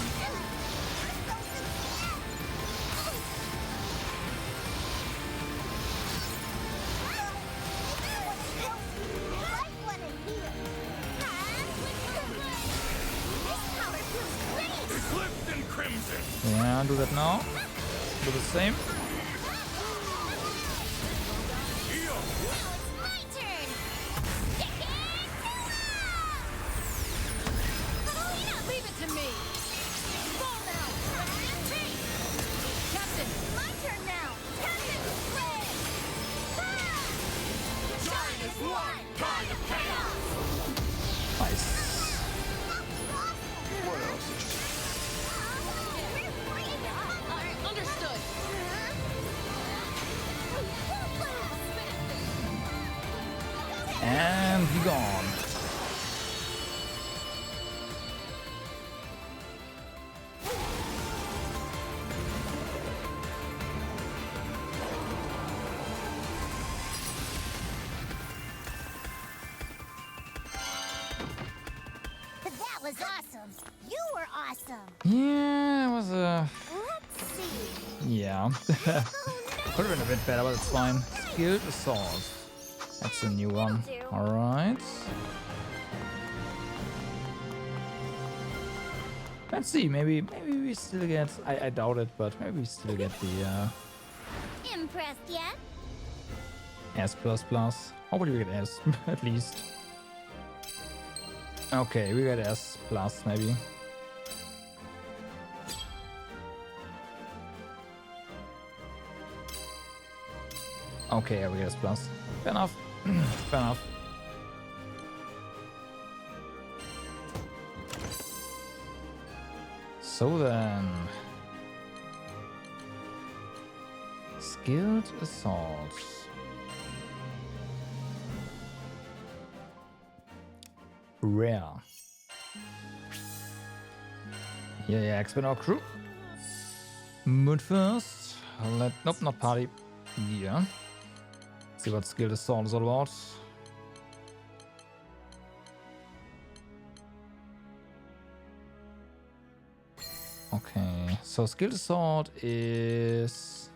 Speaker 1: Yeah, do that now. Do the same. And be gone.
Speaker 5: That was awesome. You were awesome.
Speaker 1: Yeah, it was a...
Speaker 5: Let's see.
Speaker 1: Yeah. Could have been a bit better, but it's fine. Skilled Assault. That's a new one. Alright. Let's see, maybe we still get... I doubt it, but maybe we still get the
Speaker 5: Impressed yet?
Speaker 1: S++. Hopefully we get S, at least. Okay, we get S+, maybe. Okay, yeah, we get S+. Fair enough. Fair enough. So then... Skilled Assault. Rare. Yeah, expand our crew. But first, nope, not party. Yeah. See what Skilled Assault is all about. Okay, so Skilled Assault is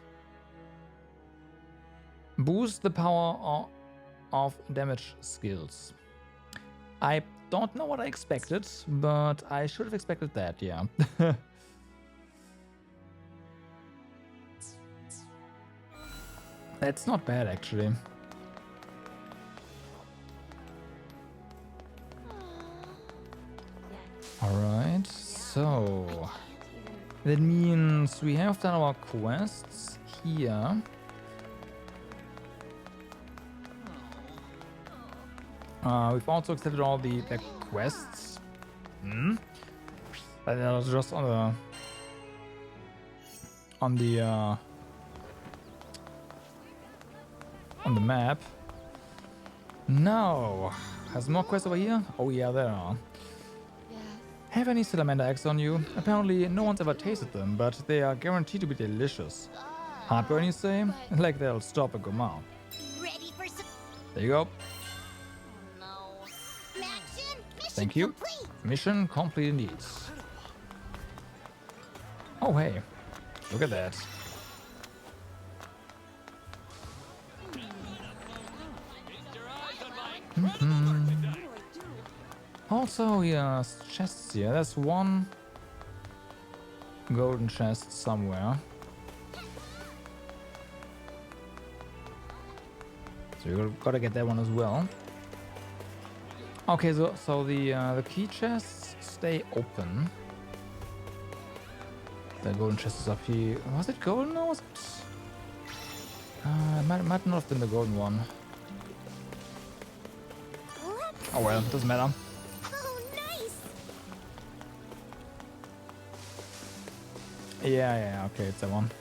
Speaker 1: boost the power of damage skills. I don't know what I expected, but I should have expected that, yeah. That's not bad, actually. Alright, so... that means we have done our quests here. We've also accepted all the quests. That was just on the map. Now, has more quests over here? Oh yeah, there are. Have any salamander eggs on you? Apparently, no one's ever tasted them, but they are guaranteed to be delicious. Heartburn, you say? Like they'll stop a gourmand.
Speaker 5: Ready for some...
Speaker 1: There you go. Thank you.
Speaker 5: Complete.
Speaker 1: Mission complete indeed. Oh hey, look at that. Also, yes, chests here. There's one golden chest somewhere. So you gotta get that one as well. Okay, so the key chests stay open. The golden chest is up here. Was it golden or was it? It might not have been the golden one. Oh well, doesn't matter.
Speaker 5: Oh, nice.
Speaker 1: Yeah, okay, it's that one.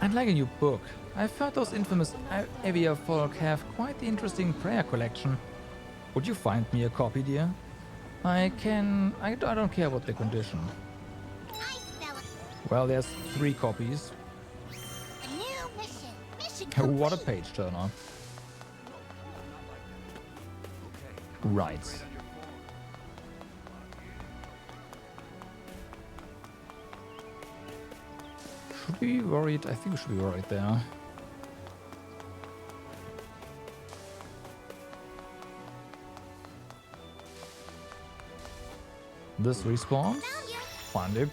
Speaker 1: I'd like a new book. I've heard those infamous Avia folk have quite the interesting prayer collection. Would you find me a copy, dear? I don't care about the condition. Well, there's 3 copies.
Speaker 5: A new mission.
Speaker 1: What a page turner. Right. Should we be worried? I think we should be worried there. This respawns. Find it.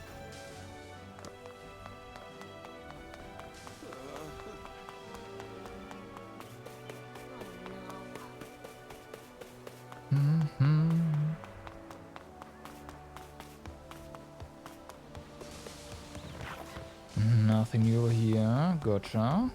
Speaker 1: Nothing new here. Gotcha.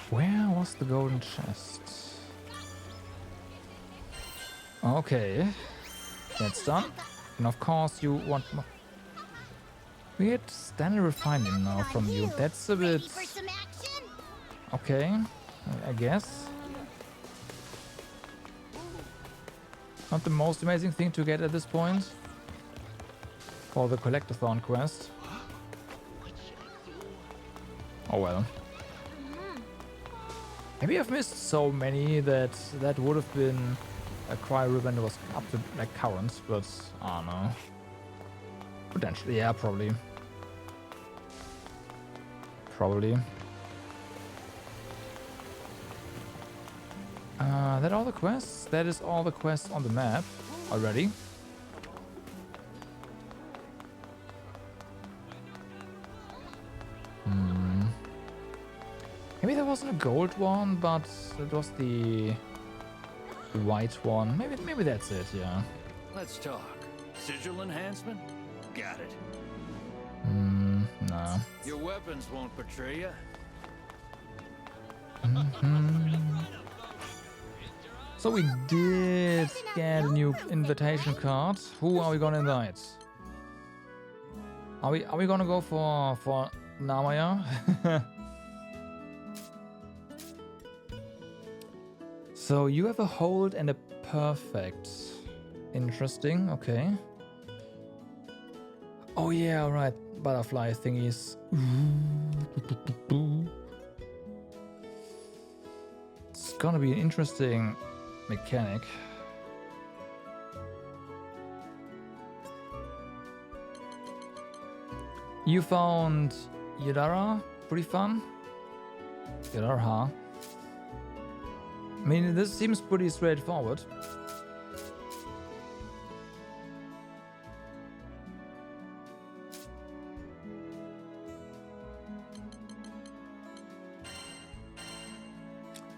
Speaker 1: Where was the golden chest? Okay. That's done. And of course you want more. We get standard refining now from you. That's a bit... Okay. I guess. Not the most amazing thing to get at this point. For the Collectathon quest. Oh well. Maybe I've missed so many that would have been a cry when it was up to like current, but I don't know. Potentially, yeah, probably. Probably. That all the quests? That is all the quests on the map already. Maybe there wasn't a gold one, but it was the white one. Maybe that's it, yeah.
Speaker 11: Let's talk. Sigil enhancement? Got it.
Speaker 1: Nah.
Speaker 11: Your weapons won't betray you.
Speaker 1: So we did get a new invitation card. Who are we gonna invite? Are we gonna go for Namaya? So you have a hold and a perfect. Interesting, okay. Oh yeah, right. Butterfly thingies. It's gonna be an interesting mechanic. You found Yadara, pretty fun. Yadara. I mean, this seems pretty straightforward.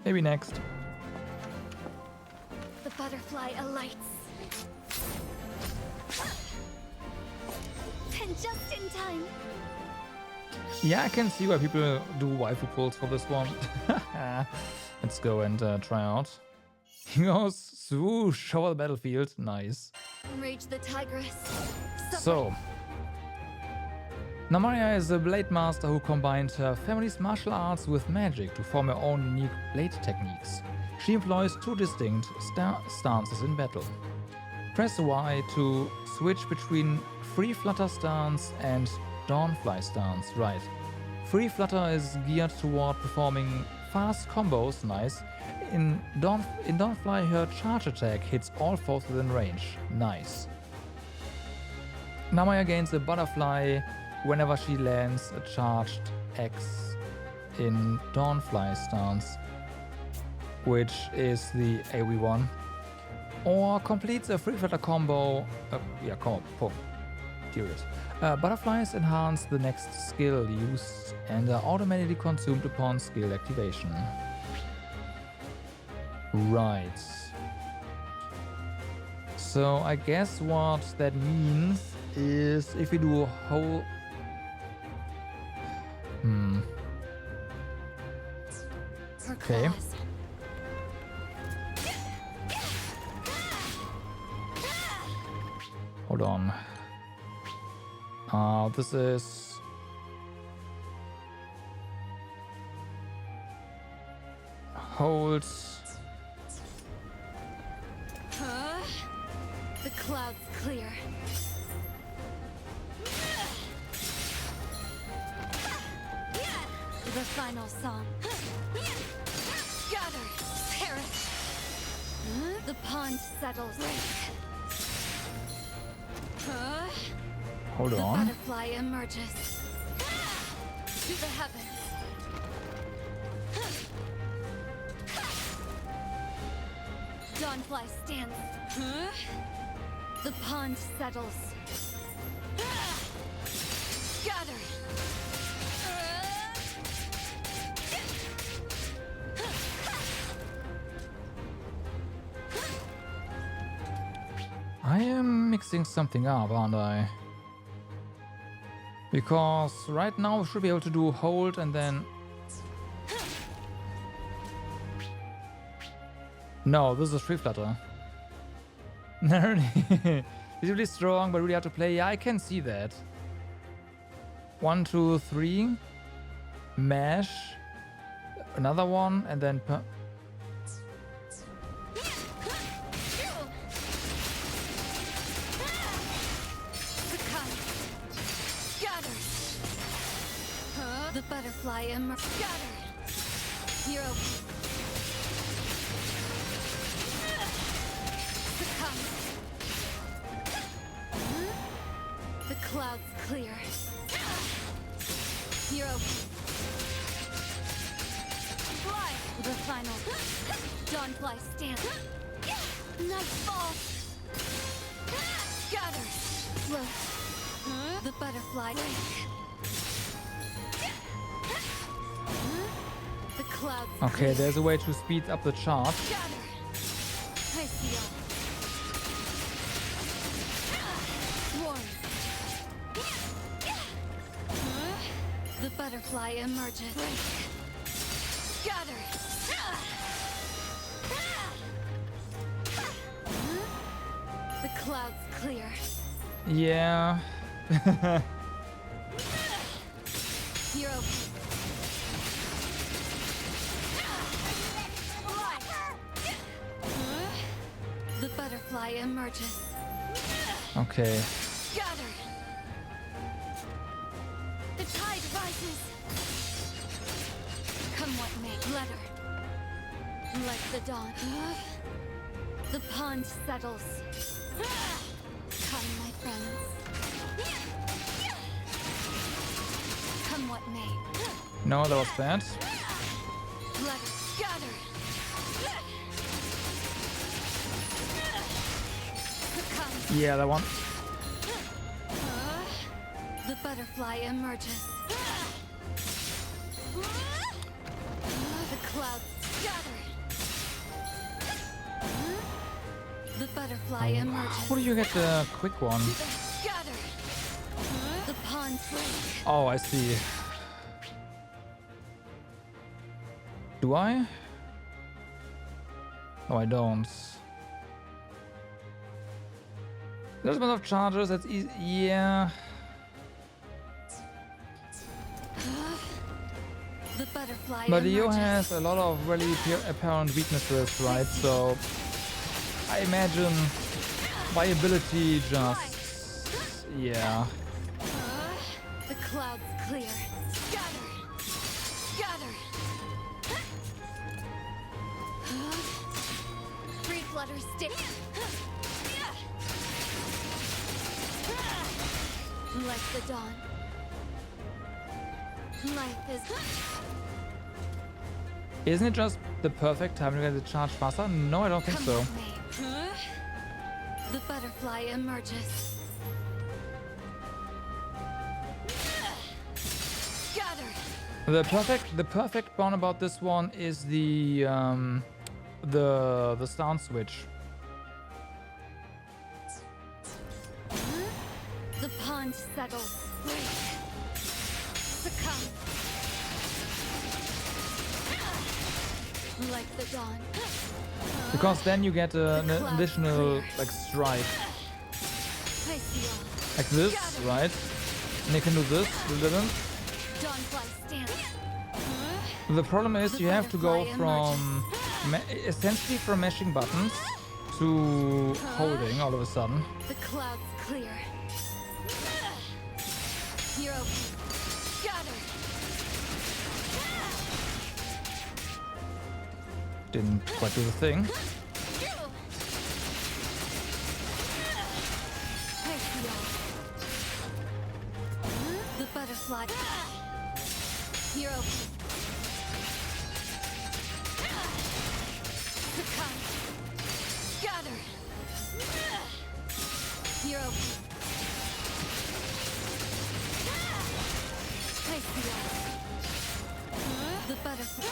Speaker 1: Maybe next.
Speaker 10: The butterfly alights. And just in time.
Speaker 1: Yeah, I can see why people do waifu pulls for this one. Let's go and try out. He goes swoosh over the battlefield. Nice.
Speaker 10: Enrage the tigress.
Speaker 1: So, Namaria is a blade master who combined her family's martial arts with magic to form her own unique blade techniques. She employs 2 distinct stances in battle. Press Y to switch between Free Flutter stance and Dawnfly stance. Right. Free Flutter is geared toward performing fast combos. Nice. In Dawnfly, her charge attack hits all foes within range. Nice. Namaya gains a butterfly whenever she lands a charged X in Dawnfly stance, which is the AoE one, or completes a Free Flutter combo. Period. Butterflies enhance the next skill used and are automatically consumed upon skill activation. Right. So I guess what that means is if we do a whole... Okay. Hold on. This is... hold.
Speaker 10: The clouds clear. The final song. Gather, perish. The pond settles.
Speaker 1: Hold
Speaker 10: the
Speaker 1: on.
Speaker 10: butterfly emerges. To the heavens. Dawnfly stands. The pond settles. Gather.
Speaker 1: I am mixing something up, aren't I? Because right now we should be able to do hold and then... No, this is Tree Flutter. It's really strong, but really hard to play. Yeah, I can see that. 1, 2, 3. Mash. Another one, and then...
Speaker 10: The butterfly emerges. Scatter. Hero. Succumb. The clouds clear. Hero. Fly. The final. Dawnfly stands. Nightfall. Scatter. Float. The butterfly. The clouds.
Speaker 1: Okay, there's a way to speed up the charge.
Speaker 10: I see all. Warm. The butterfly emerges. Gather. The clouds clear.
Speaker 1: Yeah.
Speaker 10: Hero. The butterfly emerges.
Speaker 1: Okay.
Speaker 10: Gather. The tide rises. Come what may. Let her. Like the dawn. The pond settles. Come, my friends. Come what may.
Speaker 1: No, that was bad.
Speaker 10: Let her gather.
Speaker 1: Yeah, that one.
Speaker 10: The butterfly emerges. The clouds gather. The butterfly emerges.
Speaker 1: How do you get the quick one?
Speaker 10: Gather. The pond break.
Speaker 1: Oh, I see. Do I? No, I don't. There's a bunch of charges, that's easy. Yeah.
Speaker 10: The butterfly
Speaker 1: But Io
Speaker 10: emerges.
Speaker 1: has a lot of really apparent weaknesses, right? So I imagine viability just... Yeah.
Speaker 10: The clouds clear. Gather. Gather. Free flutter stick. Like the dawn. Life is...
Speaker 1: Isn't it just the perfect time to get the charge faster? No, I don't think so.
Speaker 10: The butterfly emerges. Gather.
Speaker 1: The perfect one about this one is the stance switch.
Speaker 10: The pond settles. Succumb. Like the dawn.
Speaker 1: Because then you get an additional like strike.
Speaker 10: I see all.
Speaker 1: Like this, right? And you can do this, you didn't?
Speaker 10: Dawnfly stands.
Speaker 1: The problem is you have to go from essentially from mashing buttons to holding all of a sudden.
Speaker 10: The cloud's clear. Hero, gather.
Speaker 1: Didn't quite do the thing.
Speaker 10: The butterfly. Hero. Succumb. Gather. Hero. The butterfly.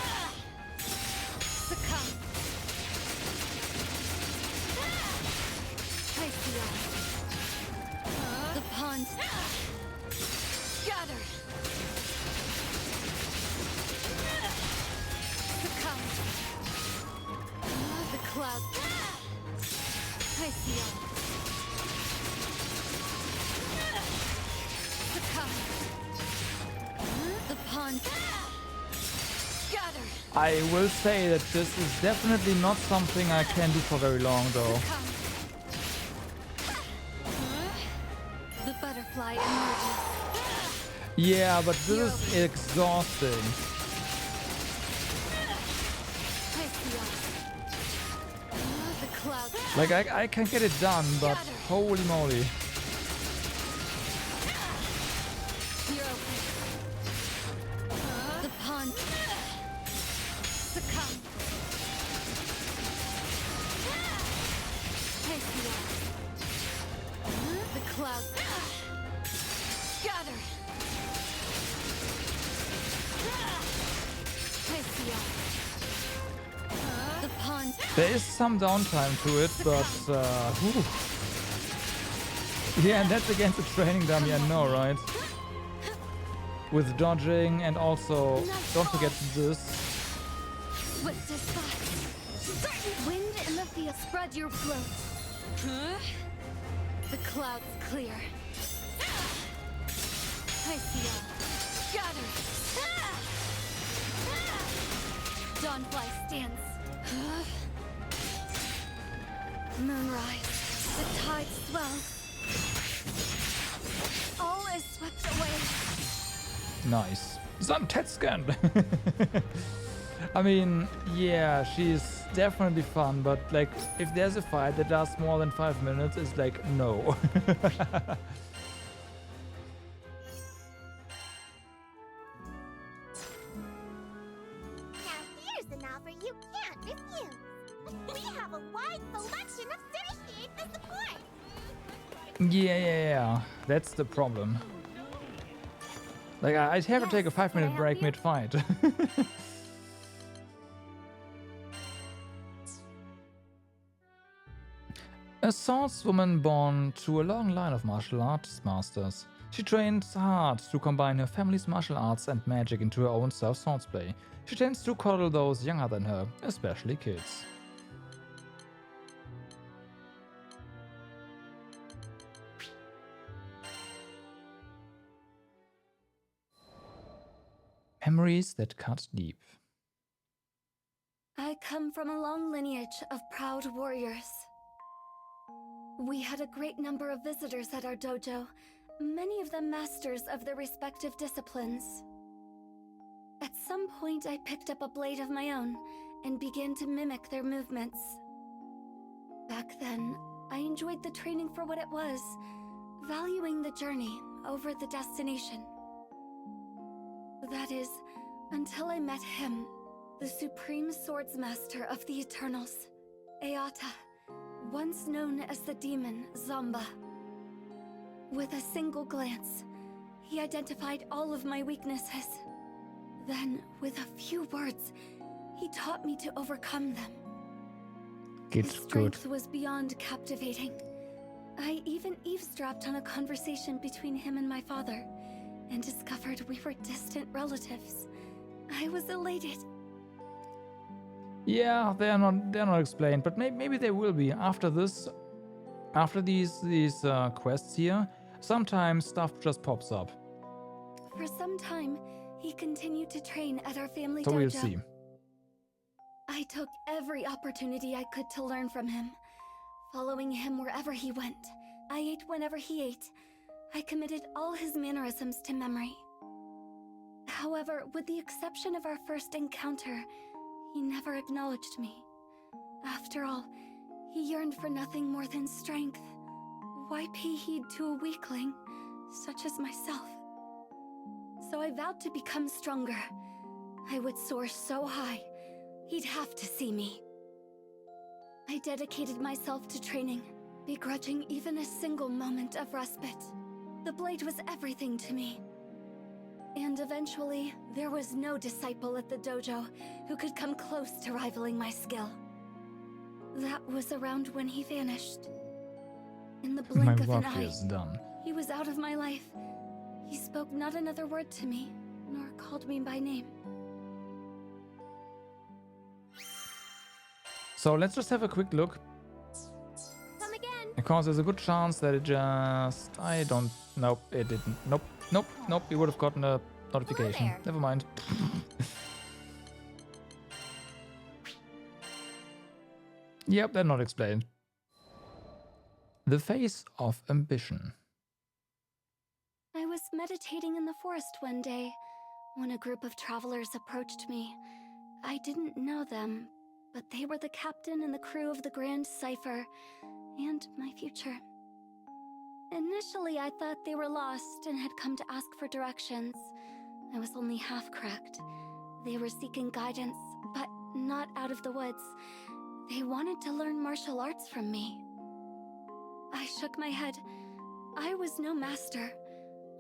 Speaker 10: Succumb. The pond. Gather. Succumb. The cloud. Succumb. The pond. Gather.
Speaker 1: I will say that this is definitely not something I can do for very long though.
Speaker 10: The butterfly emerges.
Speaker 1: Yeah, but this is exhausting.
Speaker 10: The cloud.
Speaker 1: Like I can get it done, but holy moly.
Speaker 10: The pond. Succumb. The cloud. Gather. The pond.
Speaker 1: There is some downtime to it, but whew. Yeah, and that's against the training dummy, I know, right? With dodging and also don't forget this.
Speaker 10: Swift as thought. Wind in the field. Spread your throat. The cloud's clear. Gather. Dawnfly stands. Moonrise. The tide swells. All is swept away.
Speaker 1: Nice. Sand-Tet-Scan! I mean, yeah, she's definitely fun, but like, if there's a fight that lasts more than 5 minutes, it's like, no.
Speaker 5: Now here's an offer you can't refuse. We have a wide selection of city-shade to support.
Speaker 1: Yeah. That's the problem. Like, I'd have to take a 5-minute break mid-fight. A swordswoman born to a long line of martial arts masters. She trained hard to combine her family's martial arts and magic into her own self-swordsplay. She tends to coddle those younger than her, especially kids. Memories that cut deep.
Speaker 10: I come from a long lineage of proud warriors. We had a great number of visitors at our dojo, many of them masters of their respective disciplines. At some point, I picked up a blade of my own and began to mimic their movements. Back then, I enjoyed the training for what it was, valuing the journey over the destination. That is, until I met him, the supreme swordsmaster of the Eternals, Eata, once known as the demon Zamba. With a single glance, he identified all of my weaknesses. Then, with a few words, he taught me to overcome them. His strength was beyond captivating. I even eavesdropped on a conversation between him and my father, and discovered we were distant relatives. I was elated.
Speaker 1: Yeah, they're not explained, but maybe they will be after this. After these quests here, sometimes stuff just pops up.
Speaker 10: For some time, He continued to train at our family
Speaker 1: So
Speaker 10: dojo.
Speaker 1: we'll see.
Speaker 10: I took every opportunity I could to learn from him, following him wherever he went. I ate whenever he ate. I committed all his mannerisms to memory. However, with the exception of our first encounter, he never acknowledged me. After all, he yearned for nothing more than strength. Why pay heed to a weakling, such as myself? So I vowed to become stronger. I would soar so high, he'd have to see me. I dedicated myself to training, begrudging even a single moment of respite. The blade was everything to me. And eventually, there was no disciple at the dojo who could come close to rivaling my skill. That was around when he vanished. In the
Speaker 1: My
Speaker 10: blink of an
Speaker 1: work
Speaker 10: eye,
Speaker 1: is done.
Speaker 10: he was out of my life. He spoke not another word to me, nor called me by name.
Speaker 1: So let's just have a quick look.
Speaker 4: Come again.
Speaker 1: Because there's a good chance that it just... I don't... Nope, it didn't. Nope, nope, nope. You would have gotten a notification. Never mind. Yep, they're not explained. The face of ambition.
Speaker 10: I was meditating in the forest one day when a group of travelers approached me. I didn't know them, but they were the captain and the crew of the Grand Cipher, and my future. Initially, I thought they were lost and had come to ask for directions. I was only half correct. They were seeking guidance, but not out of the woods. They wanted to learn martial arts from me. I shook my head. I was no master,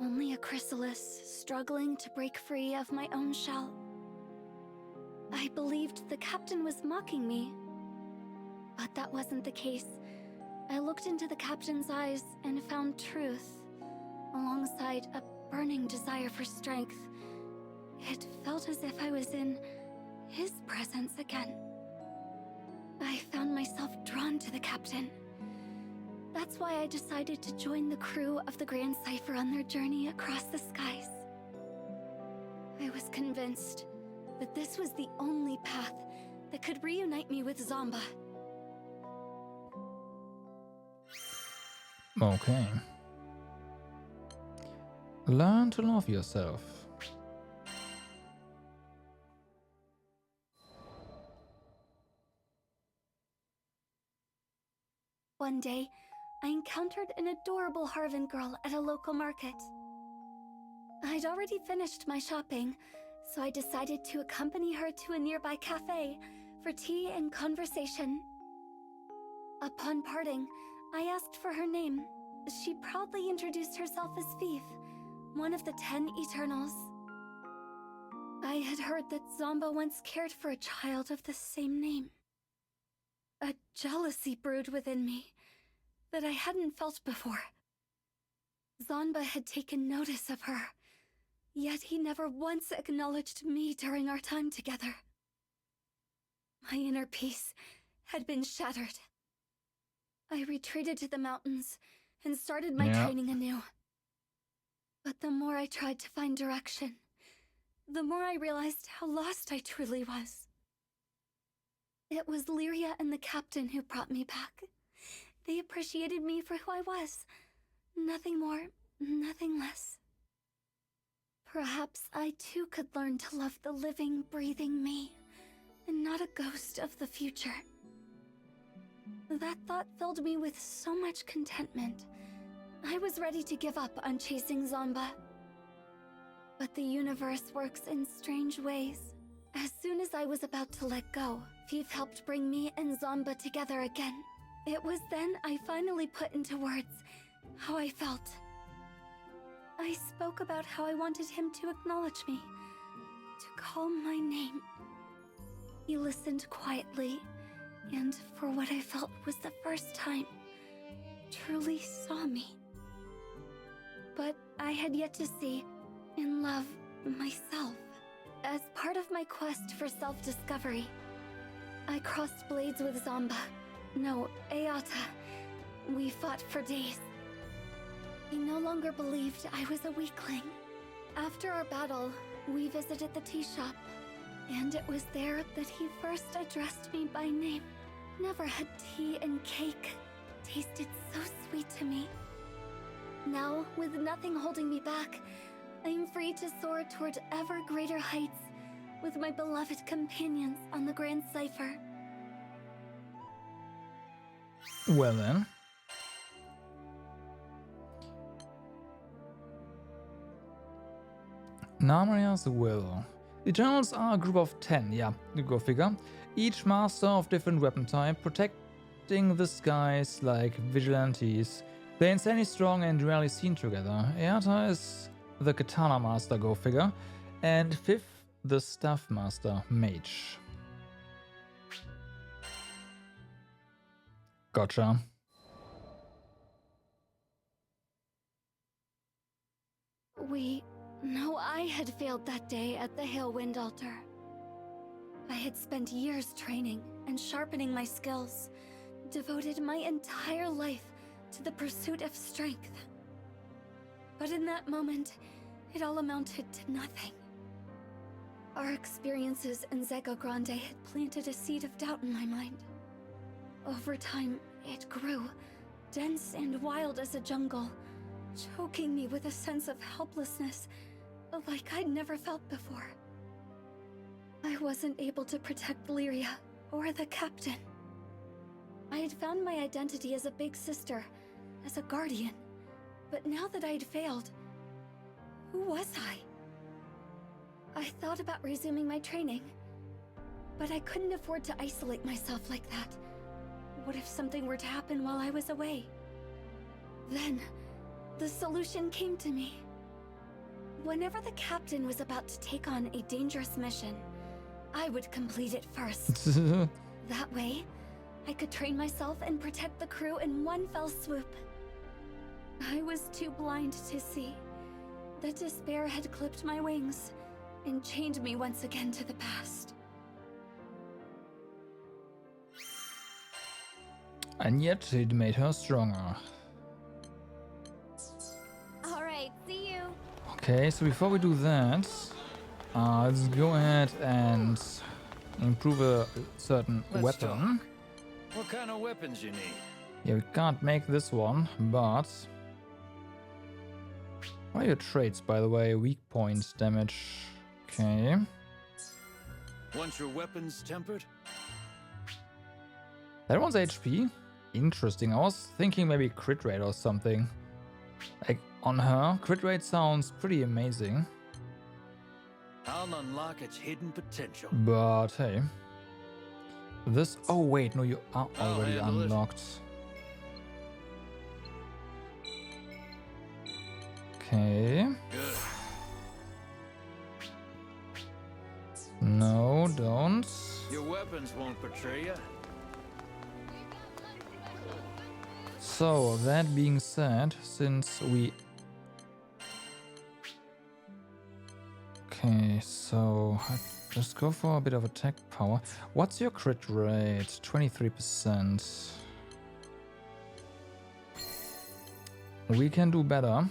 Speaker 10: only a chrysalis struggling to break free of my own shell. I believed the captain was mocking me, but that wasn't the case. I looked into the captain's eyes and found truth, alongside a burning desire for strength. It felt as if I was in his presence again. I found myself drawn to the captain. That's why I decided to join the crew of the Grand Cipher on their journey across the skies. I was convinced that this was the only path that could reunite me with Zomba.
Speaker 1: Okay. Learn to love yourself.
Speaker 10: One day, I encountered an adorable Harvan girl at a local market. I'd already finished my shopping, so I decided to accompany her to a nearby cafe for tea and conversation. Upon parting, I asked for her name. She proudly introduced herself as Fief, one of the 10 Eternals. I had heard that Zomba once cared for a child of the same name. A jealousy brewed within me that I hadn't felt before. Zomba had taken notice of her, yet he never once acknowledged me during our time together. My inner peace had been shattered. I retreated to the mountains and started my training anew. But the more I tried to find direction, the more I realized how lost I truly was. It was Lyria and the captain who brought me back. They appreciated me for who I was. Nothing more, nothing less. Perhaps I too could learn to love the living, breathing me, and not a ghost of the future. That thought filled me with so much contentment. I was ready to give up on chasing Zomba. But the universe works in strange ways. As soon as I was about to let go, Fief helped bring me and Zomba together again. It was then I finally put into words how I felt. I spoke about how I wanted him to acknowledge me, to call my name. He listened quietly, and for what I felt was the first time, truly saw me. But I had yet to see and love myself. As part of my quest for self-discovery, I crossed blades with Zomba. No, Eata. We fought for days. He no longer believed I was a weakling. After our battle, We visited the tea shop, and it was there that he first addressed me by name. Never had tea and cake tasted so sweet to me. Now, with nothing holding me back, I am free to soar toward ever greater heights with my beloved companions on the Grand Cipher.
Speaker 1: Well then. Narnia's Will. The Generals are a group of 10, yeah, you go figure. Each master of different weapon type, protecting the skies like vigilantes. They're insanely strong and rarely seen together. Eata is the Katana Master, go figure. And 5th, the Staff Master, Mage. Gotcha.
Speaker 10: We know I had failed that day at the Hailwind Altar. I had spent years training and sharpening my skills, devoted my entire life to the pursuit of strength. But in that moment, it all amounted to nothing. Our experiences in Zego Grande had planted a seed of doubt in my mind. Over time, it grew, dense and wild as a jungle, choking me with a sense of helplessness like I'd never felt before. I wasn't able to protect Lyria or the captain. I had found my identity as a big sister, as a guardian, but now that I'd failed, who was I? I thought about resuming my training, but I couldn't afford to isolate myself like that. What if something were to happen while I was away? Then, the solution came to me. Whenever the captain was about to take on a dangerous mission, I would complete it first. That way, I could train myself and protect the crew in one fell swoop. I was too blind to see that despair had clipped my wings and chained me once again to the past.
Speaker 1: And yet it made her stronger.
Speaker 4: Alright, see you.
Speaker 1: Okay, so before we do that, let's go ahead and improve a certain weapon.
Speaker 11: Talk. What kind of weapons you need?
Speaker 1: Yeah, we can't make this one, but... What are your traits, by the way? Weak points, damage. Okay.
Speaker 11: Want your weapons tempered?
Speaker 1: That one's HP. Interesting. I was thinking maybe crit rate or something. Like, on her, crit rate sounds pretty amazing.
Speaker 11: I'll unlock its hidden potential.
Speaker 1: But hey. This... Oh, wait. No, you are already unlocked. Okay.
Speaker 11: Good.
Speaker 1: No, don't.
Speaker 11: Your weapons won't betray you.
Speaker 1: So, that being said, since we... Okay, so just go for a bit of attack power. What's your crit rate? 23%. We can do better.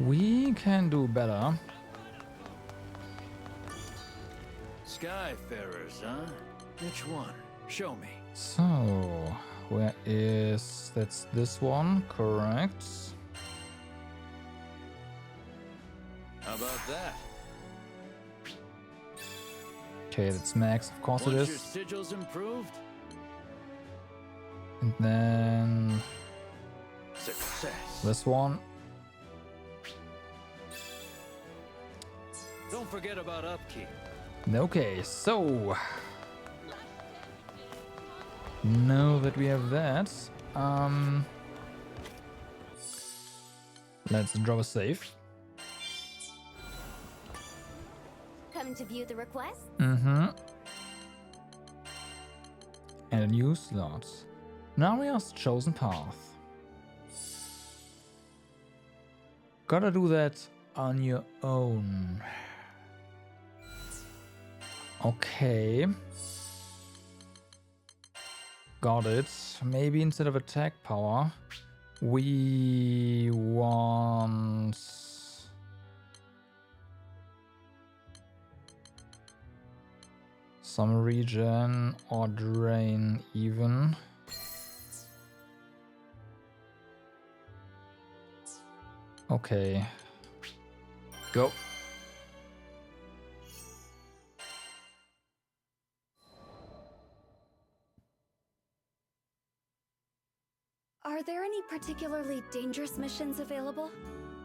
Speaker 1: We can do better.
Speaker 11: Skyfarers, huh? Which one? Show me.
Speaker 1: So, where is... That's this one, correct?
Speaker 11: How about that?
Speaker 1: Okay, that's max, of course it
Speaker 11: Want
Speaker 1: is.
Speaker 11: your sigils improved?
Speaker 1: And then...
Speaker 11: Success.
Speaker 1: This one.
Speaker 11: Don't forget about upkeep.
Speaker 1: Okay, so... Now that we have that, let's draw a save.
Speaker 4: Come to view the request?
Speaker 1: Mm-hmm. And a new slot. Naria's chosen path. Gotta do that on your own. got it. Maybe instead of attack power, we want some regen or drain even. Okay. Go.
Speaker 10: Are there any particularly dangerous missions available?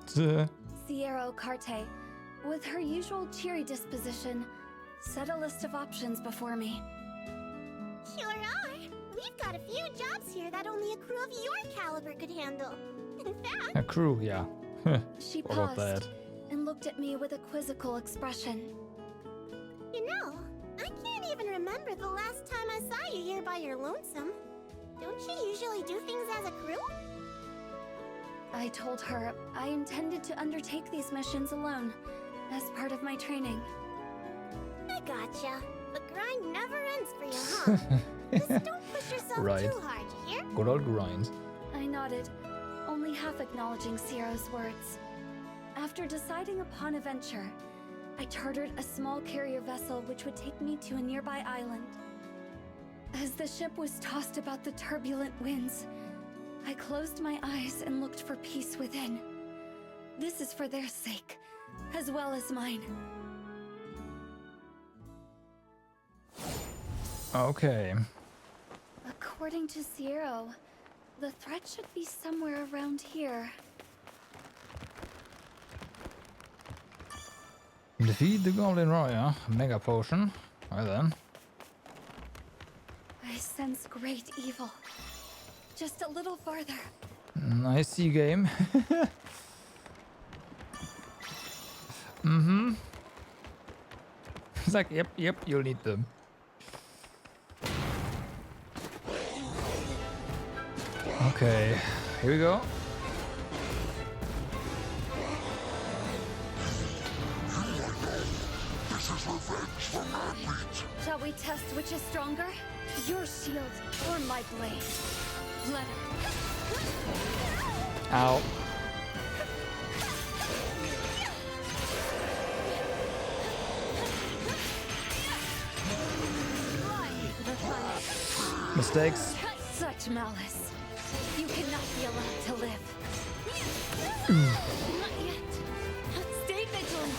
Speaker 10: Sierra Carte, with her usual cheery disposition, set a list of options before me.
Speaker 5: Sure are. We've got a few jobs here that only a crew of your caliber could handle. In fact...
Speaker 1: A crew, yeah.
Speaker 10: She
Speaker 1: What about
Speaker 10: paused
Speaker 1: that?
Speaker 10: and looked at me with a quizzical expression.
Speaker 5: You know, I can't even remember the last time I saw you here by your lonesome. Don't you usually do things as a crew?
Speaker 10: I told her I intended to undertake these missions alone, as part of my training.
Speaker 5: I gotcha. The grind never ends for you, huh? Just don't push yourself
Speaker 1: Right.
Speaker 5: too hard, you hear?
Speaker 1: Good old grind.
Speaker 10: I nodded, only half acknowledging Sierra's words. After deciding upon a venture, I chartered a small carrier vessel which would take me to a nearby island. As the ship was tossed about the turbulent winds, I closed my eyes and looked for peace within. This is for their sake, as well as mine.
Speaker 1: Okay.
Speaker 10: According to Sierra, the threat should be somewhere around here.
Speaker 1: Defeat the Goblin Warrior. Mega potion. Well then.
Speaker 10: I sense great evil. Just a little farther.
Speaker 1: Nice sea game. Mm-hmm. It's like, yep, you'll need them. Okay, here we go.
Speaker 17: This is revenge for Madweed.
Speaker 10: Shall we test which is stronger? Your shield or my blade? Let her.
Speaker 1: Ow. Mistakes.
Speaker 10: Such malice. You cannot be allowed to live. Not yet. Stay vigilant.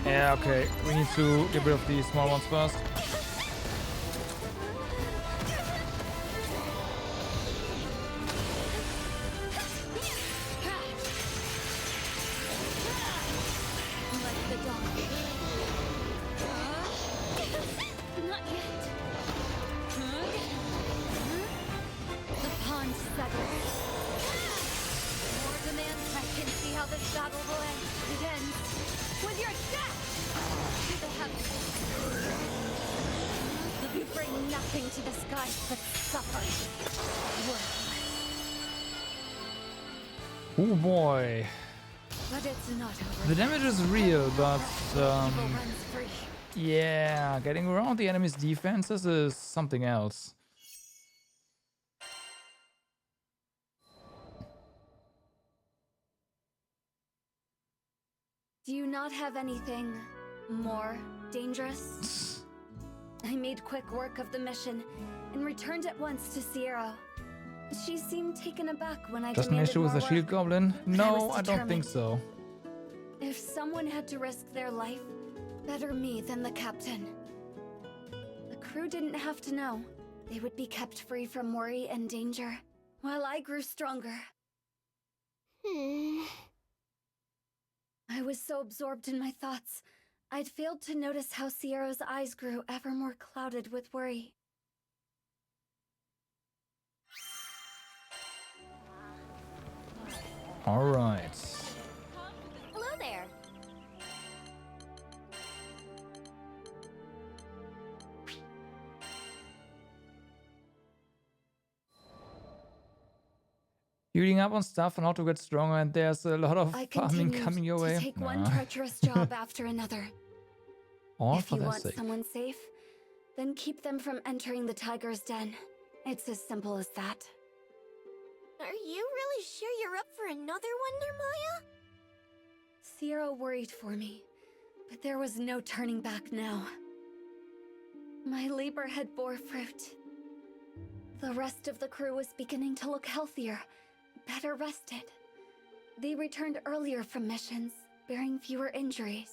Speaker 1: Yeah, okay. We need to get rid of the small ones first.
Speaker 10: Like the dawn. Not yet. The pond settles. More demands. I can see how this battle will end. It ends with your death to the heavens. You bring nothing to the skies but suffering. Worthless.
Speaker 1: Oh boy.
Speaker 10: But it's not over.
Speaker 1: The damage is real, but
Speaker 10: Evil runs free.
Speaker 1: yeah, getting around the enemy's defenses is something else.
Speaker 10: Do you not have anything more dangerous? I made quick work of the mission and returned at once to Sierra. She seemed taken aback when I
Speaker 1: Just an
Speaker 10: demanded
Speaker 1: issue with
Speaker 10: more
Speaker 1: the shield
Speaker 10: work.
Speaker 1: goblin? No,
Speaker 10: was
Speaker 1: I don't think
Speaker 10: determined.
Speaker 1: so.
Speaker 10: If someone had to risk their life, better me than the captain. The crew didn't have to know. They would be kept free from worry and danger, while I grew stronger. I was so absorbed in my thoughts, I'd failed to notice how Sierra's eyes grew ever more clouded with worry.
Speaker 1: All right.
Speaker 4: Hello there.
Speaker 1: Reading up on stuff on how to get stronger, and there's a lot of
Speaker 10: I
Speaker 1: farming
Speaker 10: continued
Speaker 1: coming your
Speaker 10: to
Speaker 1: way.
Speaker 10: take one
Speaker 1: Nah.
Speaker 10: treacherous job after another.
Speaker 1: All
Speaker 10: If
Speaker 1: for
Speaker 10: you
Speaker 1: their
Speaker 10: want
Speaker 1: sake.
Speaker 10: someone safe, then keep them from entering the tiger's den. It's as simple as that.
Speaker 4: Are you really sure you're up for another wonder, Maya?
Speaker 10: Sierra worried for me, but there was no turning back now. My labor had bore fruit. The rest of the crew was beginning to look healthier, better rested. They returned earlier from missions, bearing fewer injuries.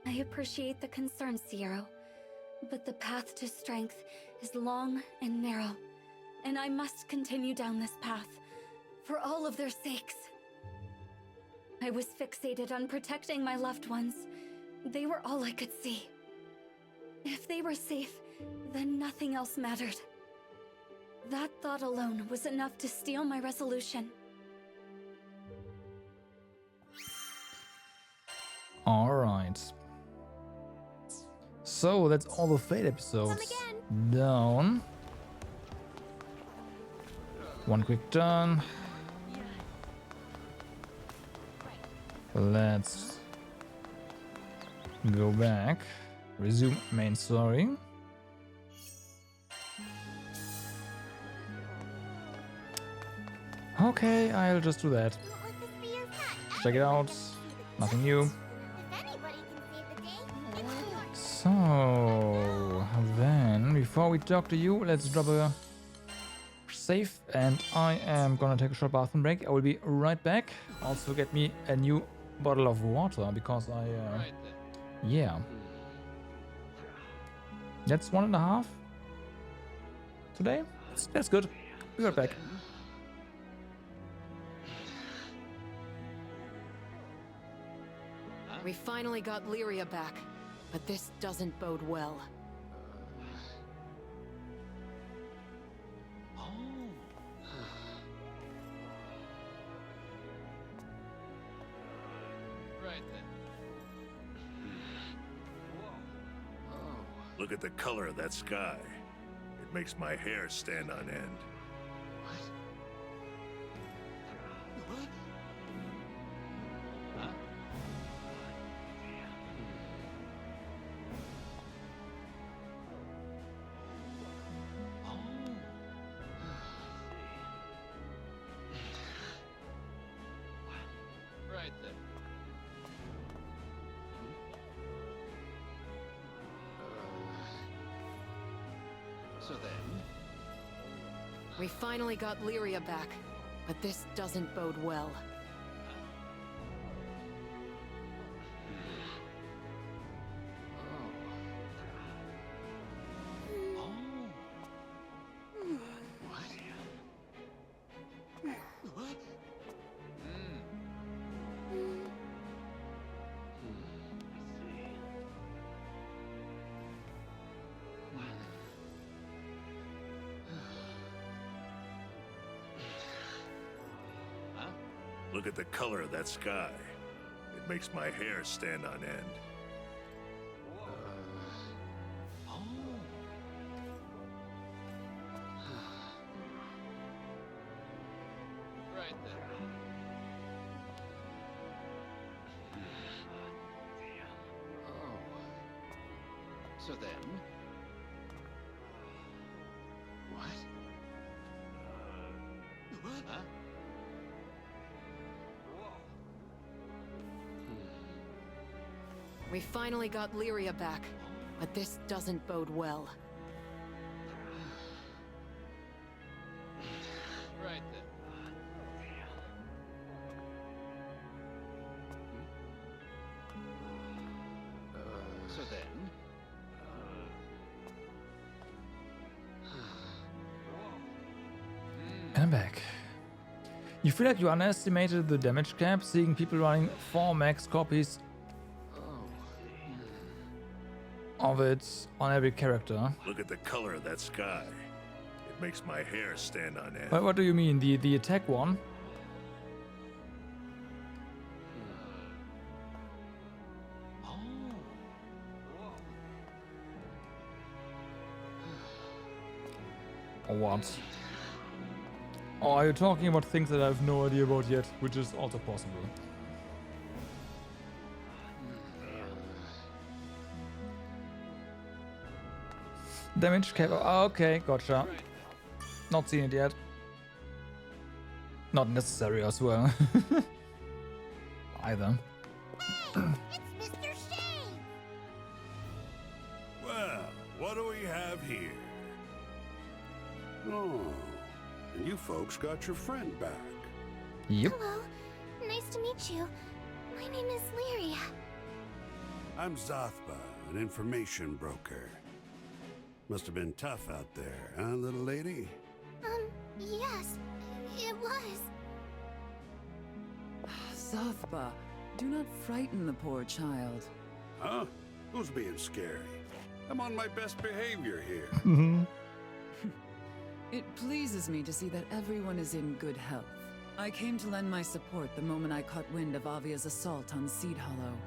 Speaker 10: I appreciate the concern, Sierra, but the path to strength is long and narrow, and I must continue down this path, for all of their sakes. I was fixated on protecting my loved ones. They were all I could see. If they were safe, then nothing else mattered. That thought alone was enough to steel my resolution.
Speaker 1: Alright. So that's all the Fate episodes down. One quick turn. Let's go back. Resume main story. Okay, I'll just do that. Check it out. Nothing new. So then, before we talk to you, let's drop a save, and I am gonna take a short bathroom break. I will be right back. Also get me a new bottle of water because yeah. That's 1.5 today. That's good. Be right back.
Speaker 18: We finally got Lyria back, but this doesn't bode well.
Speaker 8: Look at the color of that sky. It makes my hair stand on end.
Speaker 2: So then...
Speaker 18: We finally got Lyria back, but this doesn't bode well.
Speaker 8: Look at the color of that sky. It makes my hair stand on end.
Speaker 2: Right then. Oh. So then... What? Huh?
Speaker 18: We finally got Lyria back, but this doesn't bode well.
Speaker 2: Right then. So then...
Speaker 1: And I'm back. You feel like you underestimated the damage cap, seeing people running 4 max copies of it on every character.
Speaker 8: Look at the color of that sky. It makes my hair stand on end.
Speaker 1: But what do you mean? The attack one? Or what? Or are you talking about things that I have no idea about yet, which is also possible? Damage cap. Oh, okay, gotcha. Not seen it yet. Not necessary as well. Either.
Speaker 5: It's Mr. Shane!
Speaker 8: Well, what do we have here? Oh, and you folks got your friend back.
Speaker 1: Yep.
Speaker 4: Hello. Nice to meet you. My name is Lyria.
Speaker 8: I'm Zothba, an information broker. Must have been tough out there, huh, little lady?
Speaker 4: Yes, it was.
Speaker 21: Zothba, do not frighten the poor child.
Speaker 8: Huh? Who's being scary? I'm on my best behavior here.
Speaker 21: It pleases me to see that everyone is in good health. I came to lend my support the moment I caught wind of Avia's assault on Seed Hollow.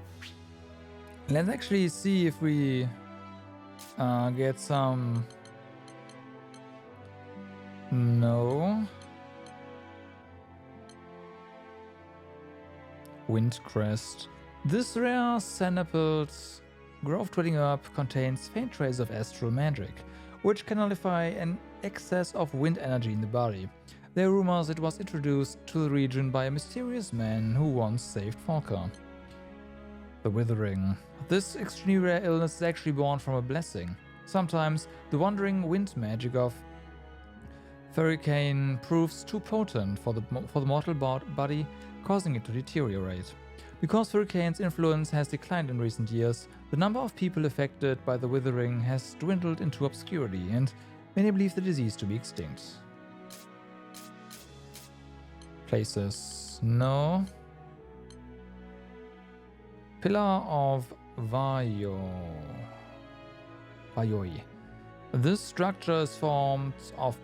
Speaker 1: Let's actually see if we get some... No. Windcrest. This rare Sanapil's growth trading herb contains faint traces of astral magic, which can nullify an excess of wind energy in the body. There are rumors it was introduced to the region by a mysterious man who once saved Falka. The Withering. This extremely rare illness is actually born from a blessing. Sometimes the wandering wind magic of Hurricane proves too potent for the mortal body, causing it to deteriorate. Because Hurricane's influence has declined in recent years, the number of people affected by the Withering has dwindled into obscurity, and many believe the disease to be extinct. Places. No. Pillar of Vayoi. This structure is formed of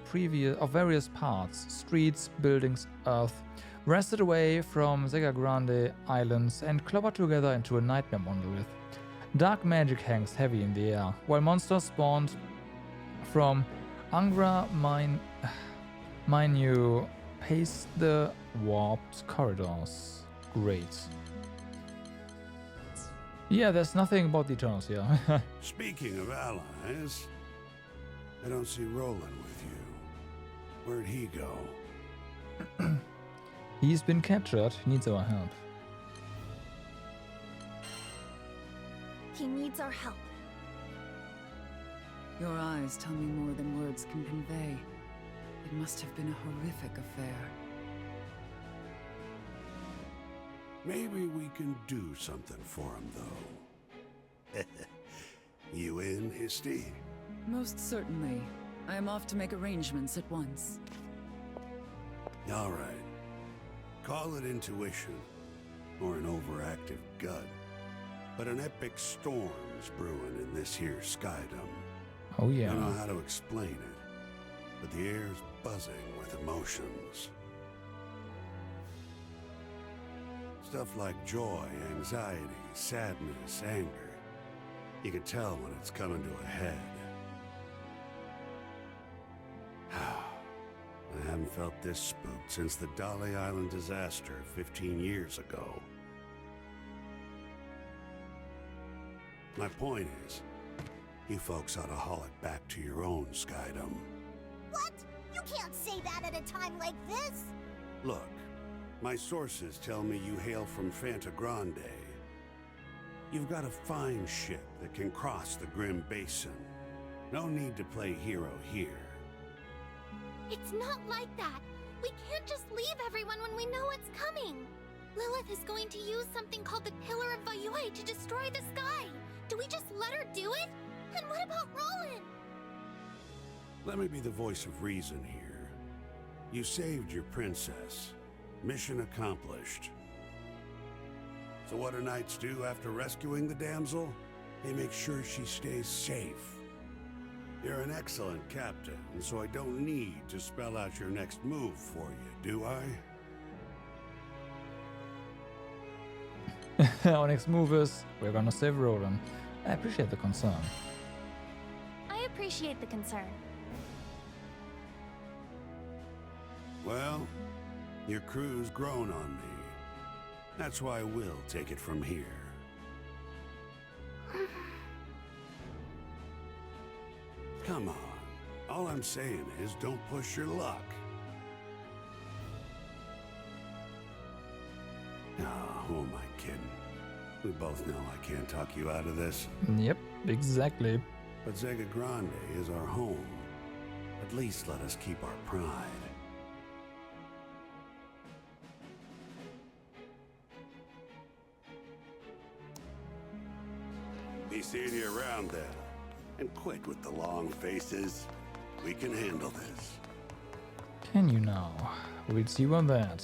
Speaker 1: various parts, streets, buildings, earth, wrested away from Sega Grande Islands and clobbered together into a nightmare monolith. Dark magic hangs heavy in the air, while monsters spawned from Angra Minyu pace the warped corridors. Great. Yeah, there's nothing about the Eternals here.
Speaker 8: Speaking of allies, I don't see Roland with you. Where'd he go?
Speaker 1: He's been captured. He needs our help.
Speaker 4: He needs our help.
Speaker 21: Your eyes tell me more than words can convey. It must have been a horrific affair.
Speaker 8: Maybe we can do something for him, though. You in, Histy?
Speaker 21: Most certainly. I am off to make arrangements at once.
Speaker 8: All right. Call it intuition, or an overactive gut. But an epic storm's brewing in this here skydom.
Speaker 1: Oh yeah.
Speaker 8: I don't know how to explain it, but the air's buzzing with emotions. Stuff like joy, anxiety, sadness, anger. You can tell when it's coming to a head. I haven't felt this spooked since the Dolly Island disaster 15 years ago. My point is, you folks ought to haul it back to your own skydom.
Speaker 5: What? You can't say that at a time like this!
Speaker 8: Look, my sources tell me you hail from Fanta Grande. You've got a fine ship that can cross the Grim Basin. No need to play hero here.
Speaker 4: It's not like that. We can't just leave everyone when we know what's coming. Lilith is going to use something called the Pillar of Vayoi to destroy the sky. Do we just let her do it? And what about Roland?
Speaker 8: Let me be the voice of reason here. You saved your princess. Mission accomplished. So what do knights do after rescuing the damsel? They make sure she stays safe. You're an excellent captain, so I don't need to spell out your next move for you, do I?
Speaker 1: Our next move is we're gonna save Roland. I appreciate the concern.
Speaker 4: I appreciate the concern.
Speaker 8: Well, your crew's grown on me. That's why we'll take it from here.
Speaker 7: Come on. All I'm saying is don't push your luck. Ah, who am I kidding? We both know I can't talk you out of this.
Speaker 1: Yep, exactly.
Speaker 7: But Zega Grande is our home. At least let us keep our pride. Be seeing you around then. And quit with the long faces. We can handle this.
Speaker 1: Can you now? We'll see you on that.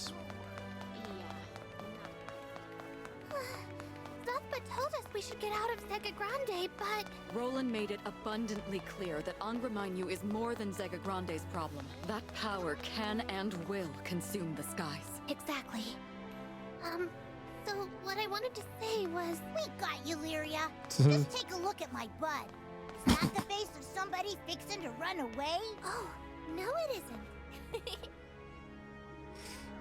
Speaker 10: Zothba told us we should get out of Zega Grande, but...
Speaker 18: Roland made it abundantly clear that Angramanyu is more than Zega Grande's problem. That power can and will consume the skies.
Speaker 10: Exactly. So what I wanted to say was...
Speaker 5: We got you, Lyria. Just take a look at my butt. Is that the face of somebody fixing to run away?
Speaker 10: Oh, no it isn't.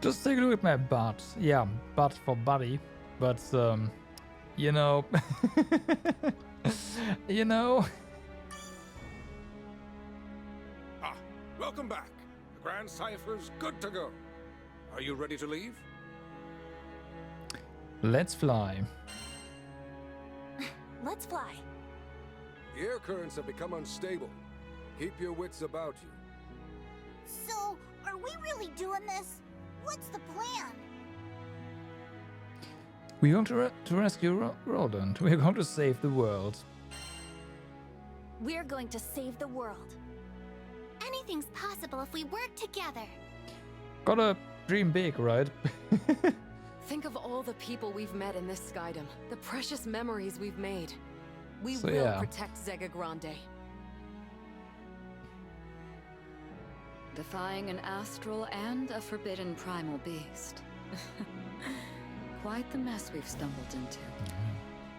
Speaker 1: Just take a look at my butt. Yeah, butt for buddy. But, you know... you know...
Speaker 22: Ah, welcome back. The Grand Cipher's good to go. Are you ready to leave?
Speaker 1: Let's fly.
Speaker 10: Let's fly.
Speaker 22: The air currents have become unstable. Keep your wits about you.
Speaker 5: So, are we really doing this? What's the plan?
Speaker 1: We're going to rescue Roland. We're going to save the world.
Speaker 10: We're going to save the world. Anything's possible if we work together.
Speaker 1: Gotta dream big, right?
Speaker 18: Think of all the people we've met in this Skydom, the precious memories we've made. We
Speaker 1: So,
Speaker 18: will
Speaker 1: yeah.
Speaker 18: protect Zega Grande.
Speaker 16: Defying an astral and a forbidden primal beast. Quite the mess we've stumbled into.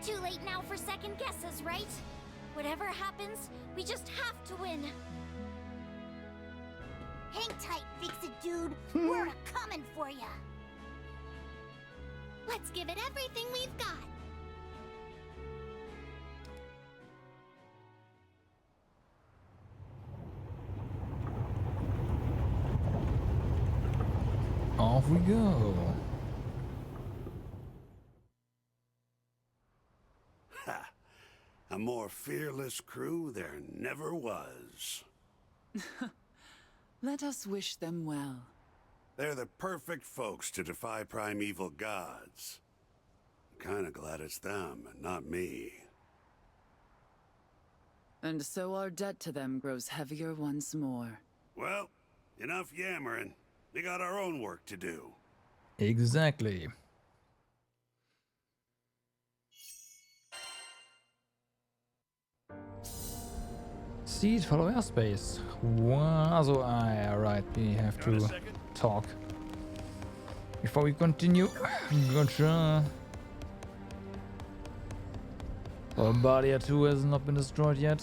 Speaker 10: Too late now for second guesses, right? Whatever happens, we just have to win.
Speaker 5: Hang tight, Fix-It Dude. We're a-coming for ya.
Speaker 10: Let's give it everything we've got.
Speaker 1: Off we go.
Speaker 7: Ha! A more fearless crew there never was.
Speaker 23: Let us wish them well.
Speaker 7: They're the perfect folks to defy primeval gods. I'm kinda glad it's them and not me.
Speaker 23: And so our debt to them grows heavier once more.
Speaker 7: Well, enough yammering. We got our own work to do.
Speaker 1: Exactly. Seed, follow airspace. Also, right, we have to talk. Before we continue, gotcha. Bombardier 2 has not been destroyed yet.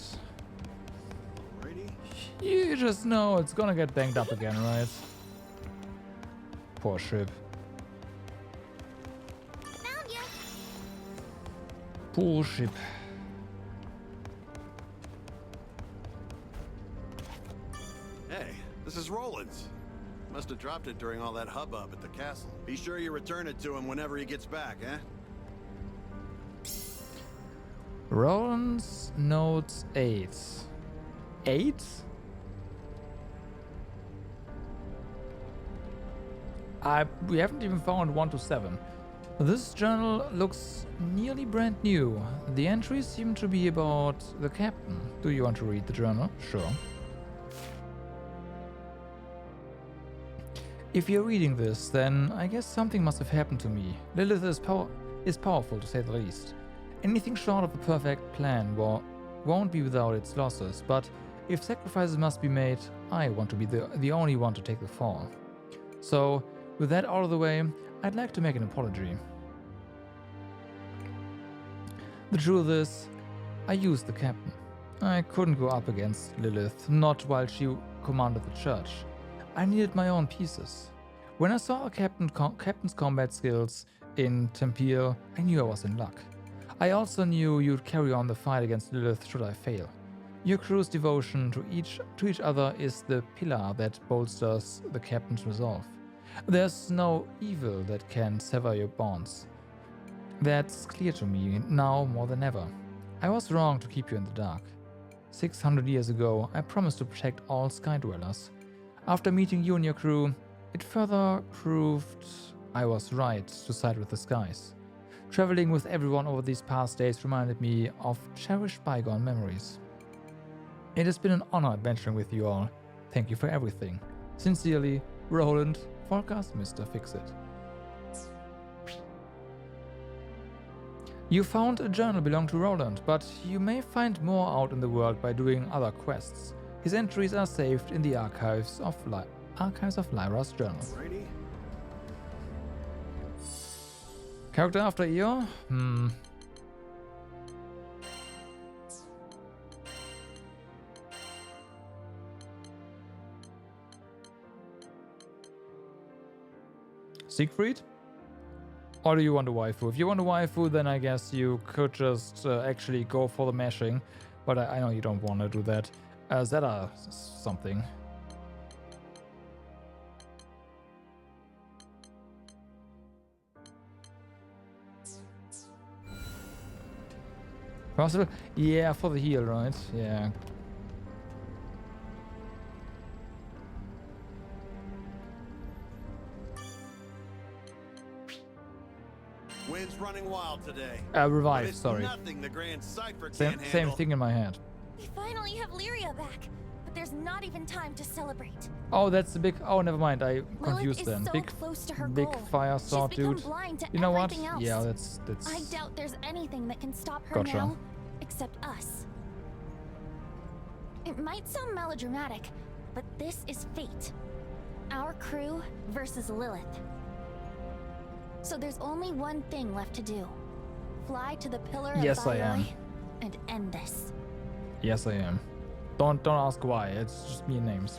Speaker 1: You just know it's gonna get banged up again, right? Poor ship.
Speaker 10: Found you.
Speaker 1: Poor ship.
Speaker 9: Hey, this is Roland's. Must have dropped it during all that hubbub at the castle. Be sure you return it to him whenever he gets back, eh?
Speaker 1: Roland's Note 8. 8? We haven't even found 1 to 7. This journal looks nearly brand new. The entries seem to be about the captain. Do you want to read the journal? Sure. If you're reading this, then I guess something must have happened to me. Lilith is powerful, to say the least. Anything short of the perfect plan won't be without its losses, but if sacrifices must be made, I want to be the only one to take the fall. So, with that out of the way, I'd like to make an apology. The truth is, I used the captain. I couldn't go up against Lilith, not while she commanded the church. I needed my own pieces. When I saw a captain's combat skills in Tempeal, I knew I was in luck. I also knew you'd carry on the fight against Lilith should I fail. Your crew's devotion to each other is the pillar that bolsters the captain's resolve. There's no evil that can sever your bonds. That's clear to me now more than ever. I was wrong to keep you in the dark. 600 years ago, I promised to protect all Sky Dwellers. After meeting you and your crew, it further proved I was right to side with the skies. Traveling with everyone over these past days reminded me of cherished bygone memories. It has been an honor adventuring with you all. Thank you for everything. Sincerely, Roland, forecast Mr. Fixit. You found a journal belonging to Roland, but you may find more out in the world by doing other quests. His entries are saved in the archives of Lyra's journal.
Speaker 9: Ready?
Speaker 1: Character after Io? Siegfried? Or do you want a waifu? If you want a waifu, then I guess you could just actually go for the mashing. But I know you don't want to do that. Zeta something. Possible? Yeah, for the heal, right? Yeah.
Speaker 9: Wind's running wild today.
Speaker 1: Revive, sorry.
Speaker 9: Nothing the Grand Cipher
Speaker 1: Same thing in my head.
Speaker 10: We finally have Lyria back, but there's not even time to celebrate.
Speaker 1: Oh, that's the big. Oh, never mind. I confused
Speaker 10: is
Speaker 1: then.
Speaker 10: so
Speaker 1: Big,
Speaker 10: close to her
Speaker 1: big
Speaker 10: goal.
Speaker 1: fire sword
Speaker 10: She's become
Speaker 1: dude.
Speaker 10: blind to
Speaker 1: You know what?
Speaker 10: everything else.
Speaker 1: Yeah, that's.
Speaker 10: I doubt there's anything that can stop her
Speaker 1: Gotcha.
Speaker 10: now, except us. It might sound melodramatic, but this is fate. Our crew versus Lilith. So there's only one thing left to do. Fly to the pillar of
Speaker 1: Yes, I am.
Speaker 10: Thyroid and end this.
Speaker 1: Yes, I am. Don't ask why. It's just me and names.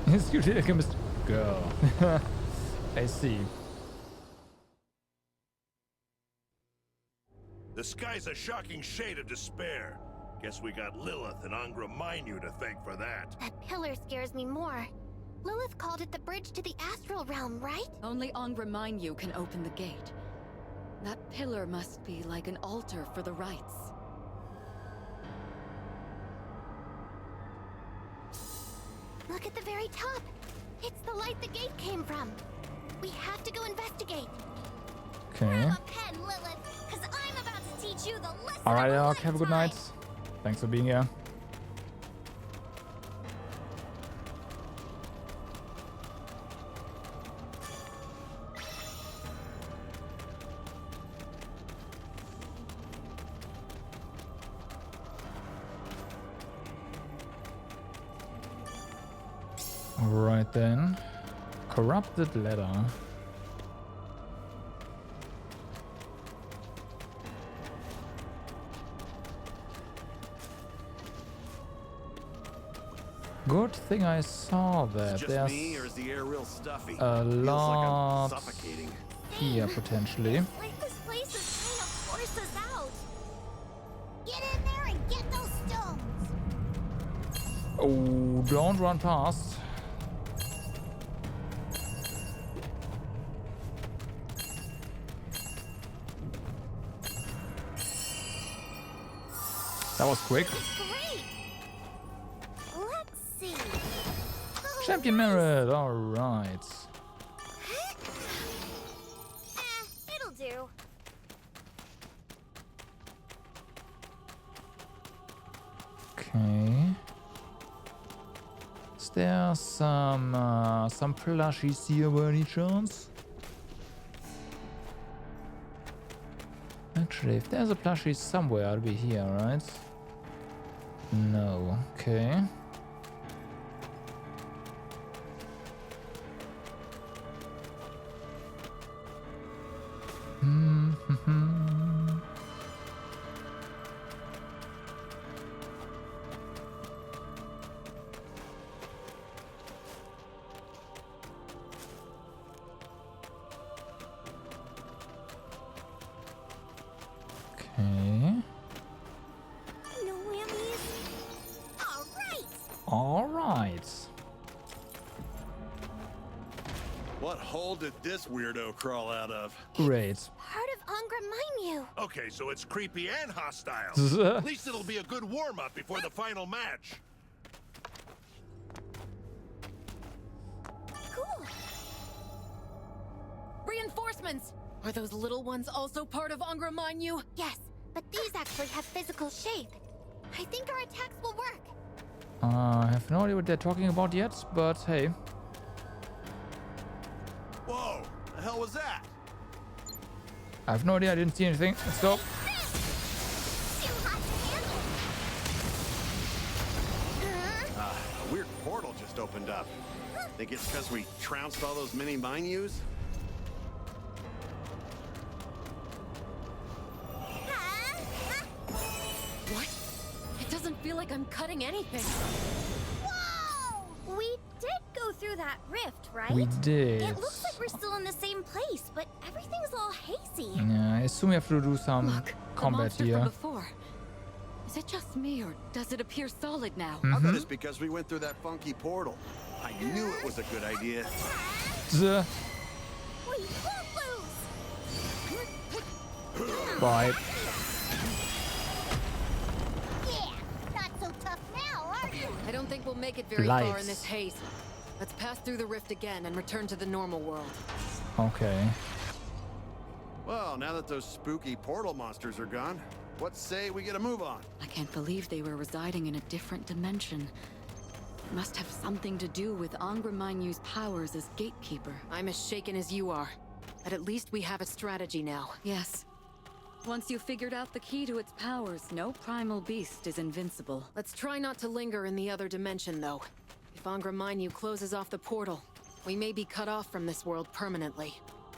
Speaker 1: Is you the chemist girl? I see.
Speaker 8: The sky's a shocking shade of despair. Guess we got Lilith and Angra Mainyu to thank for that.
Speaker 5: That pillar scares me more. Lilith called it the bridge to the astral realm, right?
Speaker 23: Only Angra Mainyu can open the gate. That pillar must be like an altar for the rites.
Speaker 5: Look at the very top. It's the light the gate came from. We have to go investigate.
Speaker 1: Okay.
Speaker 5: Grab a pen, Lilith, because I'm about to teach you the lesson.
Speaker 1: Alright, Ark, have a good night. Thanks for being here. Alright then. Corrupted letter. Good thing I saw that.
Speaker 9: Just
Speaker 1: There's
Speaker 9: me, or is the air real stuffy?
Speaker 1: a
Speaker 9: Feels
Speaker 1: lot
Speaker 9: like I'm suffocating.
Speaker 1: here potentially.
Speaker 5: Like this place is trying to force us out. Get in there and get those stones.
Speaker 1: Oh, don't run past. That was quick.
Speaker 5: Great. Let's see.
Speaker 1: Champion merit, alright.
Speaker 5: It'll do.
Speaker 1: Okay. Is there some plushies here by any chance? Actually, if there's a plushie somewhere, I'll be here, right? No. Okay.
Speaker 9: What hole did this weirdo crawl out of?
Speaker 1: Great.
Speaker 5: Part of Angra Mainyu.
Speaker 8: Okay, so it's creepy and hostile. At least it'll be a good warm-up before the final match.
Speaker 5: Cool.
Speaker 6: Reinforcements! Are those little ones also part of Angra Mainyu?
Speaker 5: Yes, but these actually have physical shape. I think our attacks will work.
Speaker 1: I have no idea what they're talking about yet, but hey.
Speaker 9: Whoa! The hell was that?
Speaker 1: I have no idea, I didn't see anything. Let's go.
Speaker 9: A weird portal just opened up. Think it's because we trounced all those mini Mainyus?
Speaker 6: What? It doesn't feel like I'm cutting anything.
Speaker 5: Whoa!
Speaker 4: We did go through that rift, right?
Speaker 1: We did.
Speaker 4: It looks like we're still in the same place, but everything's all hazy.
Speaker 1: Yeah, I assume we have to do some
Speaker 23: Look,
Speaker 1: combat
Speaker 23: the monster
Speaker 1: here.
Speaker 23: from before. Is it just me, or does it appear solid now?
Speaker 9: I bet it's because we went through that funky portal. I knew it was a good idea.
Speaker 1: The
Speaker 5: We won't lose.
Speaker 1: bye.
Speaker 5: Yeah, not so tough now, are you?
Speaker 6: I don't think we'll make it very
Speaker 1: Lights.
Speaker 6: far in this haze. Let's pass through the rift again and return to the normal world.
Speaker 1: Okay.
Speaker 9: Well, now that those spooky portal monsters are gone, what say we get a move on?
Speaker 23: I can't believe they were residing in a different dimension. It must have something to do with Angra Mainyu's powers as gatekeeper.
Speaker 6: I'm as shaken as you are. But at least we have a strategy now.
Speaker 23: Yes. Once you've figured out the key to its powers, no primal beast is invincible.
Speaker 6: Let's try not to linger in the other dimension, though. If Angra Mainyu closes off the portal, we may be cut off from this world permanently.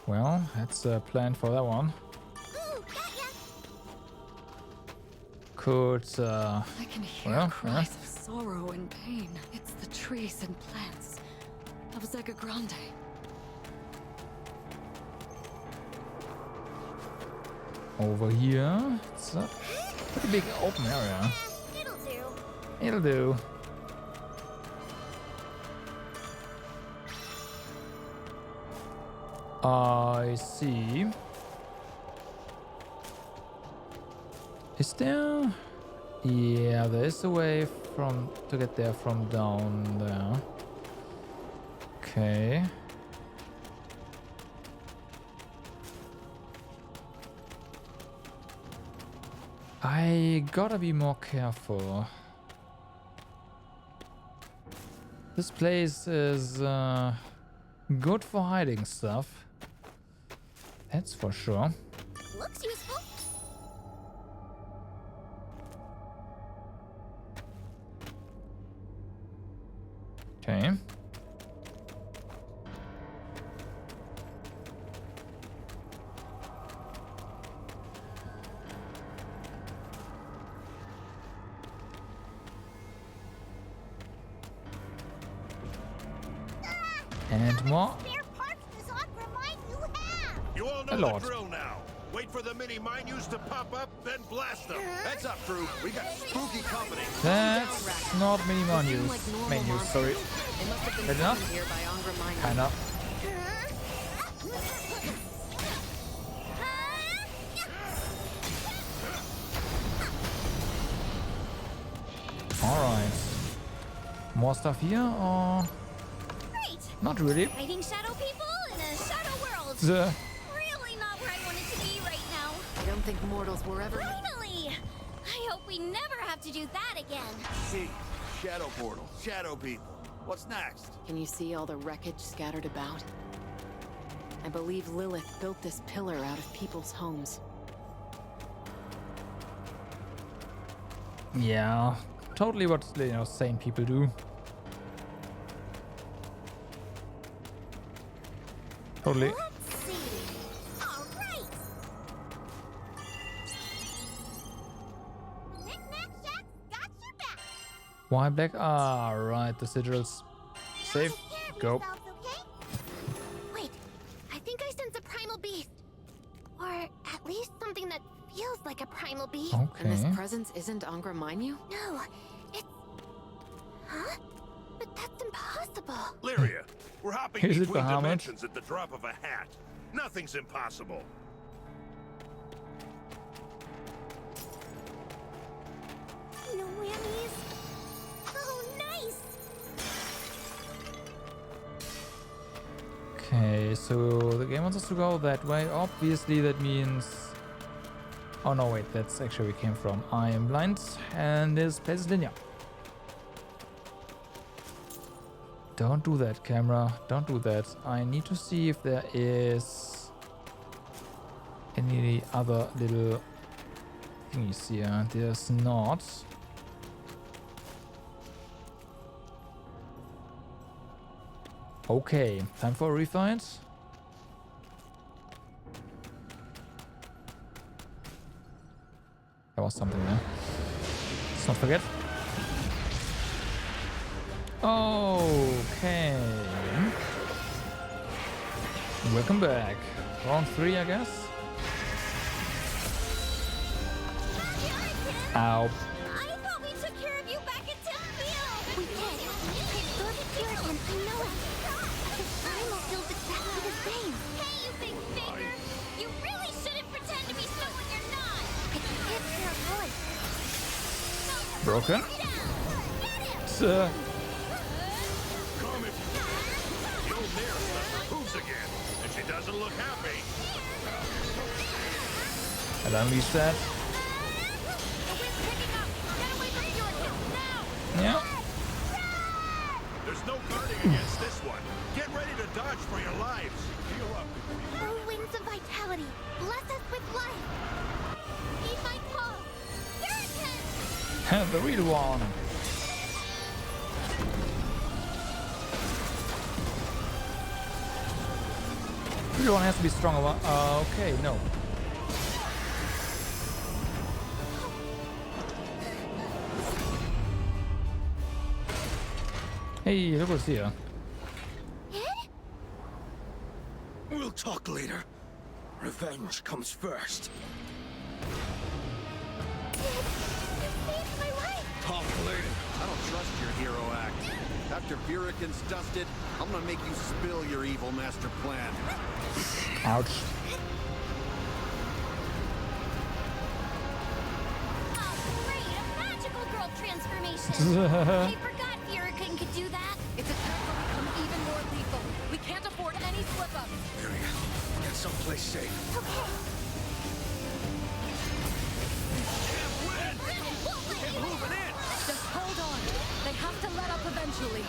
Speaker 1: Well, that's a plan for that one.
Speaker 5: Ooh, got ya.
Speaker 1: Could,
Speaker 23: I can hear
Speaker 1: well,
Speaker 23: cries of sorrow and pain. It's the trees and plants of Zega Grande.
Speaker 1: over here. It's a pretty big open area.
Speaker 5: It'll do.
Speaker 1: It'll do. I see. Is there? Yeah, there is a way to get there from down there. Okay. I gotta be more careful. This place is good for hiding stuff. That's for sure.
Speaker 5: Looks useful.
Speaker 1: Okay. And more.
Speaker 5: Spare parts does Angra Mainyu have?
Speaker 8: You all
Speaker 1: A
Speaker 8: know
Speaker 1: lot.
Speaker 8: the drill now. Wait for the mini Mainyus to pop up, then blast them.
Speaker 9: Heads up, crew. We got spooky company.
Speaker 1: That's not mini menus. Menus, sorry.
Speaker 6: They must have been
Speaker 1: Good enough?
Speaker 6: summoned here by Angra Mainyu.
Speaker 1: Kinda. Alright. More stuff here, or
Speaker 4: Great.
Speaker 1: not really?
Speaker 4: Fighting shadow people in a shadow world.
Speaker 1: The
Speaker 4: Really not where I wanted to be right now.
Speaker 6: I don't think mortals were ever...
Speaker 4: Finally! I hope we never have to do that again.
Speaker 9: See, shadow portal, shadow people. What's next?
Speaker 6: Can you see all the wreckage scattered about? I believe Lilith built this pillar out of people's homes.
Speaker 1: yeah, totally what sane people do. Totally.
Speaker 5: Let's see. All right. Knick-knack, Jack, got your back.
Speaker 1: Why black? Ah, right. The sigils. Safe.
Speaker 5: Take care of
Speaker 1: Go.
Speaker 5: yourselves, okay? Wait, I think I sense a primal beast. Or at least something that feels like a primal beast.
Speaker 6: And
Speaker 1: Okay.
Speaker 6: this presence isn't Angra Mainyu?
Speaker 5: No, it's... Huh? But that's impossible.
Speaker 8: Lyria, We're hopping
Speaker 1: Is it
Speaker 8: between
Speaker 1: Bahamut?
Speaker 8: dimensions at the drop of a hat. Nothing's impossible.
Speaker 5: No whammies. Oh, nice.
Speaker 1: Okay, so the game wants us to go that way. Obviously, that means... Oh no, wait, that's actually where we came from. I am blind, and this place is linear. Don't do that, camera. Don't do that. I need to see if there is any other little thingies here. There's not. Okay, time for a refight. There was something there. Let's not forget. Okay. Welcome back. Round 3, I guess. Ow.
Speaker 5: I thought we took care of you back at Timpville. We did. It's good to hear again. I know it. The final feels exactly the same. Hey, you big faker. You really shouldn't pretend to be someone you're not. I can't hear a voice.
Speaker 1: Broken.
Speaker 8: Doesn't look happy.
Speaker 1: And unleash that. Yeah.
Speaker 8: There's no guarding against this one. Get ready to dodge for your lives. Heal up.
Speaker 5: Oh, winds of vitality. Bless us with life. Eat my paw. Hurricane!
Speaker 1: The real one. One has to be stronger. Okay, no. Hey, look what's here.
Speaker 20: We'll talk later. Revenge comes first.
Speaker 3: Talk later. I don't trust your hero act. After Virican's dusted, I'm gonna make you spill your evil master plan.
Speaker 1: Ouch.
Speaker 5: Oh, great! A magical girl transformation! I forgot Virican could do that.
Speaker 6: It's a test where we become even more lethal. We can't afford any slip-ups.
Speaker 20: Area. Get someplace safe.
Speaker 5: Okay.
Speaker 20: Get moving in!
Speaker 6: Just hold on. They have to let up eventually.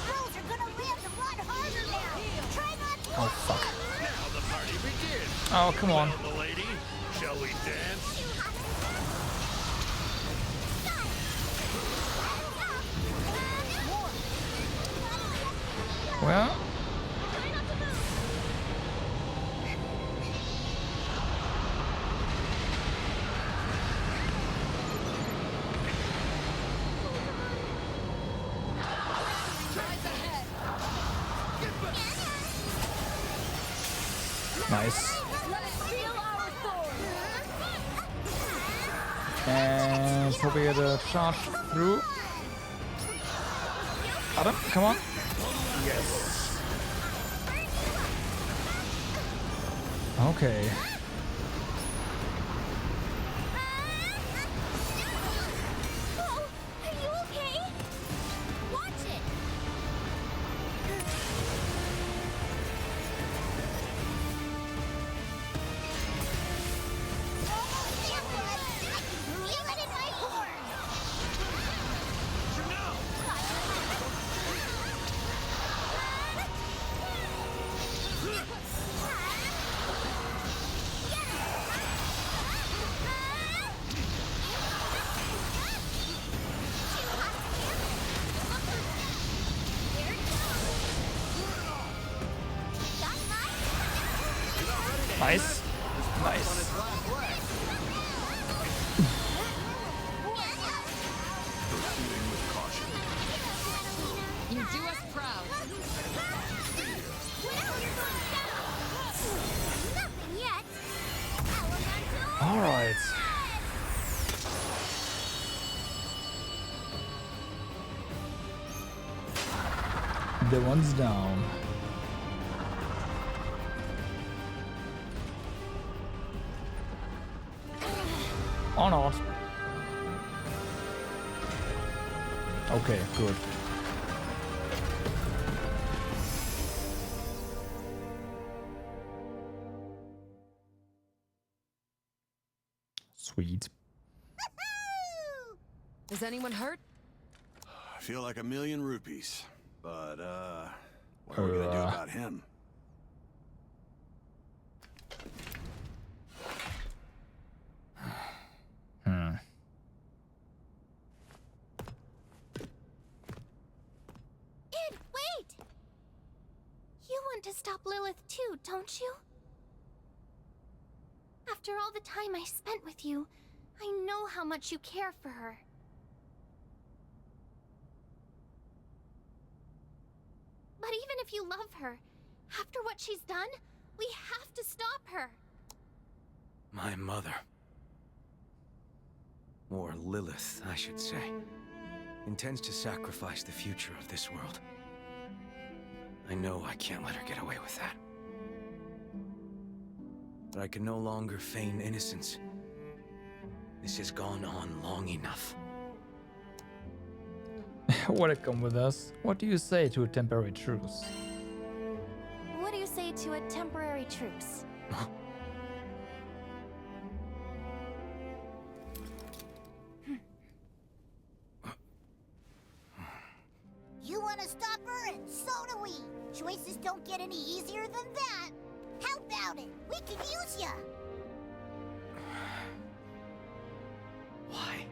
Speaker 5: Those are gonna land a lot harder now. Try not to.
Speaker 1: Oh, fuck.
Speaker 8: Now the party begins.
Speaker 1: Oh, come on.
Speaker 8: Well, milady, shall we dance?
Speaker 1: Well. Nice. And hope we get a charge through. Adam, come on. Yes. Okay.
Speaker 5: Oh, are you okay? Watch it.
Speaker 1: Nice. Nice.
Speaker 8: Proceeding with caution.
Speaker 6: You do us proud.
Speaker 5: Nothing yet.
Speaker 1: All right. The one's down. Or not. Okay, good. Sweet.
Speaker 21: Is anyone hurt?
Speaker 3: I feel like a million rupees. But, what are we gonna do about him?
Speaker 4: Id, wait! You want to stop Lilith too, don't you? After all the time I spent with you, I know how much you care for her. But even if you love her, after what she's done, we have to stop her.
Speaker 2: My mother, or Lilith, I should say, intends to sacrifice the future of this world. I know I can't let her get away with that. But I can no longer feign innocence. This has gone on long enough.
Speaker 1: Welcome with us. What do you say to a temporary truce?
Speaker 4: What do you say to a temporary truce?
Speaker 5: You want to stop her, and so do we. Choices don't get any easier than that. How about it? We could use ya.
Speaker 2: Why?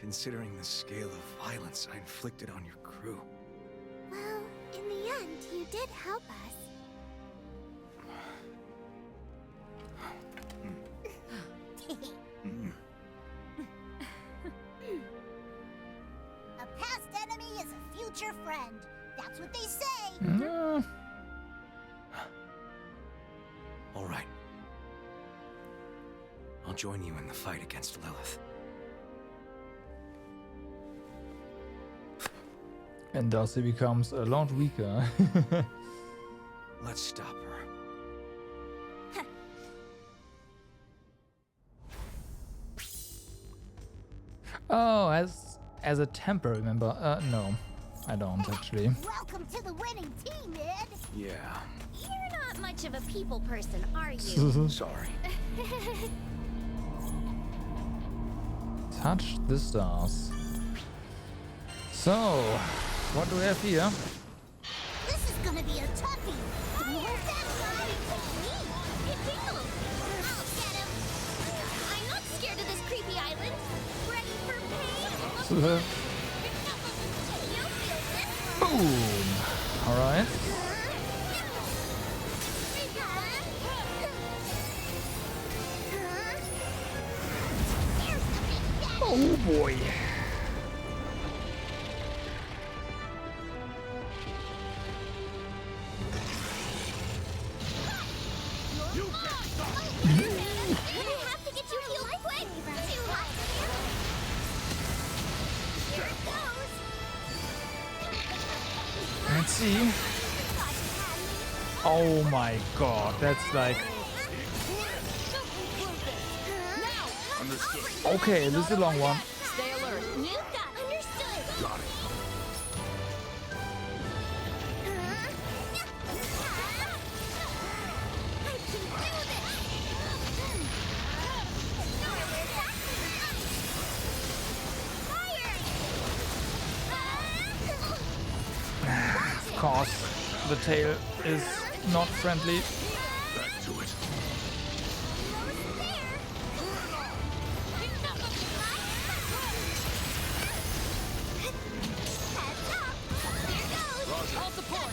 Speaker 2: Considering the scale of violence I inflicted on your crew.
Speaker 4: Well, in the end, you did help us.
Speaker 5: A past enemy is a future friend. That's what they say.
Speaker 2: All right. I'll join you in the fight against Lilith.
Speaker 1: And thus he becomes a lot weaker.
Speaker 2: Let's stop her.
Speaker 1: Oh, as a temporary member? No, I don't actually.
Speaker 5: Welcome to the winning team, Id.
Speaker 2: Yeah.
Speaker 4: You're not much of a people person, are you?
Speaker 2: Sorry.
Speaker 1: Touch the stars. So, what do we have here?
Speaker 5: This is gonna be a toughie. Don't hold that side. Me. It tickles. I'll get him.
Speaker 4: I'm not scared of this creepy island. Ready for pain? You'll feel this.
Speaker 1: Boom! Alright. Oh boy. Let's see. Oh my god, that's like... Okay, this is a long one.
Speaker 21: Stay alert.
Speaker 4: You got understood.
Speaker 3: Got it.
Speaker 1: Of course, the tail is not friendly.
Speaker 8: Back to it.
Speaker 21: All support.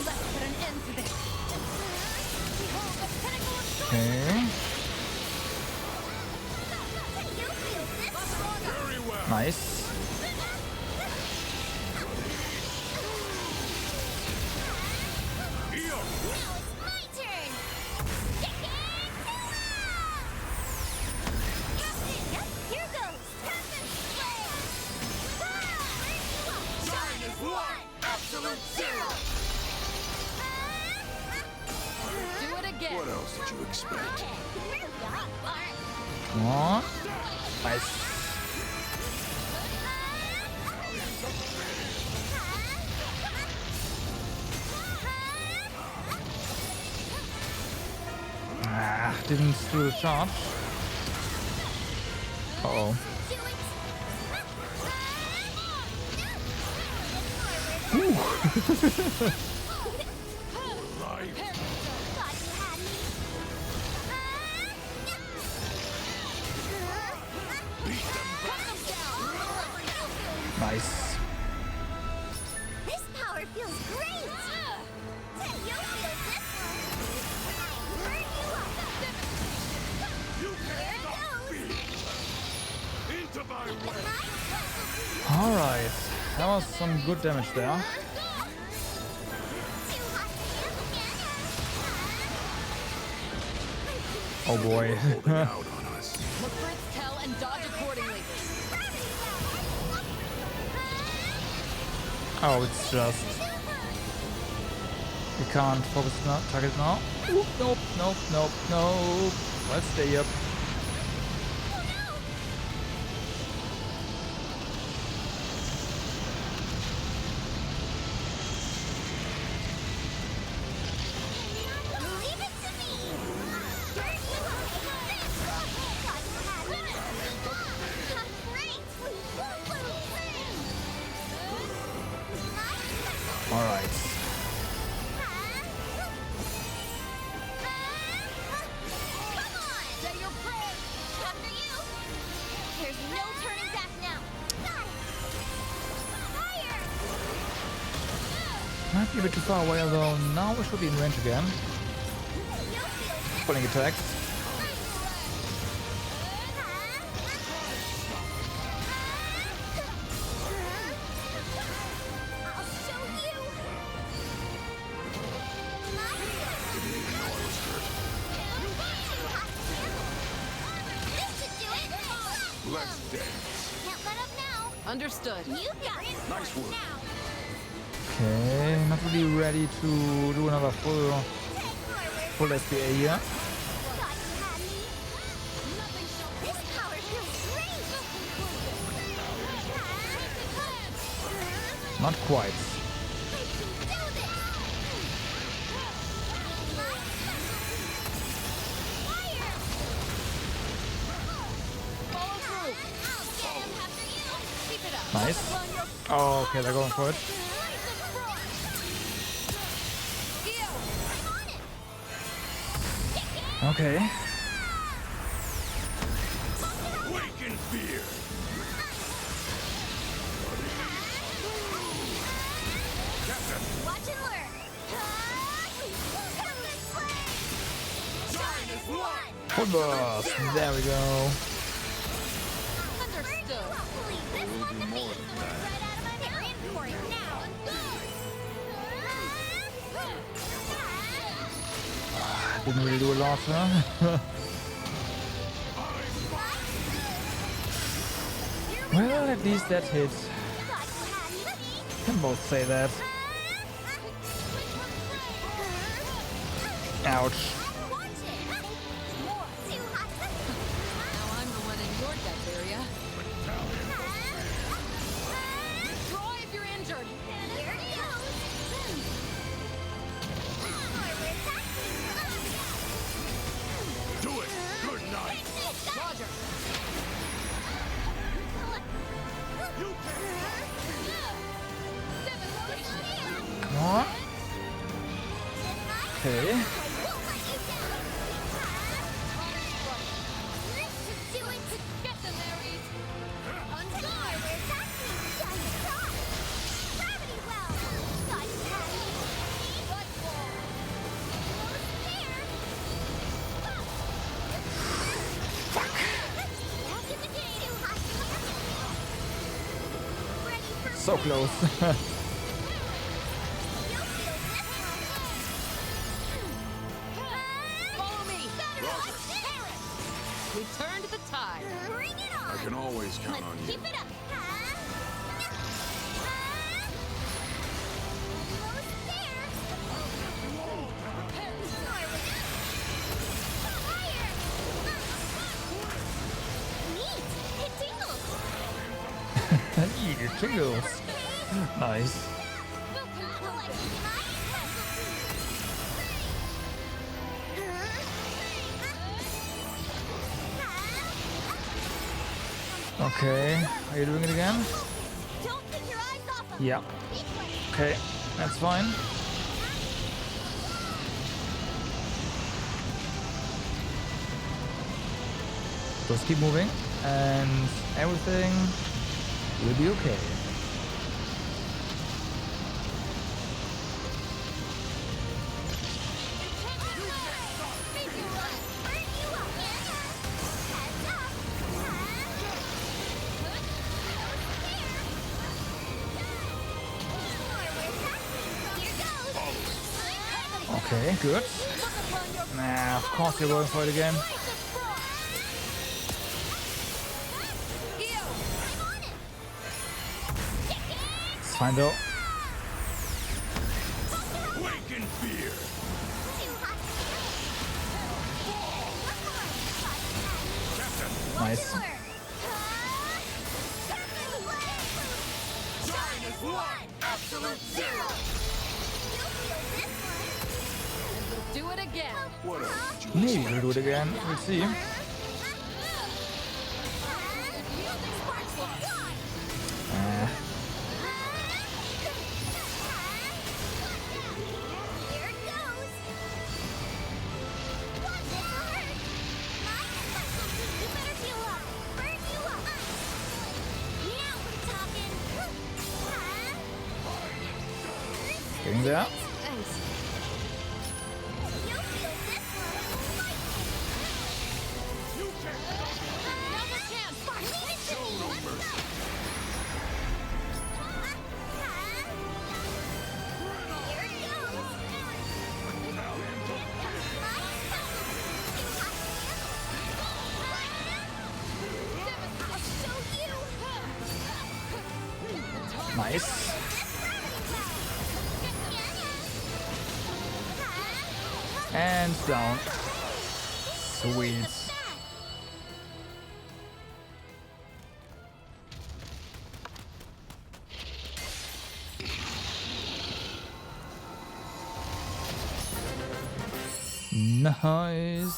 Speaker 21: Let's put an end to this. Behold the pinnacle of strength.
Speaker 1: Okay.
Speaker 8: Very well.
Speaker 1: Nice.
Speaker 21: Do
Speaker 18: Do it again.
Speaker 8: What else did you expect?
Speaker 1: Come on. Nice. Ah, didn't do the charge. Uh-oh. Nice.
Speaker 5: This power feels great! You'll feel this one! Burn you up!
Speaker 20: You can't stop me! Into my way!
Speaker 1: Alright. That was some good damage there. Oh boy.
Speaker 18: Look for its tail and dodge accordingly.
Speaker 1: Oh, it's just... We can't focus now, target now. Oop, nope, nope, nope, nope. Let's stay up. Alright. Might be a bit too far away, although now we should be in range again. Pulling attacks.
Speaker 8: Let's dance.
Speaker 5: Can't let up now.
Speaker 18: Understood.
Speaker 5: You got it.
Speaker 8: Nice work.
Speaker 1: Okay, not really ready to do another full SPA here.
Speaker 5: This power feels great.
Speaker 1: Not quite. Nice. Oh, okay, they're going for it. Okay.
Speaker 20: Awaken fear!
Speaker 5: Watch and learn. Shine as one.
Speaker 1: Full burst. There we go.
Speaker 18: Understood.
Speaker 8: We'll do more than that.
Speaker 5: They're in for it now.
Speaker 1: Didn't really do a lot, huh? Well, at least that hit. Can both say that. Ouch.
Speaker 18: Now I'm the one in your death area. Withdraw if you're injured.
Speaker 5: Here it goes.
Speaker 20: Do it! Good night!
Speaker 18: Roger.
Speaker 20: You
Speaker 1: Come on. Okay.
Speaker 18: Get them, Ares.
Speaker 1: So close.
Speaker 18: Follow me. We turned the tide.
Speaker 5: Bring it on.
Speaker 13: I can always count on you.
Speaker 5: Keep it up.
Speaker 1: Shingles. Nice. Okay, are you doing it again? Yeah. Okay, that's fine. Just keep moving, and everything will be okay. Okay, good. Nah, of course you're going for it again. It's fine though.
Speaker 20: Awaken fear.
Speaker 1: Nice.
Speaker 20: Absolute zero.
Speaker 18: Do it again.
Speaker 1: Maybe we'll do it again. We'll see. Getting there. Nice. And down. Sweet. Nice.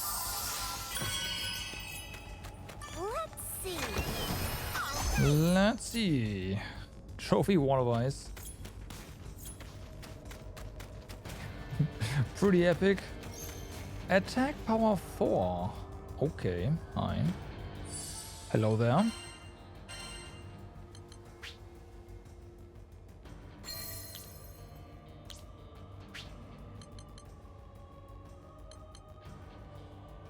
Speaker 1: Let's see. Trophy Wall of Ice. Pretty epic. Attack power 4. Okay, fine. Hello there.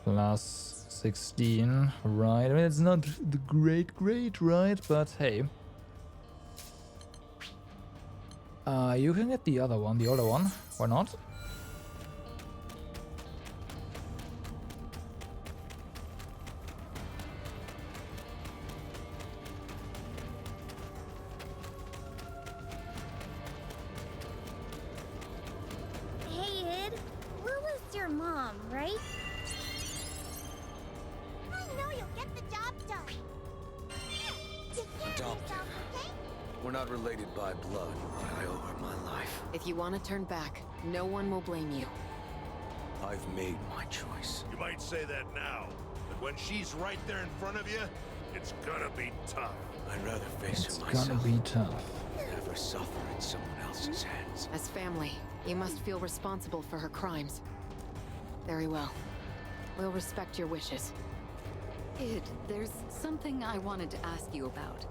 Speaker 1: Plus 16, right? I mean, it's not the great, right? But hey. You can get the other one, the older one. Why not?
Speaker 5: Hey, Id. Lulu's your mom, right? I know you'll get the job done.
Speaker 2: Adopted. We're not related by blood, but I owe her my life.
Speaker 18: If you want to turn back, no one will blame you.
Speaker 2: I've made my choice.
Speaker 8: You might say that now, but when she's right there in front of you, it's gonna be tough.
Speaker 2: I'd rather face
Speaker 1: It's
Speaker 2: her myself.
Speaker 1: gonna be tough.
Speaker 2: Never suffer in someone else's hands.
Speaker 18: As family, you must feel responsible for her crimes. Very well. We'll respect your wishes.
Speaker 23: Id, there's something I wanted to ask you about.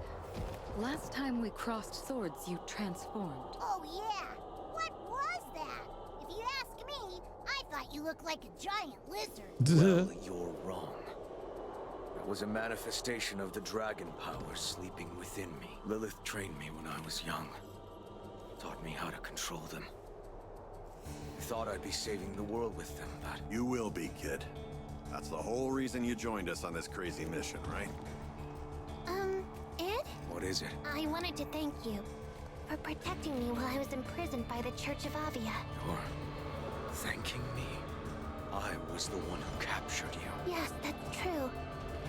Speaker 23: Last time we crossed swords, you transformed.
Speaker 5: Oh, yeah. What was that? If you ask me, I thought you looked like a giant lizard.
Speaker 2: Well, you're wrong. That was a manifestation of the dragon power sleeping within me. Lilith trained me when I was young. Taught me how to control them. I thought I'd be saving the world with them, but...
Speaker 9: You will be, kid. That's the whole reason you joined us on this crazy mission, right?
Speaker 5: Ed?
Speaker 2: What is it?
Speaker 5: I wanted to thank you for protecting me while I was imprisoned by the Church of Avia.
Speaker 2: You're thanking me? I was the one who captured you.
Speaker 5: Yes, that's true.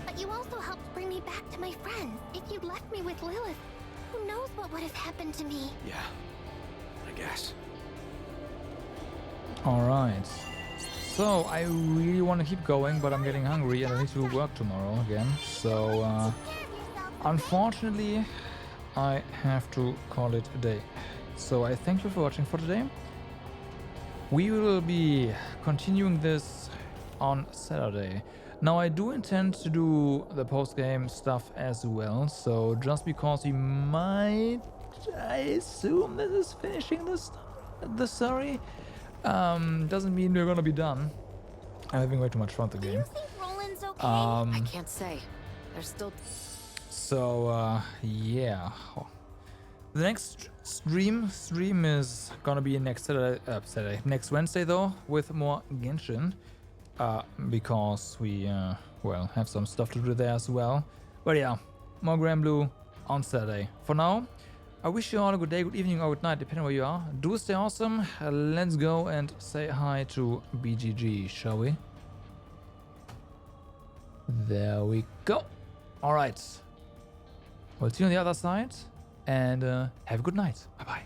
Speaker 5: But you also helped bring me back to my friends. If you'd left me with Lilith,
Speaker 4: Who knows what would have happened to me?
Speaker 2: Yeah, I guess.
Speaker 1: Alright. So, I really want to keep going, but I'm getting hungry and I need to work tomorrow again. So, unfortunately, I have to call it a day. So, I thank you for watching for today. We will be continuing this on Saturday. Now, I do intend to do the post-game stuff as well. So, just because we might, I assume this is finishing the story, doesn't mean we're gonna be done. I'm having way too much fun with the game.
Speaker 4: Do you think Roland's okay?
Speaker 18: I can't say. There's still...
Speaker 1: So, yeah. The next stream is gonna be next Saturday, next Wednesday though, with more Genshin. Because we, well, have some stuff to do there as well. But yeah, more Granblue on Saturday. For now, I wish you all a good day, good evening, or good night, depending where you are. Do stay awesome. Let's go and say hi to BGG, shall we? There we go. All right. We'll see you on the other side, and have a good night. Bye-bye.